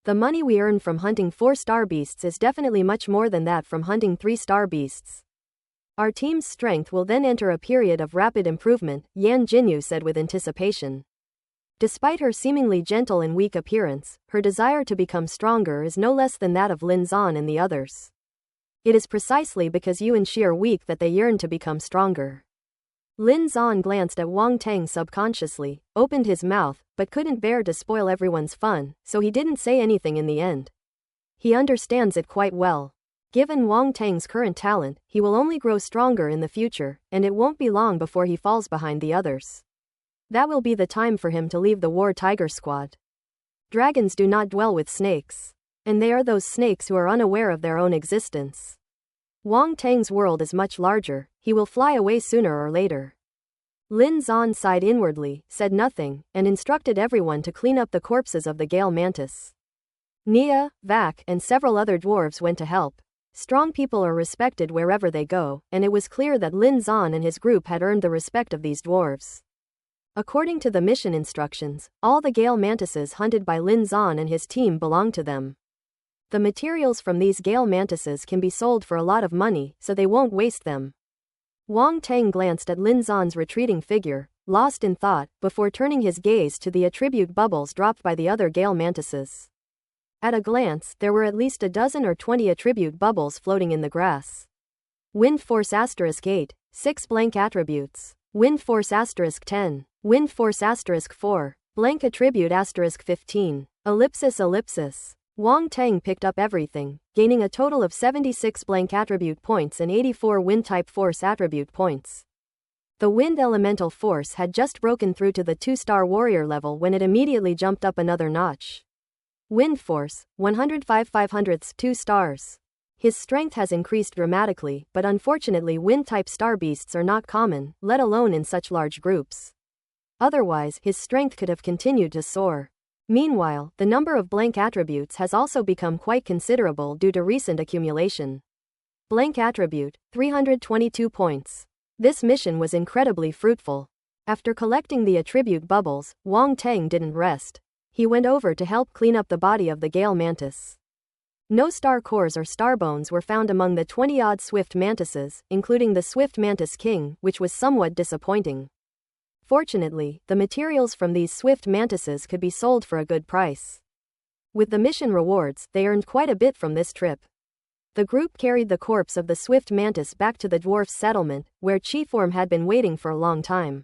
The money we earn from hunting 4-star beasts is definitely much more than that from hunting 3-star beasts. Our team's strength will then enter a period of rapid improvement," Yan Jinyu said with anticipation. Despite her seemingly gentle and weak appearance, her desire to become stronger is no less than that of Lin Zan and the others. It is precisely because you and she are weak that they yearn to become stronger. Lin Zan glanced at Wang Teng subconsciously, opened his mouth, but couldn't bear to spoil everyone's fun, so he didn't say anything in the end. He understands it quite well. Given Wang Teng's current talent, he will only grow stronger in the future, and it won't be long before he falls behind the others. That will be the time for him to leave the War Tiger Squad. Dragons do not dwell with snakes. And they are those snakes who are unaware of their own existence. Wang Teng's world is much larger, he will fly away sooner or later. Lin Zan sighed inwardly, said nothing, and instructed everyone to clean up the corpses of the Gale Mantis. Nia, Vac, and several other dwarves went to help. Strong people are respected wherever they go, and it was clear that Lin Zan and his group had earned the respect of these dwarves. According to the mission instructions, all the Gale mantises hunted by Lin Zan and his team belong to them. The materials from these Gale mantises can be sold for a lot of money, so they won't waste them. Wang Teng glanced at Lin Zan's retreating figure, lost in thought, before turning his gaze to the attribute bubbles dropped by the other Gale mantises. At a glance, there were at least a dozen or 20 attribute bubbles floating in the grass. Wind Force *8, 6 blank attributes. Wind Force *10. Wind Force *4. Blank attribute *15. Ellipsis. Wang Teng picked up everything, gaining a total of 76 blank attribute points and 84 wind type force attribute points. The wind elemental force had just broken through to the 2-star warrior level when it immediately jumped up another notch. Wind force, 105 500ths 2 stars. His strength has increased dramatically, but unfortunately wind-type star beasts are not common, let alone in such large groups. Otherwise, his strength could have continued to soar. Meanwhile, the number of blank attributes has also become quite considerable due to recent accumulation. Blank attribute, 322 points. This mission was incredibly fruitful. After collecting the attribute bubbles, Wang Teng didn't rest. He went over to help clean up the body of the Gale mantis. No star cores or star bones were found among the 20-odd swift mantises, including the swift mantis king, which was somewhat disappointing. Fortunately, the materials from these swift mantises could be sold for a good price. With the mission rewards, they earned quite a bit from this trip. The group carried the corpse of the swift mantis back to the dwarf's settlement, where Chief Orm had been waiting for a long time.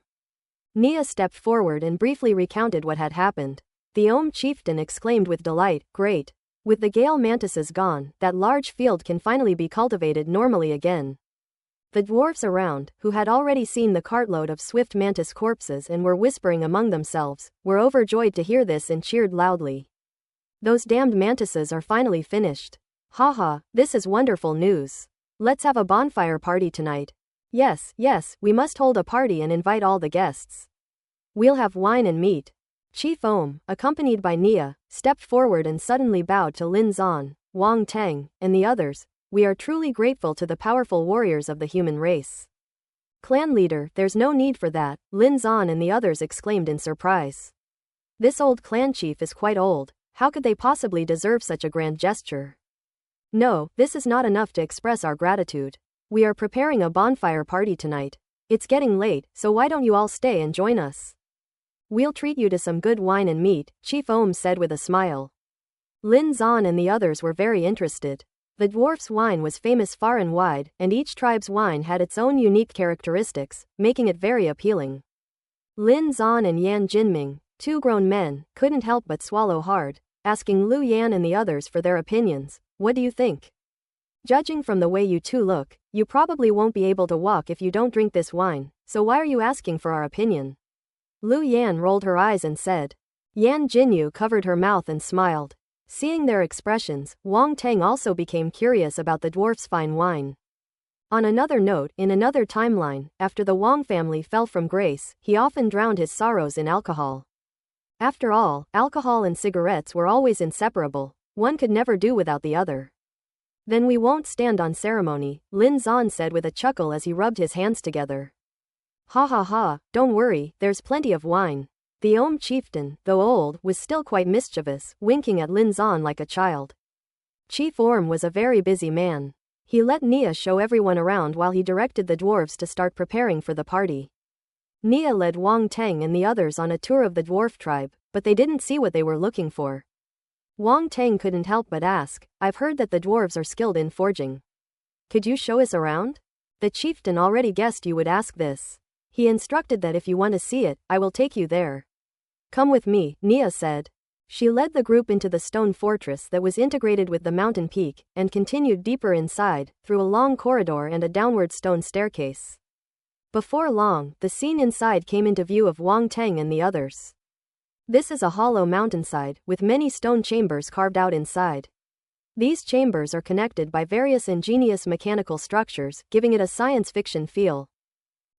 Nia stepped forward and briefly recounted what had happened. The Ohm chieftain exclaimed with delight, "Great! With the Gale mantises gone, that large field can finally be cultivated normally again." The dwarfs around, who had already seen the cartload of swift mantis corpses and were whispering among themselves, were overjoyed to hear this and cheered loudly. "Those damned mantises are finally finished. Haha, this is wonderful news. Let's have a bonfire party tonight. Yes, we must hold a party and invite all the guests. We'll have wine and meat." Chief Ohm, accompanied by Nia, stepped forward and suddenly bowed to Lin Zan, Wang Teng, and the others. "We are truly grateful to the powerful warriors of the human race." "Clan leader, there's no need for that," Lin Zan and the others exclaimed in surprise. "This old clan chief is quite old. How could they possibly deserve such a grand gesture?" "No, this is not enough to express our gratitude. We are preparing a bonfire party tonight. It's getting late, so why don't you all stay and join us? We'll treat you to some good wine and meat," Chief Ohm said with a smile. Lin Zan and the others were very interested. The dwarf's wine was famous far and wide, and each tribe's wine had its own unique characteristics, making it very appealing. Lin Zan and Yan Jinming, 2 grown men, couldn't help but swallow hard, asking Lu Yan and the others for their opinions. "What do you think? Judging from the way you two look, you probably won't be able to walk if you don't drink this wine, so why are you asking for our opinion?" Lu Yan rolled her eyes and said. Yan Jinyu covered her mouth and smiled. Seeing their expressions, Wang Teng also became curious about the dwarf's fine wine. On another note, in another timeline, after the Wang family fell from grace, he often drowned his sorrows in alcohol. After all, alcohol and cigarettes were always inseparable. One could never do without the other. "Then we won't stand on ceremony," Lin Zan said with a chuckle as he rubbed his hands together. Ha, don't worry, there's plenty of wine." The Ohm chieftain, though old, was still quite mischievous, winking at Lin Zan like a child. Chief Orm was a very busy man. He let Nia show everyone around while he directed the dwarves to start preparing for the party. Nia led Wang Teng and the others on a tour of the dwarf tribe, but they didn't see what they were looking for. Wang Teng couldn't help but ask, "I've heard that the dwarves are skilled in forging. Could you show us around?" The chieftain already guessed you would ask this. He instructed that if you want to see it, I will take you there. "Come with me," Nia said. She led the group into the stone fortress that was integrated with the mountain peak, and continued deeper inside, through a long corridor and a downward stone staircase. Before long, the scene inside came into view of Wang Teng and the others. This is a hollow mountainside, with many stone chambers carved out inside. These chambers are connected by various ingenious mechanical structures, giving it a science fiction feel.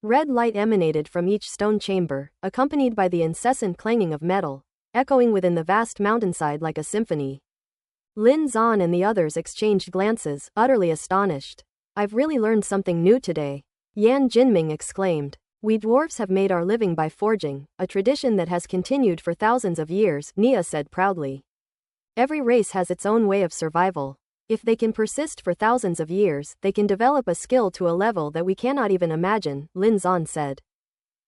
Red light emanated from each stone chamber, accompanied by the incessant clanging of metal, echoing within the vast mountainside like a symphony. Lin Zan and the others exchanged glances, utterly astonished. I've really learned something new today. Yan Jinming exclaimed. We dwarves have made our living by forging, a tradition that has continued for thousands of years, Nia said proudly. Every race has its own way of survival. If they can persist for thousands of years, they can develop a skill to a level that we cannot even imagine, Lin Zan said.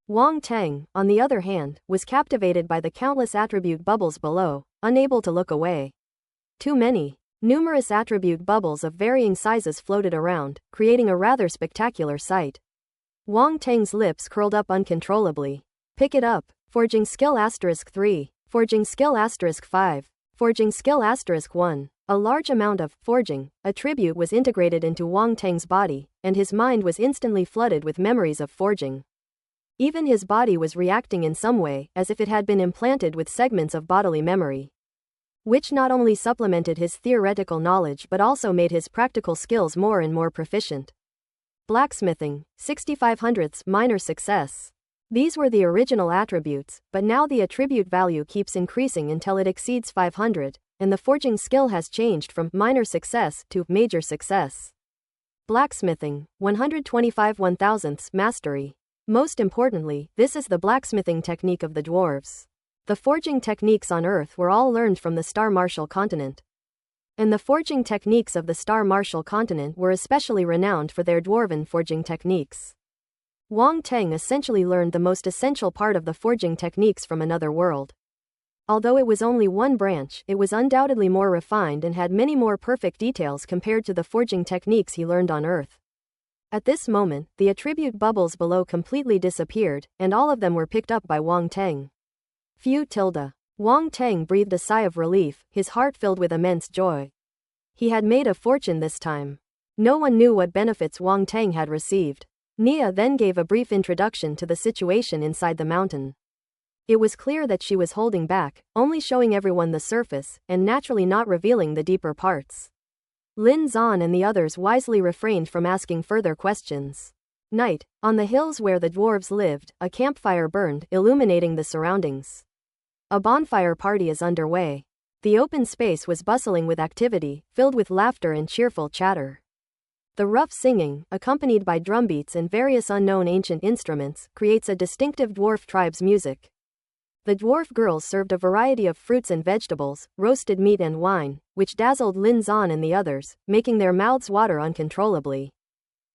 Wang Teng, on the other hand, was captivated by the countless attribute bubbles below, unable to look away. Too many. Numerous attribute bubbles of varying sizes floated around, creating a rather spectacular sight. Wang Teng's lips curled up uncontrollably. Pick it up. Forging skill *3. Forging skill *5. Forging skill *1. A large amount of forging attribute was integrated into Wang Teng's body, and his mind was instantly flooded with memories of forging. Even his body was reacting in some way, as if it had been implanted with segments of bodily memory, which not only supplemented his theoretical knowledge but also made his practical skills more and more proficient. Blacksmithing, 6500ths, minor success. These were the original attributes, but now the attribute value keeps increasing until it exceeds 500, and the forging skill has changed from minor success to major success. Blacksmithing, 125 1000ths, mastery. Most importantly, this is the blacksmithing technique of the dwarves. The forging techniques on Earth were all learned from the Star Martial continent. And the forging techniques of the Star Martial continent were especially renowned for their dwarven forging techniques. Wang Teng essentially learned the most essential part of the forging techniques from another world. Although it was only one branch, it was undoubtedly more refined and had many more perfect details compared to the forging techniques he learned on Earth. At this moment, the attribute bubbles below completely disappeared, and all of them were picked up by Wang Teng. Phew. Wang Teng breathed a sigh of relief, his heart filled with immense joy. He had made a fortune this time. No one knew what benefits Wang Teng had received. Nia then gave a brief introduction to the situation inside the mountain. It was clear that she was holding back, only showing everyone the surface, and naturally not revealing the deeper parts. Lin Zan and the others wisely refrained from asking further questions. Night. On the hills where the dwarves lived, a campfire burned, illuminating the surroundings. A bonfire party is underway. The open space was bustling with activity, filled with laughter and cheerful chatter. The rough singing, accompanied by drumbeats and various unknown ancient instruments, creates a distinctive dwarf tribe's music. The dwarf girls served a variety of fruits and vegetables, roasted meat and wine, which dazzled Lin Zan and the others, making their mouths water uncontrollably.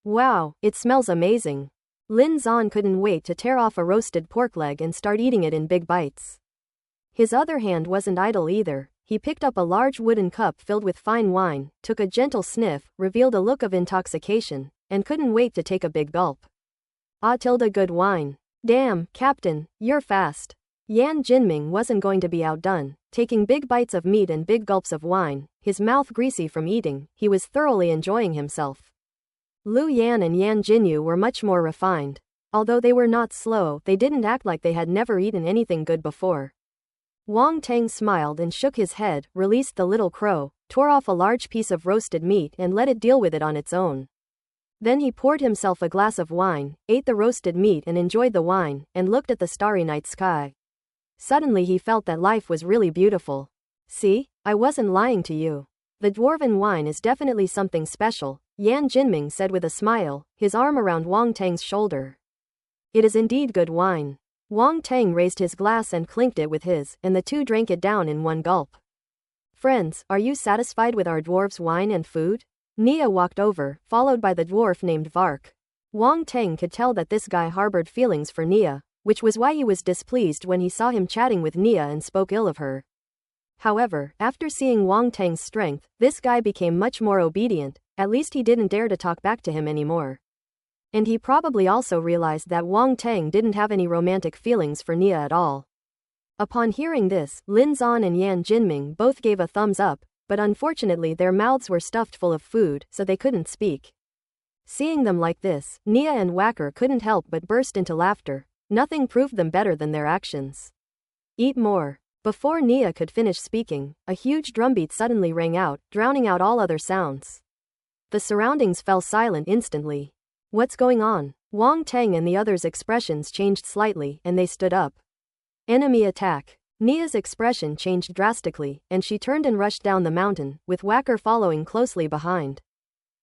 Wow, it smells amazing. Lin Zan couldn't wait to tear off a roasted pork leg and start eating it in big bites. His other hand wasn't idle either. He picked up a large wooden cup filled with fine wine, took a gentle sniff, revealed a look of intoxication, and couldn't wait to take a big gulp. Good wine. Damn, Captain, you're fast. Yan Jinming wasn't going to be outdone, taking big bites of meat and big gulps of wine, his mouth greasy from eating. He was thoroughly enjoying himself. Lu Yan and Yan Jinyu were much more refined. Although they were not slow, they didn't act like they had never eaten anything good before. Wang Teng smiled and shook his head, released the little crow, tore off a large piece of roasted meat and let it deal with it on its own. Then he poured himself a glass of wine, ate the roasted meat and enjoyed the wine, and looked at the starry night sky. Suddenly he felt that life was really beautiful. See? I wasn't lying to you. The dwarven wine is definitely something special, Yan Jinming said with a smile, his arm around Wang Teng's shoulder. It is indeed good wine. Wang Teng raised his glass and clinked it with his, and the two drank it down in one gulp. Friends, are you satisfied with our dwarf's wine and food? Nia walked over, followed by the dwarf named Vark. Wang Teng could tell that this guy harbored feelings for Nia, which was why he was displeased when he saw him chatting with Nia and spoke ill of her. However, after seeing Wang Teng's strength, this guy became much more obedient, at least he didn't dare to talk back to him anymore. And he probably also realized that Wang Teng didn't have any romantic feelings for Nia at all. Upon hearing this, Lin Zan and Yan Jinming both gave a thumbs up, but unfortunately their mouths were stuffed full of food, so they couldn't speak. Seeing them like this, Nia and Wacker couldn't help but burst into laughter. Nothing proved them better than their actions. Eat more. Before Nia could finish speaking, a huge drumbeat suddenly rang out, drowning out all other sounds. The surroundings fell silent instantly. What's going on? Wang Teng and the others' expressions changed slightly, and they stood up. Enemy attack. Nia's expression changed drastically, and she turned and rushed down the mountain, with Whacker following closely behind.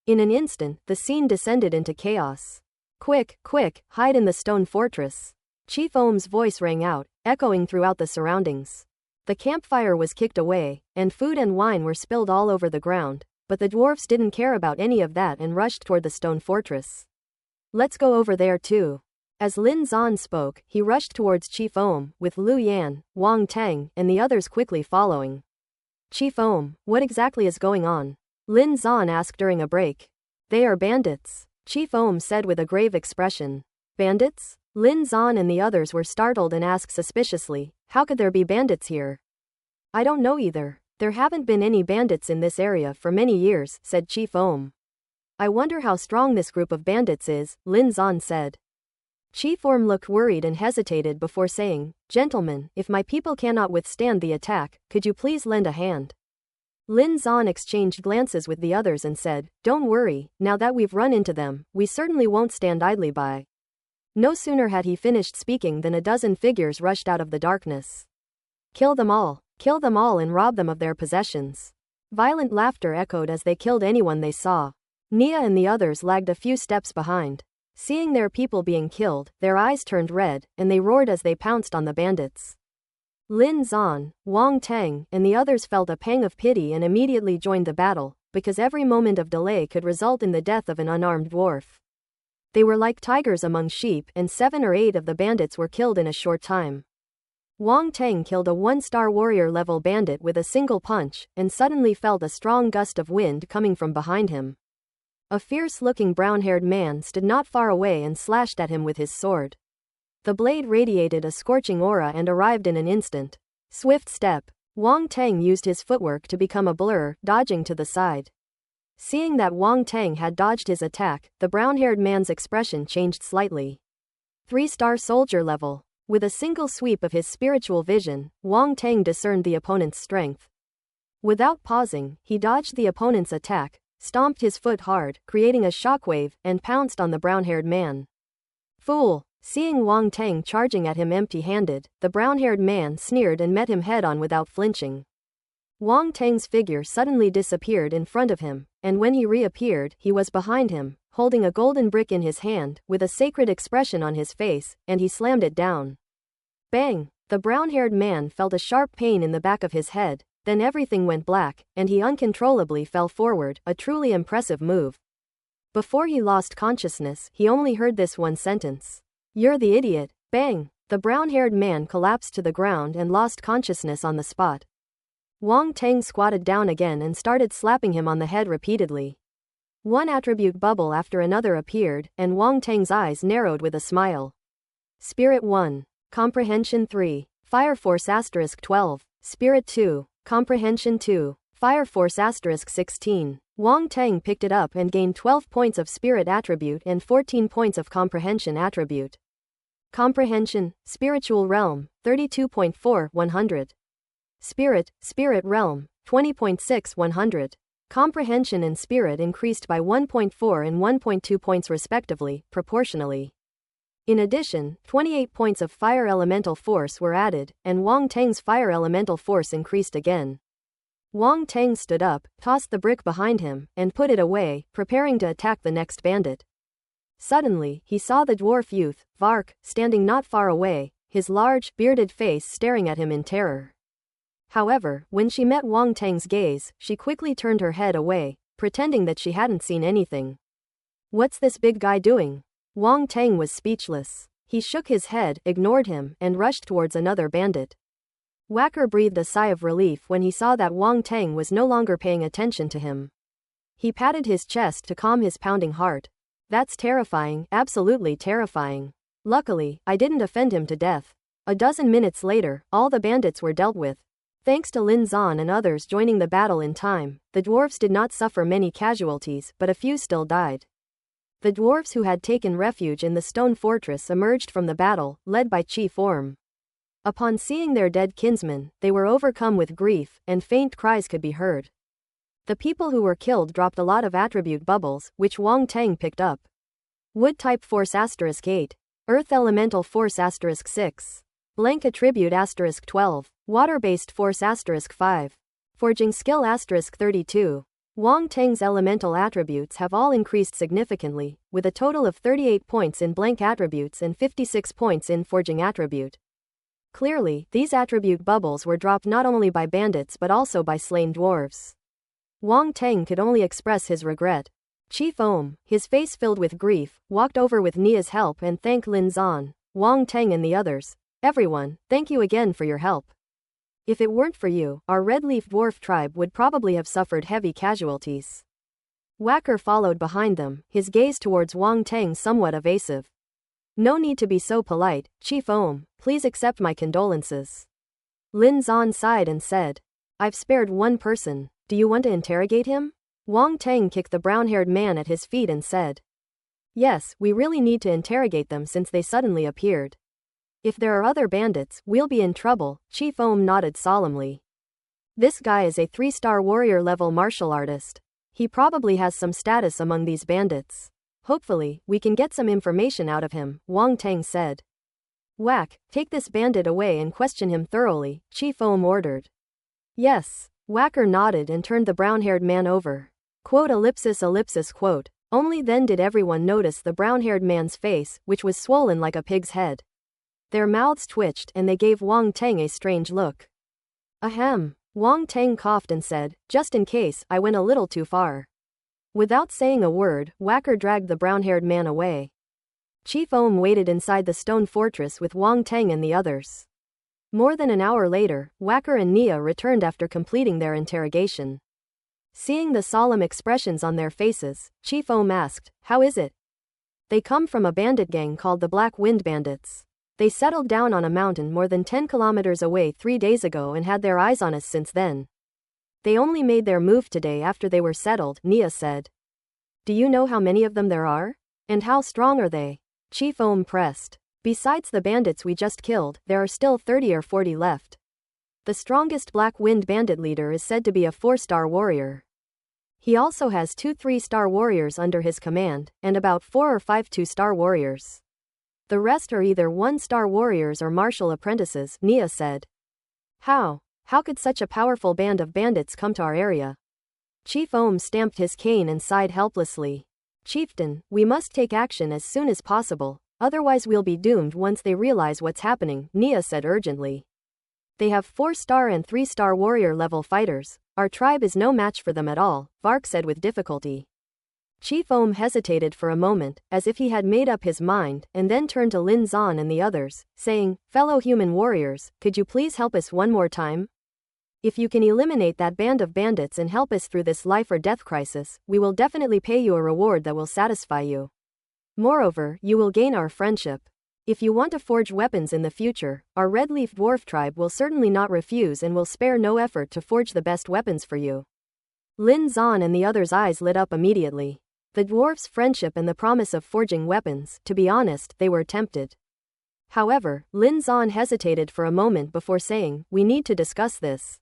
In an instant, the scene descended into chaos. Quick, quick, hide in the stone fortress. Chief Ohm's voice rang out, echoing throughout the surroundings. The campfire was kicked away, and food and wine were spilled all over the ground, but the dwarfs didn't care about any of that and rushed toward the stone fortress. Let's go over there too. As Lin Zan spoke, he rushed towards Chief Ohm, with Lu Yan, Wang Teng, and the others quickly following. Chief Ohm, what exactly is going on? Lin Zan asked during a break. They are bandits, Chief Ohm said with a grave expression. Bandits? Lin Zan and the others were startled and asked suspiciously, how could there be bandits here? I don't know either. There haven't been any bandits in this area for many years, said Chief Ohm. I wonder how strong this group of bandits is, Lin Zan said. Chief Ohm looked worried and hesitated before saying, Gentlemen, if my people cannot withstand the attack, could you please lend a hand? Lin Zan exchanged glances with the others and said, Don't worry, now that we've run into them, we certainly won't stand idly by. No sooner had he finished speaking than a dozen figures rushed out of the darkness. Kill them all and rob them of their possessions. Violent laughter echoed as they killed anyone they saw. Nia and the others lagged a few steps behind. Seeing their people being killed, their eyes turned red, and they roared as they pounced on the bandits. Lin Zan, Wang Teng, and the others felt a pang of pity and immediately joined the battle, because every moment of delay could result in the death of an unarmed dwarf. They were like tigers among sheep, and 7 or 8 of the bandits were killed in a short time. Wang Teng killed a 1-star warrior-level bandit with a single punch, and suddenly felt a strong gust of wind coming from behind him. A fierce-looking brown-haired man stood not far away and slashed at him with his sword. The blade radiated a scorching aura and arrived in an instant. Swift step. Wang Teng used his footwork to become a blur, dodging to the side. Seeing that Wang Teng had dodged his attack, the brown-haired man's expression changed slightly. 3-star soldier level. With a single sweep of his spiritual vision, Wang Teng discerned the opponent's strength. Without pausing, he dodged the opponent's attack, stomped his foot hard, creating a shockwave, and pounced on the brown-haired man. Fool! Seeing Wang Teng charging at him empty-handed, the brown-haired man sneered and met him head-on without flinching. Wang Teng's figure suddenly disappeared in front of him, and when he reappeared, he was behind him, holding a golden brick in his hand, with a sacred expression on his face, and he slammed it down. Bang! The brown-haired man felt a sharp pain in the back of his head, then everything went black, and he uncontrollably fell forward, a truly impressive move. Before he lost consciousness, he only heard this one sentence. You're the idiot. Bang! The brown-haired man collapsed to the ground and lost consciousness on the spot. Wang Teng squatted down again and started slapping him on the head repeatedly. One attribute bubble after another appeared, and Wang Teng's eyes narrowed with a smile. Spirit 1. Comprehension 3. Fire Force *12. Spirit 2. Comprehension 2. Fire Force *16. Wang Teng picked it up and gained 12 points of Spirit attribute and 14 points of Comprehension attribute. Comprehension, Spiritual Realm, 32.4, 100. Spirit Realm, 20.6, 100. Comprehension and Spirit increased by 1.4 and 1.2 points respectively, proportionally. In addition, 28 points of Fire Elemental Force were added, and Wang Teng's Fire Elemental Force increased again. Wang Teng stood up, tossed the brick behind him, and put it away, preparing to attack the next bandit. Suddenly, he saw the dwarf youth, Vark, standing not far away, his large, bearded face staring at him in terror. However, when she met Wang Teng's gaze, she quickly turned her head away, pretending that she hadn't seen anything. What's this big guy doing? Wang Teng was speechless. He shook his head, ignored him, and rushed towards another bandit. Whacker breathed a sigh of relief when he saw that Wang Teng was no longer paying attention to him. He patted his chest to calm his pounding heart. That's terrifying, absolutely terrifying. Luckily, I didn't offend him to death. A dozen minutes later, all the bandits were dealt with. Thanks to Lin Zan and others joining the battle in time, the dwarves did not suffer many casualties, but a few still died. The dwarves who had taken refuge in the stone fortress emerged from the battle, led by Chief Orm. Upon seeing their dead kinsmen, they were overcome with grief, and faint cries could be heard. The people who were killed dropped a lot of attribute bubbles, which Wang Teng picked up. Wood-type force *8. Earth elemental force *6. Blank attribute asterisk 12. Water-based force asterisk 5. Forging skill asterisk 32. Wang Teng's elemental attributes have all increased significantly, with a total of 38 points in blank attributes and 56 points in forging attribute. Clearly, these attribute bubbles were dropped not only by bandits but also by slain dwarves. Wang Teng could only express his regret. Chief Ohm, his face filled with grief, walked over with Nia's help and thanked Lin Zan, Wang Teng and the others. Everyone, thank you again for your help. If it weren't for you, our Red Leaf Dwarf tribe would probably have suffered heavy casualties. Wacker followed behind them, his gaze towards Wang Teng somewhat evasive. No need to be so polite, Chief Ohm, please accept my condolences. Lin Zan sighed and said, I've spared one person, do you want to interrogate him? Wang Teng kicked the brown-haired man at his feet and said, Yes, we really need to interrogate them since they suddenly appeared. If there are other bandits, we'll be in trouble, Chief Ohm nodded solemnly. This guy is a 3-star warrior level martial artist. He probably has some status among these bandits. Hopefully, we can get some information out of him, Wang Teng said. Whack, take this bandit away and question him thoroughly, Chief Ohm ordered. Yes. Wacker nodded and turned the brown-haired man over. Quote ellipsis ellipsis quote. Only then did everyone notice the brown-haired man's face, which was swollen like a pig's head. Their mouths twitched and they gave Wang Teng a strange look. Ahem. Wang Teng coughed and said, just in case, I went a little too far. Without saying a word, Wacker dragged the brown-haired man away. Chief Ohm waited inside the stone fortress with Wang Teng and the others. More than an hour later, Wacker and Nia returned after completing their interrogation. Seeing the solemn expressions on their faces, Chief Ohm asked, How is it? They come from a bandit gang called the Black Wind Bandits. They settled down on a mountain more than 10 kilometers away 3 days ago and had their eyes on us since then. They only made their move today after they were settled, Nia said. Do you know how many of them there are? And how strong are they? Chief Ohm pressed. Besides the bandits we just killed, there are still 30 or 40 left. The strongest Black Wind Bandit leader is said to be a 4-star warrior. He also has 2 3-star warriors under his command, and about 4 or 5 2-star warriors. The rest are either 1-star warriors or martial apprentices, Nia said. How could such a powerful band of bandits come to our area? Chief Ohm stamped his cane and sighed helplessly. Chieftain, we must take action as soon as possible, otherwise we'll be doomed once they realize what's happening, Nia said urgently. They have 4-star and 3-star warrior level fighters. Our tribe is no match for them at all, Vark said with difficulty. Chief Ohm hesitated for a moment, as if he had made up his mind, and then turned to Lin Zan and the others, saying, Fellow human warriors, could you please help us one more time? If you can eliminate that band of bandits and help us through this life or death crisis, we will definitely pay you a reward that will satisfy you. Moreover, you will gain our friendship. If you want to forge weapons in the future, our Red Leaf Dwarf tribe will certainly not refuse and will spare no effort to forge the best weapons for you. Lin Zan and the others' eyes lit up immediately. The dwarf's friendship and the promise of forging weapons, to be honest, they were tempted. However, Lin Zan hesitated for a moment before saying, We need to discuss this.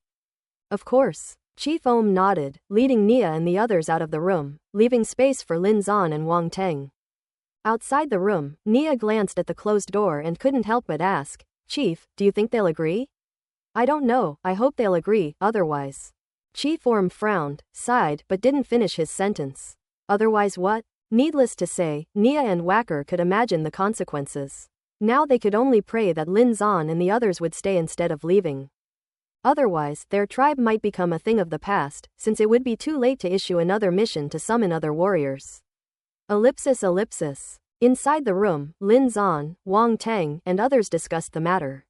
Of course. Chief Ohm nodded, leading Nia and the others out of the room, leaving space for Lin Zan and Wang Teng. Outside the room, Nia glanced at the closed door and couldn't help but ask, Chief, do you think they'll agree? I don't know, I hope they'll agree, otherwise. Chief Orm frowned, sighed, but didn't finish his sentence. Otherwise what? Needless to say, Nia and Wacker could imagine the consequences. Now they could only pray that Lin Zan and the others would stay instead of leaving. Otherwise, their tribe might become a thing of the past, since it would be too late to issue another mission to summon other warriors. Ellipsis ellipsis. Inside the room, Lin Zan, Wang Teng, and others discussed the matter.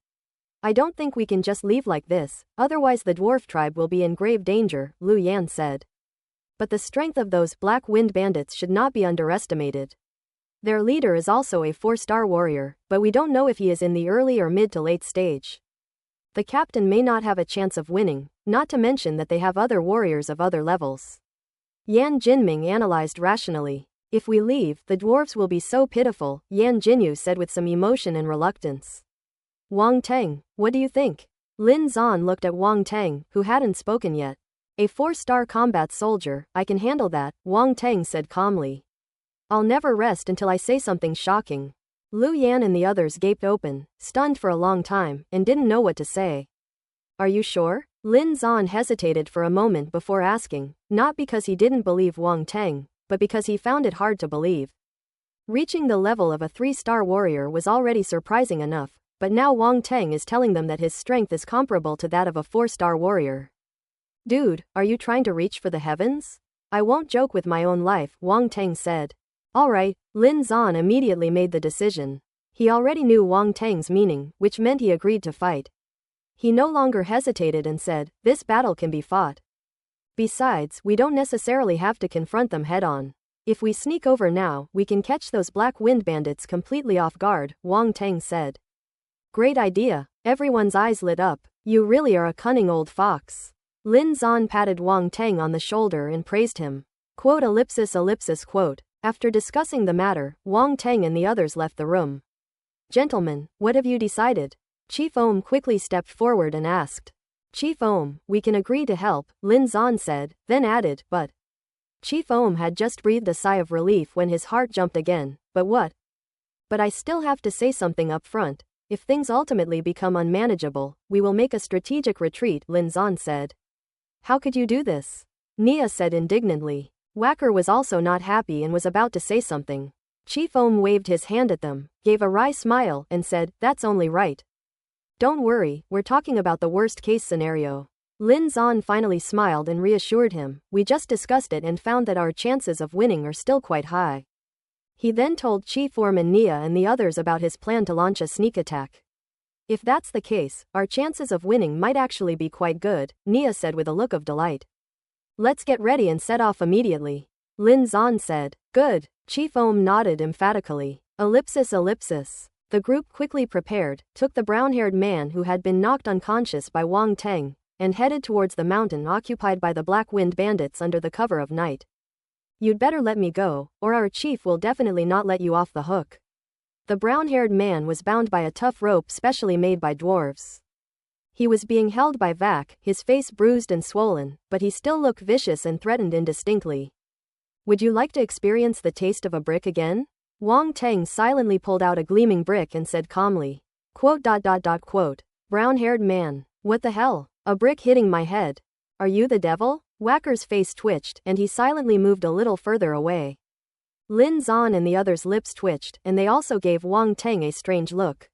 I don't think we can just leave like this, otherwise the dwarf tribe will be in grave danger, Lu Yan said. But the strength of those Black Wind Bandits should not be underestimated. Their leader is also a 4-star warrior, but we don't know if he is in the early or mid to late stage. The captain may not have a chance of winning, not to mention that they have other warriors of other levels. Yan Jinming analyzed rationally. If we leave, the dwarves will be so pitiful, Yan Jinyu said with some emotion and reluctance. Wang Teng, what do you think? Lin Zan looked at Wang Teng, who hadn't spoken yet. A 4-star combat soldier, I can handle that, Wang Teng said calmly. I'll never rest until I say something shocking. Lu Yan and the others gaped open, stunned for a long time, and didn't know what to say. Are you sure? Lin Zan hesitated for a moment before asking, not because he didn't believe Wang Teng, but because he found it hard to believe. Reaching the level of a 3-star warrior was already surprising enough, but now Wang Teng is telling them that his strength is comparable to that of a 4-star warrior. Dude, are you trying to reach for the heavens? I won't joke with my own life, Wang Teng said. Alright, Lin Zan immediately made the decision. He already knew Wang Teng's meaning, which meant he agreed to fight. He no longer hesitated and said, this battle can be fought. Besides, we don't necessarily have to confront them head-on. If we sneak over now, we can catch those Black Wind bandits completely off guard, Wang Teng said. Great idea. Everyone's eyes lit up. You really are a cunning old fox. Lin Zan patted Wang Teng on the shoulder and praised him. Quote ellipsis ellipsis quote. After discussing the matter, Wang Teng and the others left the room. Gentlemen, what have you decided? Chief Ohm quickly stepped forward and asked. Chief Ohm, we can agree to help, Lin Zan said, then added, but. Chief Ohm had just breathed a sigh of relief when his heart jumped again. But what? But I still have to say something up front. If things ultimately become unmanageable, we will make a strategic retreat, Lin Zan said. How could you do this? Nia said indignantly. Wacker was also not happy and was about to say something. Chief Ohm waved his hand at them, gave a wry smile, and said, that's only right. Don't worry, we're talking about the worst-case scenario. Lin Zan finally smiled and reassured him, we just discussed it and found that our chances of winning are still quite high. He then told Chief Orm and Nia and the others about his plan to launch a sneak attack. If that's the case, our chances of winning might actually be quite good, Nia said with a look of delight. Let's get ready and set off immediately. Lin Zan said. Good. Chief Ohm nodded emphatically. Ellipsis ellipsis. The group quickly prepared, took the brown-haired man who had been knocked unconscious by Wang Teng, and headed towards the mountain occupied by the Black Wind bandits under the cover of night. You'd better let me go, or our chief will definitely not let you off the hook. The brown-haired man was bound by a tough rope specially made by dwarves. He was being held by Vac, his face bruised and swollen, but he still looked vicious and threatened indistinctly. Would you like to experience the taste of a brick again? Wang Teng silently pulled out a gleaming brick and said calmly. Quote. Brown-haired man. What the hell? A brick hitting my head. Are you the devil? Wacker's face twitched, and he silently moved a little further away. Lin Zan and the others' lips twitched, and they also gave Wang Teng a strange look.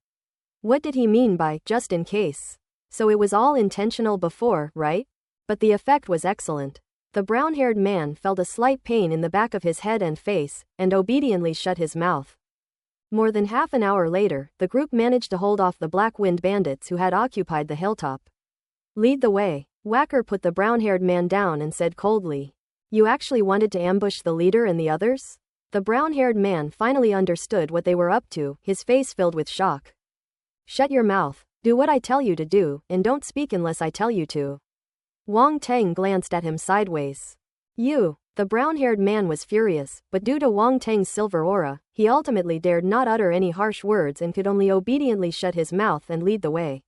What did he mean by, just in case? So it was all intentional before, right? But the effect was excellent. The brown-haired man felt a slight pain in the back of his head and face, and obediently shut his mouth. More than half an hour later, the group managed to hold off the Black Wind bandits who had occupied the hilltop. Lead the way. Wacker put the brown-haired man down and said coldly. You actually wanted to ambush the leader and the others? The brown-haired man finally understood what they were up to, his face filled with shock. Shut your mouth. Do what I tell you to do, and don't speak unless I tell you to. Wang Teng glanced at him sideways. You. The brown-haired man was furious, but due to Wang Teng's silver aura, he ultimately dared not utter any harsh words and could only obediently shut his mouth and lead the way.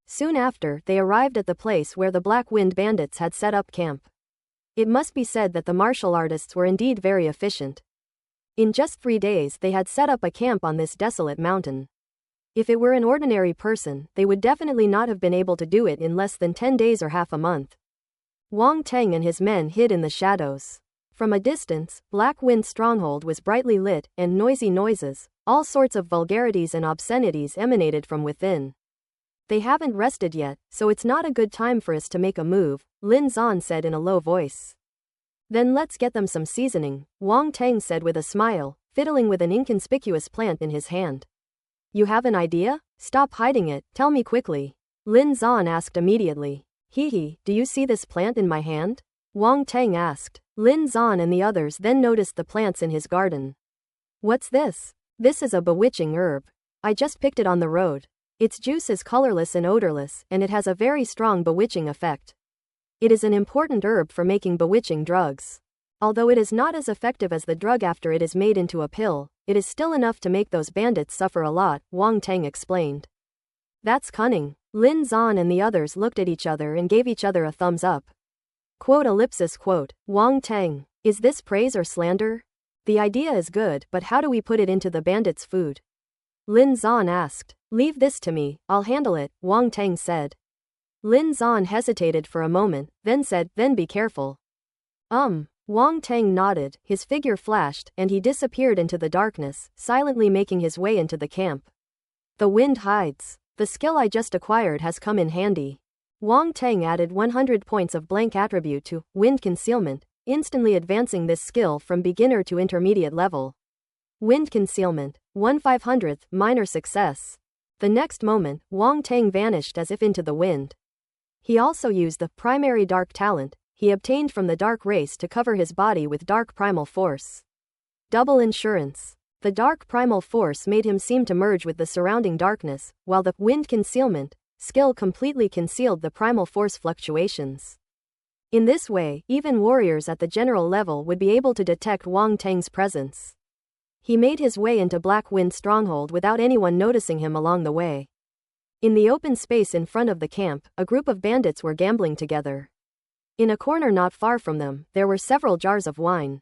Soon after, they arrived at the place where the Black Wind bandits had set up camp. It must be said that the martial artists were indeed very efficient. In just 3 days they had set up a camp on this desolate mountain. If it were an ordinary person, they would definitely not have been able to do it in less than 10 days or half a month. Wang Teng and his men hid in the shadows. From a distance, Black Wind's stronghold was brightly lit, and noisy noises, all sorts of vulgarities and obscenities emanated from within. They haven't rested yet, so it's not a good time for us to make a move, Lin Zan said in a low voice. Then let's get them some seasoning, Wang Teng said with a smile, fiddling with an inconspicuous plant in his hand. You have an idea? Stop hiding it, tell me quickly. Lin Zan asked immediately. Hee, do you see this plant in my hand? Wang Teng asked. Lin Zan and the others then noticed the plants in his garden. What's this? This is a bewitching herb. I just picked it on the road. Its juice is colorless and odorless, and it has a very strong bewitching effect. It is an important herb for making bewitching drugs. Although it is not as effective as the drug after it is made into a pill, it is still enough to make those bandits suffer a lot, Wang Teng explained. That's cunning. Lin Zan and the others looked at each other and gave each other a thumbs up. Quote. Wang Teng. Is this praise or slander? The idea is good, but how do we put it into the bandits' food? Lin Zan asked. Leave this to me, I'll handle it, Wang Tang said. Lin Zan hesitated for a moment, then said, then be careful. Wang Tang nodded, his figure flashed, and he disappeared into the darkness, silently making his way into the camp. The wind hides. The skill I just acquired has come in handy. Wang Tang added 100 points of blank attribute to wind concealment, instantly advancing this skill from beginner to intermediate level. Wind concealment, 1/500th, minor success. The next moment, Wang Tang vanished as if into the wind. He also used the primary dark talent he obtained from the dark race to cover his body with dark primal force. Double insurance. The dark primal force made him seem to merge with the surrounding darkness, while the wind concealment skill completely concealed the primal force fluctuations. In this way, even warriors at the general level would be able to detect Wang Tang's presence. He made his way into Black Wind Stronghold without anyone noticing him along the way. In the open space in front of the camp, a group of bandits were gambling together. In a corner not far from them, there were several jars of wine.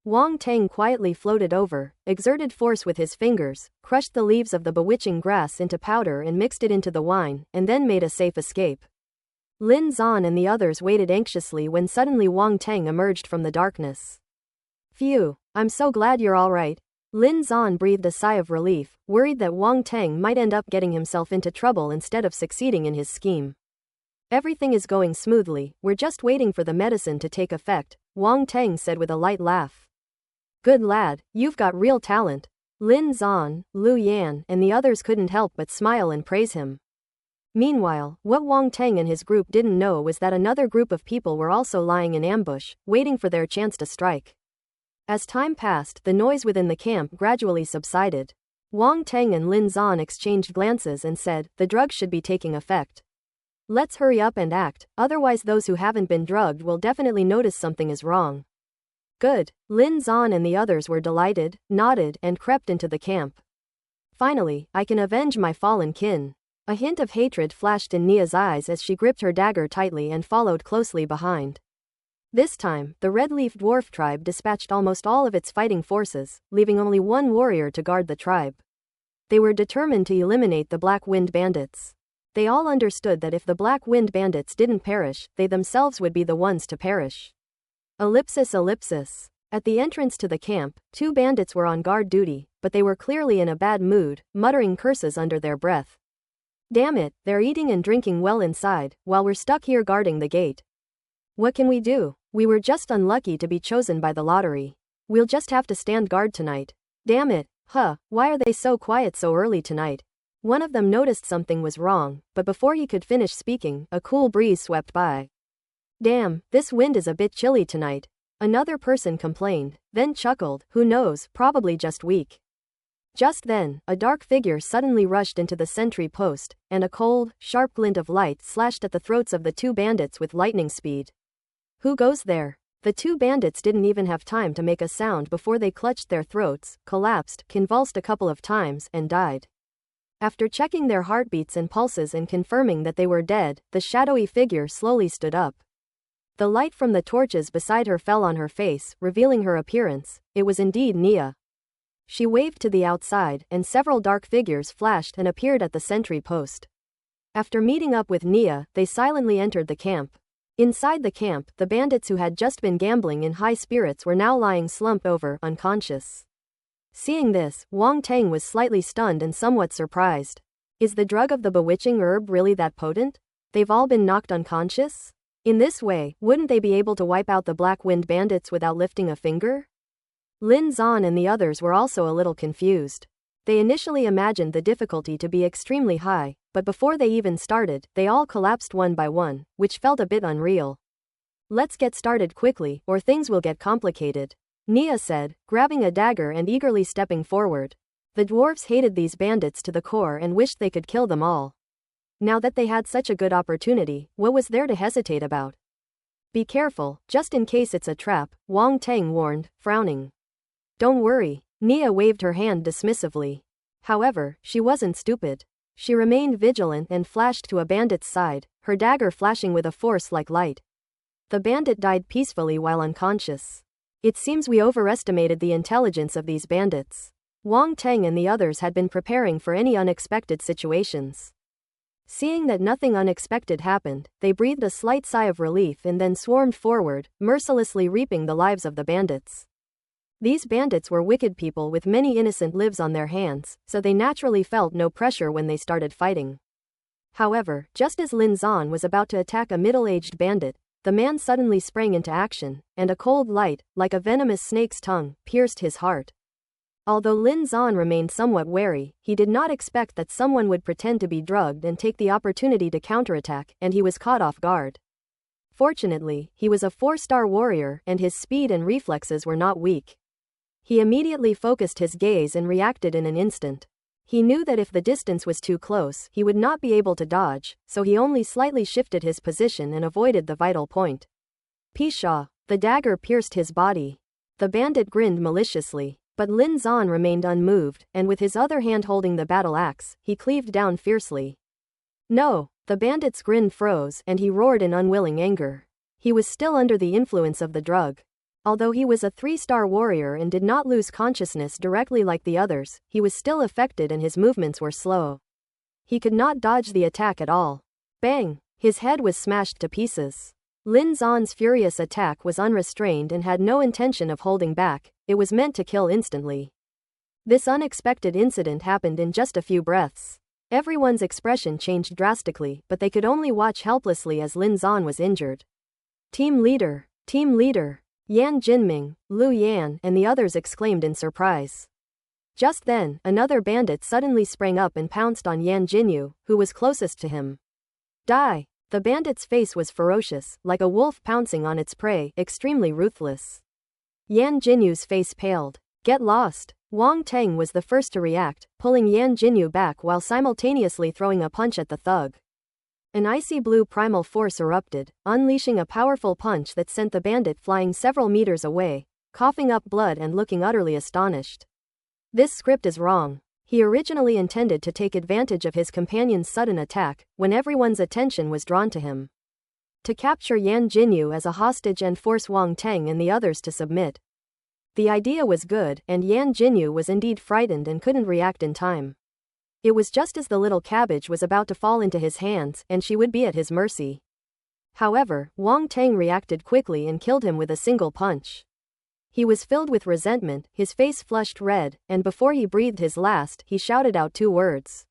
Wang Tang quietly floated over, exerted force with his fingers, crushed the leaves of the bewitching grass into powder and mixed it into the wine, and then made a safe escape. Lin Zan and the others waited anxiously when suddenly Wang Tang emerged from the darkness. Phew, I'm so glad you're all right. Lin Zan breathed a sigh of relief, worried that Wang Tang might end up getting himself into trouble instead of succeeding in his scheme. Everything is going smoothly, we're just waiting for the medicine to take effect, Wang Tang said with a light laugh. Good lad, you've got real talent. Lin Zan, Lu Yan, and the others couldn't help but smile and praise him. Meanwhile, what Wang Tang and his group didn't know was that another group of people were also lying in ambush, waiting for their chance to strike. As time passed, the noise within the camp gradually subsided. Wang Tang and Lin Zan exchanged glances and said, the drug should be taking effect. Let's hurry up and act, otherwise those who haven't been drugged will definitely notice something is wrong. Good. Lin Zan and the others were delighted, nodded, and crept into the camp. Finally, I can avenge my fallen kin. A hint of hatred flashed in Nia's eyes as she gripped her dagger tightly and followed closely behind. This time, the Red Leaf Dwarf tribe dispatched almost all of its fighting forces, leaving only one warrior to guard the tribe. They were determined to eliminate the Black Wind Bandits. They all understood that if the Black Wind Bandits didn't perish, they themselves would be the ones to perish. Ellipsis. At the entrance to the camp, two bandits were on guard duty, but they were clearly in a bad mood, muttering curses under their breath. Damn it, they're eating and drinking well inside, while we're stuck here guarding the gate. What can we do? We were just unlucky to be chosen by the lottery. We'll just have to stand guard tonight. Damn it, why are they so quiet so early tonight? One of them noticed something was wrong, but before he could finish speaking, a cool breeze swept by. Damn, this wind is a bit chilly tonight. Another person complained, then chuckled, who knows, probably just weak. Just then, a dark figure suddenly rushed into the sentry post, and a cold, sharp glint of light slashed at the throats of the two bandits with lightning speed. Who goes there? The two bandits didn't even have time to make a sound before they clutched their throats, collapsed, convulsed a couple of times, and died. After checking their heartbeats and pulses and confirming that they were dead, the shadowy figure slowly stood up. The light from the torches beside her fell on her face, revealing her appearance. It was indeed Nia. She waved to the outside, and several dark figures flashed and appeared at the sentry post. After meeting up with Nia, they silently entered the camp. Inside the camp, the bandits who had just been gambling in high spirits were now lying slumped over, unconscious. Seeing this, Wang Tang was slightly stunned and somewhat surprised. Is the drug of the bewitching herb really that potent? They've all been knocked unconscious? In this way, wouldn't they be able to wipe out the Black Wind Bandits without lifting a finger? Lin Zan and the others were also a little confused. They initially imagined the difficulty to be extremely high, but before they even started, they all collapsed one by one, which felt a bit unreal. Let's get started quickly, or things will get complicated, Nia said, grabbing a dagger and eagerly stepping forward. The dwarfs hated these bandits to the core and wished they could kill them all. Now that they had such a good opportunity, what was there to hesitate about? Be careful, just in case it's a trap, Wang Tang warned, frowning. Don't worry, Nia waved her hand dismissively. However, she wasn't stupid. She remained vigilant and flashed to a bandit's side, her dagger flashing with a force like light. The bandit died peacefully while unconscious. It seems we overestimated the intelligence of these bandits. Wang Teng and the others had been preparing for any unexpected situations. Seeing that nothing unexpected happened, they breathed a slight sigh of relief and then swarmed forward, mercilessly reaping the lives of the bandits. These bandits were wicked people with many innocent lives on their hands, so they naturally felt no pressure when they started fighting. However, just as Lin Zan was about to attack a middle-aged bandit, the man suddenly sprang into action, and a cold light, like a venomous snake's tongue, pierced his heart. Although Lin Zan remained somewhat wary, he did not expect that someone would pretend to be drugged and take the opportunity to counterattack, and he was caught off guard. Fortunately, he was a 4-star warrior, and his speed and reflexes were not weak. He immediately focused his gaze and reacted in an instant. He knew that if the distance was too close, he would not be able to dodge, so he only slightly shifted his position and avoided the vital point. Pshaw! The dagger pierced his body. The bandit grinned maliciously, but Lin Zan remained unmoved, and with his other hand holding the battle axe, he cleaved down fiercely. No! The bandit's grin froze, and he roared in unwilling anger. He was still under the influence of the drug. Although he was a 3-star warrior and did not lose consciousness directly like the others, he was still affected and his movements were slow. He could not dodge the attack at all. Bang! His head was smashed to pieces. Lin Zan's furious attack was unrestrained and had no intention of holding back, it was meant to kill instantly. This unexpected incident happened in just a few breaths. Everyone's expression changed drastically, but they could only watch helplessly as Lin Zan was injured. Team leader! Team leader! Yan Jinming, Lu Yan, and the others exclaimed in surprise. Just then, another bandit suddenly sprang up and pounced on Yan Jinyu, who was closest to him. Die! The bandit's face was ferocious, like a wolf pouncing on its prey, extremely ruthless. Yan Jinyu's face paled. Get lost! Wang Teng was the first to react, pulling Yan Jinyu back while simultaneously throwing a punch at the thug. An icy blue primal force erupted, unleashing a powerful punch that sent the bandit flying several meters away, coughing up blood and looking utterly astonished. This script is wrong. He originally intended to take advantage of his companion's sudden attack, when everyone's attention was drawn to him. To capture Yan Jinyu as a hostage and force Wang Teng and the others to submit. The idea was good, and Yan Jinyu was indeed frightened and couldn't react in time. It was just as the little cabbage was about to fall into his hands, and she would be at his mercy. However, Wang Teng reacted quickly and killed him with a single punch. He was filled with resentment, his face flushed red, and before he breathed his last, he shouted out 2 words.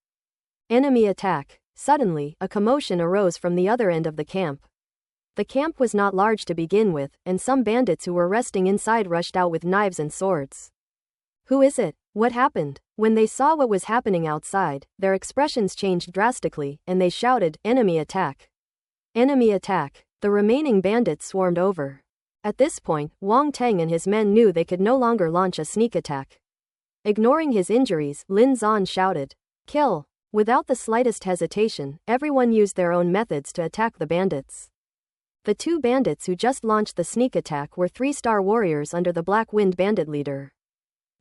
Enemy attack! Suddenly, a commotion arose from the other end of the camp. The camp was not large to begin with, and some bandits who were resting inside rushed out with knives and swords. Who is it? What happened? When they saw what was happening outside, their expressions changed drastically, and they shouted, Enemy attack! Enemy attack! The remaining bandits swarmed over. At this point, Wang Teng and his men knew they could no longer launch a sneak attack. Ignoring his injuries, Lin Zan shouted, Kill! Without the slightest hesitation, everyone used their own methods to attack the bandits. The 2 bandits who just launched the sneak attack were 3-star warriors under the Black Wind bandit leader.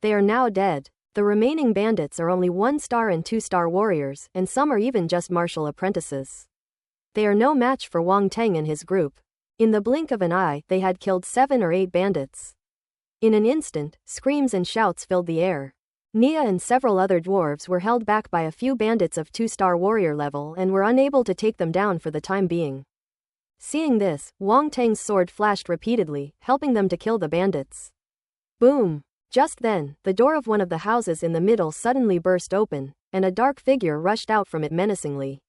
They are now dead. The remaining bandits are only 1-star and 2-star warriors, and some are even just martial apprentices. They are no match for Wang Teng and his group. In the blink of an eye, they had killed 7 or 8 bandits. In an instant, screams and shouts filled the air. Nia and several other dwarves were held back by a few bandits of 2-star warrior level and were unable to take them down for the time being. Seeing this, Wang Teng's sword flashed repeatedly, helping them to kill the bandits. Boom! Just then, the door of one of the houses in the middle suddenly burst open, and a dark figure rushed out from it menacingly.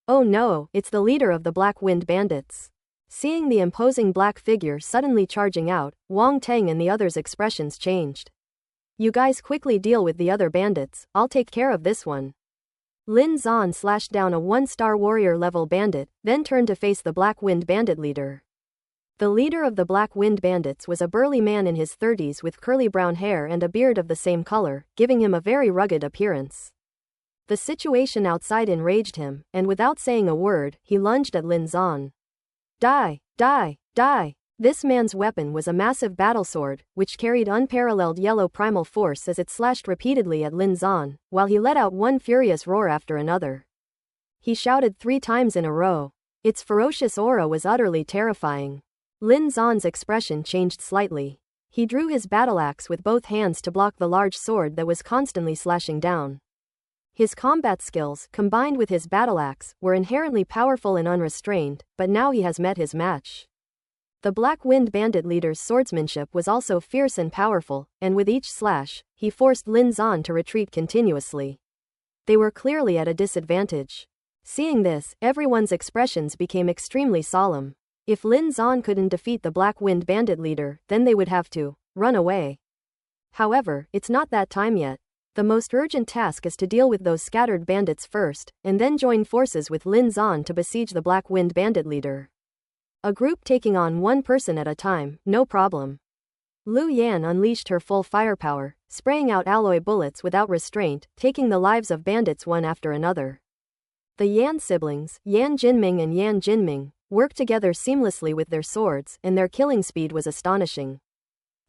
Oh no, it's the leader of the Black Wind bandits. Seeing the imposing black figure suddenly charging out, Wang Teng and the others' expressions changed. You guys quickly deal with the other bandits, I'll take care of this one. Lin Zan slashed down a 1-star warrior level bandit, then turned to face the Black Wind bandit leader. The leader of the Black Wind bandits was a burly man in his 30s with curly brown hair and a beard of the same color, giving him a very rugged appearance. The situation outside enraged him, and without saying a word, he lunged at Lin Zan. Die! Die! Die! This man's weapon was a massive battle sword, which carried unparalleled yellow primal force as it slashed repeatedly at Lin Zan, while he let out one furious roar after another. He shouted 3 times in a row. Its ferocious aura was utterly terrifying. Lin Zan's expression changed slightly. He drew his battle axe with both hands to block the large sword that was constantly slashing down. His combat skills, combined with his battle axe, were inherently powerful and unrestrained, but now he has met his match. The Black Wind Bandit leader's swordsmanship was also fierce and powerful, and with each slash, he forced Lin Zan to retreat continuously. They were clearly at a disadvantage. Seeing this, everyone's expressions became extremely solemn. If Lin Zan couldn't defeat the Black Wind Bandit leader, then they would have to run away. However, it's not that time yet. The most urgent task is to deal with those scattered bandits first, and then join forces with Lin Zan to besiege the Black Wind Bandit leader. A group taking on one person at a time, no problem. Lu Yan unleashed her full firepower, spraying out alloy bullets without restraint, taking the lives of bandits one after another. The Yan siblings, Yan Jinming and Yan Jinming, worked together seamlessly with their swords, and their killing speed was astonishing.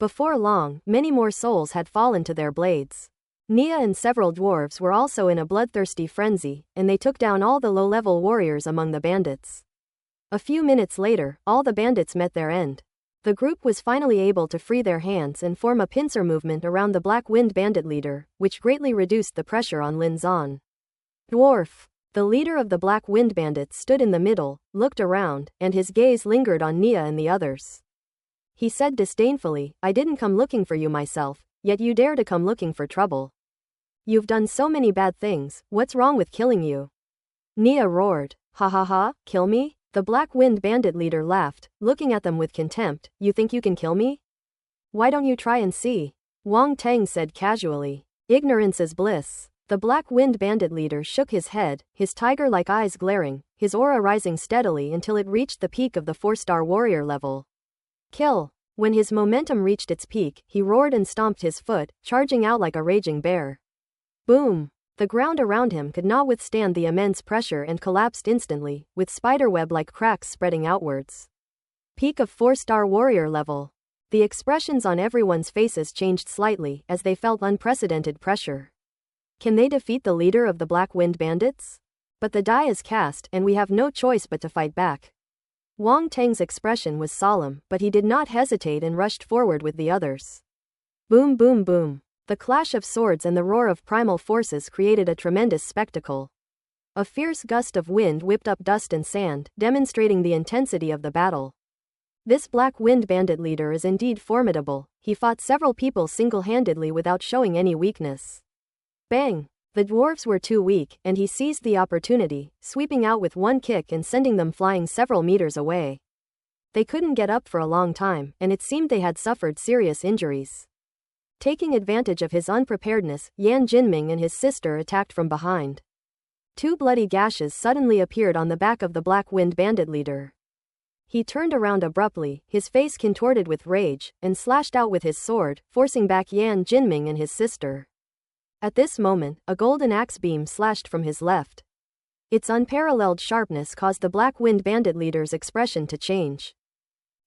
Before long, many more souls had fallen to their blades. Nia and several dwarves were also in a bloodthirsty frenzy, and they took down all the low-level warriors among the bandits. A few minutes later, all the bandits met their end. The group was finally able to free their hands and form a pincer movement around the Black Wind Bandit leader, which greatly reduced the pressure on Lin Zan. Dwarf. The leader of the Black Wind Bandits stood in the middle, looked around, and his gaze lingered on Nia and the others. He said disdainfully, "I didn't come looking for you myself, yet you dare to come looking for trouble. You've done so many bad things, what's wrong with killing you?" Nia roared. "Ha ha ha, kill me?" The Black Wind Bandit leader laughed, looking at them with contempt. "You think you can kill me? Why don't you try and see?" Wang Teng said casually. "Ignorance is bliss." The Black Wind Bandit leader shook his head, his tiger-like eyes glaring, his aura rising steadily until it reached the peak of the 4-star warrior level. "Kill." When his momentum reached its peak, he roared and stomped his foot, charging out like a raging bear. Boom! The ground around him could not withstand the immense pressure and collapsed instantly, with spiderweb-like cracks spreading outwards. Peak of 4-star warrior level. The expressions on everyone's faces changed slightly as they felt unprecedented pressure. Can they defeat the leader of the Black Wind Bandits? But the die is cast and we have no choice but to fight back. Wang Teng's expression was solemn, but he did not hesitate and rushed forward with the others. Boom boom boom. The clash of swords and the roar of primal forces created a tremendous spectacle. A fierce gust of wind whipped up dust and sand, demonstrating the intensity of the battle. This Black Wind Bandit leader is indeed formidable. He fought several people single-handedly without showing any weakness. Bang! The dwarves were too weak, and he seized the opportunity, sweeping out with one kick and sending them flying several meters away. They couldn't get up for a long time, and it seemed they had suffered serious injuries. Taking advantage of his unpreparedness, Yan Jinming and his sister attacked from behind. 2 bloody gashes suddenly appeared on the back of the Black Wind Bandit leader. He turned around abruptly, his face contorted with rage, and slashed out with his sword, forcing back Yan Jinming and his sister. At this moment, a golden axe beam slashed from his left. Its unparalleled sharpness caused the Black Wind Bandit leader's expression to change.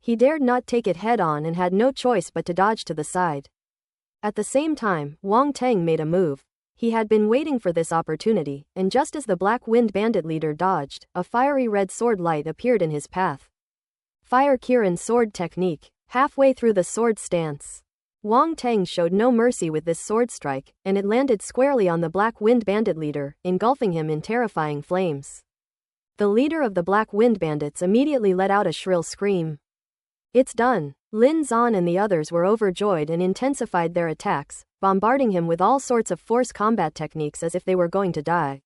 He dared not take it head-on and had no choice but to dodge to the side. At the same time, Wang Teng made a move. He had been waiting for this opportunity, and just as the Black Wind Bandit leader dodged, a fiery red sword light appeared in his path. Fire Kirin sword technique. Halfway through the sword stance, Wang Teng showed no mercy with this sword strike, and it landed squarely on the Black Wind Bandit leader, engulfing him in terrifying flames. The leader of the Black Wind Bandits immediately let out a shrill scream. "It's done." Lin Zan and the others were overjoyed and intensified their attacks, bombarding him with all sorts of force combat techniques as if they were going to die.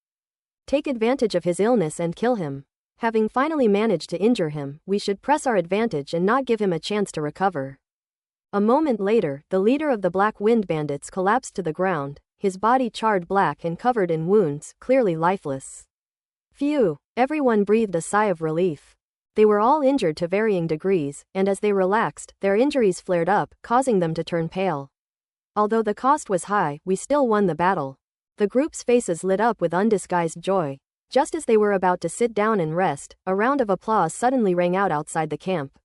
Take advantage of his illness and kill him. Having finally managed to injure him, we should press our advantage and not give him a chance to recover. A moment later, the leader of the Black Wind Bandits collapsed to the ground, his body charred black and covered in wounds, clearly lifeless. Phew! Everyone breathed a sigh of relief. They were all injured to varying degrees, and as they relaxed, their injuries flared up, causing them to turn pale. Although the cost was high, we still won the battle. The group's faces lit up with undisguised joy. Just as they were about to sit down and rest, a round of applause suddenly rang out outside the camp.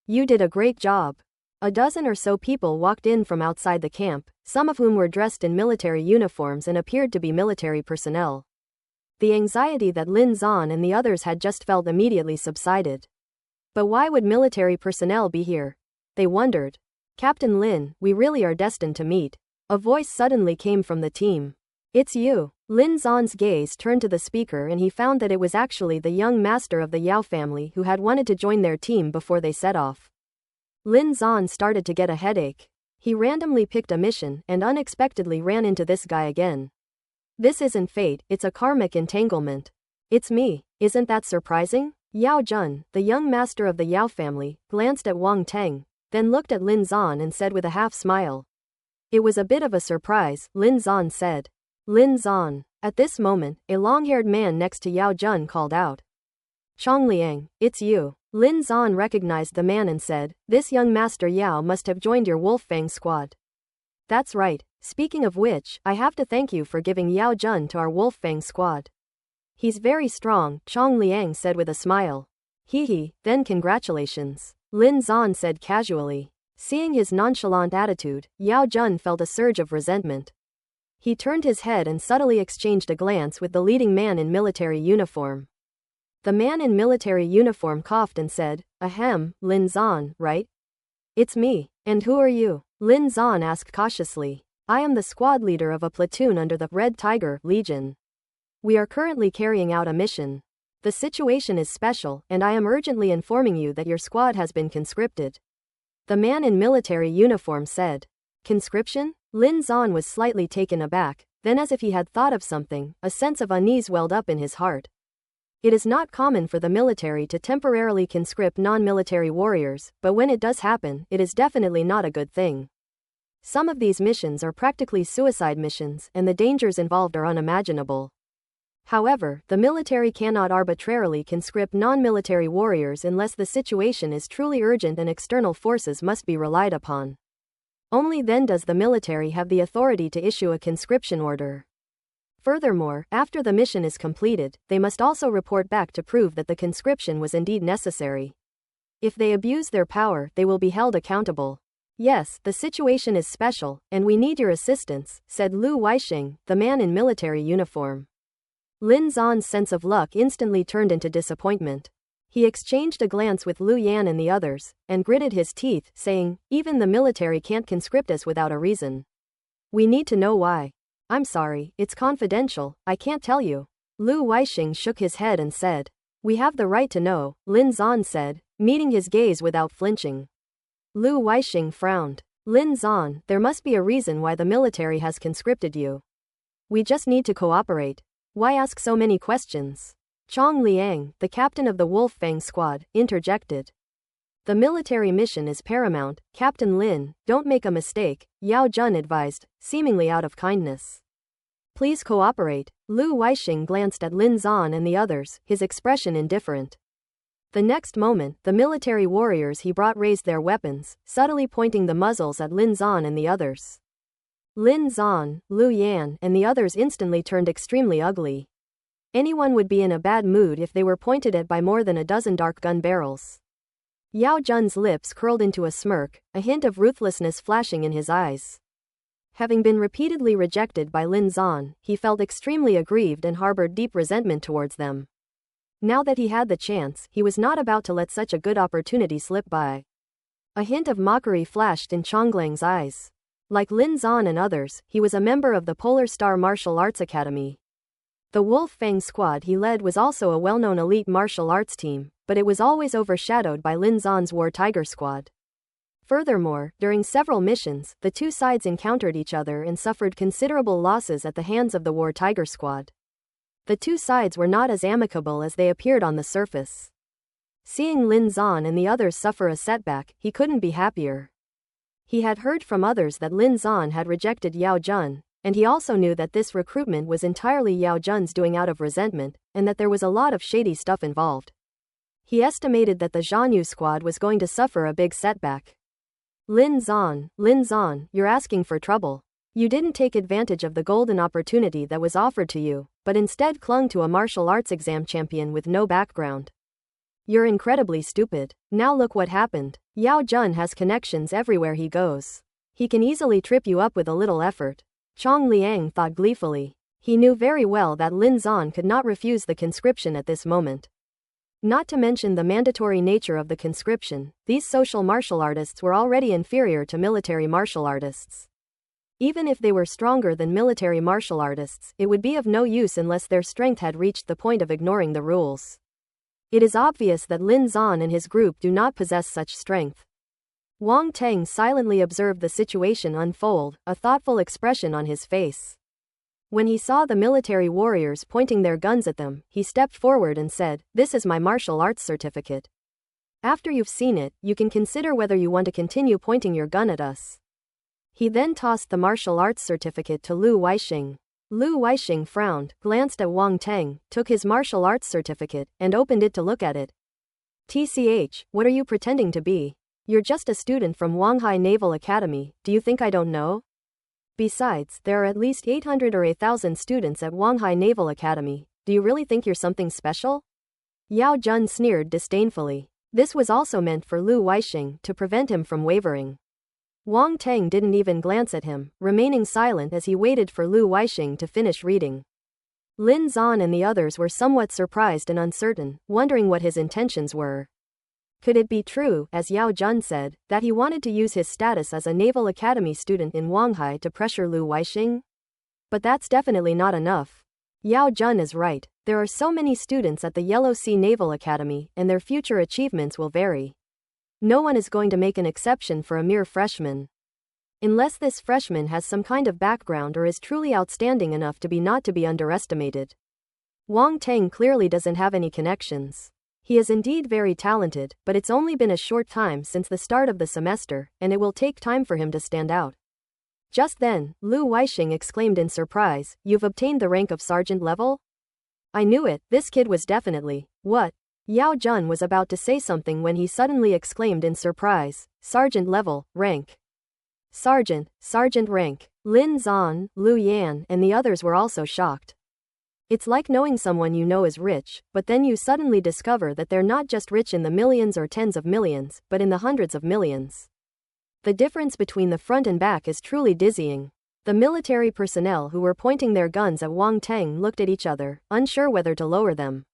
"You did a great job." A dozen or so people walked in from outside the camp, some of whom were dressed in military uniforms and appeared to be military personnel. The anxiety that Lin Zan and the others had just felt immediately subsided. But why would military personnel be here? They wondered. Captain Lin, we really are destined to meet. A voice suddenly came from the team. It's you. Lin Zan's gaze turned to the speaker and he found that it was actually the young master of the Yao family who had wanted to join their team before they set off. Lin Zan started to get a headache. He randomly picked a mission and unexpectedly ran into this guy again. This isn't fate, it's a karmic entanglement. It's me, isn't that surprising? Yao Jun, the young master of the Yao family, glanced at Wang Teng, then looked at Lin Zan and said with a half smile. It was a bit of a surprise, Lin Zan said. Lin Zan. At this moment, a long-haired man next to Yao Jun called out. Chongliang, it's you. Lin Zan recognized the man and said, this young master Yao must have joined your Wolfang squad. That's right. Speaking of which, I have to thank you for giving Yao Jun to our Wolfang squad. He's very strong, Chong Liang said with a smile. Hee, then congratulations. Lin Zan said casually. Seeing his nonchalant attitude, Yao Jun felt a surge of resentment. He turned his head and subtly exchanged a glance with the leading man in military uniform. The man in military uniform coughed and said, Ahem, Lin Zan, right? It's me. And who are you? Lin Zan asked cautiously. I am the squad leader of a platoon under the Red Tiger Legion. We are currently carrying out a mission. The situation is special, and I am urgently informing you that your squad has been conscripted. The man in military uniform said. Conscription? Lin Zan was slightly taken aback, then as if he had thought of something, a sense of unease welled up in his heart. It is not common for the military to temporarily conscript non-military warriors, but when it does happen, it is definitely not a good thing. Some of these missions are practically suicide missions, and the dangers involved are unimaginable. However, the military cannot arbitrarily conscript non-military warriors unless the situation is truly urgent and external forces must be relied upon. Only then does the military have the authority to issue a conscription order. Furthermore, after the mission is completed, they must also report back to prove that the conscription was indeed necessary. If they abuse their power, they will be held accountable. Yes, the situation is special, and we need your assistance, said Lu Weisheng, the man in military uniform. Lin Zan's sense of luck instantly turned into disappointment. He exchanged a glance with Lu Yan and the others, and gritted his teeth, saying, even the military can't conscript us without a reason. We need to know why. I'm sorry, it's confidential, I can't tell you. Lu Weisheng shook his head and said. We have the right to know, Lin Zan said, meeting his gaze without flinching. Lu Weisheng frowned. Lin Zan, there must be a reason why the military has conscripted you. We just need to cooperate. Why ask so many questions? Chong Liang, the captain of the Wolfang squad, interjected. The military mission is paramount, Captain Lin, don't make a mistake, Yao Jun advised, seemingly out of kindness. Please cooperate. Lu Weisheng glanced at Lin Zan and the others, his expression indifferent. The next moment, the military warriors he brought raised their weapons, subtly pointing the muzzles at Lin Zan and the others. Lin Zan, Lu Yan, and the others instantly turned extremely ugly. Anyone would be in a bad mood if they were pointed at by more than a dozen dark gun barrels. Yao Jun's lips curled into a smirk, a hint of ruthlessness flashing in his eyes. Having been repeatedly rejected by Lin Zan, he felt extremely aggrieved and harbored deep resentment towards them. Now that he had the chance, he was not about to let such a good opportunity slip by. A hint of mockery flashed in Chonglang's eyes. Like Lin Zan and others, he was a member of the Polar Star Martial Arts Academy. The Wolfang squad he led was also a well-known elite martial arts team, but it was always overshadowed by Lin Zan's War Tiger squad. Furthermore, during several missions, the two sides encountered each other and suffered considerable losses at the hands of the War Tiger squad. The two sides were not as amicable as they appeared on the surface. Seeing Lin Zan and the others suffer a setback, he couldn't be happier. He had heard from others that Lin Zan had rejected Yao Jun, and he also knew that this recruitment was entirely Yao Jun's doing out of resentment, and that there was a lot of shady stuff involved. He estimated that the Zhanyu squad was going to suffer a big setback. Lin Zan, you're asking for trouble. You didn't take advantage of the golden opportunity that was offered to you, but instead clung to a martial arts exam champion with no background. You're incredibly stupid. Now look what happened. Yao Jun has connections everywhere he goes. He can easily trip you up with a little effort. Chong Liang thought gleefully. He knew very well that Lin Zan could not refuse the conscription at this moment. Not to mention the mandatory nature of the conscription, these social martial artists were already inferior to military martial artists. Even if they were stronger than military martial artists, it would be of no use unless their strength had reached the point of ignoring the rules. It is obvious that Lin Zan and his group do not possess such strength. Wang Teng silently observed the situation unfold, a thoughtful expression on his face. When he saw the military warriors pointing their guns at them, he stepped forward and said, "This is my martial arts certificate. After you've seen it, you can consider whether you want to continue pointing your gun at us." He then tossed the martial arts certificate to Lu Weisheng. Lu Weisheng frowned, glanced at Wang Teng, took his martial arts certificate, and opened it to look at it. "TCH, what are you pretending to be? You're just a student from Wanghai Naval Academy, do you think I don't know? Besides, there are at least 800 or 1,000 students at Wanghai Naval Academy, do you really think you're something special?" Yao Jun sneered disdainfully. This was also meant for Lu Weisheng, to prevent him from wavering. Wang Teng didn't even glance at him, remaining silent as he waited for Lu Weisheng to finish reading. Lin Zan and the others were somewhat surprised and uncertain, wondering what his intentions were. Could it be true, as Yao Jun said, that he wanted to use his status as a Naval Academy student in Wanghai to pressure Lu Weisheng? But that's definitely not enough. Yao Jun is right, there are so many students at the Yellow Sea Naval Academy, and their future achievements will vary. No one is going to make an exception for a mere freshman. Unless this freshman has some kind of background or is truly outstanding enough to be not to be underestimated. Wang Teng clearly doesn't have any connections. He is indeed very talented, but it's only been a short time since the start of the semester, and it will take time for him to stand out. Just then, Lu Weisheng exclaimed in surprise, "You've obtained the rank of sergeant level?" "I knew it, this kid was definitely..." "What?" Yao Jun was about to say something when he suddenly exclaimed in surprise, "Sergeant level, rank." Sergeant rank. Lin Zan, Lu Yan, and the others were also shocked. It's like knowing someone you know is rich, but then you suddenly discover that they're not just rich in the millions or tens of millions, but in the hundreds of millions. The difference between the front and back is truly dizzying. The military personnel who were pointing their guns at Wang Teng looked at each other, unsure whether to lower them.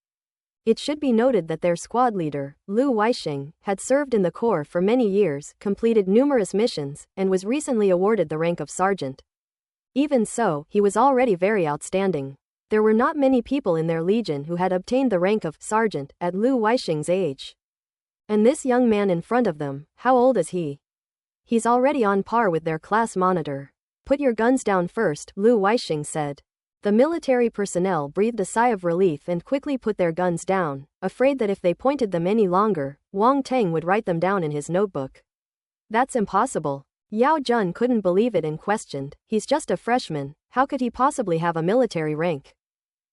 It should be noted that their squad leader, Lu Weisheng, had served in the Corps for many years, completed numerous missions, and was recently awarded the rank of sergeant. Even so, he was already very outstanding. There were not many people in their legion who had obtained the rank of sergeant at Lu Weisheng's age. And this young man in front of them, how old is he? He's already on par with their class monitor. "Put your guns down first," Lu Weisheng said. The military personnel breathed a sigh of relief and quickly put their guns down, afraid that if they pointed them any longer, Wang Teng would write them down in his notebook. "That's impossible." Yao Jun couldn't believe it and questioned, "He's just a freshman, how could he possibly have a military rank?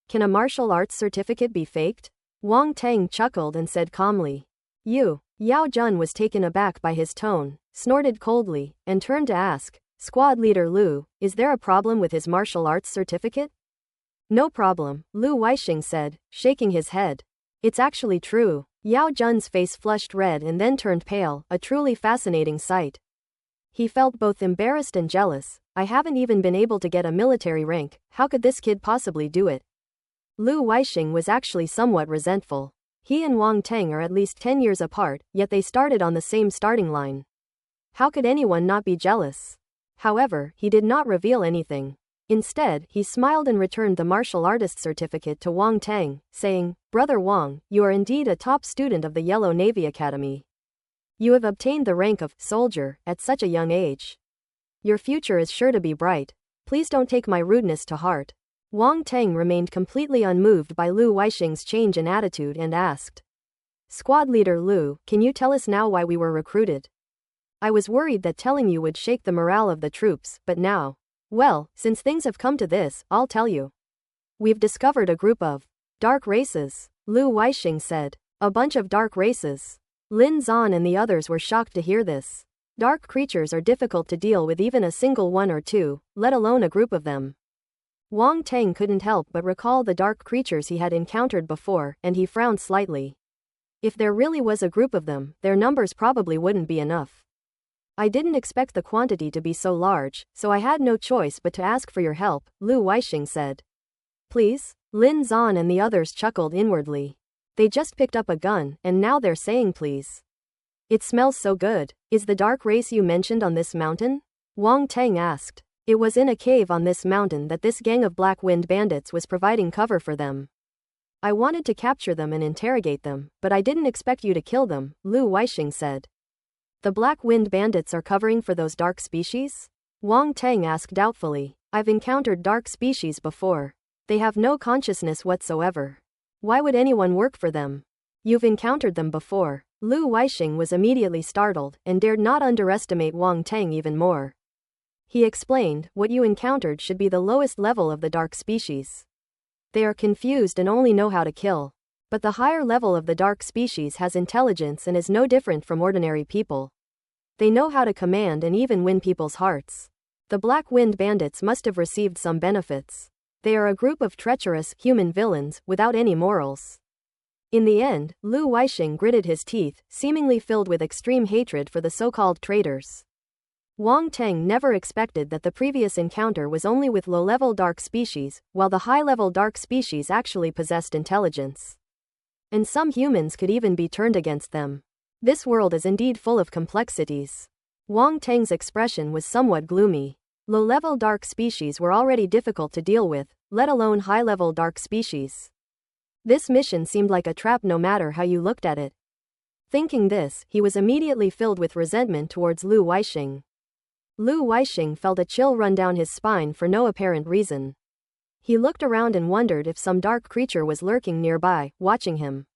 Can a martial arts certificate be faked?" Wang Teng chuckled and said calmly. "You." Yao Jun was taken aback by his tone, snorted coldly, and turned to ask, "Squad leader Lu, is there a problem with his martial arts certificate?" "No problem," Lu Weisheng said, shaking his head. "It's actually true." Yao Jun's face flushed red and then turned pale, a truly fascinating sight. He felt both embarrassed and jealous. "I haven't even been able to get a military rank, how could this kid possibly do it?" Lu Weisheng was actually somewhat resentful. He and Wang Teng are at least 10 years apart, yet they started on the same starting line. How could anyone not be jealous? However, he did not reveal anything. Instead, he smiled and returned the martial artist certificate to Wang Teng, saying, "Brother Wang, you are indeed a top student of the Yellow Navy Academy. You have obtained the rank of soldier at such a young age. Your future is sure to be bright. Please don't take my rudeness to heart." Wang Teng remained completely unmoved by Lu Weisheng's change in attitude and asked, "Squad leader Lu, can you tell us now why we were recruited? I was worried that telling you would shake the morale of the troops, but now, well, since things have come to this, I'll tell you. We've discovered a group of dark races," Lu Weisheng said. "A bunch of dark races." Lin Zan and the others were shocked to hear this. Dark creatures are difficult to deal with, even a single one or two, let alone a group of them. Wang Teng couldn't help but recall the dark creatures he had encountered before, and he frowned slightly. If there really was a group of them, their numbers probably wouldn't be enough. "I didn't expect the quantity to be so large, so I had no choice but to ask for your help," Lu Weisheng said. "Please?" Lin Zan and the others chuckled inwardly. They just picked up a gun, and now they're saying please. It smells so good. Is the dark race you mentioned on this mountain? Wang Teng asked. It was in a cave on this mountain that this gang of Black Wind bandits was providing cover for them. I wanted to capture them and interrogate them, but I didn't expect you to kill them, Lu Weisheng said. The Black Wind bandits are covering for those dark species? Wang Teng asked doubtfully. I've encountered dark species before. They have no consciousness whatsoever. Why would anyone work for them? You've encountered them before. Lu Weisheng was immediately startled and dared not underestimate Wang Teng even more. He explained, what you encountered should be the lowest level of the dark species. They are confused and only know how to kill. But the higher level of the dark species has intelligence and is no different from ordinary people. They know how to command and even win people's hearts. The Black Wind bandits must have received some benefits. They are a group of treacherous, human villains, without any morals. In the end, Lu Weisheng gritted his teeth, seemingly filled with extreme hatred for the so-called traitors. Wang Teng never expected that the previous encounter was only with low-level dark species, while the high-level dark species actually possessed intelligence. And some humans could even be turned against them. This world is indeed full of complexities. Wang Teng's expression was somewhat gloomy. Low-level dark species were already difficult to deal with, let alone high-level dark species. This mission seemed like a trap no matter how you looked at it. Thinking this, he was immediately filled with resentment towards Lu Weisheng. Lu Weisheng felt a chill run down his spine for no apparent reason. He looked around and wondered if some dark creature was lurking nearby, watching him.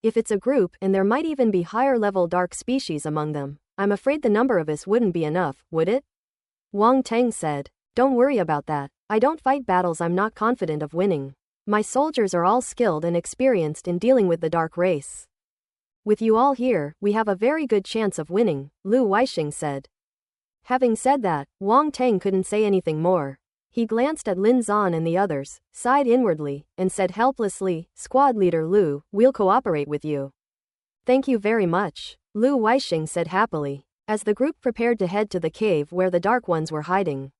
If it's a group, and there might even be higher-level dark species among them, I'm afraid the number of us wouldn't be enough, would it? Wang Teng said. Don't worry about that. I don't fight battles I'm not confident of winning. My soldiers are all skilled and experienced in dealing with the dark race. With you all here, we have a very good chance of winning, Lu Weisheng said. Having said that, Wang Teng couldn't say anything more. He glanced at Lin Zan and the others, sighed inwardly, and said helplessly, Squad Leader Lu, we'll cooperate with you. Thank you very much, Lu Weisheng said happily, as the group prepared to head to the cave where the Dark Ones were hiding.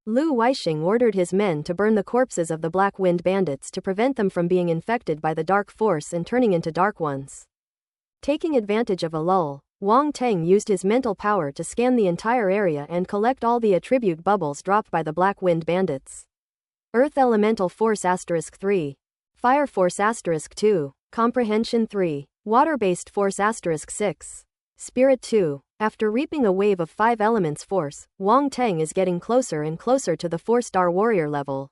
Lu Weisheng ordered his men to burn the corpses of the Black Wind bandits to prevent them from being infected by the Dark Force and turning into Dark Ones. Taking advantage of a lull, Wang Teng used his mental power to scan the entire area and collect all the attribute bubbles dropped by the Black Wind bandits. Earth Elemental Force *3. Fire Force *2. Comprehension 3. Water-based Force *6. Spirit 2. After reaping a wave of 5 elements force, Wang Teng is getting closer and closer to the 4-star warrior level.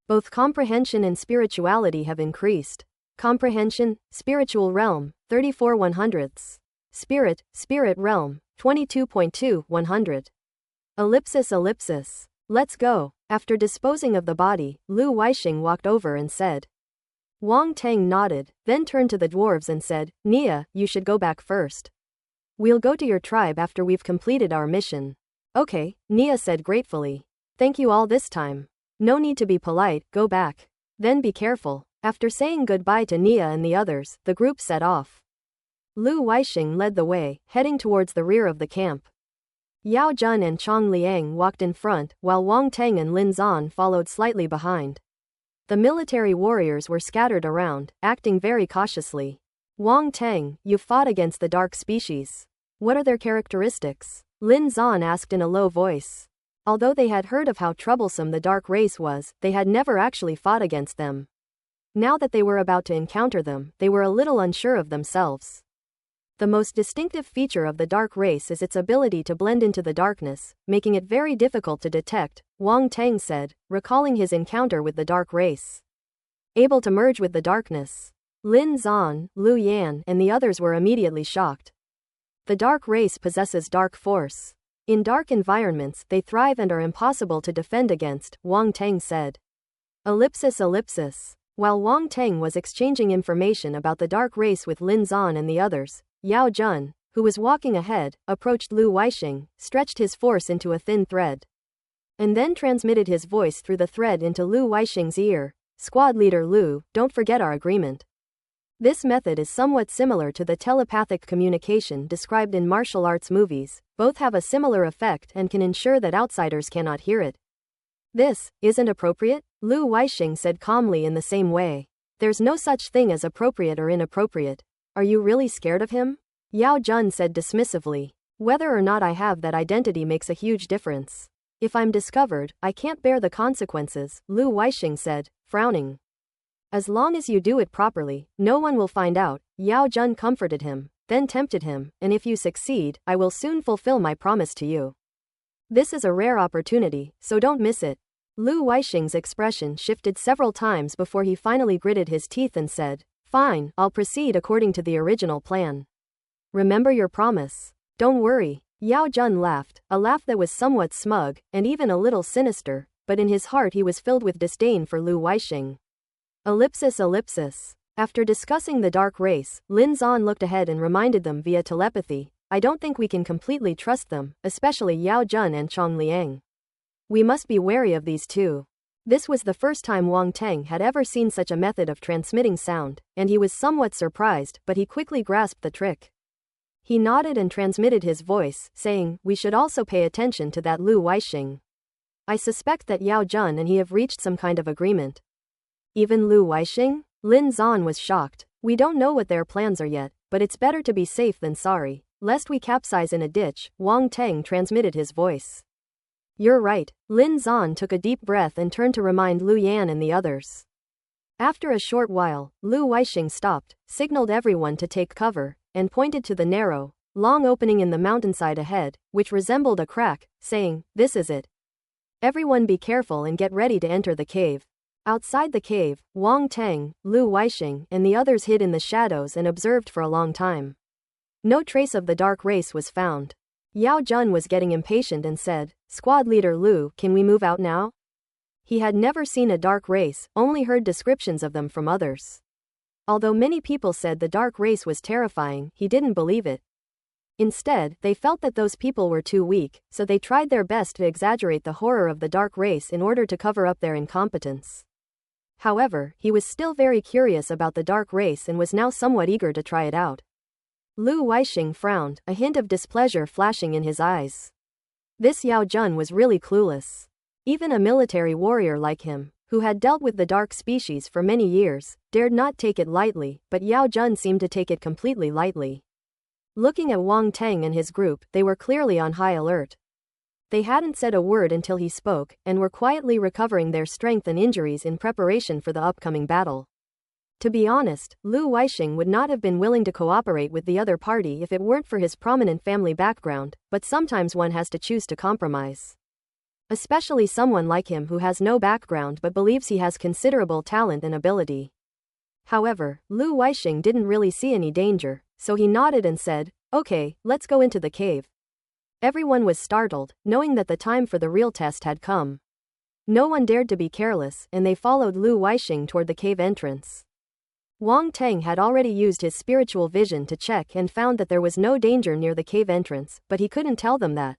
Both comprehension and spirituality have increased. Comprehension, spiritual realm, 34 100ths. Spirit realm, 22.2 100. Ellipsis. Let's go. After disposing of the body, Lu Weisheng walked over and said. Wang Teng nodded, then turned to the dwarves and said, Nia, you should go back first. We'll go to your tribe after we've completed our mission. Okay, Nia said gratefully. Thank you all this time. No need to be polite, go back. Then be careful. After saying goodbye to Nia and the others, the group set off. Lu Weisheng led the way, heading towards the rear of the camp. Yao Jun and Chong Liang walked in front, while Wang Teng and Lin Zan followed slightly behind. The military warriors were scattered around, acting very cautiously. Wang Teng, you fought against the dark species. What are their characteristics? Lin Zan asked in a low voice. Although they had heard of how troublesome the dark race was, they had never actually fought against them. Now that they were about to encounter them, they were a little unsure of themselves. The most distinctive feature of the dark race is its ability to blend into the darkness, making it very difficult to detect, Wang Teng said, recalling his encounter with the dark race. Able to merge with the darkness. Lin Zan, Lu Yan, and the others were immediately shocked. The dark race possesses dark force. In dark environments, they thrive and are impossible to defend against, Wang Teng said. Ellipsis. While Wang Teng was exchanging information about the dark race with Lin Zan and the others, Yao Jun, who was walking ahead, approached Lu Weisheng, stretched his force into a thin thread, and then transmitted his voice through the thread into Lu Weisheng's ear. Squad Leader Lu, don't forget our agreement. This method is somewhat similar to the telepathic communication described in martial arts movies. Both have a similar effect and can ensure that outsiders cannot hear it. This isn't appropriate, Lu Weisheng said calmly in the same way. There's no such thing as appropriate or inappropriate. Are you really scared of him? Yao Jun said dismissively. Whether or not I have that identity makes a huge difference. If I'm discovered, I can't bear the consequences, Lu Weisheng said, frowning. As long as you do it properly, no one will find out, Yao Jun comforted him, then tempted him, and if you succeed, I will soon fulfill my promise to you. This is a rare opportunity, so don't miss it. Lu Weisheng's expression shifted several times before he finally gritted his teeth and said, fine, I'll proceed according to the original plan. Remember your promise. Don't worry. Yao Jun laughed, a laugh that was somewhat smug, and even a little sinister, but in his heart he was filled with disdain for Lu Weisheng. Ellipsis. After discussing the dark race, Lin Zan looked ahead and reminded them via telepathy, I don't think we can completely trust them, especially Yao Jun and Chong Liang. We must be wary of these two. This was the first time Wang Teng had ever seen such a method of transmitting sound, and he was somewhat surprised, but he quickly grasped the trick. He nodded and transmitted his voice, saying, we should also pay attention to that Lu Weisheng. I suspect that Yao Jun and he have reached some kind of agreement. Even Lu Weisheng? Lin Zan was shocked. We don't know what their plans are yet, but it's better to be safe than sorry, lest we capsize in a ditch, Wang Teng transmitted his voice. You're right. Lin Zan took a deep breath and turned to remind Lu Yan and the others. After a short while, Lu Weisheng stopped, signaled everyone to take cover, and pointed to the narrow, long opening in the mountainside ahead, which resembled a crack, saying, this is it. Everyone be careful and get ready to enter the cave. Outside the cave, Wang Teng, Lu Weisheng, and the others hid in the shadows and observed for a long time. No trace of the dark race was found. Yao Jun was getting impatient and said, Squad leader Lu, can we move out now? He had never seen a dark race, only heard descriptions of them from others. Although many people said the dark race was terrifying, he didn't believe it. Instead, they felt that those people were too weak, so they tried their best to exaggerate the horror of the dark race in order to cover up their incompetence. However, he was still very curious about the dark race and was now somewhat eager to try it out. Lu Weisheng frowned, a hint of displeasure flashing in his eyes. This Yao Jun was really clueless. Even a military warrior like him, who had dealt with the dark species for many years, dared not take it lightly, but Yao Jun seemed to take it completely lightly. Looking at Wang Teng and his group, they were clearly on high alert. They hadn't said a word until he spoke, and were quietly recovering their strength and injuries in preparation for the upcoming battle. To be honest, Lu Weisheng would not have been willing to cooperate with the other party if it weren't for his prominent family background, but sometimes one has to choose to compromise. Especially someone like him who has no background but believes he has considerable talent and ability. However, Lu Weisheng didn't really see any danger, so he nodded and said, okay, let's go into the cave. Everyone was startled, knowing that the time for the real test had come. No one dared to be careless, and they followed Lu Weisheng toward the cave entrance. Wang Teng had already used his spiritual vision to check and found that there was no danger near the cave entrance, but he couldn't tell them that.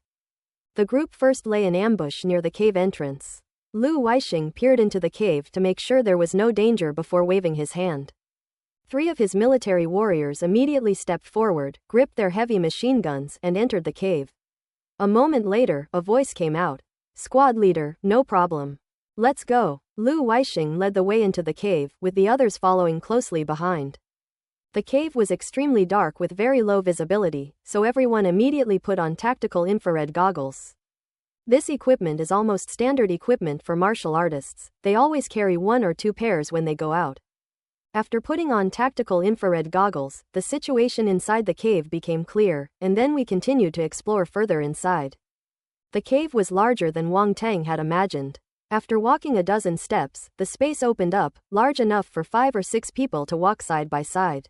The group first lay in ambush near the cave entrance. Lu Weisheng peered into the cave to make sure there was no danger before waving his hand. 3 of his military warriors immediately stepped forward, gripped their heavy machine guns, and entered the cave. A moment later, a voice came out. Squad leader, no problem. Let's go. Lu Weisheng led the way into the cave, with the others following closely behind. The cave was extremely dark with very low visibility, so everyone immediately put on tactical infrared goggles. This equipment is almost standard equipment for martial artists. They always carry 1 or 2 pairs when they go out. After putting on tactical infrared goggles, the situation inside the cave became clear, and then we continued to explore further inside. The cave was larger than Wang Teng had imagined. After walking a dozen steps, the space opened up, large enough for 5 or 6 people to walk side by side.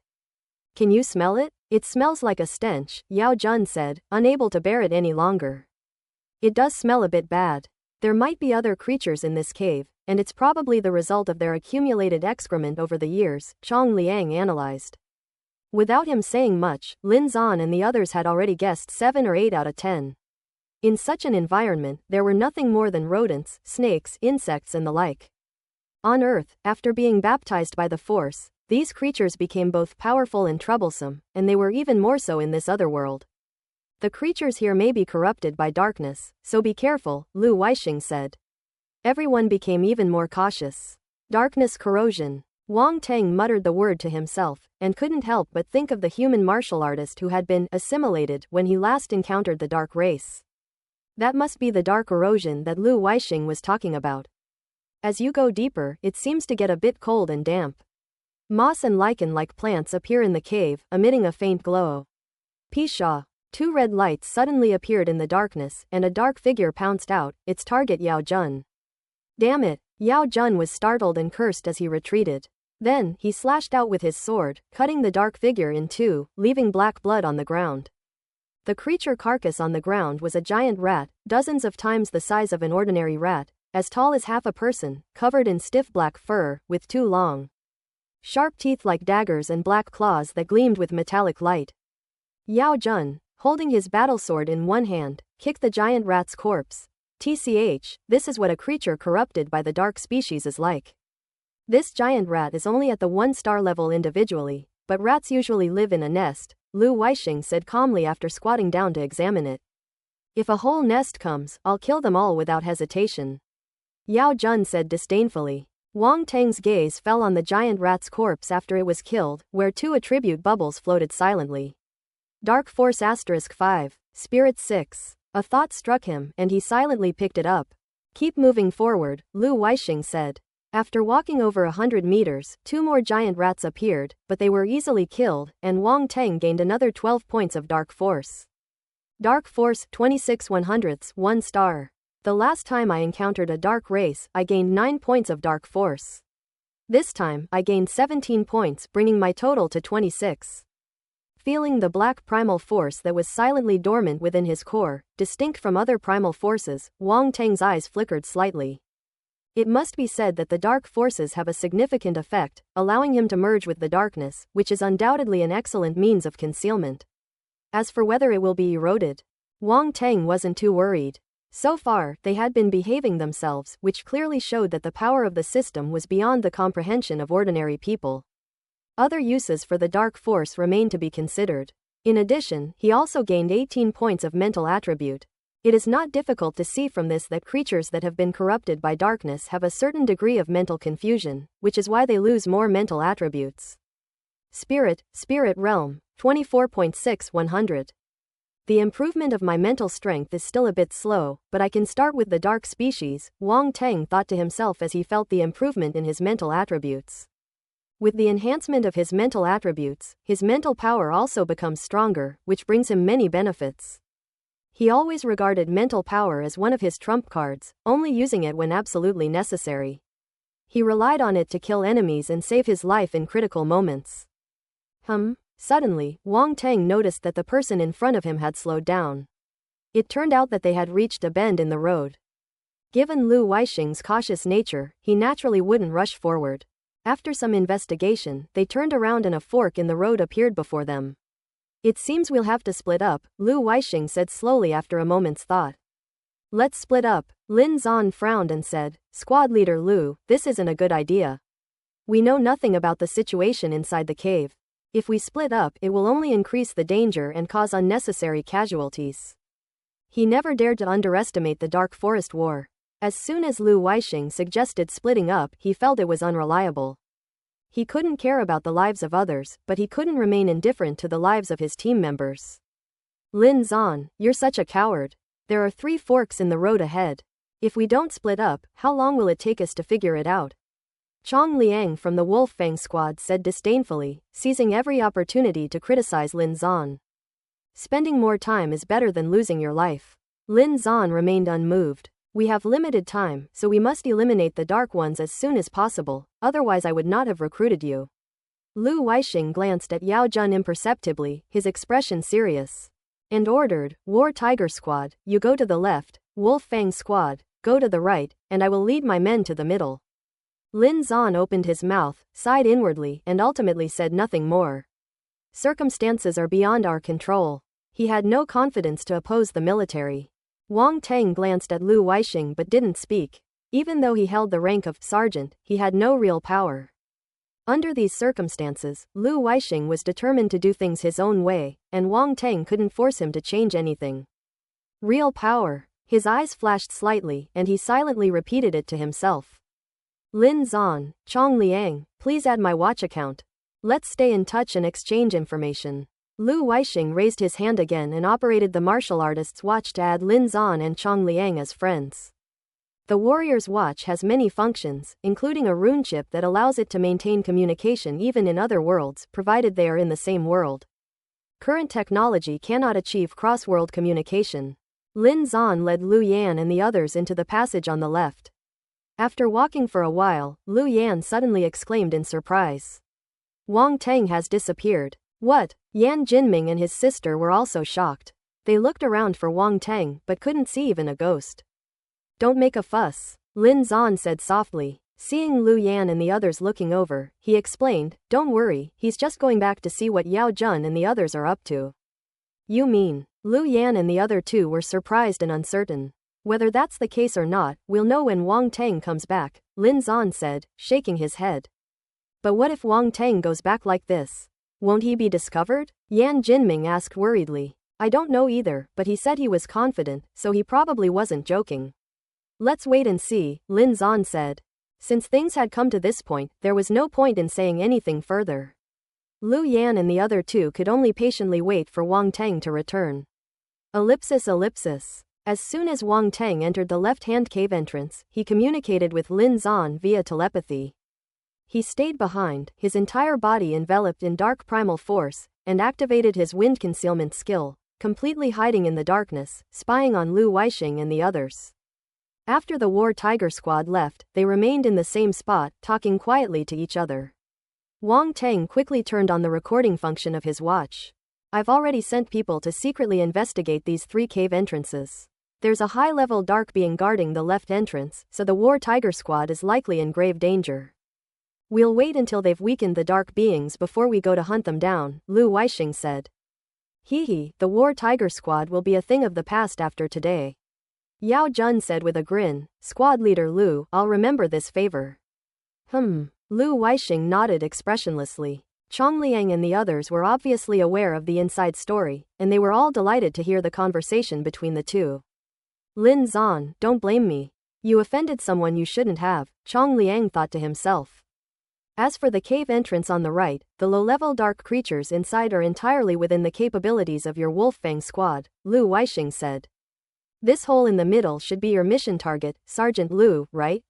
Can you smell it? It smells like a stench, Yao Jun said, unable to bear it any longer. It does smell a bit bad. There might be other creatures in this cave, and it's probably the result of their accumulated excrement over the years, Chong Liang analyzed. Without him saying much, Lin Zan and the others had already guessed 7 or 8 out of 10. In such an environment, there were nothing more than rodents, snakes, insects and the like. On Earth, after being baptized by the Force, these creatures became both powerful and troublesome, and they were even more so in this other world. The creatures here may be corrupted by darkness, so be careful, Lu Weisheng said. Everyone became even more cautious. Darkness corrosion. Wang Teng muttered the word to himself, and couldn't help but think of the human martial artist who had been assimilated when he last encountered the dark race. That must be the dark erosion that Lu Weixing was talking about. As you go deeper, it seems to get a bit cold and damp. Moss and lichen-like plants appear in the cave, emitting a faint glow. Pshaw! 2 red lights suddenly appeared in the darkness, and a dark figure pounced out, its target Yao Jun. Damn it! Yao Jun was startled and cursed as he retreated. Then, he slashed out with his sword, cutting the dark figure in two, leaving black blood on the ground. The creature carcass on the ground was a giant rat, dozens of times the size of an ordinary rat, as tall as half a person, covered in stiff black fur, with 2 long, sharp teeth like daggers and black claws that gleamed with metallic light. Yao Jun, holding his battlesword in one hand, kicked the giant rat's corpse. TCH, this is what a creature corrupted by the dark species is like. This giant rat is only at the 1-star level individually, but rats usually live in a nest, Lu Weixing said calmly after squatting down to examine it. If a whole nest comes, I'll kill them all without hesitation. Yao Jun said disdainfully. Wang Teng's gaze fell on the giant rat's corpse after it was killed, where 2 attribute bubbles floated silently. Dark Force *5, Spirit 6. A thought struck him, and he silently picked it up. Keep moving forward, Lu Weixing said. After walking over 100 meters, 2 more giant rats appeared, but they were easily killed, and Wang Teng gained another 12 points of Dark Force. Dark Force 26 100ths, 1 star. The last time I encountered a dark race, I gained 9 points of Dark Force. This time, I gained 17 points, bringing my total to 26. Feeling the black primal force that was silently dormant within his core, distinct from other primal forces, Wang Teng's eyes flickered slightly. It must be said that the dark forces have a significant effect, allowing him to merge with the darkness, which is undoubtedly an excellent means of concealment. As for whether it will be eroded, Wang Teng wasn't too worried. So far, they had been behaving themselves, which clearly showed that the power of the system was beyond the comprehension of ordinary people. Other uses for the dark force remain to be considered. In addition, he also gained 18 points of mental attribute. It is not difficult to see from this that creatures that have been corrupted by darkness have a certain degree of mental confusion, which is why they lose more mental attributes. Spirit Realm, 24.6 100. The improvement of my mental strength is still a bit slow, but I can start with the dark species, Wang Teng thought to himself as he felt the improvement in his mental attributes. With the enhancement of his mental attributes, his mental power also becomes stronger, which brings him many benefits. He always regarded mental power as one of his trump cards, only using it when absolutely necessary. He relied on it to kill enemies and save his life in critical moments. Suddenly, Wang Teng noticed that the person in front of him had slowed down. It turned out that they had reached a bend in the road. Given Lu Weixing's cautious nature, he naturally wouldn't rush forward. After some investigation, they turned around and a fork in the road appeared before them. It seems we'll have to split up, Lu Weixing said slowly after a moment's thought. Let's split up, Lin Zan frowned and said, Squad leader Lu, this isn't a good idea. We know nothing about the situation inside the cave. If we split up, it will only increase the danger and cause unnecessary casualties. He never dared to underestimate the Dark Forest War. As soon as Lu Weixing suggested splitting up, he felt it was unreliable. He couldn't care about the lives of others, but he couldn't remain indifferent to the lives of his team members. Lin Zan, you're such a coward. There are 3 forks in the road ahead. If we don't split up, how long will it take us to figure it out? Chong Liang from the Wolfang squad said disdainfully, seizing every opportunity to criticize Lin Zan. Spending more time is better than losing your life. Lin Zan remained unmoved. We have limited time, so we must eliminate the dark ones as soon as possible, otherwise I would not have recruited you. Lu Weixing glanced at Yao Jun imperceptibly, his expression serious. And ordered, War Tiger Squad, you go to the left, Wolf Fang Squad, go to the right, and I will lead my men to the middle. Lin Zan opened his mouth, sighed inwardly, and ultimately said nothing more. Circumstances are beyond our control. He had no confidence to oppose the military. Wang Teng glanced at Lu Weixing but didn't speak. Even though he held the rank of sergeant, he had no real power. Under these circumstances, Lu Weixing was determined to do things his own way, and Wang Teng couldn't force him to change anything. Real power. His eyes flashed slightly, and he silently repeated it to himself. Lin Zan, Chong Liang, please add my watch account. Let's stay in touch and exchange information. Lu Weisheng raised his hand again and operated the martial artist's watch to add Lin Zan and Chong Liang as friends. The warrior's watch has many functions, including a rune chip that allows it to maintain communication even in other worlds, provided they are in the same world. Current technology cannot achieve cross-world communication. Lin Zan led Lu Yan and the others into the passage on the left. After walking for a while, Lu Yan suddenly exclaimed in surprise. Wang Teng has disappeared. What? Yan Jinming and his sister were also shocked. They looked around for Wang Teng but couldn't see even a ghost. Don't make a fuss, Lin Zan said softly. Seeing Lu Yan and the others looking over, he explained, don't worry, he's just going back to see what Yao Jun and the others are up to. You mean? Lu Yan and the other two were surprised and uncertain. Whether that's the case or not, we'll know when Wang Teng comes back, Lin Zan said, shaking his head. But what if Wang Teng goes back like this? Won't he be discovered? Yan Jinming asked worriedly. I don't know either, but he said he was confident, so he probably wasn't joking. Let's wait and see, Lin Zan said. Since things had come to this point, there was no point in saying anything further. Lu Yan and the other two could only patiently wait for Wang Teng to return. Ellipsis. As soon as Wang Teng entered the left-hand cave entrance, he communicated with Lin Zan via telepathy. He stayed behind, his entire body enveloped in dark primal force, and activated his wind concealment skill, completely hiding in the darkness, spying on Lu Weisheng and the others. After the War Tiger Squad left, they remained in the same spot, talking quietly to each other. Wang Teng quickly turned on the recording function of his watch. I've already sent people to secretly investigate these 3 cave entrances. There's a high-level dark being guarding the left entrance, so the War Tiger Squad is likely in grave danger. We'll wait until they've weakened the dark beings before we go to hunt them down, Lu Weisheng said. The War Tiger Squad will be a thing of the past after today. Yao Jun said with a grin, Squad leader Lu, I'll remember this favor. Lu Weisheng nodded expressionlessly. Chong Liang and the others were obviously aware of the inside story, and they were all delighted to hear the conversation between the two. Lin Zan, don't blame me. You offended someone you shouldn't have, Chong Liang thought to himself. As for the cave entrance on the right, the low-level dark creatures inside are entirely within the capabilities of your Wolffang squad, Lu Weisheng said. This hole in the middle should be your mission target, Sergeant Lu, right?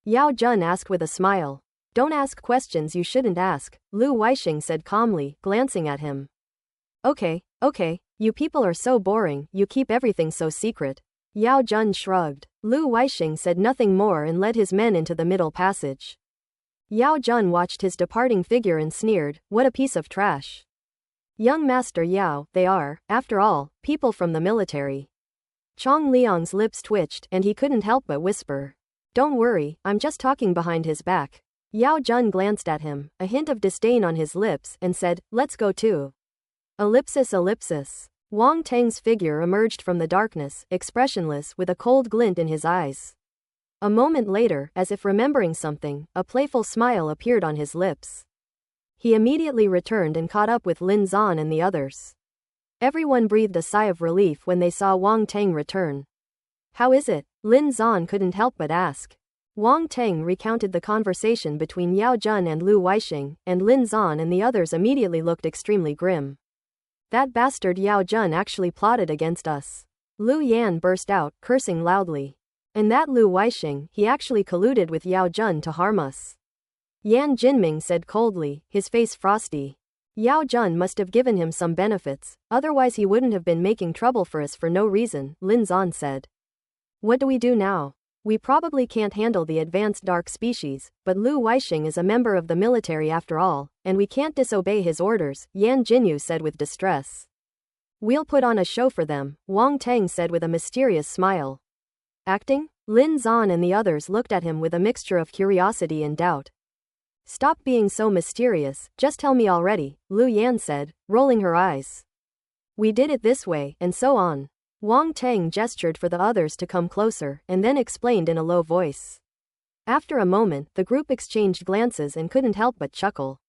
Yao Jun asked with a smile. Don't ask questions you shouldn't ask, Lu Weisheng said calmly, glancing at him. Okay, you people are so boring, you keep everything so secret. Yao Jun shrugged. Lu Weisheng said nothing more and led his men into the middle passage. Yao Jun watched his departing figure and sneered, what a piece of trash. Young Master Yao, they are, after all, people from the military. Chong Liang's lips twitched and he couldn't help but whisper. Don't worry, I'm just talking behind his back. Yao Jun glanced at him, a hint of disdain on his lips, and said, let's go too. Ellipsis. Wang Teng's figure emerged from the darkness, expressionless, with a cold glint in his eyes. A moment later, as if remembering something, a playful smile appeared on his lips. He immediately returned and caught up with Lin Zan and the others. Everyone breathed a sigh of relief when they saw Wang Teng return. How is it? Lin Zan couldn't help but ask. Wang Teng recounted the conversation between Yao Jun and Lu Weisheng, and Lin Zan and the others immediately looked extremely grim. That bastard Yao Jun actually plotted against us. Lu Yan burst out, cursing loudly. And that Lu Weisheng, he actually colluded with Yao Jun to harm us. Yan Jinming said coldly, his face frosty. Yao Jun must have given him some benefits, otherwise he wouldn't have been making trouble for us for no reason, Lin Zan said. What do we do now? We probably can't handle the advanced dark species, but Lu Weisheng is a member of the military after all, and we can't disobey his orders, Yan Jinyu said with distress. We'll put on a show for them, Wang Teng said with a mysterious smile. Acting? Lin Zan and the others looked at him with a mixture of curiosity and doubt. Stop being so mysterious, just tell me already, Lu Yan said, rolling her eyes. We did it this way, and so on. Wang Teng gestured for the others to come closer, and then explained in a low voice. After a moment, the group exchanged glances and couldn't help but chuckle.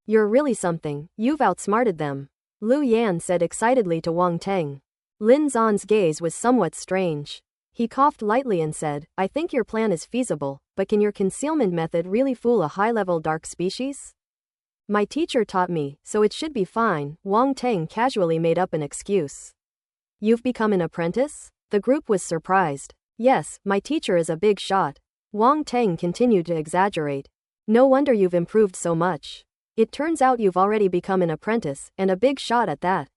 You're really something, you've outsmarted them, Lu Yan said excitedly to Wang Teng. Lin Zan's gaze was somewhat strange. He coughed lightly and said, I think your plan is feasible, but can your concealment method really fool a high-level dark species? My teacher taught me, so it should be fine, Wang Teng casually made up an excuse. You've become an apprentice? The group was surprised. Yes, my teacher is a big shot. Wang Teng continued to exaggerate. No wonder you've improved so much. It turns out you've already become an apprentice, and a big shot at that.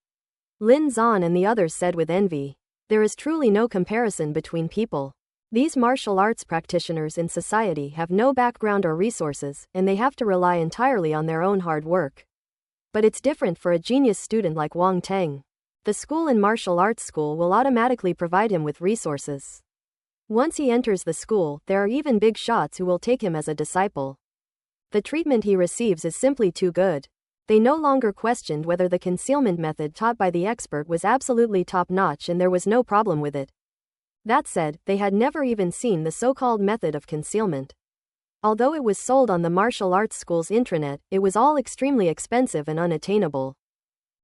Lin Zan and the others said with envy. There is truly no comparison between people. These martial arts practitioners in society have no background or resources, and they have to rely entirely on their own hard work. But it's different for a genius student like Wang Teng. The school and martial arts school will automatically provide him with resources. Once he enters the school, there are even big shots who will take him as a disciple. The treatment he receives is simply too good. They no longer questioned whether the concealment method taught by the expert was absolutely top-notch, and there was no problem with it. That said, they had never even seen the so-called method of concealment. Although it was sold on the martial arts school's intranet, it was all extremely expensive and unattainable.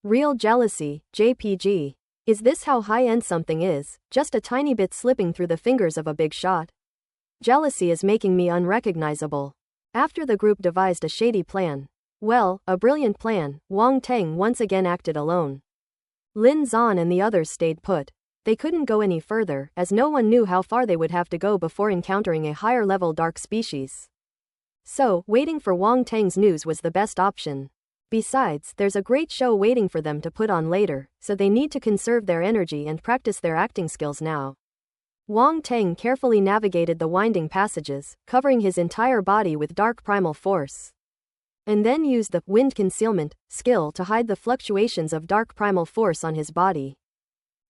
Real jealousy, JPG. Is this how high-end something is, just a tiny bit slipping through the fingers of a big shot? Jealousy is making me unrecognizable. After the group devised a shady plan. Well, a brilliant plan, Wang Teng once again acted alone. Lin Zan and the others stayed put. They couldn't go any further, as no one knew how far they would have to go before encountering a higher-level dark species. So, waiting for Wang Teng's news was the best option. Besides, there's a great show waiting for them to put on later, so they need to conserve their energy and practice their acting skills now. Wang Teng carefully navigated the winding passages, covering his entire body with dark primal force. And then used the wind concealment skill to hide the fluctuations of dark primal force on his body.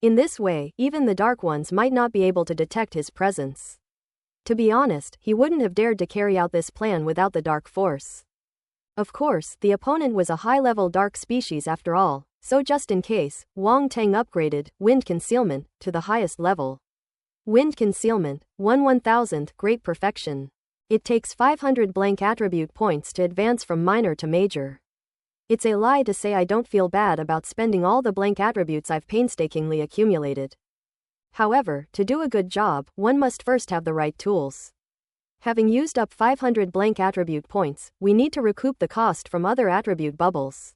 In this way, even the Dark Ones might not be able to detect his presence. To be honest, he wouldn't have dared to carry out this plan without the dark force. Of course, the opponent was a high-level dark species after all, so just in case, Wang Teng upgraded wind concealment to the highest level. Wind concealment, 1/1000th, great perfection. It takes 500 blank attribute points to advance from minor to major. It's a lie to say I don't feel bad about spending all the blank attributes I've painstakingly accumulated. However, to do a good job, one must first have the right tools. Having used up 500 blank attribute points, we need to recoup the cost from other attribute bubbles.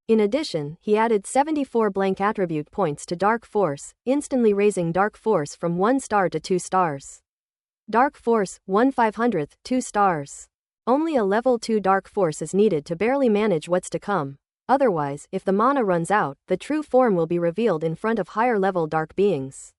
In addition, he added 74 blank attribute points to Dark Force, instantly raising Dark Force from 1 star to 2 stars. Dark Force, 1/500th, 2 stars. Only a level 2 Dark Force is needed to barely manage what's to come. Otherwise, if the mana runs out, the true form will be revealed in front of higher-level dark beings.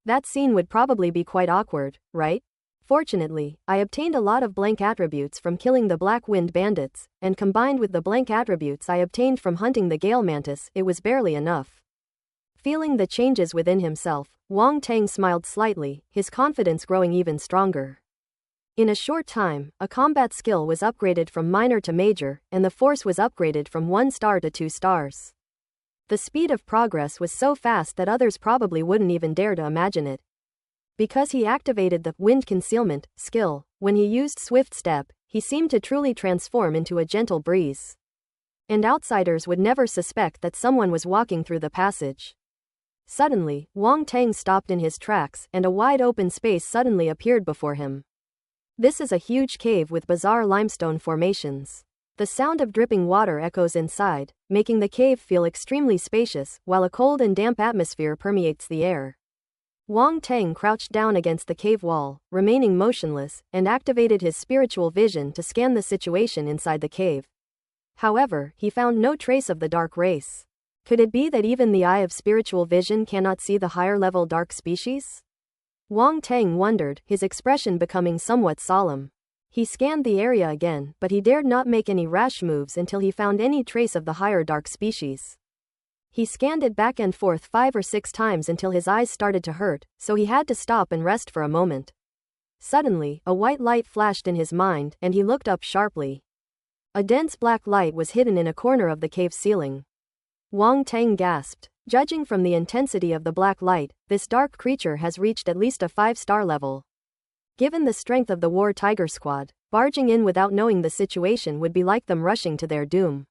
That scene would probably be quite awkward, right? Fortunately, I obtained a lot of blank attributes from killing the Black Wind Bandits, and combined with the blank attributes I obtained from hunting the Gale Mantis, it was barely enough. Feeling the changes within himself, Wang Teng smiled slightly, his confidence growing even stronger. In a short time, a combat skill was upgraded from minor to major, and the force was upgraded from 1 star to 2 stars. The speed of progress was so fast that others probably wouldn't even dare to imagine it. Because he activated the wind concealment skill, when he used Swift Step, he seemed to truly transform into a gentle breeze. And outsiders would never suspect that someone was walking through the passage. Suddenly, Wang Teng stopped in his tracks, and a wide open space suddenly appeared before him. This is a huge cave with bizarre limestone formations. The sound of dripping water echoes inside, making the cave feel extremely spacious, while a cold and damp atmosphere permeates the air. Wang Teng crouched down against the cave wall, remaining motionless, and activated his spiritual vision to scan the situation inside the cave. However, he found no trace of the dark race. Could it be that even the eye of spiritual vision cannot see the higher-level dark species? Wang Teng wondered, his expression becoming somewhat solemn. He scanned the area again, but he dared not make any rash moves until he found any trace of the higher dark species. He scanned it back and forth 5 or 6 times until his eyes started to hurt, so he had to stop and rest for a moment. Suddenly, a white light flashed in his mind, and he looked up sharply. A dense black light was hidden in a corner of the cave ceiling. Wang Teng gasped. Judging from the intensity of the black light, this dark creature has reached at least a 5-star level. Given the strength of the War Tiger Squad, barging in without knowing the situation would be like them rushing to their doom.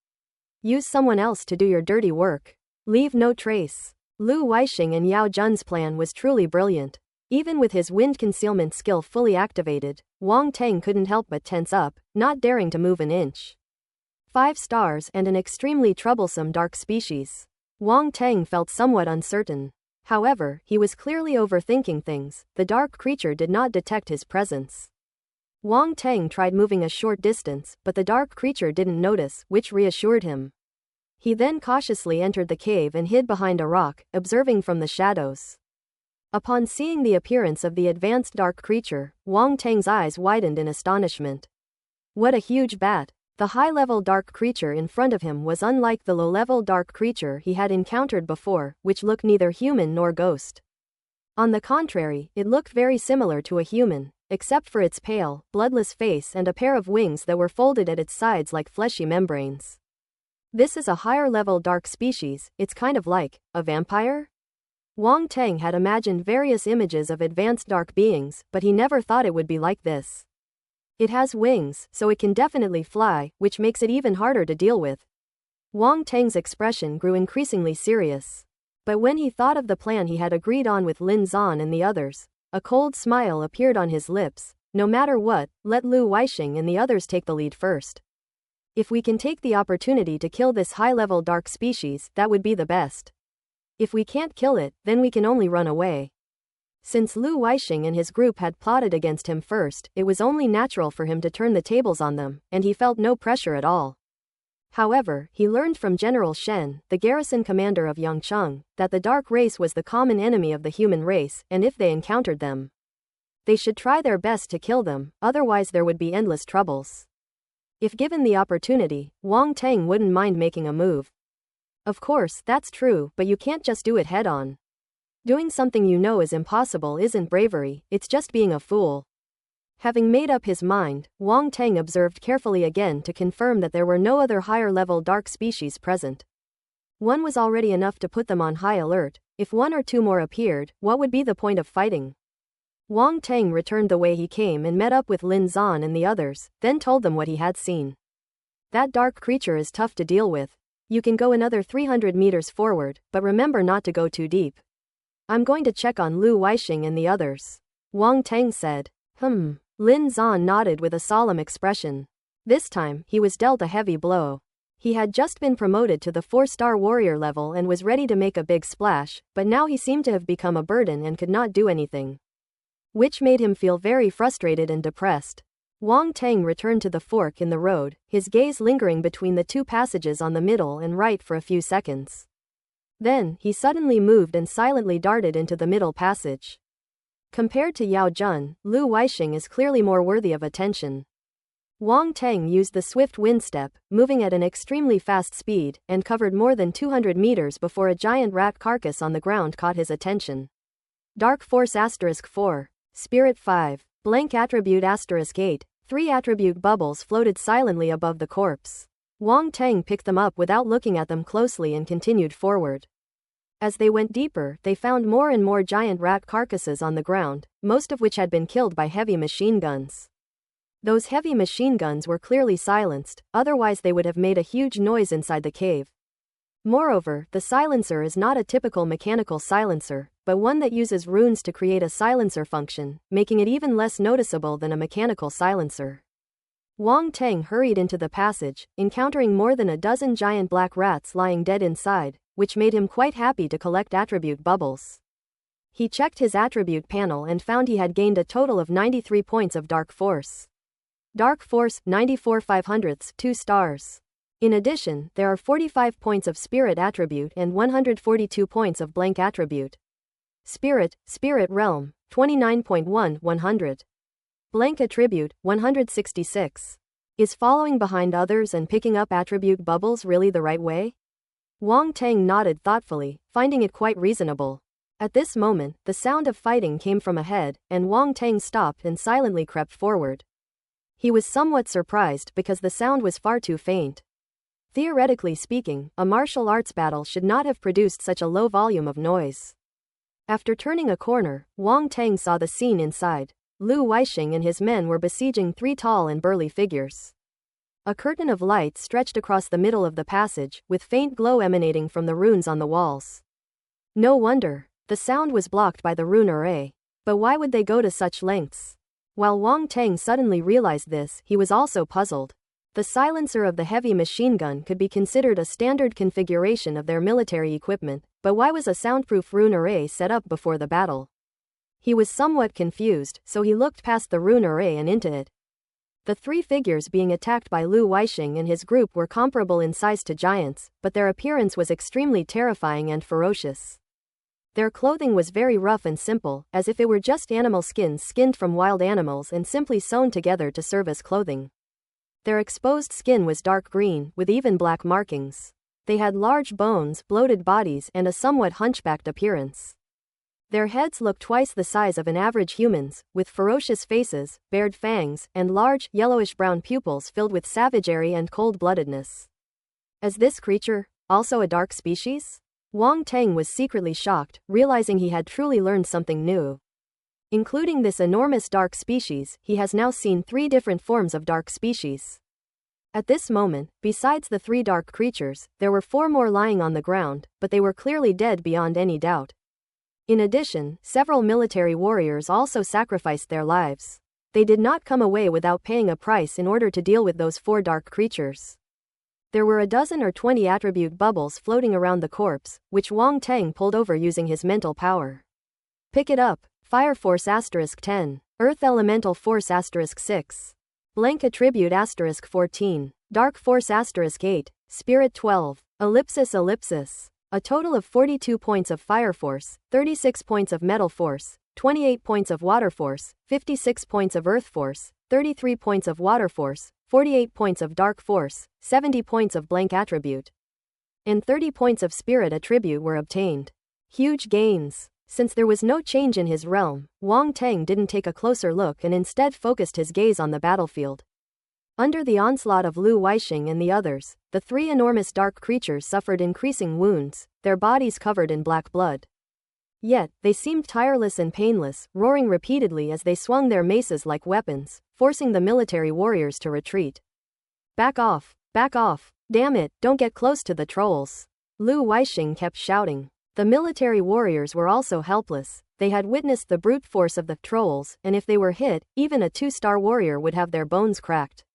Use someone else to do your dirty work. Leave no trace. Lu Weisheng and Yao Jun's plan was truly brilliant. Even with his wind concealment skill fully activated, Wang Teng couldn't help but tense up, not daring to move an inch. 5 stars and an extremely troublesome dark species. Wang Teng felt somewhat uncertain. However, he was clearly overthinking things. The dark creature did not detect his presence. Wang Teng tried moving a short distance, but the dark creature didn't notice, which reassured him. He then cautiously entered the cave and hid behind a rock, observing from the shadows. Upon seeing the appearance of the advanced dark creature, Wang Teng's eyes widened in astonishment. What a huge bat! The high-level dark creature in front of him was unlike the low-level dark creature he had encountered before, which looked neither human nor ghost. On the contrary, it looked very similar to a human, except for its pale, bloodless face and a pair of wings that were folded at its sides like fleshy membranes. This is a higher-level dark species. It's kind of like a vampire? Wang Teng had imagined various images of advanced dark beings, but he never thought it would be like this. It has wings, so it can definitely fly, which makes it even harder to deal with. Wang Teng's expression grew increasingly serious. But when he thought of the plan he had agreed on with Lin Zan and the others, a cold smile appeared on his lips. No matter what, let Lu Weisheng and the others take the lead first. If we can take the opportunity to kill this high-level dark species, that would be the best. If we can't kill it, then we can only run away. Since Lu Weisheng and his group had plotted against him first, it was only natural for him to turn the tables on them, and he felt no pressure at all. However, he learned from General Shen, the garrison commander of Yangcheng, that the dark race was the common enemy of the human race, and if they encountered them, they should try their best to kill them, otherwise there would be endless troubles. If given the opportunity, Wang Teng wouldn't mind making a move. Of course, that's true, but you can't just do it head-on. Doing something you know is impossible isn't bravery, it's just being a fool. Having made up his mind, Wang Teng observed carefully again to confirm that there were no other higher-level dark species present. One was already enough to put them on high alert. If 1 or 2 more appeared, what would be the point of fighting? Wang Teng returned the way he came and met up with Lin Zan and the others, then told them what he had seen. That dark creature is tough to deal with. You can go another 300 meters forward, but remember not to go too deep. I'm going to check on Lu Weisheng and the others. Wang Teng said. Lin Zan nodded with a solemn expression. This time, he was dealt a heavy blow. He had just been promoted to the 4-star warrior level and was ready to make a big splash, but now he seemed to have become a burden and could not do anything, which made him feel very frustrated and depressed. Wang Teng returned to the fork in the road, his gaze lingering between the 2 passages on the middle and right for a few seconds. Then, he suddenly moved and silently darted into the middle passage. Compared to Yao Jun, Lu Weisheng is clearly more worthy of attention. Wang Teng used the swift wind step, moving at an extremely fast speed, and covered more than 200 meters before a giant rat carcass on the ground caught his attention. Dark Force *4. Spirit 5. Blank Attribute *8. 3 attribute bubbles floated silently above the corpse. Wang Teng picked them up without looking at them closely and continued forward. As they went deeper, they found more and more giant rat carcasses on the ground, most of which had been killed by heavy machine guns. Those heavy machine guns were clearly silenced, otherwise they would have made a huge noise inside the cave. Moreover, the silencer is not a typical mechanical silencer, but one that uses runes to create a silencer function, making it even less noticeable than a mechanical silencer. Wang Teng hurried into the passage, encountering more than a dozen giant black rats lying dead inside, which made him quite happy to collect attribute bubbles. He checked his attribute panel and found he had gained a total of 93 points of Dark Force. Dark Force, 94 500ths, 2 stars. In addition, there are 45 points of Spirit attribute and 142 points of Blank attribute. Spirit Realm, 29.1 100. Blank attribute, 166. Is following behind others and picking up attribute bubbles really the right way? Wang Teng nodded thoughtfully, finding it quite reasonable. At this moment, the sound of fighting came from ahead, and Wang Teng stopped and silently crept forward. He was somewhat surprised because the sound was far too faint. Theoretically speaking, a martial arts battle should not have produced such a low volume of noise. After turning a corner, Wang Teng saw the scene inside. Lu Weisheng and his men were besieging 3 tall and burly figures. A curtain of light stretched across the middle of the passage, with faint glow emanating from the runes on the walls. No wonder. The sound was blocked by the rune array. But why would they go to such lengths? While Wang Teng suddenly realized this, he was also puzzled. The silencer of the heavy machine gun could be considered a standard configuration of their military equipment, but why was a soundproof rune array set up before the battle? He was somewhat confused, so he looked past the rune array and into it. The three figures being attacked by Lu Weisheng and his group were comparable in size to giants, but their appearance was extremely terrifying and ferocious. Their clothing was very rough and simple, as if it were just animal skins skinned from wild animals and simply sewn together to serve as clothing. Their exposed skin was dark green, with even black markings. They had large bones, bloated bodies, and a somewhat hunchbacked appearance. Their heads looked twice the size of an average human's, with ferocious faces, bared fangs, and large, yellowish-brown pupils filled with savagery and cold-bloodedness. Is this creature also a dark species? Wang Teng was secretly shocked, realizing he had truly learned something new. Including this enormous dark species, he has now seen 3 different forms of dark species. At this moment, besides the 3 dark creatures, there were 4 more lying on the ground, but they were clearly dead beyond any doubt. In addition, several military warriors also sacrificed their lives. They did not come away without paying a price in order to deal with those 4 dark creatures. There were a dozen or 20 attribute bubbles floating around the corpse, which Wang Teng pulled over using his mental power. Pick it up. Fire Force *10. Earth Elemental Force *6. Blank Attribute *14. Dark Force *8. Spirit 12. ellipsis. A total of 42 points of Fire Force, 36 points of Metal Force, 28 points of Water Force, 56 points of Earth Force, 33 points of Water Force, 48 points of Dark Force, 70 points of Blank Attribute, and 30 points of Spirit Attribute were obtained. Huge gains. Since there was no change in his realm, Wang Teng didn't take a closer look and instead focused his gaze on the battlefield. Under the onslaught of Lu Weisheng and the others, the 3 enormous dark creatures suffered increasing wounds, their bodies covered in black blood. Yet, they seemed tireless and painless, roaring repeatedly as they swung their maces like weapons, forcing the military warriors to retreat. Back off! Back off! Damn it, don't get close to the trolls! Lu Weisheng kept shouting. The military warriors were also helpless. They had witnessed the brute force of the trolls, and if they were hit, even a 2-star warrior would have their bones cracked.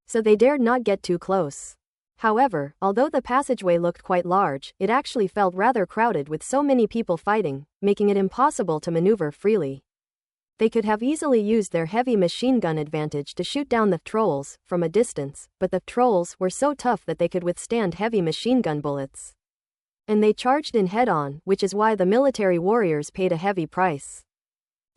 So they dared not get too close. However, although the passageway looked quite large, it actually felt rather crowded with so many people fighting, making it impossible to maneuver freely. They could have easily used their heavy machine gun advantage to shoot down the trolls from a distance, but the trolls were so tough that they could withstand heavy machine gun bullets. And they charged in head-on, which is why the military warriors paid a heavy price.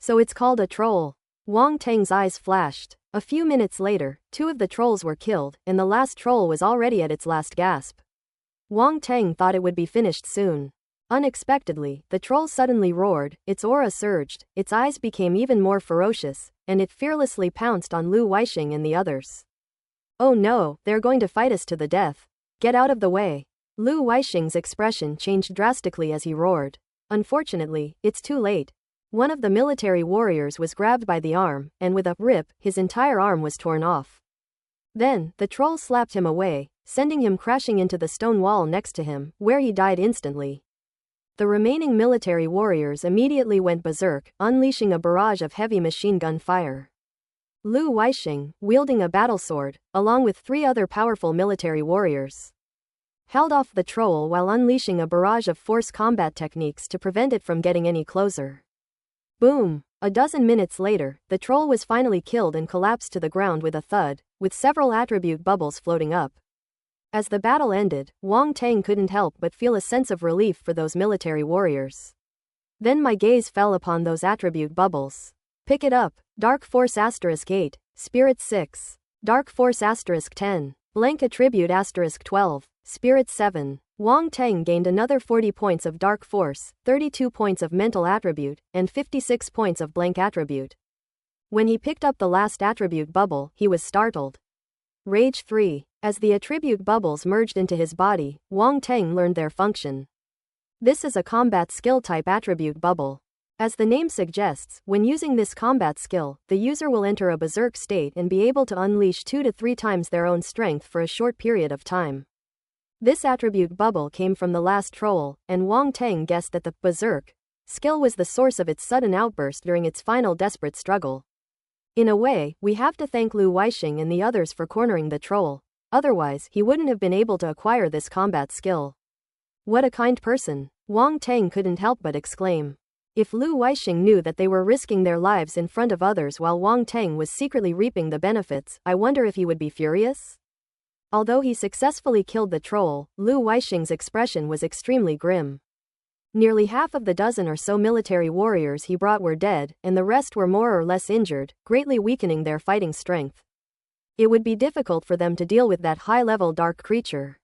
So it's called a troll. Wang Teng's eyes flashed. A few minutes later, 2 of the trolls were killed, and the last troll was already at its last gasp. Wang Teng thought it would be finished soon. Unexpectedly, the troll suddenly roared, its aura surged, its eyes became even more ferocious, and it fearlessly pounced on Lu Weisheng and the others. Oh no, they're going to fight us to the death. Get out of the way. Lu Weisheng's expression changed drastically as he roared. Unfortunately, it's too late. One of the military warriors was grabbed by the arm, and with a rip, his entire arm was torn off. Then, the troll slapped him away, sending him crashing into the stone wall next to him, where he died instantly. The remaining military warriors immediately went berserk, unleashing a barrage of heavy machine gun fire. Lu Weisheng, wielding a battle sword, along with 3 other powerful military warriors, held off the troll while unleashing a barrage of force combat techniques to prevent it from getting any closer. Boom! A dozen minutes later, the troll was finally killed and collapsed to the ground with a thud, with several attribute bubbles floating up. As the battle ended, Wang Teng couldn't help but feel a sense of relief for those military warriors. Then my gaze fell upon those attribute bubbles. Pick it up. Dark Force *8. Spirit 6. Dark Force *10. Blank Attribute *12. Spirit 7. Wang Teng gained another 40 points of Dark Force, 32 points of Mental Attribute, and 56 points of Blank Attribute. When he picked up the last attribute bubble, he was startled. Rage 3. As the attribute bubbles merged into his body, Wang Teng learned their function. This is a combat skill type attribute bubble. As the name suggests, when using this combat skill, the user will enter a berserk state and be able to unleash 2 to 3 times their own strength for a short period of time. This attribute bubble came from the last troll, and Wang Teng guessed that the berserk Skill was the source of its sudden outburst during its final desperate struggle. In a way, we have to thank Lu Weisheng and the others for cornering the troll. Otherwise, he wouldn't have been able to acquire this combat skill. What a kind person, Wang Tang couldn't help but exclaim. If Lu Weisheng knew that they were risking their lives in front of others while Wang Tang was secretly reaping the benefits, I wonder if he would be furious? Although he successfully killed the troll, Lu Weisheng's expression was extremely grim. Nearly half of the dozen or so military warriors he brought were dead, and the rest were more or less injured, greatly weakening their fighting strength. It would be difficult for them to deal with that high-level dark creature.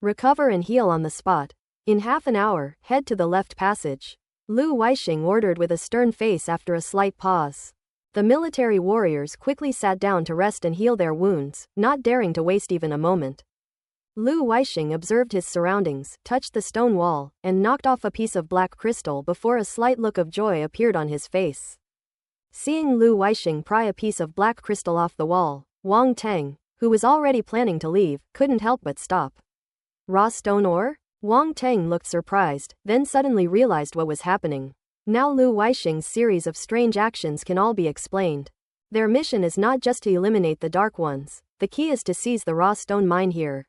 Recover and heal on the spot. In half an hour, head to the left passage, Lu Weisheng ordered with a stern face after a slight pause. The military warriors quickly sat down to rest and heal their wounds, not daring to waste even a moment. Lu Weisheng observed his surroundings, touched the stone wall, and knocked off a piece of black crystal before a slight look of joy appeared on his face. Seeing Lu Weisheng pry a piece of black crystal off the wall, Wang Tang, who was already planning to leave, couldn't help but stop. Raw stone ore? Wang Tang looked surprised, then suddenly realized what was happening. Now Lu Weisheng's series of strange actions can all be explained. Their mission is not just to eliminate the Dark Ones, the key is to seize the raw stone mine here.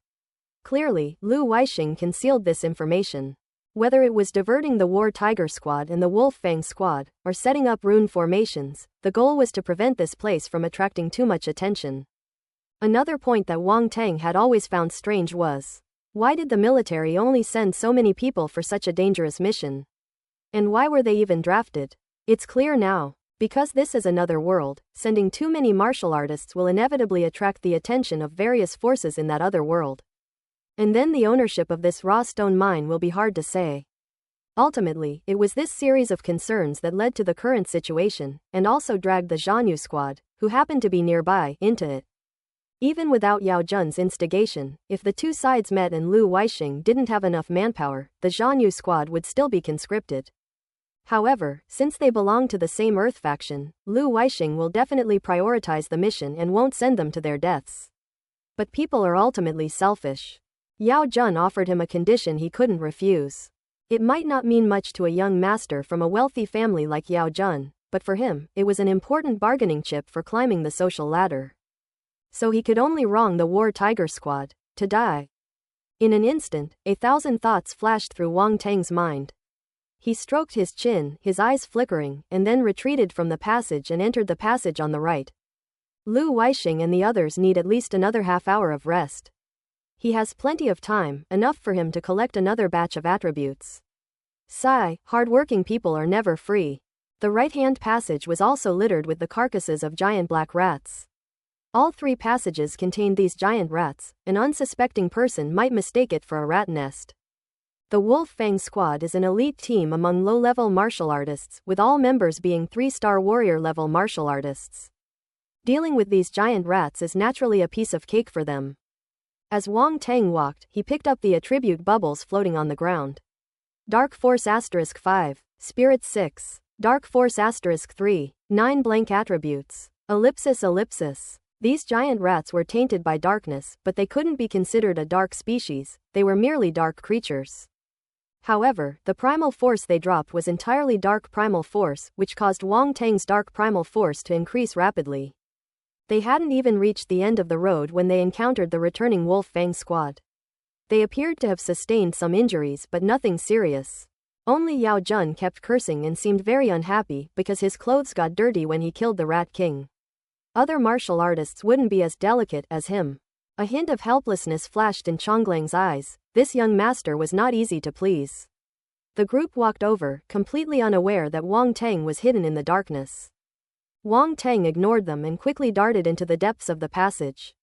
Clearly, Lu Weisheng concealed this information. Whether it was diverting the War Tiger Squad and the Wolf Fang Squad, or setting up rune formations, the goal was to prevent this place from attracting too much attention. Another point that Wang Tang had always found strange was, why did the military only send so many people for such a dangerous mission? And why were they even drafted? It's clear now. Because this is another world, sending too many martial artists will inevitably attract the attention of various forces in that other world. And then the ownership of this raw stone mine will be hard to say. Ultimately, it was this series of concerns that led to the current situation, and also dragged the Zhanyu squad, who happened to be nearby, into it. Even without Yao Jun's instigation, if the two sides met and Lu Weisheng didn't have enough manpower, the Zhanyu squad would still be conscripted. However, since they belong to the same Earth faction, Lu Weisheng will definitely prioritize the mission and won't send them to their deaths. But people are ultimately selfish. Yao Jun offered him a condition he couldn't refuse. It might not mean much to a young master from a wealthy family like Yao Jun, but for him, it was an important bargaining chip for climbing the social ladder. So he could only wrong the War Tiger Squad, to die. In an instant, 1,000 thoughts flashed through Wang Tang's mind. He stroked his chin, his eyes flickering, and then retreated from the passage and entered the passage on the right. Lu Weisheng and the others need at least another half-hour of rest. He has plenty of time, enough for him to collect another batch of attributes. Sigh, hard-working people are never free. The right-hand passage was also littered with the carcasses of giant black rats. All three passages contained these giant rats. An unsuspecting person might mistake it for a rat nest. The Wolf Fang Squad is an elite team among low-level martial artists, with all members being 3-star warrior-level martial artists. Dealing with these giant rats is naturally a piece of cake for them. As Wang Tang walked, he picked up the attribute bubbles floating on the ground. Dark Force *5, Spirit 6, Dark Force *3, 9 blank attributes. Ellipsis. These giant rats were tainted by darkness, but they couldn't be considered a dark species, they were merely dark creatures. However, the primal force they dropped was entirely dark primal force, which caused Wang Tang's dark primal force to increase rapidly. They hadn't even reached the end of the road when they encountered the returning Wolf Fang Squad. They appeared to have sustained some injuries but nothing serious. Only Yao Jun kept cursing and seemed very unhappy because his clothes got dirty when he killed the Rat King. Other martial artists wouldn't be as delicate as him. A hint of helplessness flashed in Chonglang's eyes. This young master was not easy to please. The group walked over, completely unaware that Wang Tang was hidden in the darkness. Wang Tang ignored them and quickly darted into the depths of the passage.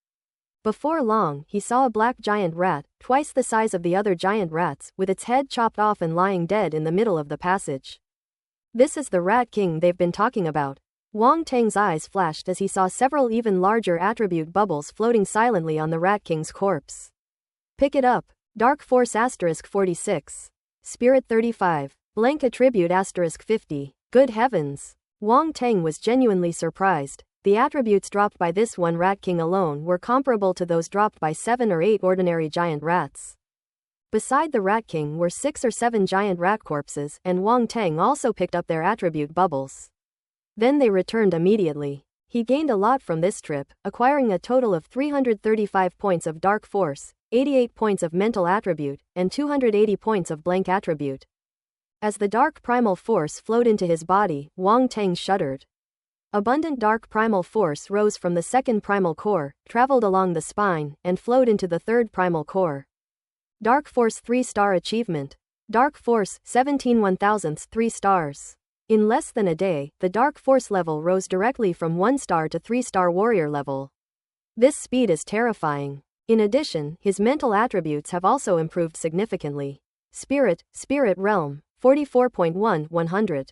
Before long, he saw a black giant rat, twice the size of the other giant rats, with its head chopped off and lying dead in the middle of the passage. This is the Rat King they've been talking about. Wang Tang's eyes flashed as he saw several even larger attribute bubbles floating silently on the Rat King's corpse. Pick it up. Dark Force *46. Spirit 35. Blank attribute *50. Good heavens. Wang Tang was genuinely surprised. The attributes dropped by this one Rat King alone were comparable to those dropped by 7 or 8 ordinary giant rats. Beside the Rat King were 6 or 7 giant rat corpses, and Wang Teng also picked up their attribute bubbles. Then they returned immediately. He gained a lot from this trip, acquiring a total of 335 points of dark force, 88 points of mental attribute, and 280 points of blank attribute. As the dark primal force flowed into his body, Wang Teng shuddered. Abundant dark primal force rose from the second primal core, traveled along the spine, and flowed into the third primal core. Dark Force 3-star achievement. Dark Force 17 1/1000 3 stars. In less than a day, the Dark Force level rose directly from 1-star to 3-star warrior level. This speed is terrifying. In addition, his mental attributes have also improved significantly. Spirit Realm, 44.1 100.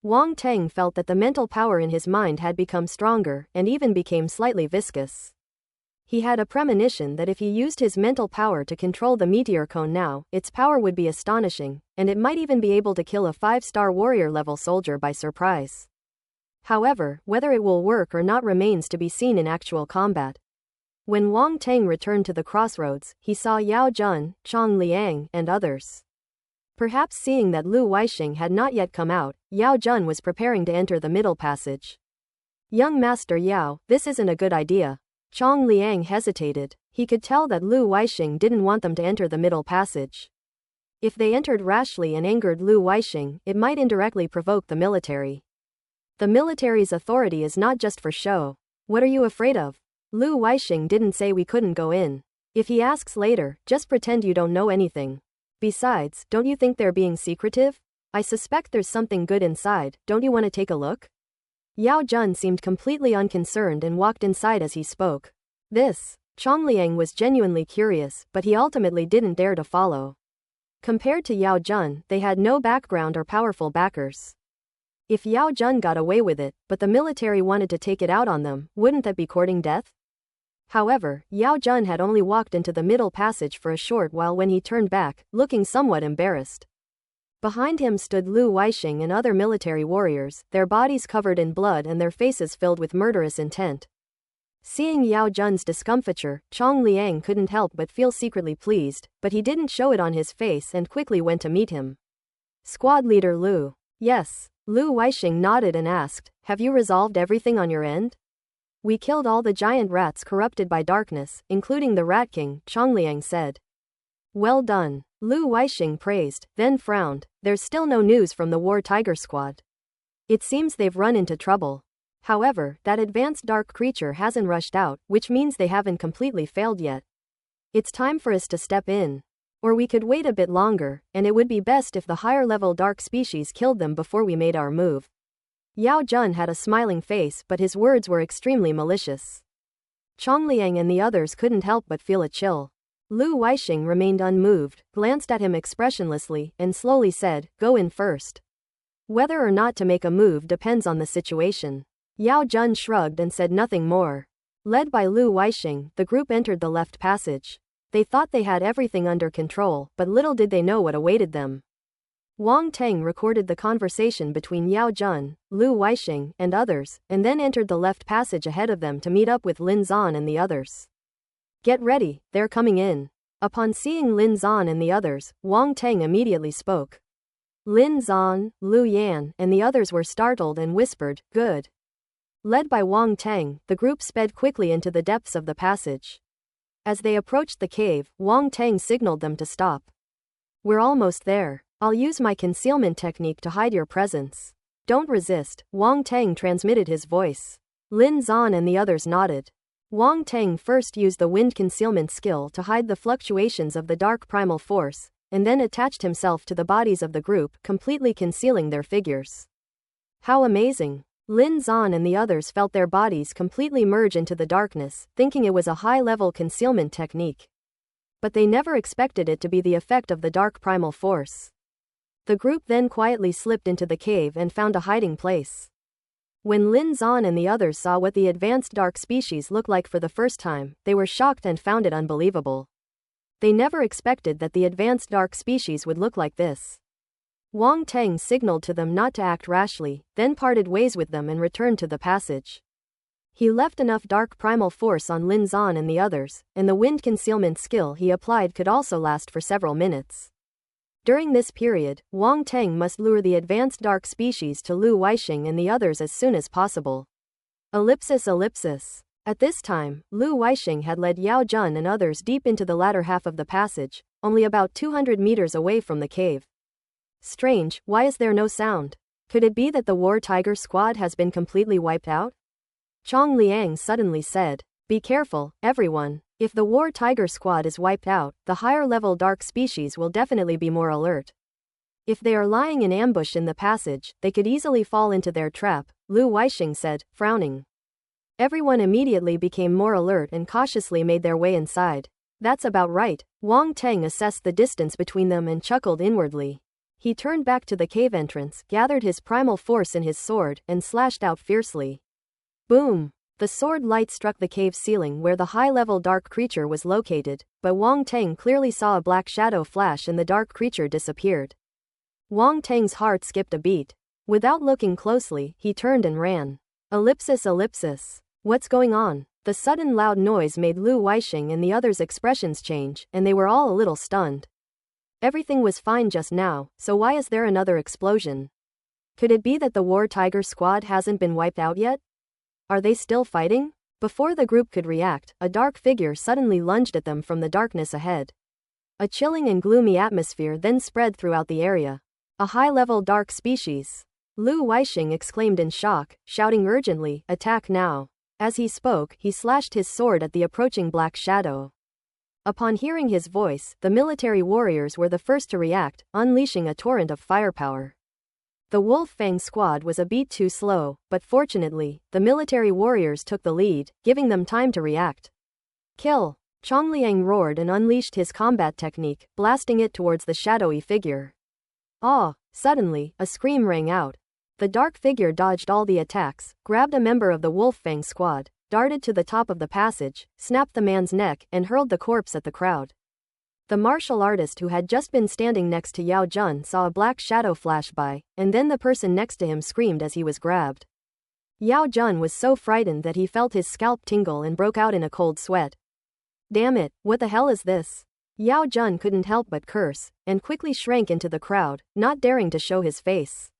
Wang Teng felt that the mental power in his mind had become stronger, and even became slightly viscous. He had a premonition that if he used his mental power to control the meteor cone now, its power would be astonishing, and it might even be able to kill a 5-star warrior-level soldier by surprise. However, whether it will work or not remains to be seen in actual combat. When Wang Teng returned to the crossroads, he saw Yao Jun, Chong Liang, and others. Perhaps seeing that Lu Weisheng had not yet come out, Yao Jun was preparing to enter the middle passage. "Young Master Yao, this isn't a good idea." Chong Liang hesitated. He could tell that Lu Weisheng didn't want them to enter the middle passage. If they entered rashly and angered Lu Weisheng, it might indirectly provoke the military. The military's authority is not just for show. What are you afraid of? Lu Weisheng didn't say we couldn't go in. If he asks later, just pretend you don't know anything. Besides, don't you think they're being secretive? I suspect there's something good inside, don't you want to take a look? Yao Jun seemed completely unconcerned and walked inside as he spoke. Chong Liang was genuinely curious, but he ultimately didn't dare to follow. Compared to Yao Jun, they had no background or powerful backers. If Yao Jun got away with it, but the military wanted to take it out on them, wouldn't that be courting death? However, Yao Jun had only walked into the middle passage for a short while when he turned back, looking somewhat embarrassed. Behind him stood Lu Weisheng and other military warriors, their bodies covered in blood and their faces filled with murderous intent. Seeing Yao Jun's discomfiture, Chong Liang couldn't help but feel secretly pleased, but he didn't show it on his face and quickly went to meet him. Squad leader Lu. Yes. Lu Weisheng nodded and asked, have you resolved everything on your end? We killed all the giant rats corrupted by darkness, including the Rat King, Chong Liang said. Well done. Lu Weisheng praised, then frowned. There's still no news from the War Tiger Squad. It seems they've run into trouble. However, that advanced dark creature hasn't rushed out, which means they haven't completely failed yet. It's time for us to step in. Or we could wait a bit longer, and it would be best if the higher-level dark species killed them before we made our move. Yao Jun had a smiling face, but his words were extremely malicious. Chong Liang and the others couldn't help but feel a chill. Lu Weisheng remained unmoved, glanced at him expressionlessly, and slowly said, go in first. Whether or not to make a move depends on the situation. Yao Jun shrugged and said nothing more. Led by Lu Weisheng, the group entered the left passage. They thought they had everything under control, but little did they know what awaited them. Wang Teng recorded the conversation between Yao Jun, Lu Weisheng, and others, and then entered the left passage ahead of them to meet up with Lin Zan and the others. Get ready, they're coming in. Upon seeing Lin Zan and the others, Wang Teng immediately spoke. Lin Zan, Lu Yan, and the others were startled and whispered, good. Led by Wang Teng, the group sped quickly into the depths of the passage. As they approached the cave, Wang Teng signaled them to stop. We're almost there. I'll use my concealment technique to hide your presence. Don't resist, Wang Teng transmitted his voice. Lin Zan and the others nodded. Wang Teng first used the wind concealment skill to hide the fluctuations of the dark primal force, and then attached himself to the bodies of the group, completely concealing their figures. How amazing! Lin Zan and the others felt their bodies completely merge into the darkness, thinking it was a high-level concealment technique. But they never expected it to be the effect of the dark primal force. The group then quietly slipped into the cave and found a hiding place. When Lin Zan and the others saw what the advanced dark species looked like for the first time, they were shocked and found it unbelievable. They never expected that the advanced dark species would look like this. Wang Teng signaled to them not to act rashly, then parted ways with them and returned to the passage. He left enough dark primal force on Lin Zan and the others, and the wind concealment skill he applied could also last for several minutes. During this period, Wang Teng must lure the advanced dark species to Lu Weisheng and the others as soon as possible. Ellipsis. At this time, Lu Weisheng had led Yao Jun and others deep into the latter half of the passage, only about 200 meters away from the cave. Strange, why is there no sound? Could it be that the War Tiger squad has been completely wiped out? Chong Liang suddenly said, "Be careful, everyone. If the War Tiger squad is wiped out, the higher-level dark species will definitely be more alert. If they are lying in ambush in the passage, they could easily fall into their trap," Lu Weisheng said, frowning. Everyone immediately became more alert and cautiously made their way inside. That's about right. Wang Teng assessed the distance between them and chuckled inwardly. He turned back to the cave entrance, gathered his primal force in his sword, and slashed out fiercely. Boom! The sword light struck the cave ceiling where the high-level dark creature was located, but Wang Teng clearly saw a black shadow flash and the dark creature disappeared. Wang Teng's heart skipped a beat. Without looking closely, he turned and ran. Ellipsis. What's going on? The sudden loud noise made Lu Weisheng and the others' expressions change, and they were all a little stunned. Everything was fine just now, so why is there another explosion? Could it be that the War Tiger squad hasn't been wiped out yet? Are they still fighting? Before the group could react, a dark figure suddenly lunged at them from the darkness ahead. A chilling and gloomy atmosphere then spread throughout the area. A high-level dark species. Lu Weisheng exclaimed in shock, shouting urgently, "Attack now." As he spoke, he slashed his sword at the approaching black shadow. Upon hearing his voice, the military warriors were the first to react, unleashing a torrent of firepower. The Wolf Fang squad was a beat too slow, but fortunately, the military warriors took the lead, giving them time to react. Kill! Chong Liang roared and unleashed his combat technique, blasting it towards the shadowy figure. Suddenly, a scream rang out. The dark figure dodged all the attacks, grabbed a member of the Wolf Fang squad, darted to the top of the passage, snapped the man's neck, and hurled the corpse at the crowd. The martial artist who had just been standing next to Yao Jun saw a black shadow flash by, and then the person next to him screamed as he was grabbed. Yao Jun was so frightened that he felt his scalp tingle and broke out in a cold sweat. Damn it, what the hell is this? Yao Jun couldn't help but curse, and quickly shrank into the crowd, not daring to show his face.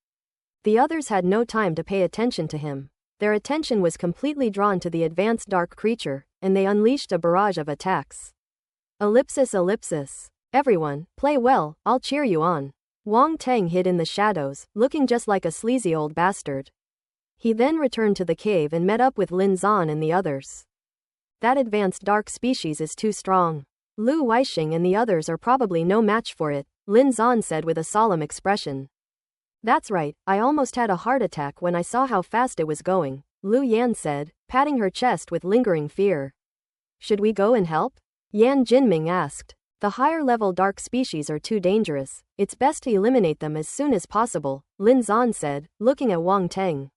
The others had no time to pay attention to him. Their attention was completely drawn to the advanced dark creature, and they unleashed a barrage of attacks. Ellipsis. Everyone, play well, I'll cheer you on. Wang Teng hid in the shadows, looking just like a sleazy old bastard. He then returned to the cave and met up with Lin Zan and the others. That advanced dark species is too strong. Lu Weisheng and the others are probably no match for it, Lin Zan said with a solemn expression. That's right, I almost had a heart attack when I saw how fast it was going, Lu Yan said, patting her chest with lingering fear. Should we go and help? Yan Jinming asked. The higher-level dark species are too dangerous, it's best to eliminate them as soon as possible, Lin Zan said, looking at Wang Teng.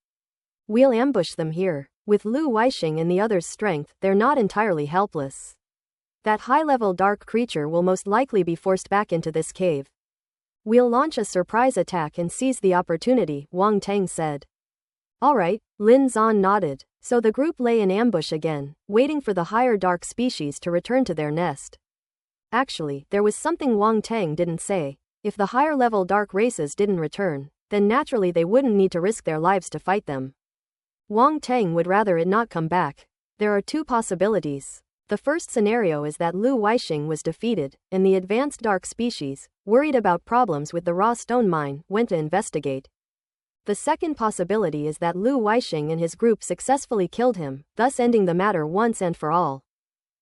We'll ambush them here. With Lu Weisheng and the others' strength, they're not entirely helpless. That high-level dark creature will most likely be forced back into this cave. We'll launch a surprise attack and seize the opportunity, Wang Teng said. Alright, Lin Zan nodded. So the group lay in ambush again, waiting for the higher dark species to return to their nest. Actually, there was something Wang Teng didn't say. If the higher-level dark races didn't return, then naturally they wouldn't need to risk their lives to fight them. Wang Teng would rather it not come back. There are two possibilities. The first scenario is that Lu Weisheng was defeated, and the advanced dark species, worried about problems with the raw stone mine, went to investigate. The second possibility is that Lu Weisheng and his group successfully killed him, thus ending the matter once and for all.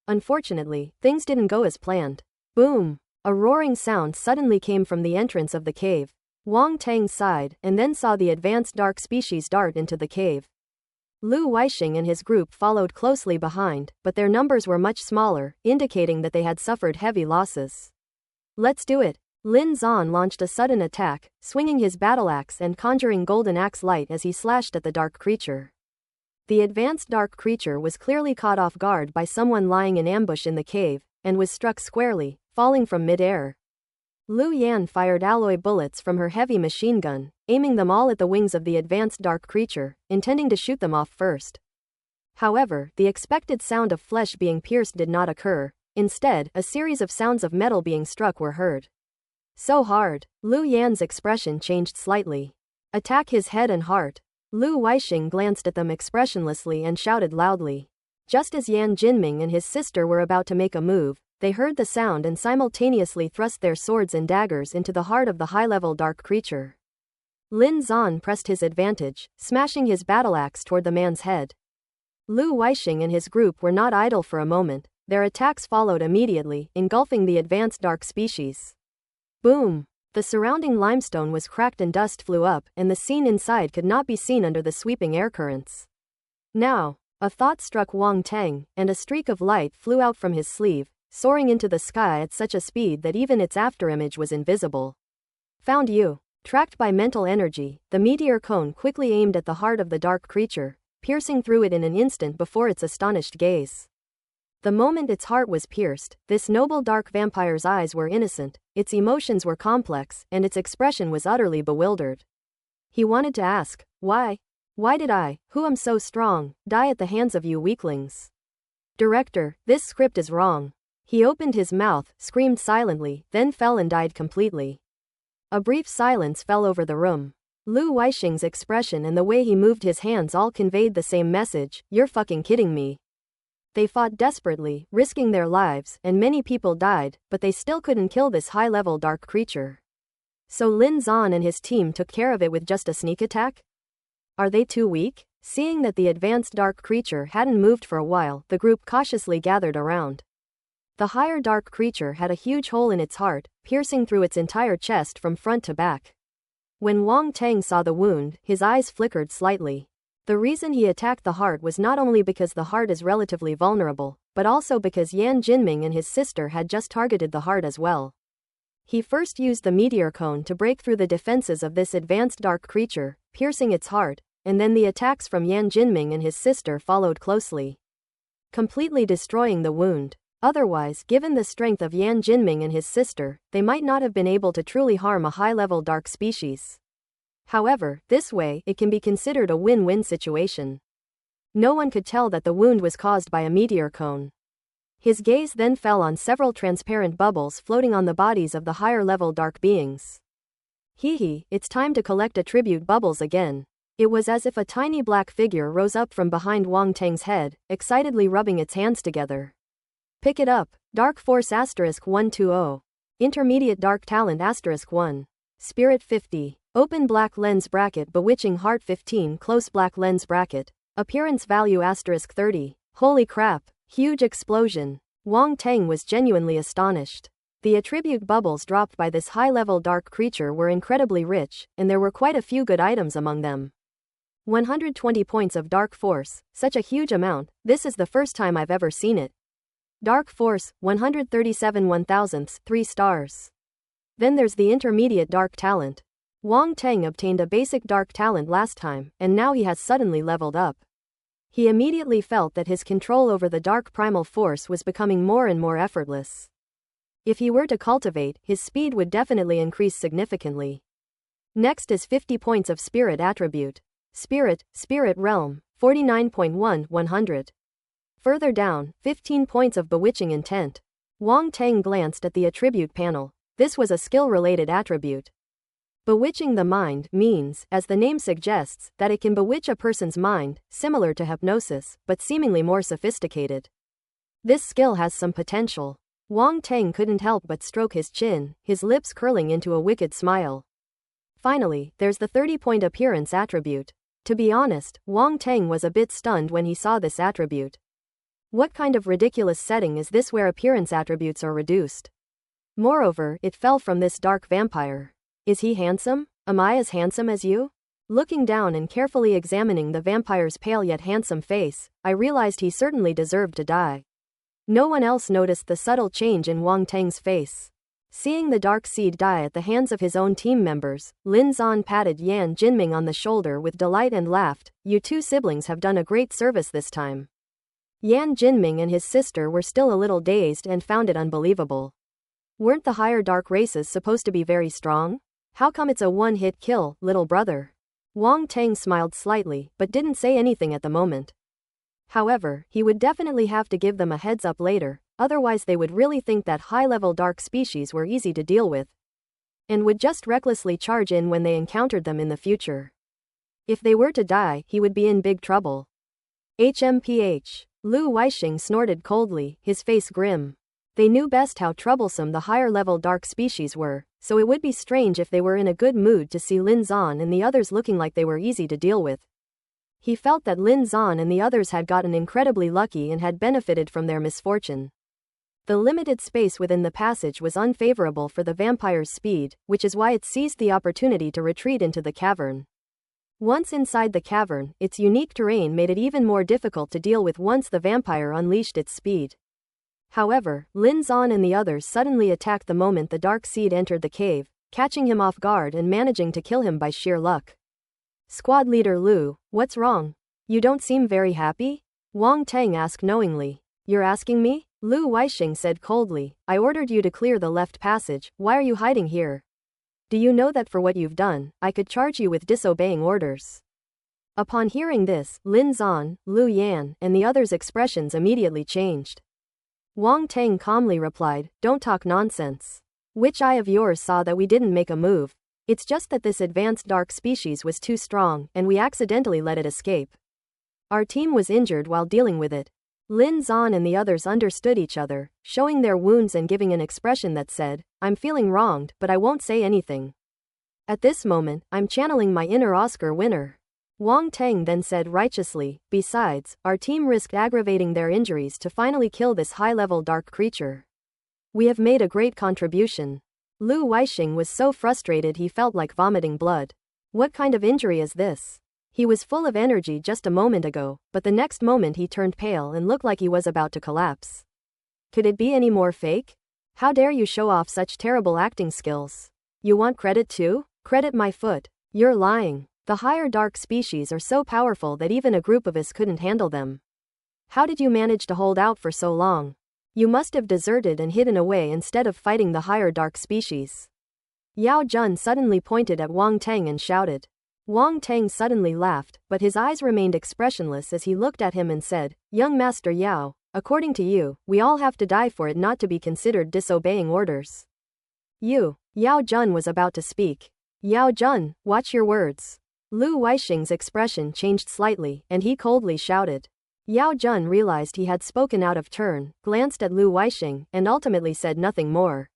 Unfortunately, things didn't go as planned. Boom! A roaring sound suddenly came from the entrance of the cave. Wang Teng sighed, and then saw the advanced dark species dart into the cave. Lu Weisheng and his group followed closely behind, but their numbers were much smaller, indicating that they had suffered heavy losses. Let's do it! Lin Zan launched a sudden attack, swinging his battle axe and conjuring golden axe light as he slashed at the dark creature. The advanced dark creature was clearly caught off guard by someone lying in ambush in the cave, and was struck squarely, falling from mid-air. Lu Yan fired alloy bullets from her heavy machine gun, aiming them all at the wings of the advanced dark creature, intending to shoot them off first. However, the expected sound of flesh being pierced did not occur. Instead, a series of sounds of metal being struck were heard. So hard. Lu Yan's expression changed slightly. Attack his head and heart. Lu Weisheng glanced at them expressionlessly and shouted loudly. Just as Yan Jinming and his sister were about to make a move, they heard the sound and simultaneously thrust their swords and daggers into the heart of the high-level dark creature. Lin Zan pressed his advantage, smashing his battle axe toward the man's head. Lu Weisheng and his group were not idle for a moment. Their attacks followed immediately, engulfing the advanced dark species. Boom! The surrounding limestone was cracked and dust flew up, and the scene inside could not be seen under the sweeping air currents. Now, a thought struck Wang Teng, and a streak of light flew out from his sleeve, soaring into the sky at such a speed that even its afterimage was invisible. Found you. Tracked by mental energy, the meteor cone quickly aimed at the heart of the dark creature, piercing through it in an instant before its astonished gaze. The moment its heart was pierced, this noble dark vampire's eyes were innocent, its emotions were complex, and its expression was utterly bewildered. He wanted to ask, why? Why did I, who am so strong, die at the hands of you weaklings? Director, this script is wrong. He opened his mouth, screamed silently, then fell and died completely. A brief silence fell over the room. Lu Weisheng's expression and the way he moved his hands all conveyed the same message, you're fucking kidding me. They fought desperately, risking their lives, and many people died, but they still couldn't kill this high-level dark creature. So Lin Zan and his team took care of it with just a sneak attack? Are they too weak? Seeing that the advanced dark creature hadn't moved for a while, the group cautiously gathered around. The higher dark creature had a huge hole in its heart, piercing through its entire chest from front to back. When Wang Teng saw the wound, his eyes flickered slightly. The reason he attacked the heart was not only because the heart is relatively vulnerable, but also because Yan Jinming and his sister had just targeted the heart as well. He first used the meteor cone to break through the defenses of this advanced dark creature, piercing its heart, and then the attacks from Yan Jinming and his sister followed closely, completely destroying the wound. Otherwise, given the strength of Yan Jinming and his sister, they might not have been able to truly harm a high-level dark species. However, this way, it can be considered a win-win situation. No one could tell that the wound was caused by a meteor cone. His gaze then fell on several transparent bubbles floating on the bodies of the higher-level dark beings. It's time to collect attribute bubbles again. It was as if a tiny black figure rose up from behind Wang Teng's head, excitedly rubbing its hands together. Pick it up. Dark Force *120. Intermediate Dark Talent *1. Spirit 50. Open black lens bracket Bewitching Heart 15 Close black lens bracket. Appearance value *30. Holy crap. Huge explosion. Wang Teng was genuinely astonished. The attribute bubbles dropped by this high-level dark creature were incredibly rich, and there were quite a few good items among them. 120 points of Dark Force, such a huge amount, this is the first time I've ever seen it. Dark Force, 137 1/1000, 3 stars. Then there's the Intermediate Dark Talent. Wang Teng obtained a basic dark talent last time, and now he has suddenly leveled up. He immediately felt that his control over the dark primal force was becoming more and more effortless. If he were to cultivate, his speed would definitely increase significantly. Next is 50 points of Spirit attribute. Spirit Realm, 49.1 100. Further down, 15 points of Bewitching Intent. Wang Teng glanced at the attribute panel. This was a skill-related attribute. Bewitching the mind means, as the name suggests, that it can bewitch a person's mind, similar to hypnosis, but seemingly more sophisticated. This skill has some potential. Wang Teng couldn't help but stroke his chin, his lips curling into a wicked smile. Finally, there's the 30-point Appearance attribute. To be honest, Wang Teng was a bit stunned when he saw this attribute. What kind of ridiculous setting is this where appearance attributes are reduced? Moreover, it fell from this dark vampire. Is he handsome? Am I as handsome as you? Looking down and carefully examining the vampire's pale yet handsome face, I realized he certainly deserved to die. No one else noticed the subtle change in Wang Teng's face. Seeing the dark seed die at the hands of his own team members, Lin Zan patted Yan Jinming on the shoulder with delight and laughed, "You two siblings have done a great service this time." Yan Jinming and his sister were still a little dazed and found it unbelievable. Weren't the higher dark races supposed to be very strong? How come it's a one-hit kill, little brother? Wang Teng smiled slightly, but didn't say anything at the moment. However, he would definitely have to give them a heads up later, otherwise they would really think that high-level dark species were easy to deal with, and would just recklessly charge in when they encountered them in the future. If they were to die, he would be in big trouble. HMPH. Lu Weisheng snorted coldly, his face grim. They knew best how troublesome the higher-level dark species were, so it would be strange if they were in a good mood to see Lin Zan and the others looking like they were easy to deal with. He felt that Lin Zan and the others had gotten incredibly lucky and had benefited from their misfortune. The limited space within the passage was unfavorable for the vampire's speed, which is why it seized the opportunity to retreat into the cavern. Once inside the cavern, its unique terrain made it even more difficult to deal with once the vampire unleashed its speed. However, Lin Zan and the others suddenly attacked the moment the dark seed entered the cave, catching him off guard and managing to kill him by sheer luck. Squad leader Lu, what's wrong? You don't seem very happy? Wang Teng asked knowingly. You're asking me? Lu Weisheng said coldly. I ordered you to clear the left passage, why are you hiding here? Do you know that for what you've done, I could charge you with disobeying orders? Upon hearing this, Lin Zan, Lu Yan, and the others' expressions immediately changed. Wang Teng calmly replied, don't talk nonsense. Which eye of yours saw that we didn't make a move? It's just that this advanced dark species was too strong, and we accidentally let it escape. Our team was injured while dealing with it. Lin Zan and the others understood each other, showing their wounds and giving an expression that said, I'm feeling wronged, but I won't say anything. At this moment, I'm channeling my inner Oscar winner. Wang Teng then said righteously, besides, our team risked aggravating their injuries to finally kill this high-level dark creature. We have made a great contribution. Lu Weisheng was so frustrated he felt like vomiting blood. What kind of injury is this? He was full of energy just a moment ago, but the next moment he turned pale and looked like he was about to collapse. Could it be any more fake? How dare you show off such terrible acting skills? You want credit too? Credit my foot. You're lying. The higher dark species are so powerful that even a group of us couldn't handle them. How did you manage to hold out for so long? You must have deserted and hidden away instead of fighting the higher dark species. Yao Jun suddenly pointed at Wang Teng and shouted. Wang Teng suddenly laughed, but his eyes remained expressionless as he looked at him and said, Young Master Yao, according to you, we all have to die for it not to be considered disobeying orders. Yao Jun was about to speak. Yao Jun, watch your words. Lu Weisheng's expression changed slightly, and he coldly shouted. Yao Jun realized he had spoken out of turn, glanced at Lu Weisheng, and ultimately said nothing more.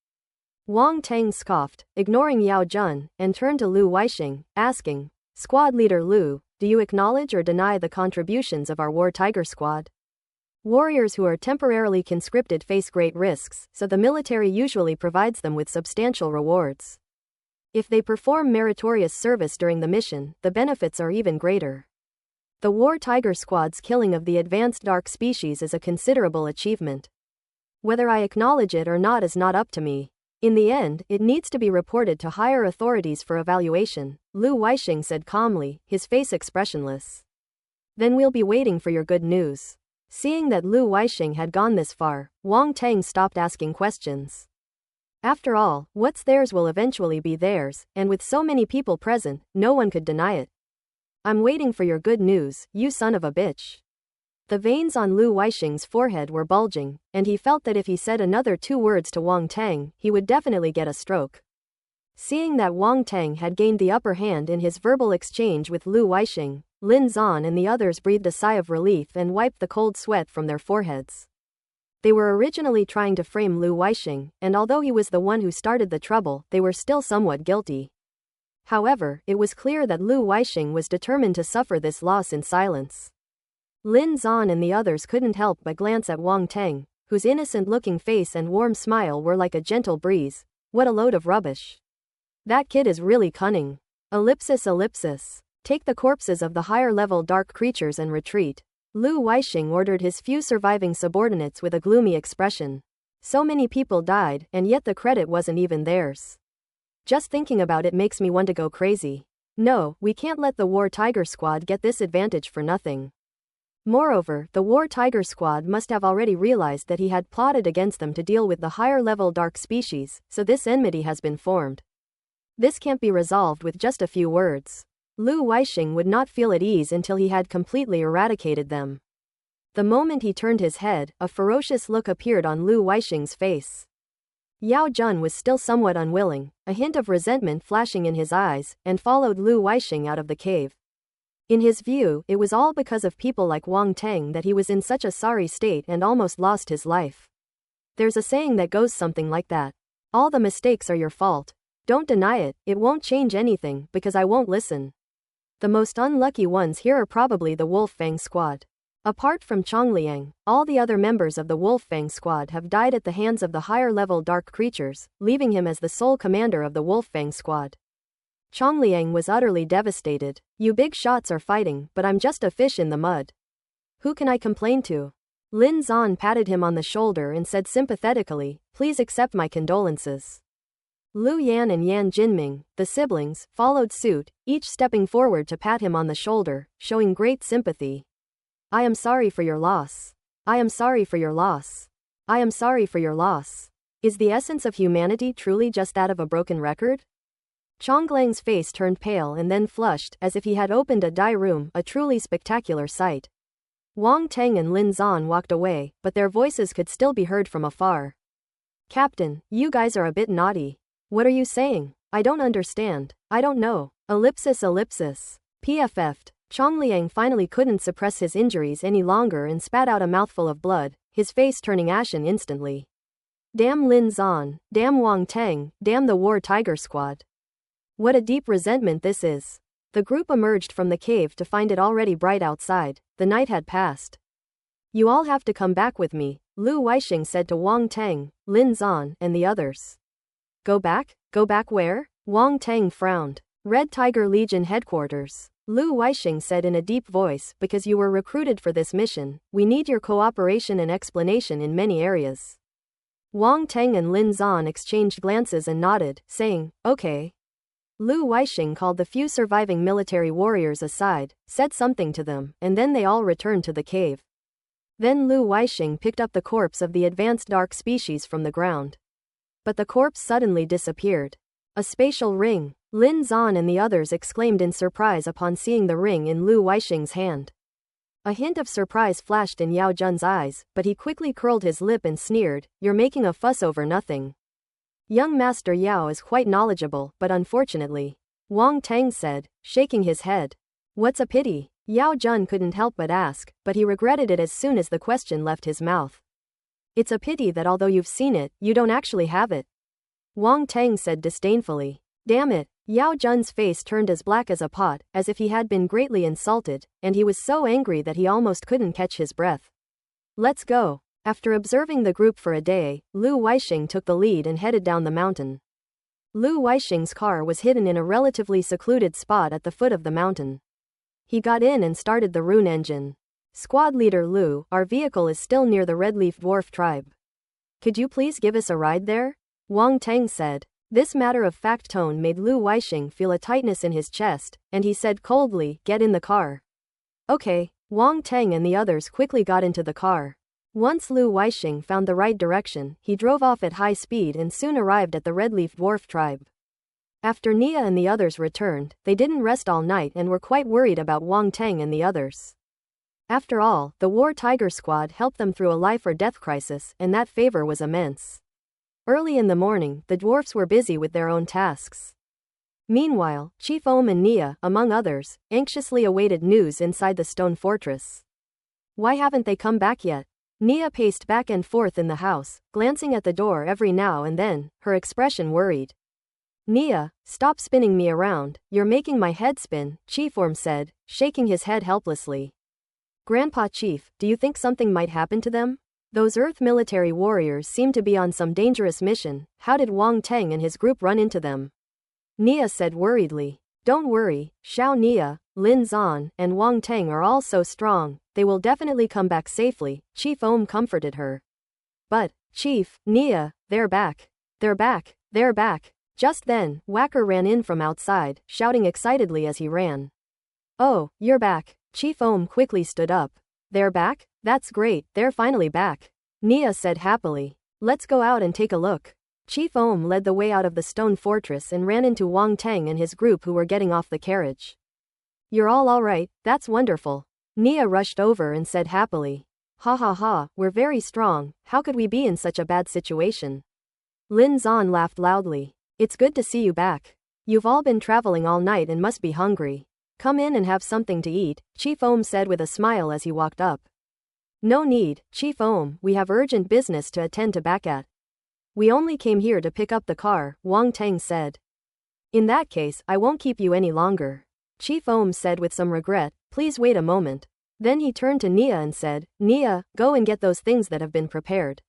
Wang Teng scoffed, ignoring Yao Jun, and turned to Lu Weisheng, asking, Squad leader Lu, do you acknowledge or deny the contributions of our War Tiger squad? Warriors who are temporarily conscripted face great risks, so the military usually provides them with substantial rewards. If they perform meritorious service during the mission, the benefits are even greater. The War Tiger squad's killing of the advanced dark species is a considerable achievement. Whether I acknowledge it or not is not up to me. In the end, it needs to be reported to higher authorities for evaluation, Lu Weisheng said calmly, his face expressionless. Then we'll be waiting for your good news. Seeing that Lu Weisheng had gone this far, Wang Teng stopped asking questions. After all, what's theirs will eventually be theirs, and with so many people present, no one could deny it. I'm waiting for your good news, you son of a bitch. The veins on Lu Weisheng's forehead were bulging, and he felt that if he said another 2 words to Wang Teng, he would definitely get a stroke. Seeing that Wang Teng had gained the upper hand in his verbal exchange with Lu Weisheng, Lin Zan and the others breathed a sigh of relief and wiped the cold sweat from their foreheads. They were originally trying to frame Lu Weisheng, and although he was the one who started the trouble, they were still somewhat guilty. However, it was clear that Lu Weisheng was determined to suffer this loss in silence. Lin Zan and the others couldn't help but glance at Wang Teng, whose innocent-looking face and warm smile were like a gentle breeze. What a load of rubbish. That kid is really cunning. Ellipsis. Take the corpses of the higher-level dark creatures and retreat. Lu Weisheng ordered his few surviving subordinates with a gloomy expression. So many people died, and yet the credit wasn't even theirs. Just thinking about it makes me want to go crazy. No, we can't let the War Tiger squad get this advantage for nothing. Moreover, the War Tiger squad must have already realized that he had plotted against them to deal with the higher-level dark species, so this enmity has been formed. This can't be resolved with just a few words. Lu Weisheng would not feel at ease until he had completely eradicated them. The moment he turned his head, a ferocious look appeared on Lu Weisheng's face. Yao Jun was still somewhat unwilling, a hint of resentment flashing in his eyes, and followed Lu Weisheng out of the cave. In his view, it was all because of people like Wang Teng that he was in such a sorry state and almost lost his life. There's a saying that goes something like that. All the mistakes are your fault. Don't deny it, it won't change anything because I won't listen. The most unlucky ones here are probably the Wolfang squad. Apart from Chongliang, all the other members of the Wolfang squad have died at the hands of the higher-level dark creatures, leaving him as the sole commander of the Wolfang squad. Chongliang was utterly devastated. You big shots are fighting, but I'm just a fish in the mud. Who can I complain to? Lin Zan patted him on the shoulder and said sympathetically, please accept my condolences. Lu Yan and Yan Jinming, the siblings, followed suit, each stepping forward to pat him on the shoulder, showing great sympathy. I am sorry for your loss. I am sorry for your loss. I am sorry for your loss. Is the essence of humanity truly just that of a broken record? Chonglang's face turned pale and then flushed, as if he had opened a die room, a truly spectacular sight. Wang Teng and Lin Zan walked away, but their voices could still be heard from afar. Captain, you guys are a bit naughty. What are you saying? I don't understand. I don't know. Ellipsis. PFF'd. Chongliang finally couldn't suppress his injuries any longer and spat out a mouthful of blood, his face turning ashen instantly. Damn Lin Zan, damn Wang Teng, damn the War Tiger Squad. What a deep resentment this is. The group emerged from the cave to find it already bright outside. The night had passed. You all have to come back with me, Lu Weisheng said to Wang Teng, Lin Zan, and the others. Go back? Go back where? Wang Teng frowned. Red Tiger Legion headquarters. Lu Weisheng said in a deep voice, because you were recruited for this mission, we need your cooperation and explanation in many areas. Wang Teng and Lin Zan exchanged glances and nodded, saying, okay. Lu Weisheng called the few surviving military warriors aside, said something to them, and then they all returned to the cave. Then Lu Weisheng picked up the corpse of the advanced dark species from the ground. But the corpse suddenly disappeared. A spatial ring. Lin Zan and the others exclaimed in surprise upon seeing the ring in Lu Weisheng's hand. A hint of surprise flashed in Yao Jun's eyes, but he quickly curled his lip and sneered, you're making a fuss over nothing. Young Master Yao is quite knowledgeable, but unfortunately, Wang Teng said, shaking his head. What's a pity? Yao Jun couldn't help but ask, but he regretted it as soon as the question left his mouth. It's a pity that although you've seen it, you don't actually have it. Wang Teng said disdainfully. Damn it. Yao Jun's face turned as black as a pot, as if he had been greatly insulted, and he was so angry that he almost couldn't catch his breath. Let's go. After observing the group for a day, Lu Weisheng took the lead and headed down the mountain. Lu Weisheng's car was hidden in a relatively secluded spot at the foot of the mountain. He got in and started the rune engine. Squad leader Lu, our vehicle is still near the Redleaf Dwarf tribe. Could you please give us a ride there? Wang Teng said. This matter-of-fact tone made Lu Weisheng feel a tightness in his chest, and he said coldly, get in the car. Okay. Wang Teng and the others quickly got into the car. Once Lu Weisheng found the right direction, he drove off at high speed and soon arrived at the Redleaf Dwarf tribe. After Nia and the others returned, they didn't rest all night and were quite worried about Wang Teng and the others. After all, the War Tiger Squad helped them through a life-or-death crisis, and that favor was immense. Early in the morning, the dwarfs were busy with their own tasks. Meanwhile, Chief Ohm and Nia, among others, anxiously awaited news inside the stone fortress. Why haven't they come back yet? Nia paced back and forth in the house, glancing at the door every now and then, her expression worried. Nia, stop spinning me around, you're making my head spin, Chief Orm said, shaking his head helplessly. Grandpa Chief, do you think something might happen to them? Those Earth military warriors seem to be on some dangerous mission. How did Wang Teng and his group run into them? Nia said worriedly. Don't worry, Xiao Nia, Lin Zan, and Wang Teng are all so strong, they will definitely come back safely, Chief Ohm comforted her. But, Chief, Nia, they're back. They're back. They're back. Just then, Whacker ran in from outside, shouting excitedly as he ran. Oh, you're back. Chief Ohm quickly stood up. They're back? That's great, they're finally back. Nia said happily. Let's go out and take a look. Chief Ohm led the way out of the stone fortress and ran into Wang Teng and his group who were getting off the carriage. You're all right, that's wonderful. Nia rushed over and said happily. Ha ha ha, we're very strong, how could we be in such a bad situation? Lin Zan laughed loudly. It's good to see you back. You've all been traveling all night and must be hungry. Come in and have something to eat, Chief Ohm said with a smile as he walked up. No need, Chief Ohm, we have urgent business to attend to back at. We only came here to pick up the car, Wang Teng said. In that case, I won't keep you any longer. Chief Ohm said with some regret, please wait a moment. Then he turned to Nia and said, Nia, go and get those things that have been prepared.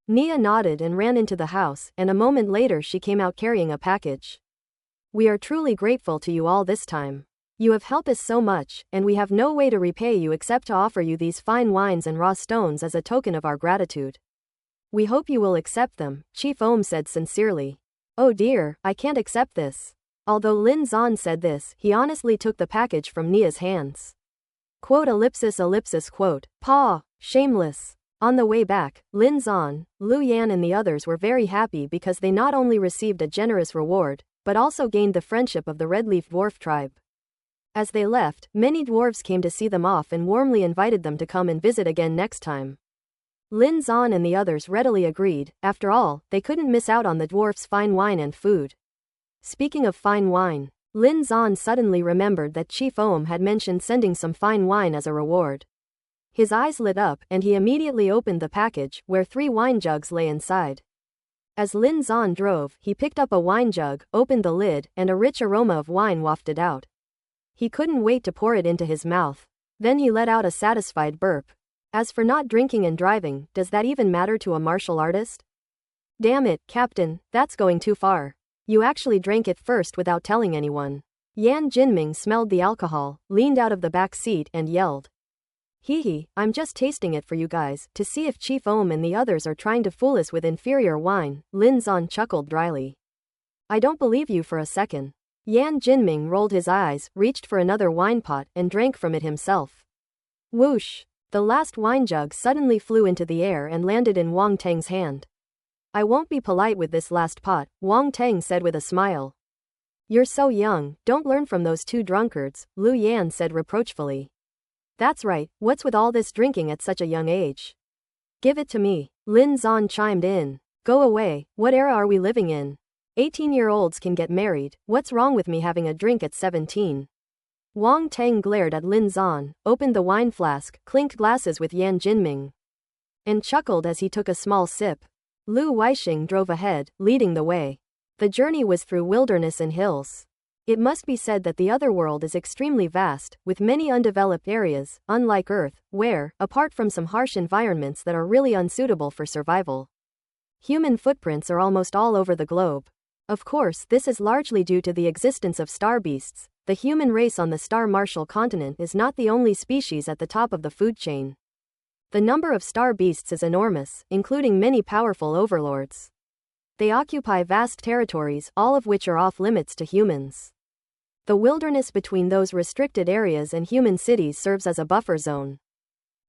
Nia nodded and ran into the house, and a moment later she came out carrying a package. We are truly grateful to you all this time. You have helped us so much, and we have no way to repay you except to offer you these fine wines and raw stones as a token of our gratitude. We hope you will accept them, Chief Ohm said sincerely. Oh dear, I can't accept this. Although Lin Zan said this, he honestly took the package from Nia's hands. Quote ellipsis ellipsis quote, Pa, shameless. On the way back, Lin Zan, Lu Yan and the others were very happy because they not only received a generous reward, but also gained the friendship of the Red Leaf Dwarf tribe. As they left, many dwarves came to see them off and warmly invited them to come and visit again next time. Lin Zan and the others readily agreed, after all, they couldn't miss out on the dwarfs' fine wine and food. Speaking of fine wine, Lin Zan suddenly remembered that Chief Ohm had mentioned sending some fine wine as a reward. His eyes lit up and he immediately opened the package, where 3 wine jugs lay inside. As Lin Zan drove, he picked up a wine jug, opened the lid, and a rich aroma of wine wafted out. He couldn't wait to pour it into his mouth. Then he let out a satisfied burp. As for not drinking and driving, does that even matter to a martial artist? Damn it, Captain, that's going too far. You actually drank it first without telling anyone. Yan Jinming smelled the alcohol, leaned out of the back seat and yelled. Hee, I'm just tasting it for you guys, to see if Chief Ohm and the others are trying to fool us with inferior wine, Lin Zan chuckled dryly. I don't believe you for a second. Yan Jinming rolled his eyes, reached for another wine pot, and drank from it himself. Whoosh! The last wine jug suddenly flew into the air and landed in Wang Teng's hand. I won't be polite with this last pot, Wang Teng said with a smile. You're so young, don't learn from those 2 drunkards, Lu Yan said reproachfully. That's right, what's with all this drinking at such a young age? Give it to me, Lin Zan chimed in. Go away, what era are we living in? 18-year-olds can get married, what's wrong with me having a drink at 17? Wang Teng glared at Lin Zan, opened the wine flask, clinked glasses with Yan Jinming, and chuckled as he took a small sip. Lu Weisheng drove ahead, leading the way. The journey was through wilderness and hills. It must be said that the other world is extremely vast, with many undeveloped areas, unlike Earth, where, apart from some harsh environments that are really unsuitable for survival, human footprints are almost all over the globe. Of course, this is largely due to the existence of star beasts. The human race on the Star Martial continent is not the only species at the top of the food chain. The number of star beasts is enormous, including many powerful overlords. They occupy vast territories, all of which are off limits to humans. The wilderness between those restricted areas and human cities serves as a buffer zone.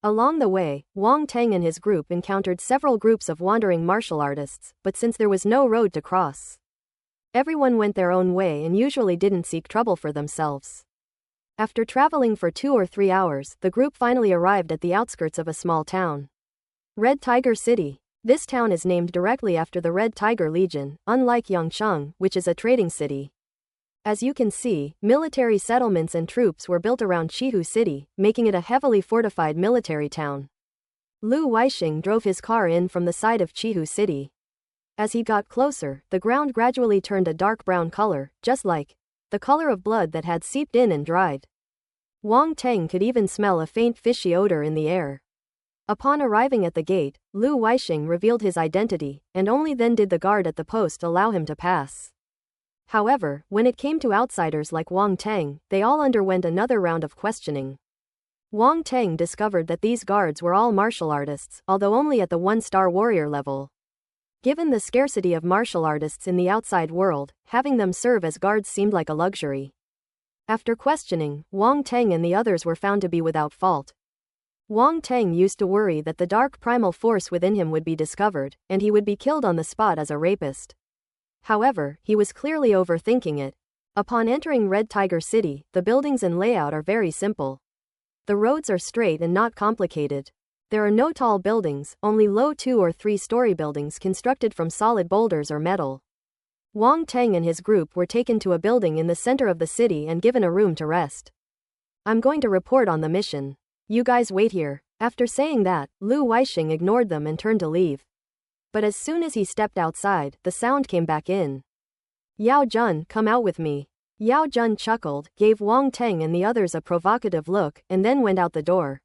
Along the way, Wang Teng and his group encountered several groups of wandering martial artists, but since there was no road to cross, everyone went their own way and usually didn't seek trouble for themselves. After traveling for 2 or 3 hours, the group finally arrived at the outskirts of a small town. Red Tiger City. This town is named directly after the Red Tiger Legion, unlike Yangcheng, which is a trading city. As you can see, military settlements and troops were built around Chihu City, making it a heavily fortified military town. Lu Weisheng drove his car in from the side of Chihu City. As he got closer, the ground gradually turned a dark brown color, just like the color of blood that had seeped in and dried. Wang Teng could even smell a faint fishy odor in the air. Upon arriving at the gate, Lu Weisheng revealed his identity, and only then did the guard at the post allow him to pass. However, when it came to outsiders like Wang Teng, they all underwent another round of questioning. Wang Teng discovered that these guards were all martial artists, although only at the 1-star warrior level. Given the scarcity of martial artists in the outside world, having them serve as guards seemed like a luxury. After questioning, Wang Teng and the others were found to be without fault. Wang Teng used to worry that the dark primal force within him would be discovered, and he would be killed on the spot as a rapist. However, he was clearly overthinking it. Upon entering Red Tiger City, the buildings and layout are very simple. The roads are straight and not complicated. There are no tall buildings, only low 2- or 3-story buildings constructed from solid boulders or metal. Wang Teng and his group were taken to a building in the center of the city and given a room to rest. I'm going to report on the mission. You guys wait here. After saying that, Lu Weisheng ignored them and turned to leave. But as soon as he stepped outside, the sound came back in. Yao Jun, come out with me. Yao Jun chuckled, gave Wang Teng and the others a provocative look, and then went out the door.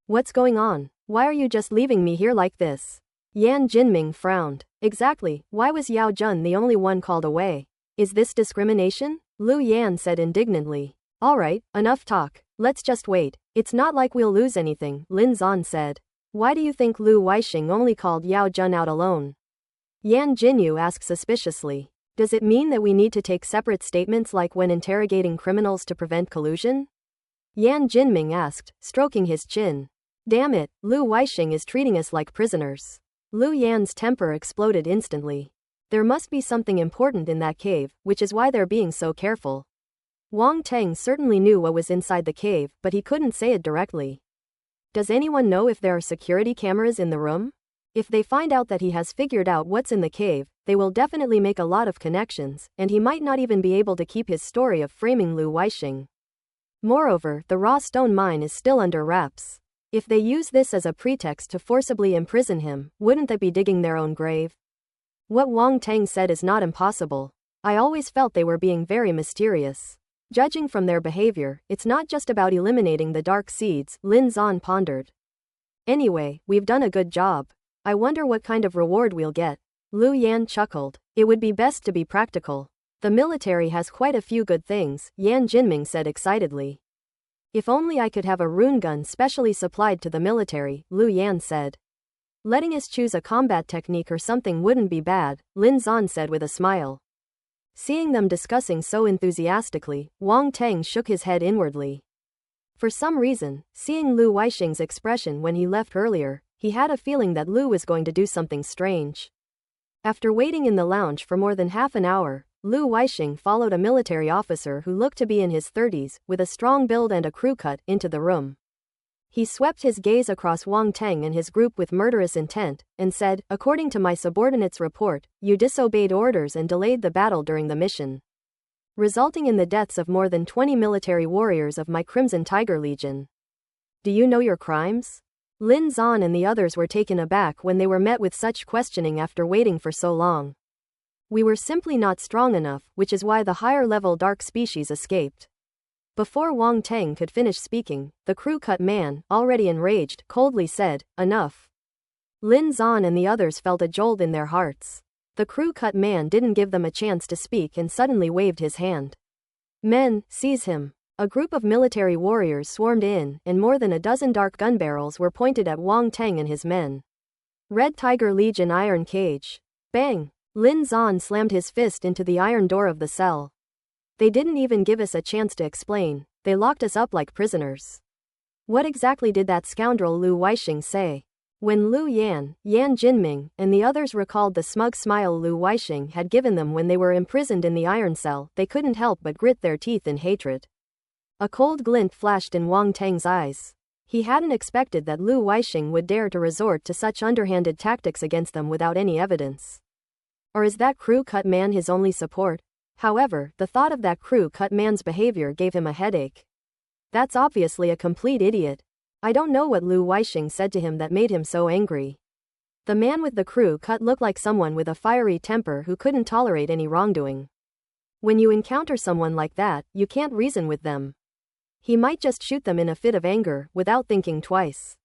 What's going on? Why are you just leaving me here like this? Yan Jinming frowned. Exactly, why was Yao Jun the only one called away? Is this discrimination? Lu Yan said indignantly. Alright, enough talk. Let's just wait. It's not like we'll lose anything, Lin Zan said. Why do you think Lu Weisheng only called Yao Jun out alone? Yan Jinyu asked suspiciously. Does it mean that we need to take separate statements like when interrogating criminals to prevent collusion? Yan Jinming asked, stroking his chin. Damn it, Lu Weisheng is treating us like prisoners. Lu Yan's temper exploded instantly. There must be something important in that cave, which is why they're being so careful. Wang Teng certainly knew what was inside the cave, but he couldn't say it directly. Does anyone know if there are security cameras in the room? If they find out that he has figured out what's in the cave, they will definitely make a lot of connections, and he might not even be able to keep his story of framing Lu Weisheng. Moreover, the raw stone mine is still under wraps. If they use this as a pretext to forcibly imprison him, wouldn't they be digging their own grave? What Wang Teng said is not impossible. I always felt they were being very mysterious. Judging from their behavior, it's not just about eliminating the dark seeds, Lin Zan pondered. Anyway, we've done a good job. I wonder what kind of reward we'll get. Lu Yan chuckled. It would be best to be practical. The military has quite a few good things, Yan Jinming said excitedly. If only I could have a rune gun specially supplied to the military, Lu Yan said. Letting us choose a combat technique or something wouldn't be bad, Lin Zan said with a smile. Seeing them discussing so enthusiastically, Wang Teng shook his head inwardly. For some reason, seeing Lu Weisheng's expression when he left earlier, he had a feeling that Lu was going to do something strange. After waiting in the lounge for more than half an hour, Lu Weisheng followed a military officer who looked to be in his 30s, with a strong build and a crew cut, into the room. He swept his gaze across Wang Teng and his group with murderous intent, and said, according to my subordinate's report, you disobeyed orders and delayed the battle during the mission, resulting in the deaths of more than 20 military warriors of my Crimson Tiger Legion. Do you know your crimes? Lin Zan and the others were taken aback when they were met with such questioning after waiting for so long. We were simply not strong enough, which is why the higher-level dark species escaped. Before Wang Teng could finish speaking, the crew-cut man, already enraged, coldly said, enough. Lin Zan and the others felt a jolt in their hearts. The crew-cut man didn't give them a chance to speak and suddenly waved his hand. Men, seize him. A group of military warriors swarmed in, and more than a dozen dark gun barrels were pointed at Wang Teng and his men. Red Tiger Legion iron cage. Bang! Lin Zan slammed his fist into the iron door of the cell. They didn't even give us a chance to explain, they locked us up like prisoners. What exactly did that scoundrel Lu Weisheng say? When Lu Yan, Yan Jinming, and the others recalled the smug smile Lu Weisheng had given them when they were imprisoned in the iron cell, they couldn't help but grit their teeth in hatred. A cold glint flashed in Wang Teng's eyes. He hadn't expected that Lu Weisheng would dare to resort to such underhanded tactics against them without any evidence. Or is that crew-cut man his only support? However, the thought of that crew-cut man's behavior gave him a headache. That's obviously a complete idiot. I don't know what Lu Weisheng said to him that made him so angry. The man with the crew-cut looked like someone with a fiery temper who couldn't tolerate any wrongdoing. When you encounter someone like that, you can't reason with them. He might just shoot them in a fit of anger, without thinking twice.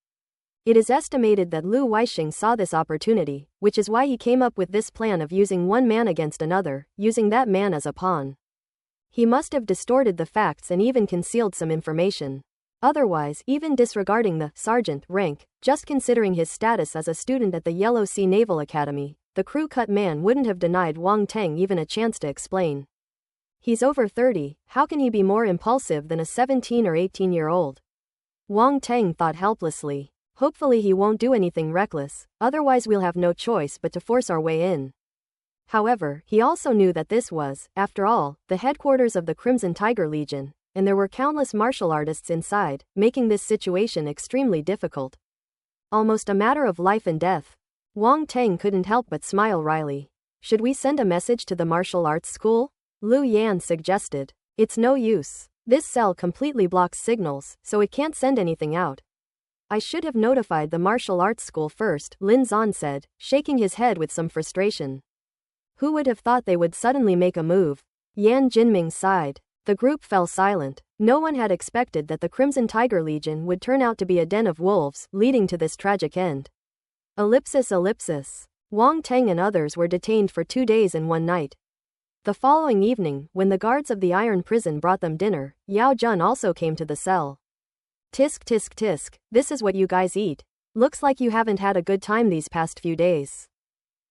It is estimated that Lu Weisheng saw this opportunity, which is why he came up with this plan of using one man against another, using that man as a pawn. He must have distorted the facts and even concealed some information. Otherwise, even disregarding the sergeant rank, just considering his status as a student at the Yellow Sea Naval Academy, the crew-cut man wouldn't have denied Wang Teng even a chance to explain. He's over 30, how can he be more impulsive than a 17 or 18-year-old? Wang Teng thought helplessly. Hopefully he won't do anything reckless, otherwise we'll have no choice but to force our way in. However, he also knew that this was, after all, the headquarters of the Crimson Tiger Legion, and there were countless martial artists inside, making this situation extremely difficult. Almost a matter of life and death. Wang Teng couldn't help but smile wryly. Should we send a message to the martial arts school? Lu Yan suggested. It's no use. This cell completely blocks signals, so it can't send anything out. I should have notified the martial arts school first, Lin Zan said, shaking his head with some frustration. Who would have thought they would suddenly make a move? Yan Jinming sighed. The group fell silent. No one had expected that the Crimson Tiger Legion would turn out to be a den of wolves, leading to this tragic end. Ellipsis. Wang Teng and others were detained for 2 days and 1 night. The following evening, when the guards of the iron prison brought them dinner, Yao Jun also came to the cell. Tisk tisk tisk, this is what you guys eat. Looks like you haven't had a good time these past few days.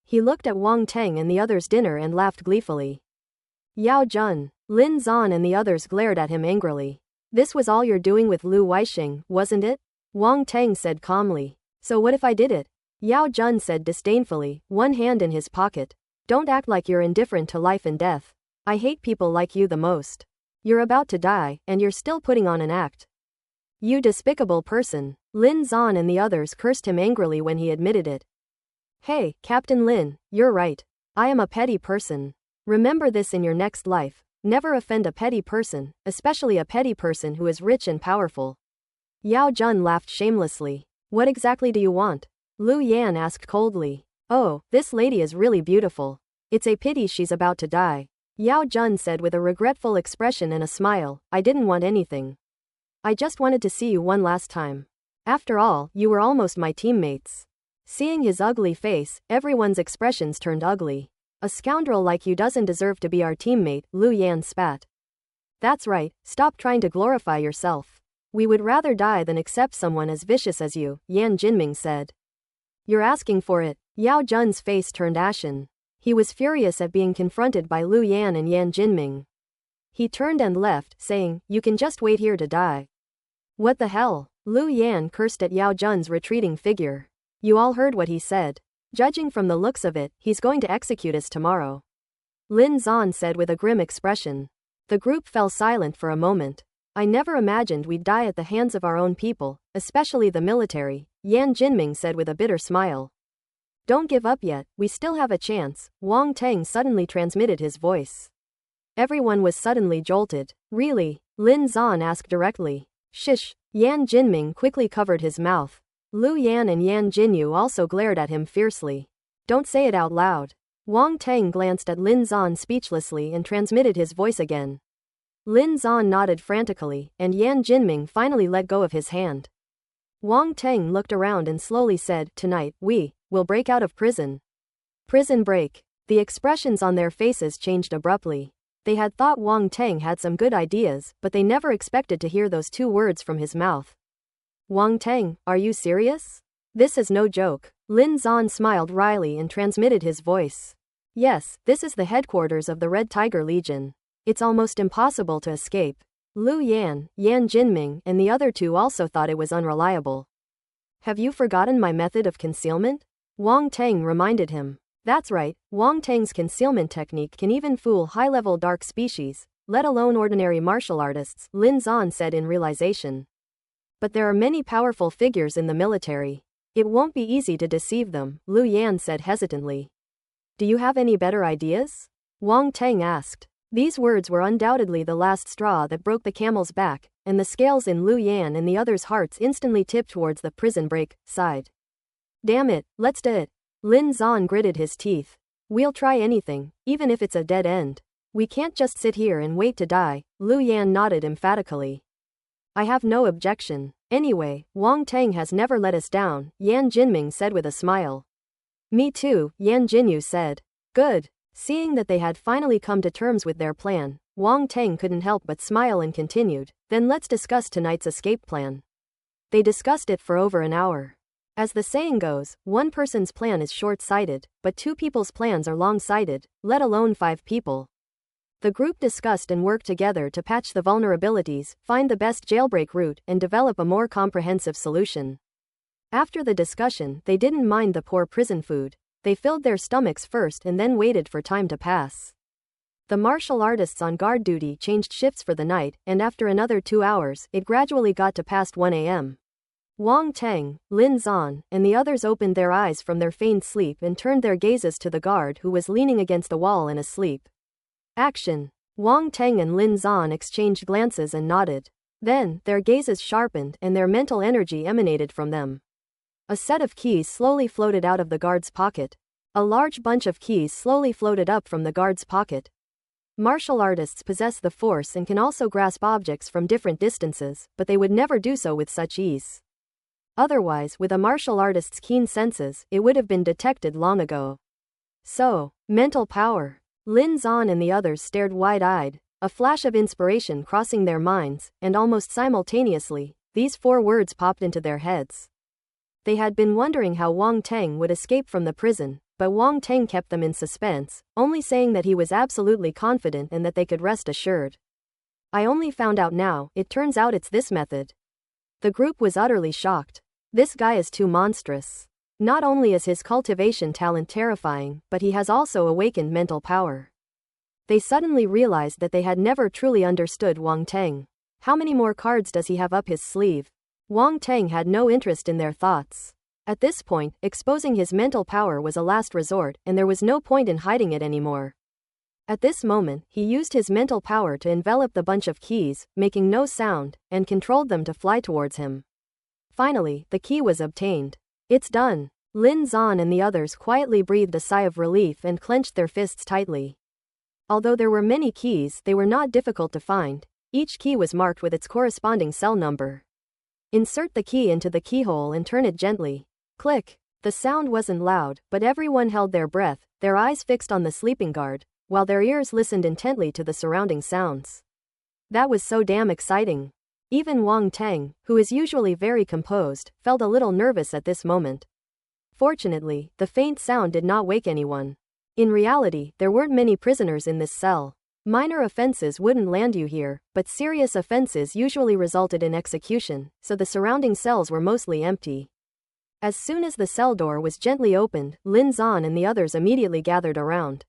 He looked at Wang Teng and the others' dinner and laughed gleefully. Yao Jun, Lin Zan and the others glared at him angrily. This was all you're doing with Lu Weisheng, wasn't it? Wang Teng said calmly. So what if I did it? Yao Jun said disdainfully, one hand in his pocket. Don't act like you're indifferent to life and death. I hate people like you the most. You're about to die, and you're still putting on an act. You despicable person. Lin Zan and the others cursed him angrily when he admitted it. Hey, Captain Lin, you're right. I am a petty person. Remember this in your next life. Never offend a petty person, especially a petty person who is rich and powerful. Yao Jun laughed shamelessly. What exactly do you want? Lu Yan asked coldly. Oh, this lady is really beautiful. It's a pity she's about to die. Yao Jun said with a regretful expression and a smile. I didn't want anything. I just wanted to see you one last time. After all, you were almost my teammates. Seeing his ugly face, everyone's expressions turned ugly. A scoundrel like you doesn't deserve to be our teammate, Lu Yan spat. That's right, stop trying to glorify yourself. We would rather die than accept someone as vicious as you, Yan Jinming said. You're asking for it. Yao Jun's face turned ashen. He was furious at being confronted by Lu Yan and Yan Jinming. He turned and left, saying, you can just wait here to die. What the hell? Lu Yan cursed at Yao Jun's retreating figure. You all heard what he said. Judging from the looks of it, he's going to execute us tomorrow. Lin Zan said with a grim expression. The group fell silent for a moment. I never imagined we'd die at the hands of our own people, especially the military, Yan Jinming said with a bitter smile. Don't give up yet, we still have a chance, Wang Teng suddenly transmitted his voice. Everyone was suddenly jolted. Really? Lin Zan asked directly. Shish. Yan Jinming quickly covered his mouth. Lu Yan and Yan Jinyu also glared at him fiercely. Don't say it out loud. Wang Teng glanced at Lin Zan speechlessly and transmitted his voice again. Lin Zan nodded frantically, and Yan Jinming finally let go of his hand. Wang Teng looked around and slowly said, tonight, we will break out of prison. Prison break. The expressions on their faces changed abruptly. They had thought Wang Teng had some good ideas, but they never expected to hear those 2 words from his mouth. Wang Teng, are you serious? This is no joke. Lin Zan smiled wryly and transmitted his voice. Yes, this is the headquarters of the Red Tiger Legion. It's almost impossible to escape. Lu Yan, Yan Jinming, and the other 2 also thought it was unreliable. Have you forgotten my method of concealment? Wang Teng reminded him. That's right, Wang Teng's concealment technique can even fool high-level dark species, let alone ordinary martial artists, Lin Zan said in realization. But there are many powerful figures in the military. It won't be easy to deceive them, Lu Yan said hesitantly. Do you have any better ideas? Wang Teng asked. These words were undoubtedly the last straw that broke the camel's back, and the scales in Lu Yan and the others' hearts instantly tipped towards the prison break side. Damn it, let's do it. Lin Zan gritted his teeth. We'll try anything, even if it's a dead end. We can't just sit here and wait to die, Lu Yan nodded emphatically. I have no objection. Anyway, Wang Teng has never let us down, Yan Jinming said with a smile. Me too, Yan Jinyu said. Good. Seeing that they had finally come to terms with their plan, Wang Teng couldn't help but smile and continued, then let's discuss tonight's escape plan. They discussed it for over an hour. As the saying goes, one person's plan is short-sighted, but 2 people's plans are long-sighted, let alone 5 people. The group discussed and worked together to patch the vulnerabilities, find the best jailbreak route, and develop a more comprehensive solution. After the discussion, they didn't mind the poor prison food. They filled their stomachs first and then waited for time to pass. The martial artists on guard duty changed shifts for the night, and after another 2 hours, it gradually got to past 1 a.m. Wang Teng, Lin Zan, and the others opened their eyes from their feigned sleep and turned their gazes to the guard who was leaning against the wall and asleep. Action. Wang Teng and Lin Zan exchanged glances and nodded. Then, their gazes sharpened and their mental energy emanated from them. A set of keys slowly floated out of the guard's pocket. A large bunch of keys slowly floated up from the guard's pocket. Martial artists possess the force and can also grasp objects from different distances, but they would never do so with such ease. Otherwise, with a martial artist's keen senses, it would have been detected long ago. So, mental power. Lin Zan and the others stared wide-eyed, a flash of inspiration crossing their minds, and almost simultaneously, these 4 words popped into their heads. They had been wondering how Wang Teng would escape from the prison, but Wang Teng kept them in suspense, only saying that he was absolutely confident and that they could rest assured. I only found out now, it turns out it's this method. The group was utterly shocked. This guy is too monstrous. Not only is his cultivation talent terrifying, but he has also awakened mental power. They suddenly realized that they had never truly understood Wang Teng. How many more cards does he have up his sleeve? Wang Teng had no interest in their thoughts. At this point, exposing his mental power was a last resort, and there was no point in hiding it anymore. At this moment, he used his mental power to envelop the bunch of keys, making no sound, and controlled them to fly towards him. Finally, the key was obtained. It's done. Lin Zan and the others quietly breathed a sigh of relief and clenched their fists tightly. Although there were many keys, they were not difficult to find. Each key was marked with its corresponding cell number. Insert the key into the keyhole and turn it gently. Click. The sound wasn't loud, but everyone held their breath, their eyes fixed on the sleeping guard, while their ears listened intently to the surrounding sounds. That was so damn exciting. Even Wang Teng, who is usually very composed, felt a little nervous at this moment. Fortunately, the faint sound did not wake anyone. In reality, there weren't many prisoners in this cell. Minor offenses wouldn't land you here, but serious offenses usually resulted in execution, so the surrounding cells were mostly empty. As soon as the cell door was gently opened, Lin Zan and the others immediately gathered around.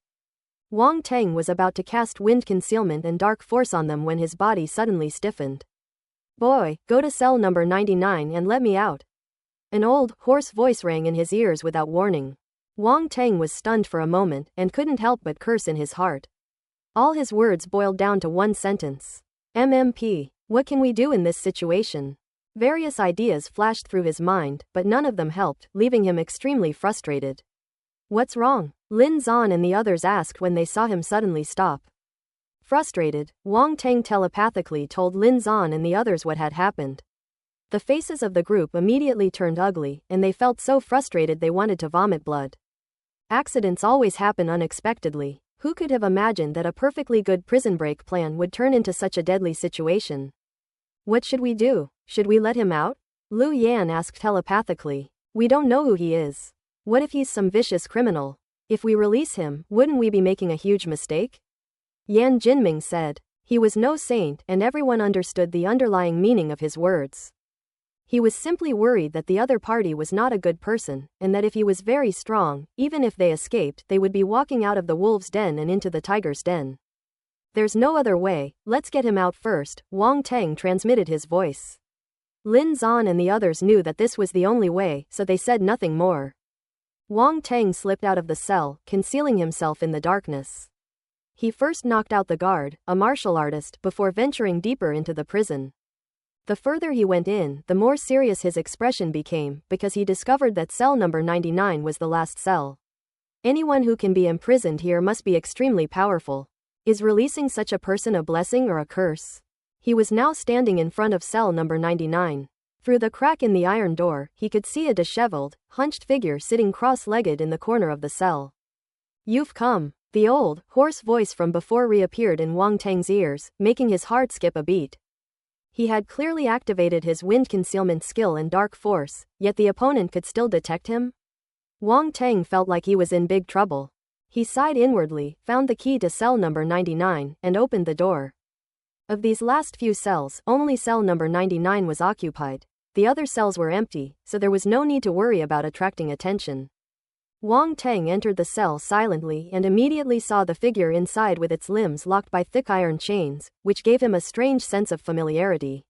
Wang Teng was about to cast wind concealment and dark force on them when his body suddenly stiffened. "Boy, go to cell number 99 and let me out." An old, hoarse voice rang in his ears without warning. Wang Teng was stunned for a moment and couldn't help but curse in his heart. All his words boiled down to one sentence. "MMP, what can we do in this situation?" Various ideas flashed through his mind, but none of them helped, leaving him extremely frustrated. "What's wrong?" Lin Zan and the others asked when they saw him suddenly stop. Frustrated, Wang Teng telepathically told Lin Zan and the others what had happened. The faces of the group immediately turned ugly, and they felt so frustrated they wanted to vomit blood. Accidents always happen unexpectedly. Who could have imagined that a perfectly good prison break plan would turn into such a deadly situation? "What should we do? Should we let him out?" Lu Yan asked telepathically. "We don't know who he is. What if he's some vicious criminal? If we release him, wouldn't we be making a huge mistake?" Yan Jinming said. He was no saint, and everyone understood the underlying meaning of his words. He was simply worried that the other party was not a good person, and that if he was very strong, even if they escaped, they would be walking out of the wolf's den and into the tiger's den. "There's no other way, let's get him out first," Wang Teng transmitted his voice. Lin Zan and the others knew that this was the only way, so they said nothing more. Wang Teng slipped out of the cell, concealing himself in the darkness. He first knocked out the guard, a martial artist, before venturing deeper into the prison. The further he went in, the more serious his expression became, because he discovered that cell number 99 was the last cell. Anyone who can be imprisoned here must be extremely powerful. Is releasing such a person a blessing or a curse? He was now standing in front of cell number 99. Through the crack in the iron door, he could see a disheveled, hunched figure sitting cross-legged in the corner of the cell. "You've come." The old, hoarse voice from before reappeared in Wang Teng's ears, making his heart skip a beat. He had clearly activated his wind concealment skill and dark force, yet the opponent could still detect him? Wang Teng felt like he was in big trouble. He sighed inwardly, found the key to cell number 99, and opened the door. Of these last few cells, only cell number 99 was occupied. The other cells were empty, so there was no need to worry about attracting attention. Wang Teng entered the cell silently and immediately saw the figure inside with its limbs locked by thick iron chains, which gave him a strange sense of familiarity.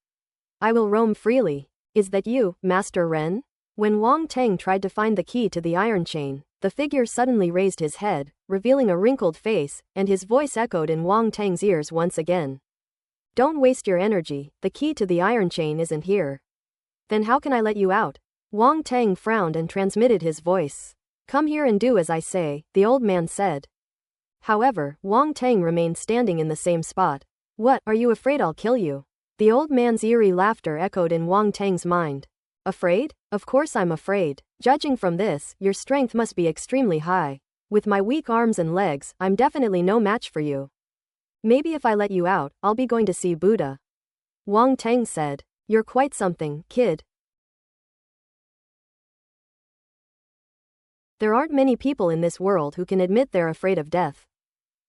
"I will roam freely." Is that you, Master Ren? When Wang Teng tried to find the key to the iron chain, the figure suddenly raised his head, revealing a wrinkled face, and his voice echoed in Wang Teng's ears once again. Don't waste your energy, the key to the iron chain isn't here. Then how can I let you out? Wang Teng frowned and transmitted his voice. Come here and do as I say, the old man said. However, Wang Teng remained standing in the same spot. What, are you afraid I'll kill you? The old man's eerie laughter echoed in Wang Teng's mind. Afraid? Of course I'm afraid. Judging from this, your strength must be extremely high. With my weak arms and legs, I'm definitely no match for you. Maybe if I let you out, I'll be going to see Buddha. Wang Teng said. You're quite something, kid. There aren't many people in this world who can admit they're afraid of death.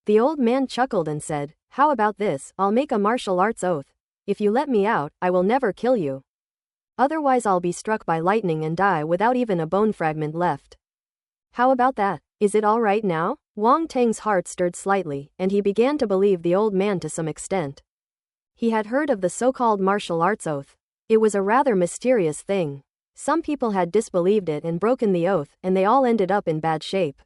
The old man chuckled and said, how about this, I'll make a martial arts oath. If you let me out, I will never kill you. Otherwise I'll be struck by lightning and die without even a bone fragment left. How about that? Is it all right now? Wang Teng's heart stirred slightly, and he began to believe the old man to some extent. He had heard of the so-called martial arts oath. It was a rather mysterious thing. Some people had disbelieved it and broken the oath, and they all ended up in bad shape.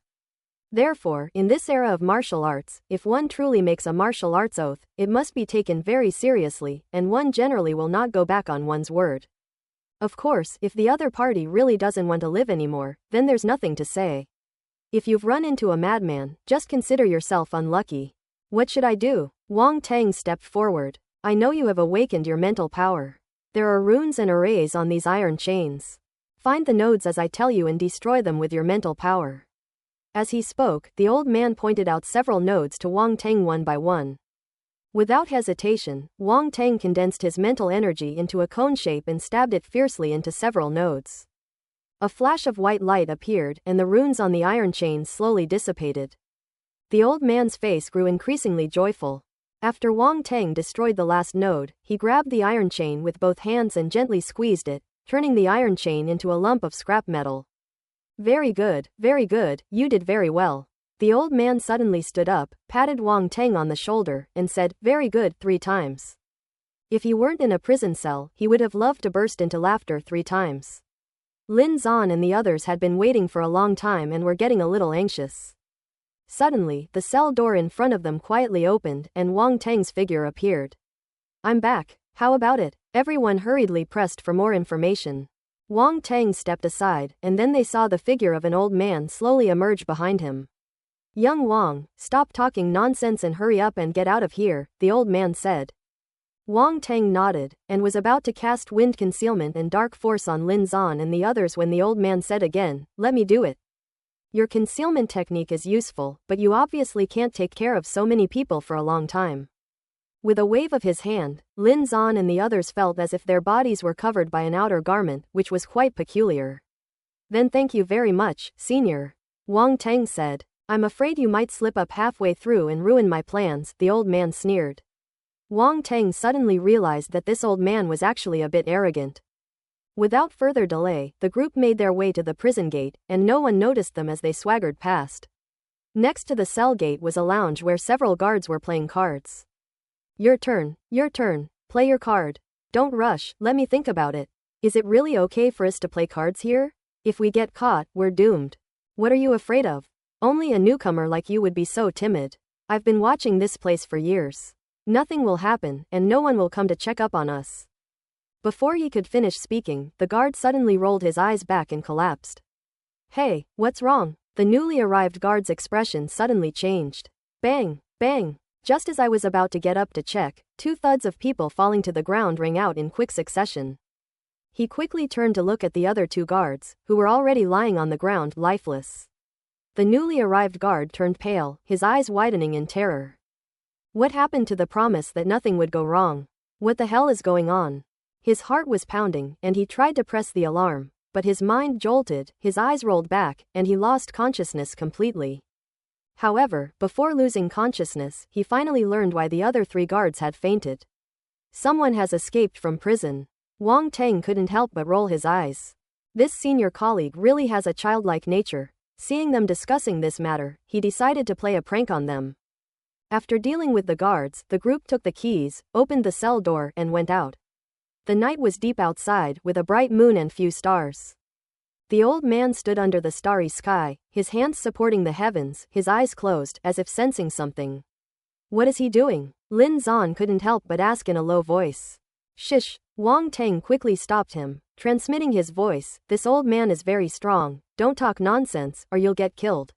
Therefore, in this era of martial arts, if one truly makes a martial arts oath, it must be taken very seriously, and one generally will not go back on one's word. Of course, if the other party really doesn't want to live anymore, then there's nothing to say. If you've run into a madman, just consider yourself unlucky. What should I do? Wang Teng stepped forward. I know you have awakened your mental power. There are runes and arrays on these iron chains. Find the nodes as I tell you and destroy them with your mental power. As he spoke, the old man pointed out several nodes to Wang Teng one by one. Without hesitation, Wang Teng condensed his mental energy into a cone shape and stabbed it fiercely into several nodes. A flash of white light appeared, and the runes on the iron chains slowly dissipated. The old man's face grew increasingly joyful. After Wang Teng destroyed the last node, he grabbed the iron chain with both hands and gently squeezed it, turning the iron chain into a lump of scrap metal. Very good, you did very well. The old man suddenly stood up, patted Wang Teng on the shoulder, and said, very good 3 times. If he weren't in a prison cell, he would have loved to burst into laughter 3 times. Lin Zan and the others had been waiting for a long time and were getting a little anxious. Suddenly, the cell door in front of them quietly opened, and Wang Teng's figure appeared. I'm back. How about it? Everyone hurriedly pressed for more information. Wang Teng stepped aside, and then they saw the figure of an old man slowly emerge behind him. Young Wang, stop talking nonsense and hurry up and get out of here, the old man said. Wang Teng nodded, and was about to cast wind concealment and dark force on Lin Zan and the others when the old man said again, let me do it. Your concealment technique is useful, but you obviously can't take care of so many people for a long time. With a wave of his hand, Lin Zan and the others felt as if their bodies were covered by an outer garment, which was quite peculiar. Then thank you very much, senior. Wang Teng said. I'm afraid you might slip up halfway through and ruin my plans, the old man sneered. Wang Teng suddenly realized that this old man was actually a bit arrogant. Without further delay, the group made their way to the prison gate, and no one noticed them as they swaggered past. Next to the cell gate was a lounge where several guards were playing cards. Your turn, play your card. Don't rush, let me think about it. Is it really okay for us to play cards here? If we get caught, we're doomed. What are you afraid of? Only a newcomer like you would be so timid. I've been watching this place for years. Nothing will happen, and no one will come to check up on us. Before he could finish speaking, the guard suddenly rolled his eyes back and collapsed. Hey, what's wrong? The newly arrived guard's expression suddenly changed. Bang, bang. Just as I was about to get up to check, 2 thuds of people falling to the ground rang out in quick succession. He quickly turned to look at the other 2 guards, who were already lying on the ground, lifeless. The newly arrived guard turned pale, his eyes widening in terror. What happened to the promise that nothing would go wrong? What the hell is going on? His heart was pounding, and he tried to press the alarm, but his mind jolted, his eyes rolled back, and he lost consciousness completely. However, before losing consciousness, he finally learned why the other 3 guards had fainted. Someone has escaped from prison. Wang Teng couldn't help but roll his eyes. This senior colleague really has a childlike nature. Seeing them discussing this matter, he decided to play a prank on them. After dealing with the guards, the group took the keys, opened the cell door, and went out. The night was deep outside, with a bright moon and few stars. The old man stood under the starry sky, his hands supporting the heavens, his eyes closed, as if sensing something. What is he doing? Lin Zan couldn't help but ask in a low voice. Shish! Wang Teng quickly stopped him, transmitting his voice. This old man is very strong, don't talk nonsense, or you'll get killed.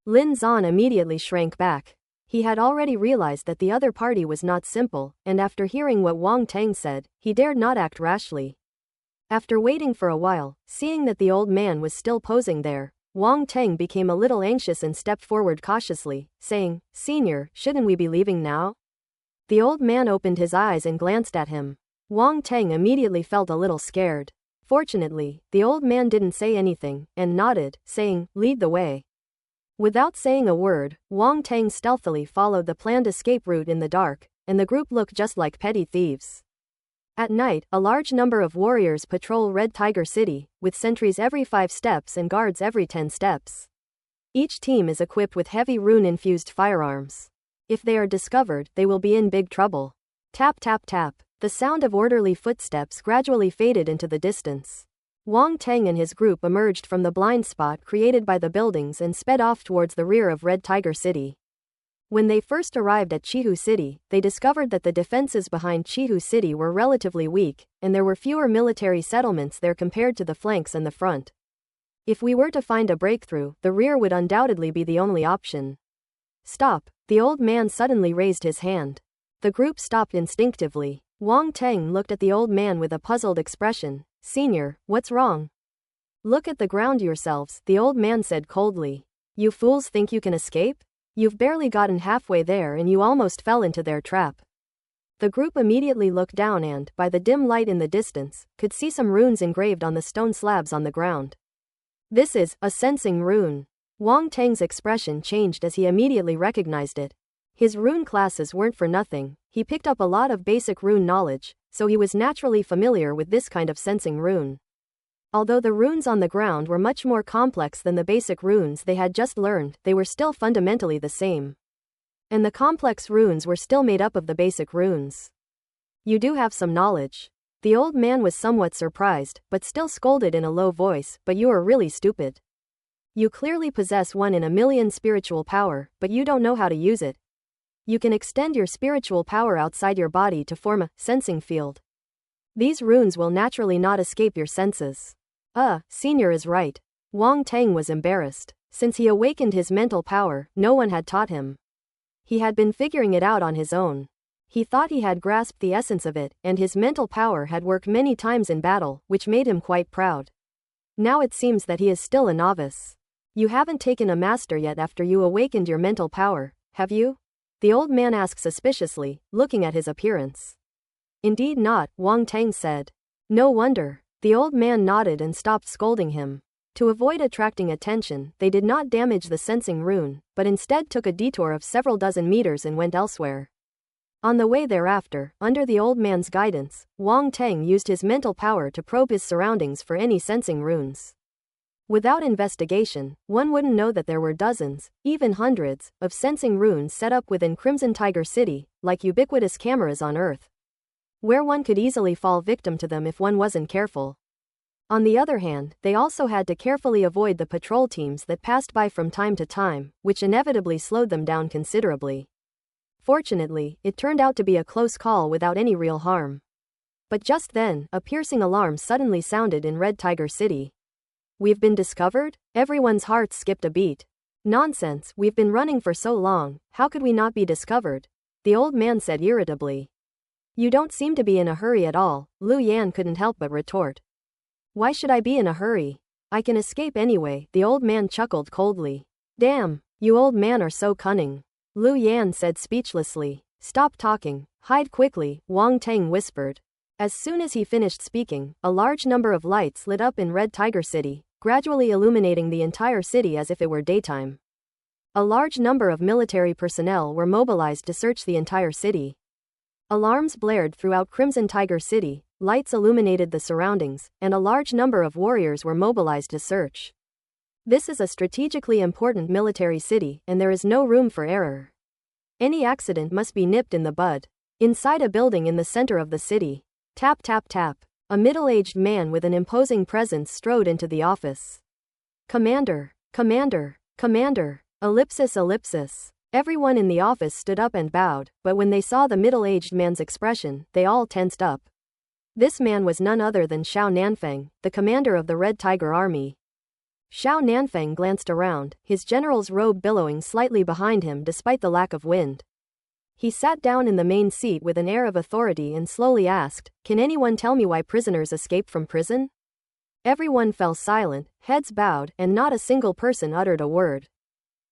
Lin Zan immediately shrank back. He had already realized that the other party was not simple, and after hearing what Wang Teng said, he dared not act rashly. After waiting for a while, seeing that the old man was still posing there, Wang Teng became a little anxious and stepped forward cautiously, saying, "Senior, shouldn't we be leaving now?" The old man opened his eyes and glanced at him. Wang Teng immediately felt a little scared. Fortunately, the old man didn't say anything, and nodded, saying, "Lead the way." Without saying a word, Wang Teng stealthily followed the planned escape route in the dark, and the group looked just like petty thieves. At night, a large number of warriors patrol Red Tiger City, with sentries every 5 steps and guards every 10 steps. Each team is equipped with heavy rune-infused firearms. If they are discovered, they will be in big trouble. Tap tap tap. The sound of orderly footsteps gradually faded into the distance. Wang Teng and his group emerged from the blind spot created by the buildings and sped off towards the rear of Red Tiger City. When they first arrived at Chihu City, they discovered that the defenses behind Chihu City were relatively weak, and there were fewer military settlements there compared to the flanks and the front. If we were to find a breakthrough, the rear would undoubtedly be the only option. Stop! The old man suddenly raised his hand. The group stopped instinctively. Wang Teng looked at the old man with a puzzled expression. "Senior, what's wrong?" "Look at the ground yourselves," the old man said coldly. "You fools think you can escape? You've barely gotten halfway there and you almost fell into their trap." The group immediately looked down and, by the dim light in the distance, could see some runes engraved on the stone slabs on the ground. "This is a sensing rune." Wang Teng's expression changed as he immediately recognized it. His rune classes weren't for nothing. He picked up a lot of basic rune knowledge, so he was naturally familiar with this kind of sensing rune. Although the runes on the ground were much more complex than the basic runes they had just learned, they were still fundamentally the same. And the complex runes were still made up of the basic runes. "You do have some knowledge." The old man was somewhat surprised, but still scolded in a low voice, "But you are really stupid. You clearly possess 1 in a million spiritual power, but you don't know how to use it. You can extend your spiritual power outside your body to form a sensing field. These runes will naturally not escape your senses." Senior is right. Wang Teng was embarrassed. Since he awakened his mental power, no one had taught him. He had been figuring it out on his own. He thought he had grasped the essence of it, and his mental power had worked many times in battle, which made him quite proud. Now it seems that he is still a novice. "You haven't taken a master yet after you awakened your mental power, have you?" the old man asked suspiciously, looking at his appearance. "Indeed not," Wang Teng said. "No wonder." The old man nodded and stopped scolding him. To avoid attracting attention, they did not damage the sensing rune, but instead took a detour of several dozen meters and went elsewhere. On the way thereafter, under the old man's guidance, Wang Teng used his mental power to probe his surroundings for any sensing runes. Without investigation, one wouldn't know that there were dozens, even hundreds, of sensing runes set up within Crimson Tiger City, like ubiquitous cameras on Earth, where one could easily fall victim to them if one wasn't careful. On the other hand, they also had to carefully avoid the patrol teams that passed by from time to time, which inevitably slowed them down considerably. Fortunately, it turned out to be a close call without any real harm. But just then, a piercing alarm suddenly sounded in Red Tiger City. "We've been discovered?" Everyone's hearts skipped a beat. "Nonsense, we've been running for so long, how could we not be discovered?" the old man said irritably. "You don't seem to be in a hurry at all," Lu Yan couldn't help but retort. "Why should I be in a hurry? I can escape anyway," the old man chuckled coldly. "Damn, you old man are so cunning," Lu Yan said speechlessly. "Stop talking, hide quickly," Wang Teng whispered. As soon as he finished speaking, a large number of lights lit up in Red Tiger City, gradually illuminating the entire city as if it were daytime. A large number of military personnel were mobilized to search the entire city. Alarms blared throughout Crimson Tiger City, lights illuminated the surroundings, and a large number of warriors were mobilized to search. This is a strategically important military city, and there is no room for error. Any accident must be nipped in the bud. Inside a building in the center of the city, Tap tap tap. A middle-aged man with an imposing presence strode into the office. Commander, Commander, Commander, ellipsis ellipsis. Everyone in the office stood up and bowed, but when they saw the middle-aged man's expression, they all tensed up. This man was none other than Xiao Nanfeng, the commander of the Red Tiger Army. Xiao Nanfeng glanced around, his general's robe billowing slightly behind him despite the lack of wind. He sat down in the main seat with an air of authority and slowly asked, "Can anyone tell me why prisoners escape from prison?" Everyone fell silent, heads bowed, and not a single person uttered a word.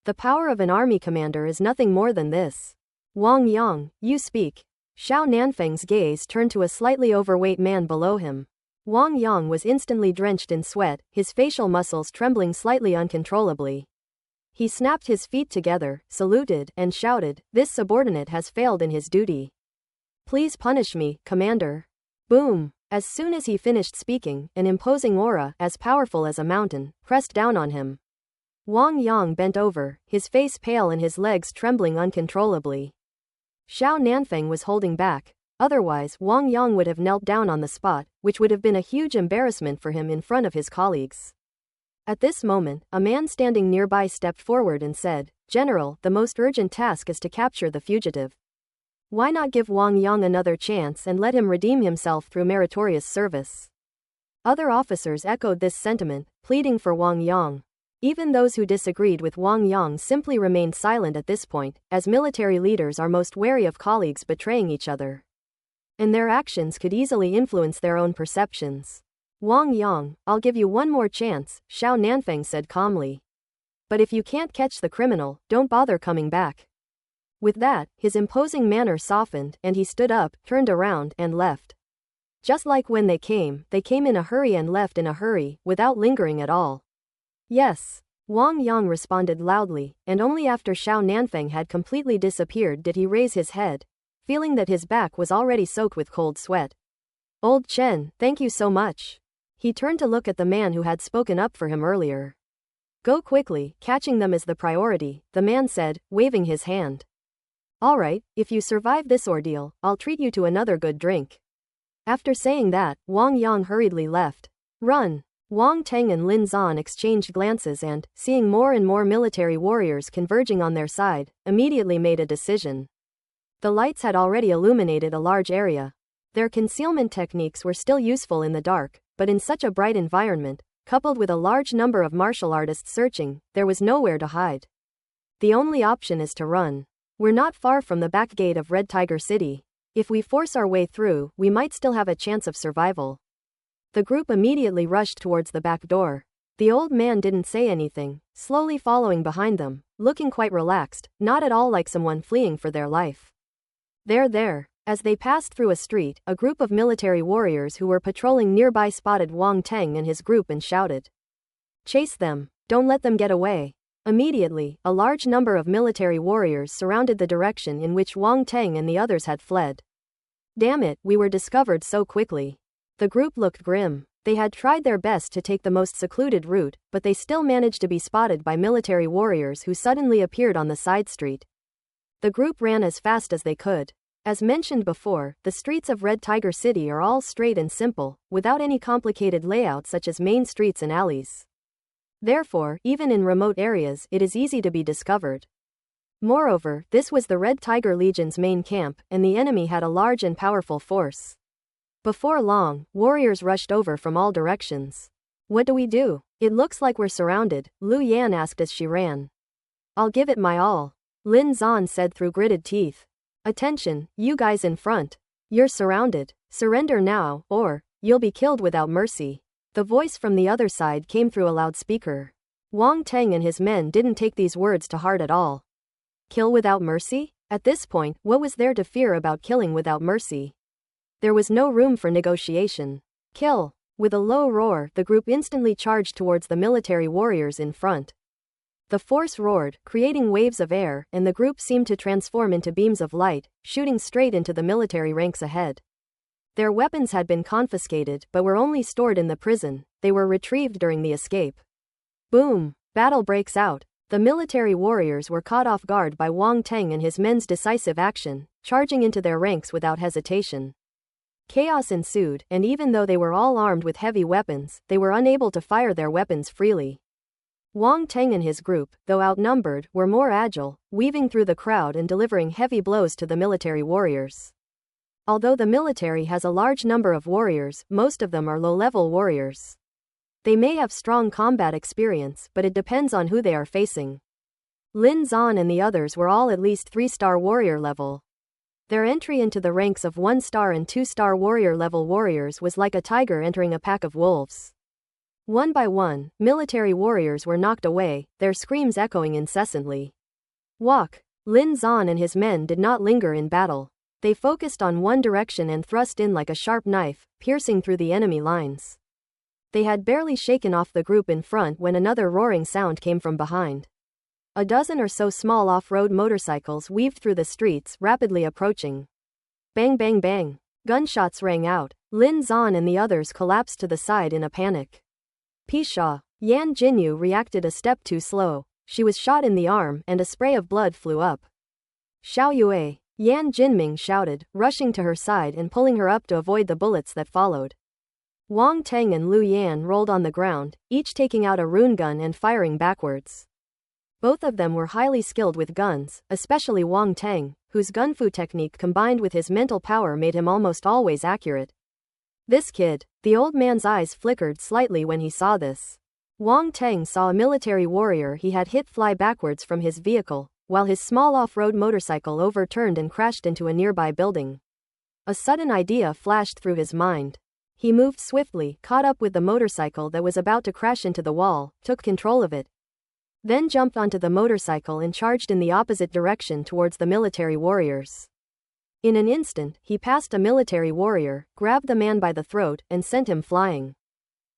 The power of an army commander is nothing more than this. Wang Yang, you speak. Xiao Nanfeng's gaze turned to a slightly overweight man below him. Wang Yang was instantly drenched in sweat, his facial muscles trembling slightly uncontrollably. He snapped his feet together, saluted, and shouted, "This subordinate has failed in his duty. Please punish me, Commander." Boom! As soon as he finished speaking, an imposing aura, as powerful as a mountain, pressed down on him. Wang Yang bent over, his face pale and his legs trembling uncontrollably. Xiao Nanfeng was holding back. Otherwise, Wang Yang would have knelt down on the spot, which would have been a huge embarrassment for him in front of his colleagues. At this moment, a man standing nearby stepped forward and said, "General, the most urgent task is to capture the fugitive. Why not give Wang Yang another chance and let him redeem himself through meritorious service?" Other officers echoed this sentiment, pleading for Wang Yang. Even those who disagreed with Wang Yang simply remained silent at this point, as military leaders are most wary of colleagues betraying each other. And their actions could easily influence their own perceptions. "Wang Yang, I'll give you one more chance," Xiao Nanfeng said calmly. "But if you can't catch the criminal, don't bother coming back." With that, his imposing manner softened, and he stood up, turned around, and left. Just like when they came in a hurry and left in a hurry, without lingering at all. "Yes," Wang Yang responded loudly, and only after Xiao Nanfeng had completely disappeared did he raise his head, feeling that his back was already soaked with cold sweat. "Old Chen, thank you so much." He turned to look at the man who had spoken up for him earlier. "Go quickly, catching them is the priority," the man said, waving his hand. "All right, if you survive this ordeal, I'll treat you to another good drink." After saying that, Wang Yang hurriedly left. "Run!" Wang Teng and Lin Zan exchanged glances and, seeing more and more military warriors converging on their side, immediately made a decision. The lights had already illuminated a large area. Their concealment techniques were still useful in the dark, but in such a bright environment, coupled with a large number of martial artists searching, there was nowhere to hide. The only option is to run. We're not far from the back gate of Red Tiger City. If we force our way through, we might still have a chance of survival. The group immediately rushed towards the back door. The old man didn't say anything, slowly following behind them, looking quite relaxed, not at all like someone fleeing for their life. There. As they passed through a street, a group of military warriors who were patrolling nearby spotted Wang Teng and his group and shouted, "Chase them! Don't let them get away!" Immediately, a large number of military warriors surrounded the direction in which Wang Teng and the others had fled. "Damn it, we were discovered so quickly." The group looked grim. They had tried their best to take the most secluded route, but they still managed to be spotted by military warriors who suddenly appeared on the side street. The group ran as fast as they could. As mentioned before, the streets of Red Tiger City are all straight and simple, without any complicated layout such as main streets and alleys. Therefore, even in remote areas, it is easy to be discovered. Moreover, this was the Red Tiger Legion's main camp, and the enemy had a large and powerful force. Before long, warriors rushed over from all directions. "What do we do? It looks like we're surrounded," Lu Yan asked as she ran. "I'll give it my all," Lin Zan said through gritted teeth. "Attention, you guys in front. You're surrounded. Surrender now, or you'll be killed without mercy." The voice from the other side came through a loudspeaker. Wang Teng and his men didn't take these words to heart at all. Kill without mercy? At this point, what was there to fear about killing without mercy? There was no room for negotiation. Kill! With a low roar, the group instantly charged towards the military warriors in front. The force roared, creating waves of air, and the group seemed to transform into beams of light, shooting straight into the military ranks ahead. Their weapons had been confiscated but were only stored in the prison. They were retrieved during the escape. Boom! Battle breaks out. The military warriors were caught off guard by Wang Teng and his men's decisive action, charging into their ranks without hesitation. Chaos ensued, and even though they were all armed with heavy weapons, they were unable to fire their weapons freely. Wang Teng and his group, though outnumbered, were more agile, weaving through the crowd and delivering heavy blows to the military warriors. Although the military has a large number of warriors, most of them are low-level warriors. They may have strong combat experience, but it depends on who they are facing. Lin Zan and the others were all at least 3-star warrior level. Their entry into the ranks of 1-star and 2-star warrior level warriors was like a tiger entering a pack of wolves. One by one, military warriors were knocked away, their screams echoing incessantly. Walk! Lin Zan and his men did not linger in battle. They focused on one direction and thrust in like a sharp knife, piercing through the enemy lines. They had barely shaken off the group in front when another roaring sound came from behind. A dozen or so small off-road motorcycles weaved through the streets, rapidly approaching. Bang bang bang. Gunshots rang out. Lin Zan and the others collapsed to the side in a panic. Pisha. Yan Jinyu reacted a step too slow. She was shot in the arm and a spray of blood flew up. Xiao Yue. Yan Jinming shouted, rushing to her side and pulling her up to avoid the bullets that followed. Wang Teng and Lu Yan rolled on the ground, each taking out a rune gun and firing backwards. Both of them were highly skilled with guns, especially Wang Teng, whose gunfu technique combined with his mental power made him almost always accurate. This kid. The old man's eyes flickered slightly when he saw this. Wang Teng saw a military warrior he had hit fly backwards from his vehicle, while his small off-road motorcycle overturned and crashed into a nearby building. A sudden idea flashed through his mind. He moved swiftly, caught up with the motorcycle that was about to crash into the wall, took control of it, then jumped onto the motorcycle and charged in the opposite direction towards the military warriors. In an instant, he passed a military warrior, grabbed the man by the throat, and sent him flying.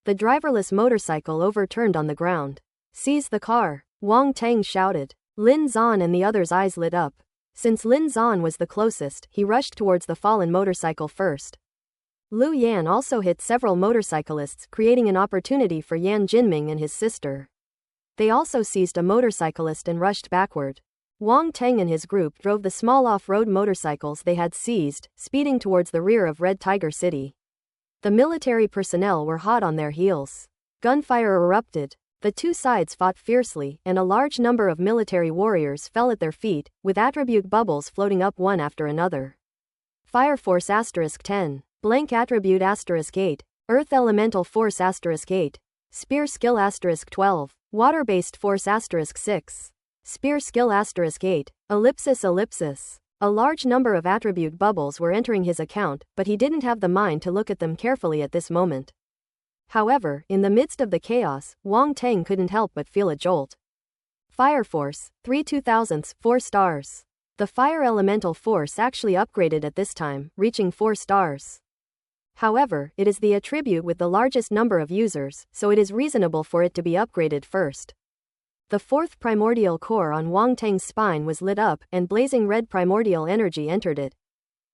The driverless motorcycle overturned on the ground. Seize the car! Wang Teng shouted. Lin Zan and the others' eyes lit up. Since Lin Zan was the closest, he rushed towards the fallen motorcycle first. Lu Yan also hit several motorcyclists, creating an opportunity for Yan Jinming and his sister. They also seized a motorcyclist and rushed backward. Wang Teng and his group drove the small off-road motorcycles they had seized, speeding towards the rear of Red Tiger City. The military personnel were hot on their heels. Gunfire erupted. The two sides fought fiercely, and a large number of military warriors fell at their feet, with attribute bubbles floating up one after another. Fire Force *10. Blank Attribute *8. Earth Elemental Force *8. Spear Skill *12. Water-Based Force *6. Spear Skill *8. Ellipsis. A large number of attribute bubbles were entering his account, but he didn't have the mind to look at them carefully at this moment. However, in the midst of the chaos, Wang Teng couldn't help but feel a jolt. Fire Force, 3/2000, 4 stars. The Fire Elemental Force actually upgraded at this time, reaching 4 stars. However, it is the attribute with the largest number of users, so it is reasonable for it to be upgraded first. The fourth primordial core on Wang Teng's spine was lit up, and blazing red primordial energy entered it.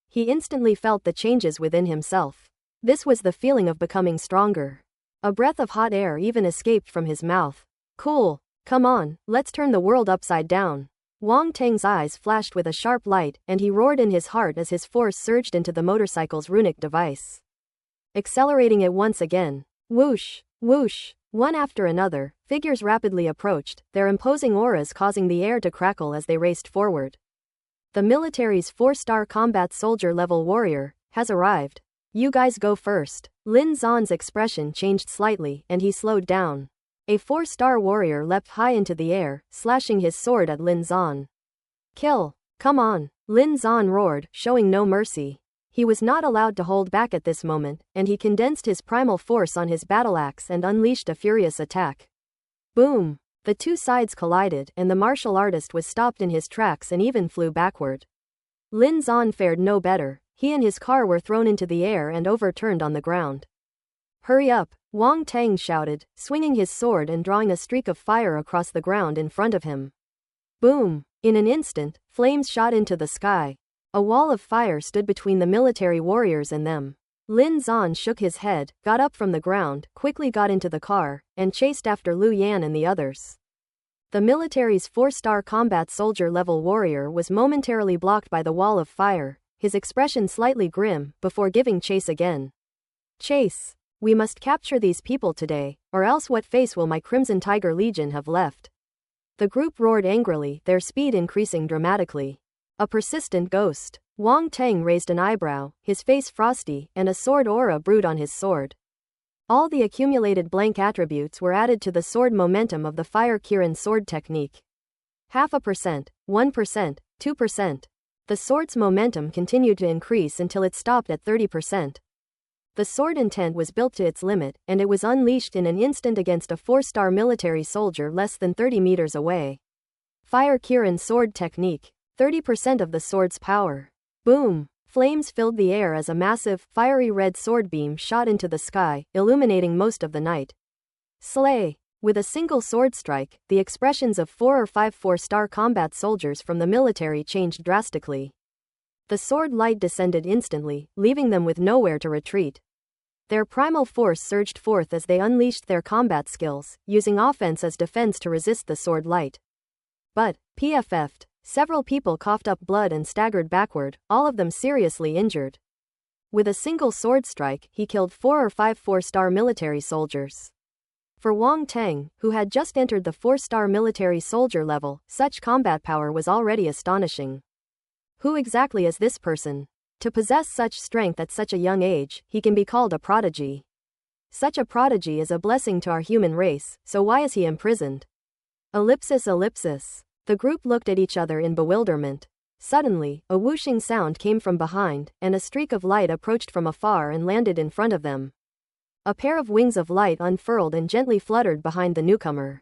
He instantly felt the changes within himself. This was the feeling of becoming stronger. A breath of hot air even escaped from his mouth. Cool. Come on, let's turn the world upside down. Wang Teng's eyes flashed with a sharp light, and he roared in his heart as his force surged into the motorcycle's runic device. Accelerating it once again. Whoosh, whoosh. One after another, figures rapidly approached, their imposing auras causing the air to crackle as they raced forward. The military's 4-star combat soldier level warrior has arrived. You guys go first. Lin Zan's expression changed slightly, and he slowed down. A 4-star warrior leapt high into the air, slashing his sword at Lin Zan. Kill! Come on! Lin Zan roared, showing no mercy. He was not allowed to hold back at this moment, and he condensed his primal force on his battle axe and unleashed a furious attack. Boom! The two sides collided, and the martial artist was stopped in his tracks and even flew backward. Lin Zan fared no better. He and his car were thrown into the air and overturned on the ground. Hurry up! Wang Teng shouted, swinging his sword and drawing a streak of fire across the ground in front of him. Boom! In an instant, flames shot into the sky. A wall of fire stood between the military warriors and them. Lin Zan shook his head, got up from the ground, quickly got into the car, and chased after Lu Yan and the others. The military's 4-star combat soldier level warrior was momentarily blocked by the wall of fire. his expression slightly grim, before giving chase again. Chase. We must capture these people today, or else what face will my Crimson Tiger Legion have left? The group roared angrily, their speed increasing dramatically. A persistent ghost. Wang Teng raised an eyebrow, his face frosty, and a sword aura brewed on his sword. All the accumulated blank attributes were added to the sword momentum of the Fire Kirin sword technique. 0.5%, 1%, 2%. The sword's momentum continued to increase until it stopped at 30%. The sword intent was built to its limit, and it was unleashed in an instant against a 4-star military soldier less than 30 meters away. Fire Kirin sword technique. 30% of the sword's power. Boom! Flames filled the air as a massive, fiery red sword beam shot into the sky, illuminating most of the night. Slay! With a single sword strike, the expressions of 4 or 5 4-star combat soldiers from the military changed drastically. The sword light descended instantly, leaving them with nowhere to retreat. Their primal force surged forth as they unleashed their combat skills, using offense as defense to resist the sword light. But, PFF'd. Several people coughed up blood and staggered backward, all of them seriously injured. With a single sword strike, he killed 4 or 5 4-star military soldiers. For Wang Teng, who had just entered the 4-star military soldier level, such combat power was already astonishing. Who exactly is this person? To possess such strength at such a young age, he can be called a prodigy. Such a prodigy is a blessing to our human race, so why is he imprisoned? Ellipsis. The group looked at each other in bewilderment. Suddenly, a whooshing sound came from behind, and a streak of light approached from afar and landed in front of them. A pair of wings of light unfurled and gently fluttered behind the newcomer.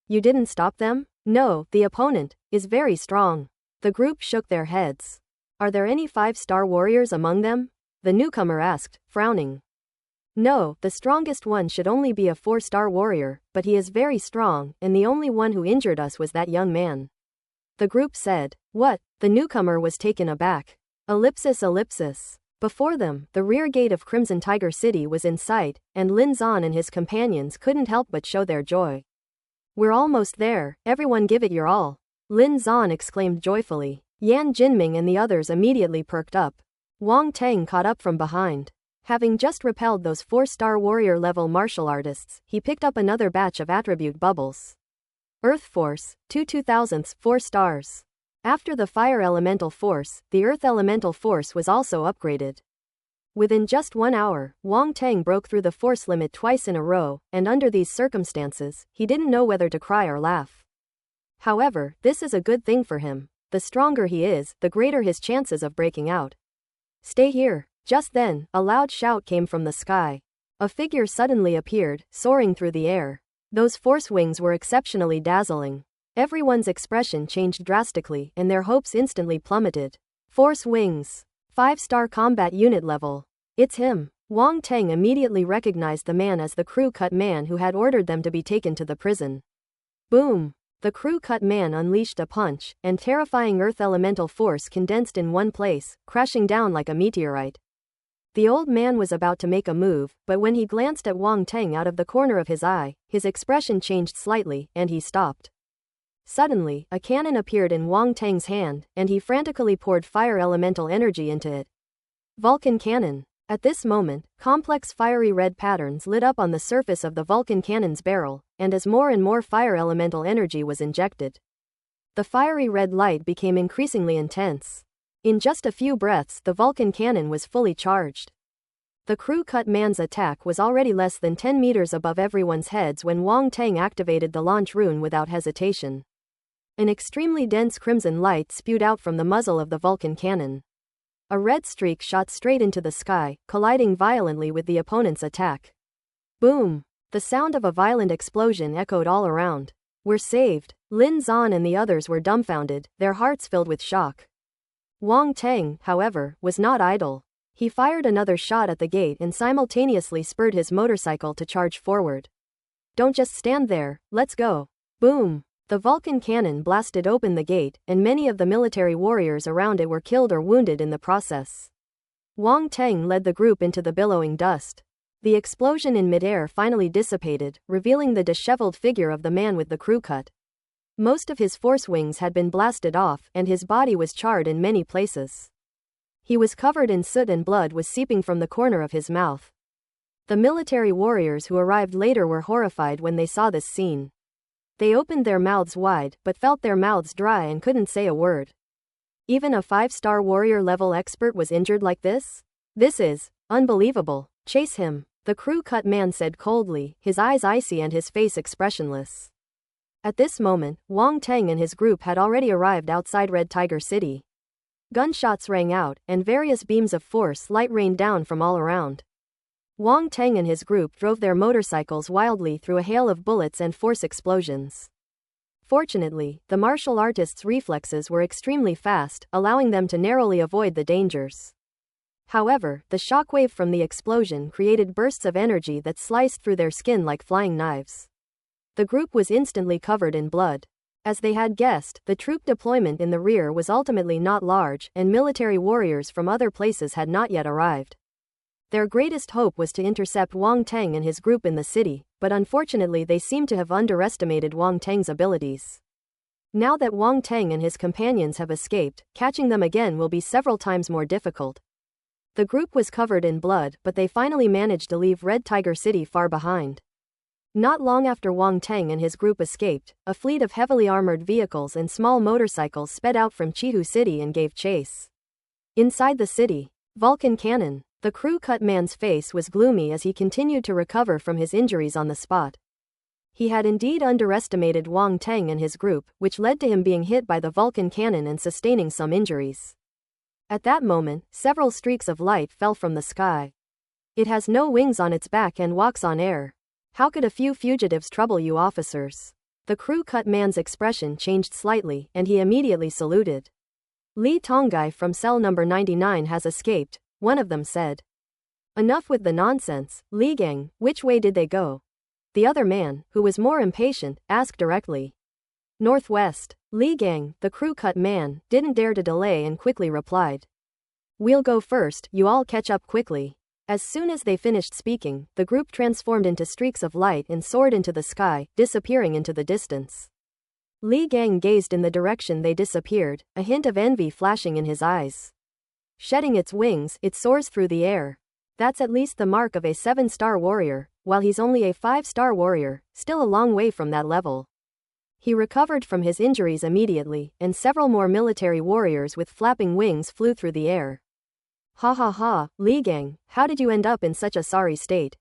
You didn't stop them? No, the opponent is very strong. The group shook their heads. Are there any 5-star warriors among them? The newcomer asked, frowning. No, the strongest one should only be a 4-star warrior, but he is very strong, and the only one who injured us was that young man. The group said. What? The newcomer was taken aback. Ellipsis. Before them, the rear gate of Crimson Tiger City was in sight, and Lin Zan and his companions couldn't help but show their joy. We're almost there, everyone give it your all. Lin Zan exclaimed joyfully. Yan Jinming and the others immediately perked up. Wang Teng caught up from behind. Having just repelled those 4-star warrior-level martial artists, he picked up another batch of attribute bubbles. Earth Force, 2/2000, 4 stars. After the Fire Elemental Force, the Earth Elemental Force was also upgraded. Within just 1 hour, Wang Teng broke through the force limit twice in a row, and under these circumstances, he didn't know whether to cry or laugh. However, this is a good thing for him. The stronger he is, the greater his chances of breaking out. Stay here. Just then, a loud shout came from the sky. A figure suddenly appeared, soaring through the air. Those force wings were exceptionally dazzling. Everyone's expression changed drastically, and their hopes instantly plummeted. Force wings. 5-star combat unit level. It's him. Wang Teng immediately recognized the man as the crew-cut man who had ordered them to be taken to the prison. Boom. The crew-cut man unleashed a punch, and terrifying Earth Elemental Force condensed in one place, crashing down like a meteorite. The old man was about to make a move, but when he glanced at Wang Teng out of the corner of his eye, his expression changed slightly, and he stopped. Suddenly, a cannon appeared in Wang Teng's hand, and he frantically poured fire elemental energy into it. Vulcan Cannon. At this moment, complex fiery red patterns lit up on the surface of the Vulcan Cannon's barrel, and as more and more fire elemental energy was injected, the fiery red light became increasingly intense. In just a few breaths, the Vulcan Cannon was fully charged. The crew-cut man's attack was already less than 10 meters above everyone's heads when Wang Teng activated the launch rune without hesitation. An extremely dense crimson light spewed out from the muzzle of the Vulcan Cannon. A red streak shot straight into the sky, colliding violently with the opponent's attack. Boom! The sound of a violent explosion echoed all around. We're saved. Lin Zan and the others were dumbfounded, their hearts filled with shock. Wang Teng, however, was not idle. He fired another shot at the gate and simultaneously spurred his motorcycle to charge forward. Don't just stand there, let's go. Boom! The Vulcan Cannon blasted open the gate, and many of the military warriors around it were killed or wounded in the process. Wang Teng led the group into the billowing dust. The explosion in midair finally dissipated, revealing the disheveled figure of the man with the crew cut. Most of his force wings had been blasted off, and his body was charred in many places. He was covered in soot and blood was seeping from the corner of his mouth. The military warriors who arrived later were horrified when they saw this scene. They opened their mouths wide but felt their mouths dry and couldn't say a word. Even a 5-star warrior level expert was injured like this? This is unbelievable. Chase him, the crew-cut man said coldly, his eyes icy and his face expressionless. At this moment, Wang Teng and his group had already arrived outside Red Tiger City. Gunshots rang out, and various beams of force light rained down from all around. Wang Teng and his group drove their motorcycles wildly through a hail of bullets and force explosions. Fortunately, the martial artists' reflexes were extremely fast, allowing them to narrowly avoid the dangers. However, the shockwave from the explosion created bursts of energy that sliced through their skin like flying knives. The group was instantly covered in blood. As they had guessed, the troop deployment in the rear was ultimately not large, and military warriors from other places had not yet arrived. Their greatest hope was to intercept Wang Teng and his group in the city, but unfortunately they seem to have underestimated Wang Teng's abilities. Now that Wang Teng and his companions have escaped, catching them again will be several times more difficult. The group was covered in blood, but they finally managed to leave Red Tiger City far behind. Not long after Wang Teng and his group escaped, a fleet of heavily armored vehicles and small motorcycles sped out from Chihu City and gave chase. Inside the city, Vulcan Cannon. The crew-cut man's face was gloomy as he continued to recover from his injuries on the spot. He had indeed underestimated Wang Teng and his group, which led to him being hit by the Vulcan Cannon and sustaining some injuries. At that moment, several streaks of light fell from the sky. It has no wings on its back and walks on air. How could a few fugitives trouble you officers? The crew-cut man's expression changed slightly, and he immediately saluted. Li Tongai from cell number 99 has escaped, one of them said. Enough with the nonsense, Li Gang, which way did they go? The other man, who was more impatient, asked directly. Northwest. Li Gang, the crew-cut man, didn't dare to delay and quickly replied. We'll go first, you all catch up quickly. As soon as they finished speaking, the group transformed into streaks of light and soared into the sky, disappearing into the distance. Li Gang gazed in the direction they disappeared, a hint of envy flashing in his eyes. Shedding its wings, it soars through the air. That's at least the mark of a 7-star warrior, while he's only a 5-star warrior, still a long way from that level. He recovered from his injuries immediately, and several more military warriors with flapping wings flew through the air. Ha ha ha, Li Gang, how did you end up in such a sorry state?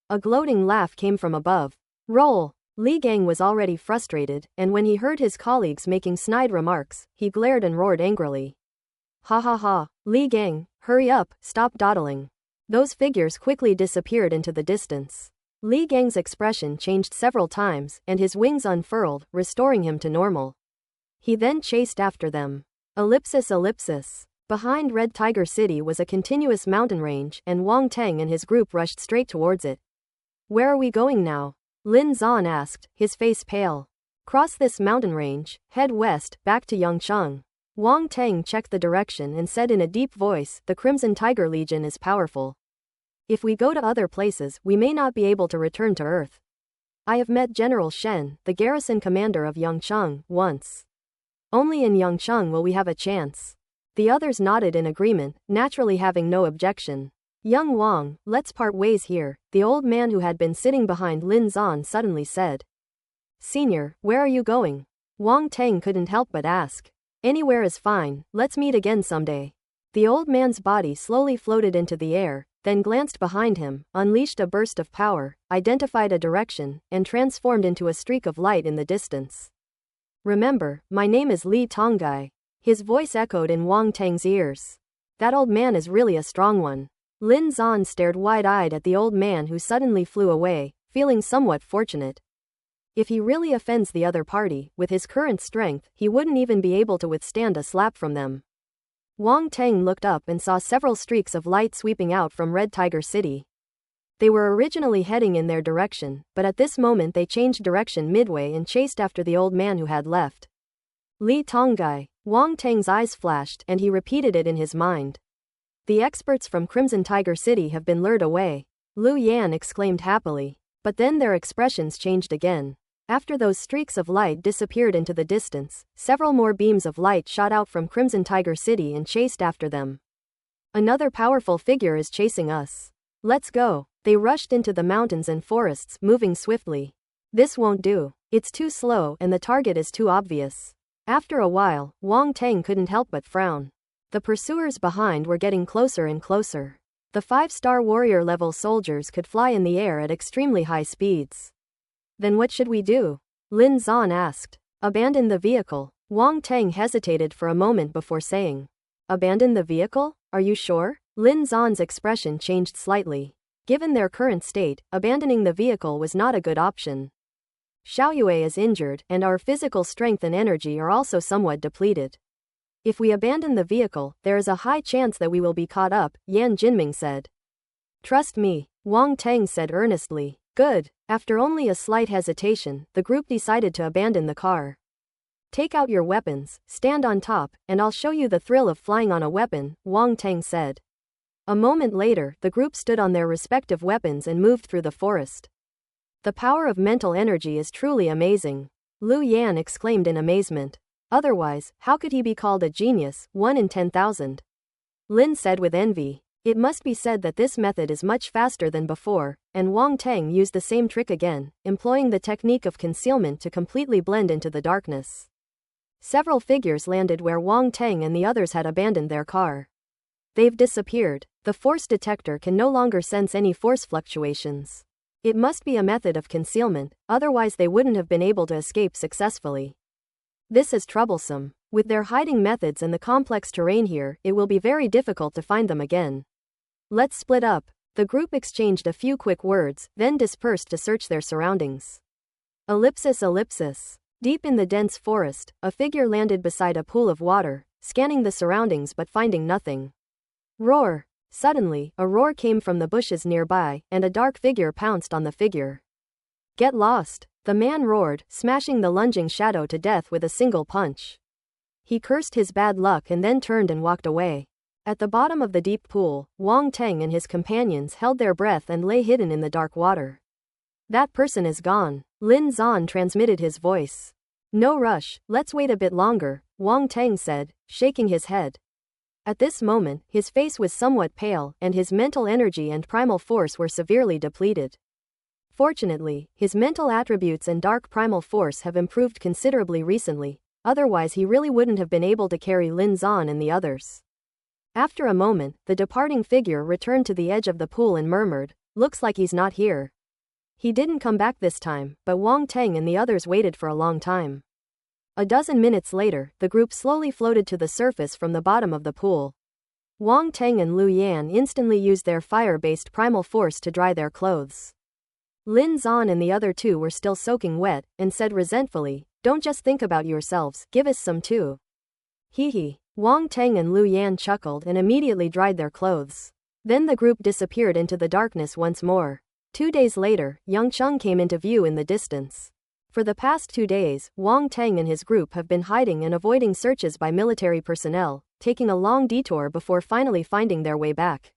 A gloating laugh came from above. Roll! Li Gang was already frustrated, and when he heard his colleagues making snide remarks, he glared and roared angrily. Ha ha ha, Li Gang, hurry up, stop dawdling. Those figures quickly disappeared into the distance. Li Gang's expression changed several times, and his wings unfurled, restoring him to normal. He then chased after them. Ellipsis ellipsis. Behind Red Tiger City was a continuous mountain range, and Wang Teng and his group rushed straight towards it. Where are we going now? Lin Zan asked, his face pale. Cross this mountain range, head west, back to Yangcheng. Wang Teng checked the direction and said in a deep voice, the Crimson Tiger Legion is powerful. If we go to other places, we may not be able to return to Earth. I have met General Shen, the garrison commander of Yangcheng, once. Only in Yangcheng will we have a chance. The others nodded in agreement, naturally having no objection. Young Wang, let's part ways here, the old man who had been sitting behind Lin Zan suddenly said. Senior, where are you going? Wang Teng couldn't help but ask. Anywhere is fine, let's meet again someday. The old man's body slowly floated into the air, then glanced behind him, unleashed a burst of power, identified a direction, and transformed into a streak of light in the distance. Remember, my name is Li Tongai. His voice echoed in Wang Teng's ears. That old man is really a strong one. Lin Zan stared wide-eyed at the old man who suddenly flew away, feeling somewhat fortunate. If he really offends the other party, with his current strength, he wouldn't even be able to withstand a slap from them. Wang Teng looked up and saw several streaks of light sweeping out from Red Tiger City. They were originally heading in their direction, but at this moment they changed direction midway and chased after the old man who had left. Li Tongai. Wang Teng's eyes flashed, and he repeated it in his mind. The experts from Crimson Tiger City have been lured away. Lu Yan exclaimed happily. But then their expressions changed again. After those streaks of light disappeared into the distance, several more beams of light shot out from Crimson Tiger City and chased after them. Another powerful figure is chasing us. Let's go. They rushed into the mountains and forests, moving swiftly. This won't do. It's too slow and the target is too obvious. After a while, Wang Teng couldn't help but frown. The pursuers behind were getting closer and closer. The 5-star warrior level soldiers could fly in the air at extremely high speeds. Then what should we do? Lin Zan asked. Abandon the vehicle. Wang Teng hesitated for a moment before saying. Abandon the vehicle? Are you sure? Lin Zan's expression changed slightly. Given their current state, abandoning the vehicle was not a good option. Xiaoyue is injured, and our physical strength and energy are also somewhat depleted. If we abandon the vehicle, there is a high chance that we will be caught up, Yan Jinming said. Trust me, Wang Teng said earnestly. Good. After only a slight hesitation, the group decided to abandon the car. Take out your weapons, stand on top, and I'll show you the thrill of flying on a weapon, Wang Teng said. A moment later, the group stood on their respective weapons and moved through the forest. The power of mental energy is truly amazing. Lu Yan exclaimed in amazement. Otherwise, how could he be called a genius, 1 in 10,000? Lin said with envy. It must be said that this method is much faster than before, and Wang Teng used the same trick again, employing the technique of concealment to completely blend into the darkness. Several figures landed where Wang Teng and the others had abandoned their car. They've disappeared. The force detector can no longer sense any force fluctuations. It must be a method of concealment, otherwise they wouldn't have been able to escape successfully. This is troublesome. With their hiding methods and the complex terrain here, it will be very difficult to find them again. Let's split up. The group exchanged a few quick words, then dispersed to search their surroundings. Ellipsis ellipsis. Deep in the dense forest, a figure landed beside a pool of water, scanning the surroundings but finding nothing. Roar. Suddenly, a roar came from the bushes nearby, and a dark figure pounced on the figure. Get lost. The man roared, smashing the lunging shadow to death with a single punch. He cursed his bad luck and then turned and walked away. At the bottom of the deep pool, Wang Teng and his companions held their breath and lay hidden in the dark water. That person is gone. Lin Zan transmitted his voice. No rush, let's wait a bit longer, Wang Teng said, shaking his head. At this moment, his face was somewhat pale, and his mental energy and primal force were severely depleted. Fortunately, his mental attributes and dark primal force have improved considerably recently, otherwise he really wouldn't have been able to carry Lin Zan and the others. After a moment, the departing figure returned to the edge of the pool and murmured, "Looks like he's not here." He didn't come back this time, but Wang Teng and the others waited for a long time. A dozen minutes later, the group slowly floated to the surface from the bottom of the pool. Wang Teng and Lu Yan instantly used their fire-based primal force to dry their clothes. Lin Zan and the other two were still soaking wet, and said resentfully, "Don't just think about yourselves, give us some too." Hee hee. Wang Teng and Lu Yan chuckled and immediately dried their clothes. Then the group disappeared into the darkness once more. 2 days later, Yangcheng came into view in the distance. For the past 2 days, Wang Teng and his group have been hiding and avoiding searches by military personnel, taking a long detour before finally finding their way back.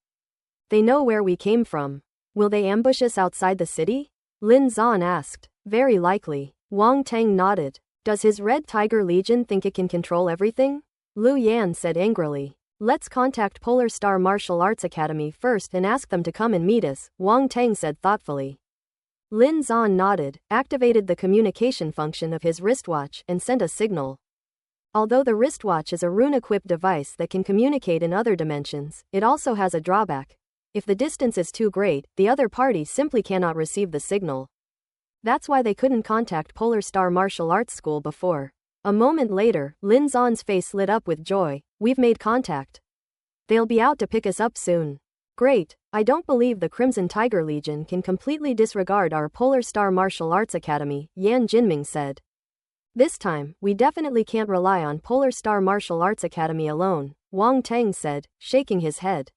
They know where we came from. Will they ambush us outside the city? Lin Zan asked. Very likely. Wang Teng nodded. Does his Red Tiger Legion think it can control everything? Lu Yan said angrily. Let's contact Polar Star Martial Arts Academy first and ask them to come and meet us, Wang Teng said thoughtfully. Lin Zan nodded, activated the communication function of his wristwatch, and sent a signal. Although the wristwatch is a rune-equipped device that can communicate in other dimensions, it also has a drawback. If the distance is too great, the other party simply cannot receive the signal. That's why they couldn't contact Polar Star Martial Arts School before. A moment later, Lin Zan's face lit up with joy. We've made contact. They'll be out to pick us up soon. Great. I don't believe the Crimson Tiger Legion can completely disregard our Polar Star Martial Arts Academy, Yan Jinming said. This time, we definitely can't rely on Polar Star Martial Arts Academy alone, Wang Teng said, shaking his head.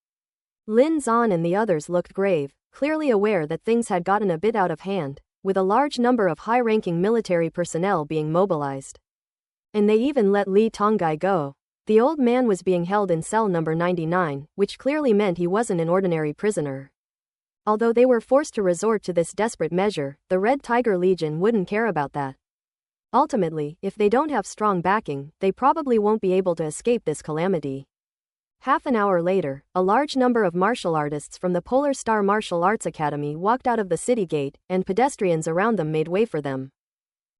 Lin Zan and the others looked grave, clearly aware that things had gotten a bit out of hand, with a large number of high-ranking military personnel being mobilized. And they even let Li Tonggai go. The old man was being held in cell number 99, which clearly meant he wasn't an ordinary prisoner. Although they were forced to resort to this desperate measure, the Red Tiger Legion wouldn't care about that. Ultimately, if they don't have strong backing, they probably won't be able to escape this calamity. Half an hour later, a large number of martial artists from the Polar Star Martial Arts Academy walked out of the city gate, and pedestrians around them made way for them.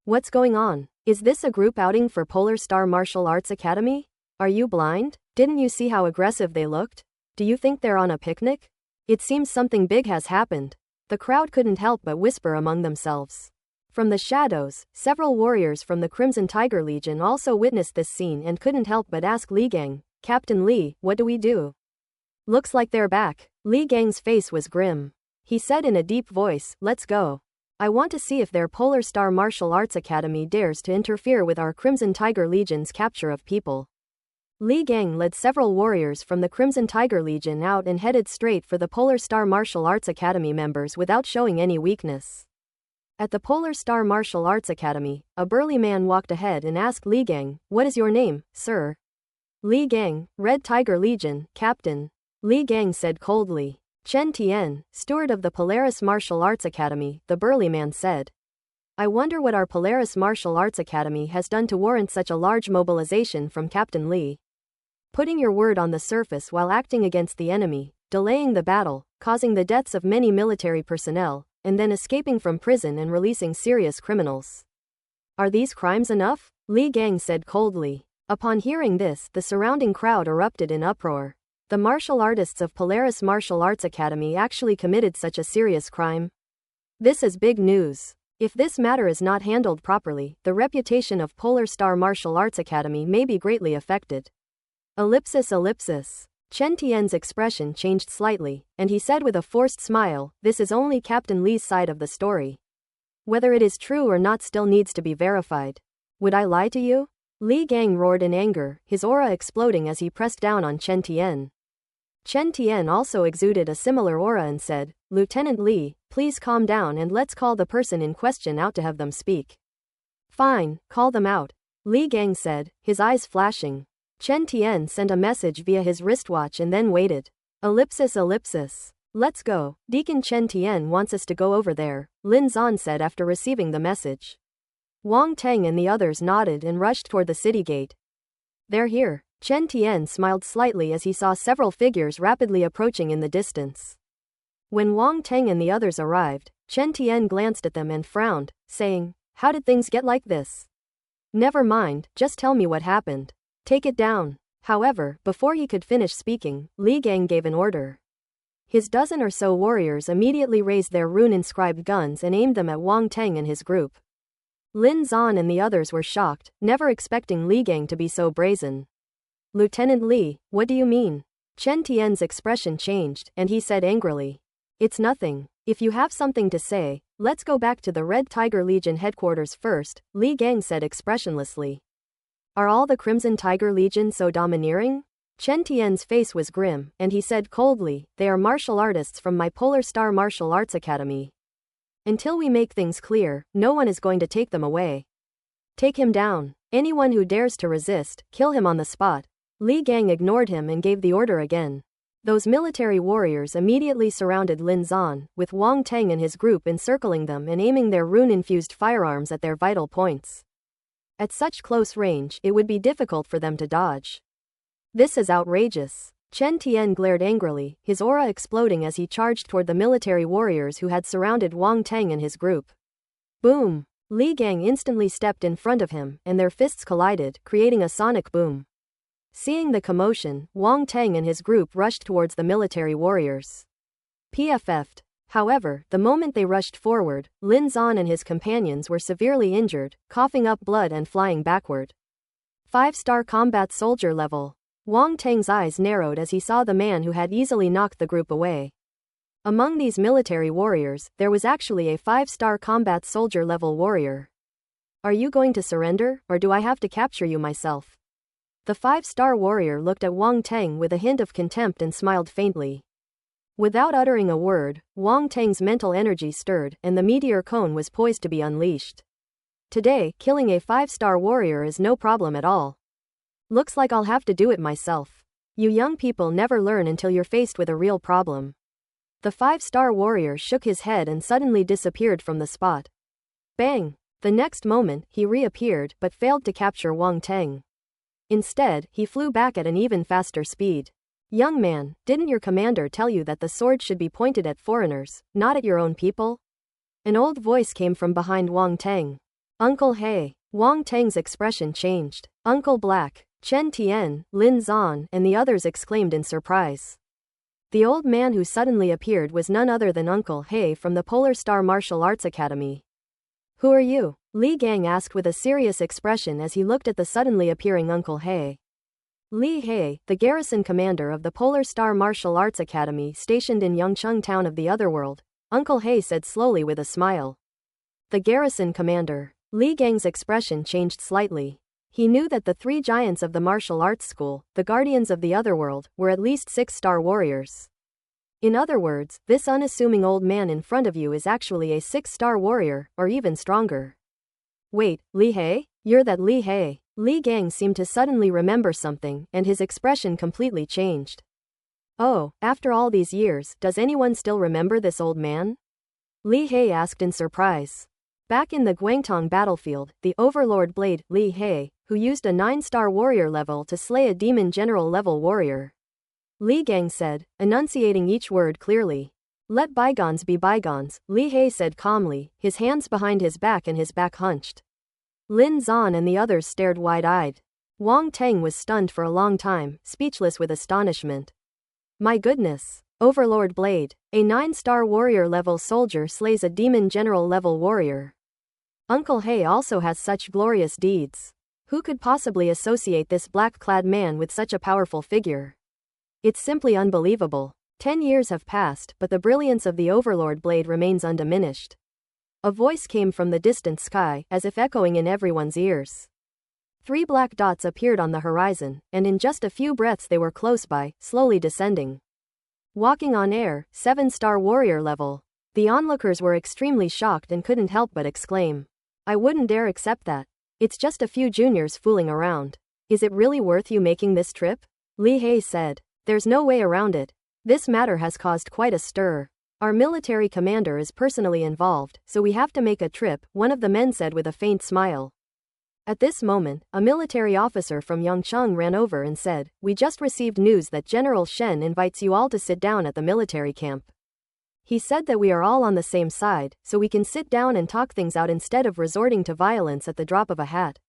What's going on? Is this a group outing for Polar Star Martial Arts Academy? Are you blind? Didn't you see how aggressive they looked? Do you think they're on a picnic? It seems something big has happened. The crowd couldn't help but whisper among themselves. From the shadows, several warriors from the Crimson Tiger Legion also witnessed this scene and couldn't help but ask Li Gang, "Captain Li, what do we do?" "Looks like they're back." Li Gang's face was grim. He said in a deep voice, "Let's go. I want to see if their Polar Star Martial Arts Academy dares to interfere with our Crimson Tiger Legion's capture of people." Li Gang led several warriors from the Crimson Tiger Legion out and headed straight for the Polar Star Martial Arts Academy members without showing any weakness. At the Polar Star Martial Arts Academy, a burly man walked ahead and asked Li Gang, "What is your name, sir?" "Li Gang, Red Tiger Legion, Captain." Li Gang said coldly. "Chen Tian, steward of the Polaris Martial Arts Academy," the burly man said. "I wonder what our Polaris Martial Arts Academy has done to warrant such a large mobilization from Captain Li. Putting your word on the surface while acting against the enemy, delaying the battle, causing the deaths of many military personnel, and then escaping from prison and releasing serious criminals. Are these crimes enough?" Li Gang said coldly. Upon hearing this, the surrounding crowd erupted in uproar. The martial artists of Polaris Martial Arts Academy actually committed such a serious crime? This is big news. If this matter is not handled properly, the reputation of Polar Star Martial Arts Academy may be greatly affected. Ellipsis. Chen Tian's expression changed slightly, and he said with a forced smile, "This is only Captain Li's side of the story. Whether it is true or not still needs to be verified." "Would I lie to you?" Li Gang roared in anger, his aura exploding as he pressed down on Chen Tian. Chen Tian also exuded a similar aura and said, "Lieutenant Li, please calm down and let's call the person in question out to have them speak." "Fine, call them out," Li Gang said, his eyes flashing. Chen Tian sent a message via his wristwatch and then waited. Ellipsis. "Let's go. Deacon Chen Tian wants us to go over there," Lin Zan said after receiving the message. Wang Teng and the others nodded and rushed toward the city gate. "They're here." Chen Tian smiled slightly as he saw several figures rapidly approaching in the distance. When Wang Teng and the others arrived, Chen Tian glanced at them and frowned, saying, "How did things get like this?" "Never mind, just tell me what happened. Take it down." However, before he could finish speaking, Li Gang gave an order. His dozen or so warriors immediately raised their rune-inscribed guns and aimed them at Wang Teng and his group. Lin Zan and the others were shocked, never expecting Li Gang to be so brazen. "Lieutenant Li, what do you mean?" Chen Tian's expression changed, and he said angrily, "It's nothing. If you have something to say, let's go back to the Red Tiger Legion headquarters first," Li Gang said expressionlessly. "Are all the Crimson Tiger Legion so domineering?" Chen Tian's face was grim, and he said coldly, "They are martial artists from my Polar Star Martial Arts Academy. Until we make things clear, no one is going to take them away. Take him down. Anyone who dares to resist, kill him on the spot." Li Gang ignored him and gave the order again. Those military warriors immediately surrounded Lin Zan, with Wang Teng and his group encircling them and aiming their rune-infused firearms at their vital points. At such close range, it would be difficult for them to dodge. "This is outrageous." Chen Tian glared angrily, his aura exploding as he charged toward the military warriors who had surrounded Wang Teng and his group. Boom! Li Gang instantly stepped in front of him, and their fists collided, creating a sonic boom. Seeing the commotion, Wang Teng and his group rushed towards the military warriors. PFF'd. However, the moment they rushed forward, Lin Zan and his companions were severely injured, coughing up blood and flying backward. 5-star combat soldier level. Wang Teng's eyes narrowed as he saw the man who had easily knocked the group away. Among these military warriors, there was actually a 5-star combat soldier level warrior. "Are you going to surrender, or do I have to capture you myself?" The 5-star warrior looked at Wang Teng with a hint of contempt and smiled faintly. Without uttering a word, Wang Teng's mental energy stirred, and the meteor cone was poised to be unleashed. Today, killing a 5-star warrior is no problem at all. Looks like I'll have to do it myself. You young people never learn until you're faced with a real problem. The 5-star warrior shook his head and suddenly disappeared from the spot. Bang! The next moment, he reappeared, but failed to capture Wang Teng. Instead, he flew back at an even faster speed. Young man, didn't your commander tell you that the sword should be pointed at foreigners, not at your own people? An old voice came from behind Wang Teng. Uncle He. Wang Teng's expression changed. Uncle Black, Chen Tian, Lin Zan, and the others exclaimed in surprise. The old man who suddenly appeared was none other than Uncle He from the Polar Star Martial Arts Academy. Who are you? Li Gang asked with a serious expression as he looked at the suddenly appearing Uncle He. Li He, the garrison commander of the Polar Star Martial Arts Academy stationed in Yangcheng town of the Otherworld, Uncle He said slowly with a smile. The garrison commander. Li Gang's expression changed slightly. He knew that the three giants of the martial arts school, the guardians of the Otherworld, were at least 6-star warriors. In other words, this unassuming old man in front of you is actually a 6-star warrior, or even stronger. Wait, Li He? You're that Li He? Li Gang seemed to suddenly remember something, and his expression completely changed. Oh, after all these years, does anyone still remember this old man? Li He asked in surprise. Back in the Guangtong battlefield, the overlord blade, Li He, who used a 9-star warrior level to slay a demon general level warrior. Li Gang said, enunciating each word clearly. Let bygones be bygones, Li He said calmly, his hands behind his back and his back hunched. Lin Zan and the others stared wide-eyed. Wang Teng was stunned for a long time, speechless with astonishment. My goodness. Overlord Blade. A 9-star warrior level soldier slays a demon general level warrior. Uncle He also has such glorious deeds. Who could possibly associate this black-clad man with such a powerful figure? It's simply unbelievable. 10 years have passed, but the brilliance of the Overlord Blade remains undiminished. A voice came from the distant sky, as if echoing in everyone's ears. 3 black dots appeared on the horizon, and in just a few breaths they were close by, slowly descending. Walking on air, 7-star warrior level. The onlookers were extremely shocked and couldn't help but exclaim. I wouldn't dare accept that. It's just a few juniors fooling around. Is it really worth you making this trip? Li He said. There's no way around it. This matter has caused quite a stir. Our military commander is personally involved, so we have to make a trip, one of the men said with a faint smile. At this moment, a military officer from Yangcheng ran over and said, we just received news that General Shen invites you all to sit down at the military camp. He said that we are all on the same side, so we can sit down and talk things out instead of resorting to violence at the drop of a hat.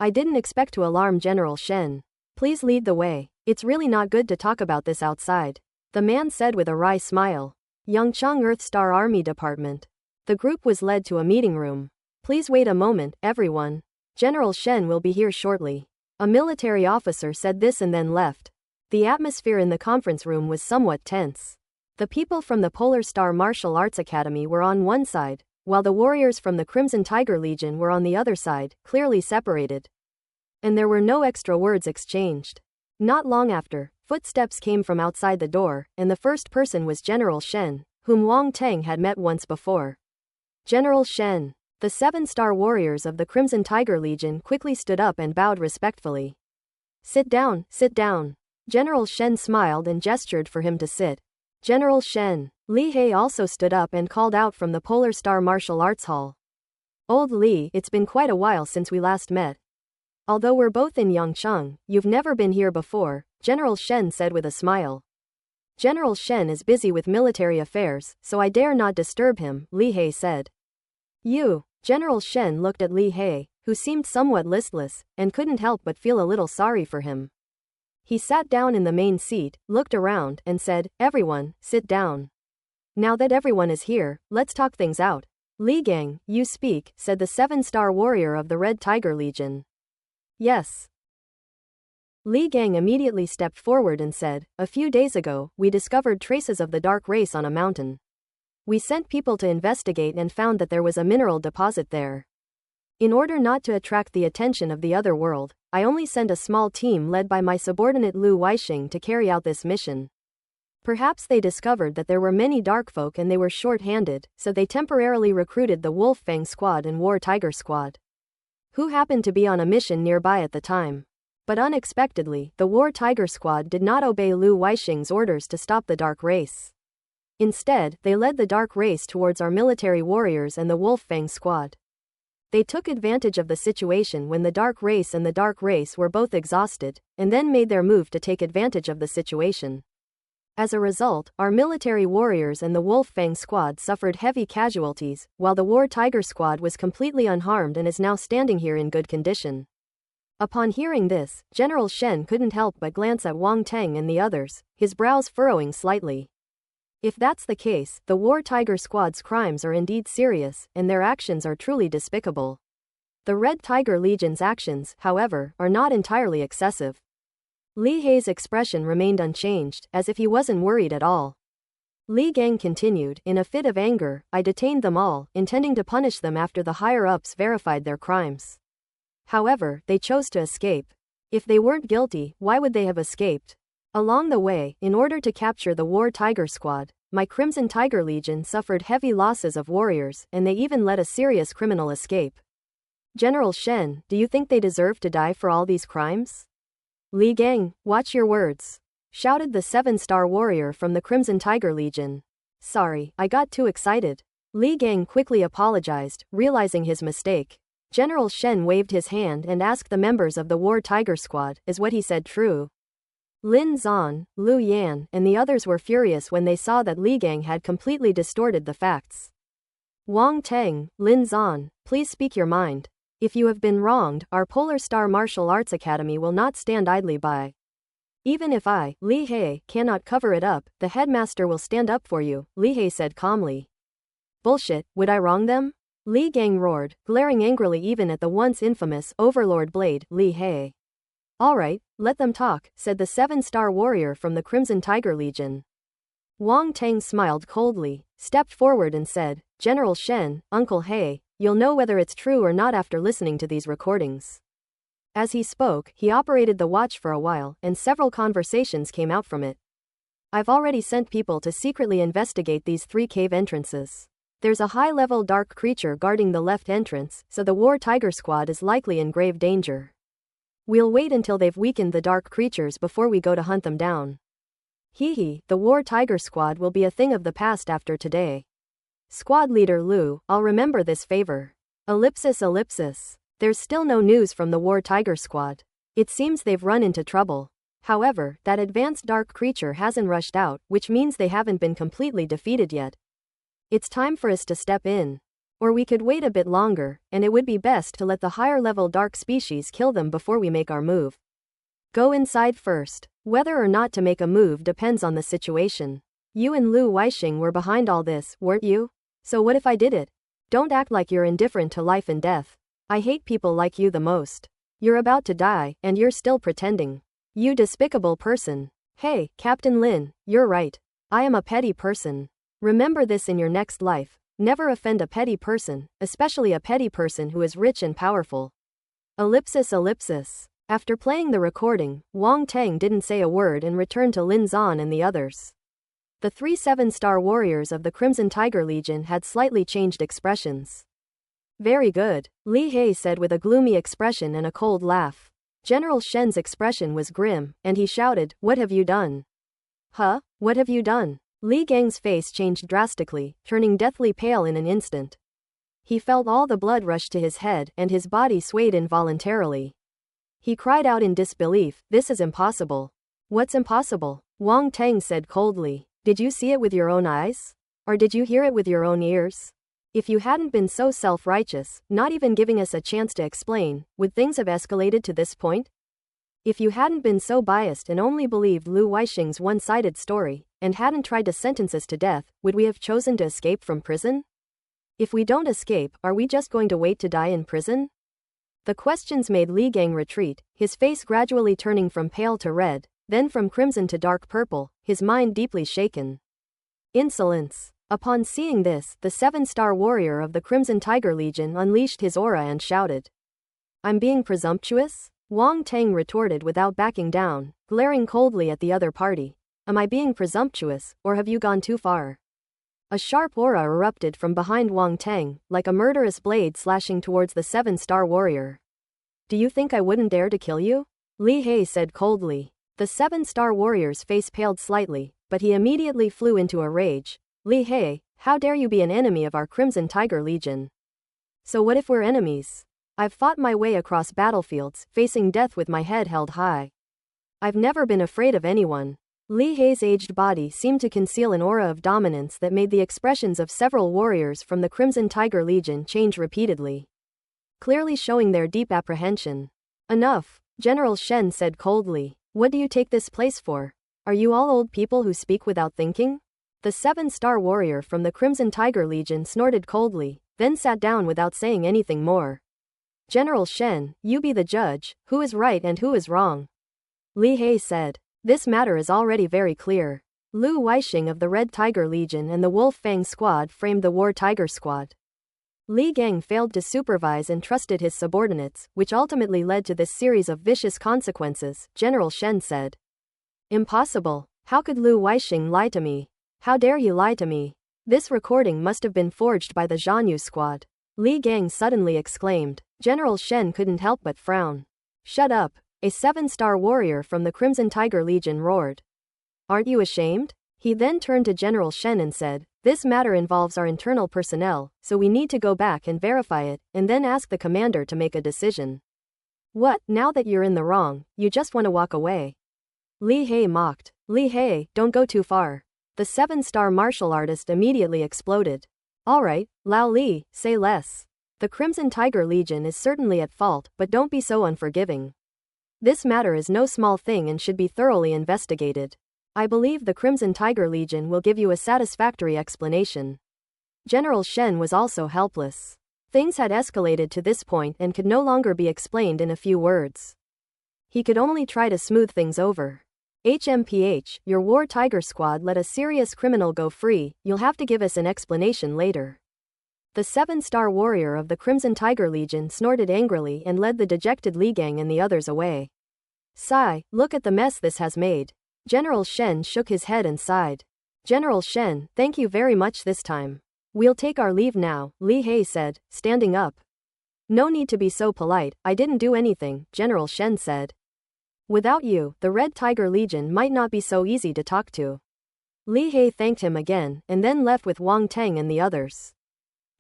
I didn't expect to alarm General Shen. Please lead the way. It's really not good to talk about this outside. The man said with a wry smile. Yangcheng Earth Star Army Department. The group was led to a meeting room. Please wait a moment, everyone. General Shen will be here shortly. A military officer said this and then left. The atmosphere in the conference room was somewhat tense. The people from the Polar Star Martial Arts Academy were on one side, while the warriors from the Crimson Tiger Legion were on the other side, clearly separated. And there were no extra words exchanged. Not long after, footsteps came from outside the door, and the first person was General Shen, whom Wang Teng had met once before. General Shen. The 7-star warriors of the Crimson Tiger Legion quickly stood up and bowed respectfully. Sit down, sit down. General Shen smiled and gestured for him to sit. General Shen. Li He also stood up and called out from the Polar Star Martial Arts Hall. Old Li, it's been quite a while since we last met. Although we're both in Yangcheng, you've never been here before, General Shen said with a smile. General Shen is busy with military affairs, so I dare not disturb him, Li He said. You. General Shen looked at Li He, who seemed somewhat listless, and couldn't help but feel a little sorry for him. He sat down in the main seat, looked around, and said, everyone, sit down. Now that everyone is here, let's talk things out. Li Gang, you speak, said the 7-star warrior of the Red Tiger Legion. Yes. Li Gang immediately stepped forward and said, a few days ago, we discovered traces of the dark race on a mountain. We sent people to investigate and found that there was a mineral deposit there. In order not to attract the attention of the other world, I only sent a small team led by my subordinate Lu Weisheng to carry out this mission. Perhaps they discovered that there were many dark folk and they were short-handed, so they temporarily recruited the Wolf Fang Squad and War Tiger Squad, who happened to be on a mission nearby at the time. But unexpectedly, the War Tiger Squad did not obey Lu Weisheng's orders to stop the dark race. Instead, they led the dark race towards our military warriors and the Wolf Fang Squad. They took advantage of the situation when the dark race and the dark race were both exhausted, and then made their move to take advantage of the situation. As a result, our military warriors and the Wolf Fang squad suffered heavy casualties, while the War Tiger squad was completely unharmed and is now standing here in good condition. Upon hearing this, General Shen couldn't help but glance at Wang Teng and the others, his brows furrowing slightly. If that's the case, the War Tiger squad's crimes are indeed serious, and their actions are truly despicable. The Red Tiger Legion's actions, however, are not entirely excessive. Li Hei's expression remained unchanged, as if he wasn't worried at all. Li Gang continued, in a fit of anger, I detained them all, intending to punish them after the higher-ups verified their crimes. However, they chose to escape. If they weren't guilty, why would they have escaped? Along the way, in order to capture the War Tiger squad, my Crimson Tiger Legion suffered heavy losses of warriors, and they even let a serious criminal escape. General Shen, do you think they deserve to die for all these crimes? Li Gang, watch your words, shouted the 7-star warrior from the Crimson Tiger Legion. Sorry, I got too excited. Li Gang quickly apologized, realizing his mistake. General Shen waved his hand and asked the members of the War Tiger squad, is what he said true? Lin Zan, Lu Yan, and the others were furious when they saw that Li Gang had completely distorted the facts. Wang Teng, Lin Zan, please speak your mind. If you have been wronged, our Polar Star Martial Arts Academy will not stand idly by. Even if I, Li Hei, cannot cover it up, the headmaster will stand up for you, Li Hei said calmly. Bullshit, would I wrong them? Li Gang roared, glaring angrily even at the once infamous Overlord Blade, Li Hei. Alright, let them talk, said the 7-star warrior from the Crimson Tiger Legion. Wang Teng smiled coldly, stepped forward and said, General Shen, Uncle Hei, you'll know whether it's true or not after listening to these recordings. As he spoke, he operated the watch for a while, and several conversations came out from it. I've already sent people to secretly investigate these 3 cave entrances. There's a high-level dark creature guarding the left entrance, so the War Tiger squad is likely in grave danger. We'll wait until they've weakened the dark creatures before we go to hunt them down. Hee, the War Tiger squad will be a thing of the past after today. Squad leader Lu, I'll remember this favor. Ellipsis. There's still no news from the War Tiger squad. It seems they've run into trouble. However, that advanced dark creature hasn't rushed out, which means they haven't been completely defeated yet. It's time for us to step in. Or we could wait a bit longer, and it would be best to let the higher-level dark species kill them before we make our move. Go inside first. Whether or not to make a move depends on the situation. You and Lu Weisheng were behind all this, weren't you? So what if I did it? Don't act like you're indifferent to life and death. I hate people like you the most. You're about to die, and you're still pretending. You despicable person. Hey, Captain Lin, you're right. I am a petty person. Remember this in your next life. Never offend a petty person, especially a petty person who is rich and powerful. Ellipsis. After playing the recording, Wang Teng didn't say a word and returned to Lin Zan and the others. The 3 7-star warriors of the Crimson Tiger Legion had slightly changed expressions. Very good, Li Hei said with a gloomy expression and a cold laugh. General Shen's expression was grim, and he shouted, What have you done? Huh? What have you done? Li Gang's face changed drastically, turning deathly pale in an instant. He felt all the blood rush to his head, and his body swayed involuntarily. He cried out in disbelief, This is impossible. What's impossible? Wang Teng said coldly. Did you see it with your own eyes? Or did you hear it with your own ears? If you hadn't been so self-righteous, not even giving us a chance to explain, would things have escalated to this point? If you hadn't been so biased and only believed Lu Weisheng's one-sided story, and hadn't tried to sentence us to death, would we have chosen to escape from prison? If we don't escape, are we just going to wait to die in prison? The questions made Li Gang retreat, his face gradually turning from pale to red, then from crimson to dark purple, his mind deeply shaken. Insolence. Upon seeing this, the 7-star warrior of the Crimson Tiger Legion unleashed his aura and shouted. I'm being presumptuous? Wang Teng retorted without backing down, glaring coldly at the other party. Am I being presumptuous, or have you gone too far? A sharp aura erupted from behind Wang Teng, like a murderous blade slashing towards the 7-star warrior. Do you think I wouldn't dare to kill you? Li Hei said coldly. The 7-star warrior's face paled slightly, but he immediately flew into a rage. Li Hei, how dare you be an enemy of our Crimson Tiger Legion? So what if we're enemies? I've fought my way across battlefields, facing death with my head held high. I've never been afraid of anyone. Li Hei's aged body seemed to conceal an aura of dominance that made the expressions of several warriors from the Crimson Tiger Legion change repeatedly, clearly showing their deep apprehension. Enough, General Shen said coldly. What do you take this place for? Are you all old people who speak without thinking? The 7-star warrior from the Crimson Tiger Legion snorted coldly, then sat down without saying anything more. General Shen, you be the judge, who is right and who is wrong? Li Hei said. This matter is already very clear. Lu Weisheng of the Red Tiger Legion and the Wolf Fang Squad framed the War Tiger Squad. Li Gang failed to supervise and trusted his subordinates, which ultimately led to this series of vicious consequences, General Shen said. Impossible. How could Lu Weisheng lie to me? How dare he lie to me? This recording must have been forged by the Zhanyu squad. Li Gang suddenly exclaimed. General Shen couldn't help but frown. Shut up, a 7-star warrior from the Crimson Tiger Legion roared. Aren't you ashamed? He then turned to General Shen and said, this matter involves our internal personnel, so we need to go back and verify it, and then ask the commander to make a decision. What, now that you're in the wrong, you just want to walk away? Li Hei mocked. Li Hei, don't go too far. The 7-star martial artist immediately exploded. Alright, Lao Li, say less. The Crimson Tiger Legion is certainly at fault, but don't be so unforgiving. This matter is no small thing and should be thoroughly investigated. I believe the Crimson Tiger Legion will give you a satisfactory explanation. General Shen was also helpless. Things had escalated to this point and could no longer be explained in a few words. He could only try to smooth things over. HMPH, your War Tiger Squad let a serious criminal go free, you'll have to give us an explanation later. The 7-star warrior of the Crimson Tiger Legion snorted angrily and led the dejected Li Gang and the others away. Sigh, look at the mess this has made. General Shen shook his head and sighed. General Shen, thank you very much this time. We'll take our leave now, Li Hei said, standing up. No need to be so polite, I didn't do anything, General Shen said. Without you, the Red Tiger Legion might not be so easy to talk to. Li Hei thanked him again, and then left with Wang Teng and the others.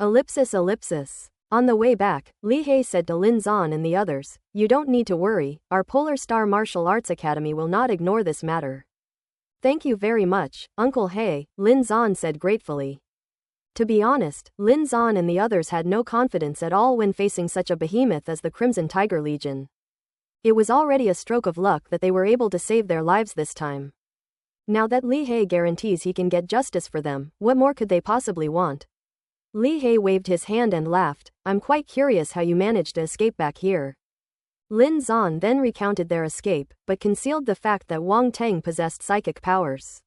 Ellipsis. On the way back, Li Hei said to Lin Zan and the others, you don't need to worry, our Polar Star Martial Arts Academy will not ignore this matter. Thank you very much, Uncle Hei, Lin Zan said gratefully. To be honest, Lin Zan and the others had no confidence at all when facing such a behemoth as the Crimson Tiger Legion. It was already a stroke of luck that they were able to save their lives this time. Now that Li Hei guarantees he can get justice for them, what more could they possibly want? Li Hei waved his hand and laughed. I'm quite curious how you managed to escape back here. Lin Zan then recounted their escape, but concealed the fact that Wang Teng possessed psychic powers.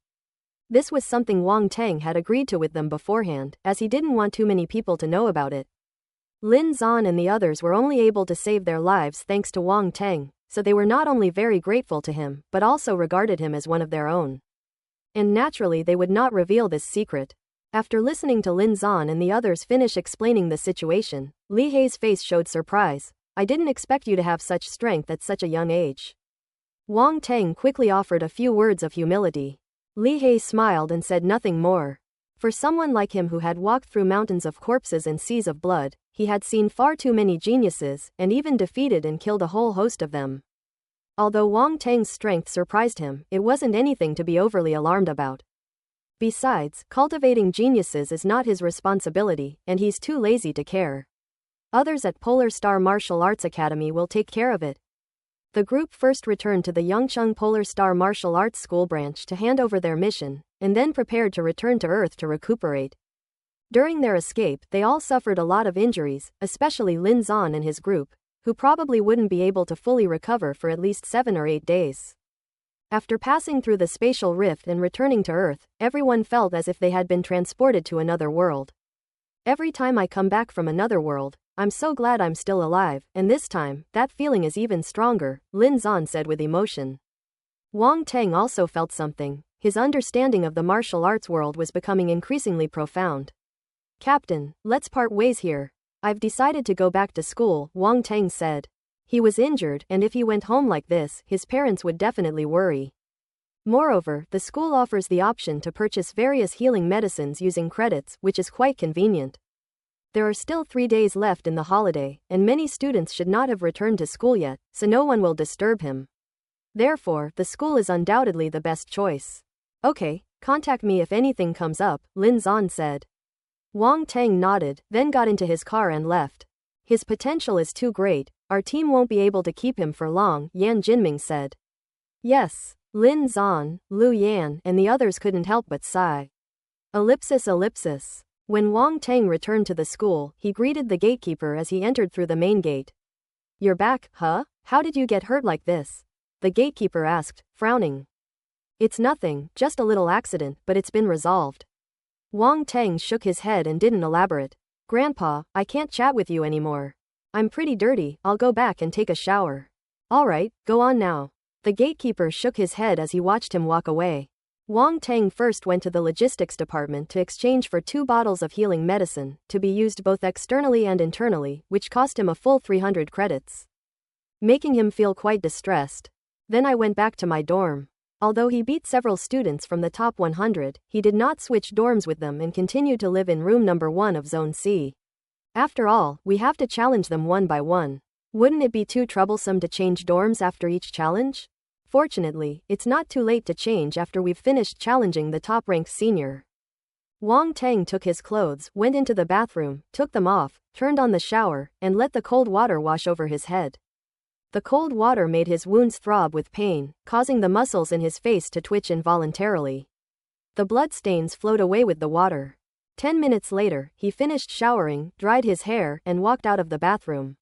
This was something Wang Teng had agreed to with them beforehand, as he didn't want too many people to know about it. Lin Zan and the others were only able to save their lives thanks to Wang Teng, so they were not only very grateful to him, but also regarded him as one of their own. And naturally they would not reveal this secret. After listening to Lin Zan and the others finish explaining the situation, Li Hei's face showed surprise. I didn't expect you to have such strength at such a young age. Wang Teng quickly offered a few words of humility. Li Hei smiled and said nothing more. For someone like him who had walked through mountains of corpses and seas of blood, he had seen far too many geniuses, and even defeated and killed a whole host of them. Although Wang Teng's strength surprised him, it wasn't anything to be overly alarmed about. Besides, cultivating geniuses is not his responsibility, and he's too lazy to care. Others at Polar Star Martial Arts Academy will take care of it. The group first returned to the Yangcheng Polar Star Martial Arts School branch to hand over their mission, and then prepared to return to Earth to recuperate. During their escape, they all suffered a lot of injuries, especially Lin Zan and his group, who probably wouldn't be able to fully recover for at least 7 or 8 days. After passing through the spatial rift and returning to Earth, everyone felt as if they had been transported to another world. Every time I come back from another world, I'm so glad I'm still alive, and this time, that feeling is even stronger, Lin Zan said with emotion. Wang Teng also felt something. His understanding of the martial arts world was becoming increasingly profound. Captain, let's part ways here. I've decided to go back to school, Wang Teng said. He was injured, and if he went home like this, his parents would definitely worry. Moreover, the school offers the option to purchase various healing medicines using credits, which is quite convenient. There are still 3 days left in the holiday, and many students should not have returned to school yet, so no one will disturb him. Therefore, the school is undoubtedly the best choice. Okay, contact me if anything comes up, Lin Zan said. Wang Teng nodded, then got into his car and left. His potential is too great, our team won't be able to keep him for long, Yan Jinming said. Yes, Lin Zan, Lu Yan, and the others couldn't help but sigh. Ellipsis. When Wang Teng returned to the school, he greeted the gatekeeper as he entered through the main gate. You're back, huh? How did you get hurt like this? The gatekeeper asked, frowning. It's nothing, just a little accident, but it's been resolved. Wang Teng shook his head and didn't elaborate. Grandpa, I can't chat with you anymore. I'm pretty dirty, I'll go back and take a shower. Alright, go on now. The gatekeeper shook his head as he watched him walk away. Wang Teng first went to the logistics department to exchange for 2 bottles of healing medicine, to be used both externally and internally, which cost him a full 300 credits. Making him feel quite distressed. Then I went back to my dorm. Although he beat several students from the top 100, he did not switch dorms with them and continued to live in room number 1 of Zone C. After all, we have to challenge them one by one. Wouldn't it be too troublesome to change dorms after each challenge? Fortunately, it's not too late to change after we've finished challenging the top-ranked senior. Wang Teng took his clothes, went into the bathroom, took them off, turned on the shower, and let the cold water wash over his head. The cold water made his wounds throb with pain, causing the muscles in his face to twitch involuntarily. The bloodstains flowed away with the water. 10 minutes later, he finished showering, dried his hair, and walked out of the bathroom.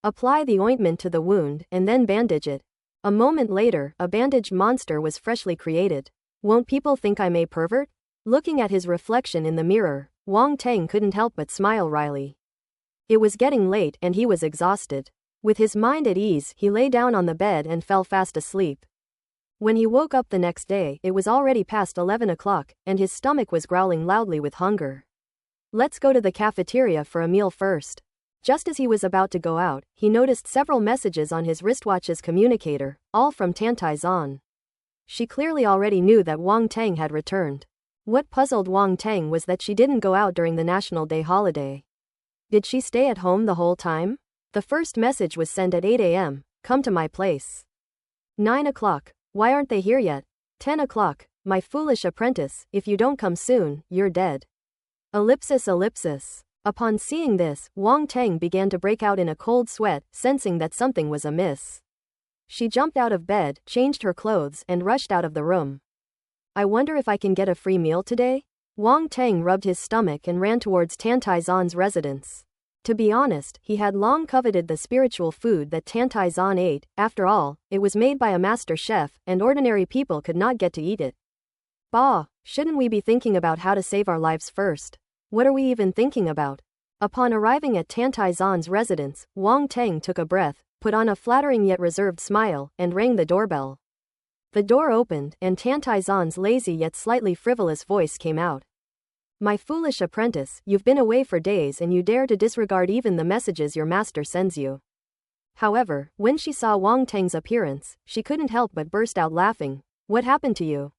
Apply the ointment to the wound, and then bandage it. A moment later, a bandaged monster was freshly created. Won't people think I'm a pervert? Looking at his reflection in the mirror, Wang Teng couldn't help but smile wryly. It was getting late and he was exhausted. With his mind at ease, he lay down on the bed and fell fast asleep. When he woke up the next day, it was already past 11 o'clock, and his stomach was growling loudly with hunger. Let's go to the cafeteria for a meal first. Just as he was about to go out, he noticed several messages on his wristwatch's communicator, all from Tantai Zan. She clearly already knew that Wang Teng had returned. What puzzled Wang Teng was that she didn't go out during the National Day holiday. Did she stay at home the whole time? The first message was sent at 8 a.m., come to my place. 9 o'clock, why aren't they here yet? 10 o'clock, my foolish apprentice, if you don't come soon, you're dead. Ellipsis. Upon seeing this, Wang Teng began to break out in a cold sweat, sensing that something was amiss. She jumped out of bed, changed her clothes, and rushed out of the room. I wonder if I can get a free meal today? Wang Teng rubbed his stomach and ran towards Tantai Zan's residence. To be honest, he had long coveted the spiritual food that Tantai Zan ate. After all, it was made by a master chef, and ordinary people could not get to eat it. Bah, shouldn't we be thinking about how to save our lives first? What are we even thinking about? Upon arriving at Tantai Zan's residence, Wang Teng took a breath, put on a flattering yet reserved smile, and rang the doorbell. The door opened, and Tantai Zan's lazy yet slightly frivolous voice came out. My foolish apprentice, you've been away for days and you dare to disregard even the messages your master sends you. However, when she saw Wang Teng's appearance, she couldn't help but burst out laughing. What happened to you?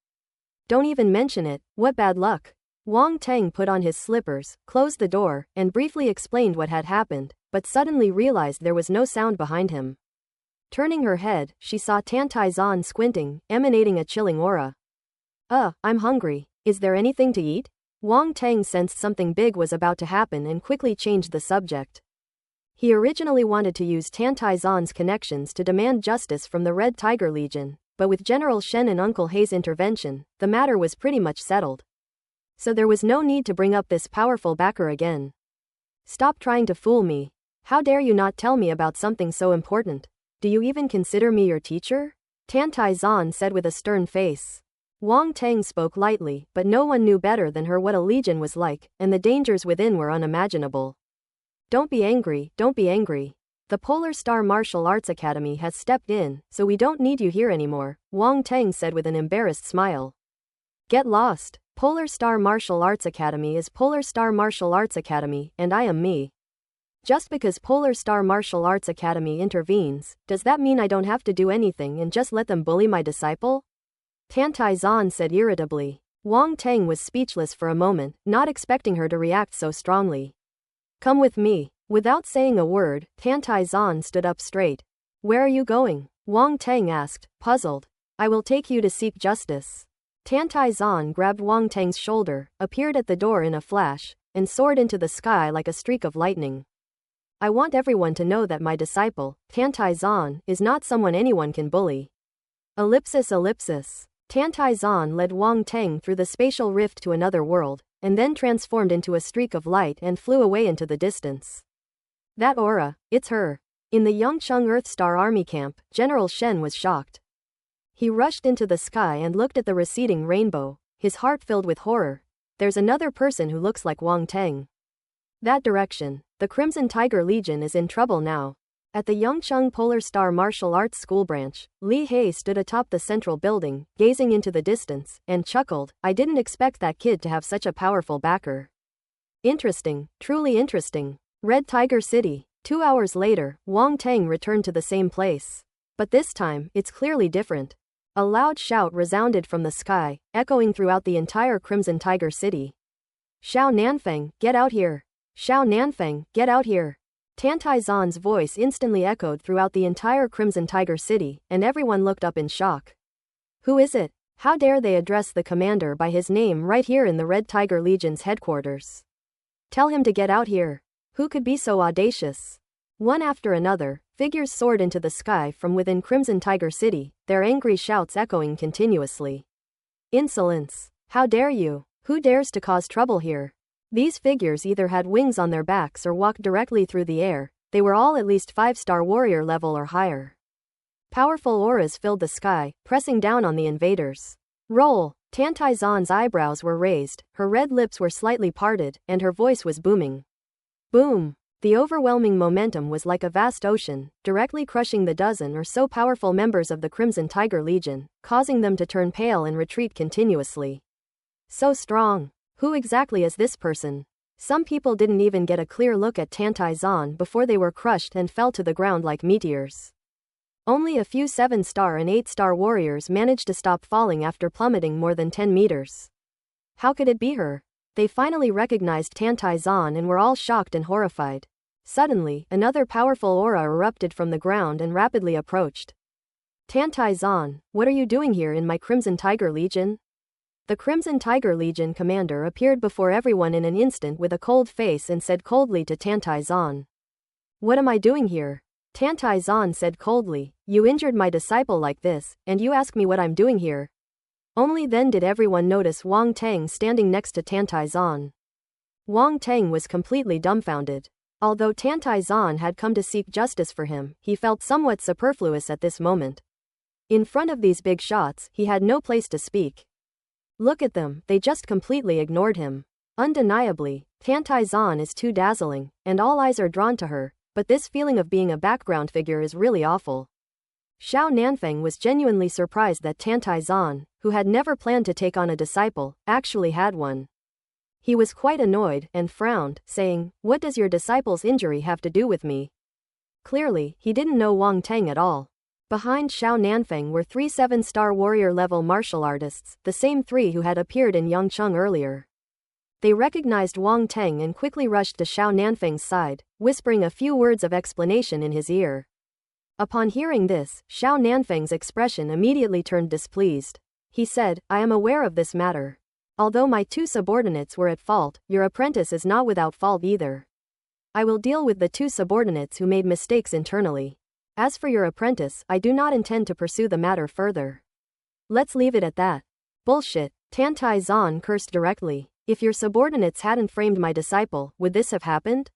Don't even mention it, what bad luck. Wang Teng put on his slippers, closed the door, and briefly explained what had happened, but suddenly realized there was no sound behind him. Turning her head, she saw Tantai Zan squinting, emanating a chilling aura. I'm hungry. Is there anything to eat? Wang Teng sensed something big was about to happen and quickly changed the subject. He originally wanted to use Tantai Zan's connections to demand justice from the Red Tiger Legion, but with General Shen and Uncle Hei's intervention, the matter was pretty much settled. So there was no need to bring up this powerful backer again. Stop trying to fool me. How dare you not tell me about something so important? Do you even consider me your teacher? Tantai Zan said with a stern face. Wang Teng spoke lightly, but no one knew better than her what a legion was like, and the dangers within were unimaginable. Don't be angry, don't be angry. The Polar Star Martial Arts Academy has stepped in, so we don't need you here anymore, Wang Teng said with an embarrassed smile. Get lost. Polar Star Martial Arts Academy is Polar Star Martial Arts Academy, and I am me. Just because Polar Star Martial Arts Academy intervenes, does that mean I don't have to do anything and just let them bully my disciple? Tantai Zan said irritably. Wang Teng was speechless for a moment, not expecting her to react so strongly. Come with me. Without saying a word, Tantai Zan stood up straight. Where are you going? Wang Teng asked, puzzled. I will take you to seek justice. Tantai Zan grabbed Wang Teng's shoulder, appeared at the door in a flash, and soared into the sky like a streak of lightning. I want everyone to know that my disciple, Tantai Zan, is not someone anyone can bully. Ellipsis. Tantai Zan led Wang Teng through the spatial rift to another world, and then transformed into a streak of light and flew away into the distance. That aura, it's her. In the Yangcheng Earthstar Army camp, General Shen was shocked. He rushed into the sky and looked at the receding rainbow, his heart filled with horror. There's another person who looks like Wang Teng. That direction. The Crimson Tiger Legion is in trouble now. At the Yangcheng Polar Star Martial Arts School branch, Li He stood atop the central building, gazing into the distance, and chuckled, I didn't expect that kid to have such a powerful backer. Interesting, truly interesting. Red Tiger City. 2 hours later, Wang Teng returned to the same place. But this time, it's clearly different. A loud shout resounded from the sky, echoing throughout the entire Crimson Tiger City. Xiao Nanfeng, get out here! Xiao Nanfeng, get out here! Tantai Zan's voice instantly echoed throughout the entire Crimson Tiger City, and everyone looked up in shock. Who is it? How dare they address the commander by his name right here in the Red Tiger Legion's headquarters? Tell him to get out here. Who could be so audacious? One after another, figures soared into the sky from within Crimson Tiger City, their angry shouts echoing continuously. Insolence! How dare you? Who dares to cause trouble here? These figures either had wings on their backs or walked directly through the air. They were all at least 5-star warrior level or higher. Powerful auras filled the sky, pressing down on the invaders. Roll! Tantai Zan's eyebrows were raised, her red lips were slightly parted, and her voice was booming. Boom! The overwhelming momentum was like a vast ocean, directly crushing the dozen or so powerful members of the Crimson Tiger Legion, causing them to turn pale and retreat continuously. So strong! Who exactly is this person? Some people didn't even get a clear look at Tantai Zan before they were crushed and fell to the ground like meteors. Only a few 7-star and 8-star warriors managed to stop falling after plummeting more than 10 meters. How could it be her? They finally recognized Tantai Zan and were all shocked and horrified. Suddenly, another powerful aura erupted from the ground and rapidly approached. Tantai Zan, what are you doing here in my Crimson Tiger Legion? The Crimson Tiger Legion commander appeared before everyone in an instant with a cold face and said coldly to Tantai Zan. What am I doing here? Tantai Zan said coldly, you injured my disciple like this, and you ask me what I'm doing here? Only then did everyone notice Wang Teng standing next to Tantai Zan. Wang Teng was completely dumbfounded. Although Tantai Zan had come to seek justice for him, he felt somewhat superfluous at this moment. In front of these big shots, he had no place to speak. Look at them, they just completely ignored him. Undeniably, Tantai Zan is too dazzling, and all eyes are drawn to her, but this feeling of being a background figure is really awful. Xiao Nanfeng was genuinely surprised that Tantai Zan, who had never planned to take on a disciple, actually had one. He was quite annoyed and frowned, saying, what does your disciple's injury have to do with me? Clearly, he didn't know Wang Teng at all. Behind Xiao Nanfeng were 3 7-star warrior-level martial artists, the same 3 who had appeared in Yangcheng earlier. They recognized Wang Teng and quickly rushed to Xiao Nanfeng's side, whispering a few words of explanation in his ear. Upon hearing this, Xiao Nanfeng's expression immediately turned displeased. He said, I am aware of this matter. Although my 2 subordinates were at fault, your apprentice is not without fault either. I will deal with the 2 subordinates who made mistakes internally. As for your apprentice, I do not intend to pursue the matter further. Let's leave it at that. Bullshit, Tantai Zan cursed directly. If your subordinates hadn't framed my disciple, would this have happened?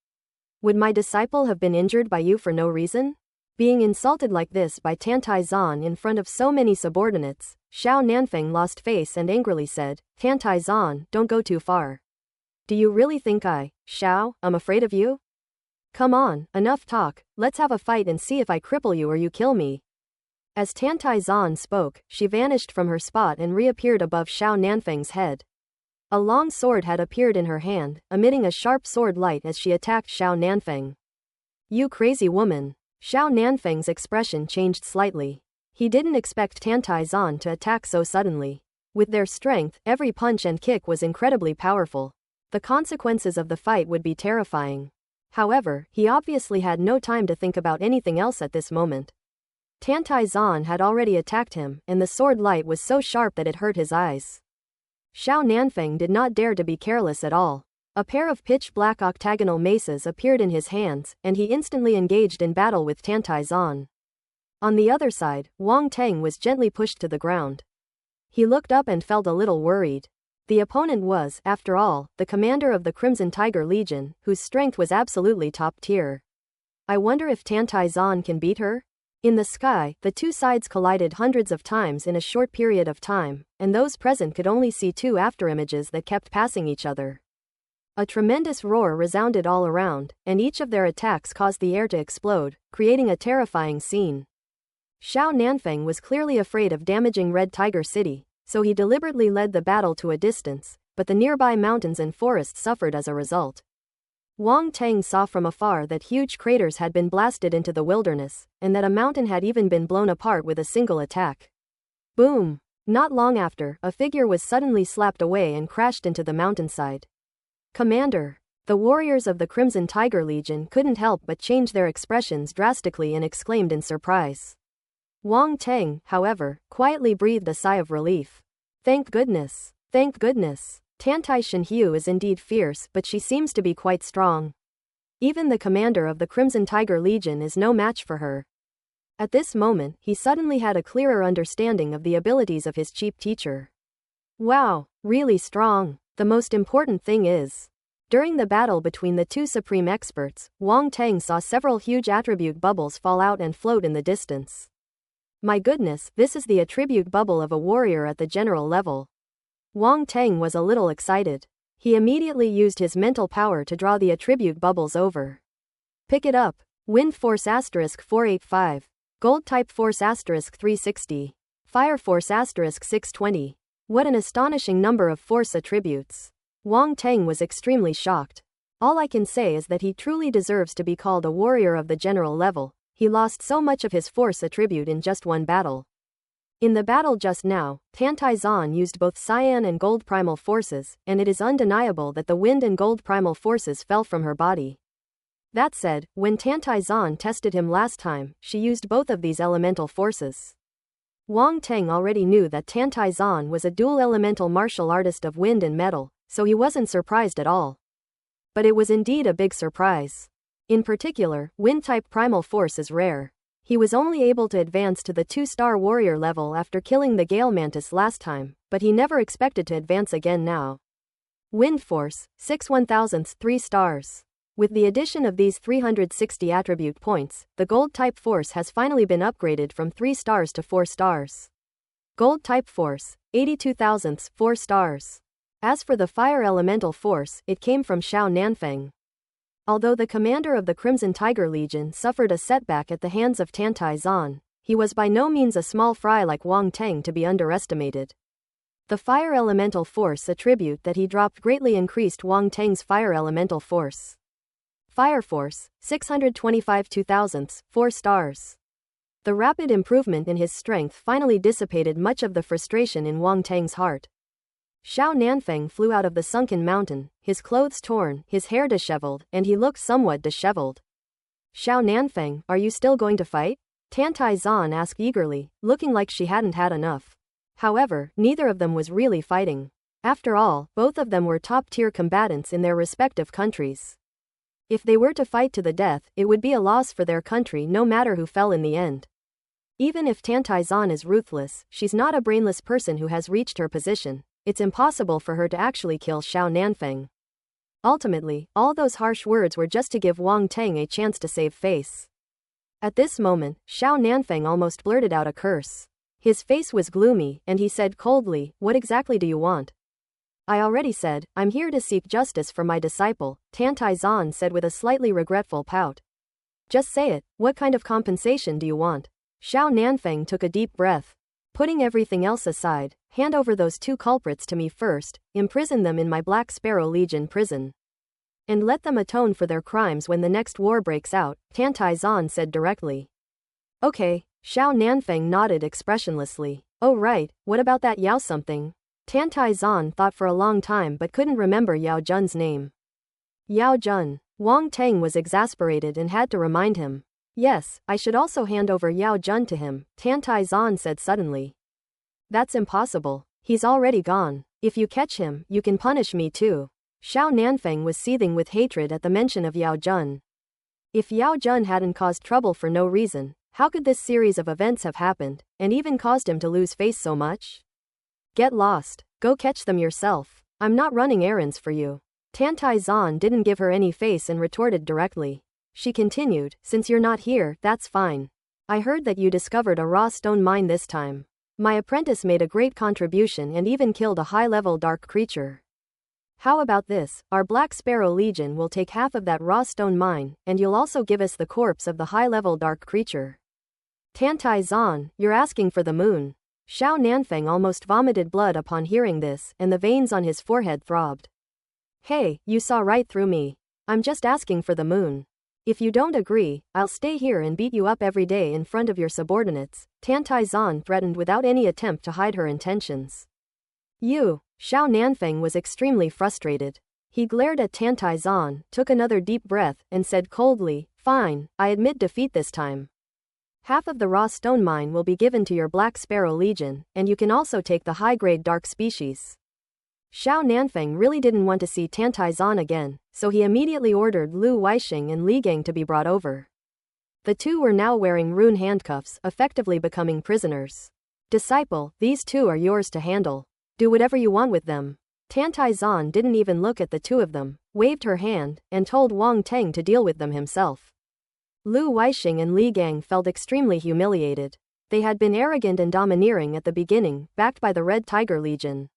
Would my disciple have been injured by you for no reason? Being insulted like this by Tantai Zan in front of so many subordinates, Xiao Nanfeng lost face and angrily said, Tantai Zan, don't go too far. Do you really think Xiao, I'm afraid of you? Come on, enough talk, let's have a fight and see if I cripple you or you kill me. As Tantai Zan spoke, she vanished from her spot and reappeared above Xiao Nanfeng's head. A long sword had appeared in her hand, emitting a sharp sword light as she attacked Xiao Nanfeng. You crazy woman. Xiao Nanfeng's expression changed slightly. He didn't expect Tantai Zan to attack so suddenly. With their strength, every punch and kick was incredibly powerful. The consequences of the fight would be terrifying. However, he obviously had no time to think about anything else at this moment. Tantai Zan had already attacked him, and the sword light was so sharp that it hurt his eyes. Xiao Nanfeng did not dare to be careless at all. A pair of pitch-black octagonal maces appeared in his hands, and he instantly engaged in battle with Tantai Zan. On the other side, Wang Teng was gently pushed to the ground. He looked up and felt a little worried. The opponent was, after all, the commander of the Crimson Tiger Legion, whose strength was absolutely top tier. I wonder if Tantai Zan can beat her? In the sky, the two sides collided hundreds of times in a short period of time, and those present could only see two afterimages that kept passing each other. A tremendous roar resounded all around, and each of their attacks caused the air to explode, creating a terrifying scene. Xiao Nanfeng was clearly afraid of damaging Red Tiger City, so he deliberately led the battle to a distance, but the nearby mountains and forests suffered as a result. Wang Teng saw from afar that huge craters had been blasted into the wilderness, and that a mountain had even been blown apart with a single attack. Boom! Not long after, a figure was suddenly slapped away and crashed into the mountainside. Commander! The warriors of the Crimson Tiger Legion couldn't help but change their expressions drastically and exclaimed in surprise. Wang Teng, however, quietly breathed a sigh of relief. Thank goodness. Thank goodness. Tantai Shenhu is indeed fierce, but she seems to be quite strong. Even the commander of the Crimson Tiger Legion is no match for her. At this moment, he suddenly had a clearer understanding of the abilities of his cheap teacher. Wow, really strong. The most important thing is, during the battle between the two supreme experts, Wang Teng saw several huge attribute bubbles fall out and float in the distance. My goodness, this is the attribute bubble of a warrior at the general level. Wang Teng was a little excited. He immediately used his mental power to draw the attribute bubbles over. Pick it up. Wind Force *485. Gold Type Force *360. Fire Force *620. What an astonishing number of force attributes. Wang Teng was extremely shocked. All I can say is that he truly deserves to be called a warrior of the general level. He lost so much of his force attribute in just one battle. In the battle just now, Tantai Zan used both cyan and gold primal forces, and it is undeniable that the wind and gold primal forces fell from her body. That said, when Tantai Zan tested him last time, she used both of these elemental forces. Wang Teng already knew that Tantai Zan was a dual elemental martial artist of wind and metal, so he wasn't surprised at all. But it was indeed a big surprise. In particular, wind-type primal force is rare. He was only able to advance to the 2-star warrior level after killing the Gale Mantis last time, but he never expected to advance again now. Wind Force, 6/1000, 3 stars. With the addition of these 360 attribute points, the Gold-type force has finally been upgraded from 3 stars to 4 stars. Gold-type force, 82,000, 4 stars. As for the fire elemental force, it came from Xiao Nanfeng. Although the commander of the Crimson Tiger Legion suffered a setback at the hands of Tantai Zan, he was by no means a small fry like Wang Teng to be underestimated. The fire elemental force attribute that he dropped greatly increased Wang Teng's fire elemental force. Fire Force, 625 2000, 4 stars. The rapid improvement in his strength finally dissipated much of the frustration in Wang Teng's heart. Xiao Nanfeng flew out of the sunken mountain, his clothes torn, his hair disheveled, and he looked somewhat disheveled. Xiao Nanfeng, are you still going to fight? Tantai Zan asked eagerly, looking like she hadn't had enough. However, neither of them was really fighting. After all, both of them were top-tier combatants in their respective countries. If they were to fight to the death, it would be a loss for their country no matter who fell in the end. Even if Tantai Zan is ruthless, she's not a brainless person who has reached her position. It's impossible for her to actually kill Xiao Nanfeng. Ultimately, all those harsh words were just to give Wang Teng a chance to save face. At this moment, Xiao Nanfeng almost blurted out a curse. His face was gloomy, and he said coldly, "What exactly do you want?" "I already said, I'm here to seek justice for my disciple," Tantai Zan said with a slightly regretful pout. "Just say it, what kind of compensation do you want?" Xiao Nanfeng took a deep breath. "Putting everything else aside, hand over those 2 culprits to me first, imprison them in my Black Sparrow Legion prison. And let them atone for their crimes when the next war breaks out," Tantai Zan said directly. "Okay," Xiao Nanfeng nodded expressionlessly. "Oh right, what about that Yao something?" Tantai Zan thought for a long time but couldn't remember Yao Jun's name. Yao Jun. Wang Teng was exasperated and had to remind him. Yes, I should also hand over Yao Jun to him, Tan Tai Zan said suddenly. That's impossible. He's already gone. If you catch him, you can punish me too. Xiao Nanfeng was seething with hatred at the mention of Yao Jun. If Yao Jun hadn't caused trouble for no reason, how could this series of events have happened, and even caused him to lose face so much? Get lost. Go catch them yourself. I'm not running errands for you. Tan Tai Zan didn't give her any face and retorted directly. She continued, since you're not here, that's fine. I heard that you discovered a raw stone mine this time. My apprentice made a great contribution and even killed a high-level dark creature. How about this? Our Black Sparrow Legion will take half of that raw stone mine, and you'll also give us the corpse of the high-level dark creature. Tan Tai Zan, you're asking for the moon. Xiao Nanfeng almost vomited blood upon hearing this, and the veins on his forehead throbbed. Hey, you saw right through me. I'm just asking for the moon. If you don't agree, I'll stay here and beat you up every day in front of your subordinates, Tan Tai Zan threatened without any attempt to hide her intentions. You. Xiao Nanfeng was extremely frustrated. He glared at Tan Tai Zan, took another deep breath, and said coldly, fine, I admit defeat this time. Half of the raw stone mine will be given to your Black Sparrow Legion, and you can also take the high-grade dark species. Xiao Nanfeng really didn't want to see Tan Tai Zan again, so he immediately ordered Lu Weisheng and Li Gang to be brought over. The two were now wearing rune handcuffs, effectively becoming prisoners. Disciple, these two are yours to handle. Do whatever you want with them. Tan Tai Zan didn't even look at the two of them, waved her hand, and told Wang Teng to deal with them himself. Lu Weisheng and Li Gang felt extremely humiliated. They had been arrogant and domineering at the beginning, backed by the Red Tiger Legion.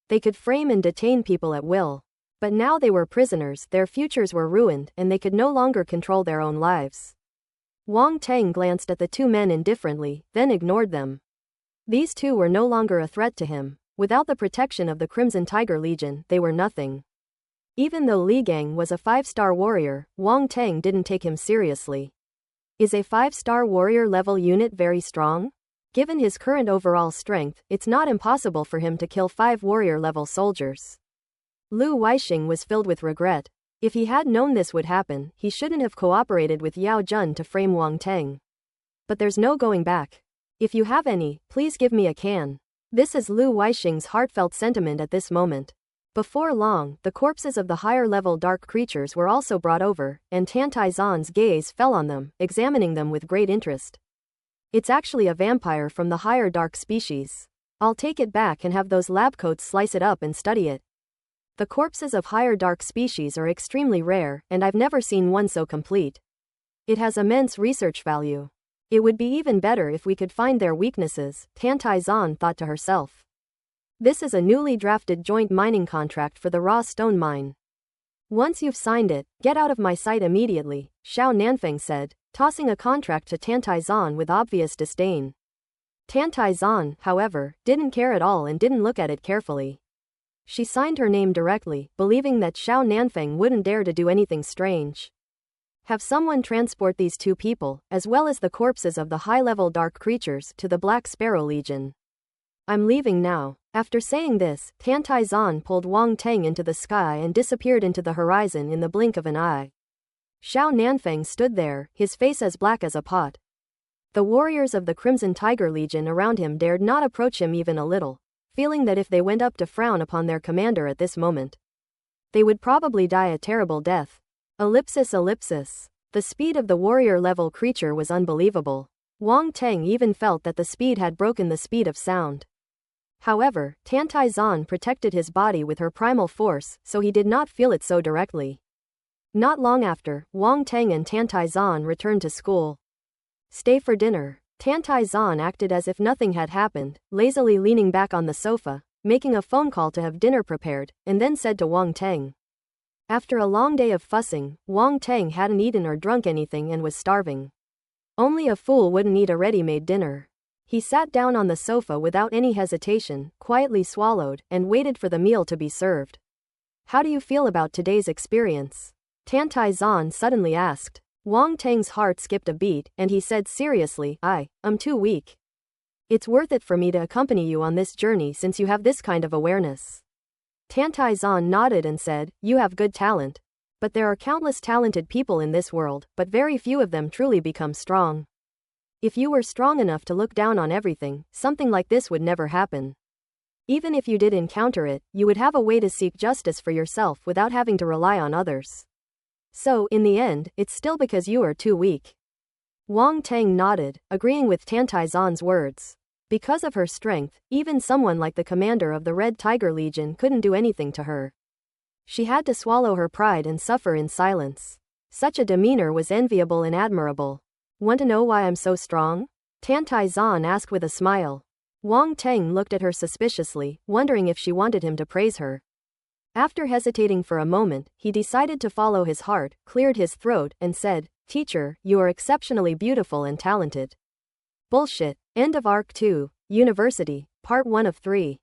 They could frame and detain people at will. But now they were prisoners, their futures were ruined, and they could no longer control their own lives. Wang Teng glanced at the two men indifferently, then ignored them. These two were no longer a threat to him. Without the protection of the Crimson Tiger Legion, they were nothing. Even though Li Gang was a 5-star warrior, Wang Teng didn't take him seriously. Is a 5-star warrior level unit very strong? Given his current overall strength, it's not impossible for him to kill 5 warrior-level soldiers. Lu Weisheng was filled with regret. If he had known this would happen, he shouldn't have cooperated with Yao Jun to frame Wang Teng. But there's no going back. If you have any, please give me a can. This is Lu Weisheng's heartfelt sentiment at this moment. Before long, the corpses of the higher-level dark creatures were also brought over, and Tan Tai Zan's gaze fell on them, examining them with great interest. It's actually a vampire from the higher dark species. I'll take it back and have those lab coats slice it up and study it. The corpses of higher dark species are extremely rare, and I've never seen one so complete. It has immense research value. It would be even better if we could find their weaknesses, Tan Tai Zan thought to herself. This is a newly drafted joint mining contract for the raw stone mine. Once you've signed it, get out of my sight immediately, Xiao Nanfeng said, tossing a contract to Tan Tai Zan with obvious disdain. Tan Tai Zan, however, didn't care at all and didn't look at it carefully. She signed her name directly, believing that Xiao Nanfeng wouldn't dare to do anything strange. Have someone transport these two people, as well as the corpses of the high-level dark creatures, to the Black Sparrow Legion. I'm leaving now. After saying this, Tan Tai Zan pulled Wang Teng into the sky and disappeared into the horizon in the blink of an eye. Xiao Nanfeng stood there, his face as black as a pot. The warriors of the Crimson Tiger Legion around him dared not approach him even a little, feeling that if they went up to frown upon their commander at this moment, they would probably die a terrible death. Ellipsis. The speed of the warrior-level creature was unbelievable. Wang Teng even felt that the speed had broken the speed of sound. However, Tan Tai Zan protected his body with her primal force, so he did not feel it so directly. Not long after, Wang Teng and Tan Tai Zan returned to school. Stay for dinner. Tan Tai Zan acted as if nothing had happened, lazily leaning back on the sofa, making a phone call to have dinner prepared, and then said to Wang Teng. After a long day of fussing, Wang Teng hadn't eaten or drunk anything and was starving. Only a fool wouldn't eat a ready-made dinner. He sat down on the sofa without any hesitation, quietly swallowed, and waited for the meal to be served. How do you feel about today's experience? Tan Tai Zan suddenly asked. Wang Teng's heart skipped a beat, and he said seriously, I'm too weak. It's worth it for me to accompany you on this journey since you have this kind of awareness. Tan Tai Zan nodded and said, you have good talent. But there are countless talented people in this world, but very few of them truly become strong. If you were strong enough to look down on everything, something like this would never happen. Even if you did encounter it, you would have a way to seek justice for yourself without having to rely on others. So, in the end, it's still because you are too weak. Wang Teng nodded, agreeing with Tantai Zan's words. Because of her strength, even someone like the commander of the Red Tiger Legion couldn't do anything to her. She had to swallow her pride and suffer in silence. Such a demeanor was enviable and admirable. Want to know why I'm so strong? Tantai Zan asked with a smile. Wang Teng looked at her suspiciously, wondering if she wanted him to praise her. After hesitating for a moment, he decided to follow his heart, cleared his throat, and said, "Teacher, you are exceptionally beautiful and talented." Bullshit. End of Arc 2, University, Part 1 of 3.